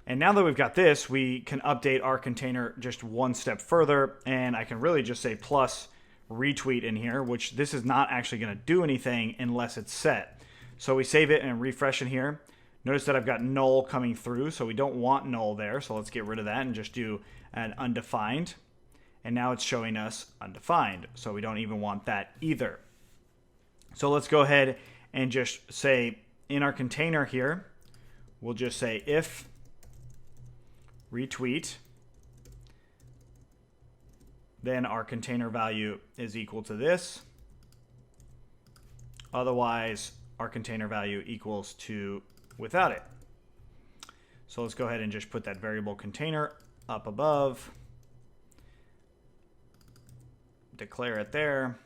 And now that we've got this, we can update our container just one step further. And I can really just say plus retweet in here, which this is not actually going to do anything unless it's set. So we save it and refresh in here. Notice that I've got null coming through, so we don't want null there. So let's get rid of that and just do an undefined. And now it's showing us undefined, so we don't even want that either. So let's go ahead and just say in our container here, we'll just say if retweet, then our container value is equal to this. Otherwise, our container value equals to without it. So let's go ahead and just put that variable container up above. Declare it there.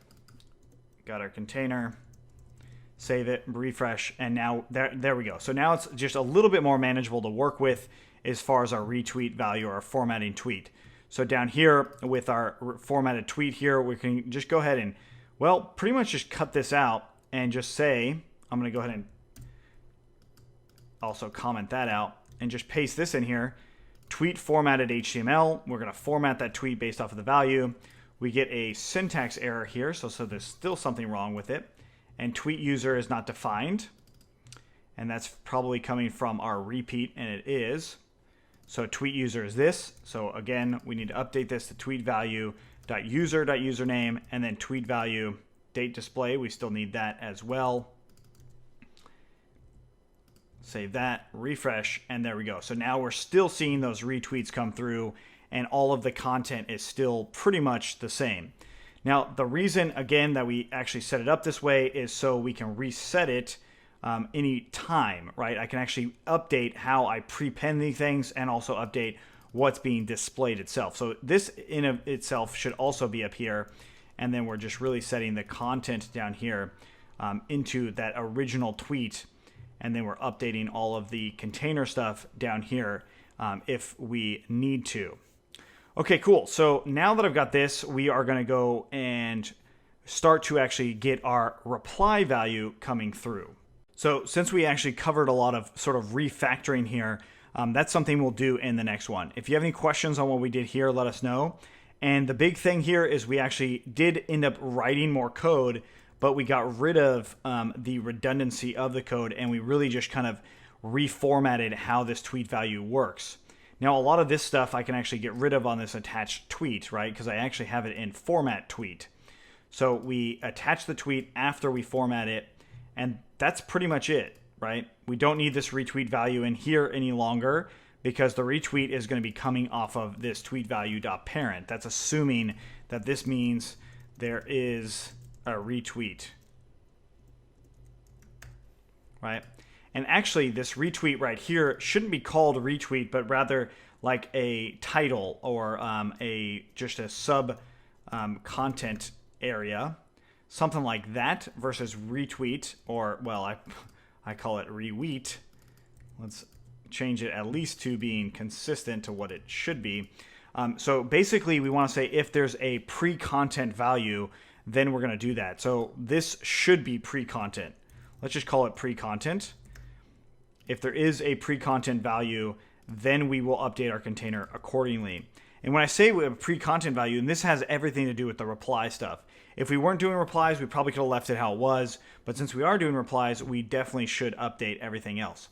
Got our container. Save it, refresh, and now there we go. So now it's just a little bit more manageable to work with as far as our retweet value or our formatting tweet. So down here with our formatted tweet here, we can just go ahead and, well, pretty much just cut this out and just say, I'm going to go ahead and also comment that out and just paste this in here. Tweet formatted HTML. We're going to format that tweet based off of the value. We get a syntax error here, so there's still something wrong with it. And tweet user is not defined. And that's probably coming from our repeat, and it is. So tweet user is this. So again, we need to update this to tweet value .user.username and then tweet value date display. We still need that as well. Save that, refresh, and there we go. So now we're still seeing those retweets come through and all of the content is still pretty much the same. Now, the reason, again, that we actually set it up this way is so we can reset it any time, right? I can actually update how I prepend these things and also update what's being displayed itself. So this in of itself should also be up here. And then we're just really setting the content down here into that original tweet. And then we're updating all of the container stuff down here if we need to. Okay, cool. So now that I've got this, we are going to go and start to actually get our reply value coming through. So since we actually covered a lot of sort of refactoring here, that's something we'll do in the next one. If you have any questions on what we did here, let us know. And the big thing here is we actually did end up writing more code, but we got rid of the redundancy of the code, and we really just kind of reformatted how this tweet value works. Now, a lot of this stuff I can actually get rid of on this attached tweet, right? Because I actually have it in format tweet. So we attach the tweet after we format it, and that's pretty much it, right? We don't need this retweet value in here any longer because the retweet is going to be coming off of this tweet value.parent. That's assuming that this means there is a retweet, right? And actually, this retweet right here shouldn't be called retweet, but rather like a title or just a sub content area, something like that, versus retweet, or, well, I call it reweet. Let's change it at least to being consistent to what it should be. So basically, we want to say if there's a pre-content value, then we're going to do that. So this should be pre-content. Let's just call it pre-content. If there is a pre-content value, then we will update our container accordingly. And when I say we have a pre-content value, and this has everything to do with the reply stuff. If we weren't doing replies, we probably could have left it how it was. But since we are doing replies, we definitely should update everything else.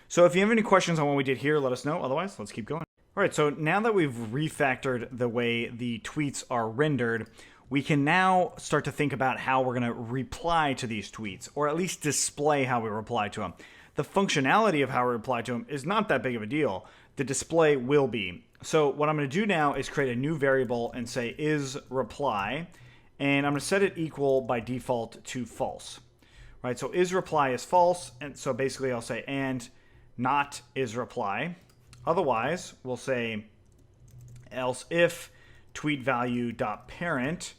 So if you have any questions on what we did here, let us know. Otherwise, let's keep going. All right, so now that we've refactored the way the tweets are rendered, we can now start to think about how we're going to reply to these tweets, or at least display how we reply to them. The functionality of how we reply to them is not that big of a deal. The display will be. So what I'm going to do now is create a new variable and say is reply, and I'm going to set it equal by default to false. Right, so is reply is false, and so basically I'll say and not is reply. Otherwise, we'll say else if tweet value dot parent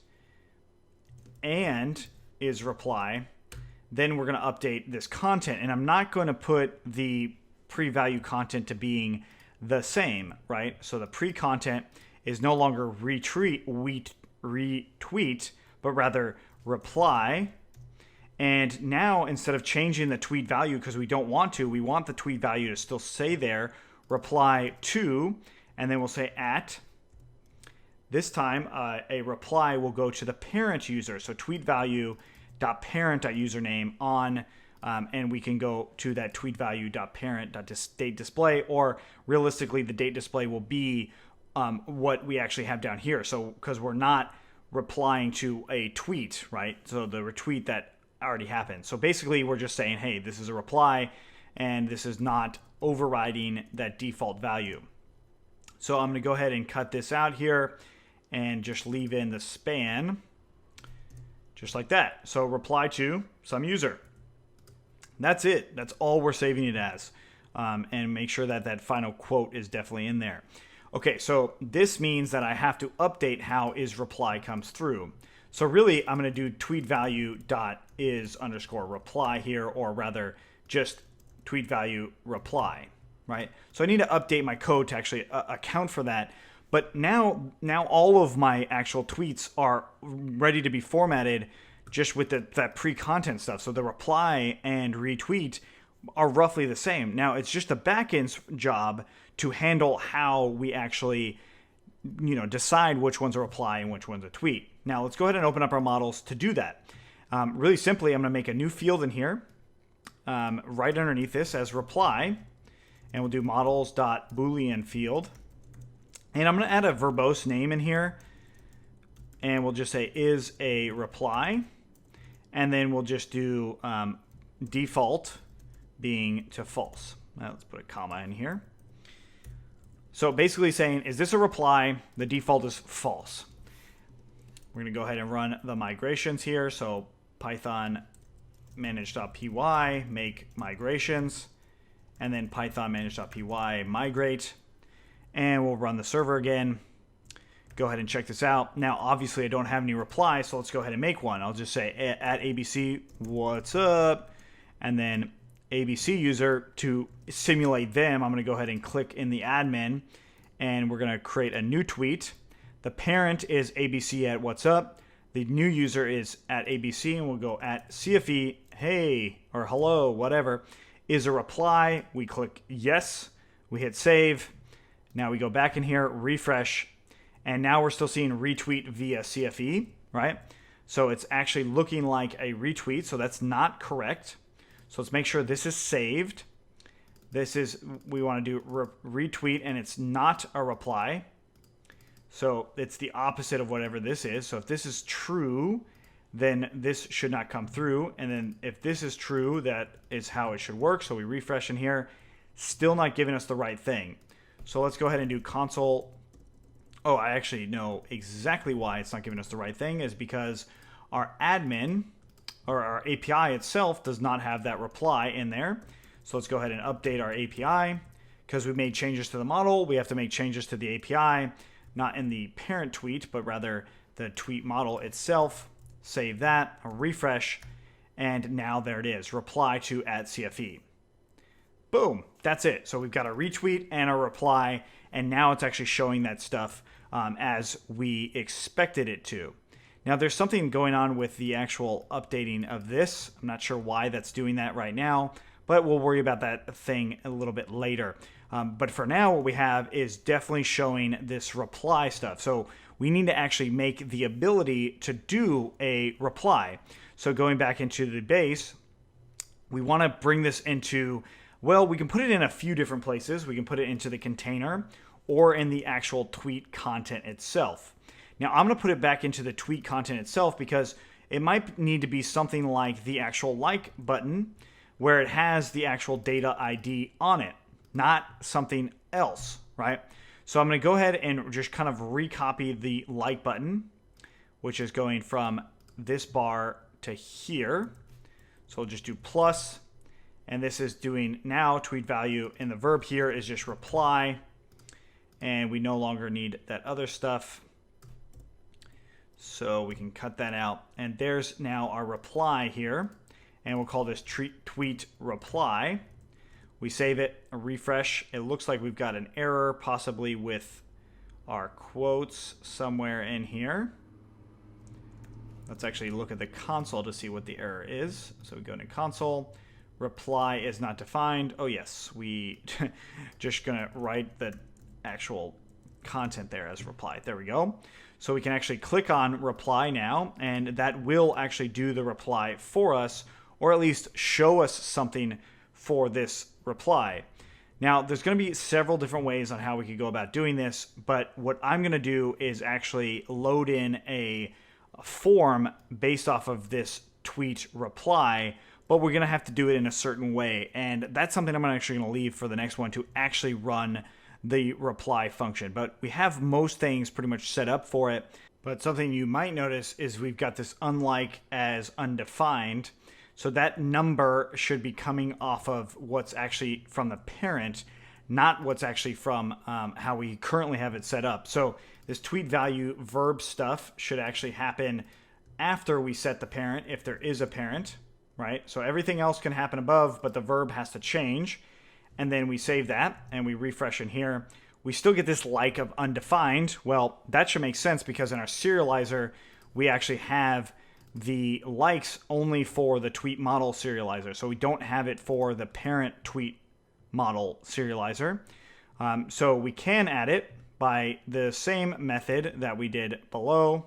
and is reply, then we're going to update this content. And I'm not going to put the pre-value content to being the same, right? So the pre-content is no longer retweet, but rather reply. And now instead of changing the tweet value because we don't want to, we want the tweet value to still say there, reply to, and then we'll say at. This time, a reply will go to the parent user. So tweet value dot parent dot username on, and we can go to that tweet value dot parent dot date display, or realistically, the date display will be what we actually have down here. So because we're not replying to a tweet, right? So the retweet that already happened. So basically, we're just saying, hey, this is a reply, and this is not overriding that default value. So I'm going to go ahead and cut this out here and just leave in the span just like that. So reply to some user. That's it. That's all we're saving it as. And make sure that that final quote is definitely in there. Okay, so this means that I have to update how is reply comes through. So really, I'm going to do tweet value dot is underscore reply here, or rather just tweet value reply, right? So I need to update my code to actually account for that. But now all of my actual tweets are ready to be formatted just with that pre-content stuff. So the reply and retweet are roughly the same. Now it's just the backend's job to handle how we actually, decide which one's a reply and which one's a tweet. Now let's go ahead and open up our models to do that. Really simply, I'm going to make a new field in here, right underneath this as reply, and we'll do models.boolean field. And I'm going to add a verbose name in here, and we'll just say is a reply, and then we'll just do default being to false. Now, let's put a comma in here. So basically saying, is this a reply? The default is false. We're going to go ahead and run the migrations here. So Python manage.py, make migrations, and then Python manage.py, migrate. And we'll run the server again. Go ahead and check this out. Now, obviously, I don't have any replies, so let's go ahead and make one. I'll just say at ABC, what's up? And then ABC user, to simulate them, I'm going to go ahead and click in the admin, and we're going to create a new tweet. The parent is ABC at what's up. The new user is at ABC, and we'll go at CFE, hey, or hello, whatever, is a reply. We click yes. We hit save. Now we go back in here, refresh, and now we're still seeing retweet via CFE, right? So it's actually looking like a retweet, so that's not correct. So let's make sure this is saved. This is, we want to do retweet, and it's not a reply. So it's the opposite of whatever this is. So if this is true, then this should not come through. And then if this is true, that is how it should work. So we refresh in here, still not giving us the right thing. So let's go ahead and do console. Oh, I actually know exactly why it's not giving us the right thing, is because our admin, or our API itself, does not have that reply in there. So let's go ahead and update our API. Because we made changes to the model, we have to make changes to the API, not in the parent tweet, but rather the tweet model itself. Save that, a refresh, and now there it is, reply to @CFE. Boom, that's it. So we've got a retweet and a reply, and now it's actually showing that stuff as we expected it to. Now there's something going on with the actual updating of this. I'm not sure why that's doing that right now, but we'll worry about that thing a little bit later. But for now, what we have is definitely showing this reply stuff. So we need to actually make the ability to do a reply. So going back into the base, we want to bring this into, well, we can put it in a few different places. We can put it into the container or in the actual tweet content itself. Now I'm going to put it back into the tweet content itself because it might need to be something like the actual like button where it has the actual data ID on it, not something else, right? So I'm going to go ahead and just kind of recopy the like button, which is going from this bar to here. So we'll just do plus, and this is doing now tweet value, and the verb here is just reply, and we no longer need that other stuff. So we can cut that out, and there's now our reply here, and we'll call this tweet reply. We save it, a refresh. It looks like we've got an error, possibly with our quotes somewhere in here. Let's actually look at the console to see what the error is. So we go into console. Reply is not defined. Oh yes, we just gonna write the actual content there as reply. There we go. So we can actually click on reply now, and that will actually do the reply for us, or at least show us something for this reply. Now, there's going to be several different ways on how we could go about doing this, but what I'm going to do is actually load in a form based off of this tweet reply, but we're going to have to do it in a certain way, and that's something I'm actually going to leave for the next one to actually run the reply function. But we have most things pretty much set up for it, but something you might notice is we've got this unlike as undefined. So that number should be coming off of what's actually from the parent, not what's actually from how we currently have it set up. So this tweet value verb stuff should actually happen after we set the parent, if there is a parent, right? So everything else can happen above, but the verb has to change. And then we save that and we refresh in here. We still get this like of undefined. Well, that should make sense because in our serializer, we actually have the likes only for the tweet model serializer. So we don't have it for the parent tweet model serializer. So we can add it by the same method that we did below,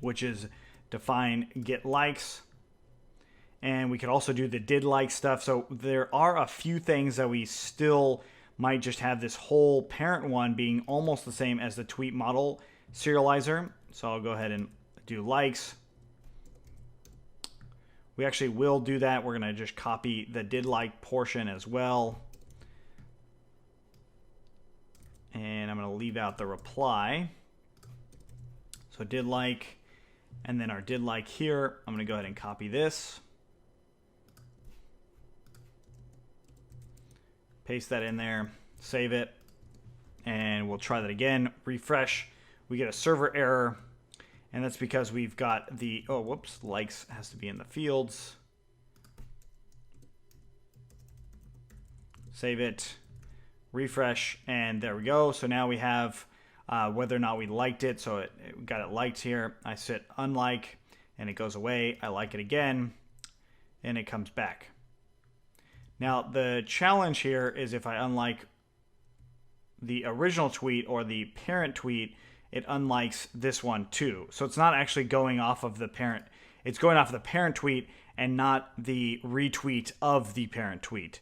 which is define get likes. And we could also do the did like stuff. So there are a few things that we still might just have this whole parent one being almost the same as the tweet model serializer. So I'll go ahead and do likes. We actually will do that. We're going to just copy the did like portion as well. And I'm going to leave out the reply. So did like, and then our did like here. I'm going to go ahead and copy this. Paste that in there, save it, and we'll try that again. Refresh. We get a server error. And that's because we've got the, oh, whoops, likes has to be in the fields. Save it, refresh, and there we go. So now we have whether or not we liked it. So it got it liked here. I set unlike, and it goes away. I like it again, and it comes back. Now, the challenge here is if I unlike the original tweet or the parent tweet, it unlikes this one too. So it's not actually going off of the parent. It's going off of the parent tweet and not the retweet of the parent tweet.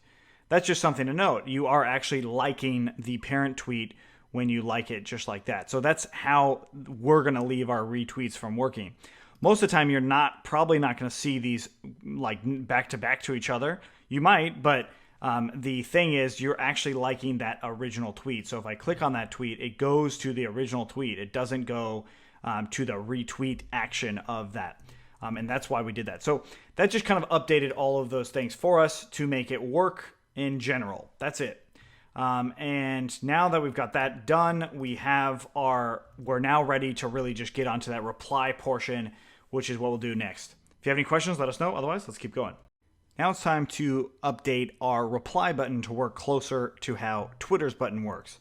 That's just something to note. You are actually liking the parent tweet when you like it just like that. So that's how we're going to leave our retweets from working. Most of the time, you're probably not going to see these like back to back to each other. You might, but the thing is, you're actually liking that original tweet. So if I click on that tweet, it goes to the original tweet. It doesn't go to the retweet action of that. And that's why we did that. So that just kind of updated all of those things for us to make it work in general. That's it. And now that we've got that done, we're now ready to really just get onto that reply portion, which is what we'll do next. If you have any questions, let us know. Otherwise, let's keep going. Now it's time to update our reply button to work closer to how Twitter's button works.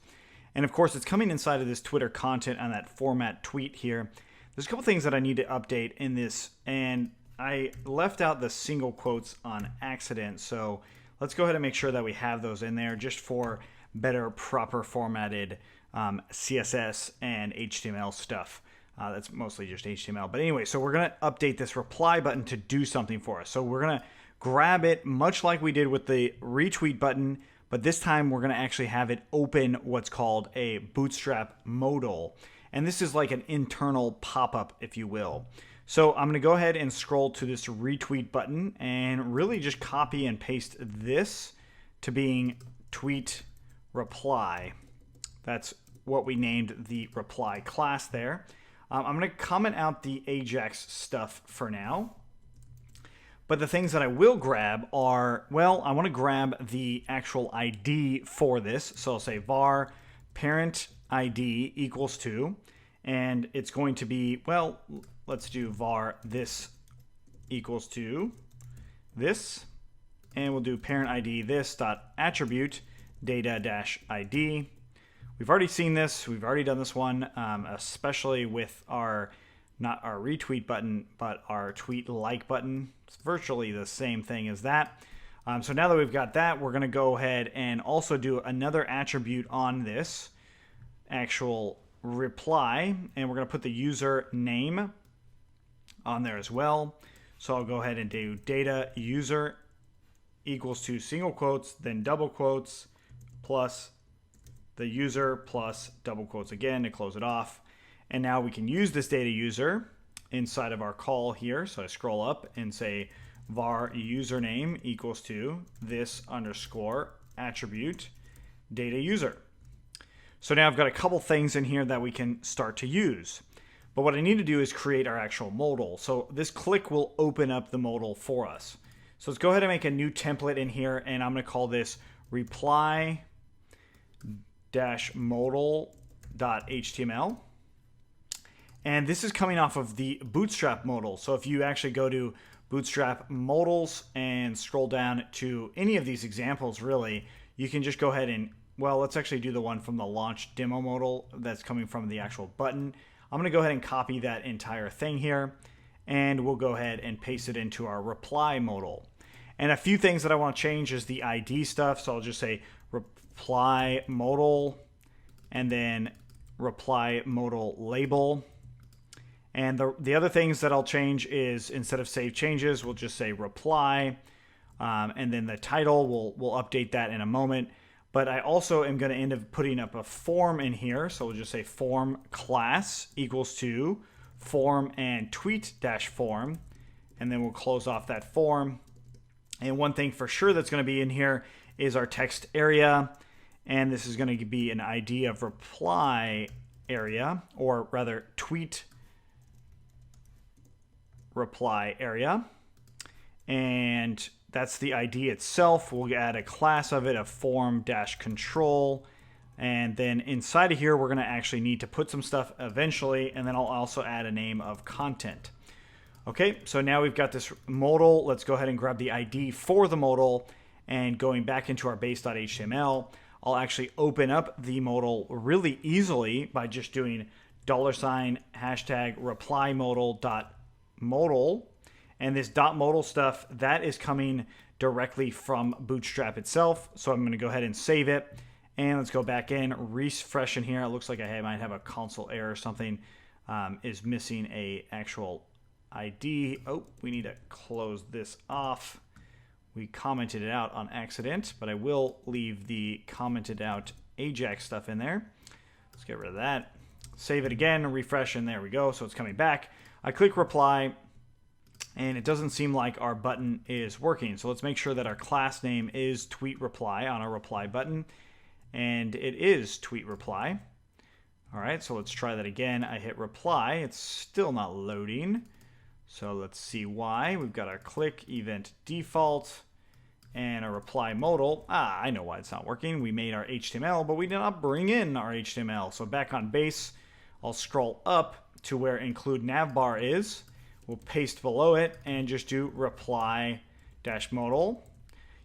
And of course, it's coming inside of this Twitter content on that format tweet here. There's a couple things that I need to update in this, and I left out the single quotes on accident. So let's go ahead and make sure that we have those in there just for better, proper formatted CSS and HTML stuff. That's mostly just HTML. But anyway, so we're going to update this reply button to do something for us. So we're going to grab it much like we did with the retweet button, but this time we're going to actually have it open what's called a Bootstrap modal. And this is like an internal pop-up, if you will. So I'm going to go ahead and scroll to this retweet button and really just copy and paste this to being tweet reply. That's what we named the reply class there. I'm going to comment out the Ajax stuff for now. But the things that I will grab are, well, I want to grab the actual ID for this. So I'll say var parent ID equals to, and it's going to be, well, let's do var this equals to this, and we'll do parent ID this dot attribute data dash ID. We've already seen this. We've already done this one, especially with our, not our retweet button, but our tweet like button. It's virtually the same thing as that. So now that we've got that, we're going to go ahead and also do another attribute on this actual reply, and we're going to put the user name on there as well. So I'll go ahead and do data user equals to single quotes, then double quotes, plus the user plus double quotes again to close it off. And now we can use this data user inside of our call here. So I scroll up and say var username equals to this underscore attribute data user. So now I've got a couple things in here that we can start to use. But what I need to do is create our actual modal. So this click will open up the modal for us. So let's go ahead and make a new template in here, and I'm going to call this reply-modal.html. And this is coming off of the Bootstrap modal. So if you actually go to Bootstrap modals and scroll down to any of these examples, really, you can just go ahead and, well, let's actually do the one from the launch demo modal that's coming from the actual button. I'm going to go ahead and copy that entire thing here, and we'll go ahead and paste it into our reply modal. And a few things that I want to change is the ID stuff. So I'll just say reply modal and then reply modal label. And the other things that I'll change is instead of save changes, we'll just say reply. And then the title, we'll update that in a moment. But I also am going to end up putting up a form in here. So we'll just say form class equals to form and tweet dash form. And then we'll close off that form. And one thing for sure that's going to be in here is our text area. And this is going to be an ID of reply area, or rather tweet reply area. And that's the ID itself. We'll add a class of it, a form-control. And then inside of here, we're going to actually need to put some stuff eventually. And then I'll also add a name of content. Okay, so now we've got this modal. Let's go ahead and grab the ID for the modal. And going back into our base.html, I'll actually open up the modal really easily by just doing $ reply modal. And this .modal stuff, that is coming directly from Bootstrap itself. So I'm going to go ahead and save it. And let's go back in, refresh in here. It looks like I might have a console error or something. Is missing a actual ID. Oh, we need to close this off. We commented it out on accident, but I will leave the commented out Ajax stuff in there. Let's get rid of that. Save it again, refresh, and there we go. So it's coming back. I click reply, and it doesn't seem like our button is working. So let's make sure that our class name is tweet reply on our reply button. And it is tweet reply. All right, so let's try that again. I hit reply. It's still not loading. So let's see why. We've got our click event default and a reply modal. I know why it's not working. We made our HTML, but we did not bring in our HTML. So back on base, I'll scroll up to where include navbar is. We'll paste below it and just do reply dash modal.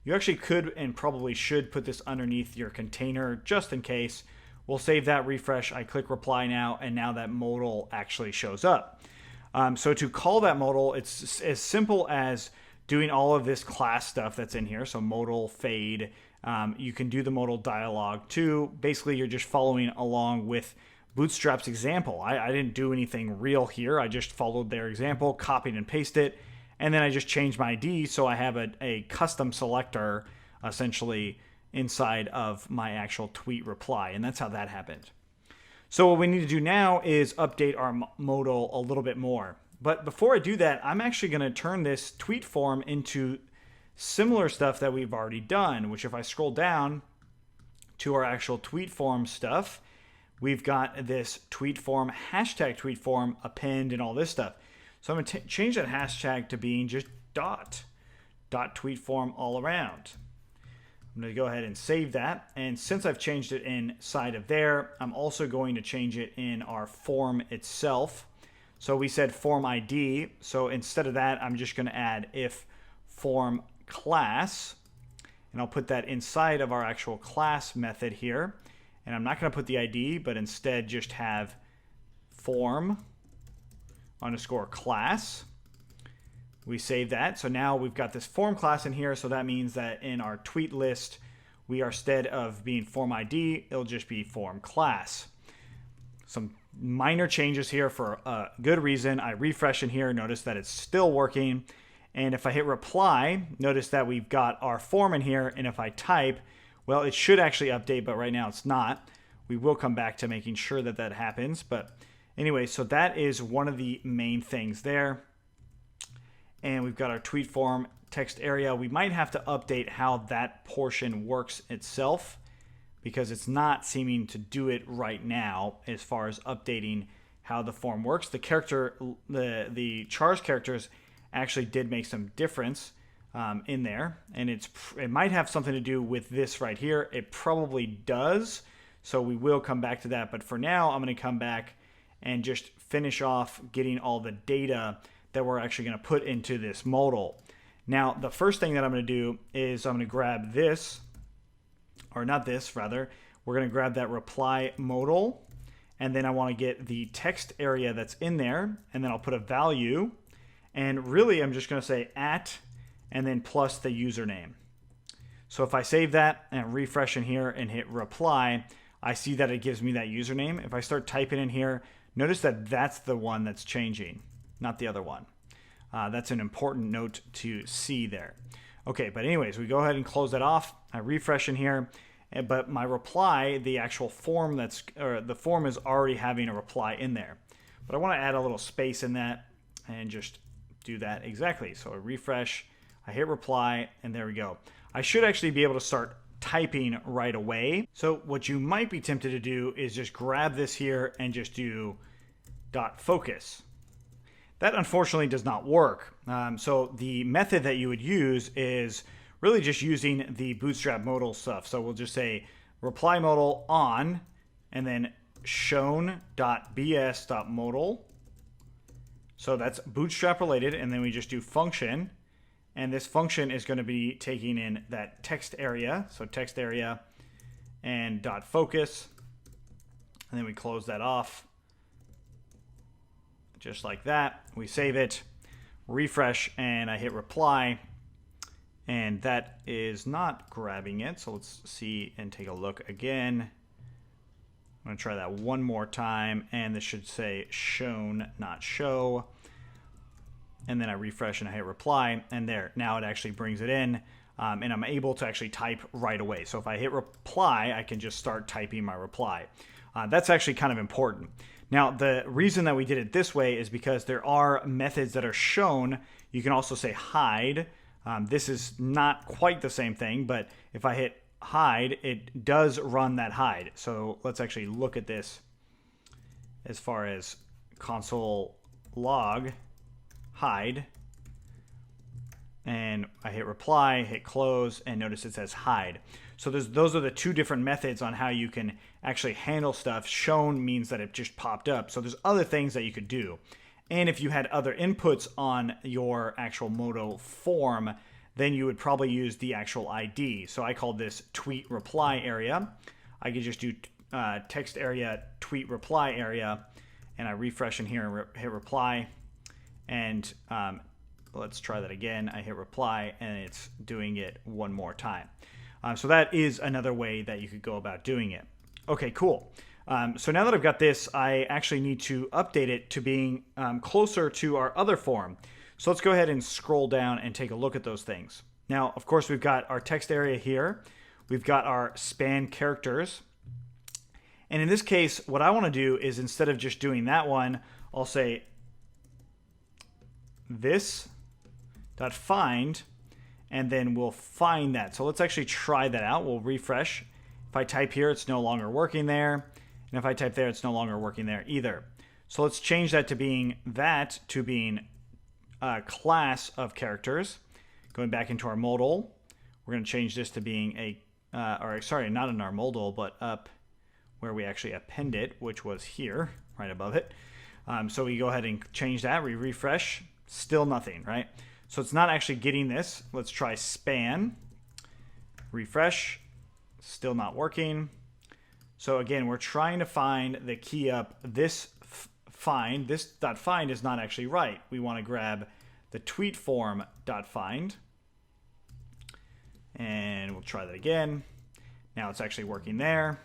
You actually could and probably should put this underneath your container just in case. We'll save that, refresh, I click reply now, and now that modal actually shows up. So to call that modal, it's as simple as doing all of this class stuff that's in here. So modal, fade. You can do the modal dialog too. Basically, you're just following along with Bootstrap's example. I didn't do anything real here. I just followed their example, copied and pasted it, and then I just changed my ID so I have a custom selector essentially inside of my actual tweet reply, and that's how that happened. So what we need to do now is update our modal a little bit more. But before I do that, I'm actually going to turn this tweet form into similar stuff that we've already done, which if I scroll down to our actual tweet form stuff, we've got this tweet form, hashtag tweet form, append, and all this stuff. So I'm going to change that hashtag to being just dot tweet form all around. I'm going to go ahead and save that. And since I've changed it inside of there, I'm also going to change it in our form itself. So we said form ID. So instead of that, I'm just going to add if form class, and I'll put that inside of our actual class method here. And I'm not going to put the ID, but instead just have form underscore class. We save that. So now we've got this form class in here. So that means that in our tweet list, we are, instead of being form ID, it'll just be form class. Some minor changes here for a good reason. I refresh in here, notice that it's still working. And if I hit reply, notice that we've got our form in here. And if I type, well, it should actually update, but right now it's not. We will come back to making sure that that happens. But anyway, so that is one of the main things there. And we've got our tweet form text area. We might have to update how that portion works itself because it's not seeming to do it right now as far as updating how the form works. The character, the char's characters actually did make some difference in there, and it might have something to do with this right here. It probably does, so we will come back to that. But for now, I'm going to come back and just finish off getting all the data that we're actually going to put into this modal. Now, the first thing that I'm going to do is I'm going to grab this, or not this, rather. We're going to grab that reply modal, and then I want to get the text area that's in there, and then I'll put a value, and really I'm just going to say @ and then plus the username. So if I save that and refresh in here and hit reply, I see that it gives me that username. If I start typing in here, notice that that's the one that's changing, not the other one. That's an important note to see there. Okay, but anyways, we go ahead and close that off. I refresh in here, but my reply, the actual form the form is already having a reply in there. But I want to add a little space in that and just do that exactly. So I refresh, I hit reply, and there we go. I should actually be able to start typing right away. So what you might be tempted to do is just grab this here and just do .focus. That unfortunately does not work. So the method that you would use is really just using the Bootstrap modal stuff. So we'll just say reply modal on, and then shown.bs.modal. So that's Bootstrap related, and then we just do function, and this function is going to be taking in that text area. So text area and .focus, and then we close that off. Just like that. We save it, refresh, and I hit reply, and that is not grabbing it. So let's see and take a look again. I'm going to try that one more time, and this should say shown, not show. And then I refresh and I hit reply, and there. Now it actually brings it in, and I'm able to actually type right away. So if I hit reply, I can just start typing my reply. That's actually kind of important. Now, the reason that we did it this way is because there are methods that are shown. You can also say hide. This is not quite the same thing, but if I hit hide, it does run that hide. So let's actually look at this as far as console log hide. And I hit reply, hit close, and notice it says hide. So those are the two different methods on how you can actually handle stuff. Shown means that it just popped up. So there's other things that you could do. And if you had other inputs on your actual modal form, then you would probably use the actual ID. So I called this tweet reply area. I could just do text area, tweet reply area, and I refresh in here and hit reply. And let's try that again. I hit reply and it's doing it one more time. So that is another way that you could go about doing it. Okay, cool. So now that I've got this, I actually need to update it to being closer to our other form. So let's go ahead and scroll down and take a look at those things. Now, of course, we've got our text area here. We've got our span characters. And in this case, what I want to do is instead of just doing that one, I'll say this.find, and then we'll find that. So let's actually try that out. We'll refresh. If I type here, it's no longer working there. And if I type there, it's no longer working there either. So let's change that to being a class of characters. Going back into our modal, we're going to change this to being not in our modal, but up where we actually append it, which was here, right above it. So we go ahead and change that. We refresh. Still nothing, right? So it's not actually getting this. Let's try span. Refresh. Still not working. So again, we're trying to find the key up this find. This dot find is not actually right. We want to grab the tweet form dot find. And we'll try that again. Now it's actually working there.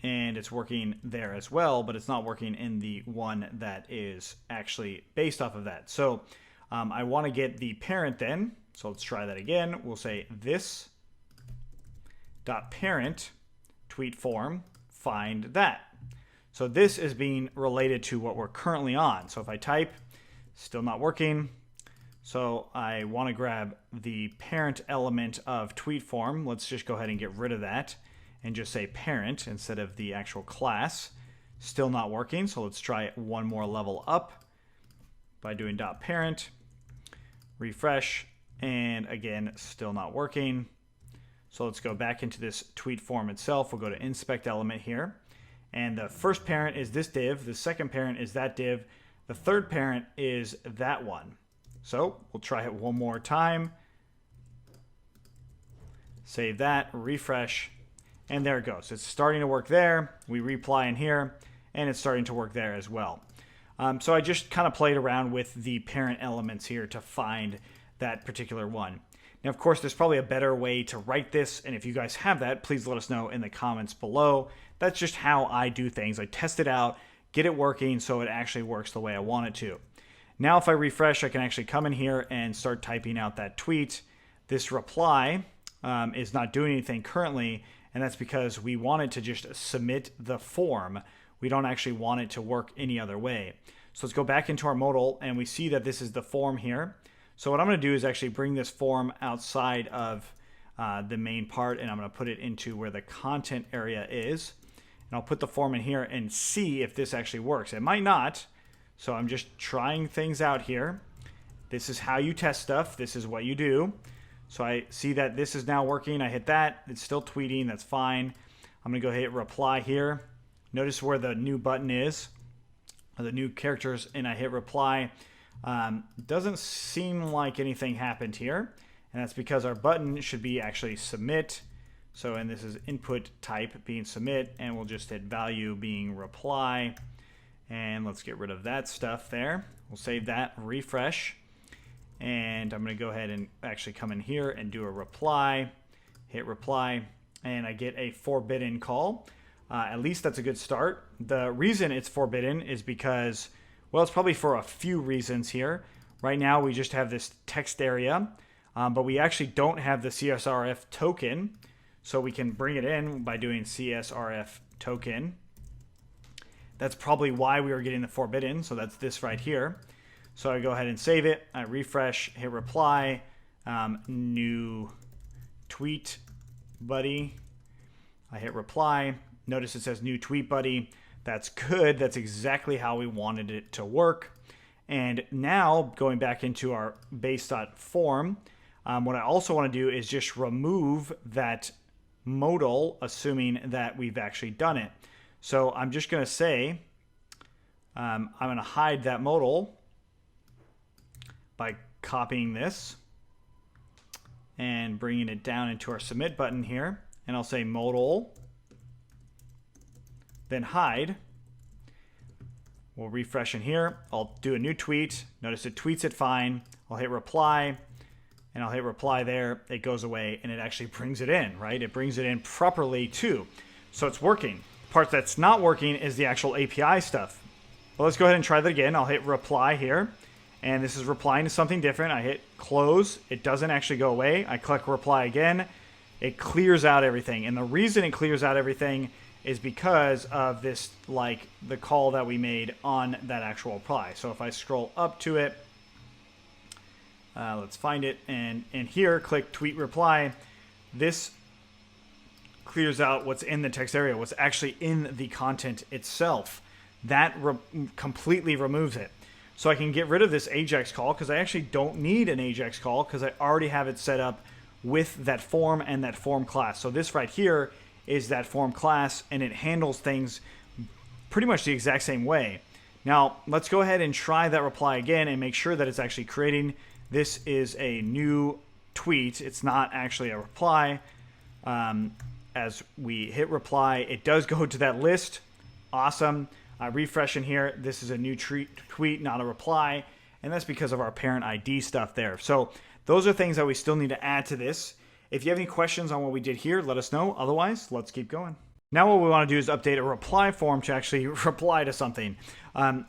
And it's working there as well, but it's not working in the one that is actually based off of that. So I want to get the parent then. So let's try that again. We'll say this dot parent tweet form find that. So this is being related to what we're currently on. So if I type, still not working. So I want to grab the parent element of tweet form. Let's just go ahead and get rid of that and just say parent instead of the actual class. Still not working. So let's try it one more level up by doing dot parent, refresh, and again, still not working. So let's go back into this tweet form itself. We'll go to inspect element here. And the first parent is this div. The second parent is that div. The third parent is that one. So we'll try it one more time. Save that, refresh, and there it goes. It's starting to work there. We reply in here, and it's starting to work there as well. So I just kind of played around with the parent elements here to find that particular one. Now, of course, there's probably a better way to write this, and if you guys have that, please let us know in the comments below. That's just how I do things. I test it out, get it working so it actually works the way I want it to. Now, if I refresh, I can actually come in here and start typing out that tweet. This reply is not doing anything currently, and that's because we want it to just submit the form. We don't actually want it to work any other way. So let's go back into our modal, and we see that this is the form here. So what I'm going to do is actually bring this form outside of the main part, and I'm going to put it into where the content area is. And I'll put the form in here and see if this actually works. It might not, so I'm just trying things out here. This is how you test stuff. This is what you do. So I see that this is now working. I hit that. It's still tweeting. That's fine. I'm going to go hit reply here. Notice where the new button is, or the new characters, and I hit reply. Doesn't seem like anything happened here, and that's because our button should be actually submit. So, and this is input type being submit, and we'll just hit value being reply, and let's get rid of that stuff there. We'll save that, refresh, and I'm going to go ahead and actually come in here and do a reply, hit reply, and I get a forbidden call. At least that's a good start. The reason it's forbidden is because, well, it's probably for a few reasons here. Right now, we just have this text area, but we actually don't have the CSRF token. So we can bring it in by doing CSRF token. That's probably why we were getting the forbidden. So that's this right here. So I go ahead and save it. I refresh, hit reply, new tweet buddy. I hit reply. Notice it says new tweet buddy. That's good. That's exactly how we wanted it to work. And now going back into our base.form, what I also want to do is just remove that modal, assuming that we've actually done it. So I'm just going to say I'm going to hide that modal by copying this and bringing it down into our submit button here. And I'll say modal, then hide. We'll refresh in here. I'll do a new tweet. Notice it tweets it fine. I'll hit reply, and I'll hit reply there. It goes away, and it actually brings it in, right? It brings it in properly too. So it's working. The part that's not working is the actual API stuff. But let's go ahead and try that again. I'll hit reply here, and this is replying to something different. I hit close. It doesn't actually go away. I click reply again. It clears out everything. And the reason it clears out everything is because of this, like the call that we made on that actual reply. So if I scroll up to it, let's find it, and here, click tweet reply. This clears out what's in the text area, what's actually in the content itself. That completely removes it. So I can get rid of this AJAX call because I actually don't need an AJAX call because I already have it set up with that form and that form class. So this right here is that form class, and it handles things pretty much the exact same way. Now, let's go ahead and try that reply again and make sure that it's actually creating. This is a new tweet. It's not actually a reply. As we hit reply, it does go to that list. Awesome. Refresh in here. This is a new tweet, not a reply. And that's because of our parent ID stuff there. So those are things that we still need to add to this. If you have any questions on what we did here, let us know. Otherwise, let's keep going. Now what we want to do is update a reply form to actually reply to something.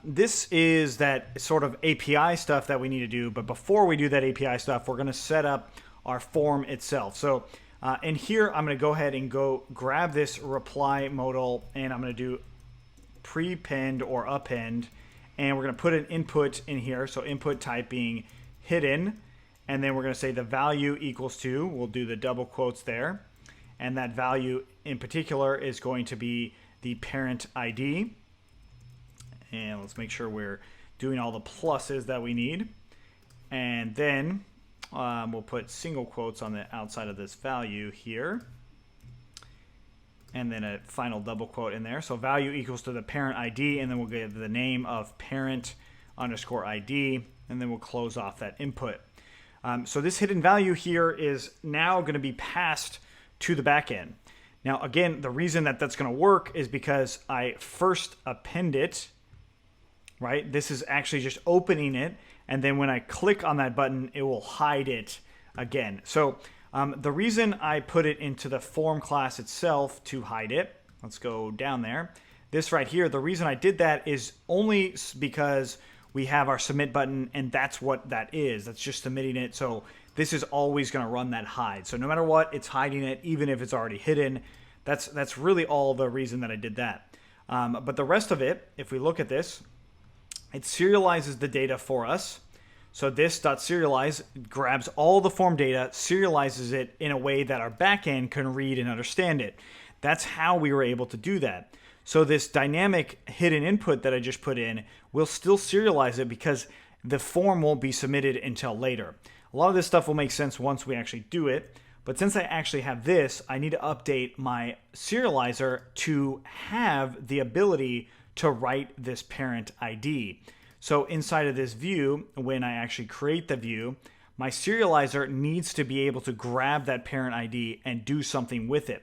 This is that sort of API stuff that we need to do. But before we do that API stuff, we're going to set up our form itself. So in here, I'm going to go ahead and go grab this reply modal, and I'm going to do prepend or append. And we're going to put an input in here. So input type being hidden. And then we're going to say the value equals to, we'll do the double quotes there. And that value in particular is going to be the parent ID. And let's make sure we're doing all the pluses that we need. And then we'll put single quotes on the outside of this value here. And then a final double quote in there. So value equals to the parent ID, and then we'll give the name of parent underscore ID, and then we'll close off that input. So this hidden value here is now going to be passed to the backend. Now, again, the reason that that's going to work is because I first append it, right? This is actually just opening it, and then when I click on that button, it will hide it again. So the reason I put it into the form class itself to hide it, let's go down there. This right here, the reason I did that is only because we have our submit button, and that's what that is. That's just submitting it. So this is always going to run that hide. So no matter what, it's hiding it, even if it's already hidden. That's really all the reason that I did that. But the rest of it, if we look at this, it serializes the data for us. So this .serialize grabs all the form data, serializes it in a way that our backend can read and understand it. That's how we were able to do that. So this dynamic hidden input that I just put in will still serialize it because the form won't be submitted until later. A lot of this stuff will make sense once we actually do it. But since I actually have this, I need to update my serializer to have the ability to write this parent ID. So inside of this view, when I actually create the view, my serializer needs to be able to grab that parent ID and do something with it.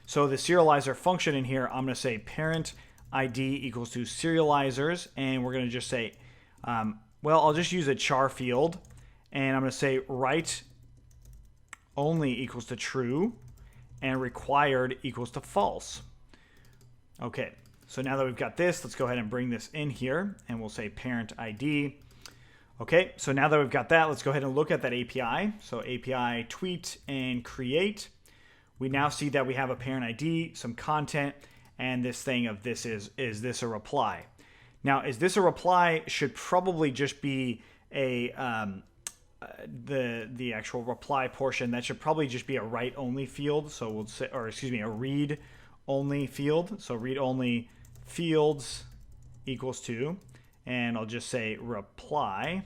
So the serializer function in here, I'm going to say parent ID equals to serializers, and we're going to just say, well, I'll just use a char field, and I'm going to say write only equals to true, and required equals to false. Okay, so now that we've got this, let's go ahead and bring this in here, and we'll say parent ID. Okay, so now that we've got that, let's go ahead and look at that API. So API tweet and create. We now see that we have a parent ID, some content, and this thing of this is this a reply? Now, is this a reply should probably just be a the actual reply portion. That should probably just be a write only field. So we'll say, or excuse me, a read only field. So read only fields equals to, and I'll just say reply.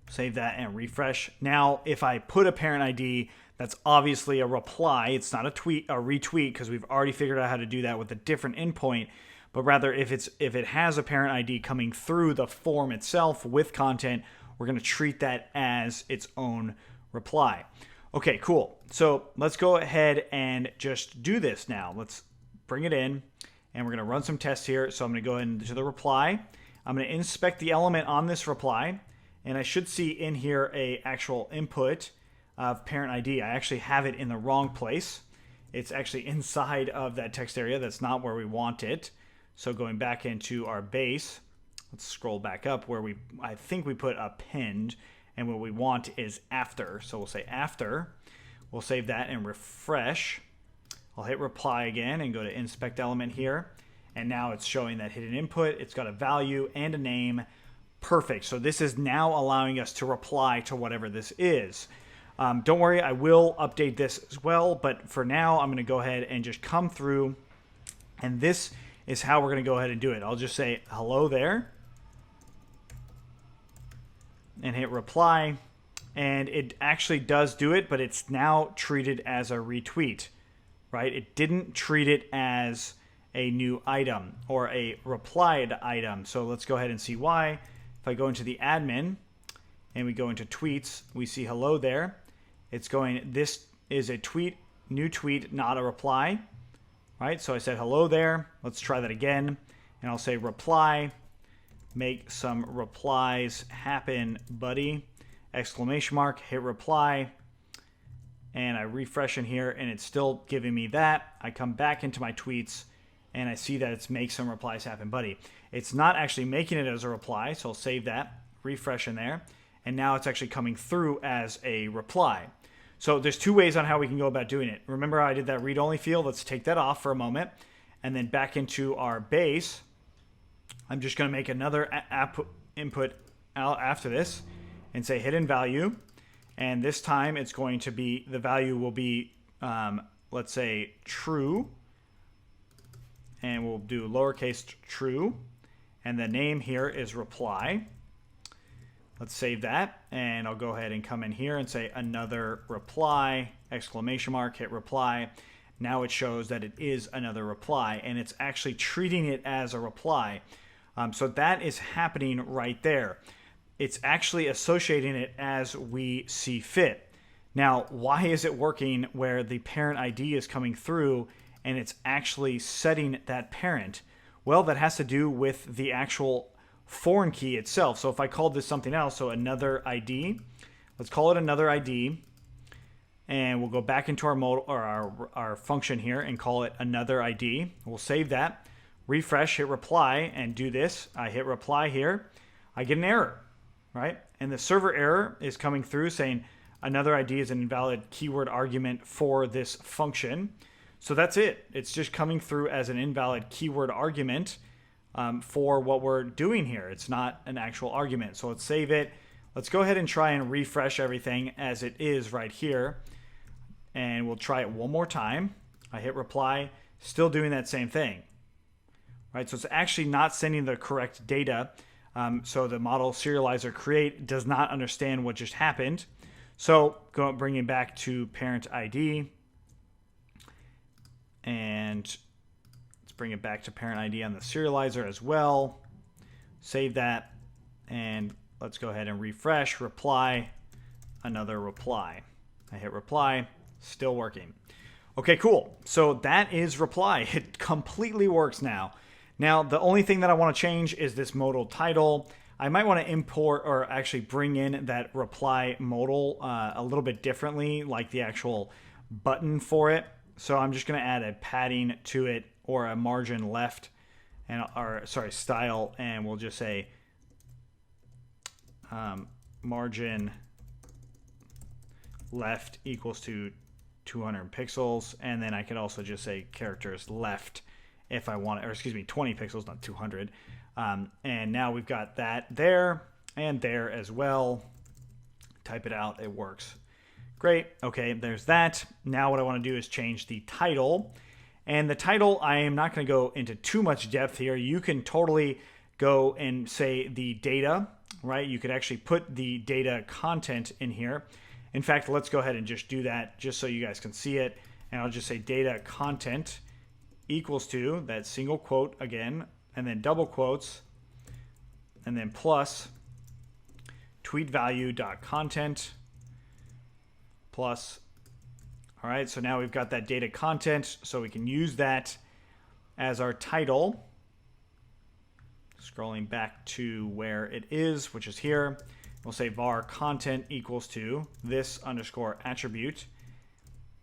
Save that and refresh. Now, if I put a parent ID, that's obviously a reply. It's not a tweet, a retweet, because we've already figured out how to do that with a different endpoint. but rather if it has a parent ID coming through the form itself with content, we're going to treat that as its own reply. Okay, cool. So let's go ahead and just do this now. Let's bring it in, and we're going to run some tests here. So I'm going to go into the reply. I'm going to inspect the element on this reply, and I should see in here a actual input of parent ID. I actually have it in the wrong place. It's actually inside of that text area. That's not where we want it. So going back into our base, let's scroll back up where I think we put append, and what we want is after. So we'll say after. We'll save that and refresh. I'll hit reply again and go to inspect element here. And now it's showing that hidden input. It's got a value and a name. Perfect. So this is now allowing us to reply to whatever this is. Don't worry, I will update this as well. But for now, I'm going to go ahead and just come through. And this is how we're going to go ahead and do it. I'll just say hello there. And hit reply, and it actually does do it, but it's now treated as a retweet, right? It didn't treat it as a new item or a replied item. So let's go ahead and see why. If I go into the admin and we go into tweets, we see hello there. It's going, this is a tweet, new tweet, not a reply, right? So I said hello there. Let's try that again, and I'll say reply. Make some replies happen, buddy. Exclamation mark, hit reply. And I refresh in here, and it's still giving me that. I come back into my tweets, and I see that it's make some replies happen, buddy. It's not actually making it as a reply, so I'll save that, refresh in there. And now it's actually coming through as a reply. So there's two ways on how we can go about doing it. Remember how I did that read-only field? Let's take that off for a moment. And then back into our base. I'm just going to make another app input out after this and say hidden value. And this time it's going to be, the value will be, let's say, true. And we'll do lowercase true. And the name here is reply. Let's save that. And I'll go ahead and come in here and say another reply, exclamation mark, hit reply. Now it shows that it is another reply, and it's actually treating it as a reply. So that is happening right there. It's actually associating it as we see fit. Now, why is it working where the parent ID is coming through and it's actually setting that parent? Well, that has to do with the actual foreign key itself. So if I called this something else, so another ID, let's call it another ID, and we'll go back into our modal or our function here and call it another ID. We'll save that. Refresh, hit reply, and do this. I hit reply here. I get an error, right? And the server error is coming through saying another ID is an invalid keyword argument for this function. So that's it. It's just coming through as an invalid keyword argument for what we're doing here. It's not an actual argument. So let's save it. Let's go ahead and try and refresh everything as it is right here. And we'll try it one more time. I hit reply, still doing that same thing. Right, so it's actually not sending the correct data. So the model serializer create does not understand what just happened. So bringing back to parent ID. And let's bring it back to parent ID on the serializer as well. Save that. And let's go ahead and refresh, reply, another reply. I hit reply, still working. Okay, cool. So that is reply. It completely works now. Now, the only thing that I want to change is this modal title. I might want to import or actually bring in that reply modal a little bit differently, like the actual button for it. So I'm just going to add a padding to it or a margin left, style, and we'll just say margin left equals to 200 pixels, and then I could also just say characters left if I want, or excuse me, 20 pixels, not 200. And now we've got that there and there as well. Type it out, it works. Great, okay, there's that. Now what I want to do is change the title. And the title, I am not going to go into too much depth here. You can totally go and say the data, right? You could actually put the data content in here. In fact, let's go ahead and just do that just so you guys can see it. And I'll just say data content equals to that single quote again, and then double quotes, and then plus tweet value dot content plus. All right, so now we've got that data content, so we can use that as our title. Scrolling back to where it is, which is here, we'll say var content equals to this underscore attribute.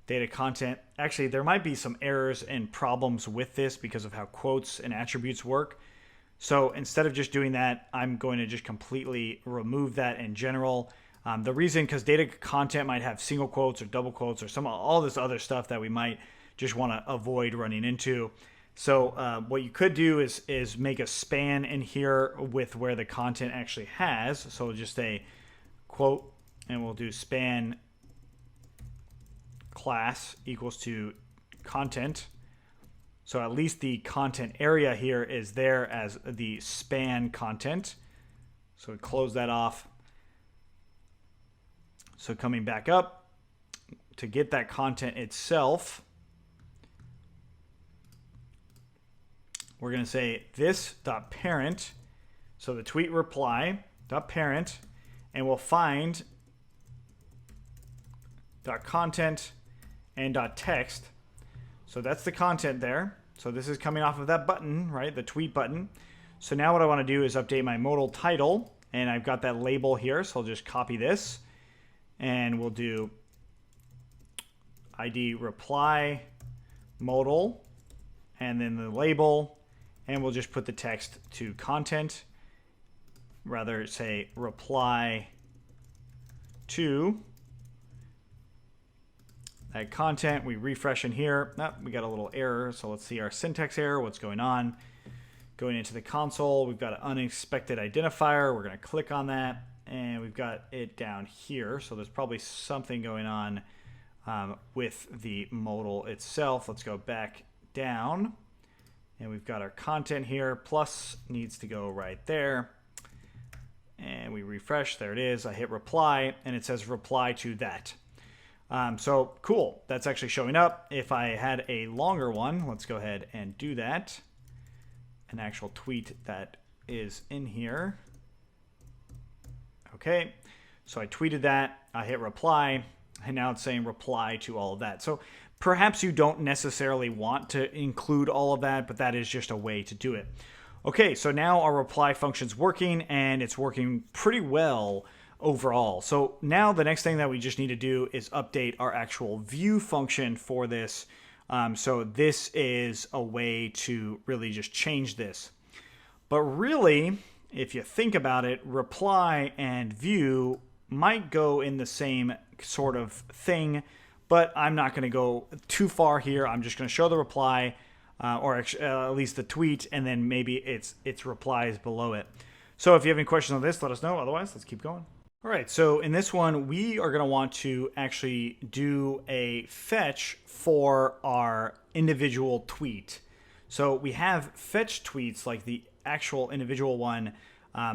Data content. Actually, there might be some errors and problems with this because of how quotes and attributes work. So instead of just doing that, I'm going to just completely remove that in general. The reason, because data content might have single quotes or double quotes or all this other stuff that we might just want to avoid running into. So what you could do is make a span in here with where the content actually has. So we'll just say quote, and we'll do span class equals to content. So at least the content area here is there as the span content. So we close that off. So coming back up to get that content itself, we're going to say this.parent, so the tweet reply.parent, and we'll find .content and .text. So that's the content there. So this is coming off of that button, right? The tweet button. So now what I want to do is update my modal title, and I've got that label here. So I'll just copy this, and we'll do ID reply modal, and then the label, and we'll just put the text to content. Rather say reply to that content. We refresh in here. We got a little error, so let's see our syntax error, what's going on. Going into the console, we've got an unexpected identifier. We're going to click on that, and we've got it down here. So there's probably something going on with the modal itself. Let's go back down, and we've got our content here. Plus needs to go right there, and we refresh. There it is. I hit reply, and it says reply to that. So cool, that's actually showing up. If I had a longer one, let's go ahead and do that. An actual tweet that is in here. Okay, so I tweeted that, I hit reply, and now it's saying reply to all of that. So perhaps you don't necessarily want to include all of that, but that is just a way to do it. Okay, so now our reply function's working, and it's working pretty well overall. So now the next thing that we just need to do is update our actual view function for this. So this is a way to really just change this. But really, if you think about it, reply and view might go in the same sort of thing, but I'm not going to go too far here. I'm just going to show the reply, or at least the tweet, and then maybe its replies below it. So if you have any questions on this, let us know. Otherwise, let's keep going. All right, so in this one, we are going to want to actually do a fetch for our individual tweet. So we have fetch tweets like the actual individual one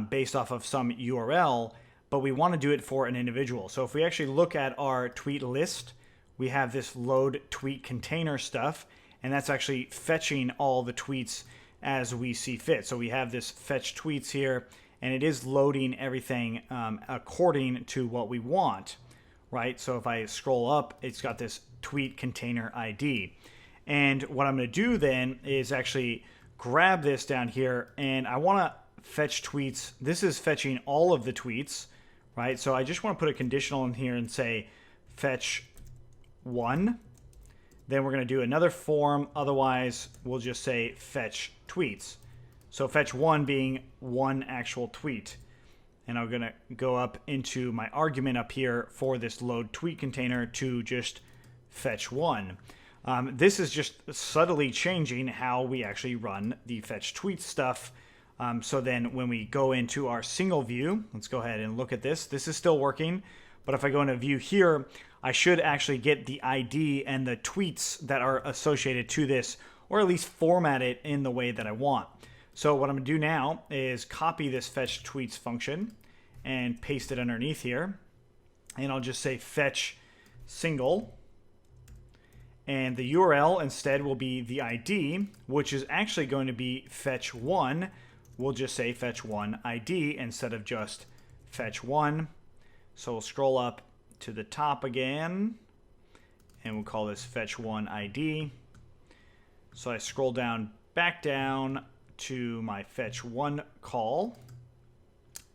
based off of some URL, but we want to do it for an individual. So if we actually look at our tweet list, we have this load tweet container stuff, and that's actually fetching all the tweets as we see fit. So we have this fetch tweets here, and it is loading everything according to what we want, right? So if I scroll up, it's got this tweet container ID. And what I'm going to do then is actually grab this down here, and I want to fetch tweets. This is fetching all of the tweets, right? So I just want to put a conditional in here and say fetch 1. Then we're going to do another form. Otherwise, we'll just say fetch tweets. So fetch 1 being one actual tweet. And I'm going to go up into my argument up here for this load tweet container to just fetch 1. This is just subtly changing how we actually run the fetch tweet stuff. So then when we go into our single view, let's go ahead and look at this. This is still working. But if I go into view here, I should actually get the ID and the tweets that are associated to this, or at least format it in the way that I want. So what I'm going to do now is copy this fetch tweets function and paste it underneath here. And I'll just say fetch single. And the URL instead will be the ID, which is actually going to be fetch1. We'll just say fetch1 ID instead of just fetch1. So we'll scroll up to the top again, and we'll call this fetch1 ID. So I scroll down, back down to my fetch1 call,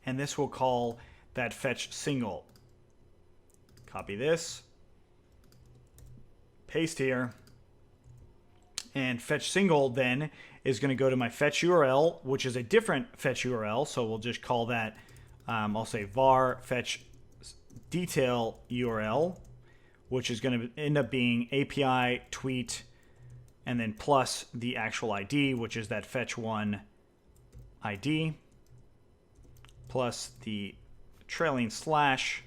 and this will call that fetch single. Copy this, paste here, and fetch single then is going to go to my fetch URL, which is a different fetch URL. So we'll just call that, I'll say var fetch detail URL, which is going to end up being API tweet and then plus the actual ID, which is that fetch1 ID plus the trailing slash.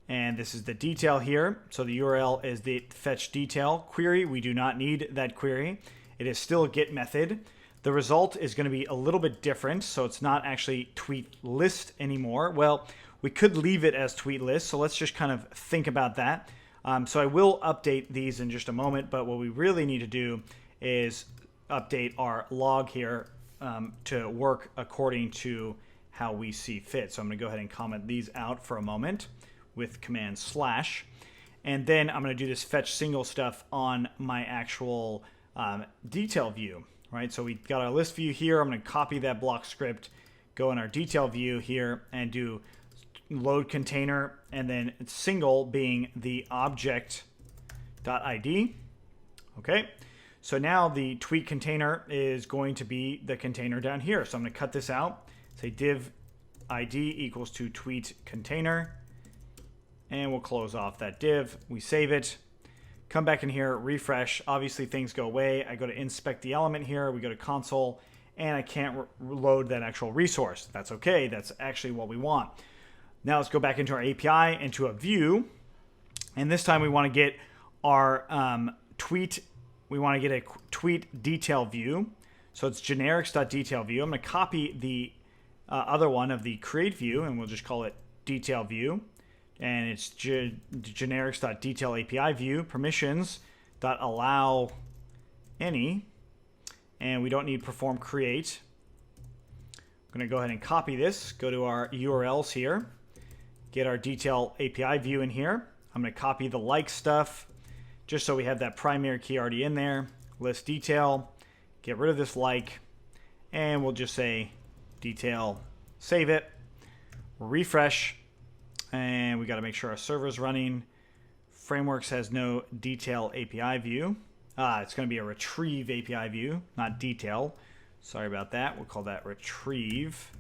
And this is the detail here. So the URL is the fetch detail query. We do not need that query. It is still a get method. The result is going to be a little bit different. So it's not actually tweet list anymore. Well, we could leave it as tweet list. So let's just kind of think about that. So I will update these in just a moment. But what we really need to do is update our log here to work according to how we see fit. So I'm going to go ahead and comment these out for a moment with command slash, and then I'm going to do this fetch single stuff on my actual detail view, right? So we got our list view here. I'm going to copy that block script, go in our detail view here, and do load container, and then single being the object.id. Okay, so now the tweet container is going to be the container down here. So I'm going to cut this out, say div id equals to tweet container, and we'll close off that div. We save it, come back in here, refresh. Obviously things go away. I go to inspect the element here. We go to console, and I can't load that actual resource. That's okay. That's actually what we want. Now let's go back into our API, into a view, and this time we want to get our tweet. We want to get a tweet detail view. So it's generics.detail view. I'm going to copy the other one of the create view, and we'll just call it detail view. And it's generics.detail API view, permissions.allow any, and we don't need perform create. I'm going to go ahead and copy this, go to our URLs here, get our detail API view in here. I'm going to copy the like stuff just so we have that primary key already in there. List detail, get rid of this like, and we'll just say detail, save it, refresh. And we got to make sure our server's running. Frameworks has no detail API view. It's going to be a retrieve API view, not detail. Sorry about that. We'll call that retrieve.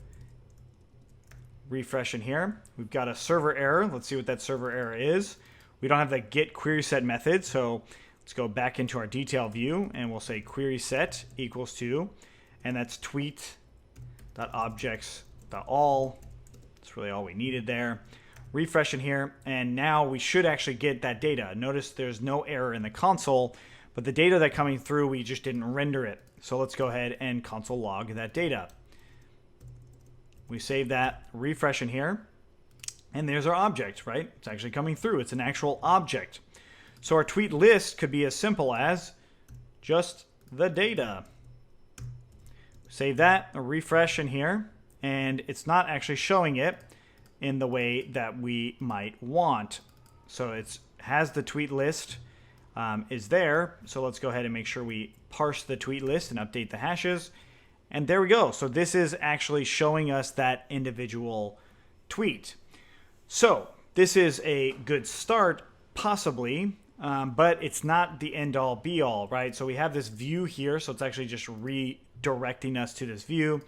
Refresh in here. We've got a server error. Let's see what that server error is. We don't have the get query set method, so let's go back into our detail view, and we'll say query set equals to, and that's tweet.objects.all. That's really all we needed there. Refresh in here, and now we should actually get that data. Notice there's no error in the console, but the data that coming through, we just didn't render it. So let's go ahead and console log that data. We save that, refresh in here, and there's our object, right? It's actually coming through. It's an actual object. So our tweet list could be as simple as just the data. Save that, a refresh in here, and it's not actually showing it in the way that we might want. So it has the tweet list is there. So let's go ahead and make sure we parse the tweet list and update the hashes. And there we go. So this is actually showing us that individual tweet. So this is a good start, possibly, but it's not the end all be all, right? So we have this view here. So it's actually just redirecting us to this view.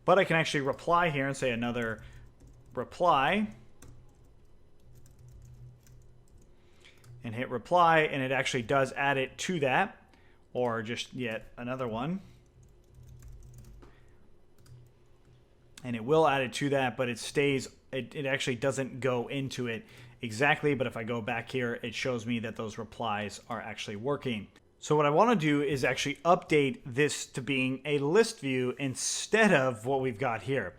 But I can actually reply here and say another reply and hit reply, and it actually does add it to that, or just yet another one, and it will add it to that, but it stays, it actually doesn't go into it exactly. But if I go back here, it shows me that those replies are actually working. So what I want to do is actually update this to being a list view instead of what we've got here.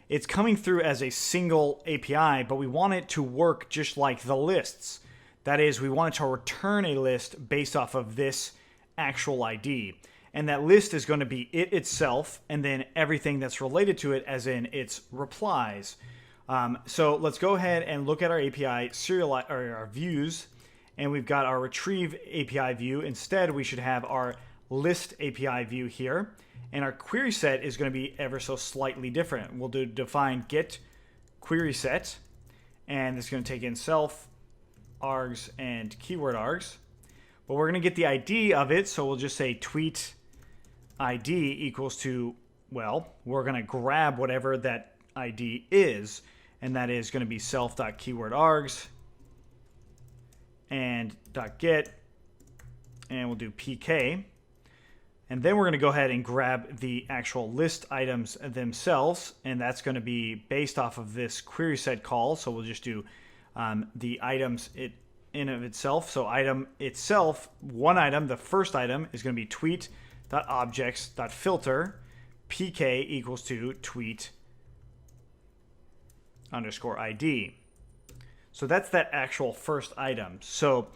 It's coming through as a single API, but we want it to work just like the lists That is, we want it to return a list based off of this actual ID. And that list is going to be it itself and then everything that's related to it, as in its replies. So let's go ahead and look at our API or our views, and we've got our retrieve API view. Instead, we should have our list API view here, and our query set is going to be ever so slightly different. We'll define get query set, and it's going to take in self, args, and keyword args. But we're going to get the ID of it, so we'll just say tweet ID equals to, well, we're going to grab whatever that ID is, and that is going to be self.keyword_args and .get, and we'll do PK. And then we're going to go ahead and grab the actual list items themselves, and that's going to be based off of this query set call. So we'll just do the items in of itself. So item itself, one item, the first item is going to be tweet.objects.filter PK equals to tweet_ID. So that's that actual first item. So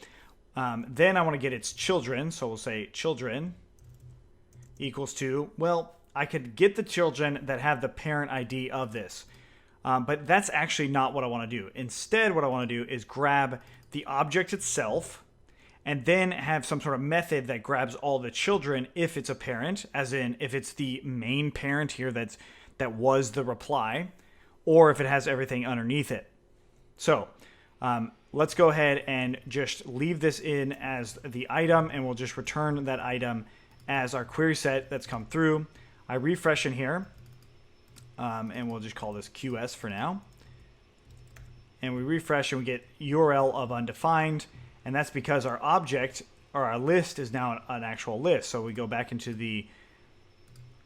then I want to get its children. So we'll say children equals to, well, I could get the children that have the parent ID of this. But that's actually not what I want to do. Instead, what I want to do is grab the object itself and then have some sort of method that grabs all the children if it's a parent, as in if it's the main parent here that was the reply, or if it has everything underneath it. So let's go ahead and just leave this in as the item, and we'll just return that item as our query set that's come through. I refresh in here, and we'll just call this QS for now. And we refresh and we get URL of undefined, and that's because our object or our list is now an actual list. So we go back into the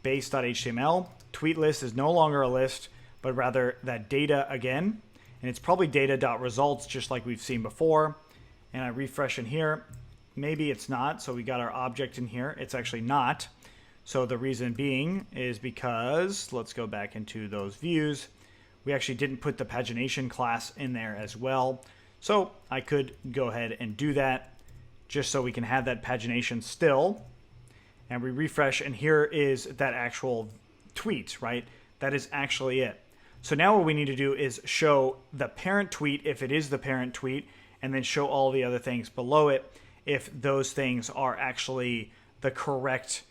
base.html. Tweet list is no longer a list, but rather that data again. And it's probably data.results, just like we've seen before. And I refresh in here. Maybe it's not. So we got our object in here. It's actually not. So the reason being is because, let's go back into those views. We actually didn't put the pagination class in there as well. So I could go ahead and do that just so we can have that pagination still. And we refresh, and here is that actual tweet, right? That is actually it. So now what we need to do is show the parent tweet if it is the parent tweet, and then show all the other things below it if those things are actually the correct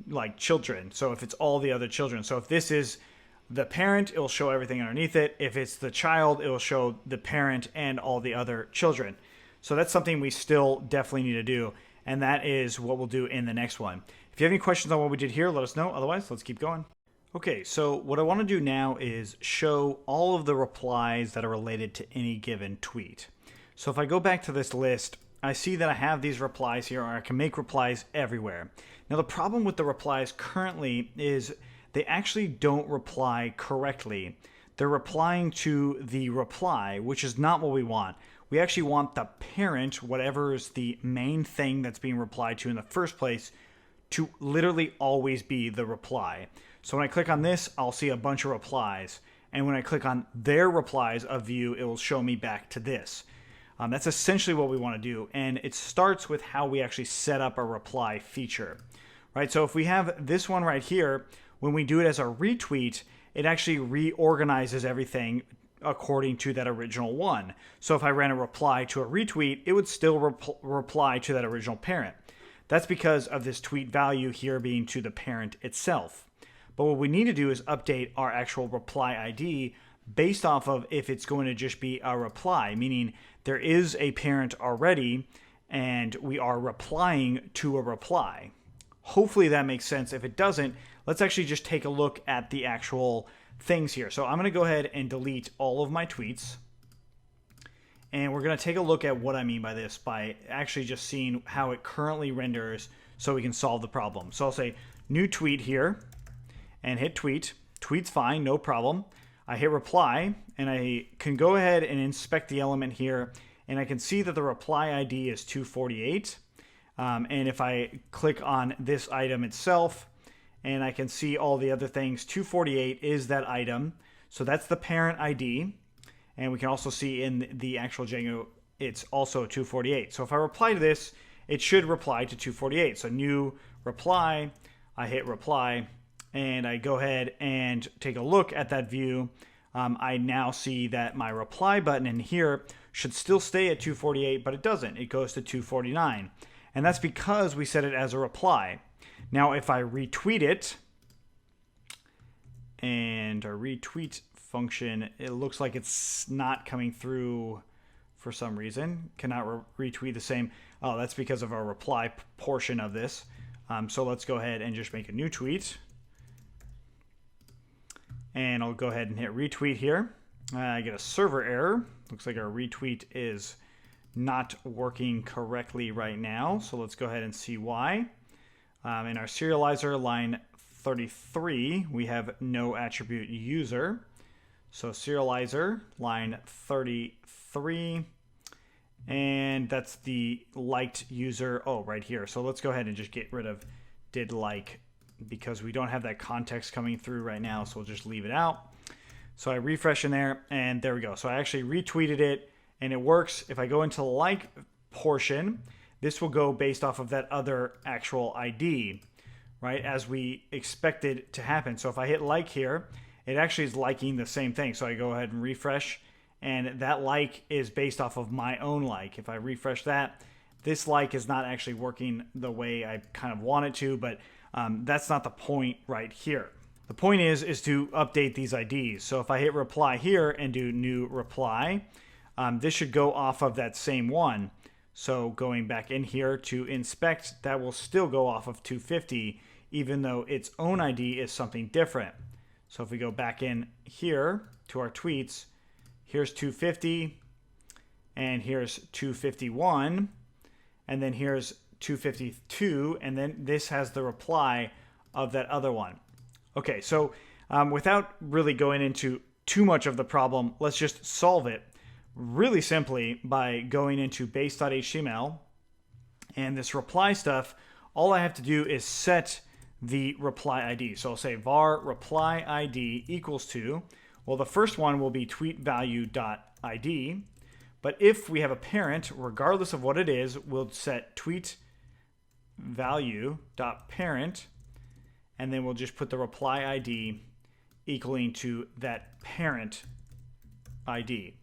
like children. So if it's all the other children. So if this is the parent, it will show everything underneath it. If it's the child, it will show the parent and all the other children. So that's something we still definitely need to do, and that is what we'll do in the next one. If you have any questions on what we did here, let us know. Otherwise, let's keep going. Okay, so what I want to do now is show all of the replies that are related to any given tweet. So if I go back to this list, I see that I have these replies here, or I can make replies everywhere. Now the problem with the replies currently is they actually don't reply correctly. They're replying to the reply, which is not what we want. We actually want the parent, whatever is the main thing that's being replied to in the first place, to literally always be the reply. So when I click on this, I'll see a bunch of replies. And when I click on their replies of view, it will show me back to this. That's essentially what we want to do. And it starts with how we actually set up a reply feature, right? So if we have this one right here, when we do it as a retweet, it actually reorganizes everything according to that original one. So if I ran a reply to a retweet, it would still reply to that original parent. That's because of this tweet value here being to the parent itself. But what we need to do is update our actual reply ID based off of if it's going to just be a reply, meaning there is a parent already and we are replying to a reply. Hopefully that makes sense. If it doesn't, let's actually just take a look at the actual things here. So I'm going to go ahead and delete all of my tweets. And we're going to take a look at what I mean by this by actually just seeing how it currently renders so we can solve the problem. So I'll say new tweet here and hit tweet. Tweet's fine, no problem. I hit reply and I can go ahead and inspect the element here and I can see that the reply ID is 248. And if I click on this item itself, and I can see all the other things, 248 is that item. So that's the parent ID. And we can also see in the actual Django it's also 248. So if I reply to this, it should reply to 248. So new reply, I hit reply, and I go ahead and take a look at that view. I now see that my reply button in here should still stay at 248, but it doesn't. It goes to 249. And that's because we set it as a reply. Now, if I retweet it, and our retweet function, it looks like it's not coming through for some reason. Cannot retweet the same. Oh, that's because of our reply portion of this. So let's go ahead and just make a new tweet. And I'll go ahead and hit retweet here. I get a server error. Looks like our retweet is not working correctly right now. So let's go ahead and see why. In our serializer, line 33, we have no attribute user. So serializer, line 33, and that's the liked user, right here. So let's go ahead and just get rid of did like, because we don't have that context coming through right now, so we'll just leave it out. So I refresh in there, and there we go. So I actually retweeted it, and it works. If I go into the like portion, this will go based off of that other actual ID, right, as we expected to happen. So if I hit like here, it actually is liking the same thing. So I go ahead and refresh, and that like is based off of my own like. If I refresh that, this like is not actually working the way I kind of want it to, but that's not the point right here. The point is to update these IDs. So if I hit reply here and do new reply, this should go off of that same one. So going back in here to inspect, that will still go off of 250, even though its own ID is something different. So if we go back in here to our tweets, here's 250, and here's 251, and then here's 252, and then this has the reply of that other one. Okay, so without really going into too much of the problem, let's just solve it really simply by going into base.html, and this reply stuff, all I have to do is set the reply ID. So I'll say var reply ID equals to, well, the first one will be tweetvalue.id, but if we have a parent, regardless of what it is, we'll set tweetvalue.parent, and then we'll just put the reply ID equaling to that parent ID.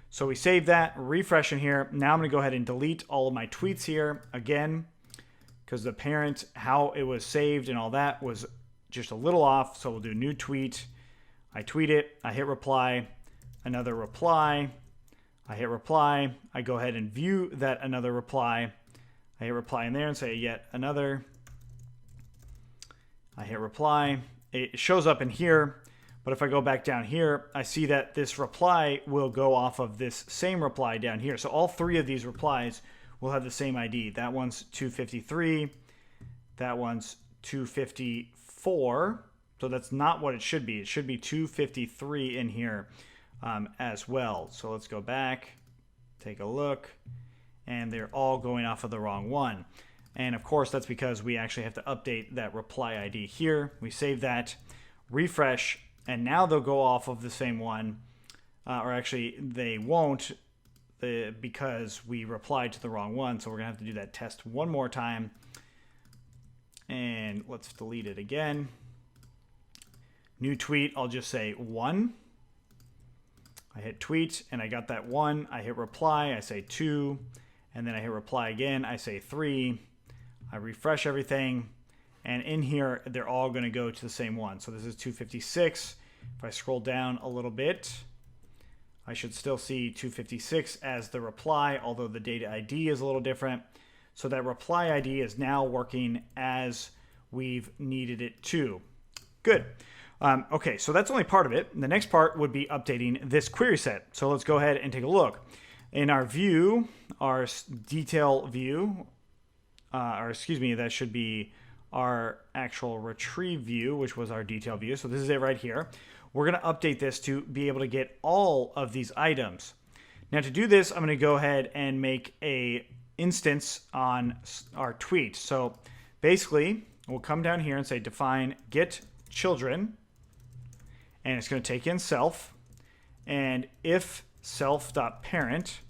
So we save that, refresh in here. Now I'm going to go ahead and delete all of my tweets here again, because the parent, how it was saved and all that was just a little off. So we'll do new tweet. I tweet it. I hit reply. Another reply. I hit reply. I go ahead and view that another reply. I hit reply in there and say yet another. I hit reply. It shows up in here. But if I go back down here, I see that this reply will go off of this same reply down here. So all three of these replies will have the same ID. That one's 253. That one's 254. So that's not what it should be. It should be 253 in here as well. So let's go back, take a look, and they're all going off of the wrong one. And of course, that's because we actually have to update that reply ID here. We save that, refresh, and now they'll go off of the same one, or actually they won't because we replied to the wrong one. So we're gonna have to do that test one more time. And let's delete it again. New tweet, I'll just say 1. I hit tweet and I got that 1. I hit reply, I say 2. And then I hit reply again, I say 3. I refresh everything. And in here, they're all going to go to the same one. So this is 256. If I scroll down a little bit, I should still see 256 as the reply, although the data ID is a little different. So that reply ID is now working as we've needed it to. Good. Okay, so that's only part of it. The next part would be updating this query set. So let's go ahead and take a look. In our view, our detail view, that should be our actual retrieve view, which was our detail view. So this is it right here. We're going to update this to be able to get all of these items. Now to do this, I'm going to go ahead and make a instance on our tweet. So basically, we'll come down here and say define get children, and it's going to take in self, and if self.parent,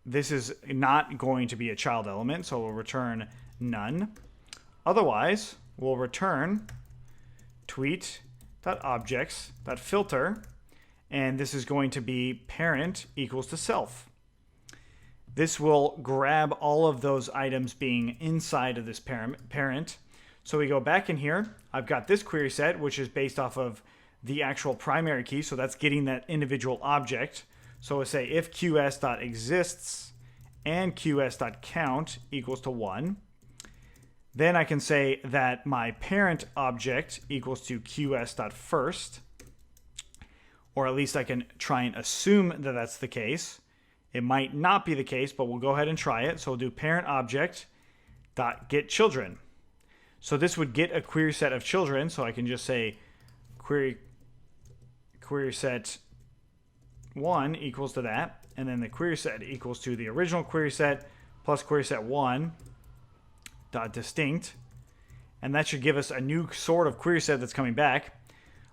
this is not going to be a child element, so we'll return none. Otherwise, we'll return tweet.objects.filter, and this is going to be parent equals to self. This will grab all of those items being inside of this parent. So we go back in here. I've got this query set, which is based off of the actual primary key. So that's getting that individual object. So we'll say if qs.exists and qs.count equals to 1. Then I can say that my parent object equals to qs.first. Or at least I can try and assume that that's the case. It might not be the case, but we'll go ahead and try it. So we'll do parent object dot get children. So this would get a query set of children. So I can just say query set 1 equals to that, and then the query set equals to the original query set plus query set 1 dot distinct, and that should give us a new sort of query set that's coming back.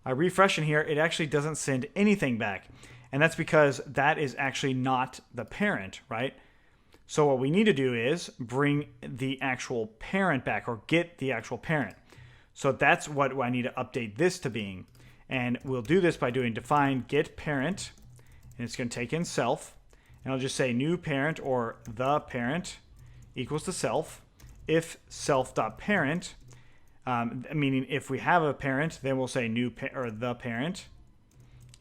I refresh in here, it actually doesn't send anything back. And that's because that is actually not the parent, right? So what we need to do is bring the actual parent back, or get the actual parent. So that's what I need to update this to being. And we'll do this by doing define get parent, and it's going to take in self. And I'll just say new parent or the parent equals to self. If self.parent, meaning if we have a parent, then we'll say new or the parent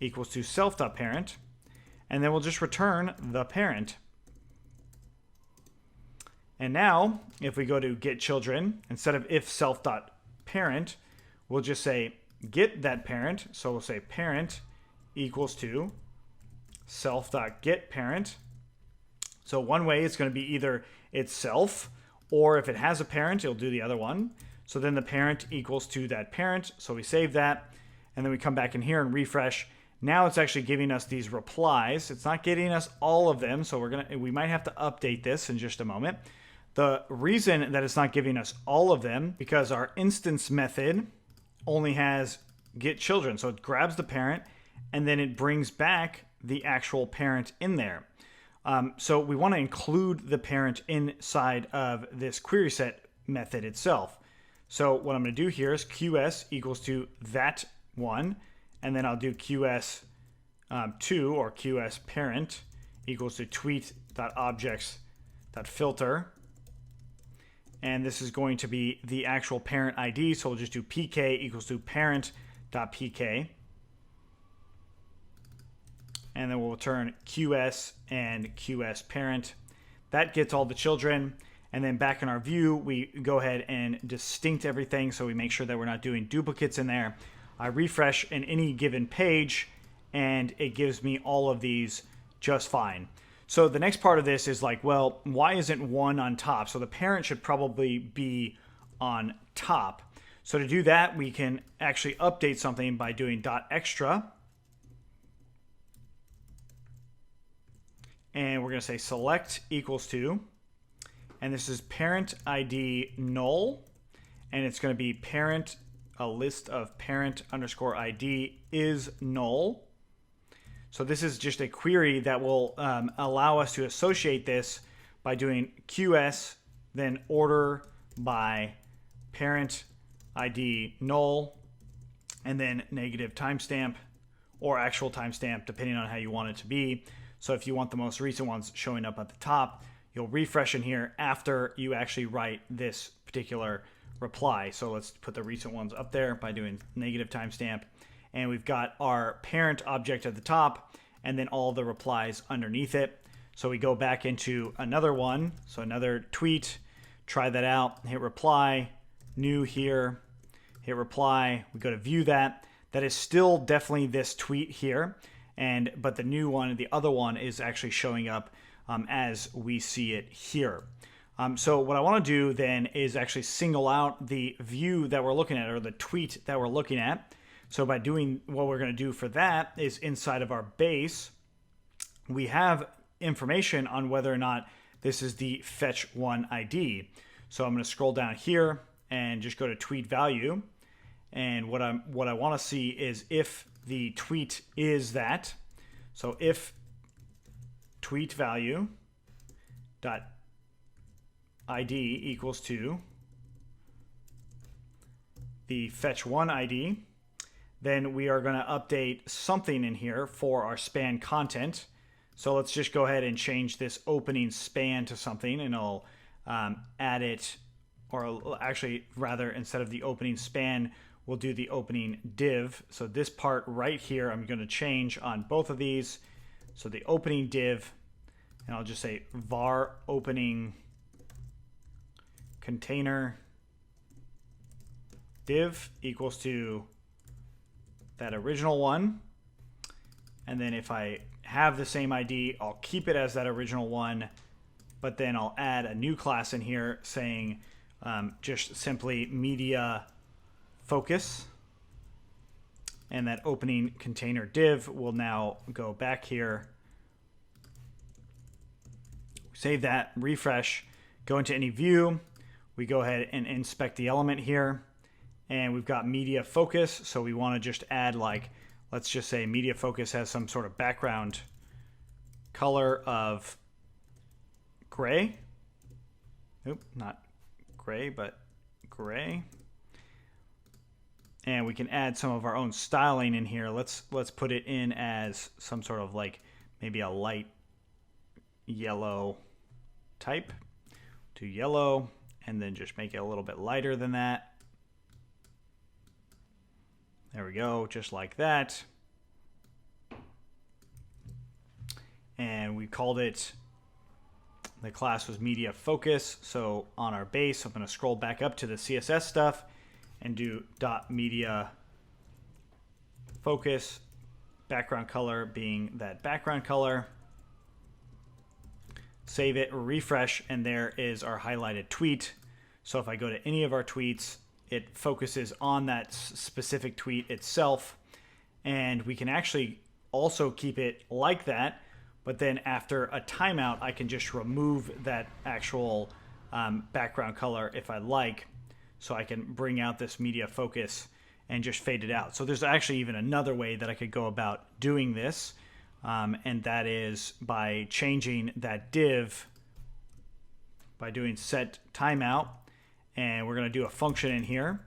equals to self.parent, and then we'll just return the parent. And now, if we go to get children, instead of if self.parent, we'll just say get that parent. So we'll say parent equals to self.getParent. So one way it's going to be either itself, or if it has a parent, it'll do the other one. So then the parent equals to that parent. So we save that, and then we come back in here and refresh. Now it's actually giving us these replies. It's not getting us all of them, so we might have to update this in just a moment. The reason that it's not giving us all of them, because our instance method only has get children. So it grabs the parent, and then it brings back the actual parent in there. So we want to include the parent inside of this query set method itself. So what I'm going to do here is qs equals to that one, and then I'll do qs2 or qs parent equals to tweet.objects.filter. And this is going to be the actual parent ID. So we'll just do pk equals to parent.pk. And then we'll return qs and qs parent. That gets all the children. And then back in our view, we go ahead and distinct everything, so we make sure that we're not doing duplicates in there. I refresh in any given page, and it gives me all of these just fine. So the next part of this is like, well, why isn't 1 on top? So the parent should probably be on top. So to do that, we can actually update something by doing .extra. And we're going to say select equals to, and this is parent ID null, and it's going to be parent, a list of parent underscore ID is null. So this is just a query that will allow us to associate this by doing qs, then order by parent ID null, and then negative timestamp or actual timestamp, depending on how you want it to be. So if you want the most recent ones showing up at the top, you'll refresh in here after you actually write this particular reply. So let's put the recent ones up there by doing negative timestamp. And we've got our parent object at the top, and then all the replies underneath it. So we go back into another one. So another tweet, try that out, hit reply, new here, hit reply. We go to view that. That is still definitely this tweet here. But the new one, the other one, is actually showing up as we see it here. So what I want to do then is actually single out the view that we're looking at, or the tweet that we're looking at. So by doing what we're going to do for that is inside of our base, we have information on whether or not this is the fetch one ID. So I'm going to scroll down here and just go to tweet value. And what I want to see is if the tweet is that. So if tweet value dot ID equals to the fetch1 ID. Then we are going to update something in here for our span content. So let's just go ahead and change this opening span to something, and I'll add it, or actually rather, instead of the opening span, we'll do the opening div. So this part right here, I'm going to change on both of these. So the opening div, and I'll just say var opening container div equals to that original one. And then if I have the same ID, I'll keep it as that original one, but then I'll add a new class in here saying just simply media focus. And that opening container div will now go back here. Save that, refresh, go into any view. We go ahead and inspect the element here. And we've got media focus. So we want to just add, like, let's just say media focus has some sort of background color of gray. Oop, not gray, but gray. And we can add some of our own styling in here. Let's put it in as some sort of like maybe a light yellow type. Do yellow, and then just make it a little bit lighter than that. There we go, just like that. And we called it, the class was media focus. So on our base, I'm going to scroll back up to the CSS stuff and do dot media focus, background color being that background color. Save it, refresh, and there is our highlighted tweet. So if I go to any of our tweets, it focuses on that specific tweet itself. And we can actually also keep it like that, but then after a timeout, I can just remove that actual background color if I like. So I can bring out this media focus and just fade it out. So there's actually even another way that I could go about doing this. And that is by changing that div by doing set timeout. And we're going to do a function in here.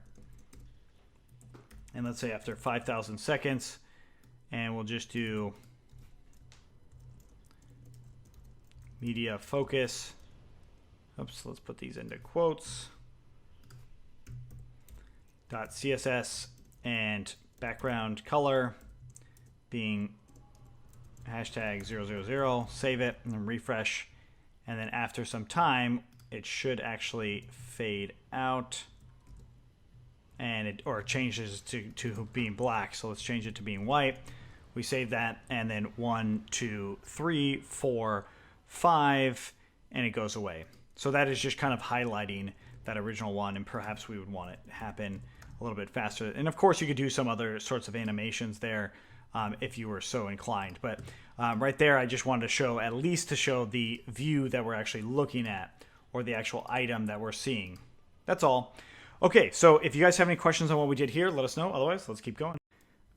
And let's say after 5,000 seconds, and we'll just do media focus. Oops, let's put these into quotes. .css and background color being #000. Save it and then refresh. And then after some time, it should actually fade out, and it changes to being black. So let's change it to being white. We save that, and then 1, 2, 3, 4, 5, and it goes away. So that is just kind of highlighting that original one, and perhaps we would want it to happen a little bit faster. And of course, you could do some other sorts of animations there if you were so inclined. But right there, I just wanted to show, at least to show the view that we're actually looking at, or the actual item that we're seeing. That's all. Okay, so if you guys have any questions on what we did here, let us know. Otherwise, let's keep going.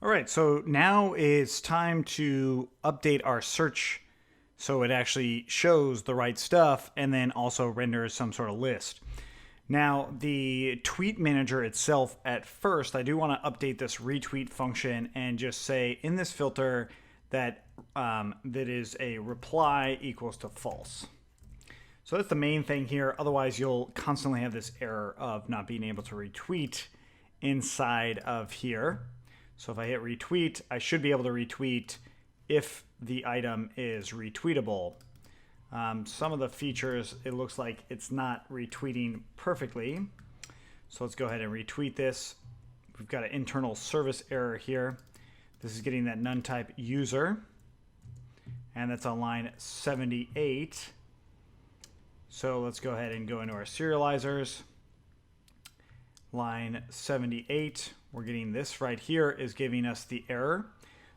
All right, so now it's time to update our search so it actually shows the right stuff and then also renders some sort of list. Now, the tweet manager itself, at first, I do want to update this retweet function and just say in this filter that that is a reply equals to false. So that's the main thing here. Otherwise, you'll constantly have this error of not being able to retweet inside of here. So if I hit retweet, I should be able to retweet if the item is retweetable. Some of the features, it looks like it's not retweeting perfectly. So let's go ahead and retweet this. We've got an internal service error here. This is getting that none type user. And that's on line 78. So let's go ahead and go into our serializers. Line 78, we're getting this right here is giving us the error.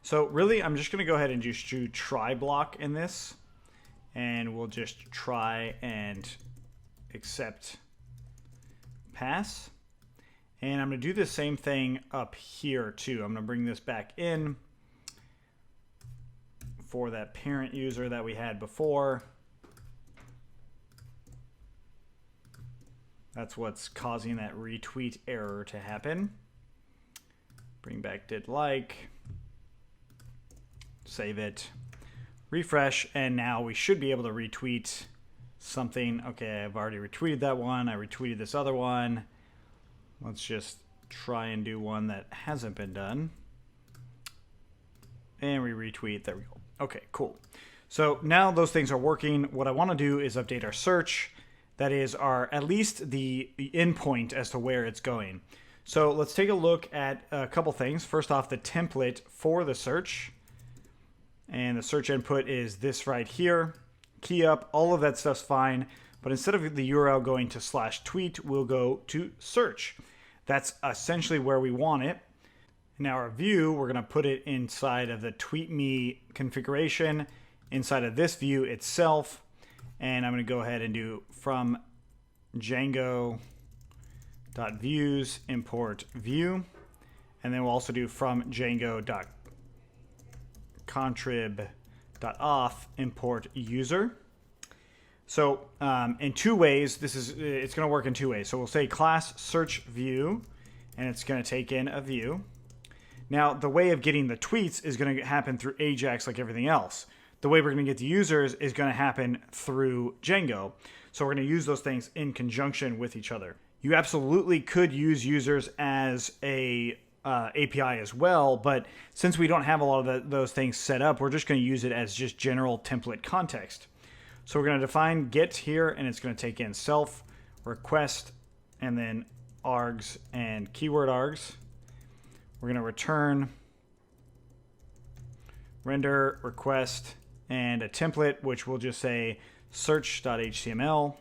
So really, I'm just going to go ahead and just do try block in this. And we'll just try and accept pass. And I'm going to do the same thing up here too. I'm going to bring this back in for that parent user that we had before. That's what's causing that retweet error to happen. Bring back did like, save it, refresh, and now we should be able to retweet something. Okay, I've already retweeted that one. I retweeted this other one. Let's just try and do one that hasn't been done. And we retweet. There we go. Okay, cool. So now those things are working. What I want to do is update our search. That is at least the endpoint as to where it's going. So let's take a look at a couple things. First off, the template for the search. And the search input is this right here. Key up, all of that stuff's fine. But instead of the URL going to /tweet, we'll go to search. That's essentially where we want it. Now our view, we're going to put it inside of the Tweetme configuration, inside of this view itself. And I'm going to go ahead and do from Django.views import view. And then we'll also do from Django.contrib.auth import user. So in two ways, it's going to work in two ways. So we'll say class search view, and it's going to take in a view. Now the way of getting the tweets is going to happen through Ajax like everything else. The way we're going to get the users is going to happen through Django. So we're going to use those things in conjunction with each other. You absolutely could use users as a API as well, but since we don't have a lot of those things set up, we're just going to use it as just general template context. So we're going to define get here, and it's going to take in self, request, and then args and keyword args. We're going to return render request and a template, which we'll just say search.html,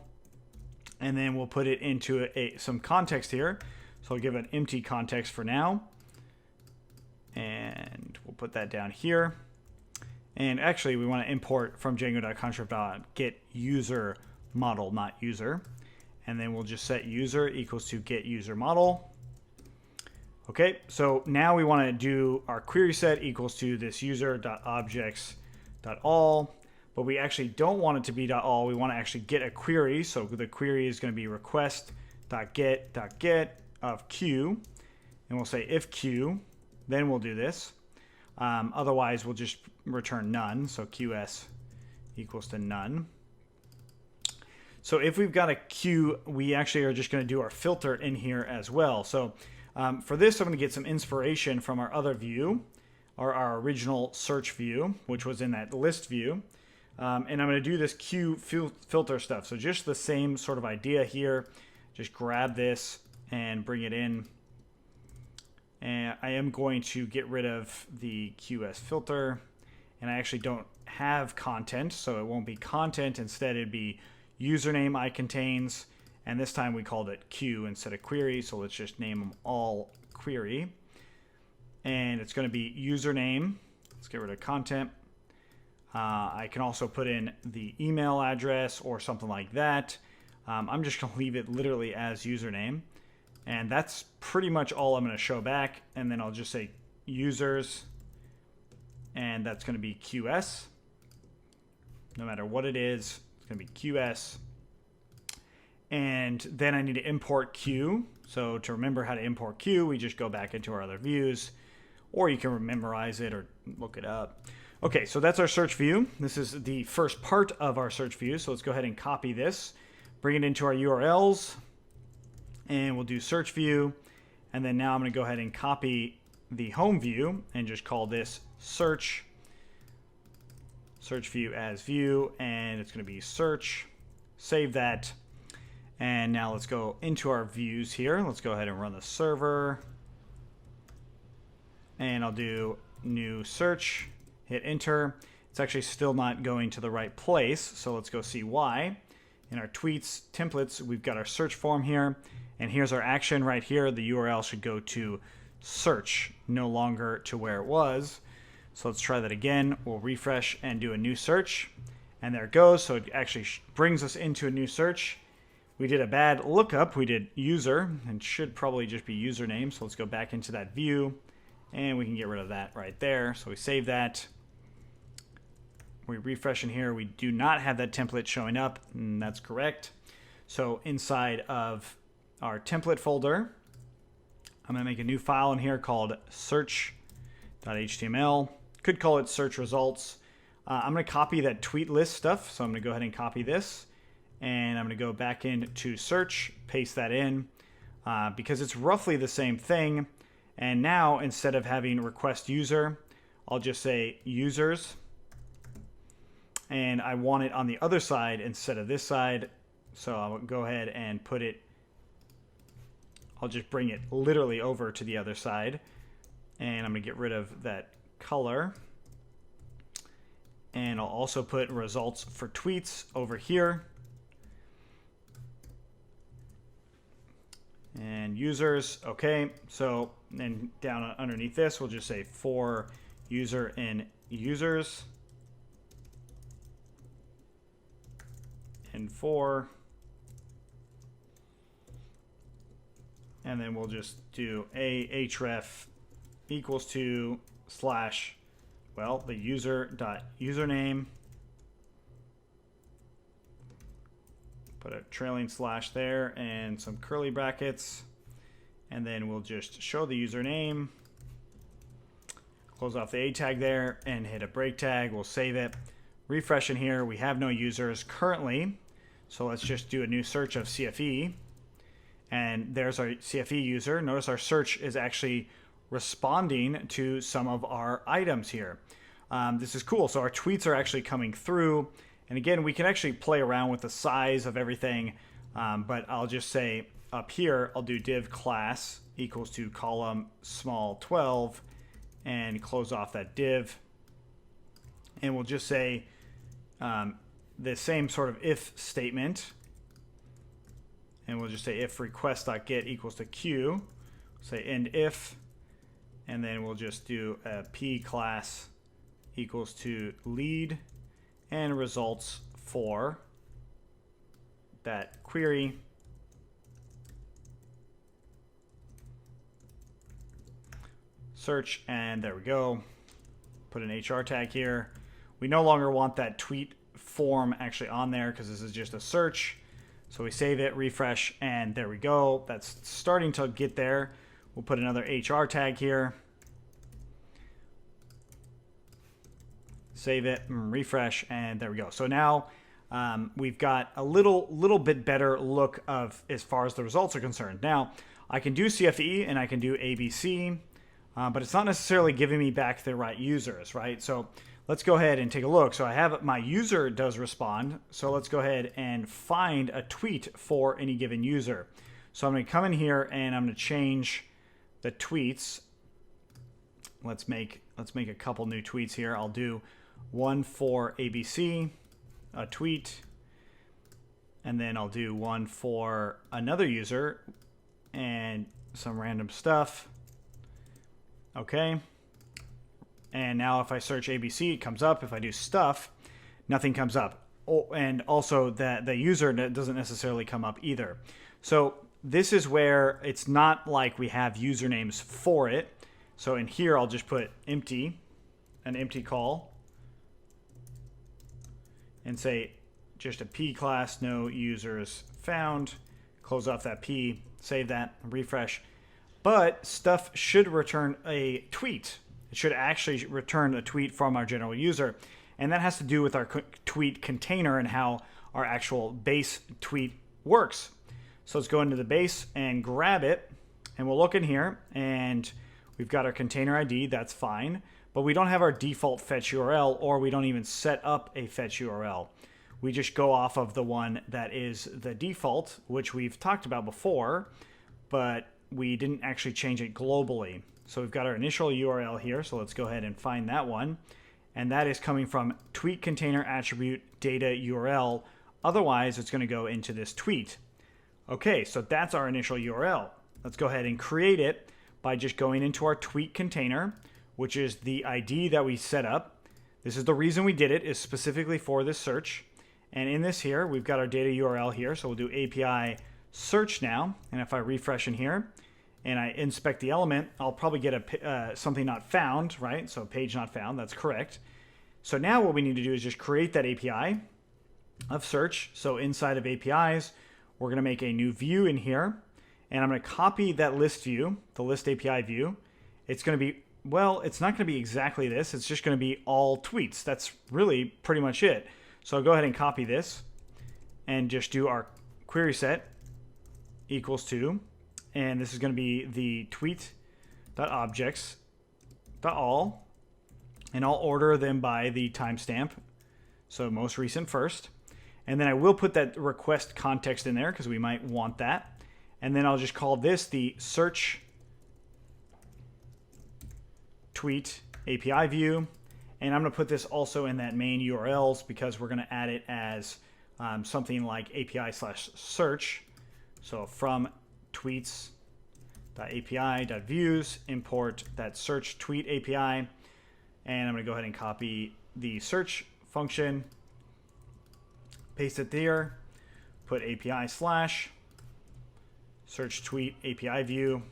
and then we'll put it into some context here. So I'll give it an empty context for now, and we'll put that down here. And actually, we want to import from Django.contrib.get user model, not user, and then we'll just set user equals to get user model. Okay, so now we want to do our query set equals to this user.objects.all, but we actually don't want it to be .all. We want to actually get a query. So the query is going to be request.get.get of q, and we'll say if q, then we'll do this. Otherwise, we'll just return none. So qs equals to none. So if we've got a queue, we actually are just going to do our filter in here as well. So for this, I'm going to get some inspiration from our other view, or our original search view, which was in that list view. And I'm going to do this queue filter stuff. So just the same sort of idea here. Just grab this and bring it in. And I am going to get rid of the QS filter. And I actually don't have content, so it won't be content. Instead, it'd be username I contains. And this time we called it Q instead of query. So let's just name them all query. And it's going to be username. Let's get rid of content. I can also put in the email address or something like that. I'm just going to leave it literally as username. And that's pretty much all I'm going to show back. And then I'll just say users. And that's going to be QS. No matter what it is, it's going to be QS. And then I need to import Q. So to remember how to import Q, we just go back into our other views. Or you can memorize it or look it up. Okay, so that's our search view. This is the first part of our search view. So let's go ahead and copy this, bring it into our URLs, and we'll do search view. And then now I'm going to go ahead and copy the home view and just call this search view as view, and it's going to be search. Save that. And now let's go into our views here. Let's go ahead and run the server. And I'll do new search. Hit enter. It's actually still not going to the right place, so let's go see why. In our tweets templates, we've got our search form here, and here's our action right here. The URL should go to search, no longer to where it was. So let's try that again. We'll refresh and do a new search, and there it goes. So it actually brings us into a new search. We did a bad lookup. We did user, and should probably just be username. So let's go back into that view, and we can get rid of that right there. So we save that. We refresh in here. We do not have that template showing up. And that's correct. So inside of our template folder, I'm going to make a new file in here called search.html. Could call it search results. I'm going to copy that tweet list stuff. So I'm going to go ahead and copy this. And I'm going to go back into search, paste that in, because it's roughly the same thing. And now instead of having request user, I'll just say users. And I want it on the other side instead of this side. So I'll go ahead and put it, I'll just bring it literally over to the other side. And I'm going to get rid of that color. And I'll also put results for tweets over here. And users, okay. So then down underneath this, we'll just say for user and users. And for. And then we'll just do a href equals to slash, well, the user dot username. Put a trailing slash there and some curly brackets. And then we'll just show the username. Close off the A tag there and hit a break tag. We'll save it. Refresh in here. We have no users currently. So let's just do a new search of CFE. And there's our CFE user. Notice our search is actually responding to some of our items here. This is cool. So our tweets are actually coming through. And again, we can actually play around with the size of everything. But I'll just say up here, I'll do div class equals to column small 12 and close off that div. And we'll just say the same sort of if statement. And we'll just say if request.get equals to q. Say end if. And then we'll just do a p class equals to lead and results for that query. Search, and there we go. Put an HR tag here. We no longer want that tweet form actually on there because this is just a search. So we save it, refresh, and there we go. That's starting to get there. We'll put another HR tag here. Save it, refresh, and there we go. So now we've got a little bit better look of as far as the results are concerned. Now I can do CFE and I can do ABC, but it's not necessarily giving me back the right users, right? So let's go ahead and take a look. So I have my user does respond. So let's go ahead and find a tweet for any given user. So I'm going to come in here and I'm going to change the tweets. Let's make a couple new tweets here. I'll do one for ABC, a tweet, and then I'll do one for another user and some random stuff. Okay. And now if I search ABC, it comes up. If I do stuff, nothing comes up. Oh, and also that the user doesn't necessarily come up either. So this is where it's not like we have usernames for it. So in here, I'll just put empty, an empty call, and say just a P class, no users found. Close off that P, save that, refresh. But stuff should return a tweet. It should actually return a tweet from our general user. And that has to do with our tweet container and how our actual base tweet works. So let's go into the base and grab it. And we'll look in here and we've got our container ID. That's fine. But we don't have our default fetch URL, or we don't even set up a fetch URL. We just go off of the one that is the default, which we've talked about before, but we didn't actually change it globally. So we've got our initial URL here. So let's go ahead and find that one. And that is coming from tweet container attribute data URL. Otherwise, it's going to go into this tweet. Okay, so that's our initial URL. Let's go ahead and create it by just going into our tweet container, which is the ID that we set up. This is the reason we did it, is specifically for this search. And in this here, we've got our data URL here. So we'll do API search now. And if I refresh in here and I inspect the element, I'll probably get a something not found, right? So page not found, that's correct. So now what we need to do is just create that API of search. So inside of APIs, we're going to make a new view in here, and I'm going to copy that list view, the list API view. It's going to be, well, it's not going to be exactly this. It's just going to be all tweets. That's really pretty much it. So I'll go ahead and copy this and just do our query set equals to, and this is going to be the tweet.objects.all, and I'll order them by the timestamp. So most recent first. And then I will put that request context in there because we might want that. And then I'll just call this the search tweet API view. And I'm going to put this also in that main URLs because we're going to add it as something like API/search. So from tweets.api.views, import that search tweet API. And I'm going to go ahead and copy the search function, paste it there, put API/search tweet API view,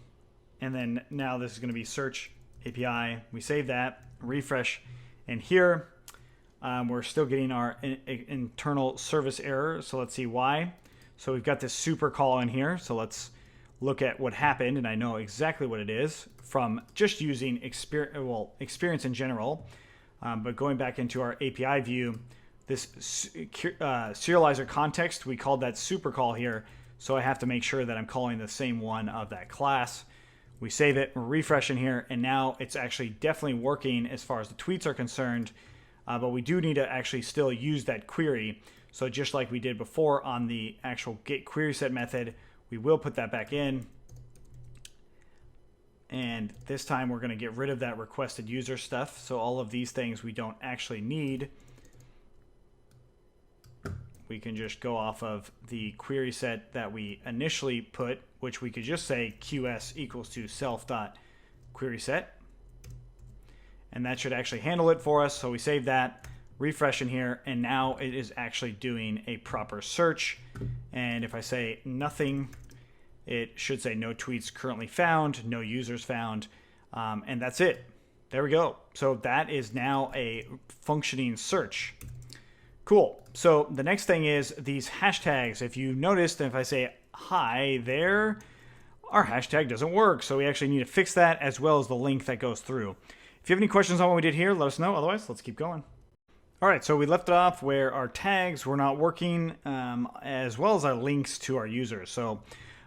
and then now this is going to be search API. We save that, refresh, and here we're still getting our internal service error. So let's see why. So we've got this super call in here. So let's look at what happened, and I know exactly what it is from just using experience in general. But going back into our API view, this serializer context, we called that super call here. So I have to make sure that I'm calling the same one of that class. We save it, we're refreshing here, and now it's actually definitely working as far as the tweets are concerned. But we do need to actually still use that query. So just like we did before on the actual get query set method, we will put that back in. And this time we're going to get rid of that requested user stuff. So all of these things we don't actually need. We can just go off of the query set that we initially put, which we could just say QS equals to self.querySet. And that should actually handle it for us. So we save that, refresh in here, and now it is actually doing a proper search. And if I say nothing, it should say no tweets currently found, no users found, and that's it. There we go. So that is now a functioning search. Cool. So the next thing is these hashtags. If you noticed, if I say hi there, our hashtag doesn't work. So we actually need to fix that as well as the link that goes through. If you have any questions on what we did here, let us know. Otherwise, let's keep going. All right, so we left it off where our tags were not working, as well as our links to our users. So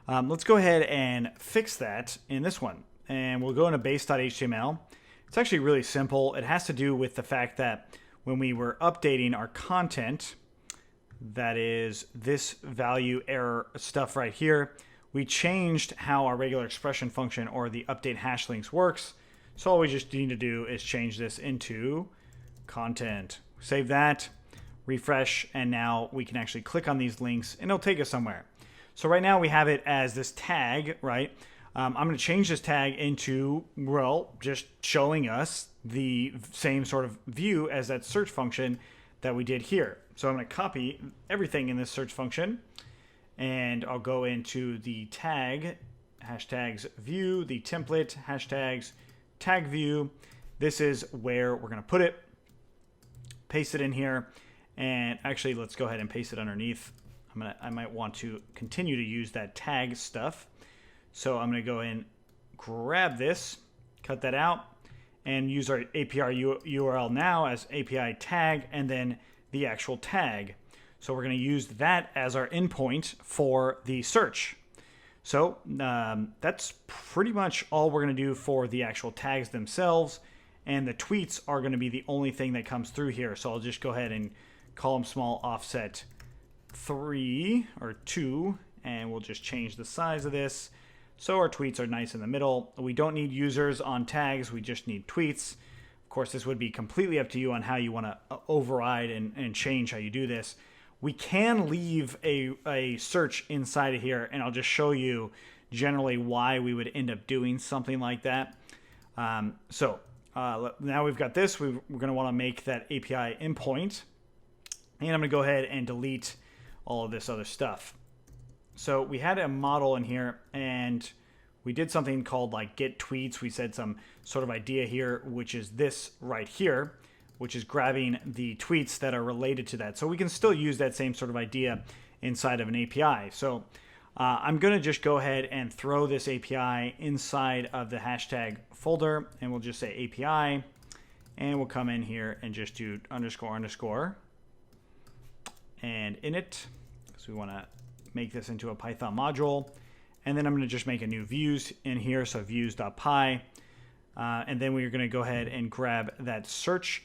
let's go ahead and fix that in this one. And we'll go into base.html. It's actually really simple. It has to do with the fact that when we were updating our content, that is this value error stuff right here, we changed how our regular expression function or the update hash links works. So all we just need to do is change this into content. Save that, refresh, and now we can actually click on these links and it'll take us somewhere. So right now we have it as this tag, right? I'm going to change this tag into, well, just showing us the same sort of view as that search function that we did here. So I'm going to copy everything in this search function, and I'll go into the tag, hashtags view, the template, hashtags, tag view. This is where we're going to put it, paste it in here, and actually let's go ahead and paste it underneath. I might want to continue to use that tag stuff. So I'm going to go and grab this, cut that out, and use our API URL now as API tag and then the actual tag. So we're going to use that as our endpoint for the search. So that's pretty much all we're going to do for the actual tags themselves. And the tweets are going to be the only thing that comes through here. So I'll just go ahead and column small offset 3 or 2, and we'll just change the size of this. So our tweets are nice in the middle. We don't need users on tags. We just need tweets. Of course, this would be completely up to you on how you want to override and change how you do this. We can leave a search inside of here, and I'll just show you generally why we would end up doing something like that. So now we've got this. We're going to want to make that API endpoint, and I'm going to go ahead and delete all of this other stuff. So we had a model in here, and we did something called like get tweets. We said some sort of idea here, which is this right here. which is grabbing the tweets that are related to that. So we can still use that same sort of idea inside of an API. So I'm going to just go ahead and throw this API inside of the hashtag folder, and we'll just say API, and we'll come in here and just do __ and init. So we want to make this into a Python module. And then I'm going to just make a new views in here, so views.py. And then we're going to go ahead and grab that search,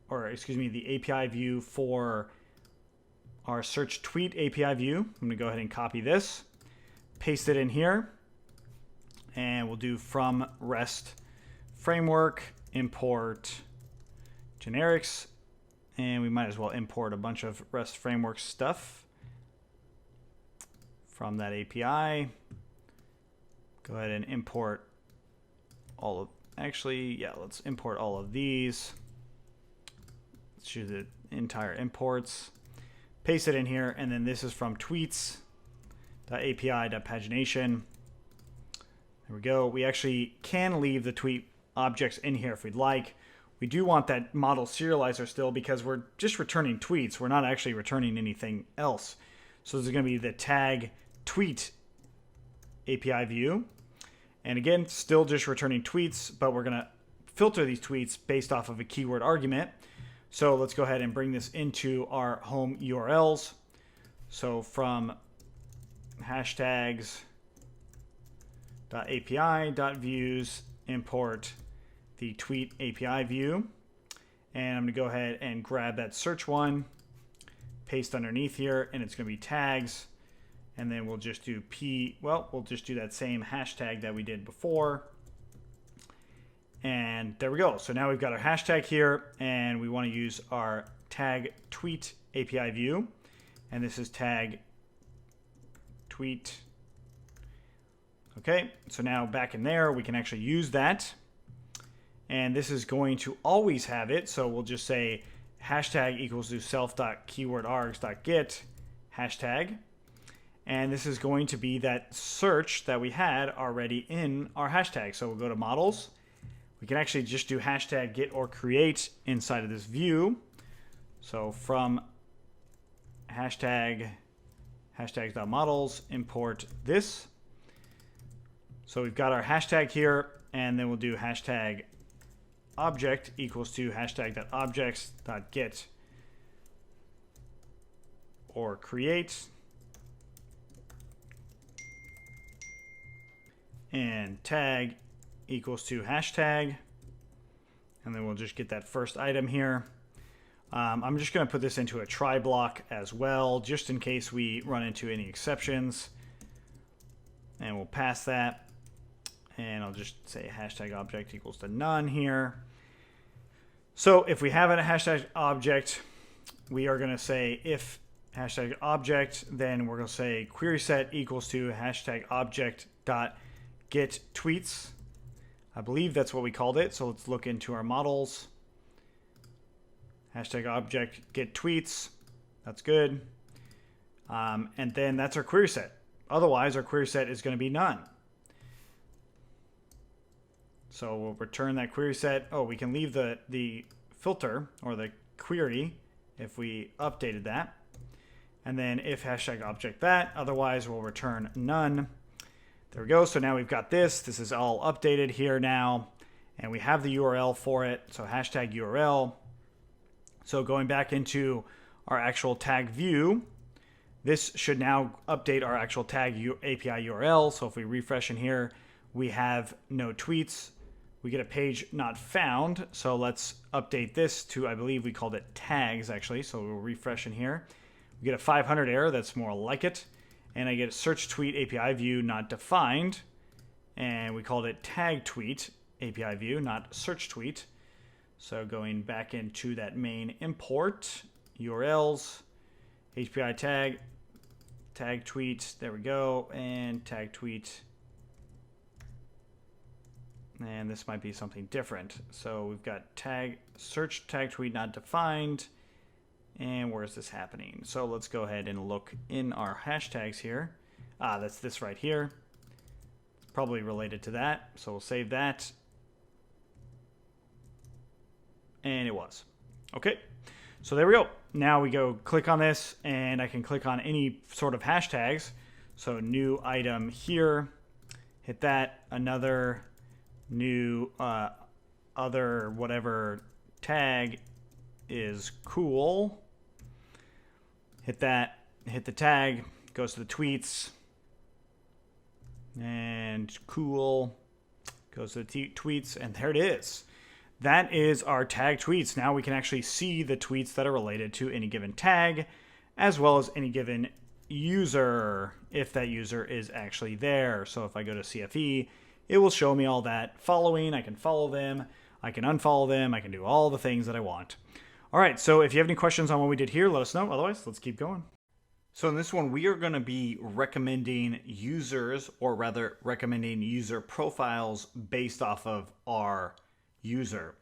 or excuse me, the API view for our search tweet API view. I'm going to go ahead and copy this, paste it in here, and we'll do from REST framework, import generics, and we might as well import a bunch of REST framework stuff from that API. Go ahead and import all of, actually, yeah, let's import all of these. Let's choose the entire imports. Paste it in here, and then this is from tweets.api.pagination. There we go. We actually can leave the tweet objects in here if we'd like. We do want that model serializer still because we're just returning tweets. We're not actually returning anything else. So this is going to be the tag tweet API view. And again, still just returning tweets, but we're going to filter these tweets based off of a keyword argument. So let's go ahead and bring this into our home URLs. So from hashtags.api.views, import the tweet API view. And I'm going to go ahead and grab that search one, paste underneath here, and it's going to be tags. And then we'll just do we'll just do that same hashtag that we did before. And there we go. So now we've got our hashtag here, and we want to use our tag tweet API view. And this is tag tweet. Okay, so now back in there, we can actually use that. And this is going to always have it. So we'll just say hashtag equals to self.keywordargs.get hashtag. And this is going to be that search that we had already in our hashtag. So we'll go to models. We can actually just do hashtag get or create inside of this view. So from hashtags.models, import this. So we've got our hashtag here, and then we'll do hashtag object equals to hashtag.objects.get or create. And tag equals to hashtag, and then we'll just get that first item here. I'm just going to put this into a try block as well, just in case we run into any exceptions. And we'll pass that, and I'll just say hashtag object equals to none here. So if we have a hashtag object, we are going to say if hashtag object, then we're going to say query set equals to hashtag object dot get tweets. I believe that's what we called it. So let's look into our models. Hashtag object get tweets. That's good. And then that's our query set. Otherwise, our query set is going to be none. So we'll return that query set. Oh, we can leave the filter or the query if we updated that. And then if hashtag object that, otherwise we'll return none. There we go. So now we've got this. This is all updated here now. And we have the URL for it. So hashtag URL. So going back into our actual tag view, this should now update our actual tag API URL. So if we refresh in here, we have no tweets. We get a page not found. So let's update this to, I believe we called it tags actually. So we'll refresh in here. We get a 500 error. That's more like it. And I get a search tweet API view not defined. And we called it tag tweet API view, not search tweet. So going back into that main import, URLs, API tag, tag tweet, there we go, and tag tweet. And this might be something different. So we've got tag search tag tweet not defined. And where is this happening? So let's go ahead and look in our hashtags here. That's this right here. It's probably related to that. So we'll save that. And it was. Okay, so there we go. Now we go click on this, and I can click on any sort of hashtags. So new item here, hit that, another new other whatever tag is cool. Hit that, hit the tag, goes to the tweets, and cool goes to the tweets, and there it is. That is our tag tweets. Now we can actually see the tweets that are related to any given tag, as well as any given user, if that user is actually there. So if I go to CFE, it will show me all that following. I can follow them, I can unfollow them, I can do all the things that I want. All right, so if you have any questions on what we did here, let us know. Otherwise, let's keep going. So in this one, we are going to be recommending users, or rather recommending user profiles based off of our user.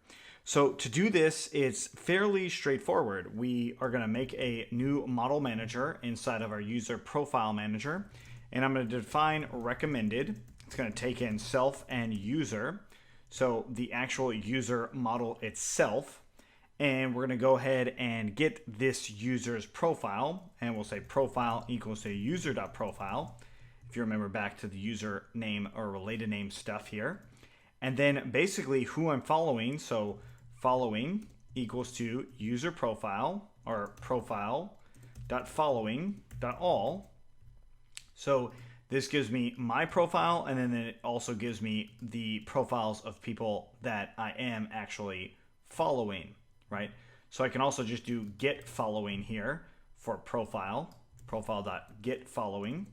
So to do this, it's fairly straightforward. We are going to make a new model manager inside of our user profile manager, and I'm going to define recommended. It's going to take in self and user, so the actual user model itself, and we're going to go ahead and get this user's profile, and we'll say profile equals to user.profile, if you remember back to the user name or related name stuff here. And then basically who I'm following, so following equals to user profile, or profile.following.all. So this gives me my profile, and then it also gives me the profiles of people that I am actually following, right? So I can also just do get following here for profile.getFollowing,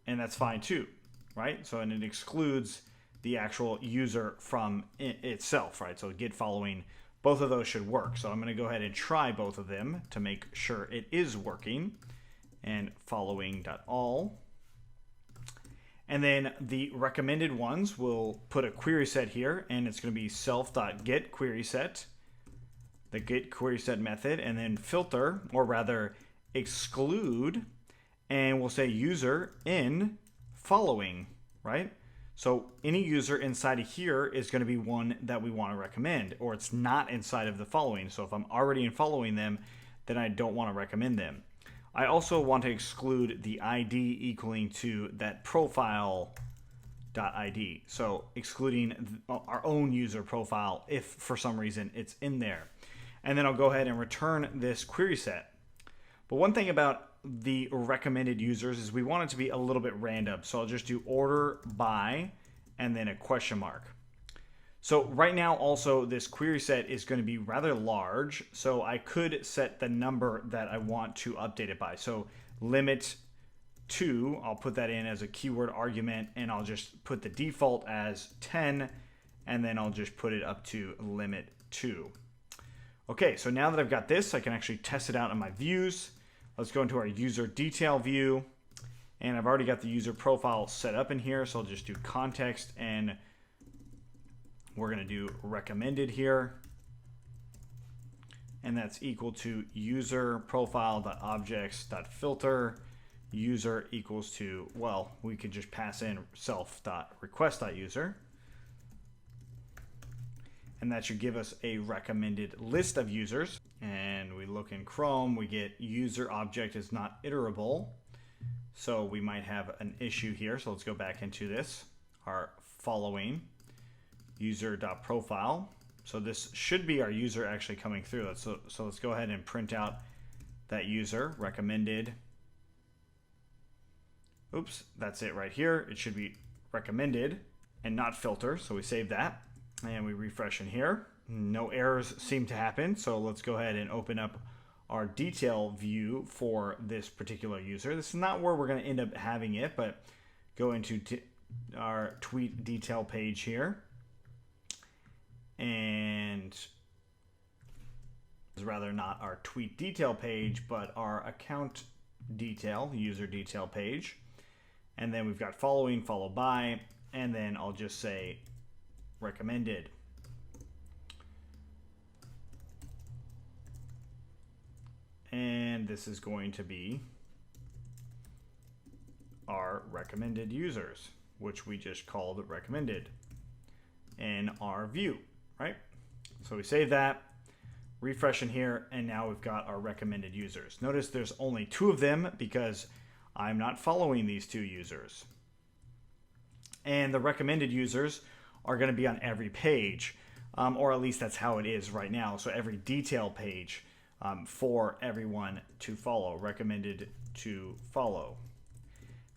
and that's fine too, right? So, and it excludes the actual user from itself, right? So get following, both of those should work. So I'm going to go ahead and try both of them to make sure it is working. And following.all. And then the recommended ones, will put a query set here, and it's going to be self.getQuerySet, the getQuerySet method, and then filter, or rather exclude, and we'll say user in following, right? So any user inside of here is going to be one that we want to recommend, or it's not inside of the following. So if I'm already in following them, then I don't want to recommend them. I also want to exclude the ID equaling to that profile.id. So excluding our own user profile if for some reason it's in there. And then I'll go ahead and return this query set. But one thing about the recommended users is we want it to be a little bit random. So I'll just do order by and then a question mark. So right now also this query set is going to be rather large, so I could set the number that I want to update it by. So limit 2, I'll put that in as a keyword argument, and I'll just put the default as 10, and then I'll just put it up to limit 2. Okay, so now that I've got this, I can actually test it out in my views. Let's go into our user detail view, and I've already got the user profile set up in here, so I'll just do context, and we're going to do recommended here, and that's equal to user profile.objects.filter, user equals to, well, we could just pass in self.request.user, and that should give us a recommended list of users. And we look in Chrome, we get user object is not iterable, so we might have an issue here. So let's go back into this, our following user.profile. So this should be our user actually coming through. So let's go ahead and print out that user recommended. Oops, that's it right here. It should be recommended and not filter. So we save that and we refresh in here. No errors seem to happen. So let's go ahead and open up our detail view for this particular user. This is not where we're going to end up having it, but go into our tweet detail page here. And rather not our tweet detail page, but our account detail, user detail page. And then we've got following, followed by, and then I'll just say recommended. And this is going to be our recommended users, which we just called recommended in our view, right? So we save that, refresh in here, and now we've got our recommended users. Notice there's only 2 of them because I'm not following these 2 users. And the recommended users are going to be on every page, or at least that's how it is right now. So every detail page for everyone to follow, recommended to follow.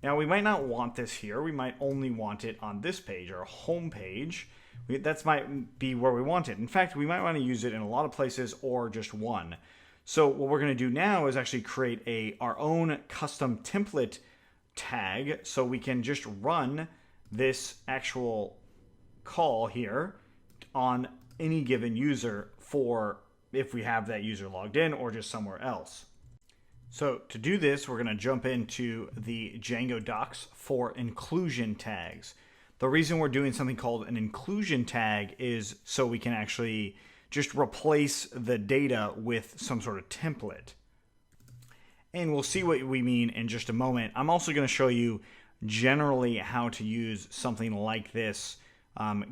Now we might not want this here. We might only want it on this page, our home page. That might be where we want it. In fact, we might want to use it in a lot of places or just one. So what we're going to do now is actually create our own custom template tag, so we can just run this actual call here on any given user for if we have that user logged in or just somewhere else. So to do this, we're going to jump into the Django docs for inclusion tags. The reason we're doing something called an inclusion tag is so we can actually just replace the data with some sort of template. And we'll see what we mean in just a moment. I'm also going to show you generally how to use something like this,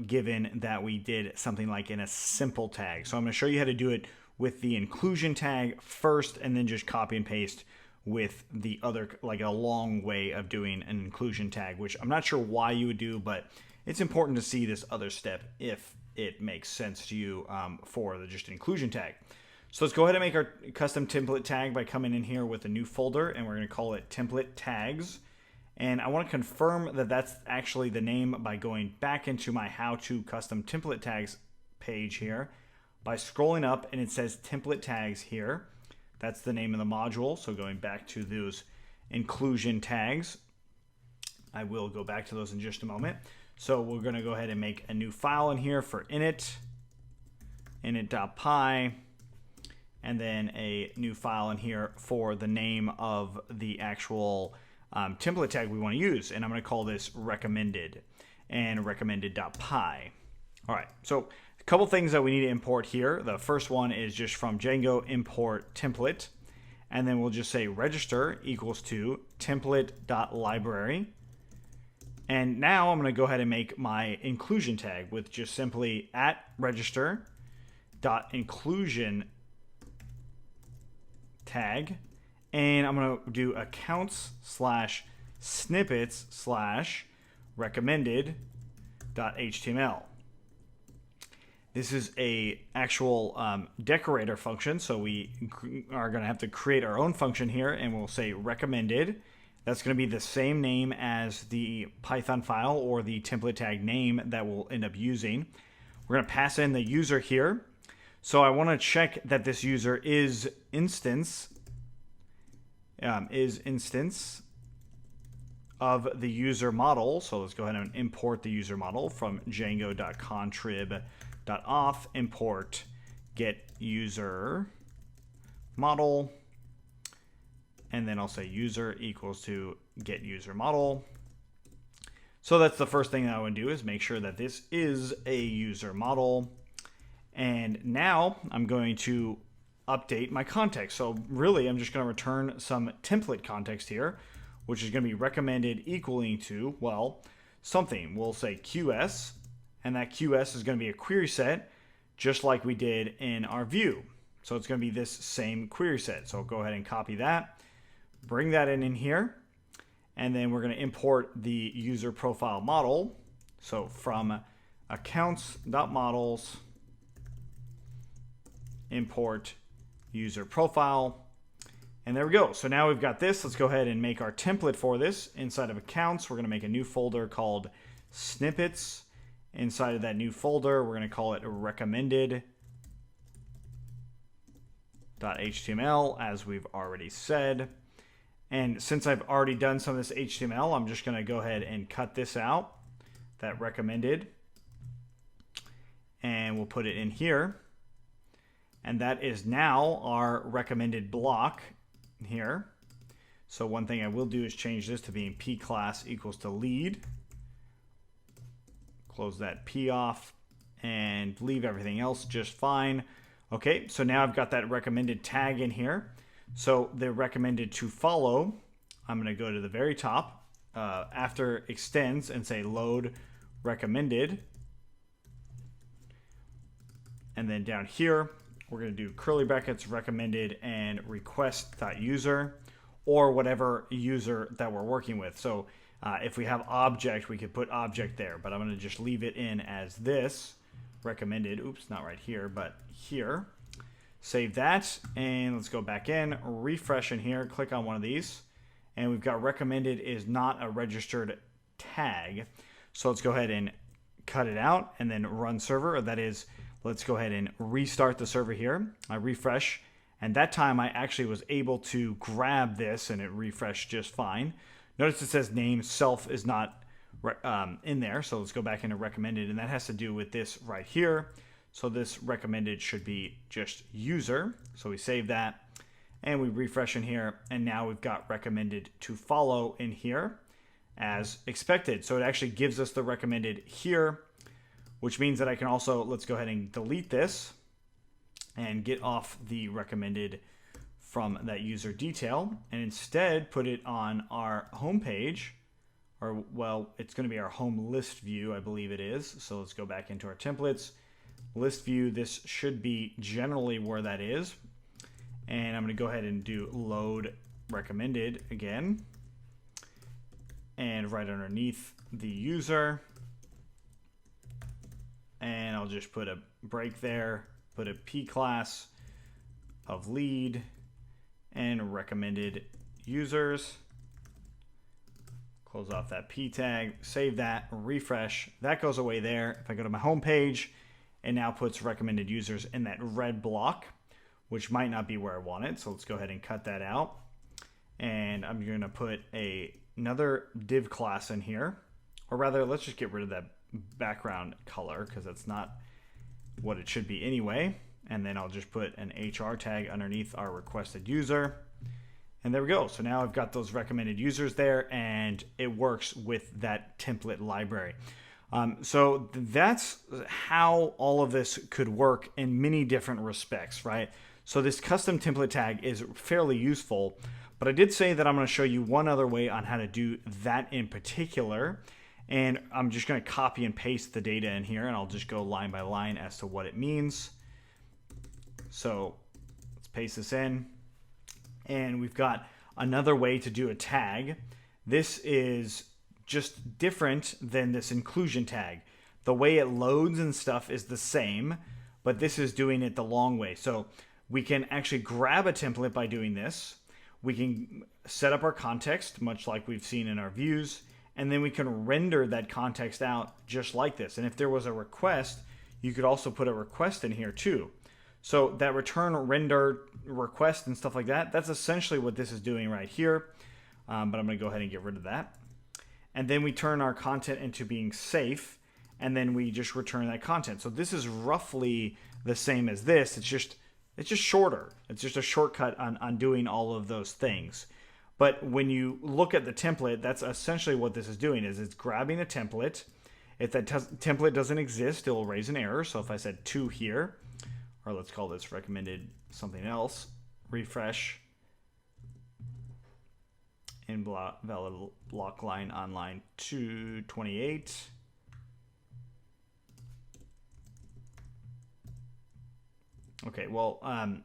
given that we did something like in a simple tag. So I'm going to show you how to do it with the inclusion tag first, and then just copy and paste with the other, like a long way of doing an inclusion tag, which I'm not sure why you would do, but it's important to see this other step if it makes sense to you for the just inclusion tag. So let's go ahead and make our custom template tag by coming in here with a new folder, and we're going to call it template tags. And I want to confirm that that's actually the name by going back into my how to custom template tags page here by scrolling up, and it says template tags here. That's the name of the module. So going back to those inclusion tags, I will go back to those in just a moment. So we're going to go ahead and make a new file in here for init.py, and then a new file in here for the name of the actual template tag we want to use. And I'm going to call this recommended and recommended.py. All right, so a couple things that we need to import here. The first one is just from Django import template, and then we'll just say register equals to template.library. And now I'm going to go ahead and make my inclusion tag with just simply at register.inclusion tag. And I'm going to do accounts/snippets/recommended.html. This is a actual decorator function, so we are going to have to create our own function here, and we'll say recommended. That's going to be the same name as the Python file or the template tag name that we'll end up using. We're going to pass in the user here. So I want to check that this user is instance of the user model. So let's go ahead and import the user model from django.contrib.auth import get user model, and then I'll say user equals to get user model. So that's the first thing that I want to do, is make sure that this is a user model. And now I'm going to update my context. So really, I'm just going to return some template context here, which is going to be recommended equaling to, well, something. We'll say QS, and that QS is going to be a query set, just like we did in our view. So it's going to be this same query set. So I'll go ahead and copy that, bring that in here, and then we're going to import the user profile model. So from accounts.models, import user profile, and there we go. So now we've got this. Let's go ahead and make our template for this. Inside of accounts, we're going to make a new folder called snippets. Inside of that new folder, we're going to call it recommended.html, as we've already said. And since I've already done some of this HTML, I'm just going to go ahead and cut this out, that recommended, and we'll put it in here. And that is now our recommended block here. So one thing I will do is change this to being p class equals to lead. Close that p off and leave everything else just fine. Okay, so now I've got that recommended tag in here. So the recommended to follow, I'm going to go to the very top after extends and say load recommended. And then down here, we're going to do curly brackets recommended and request.user, or whatever user that we're working with. So if we have object, we could put object there, but I'm going to just leave it in as this recommended. Oops, not right here, but here. Save that, and let's go back in, refresh in here, click on one of these, and we've got recommended is not a registered tag. So let's go ahead and cut it out and then run server. Or that is, let's go ahead and restart the server here. I refresh, and that time I actually was able to grab this and it refreshed just fine. Notice it says name self is not in there. So let's go back into recommended, and that has to do with this right here. So this recommended should be just user. So we save that and we refresh in here, and now we've got recommended to follow in here as expected. So it actually gives us the recommended here, which means that I can also, let's go ahead and delete this and get off the recommended from that user detail, and instead put it on our home page, or well, it's going to be our home list view, I believe it is. So let's go back into our templates. List view, this should be generally where that is. And I'm going to go ahead and do load recommended again. And right underneath the user. And I'll just put a break there, put a P class of lead and recommended users. Close off that P tag, save that, refresh. That goes away there. If I go to my home page, it now puts recommended users in that red block, which might not be where I want it. So let's go ahead and cut that out. And I'm going to put another div class in here. Or rather, let's just get rid of that background color because that's not what it should be anyway. And then I'll just put an HR tag underneath our requested user. And there we go. So now I've got those recommended users there, and it works with that template library. So that's how all of this could work in many different respects, right? So this custom template tag is fairly useful, but I did say that I'm going to show you one other way on how to do that in particular. And I'm just going to copy and paste the data in here, and I'll just go line by line as to what it means. So let's paste this in. And we've got another way to do a tag. This is just different than this inclusion tag. The way it loads and stuff is the same, but this is doing it the long way. So we can actually grab a template by doing this. We can set up our context, much like we've seen in our views, and then we can render that context out just like this. And if there was a request, you could also put a request in here too. So that return, render, request, and stuff like that, that's essentially what this is doing right here. But I'm going to go ahead and get rid of that. And then we turn our content into being safe, and then we just return that content. So this is roughly the same as this. It's just shorter. It's just a shortcut on doing all of those things. But when you look at the template, that's essentially what this is doing, is it's grabbing a template. If that template doesn't exist, it will raise an error. So if I said 2 here, or let's call this recommended something else, refresh, invalid block line on line 228. Okay, well, I'm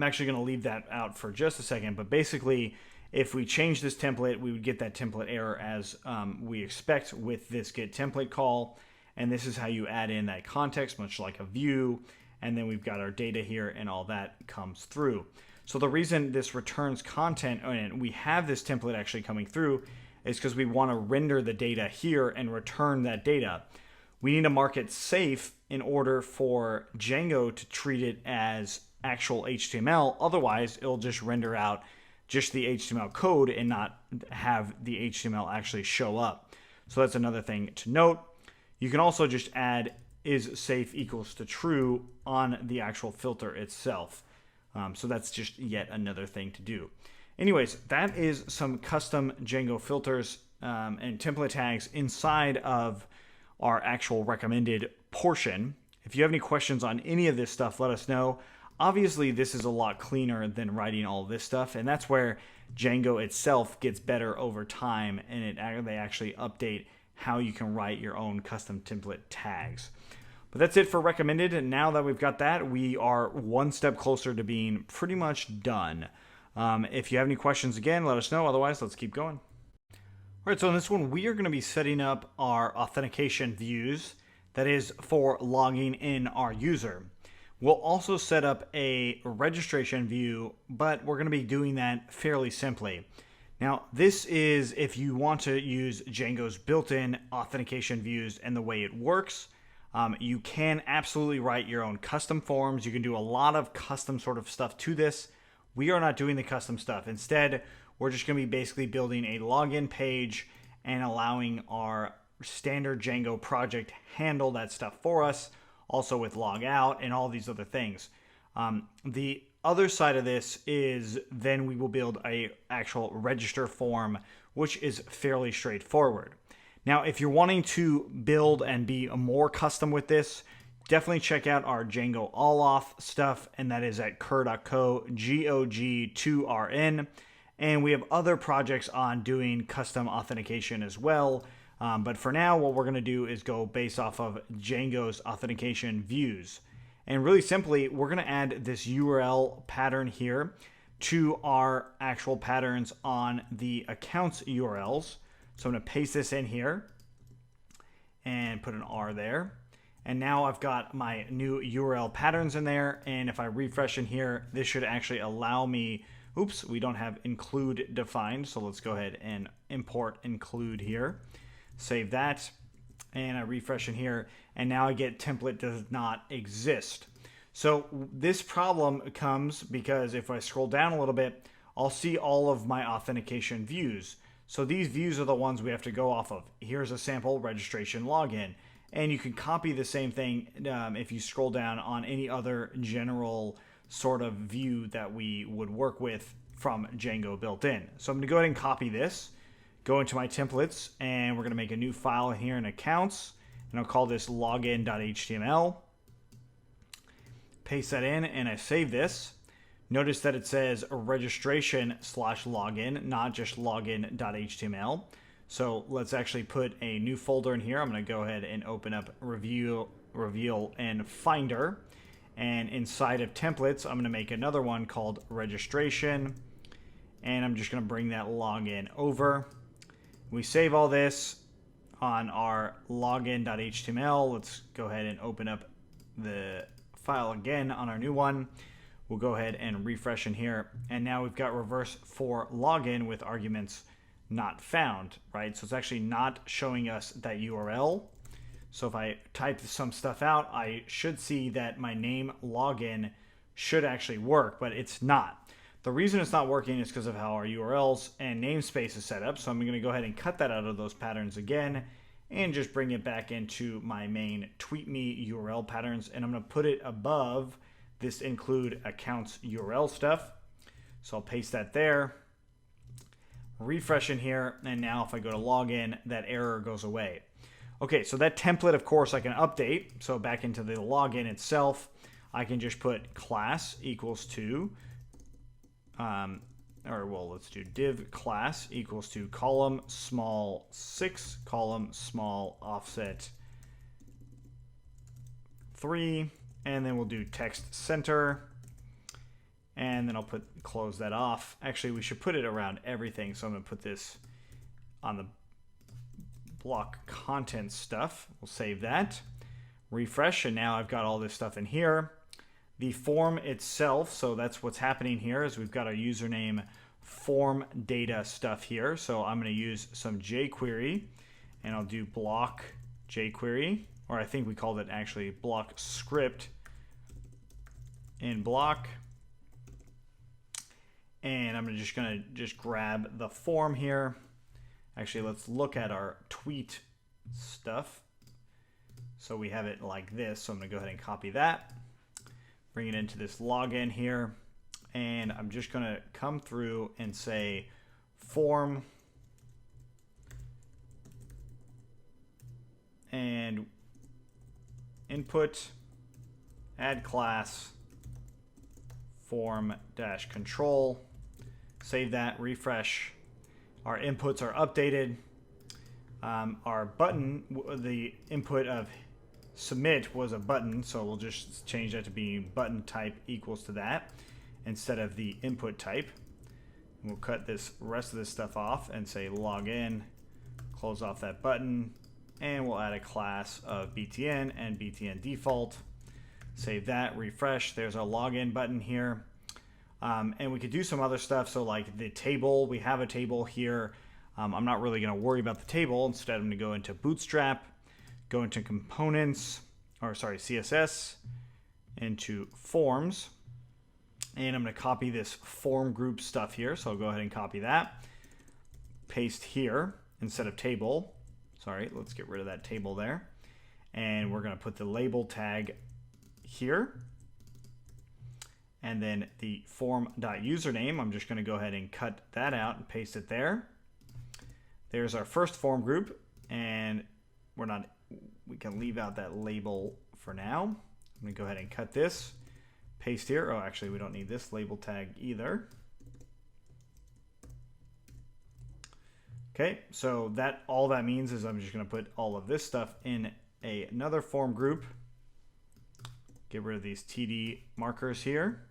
actually going to leave that out for just a second, but basically, if we change this template, we would get that template error as we expect with this get template call, and this is how you add in that context, much like a view, and then we've got our data here, and all that comes through. So the reason this returns content, and we have this template actually coming through, is because we want to render the data here and return that data. We need to mark it safe in order for Django to treat it as actual HTML. Otherwise, it'll just render out just the HTML code and not have the HTML actually show up. So that's another thing to note. You can also just add is safe equals to true on the actual filter itself. So that's just yet another thing to do. Anyways, that is some custom Django filters and template tags inside of our actual recommended portion. If you have any questions on any of this stuff, let us know. Obviously, this is a lot cleaner than writing all this stuff, and that's where Django itself gets better over time, and they actually update how you can write your own custom template tags. But that's it for recommended. And now that we've got that, we are one step closer to being pretty much done. If you have any questions, again, let us know. Otherwise, let's keep going. All right, so in this one, we are going to be setting up our authentication views. That is for logging in our user. We'll also set up a registration view, but we're going to be doing that fairly simply. Now, this is if you want to use Django's built-in authentication views and the way it works. You can absolutely write your own custom forms. You can do a lot of custom sort of stuff to this. We are not doing the custom stuff. Instead, we're just going to be basically building a login page and allowing our standard Django project handle that stuff for us, also with log out and all these other things. The other side of this is then we will build a actual register form, which is fairly straightforward. Now, if you're wanting to build and be more custom with this, definitely check out our Django all-off stuff, and that is at cur.co, GOG2RN. And we have other projects on doing custom authentication as well. But for now, what we're going to do is go based off of Django's authentication views. And really simply, we're going to add this URL pattern here to our actual patterns on the accounts URLs. So I'm going to paste this in here and put an R there. And now I've got my new URL patterns in there. And if I refresh in here, this should actually allow me, oops, we don't have include defined. So let's go ahead and import include here. Save that. And I refresh in here. And now I get template does not exist. So this problem comes because if I scroll down a little bit, I'll see all of my authentication views. So these views are the ones we have to go off of. Here's a sample registration login. And you can copy the same thing if you scroll down on any other general sort of view that we would work with from Django built in. So I'm going to go ahead and copy this, go into my templates, and we're going to make a new file here in accounts. And I'll call this login.html. Paste that in, and I save this. Notice that it says registration/login, not just login.html. So let's actually put a new folder in here. I'm going to go ahead and open up Reveal and Finder. And inside of templates, I'm going to make another one called registration. And I'm just going to bring that login over. We save all this on our login.html. Let's go ahead and open up the file again on our new one. We'll go ahead and refresh in here. And now we've got reverse for login with arguments not found, right? So it's actually not showing us that URL. So if I type some stuff out, I should see that my name login should actually work, but it's not. The reason it's not working is because of how our URLs and namespace is set up. So I'm going to go ahead and cut that out of those patterns again and just bring it back into my main Tweetme URL patterns. And I'm going to put it above this include accounts URL stuff. So I'll paste that there. Refresh in here, and now if I go to login, that error goes away. Okay, so that template, of course, I can update. So back into the login itself, I can just put class equals to, let's do div class equals to column small 6, column small offset 3, and then we'll do text center. And then I'll close that off. Actually, we should put it around everything. So I'm going to put this on the block content stuff. We'll save that. Refresh, and now I've got all this stuff in here. The form itself, so that's what's happening here, is we've got our username form data stuff here. So I'm going to use some jQuery, and I'll do block jQuery, or I think we called it actually block script in block. And I'm just going to grab the form here. Actually, let's look at our tweet stuff. So we have it like this. So I'm going to go ahead and copy that. Bring it into this login here. And I'm just going to come through and say form. And input, add class, form-control. Save that, refresh. Our inputs are updated. Our button, the input of submit was a button, so we'll just change that to be button type equals to that instead of the input type. We'll cut this rest of this stuff off and say login, close off that button, and we'll add a class of BTN and BTN default. Save that, refresh. There's our login button here. And we could do some other stuff. So like the table, we have a table here. I'm not really going to worry about the table. Instead, I'm going to go into Bootstrap, go into components, or sorry, CSS, into forms. And I'm going to copy this form group stuff here. So I'll go ahead and copy that. Paste here instead of table. Sorry, let's get rid of that table there. And we're going to put the label tag here. And then the form.username, I'm just going to go ahead and cut that out and paste it there. There's our first form group, and we can leave out that label for now. I'm going to go ahead and cut this, paste here. Oh, actually, we don't need this label tag either. Okay, so all that means is I'm just going to put all of this stuff in another form group. Get rid of these TD markers here.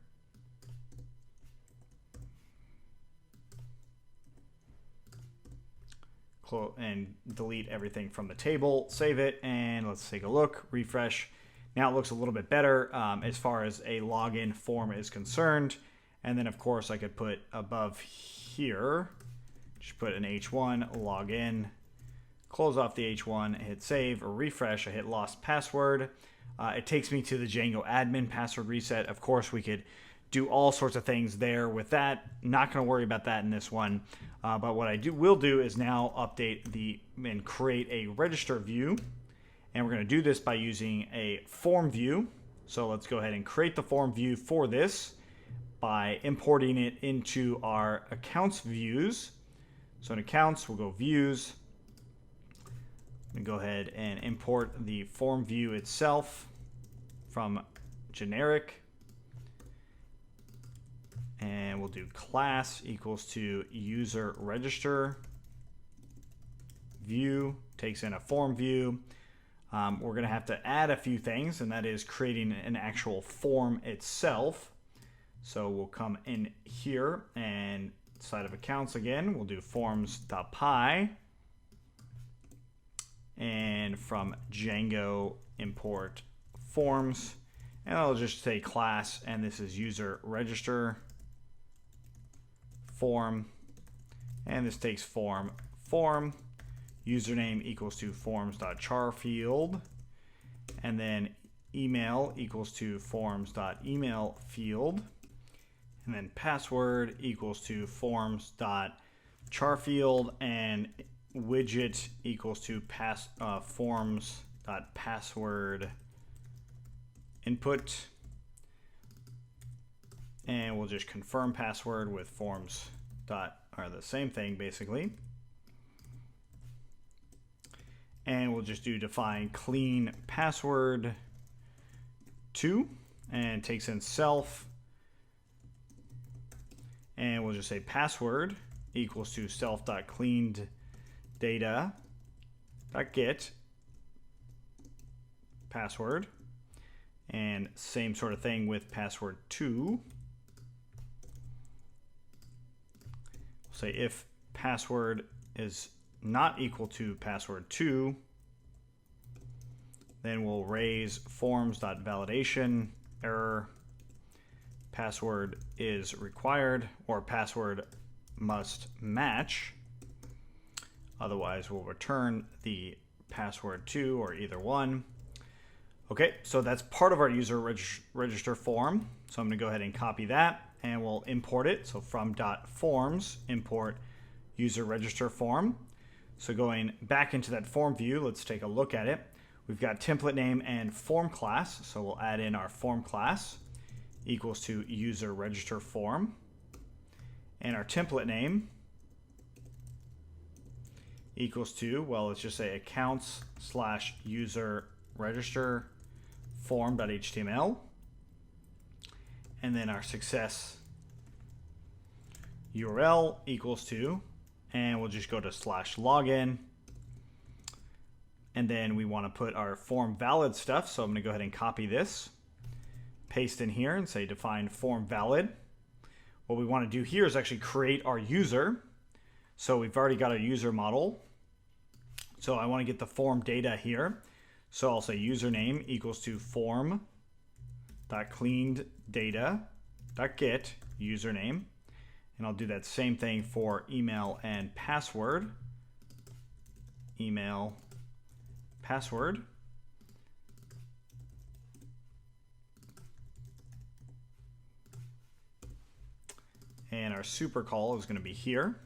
And delete everything from the table, save it, and let's take a look, refresh. Now it looks a little bit better as far as a login form is concerned. And then of course I could put above here, just put an H1, login, close off the H1, hit save or refresh, I hit lost password. It takes me to the Django admin password reset. Of course we could do all sorts of things there with that. Not going to worry about that in this one. But what I will do is now update and create a register view. And we're going to do this by using a form view. So let's go ahead and create the form view for this by importing it into our accounts views. So in accounts, we'll go views. We go ahead and import the form view itself from generic. And we'll do class equals to user register view, takes in a form view. We're going to have to add a few things, and that is creating an actual form itself. So we'll come in here and side of accounts again, we'll do forms.py. And from Django import forms. And I'll just say class, and this is user register form, and this takes form, username equals to forms.char field, and then email equals to forms.email field, and then password equals to forms.char field, and widget equals to forms.password input. And we'll just confirm password with forms or the same thing basically. And we'll just do define clean password 2 and takes in self. And we'll just say password equals to self.cleaned data.get password. And same sort of thing with password 2. Say if password is not equal to password 2, then we'll raise forms.validation error. Password is required, or password must match. Otherwise, we'll return the password 2 or either one. Okay, so that's part of our user register form. So I'm going to go ahead and copy that, and we'll import it. So from .forms, import user register form. So going back into that form view, let's take a look at it. We've got template name and form class. So we'll add in our form class equals to user register form. And our template name equals to, well, let's just say accounts/user register form.html, and then our success URL equals to, and we'll just go to /login, And then we want to put our form valid stuff. So I'm going to go ahead and copy this, paste in here and say define form valid. What we want to do here is actually create our user. So we've already got our user model. So I want to get the form data here. So I'll say username equals to form.cleanedData.get username. And I'll do that same thing for email and password. Email, password. And our super call is going to be here.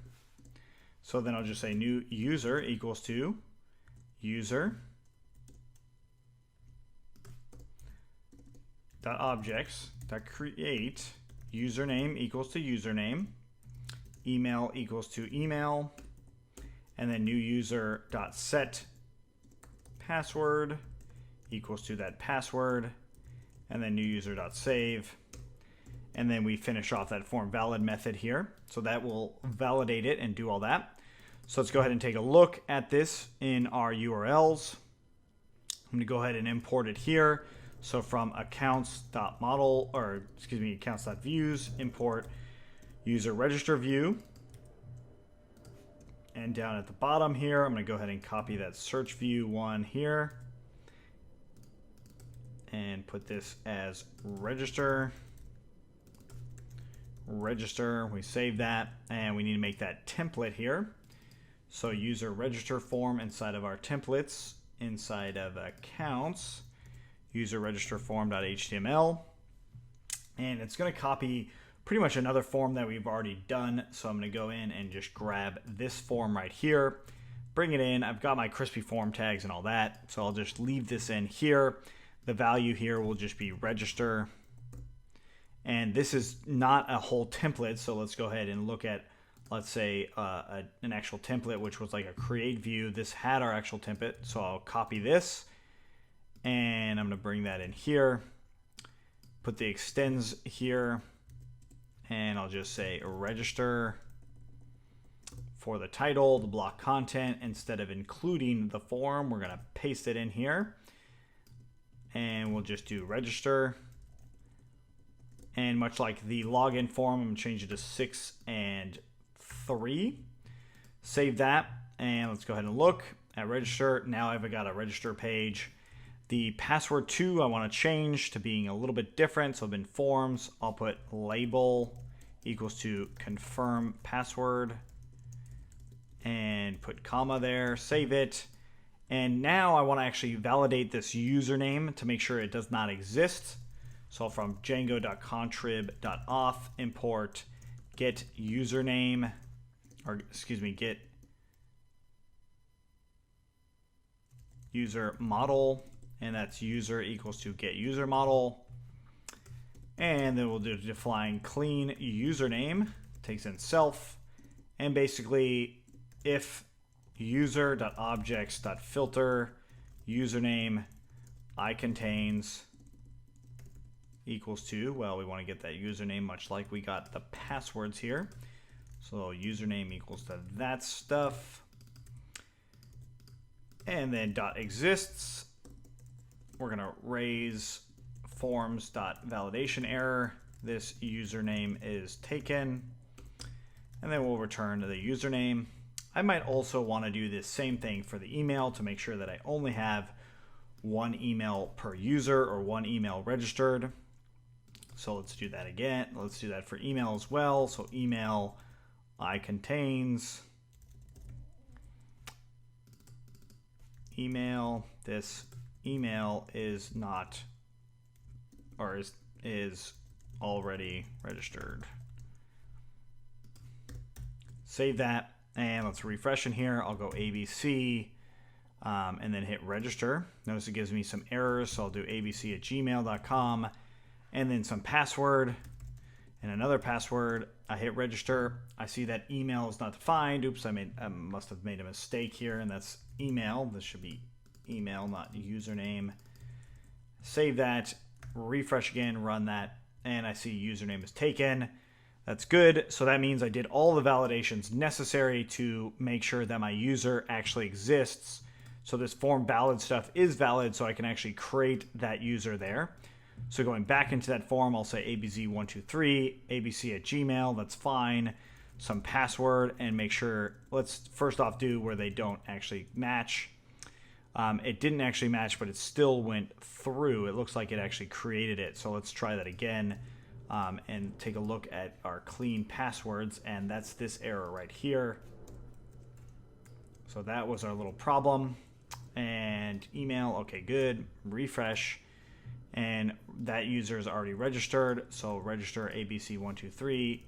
So then I'll just say new user equals to user dot objects dot create username equals to username, email equals to email, and then new user dot set password equals to that password, and then new user dot save. And then we finish off that form valid method here. So that will validate it and do all that. So let's go ahead and take a look at this in our URLs. I'm going to go ahead and import it here. So from accounts.views, import user register view. And down at the bottom here, I'm going to go ahead and copy that search view one here and put this as register. We save that, and we need to make that template here. So user register form inside of our templates, inside of accounts, user register form.html, and it's going to copy pretty much another form that we've already done. So I'm going to go in and just grab this form right here, bring it in. I've got my crispy form tags and all that, so I'll just leave this in here. The value here will just be register. And this is not a whole template, so let's go ahead and look at, let's say, an actual template, which was like a create view. This had our actual template, so I'll copy this, and I'm going to bring that in here, put the extends here, and I'll just say register for the title, the block content. Instead of including the form, we're going to paste it in here, and we'll just do register. And much like the login form, I'm going to change it to 6 and 3. Save that, and let's go ahead and look at register. Now I've got a register page. The password 2 I want to change to being a little bit different. So in forms, I'll put label equals to confirm password and put comma there, save it. And now I want to actually validate this username to make sure it does not exist. So from django.contrib.auth import get username, get user model, and that's user equals to get user model. And then we'll do define clean username, takes in self, and basically if user.objects.filter username I contains equals to, well, we want to get that username much like we got the passwords here. So username equals to that stuff. And then dot exists. We're going to raise forms.validation error. This username is taken. And then we'll return to the username. I might also want to do this same thing for the email to make sure that I only have one email per user or one email registered. So let's do that again. Let's do that for email as well. So email I contains email. This email is not, or is already registered. Save that, and let's refresh in here. I'll go ABC and then hit register. Notice it gives me some errors, so I'll do abc@gmail.com. And then some password and another password. I hit register. I see that email is not defined. Oops, I must have made a mistake here, and that's email. This should be email, not username. Save that, refresh again, run that, and I see username is taken. That's good. So that means I did all the validations necessary to make sure that my user actually exists. So this form valid stuff is valid, so I can actually create that user there. So going back into that form, I'll say abz123, abc at gmail, that's fine. Some password, and make sure, let's first off do where they don't actually match. It didn't actually match, but it still went through. It looks like it actually created it. So let's try that again and take a look at our clean passwords, and that's this error right here. So that was our little problem. And email, okay, good. Refresh, and that user is already registered. So register abc123.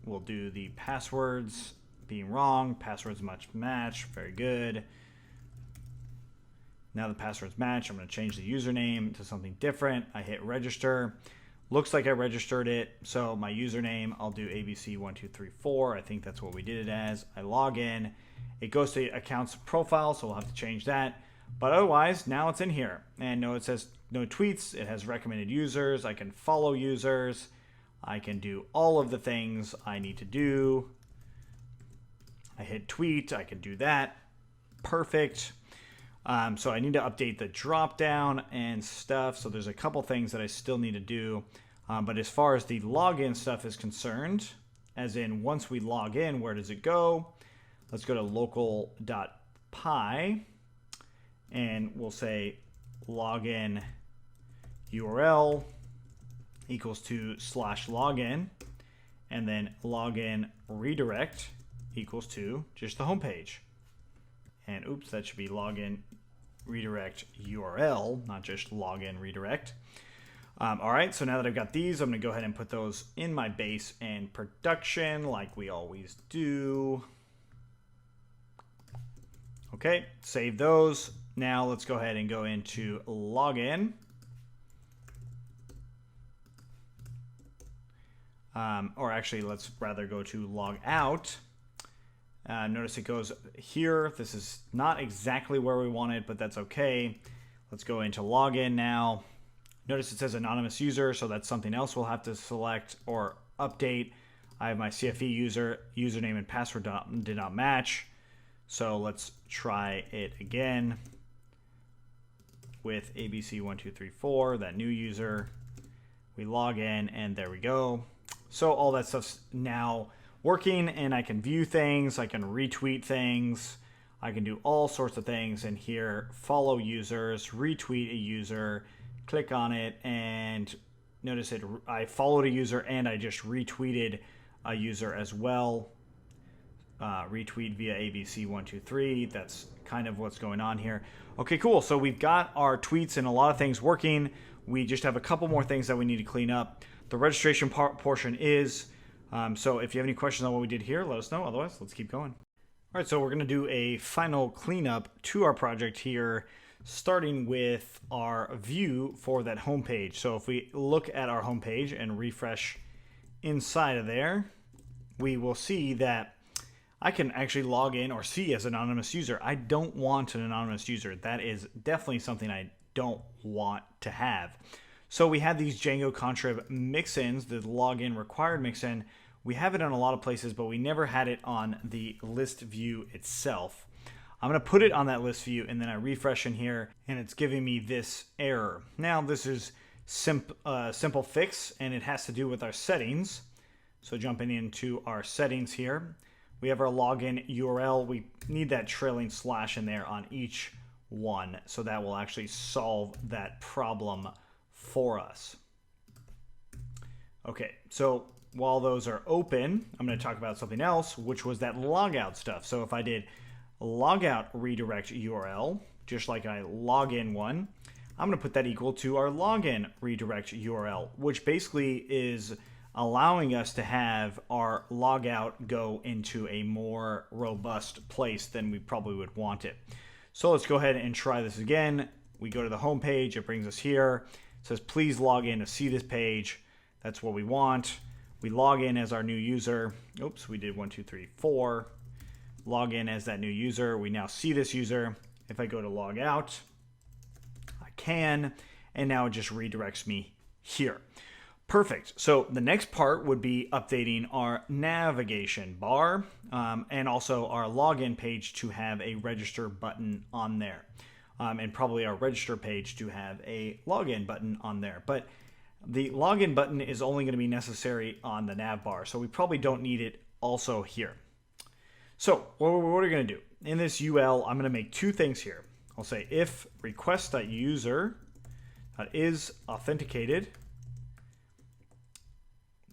We'll do the passwords being wrong. Passwords must match. Very good. Now the passwords match. I'm going to change the username to something different. I hit register. Looks like I registered it. So my username, I'll do abc1234. I think that's what we did it as. I log in. It goes to accounts profile, so we'll have to change that. But otherwise, now it's in here. And no, it says no tweets. It has recommended users. I can follow users. I can do all of the things I need to do. I hit tweet. I can do that. Perfect. So I need to update the drop down and stuff. So there's a couple things that I still need to do. But as far as the login stuff is concerned, as in once we log in, where does it go? Let's go to local.py and we'll say login URL equals to /login, and then login redirect equals to just the home page. And oops, that should be login redirect URL, not just login redirect. All right, so now that I've got these, I'm going to go ahead and put those in my base and production like we always do. Okay, save those. Now let's go ahead and go into login. Or actually, let's rather go to log out. Notice it goes here. This is not exactly where we want it, but that's okay. Let's go into login now. Notice it says anonymous user, so that's something else we'll have to select or update. I have my CFE username and password did not match. So let's try it again with abc1234, that new user. We log in and there we go. So all that stuff's now working, and I can view things, I can retweet things, I can do all sorts of things in here. Follow users, retweet a user, click on it, and notice it. I followed a user and I just retweeted a user as well. Retweet via abc123. That's kind of what's going on here. Okay, cool. So we've got our tweets and a lot of things working. We just have a couple more things that we need to clean up. The registration portion is, so if you have any questions on what we did here, let us know. Otherwise, let's keep going. All right, so we're going to do a final cleanup to our project here, starting with our view for that homepage. So if we look at our homepage and refresh inside of there, we will see that I can actually log in or see as an anonymous user. I don't want an anonymous user. That is definitely something I don't want to have. So we have these Django contrib mix-ins, the login required mix-in. We have it on a lot of places, but we never had it on the list view itself. I'm going to put it on that list view, and then I refresh in here, and it's giving me this error. Now this is simple fix, and it has to do with our settings. So jumping into our settings here, we have our login URL. We need that trailing slash in there on each one, so that will actually solve that problem for us. Okay, so while those are open, I'm going to talk about something else, which was that logout stuff. So if I did logout redirect URL, just like I log in one, I'm going to put that equal to our login redirect URL, which basically is allowing us to have our logout go into a more robust place than we probably would want it. So let's go ahead and try this again. We go to the home page. It brings us here. It says, please log in to see this page. That's what we want. We log in as our new user. Oops, we did 1, 2, 3, 4. Log in as that new user. We now see this user. If I go to log out, I can, and now it just redirects me here. Perfect. So the next part would be updating our navigation bar and also our login page to have a register button on there. And probably our register page to have a login button on there. But the login button is only going to be necessary on the nav bar, so we probably don't need it also here. So what are we going to do? In this UL, I'm going to make two things here. I'll say if request.user.is authenticated,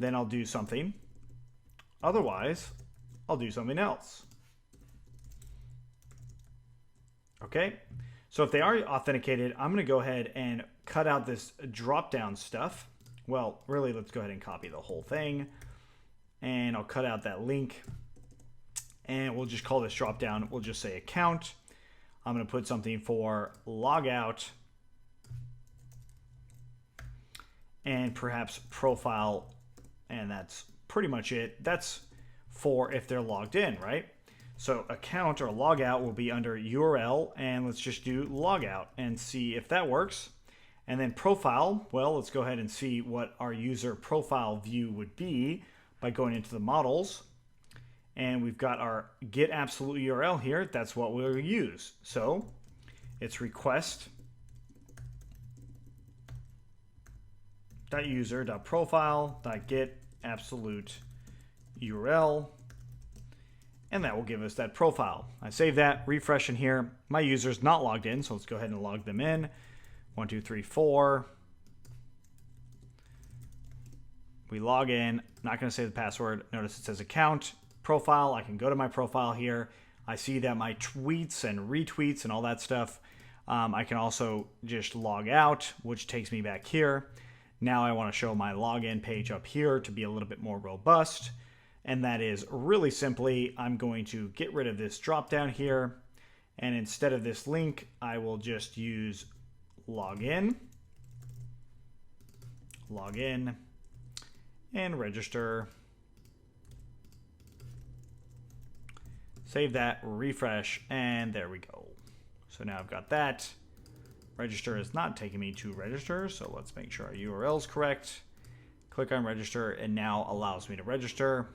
then I'll do something. Otherwise, I'll do something else. Okay, so if they are authenticated, I'm going to go ahead and cut out this drop-down stuff. Well, really, let's go ahead and copy the whole thing. And I'll cut out that link. And we'll just call this drop-down. We'll just say account. I'm going to put something for logout. And perhaps profile. And that's pretty much it. That's for if they're logged in, right? So account or logout will be under URL, and let's just do logout and see if that works. And then profile, well, let's go ahead and see what our user profile view would be by going into the models. And we've got our get absolute URL here. That's what we'll use. So it's request.user.profile.get absolute URL, and that will give us that profile. I save that, refresh in here. My user's not logged in, so let's go ahead and log them in. 1, 2, 3, 4. We log in, not going to say the password. Notice it says account, profile. I can go to my profile here. I see that my tweets and retweets and all that stuff. I can also just log out, which takes me back here. Now I want to show my login page up here to be a little bit more robust. And that is really simply, I'm going to get rid of this drop down here. And instead of this link, I will just use login, and register. Save that, refresh, and there we go. So now I've got that. Register is not taking me to register, so let's make sure our URL is correct. Click on register, and now allows me to register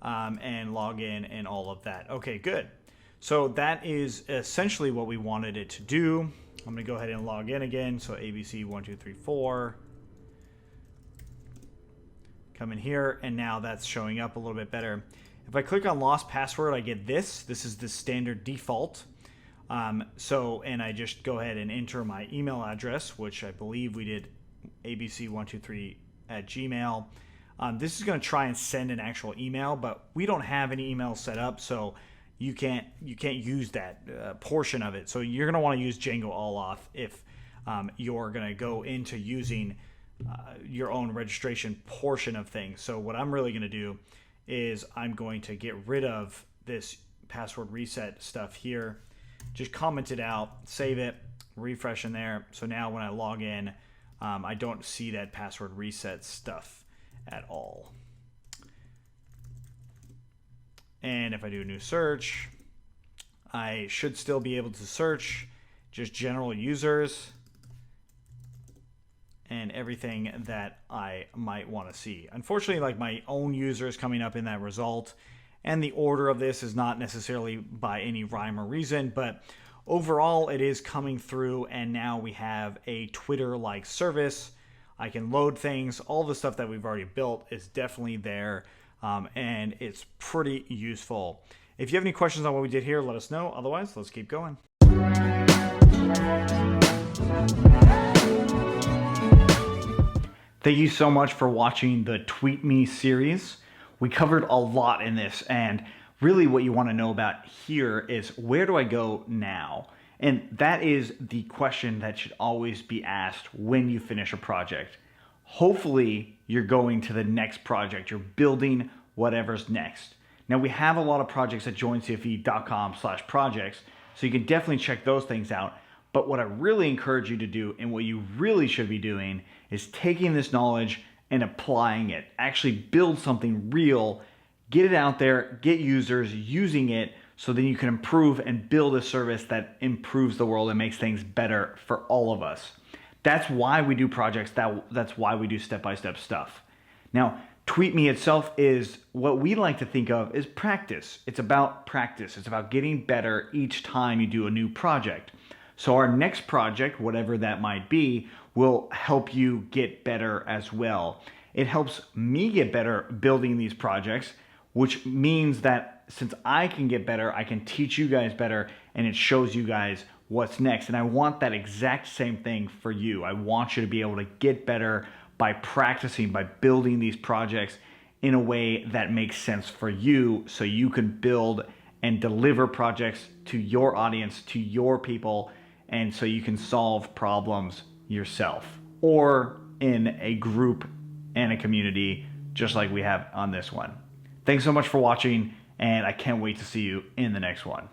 and log in and all of that. Okay, good. So that is essentially what we wanted it to do. I'm going to go ahead and log in again. So ABC1234. Come in here, and now that's showing up a little bit better. If I click on lost password, I get this. This is the standard default. And I just go ahead and enter my email address, which I believe we did abc123@gmail. This is going to try and send an actual email, but we don't have any email set up, so you can't use that portion of it. So you're going to want to use Django all auth if you're going to go into using your own registration portion of things. So what I'm really going to do is I'm going to get rid of this password reset stuff here. Just comment it out, save it, refresh in there. So now when I log in, I don't see that password reset stuff at all. And if I do a new search, I should still be able to search just general users and everything that I might want to see. Unfortunately, like my own user is coming up in that result, and the order of this is not necessarily by any rhyme or reason, but overall it is coming through, and now we have a Twitter-like service. I can load things. All the stuff that we've already built is definitely there, and it's pretty useful. If you have any questions on what we did here, let us know. Otherwise, let's keep going. Thank you so much for watching the Tweetme series. We covered a lot in this, and really what you want to know about here is where do I go now? And that is the question that should always be asked when you finish a project. Hopefully you're going to the next project. You're building whatever's next. Now we have a lot of projects at joincfe.com/projects, so you can definitely check those things out. But what I really encourage you to do, and what you really should be doing, is taking this knowledge and applying it. Actually build something real, get it out there, get users using it, so then you can improve and build a service that improves the world and makes things better for all of us. That's why we do projects. That's why we do step-by-step stuff. Now, Tweetme itself is what we like to think of as practice. It's about practice. It's about getting better each time you do a new project. So our next project, whatever that might be, will help you get better as well. It helps me get better building these projects, which means that since I can get better, I can teach you guys better, and it shows you guys what's next. And I want that exact same thing for you. I want you to be able to get better by practicing, by building these projects in a way that makes sense for you, so you can build and deliver projects to your audience, to your people, and so you can solve problems yourself or in a group and a community just like we have on this one. Thanks so much for watching, and I can't wait to see you in the next one.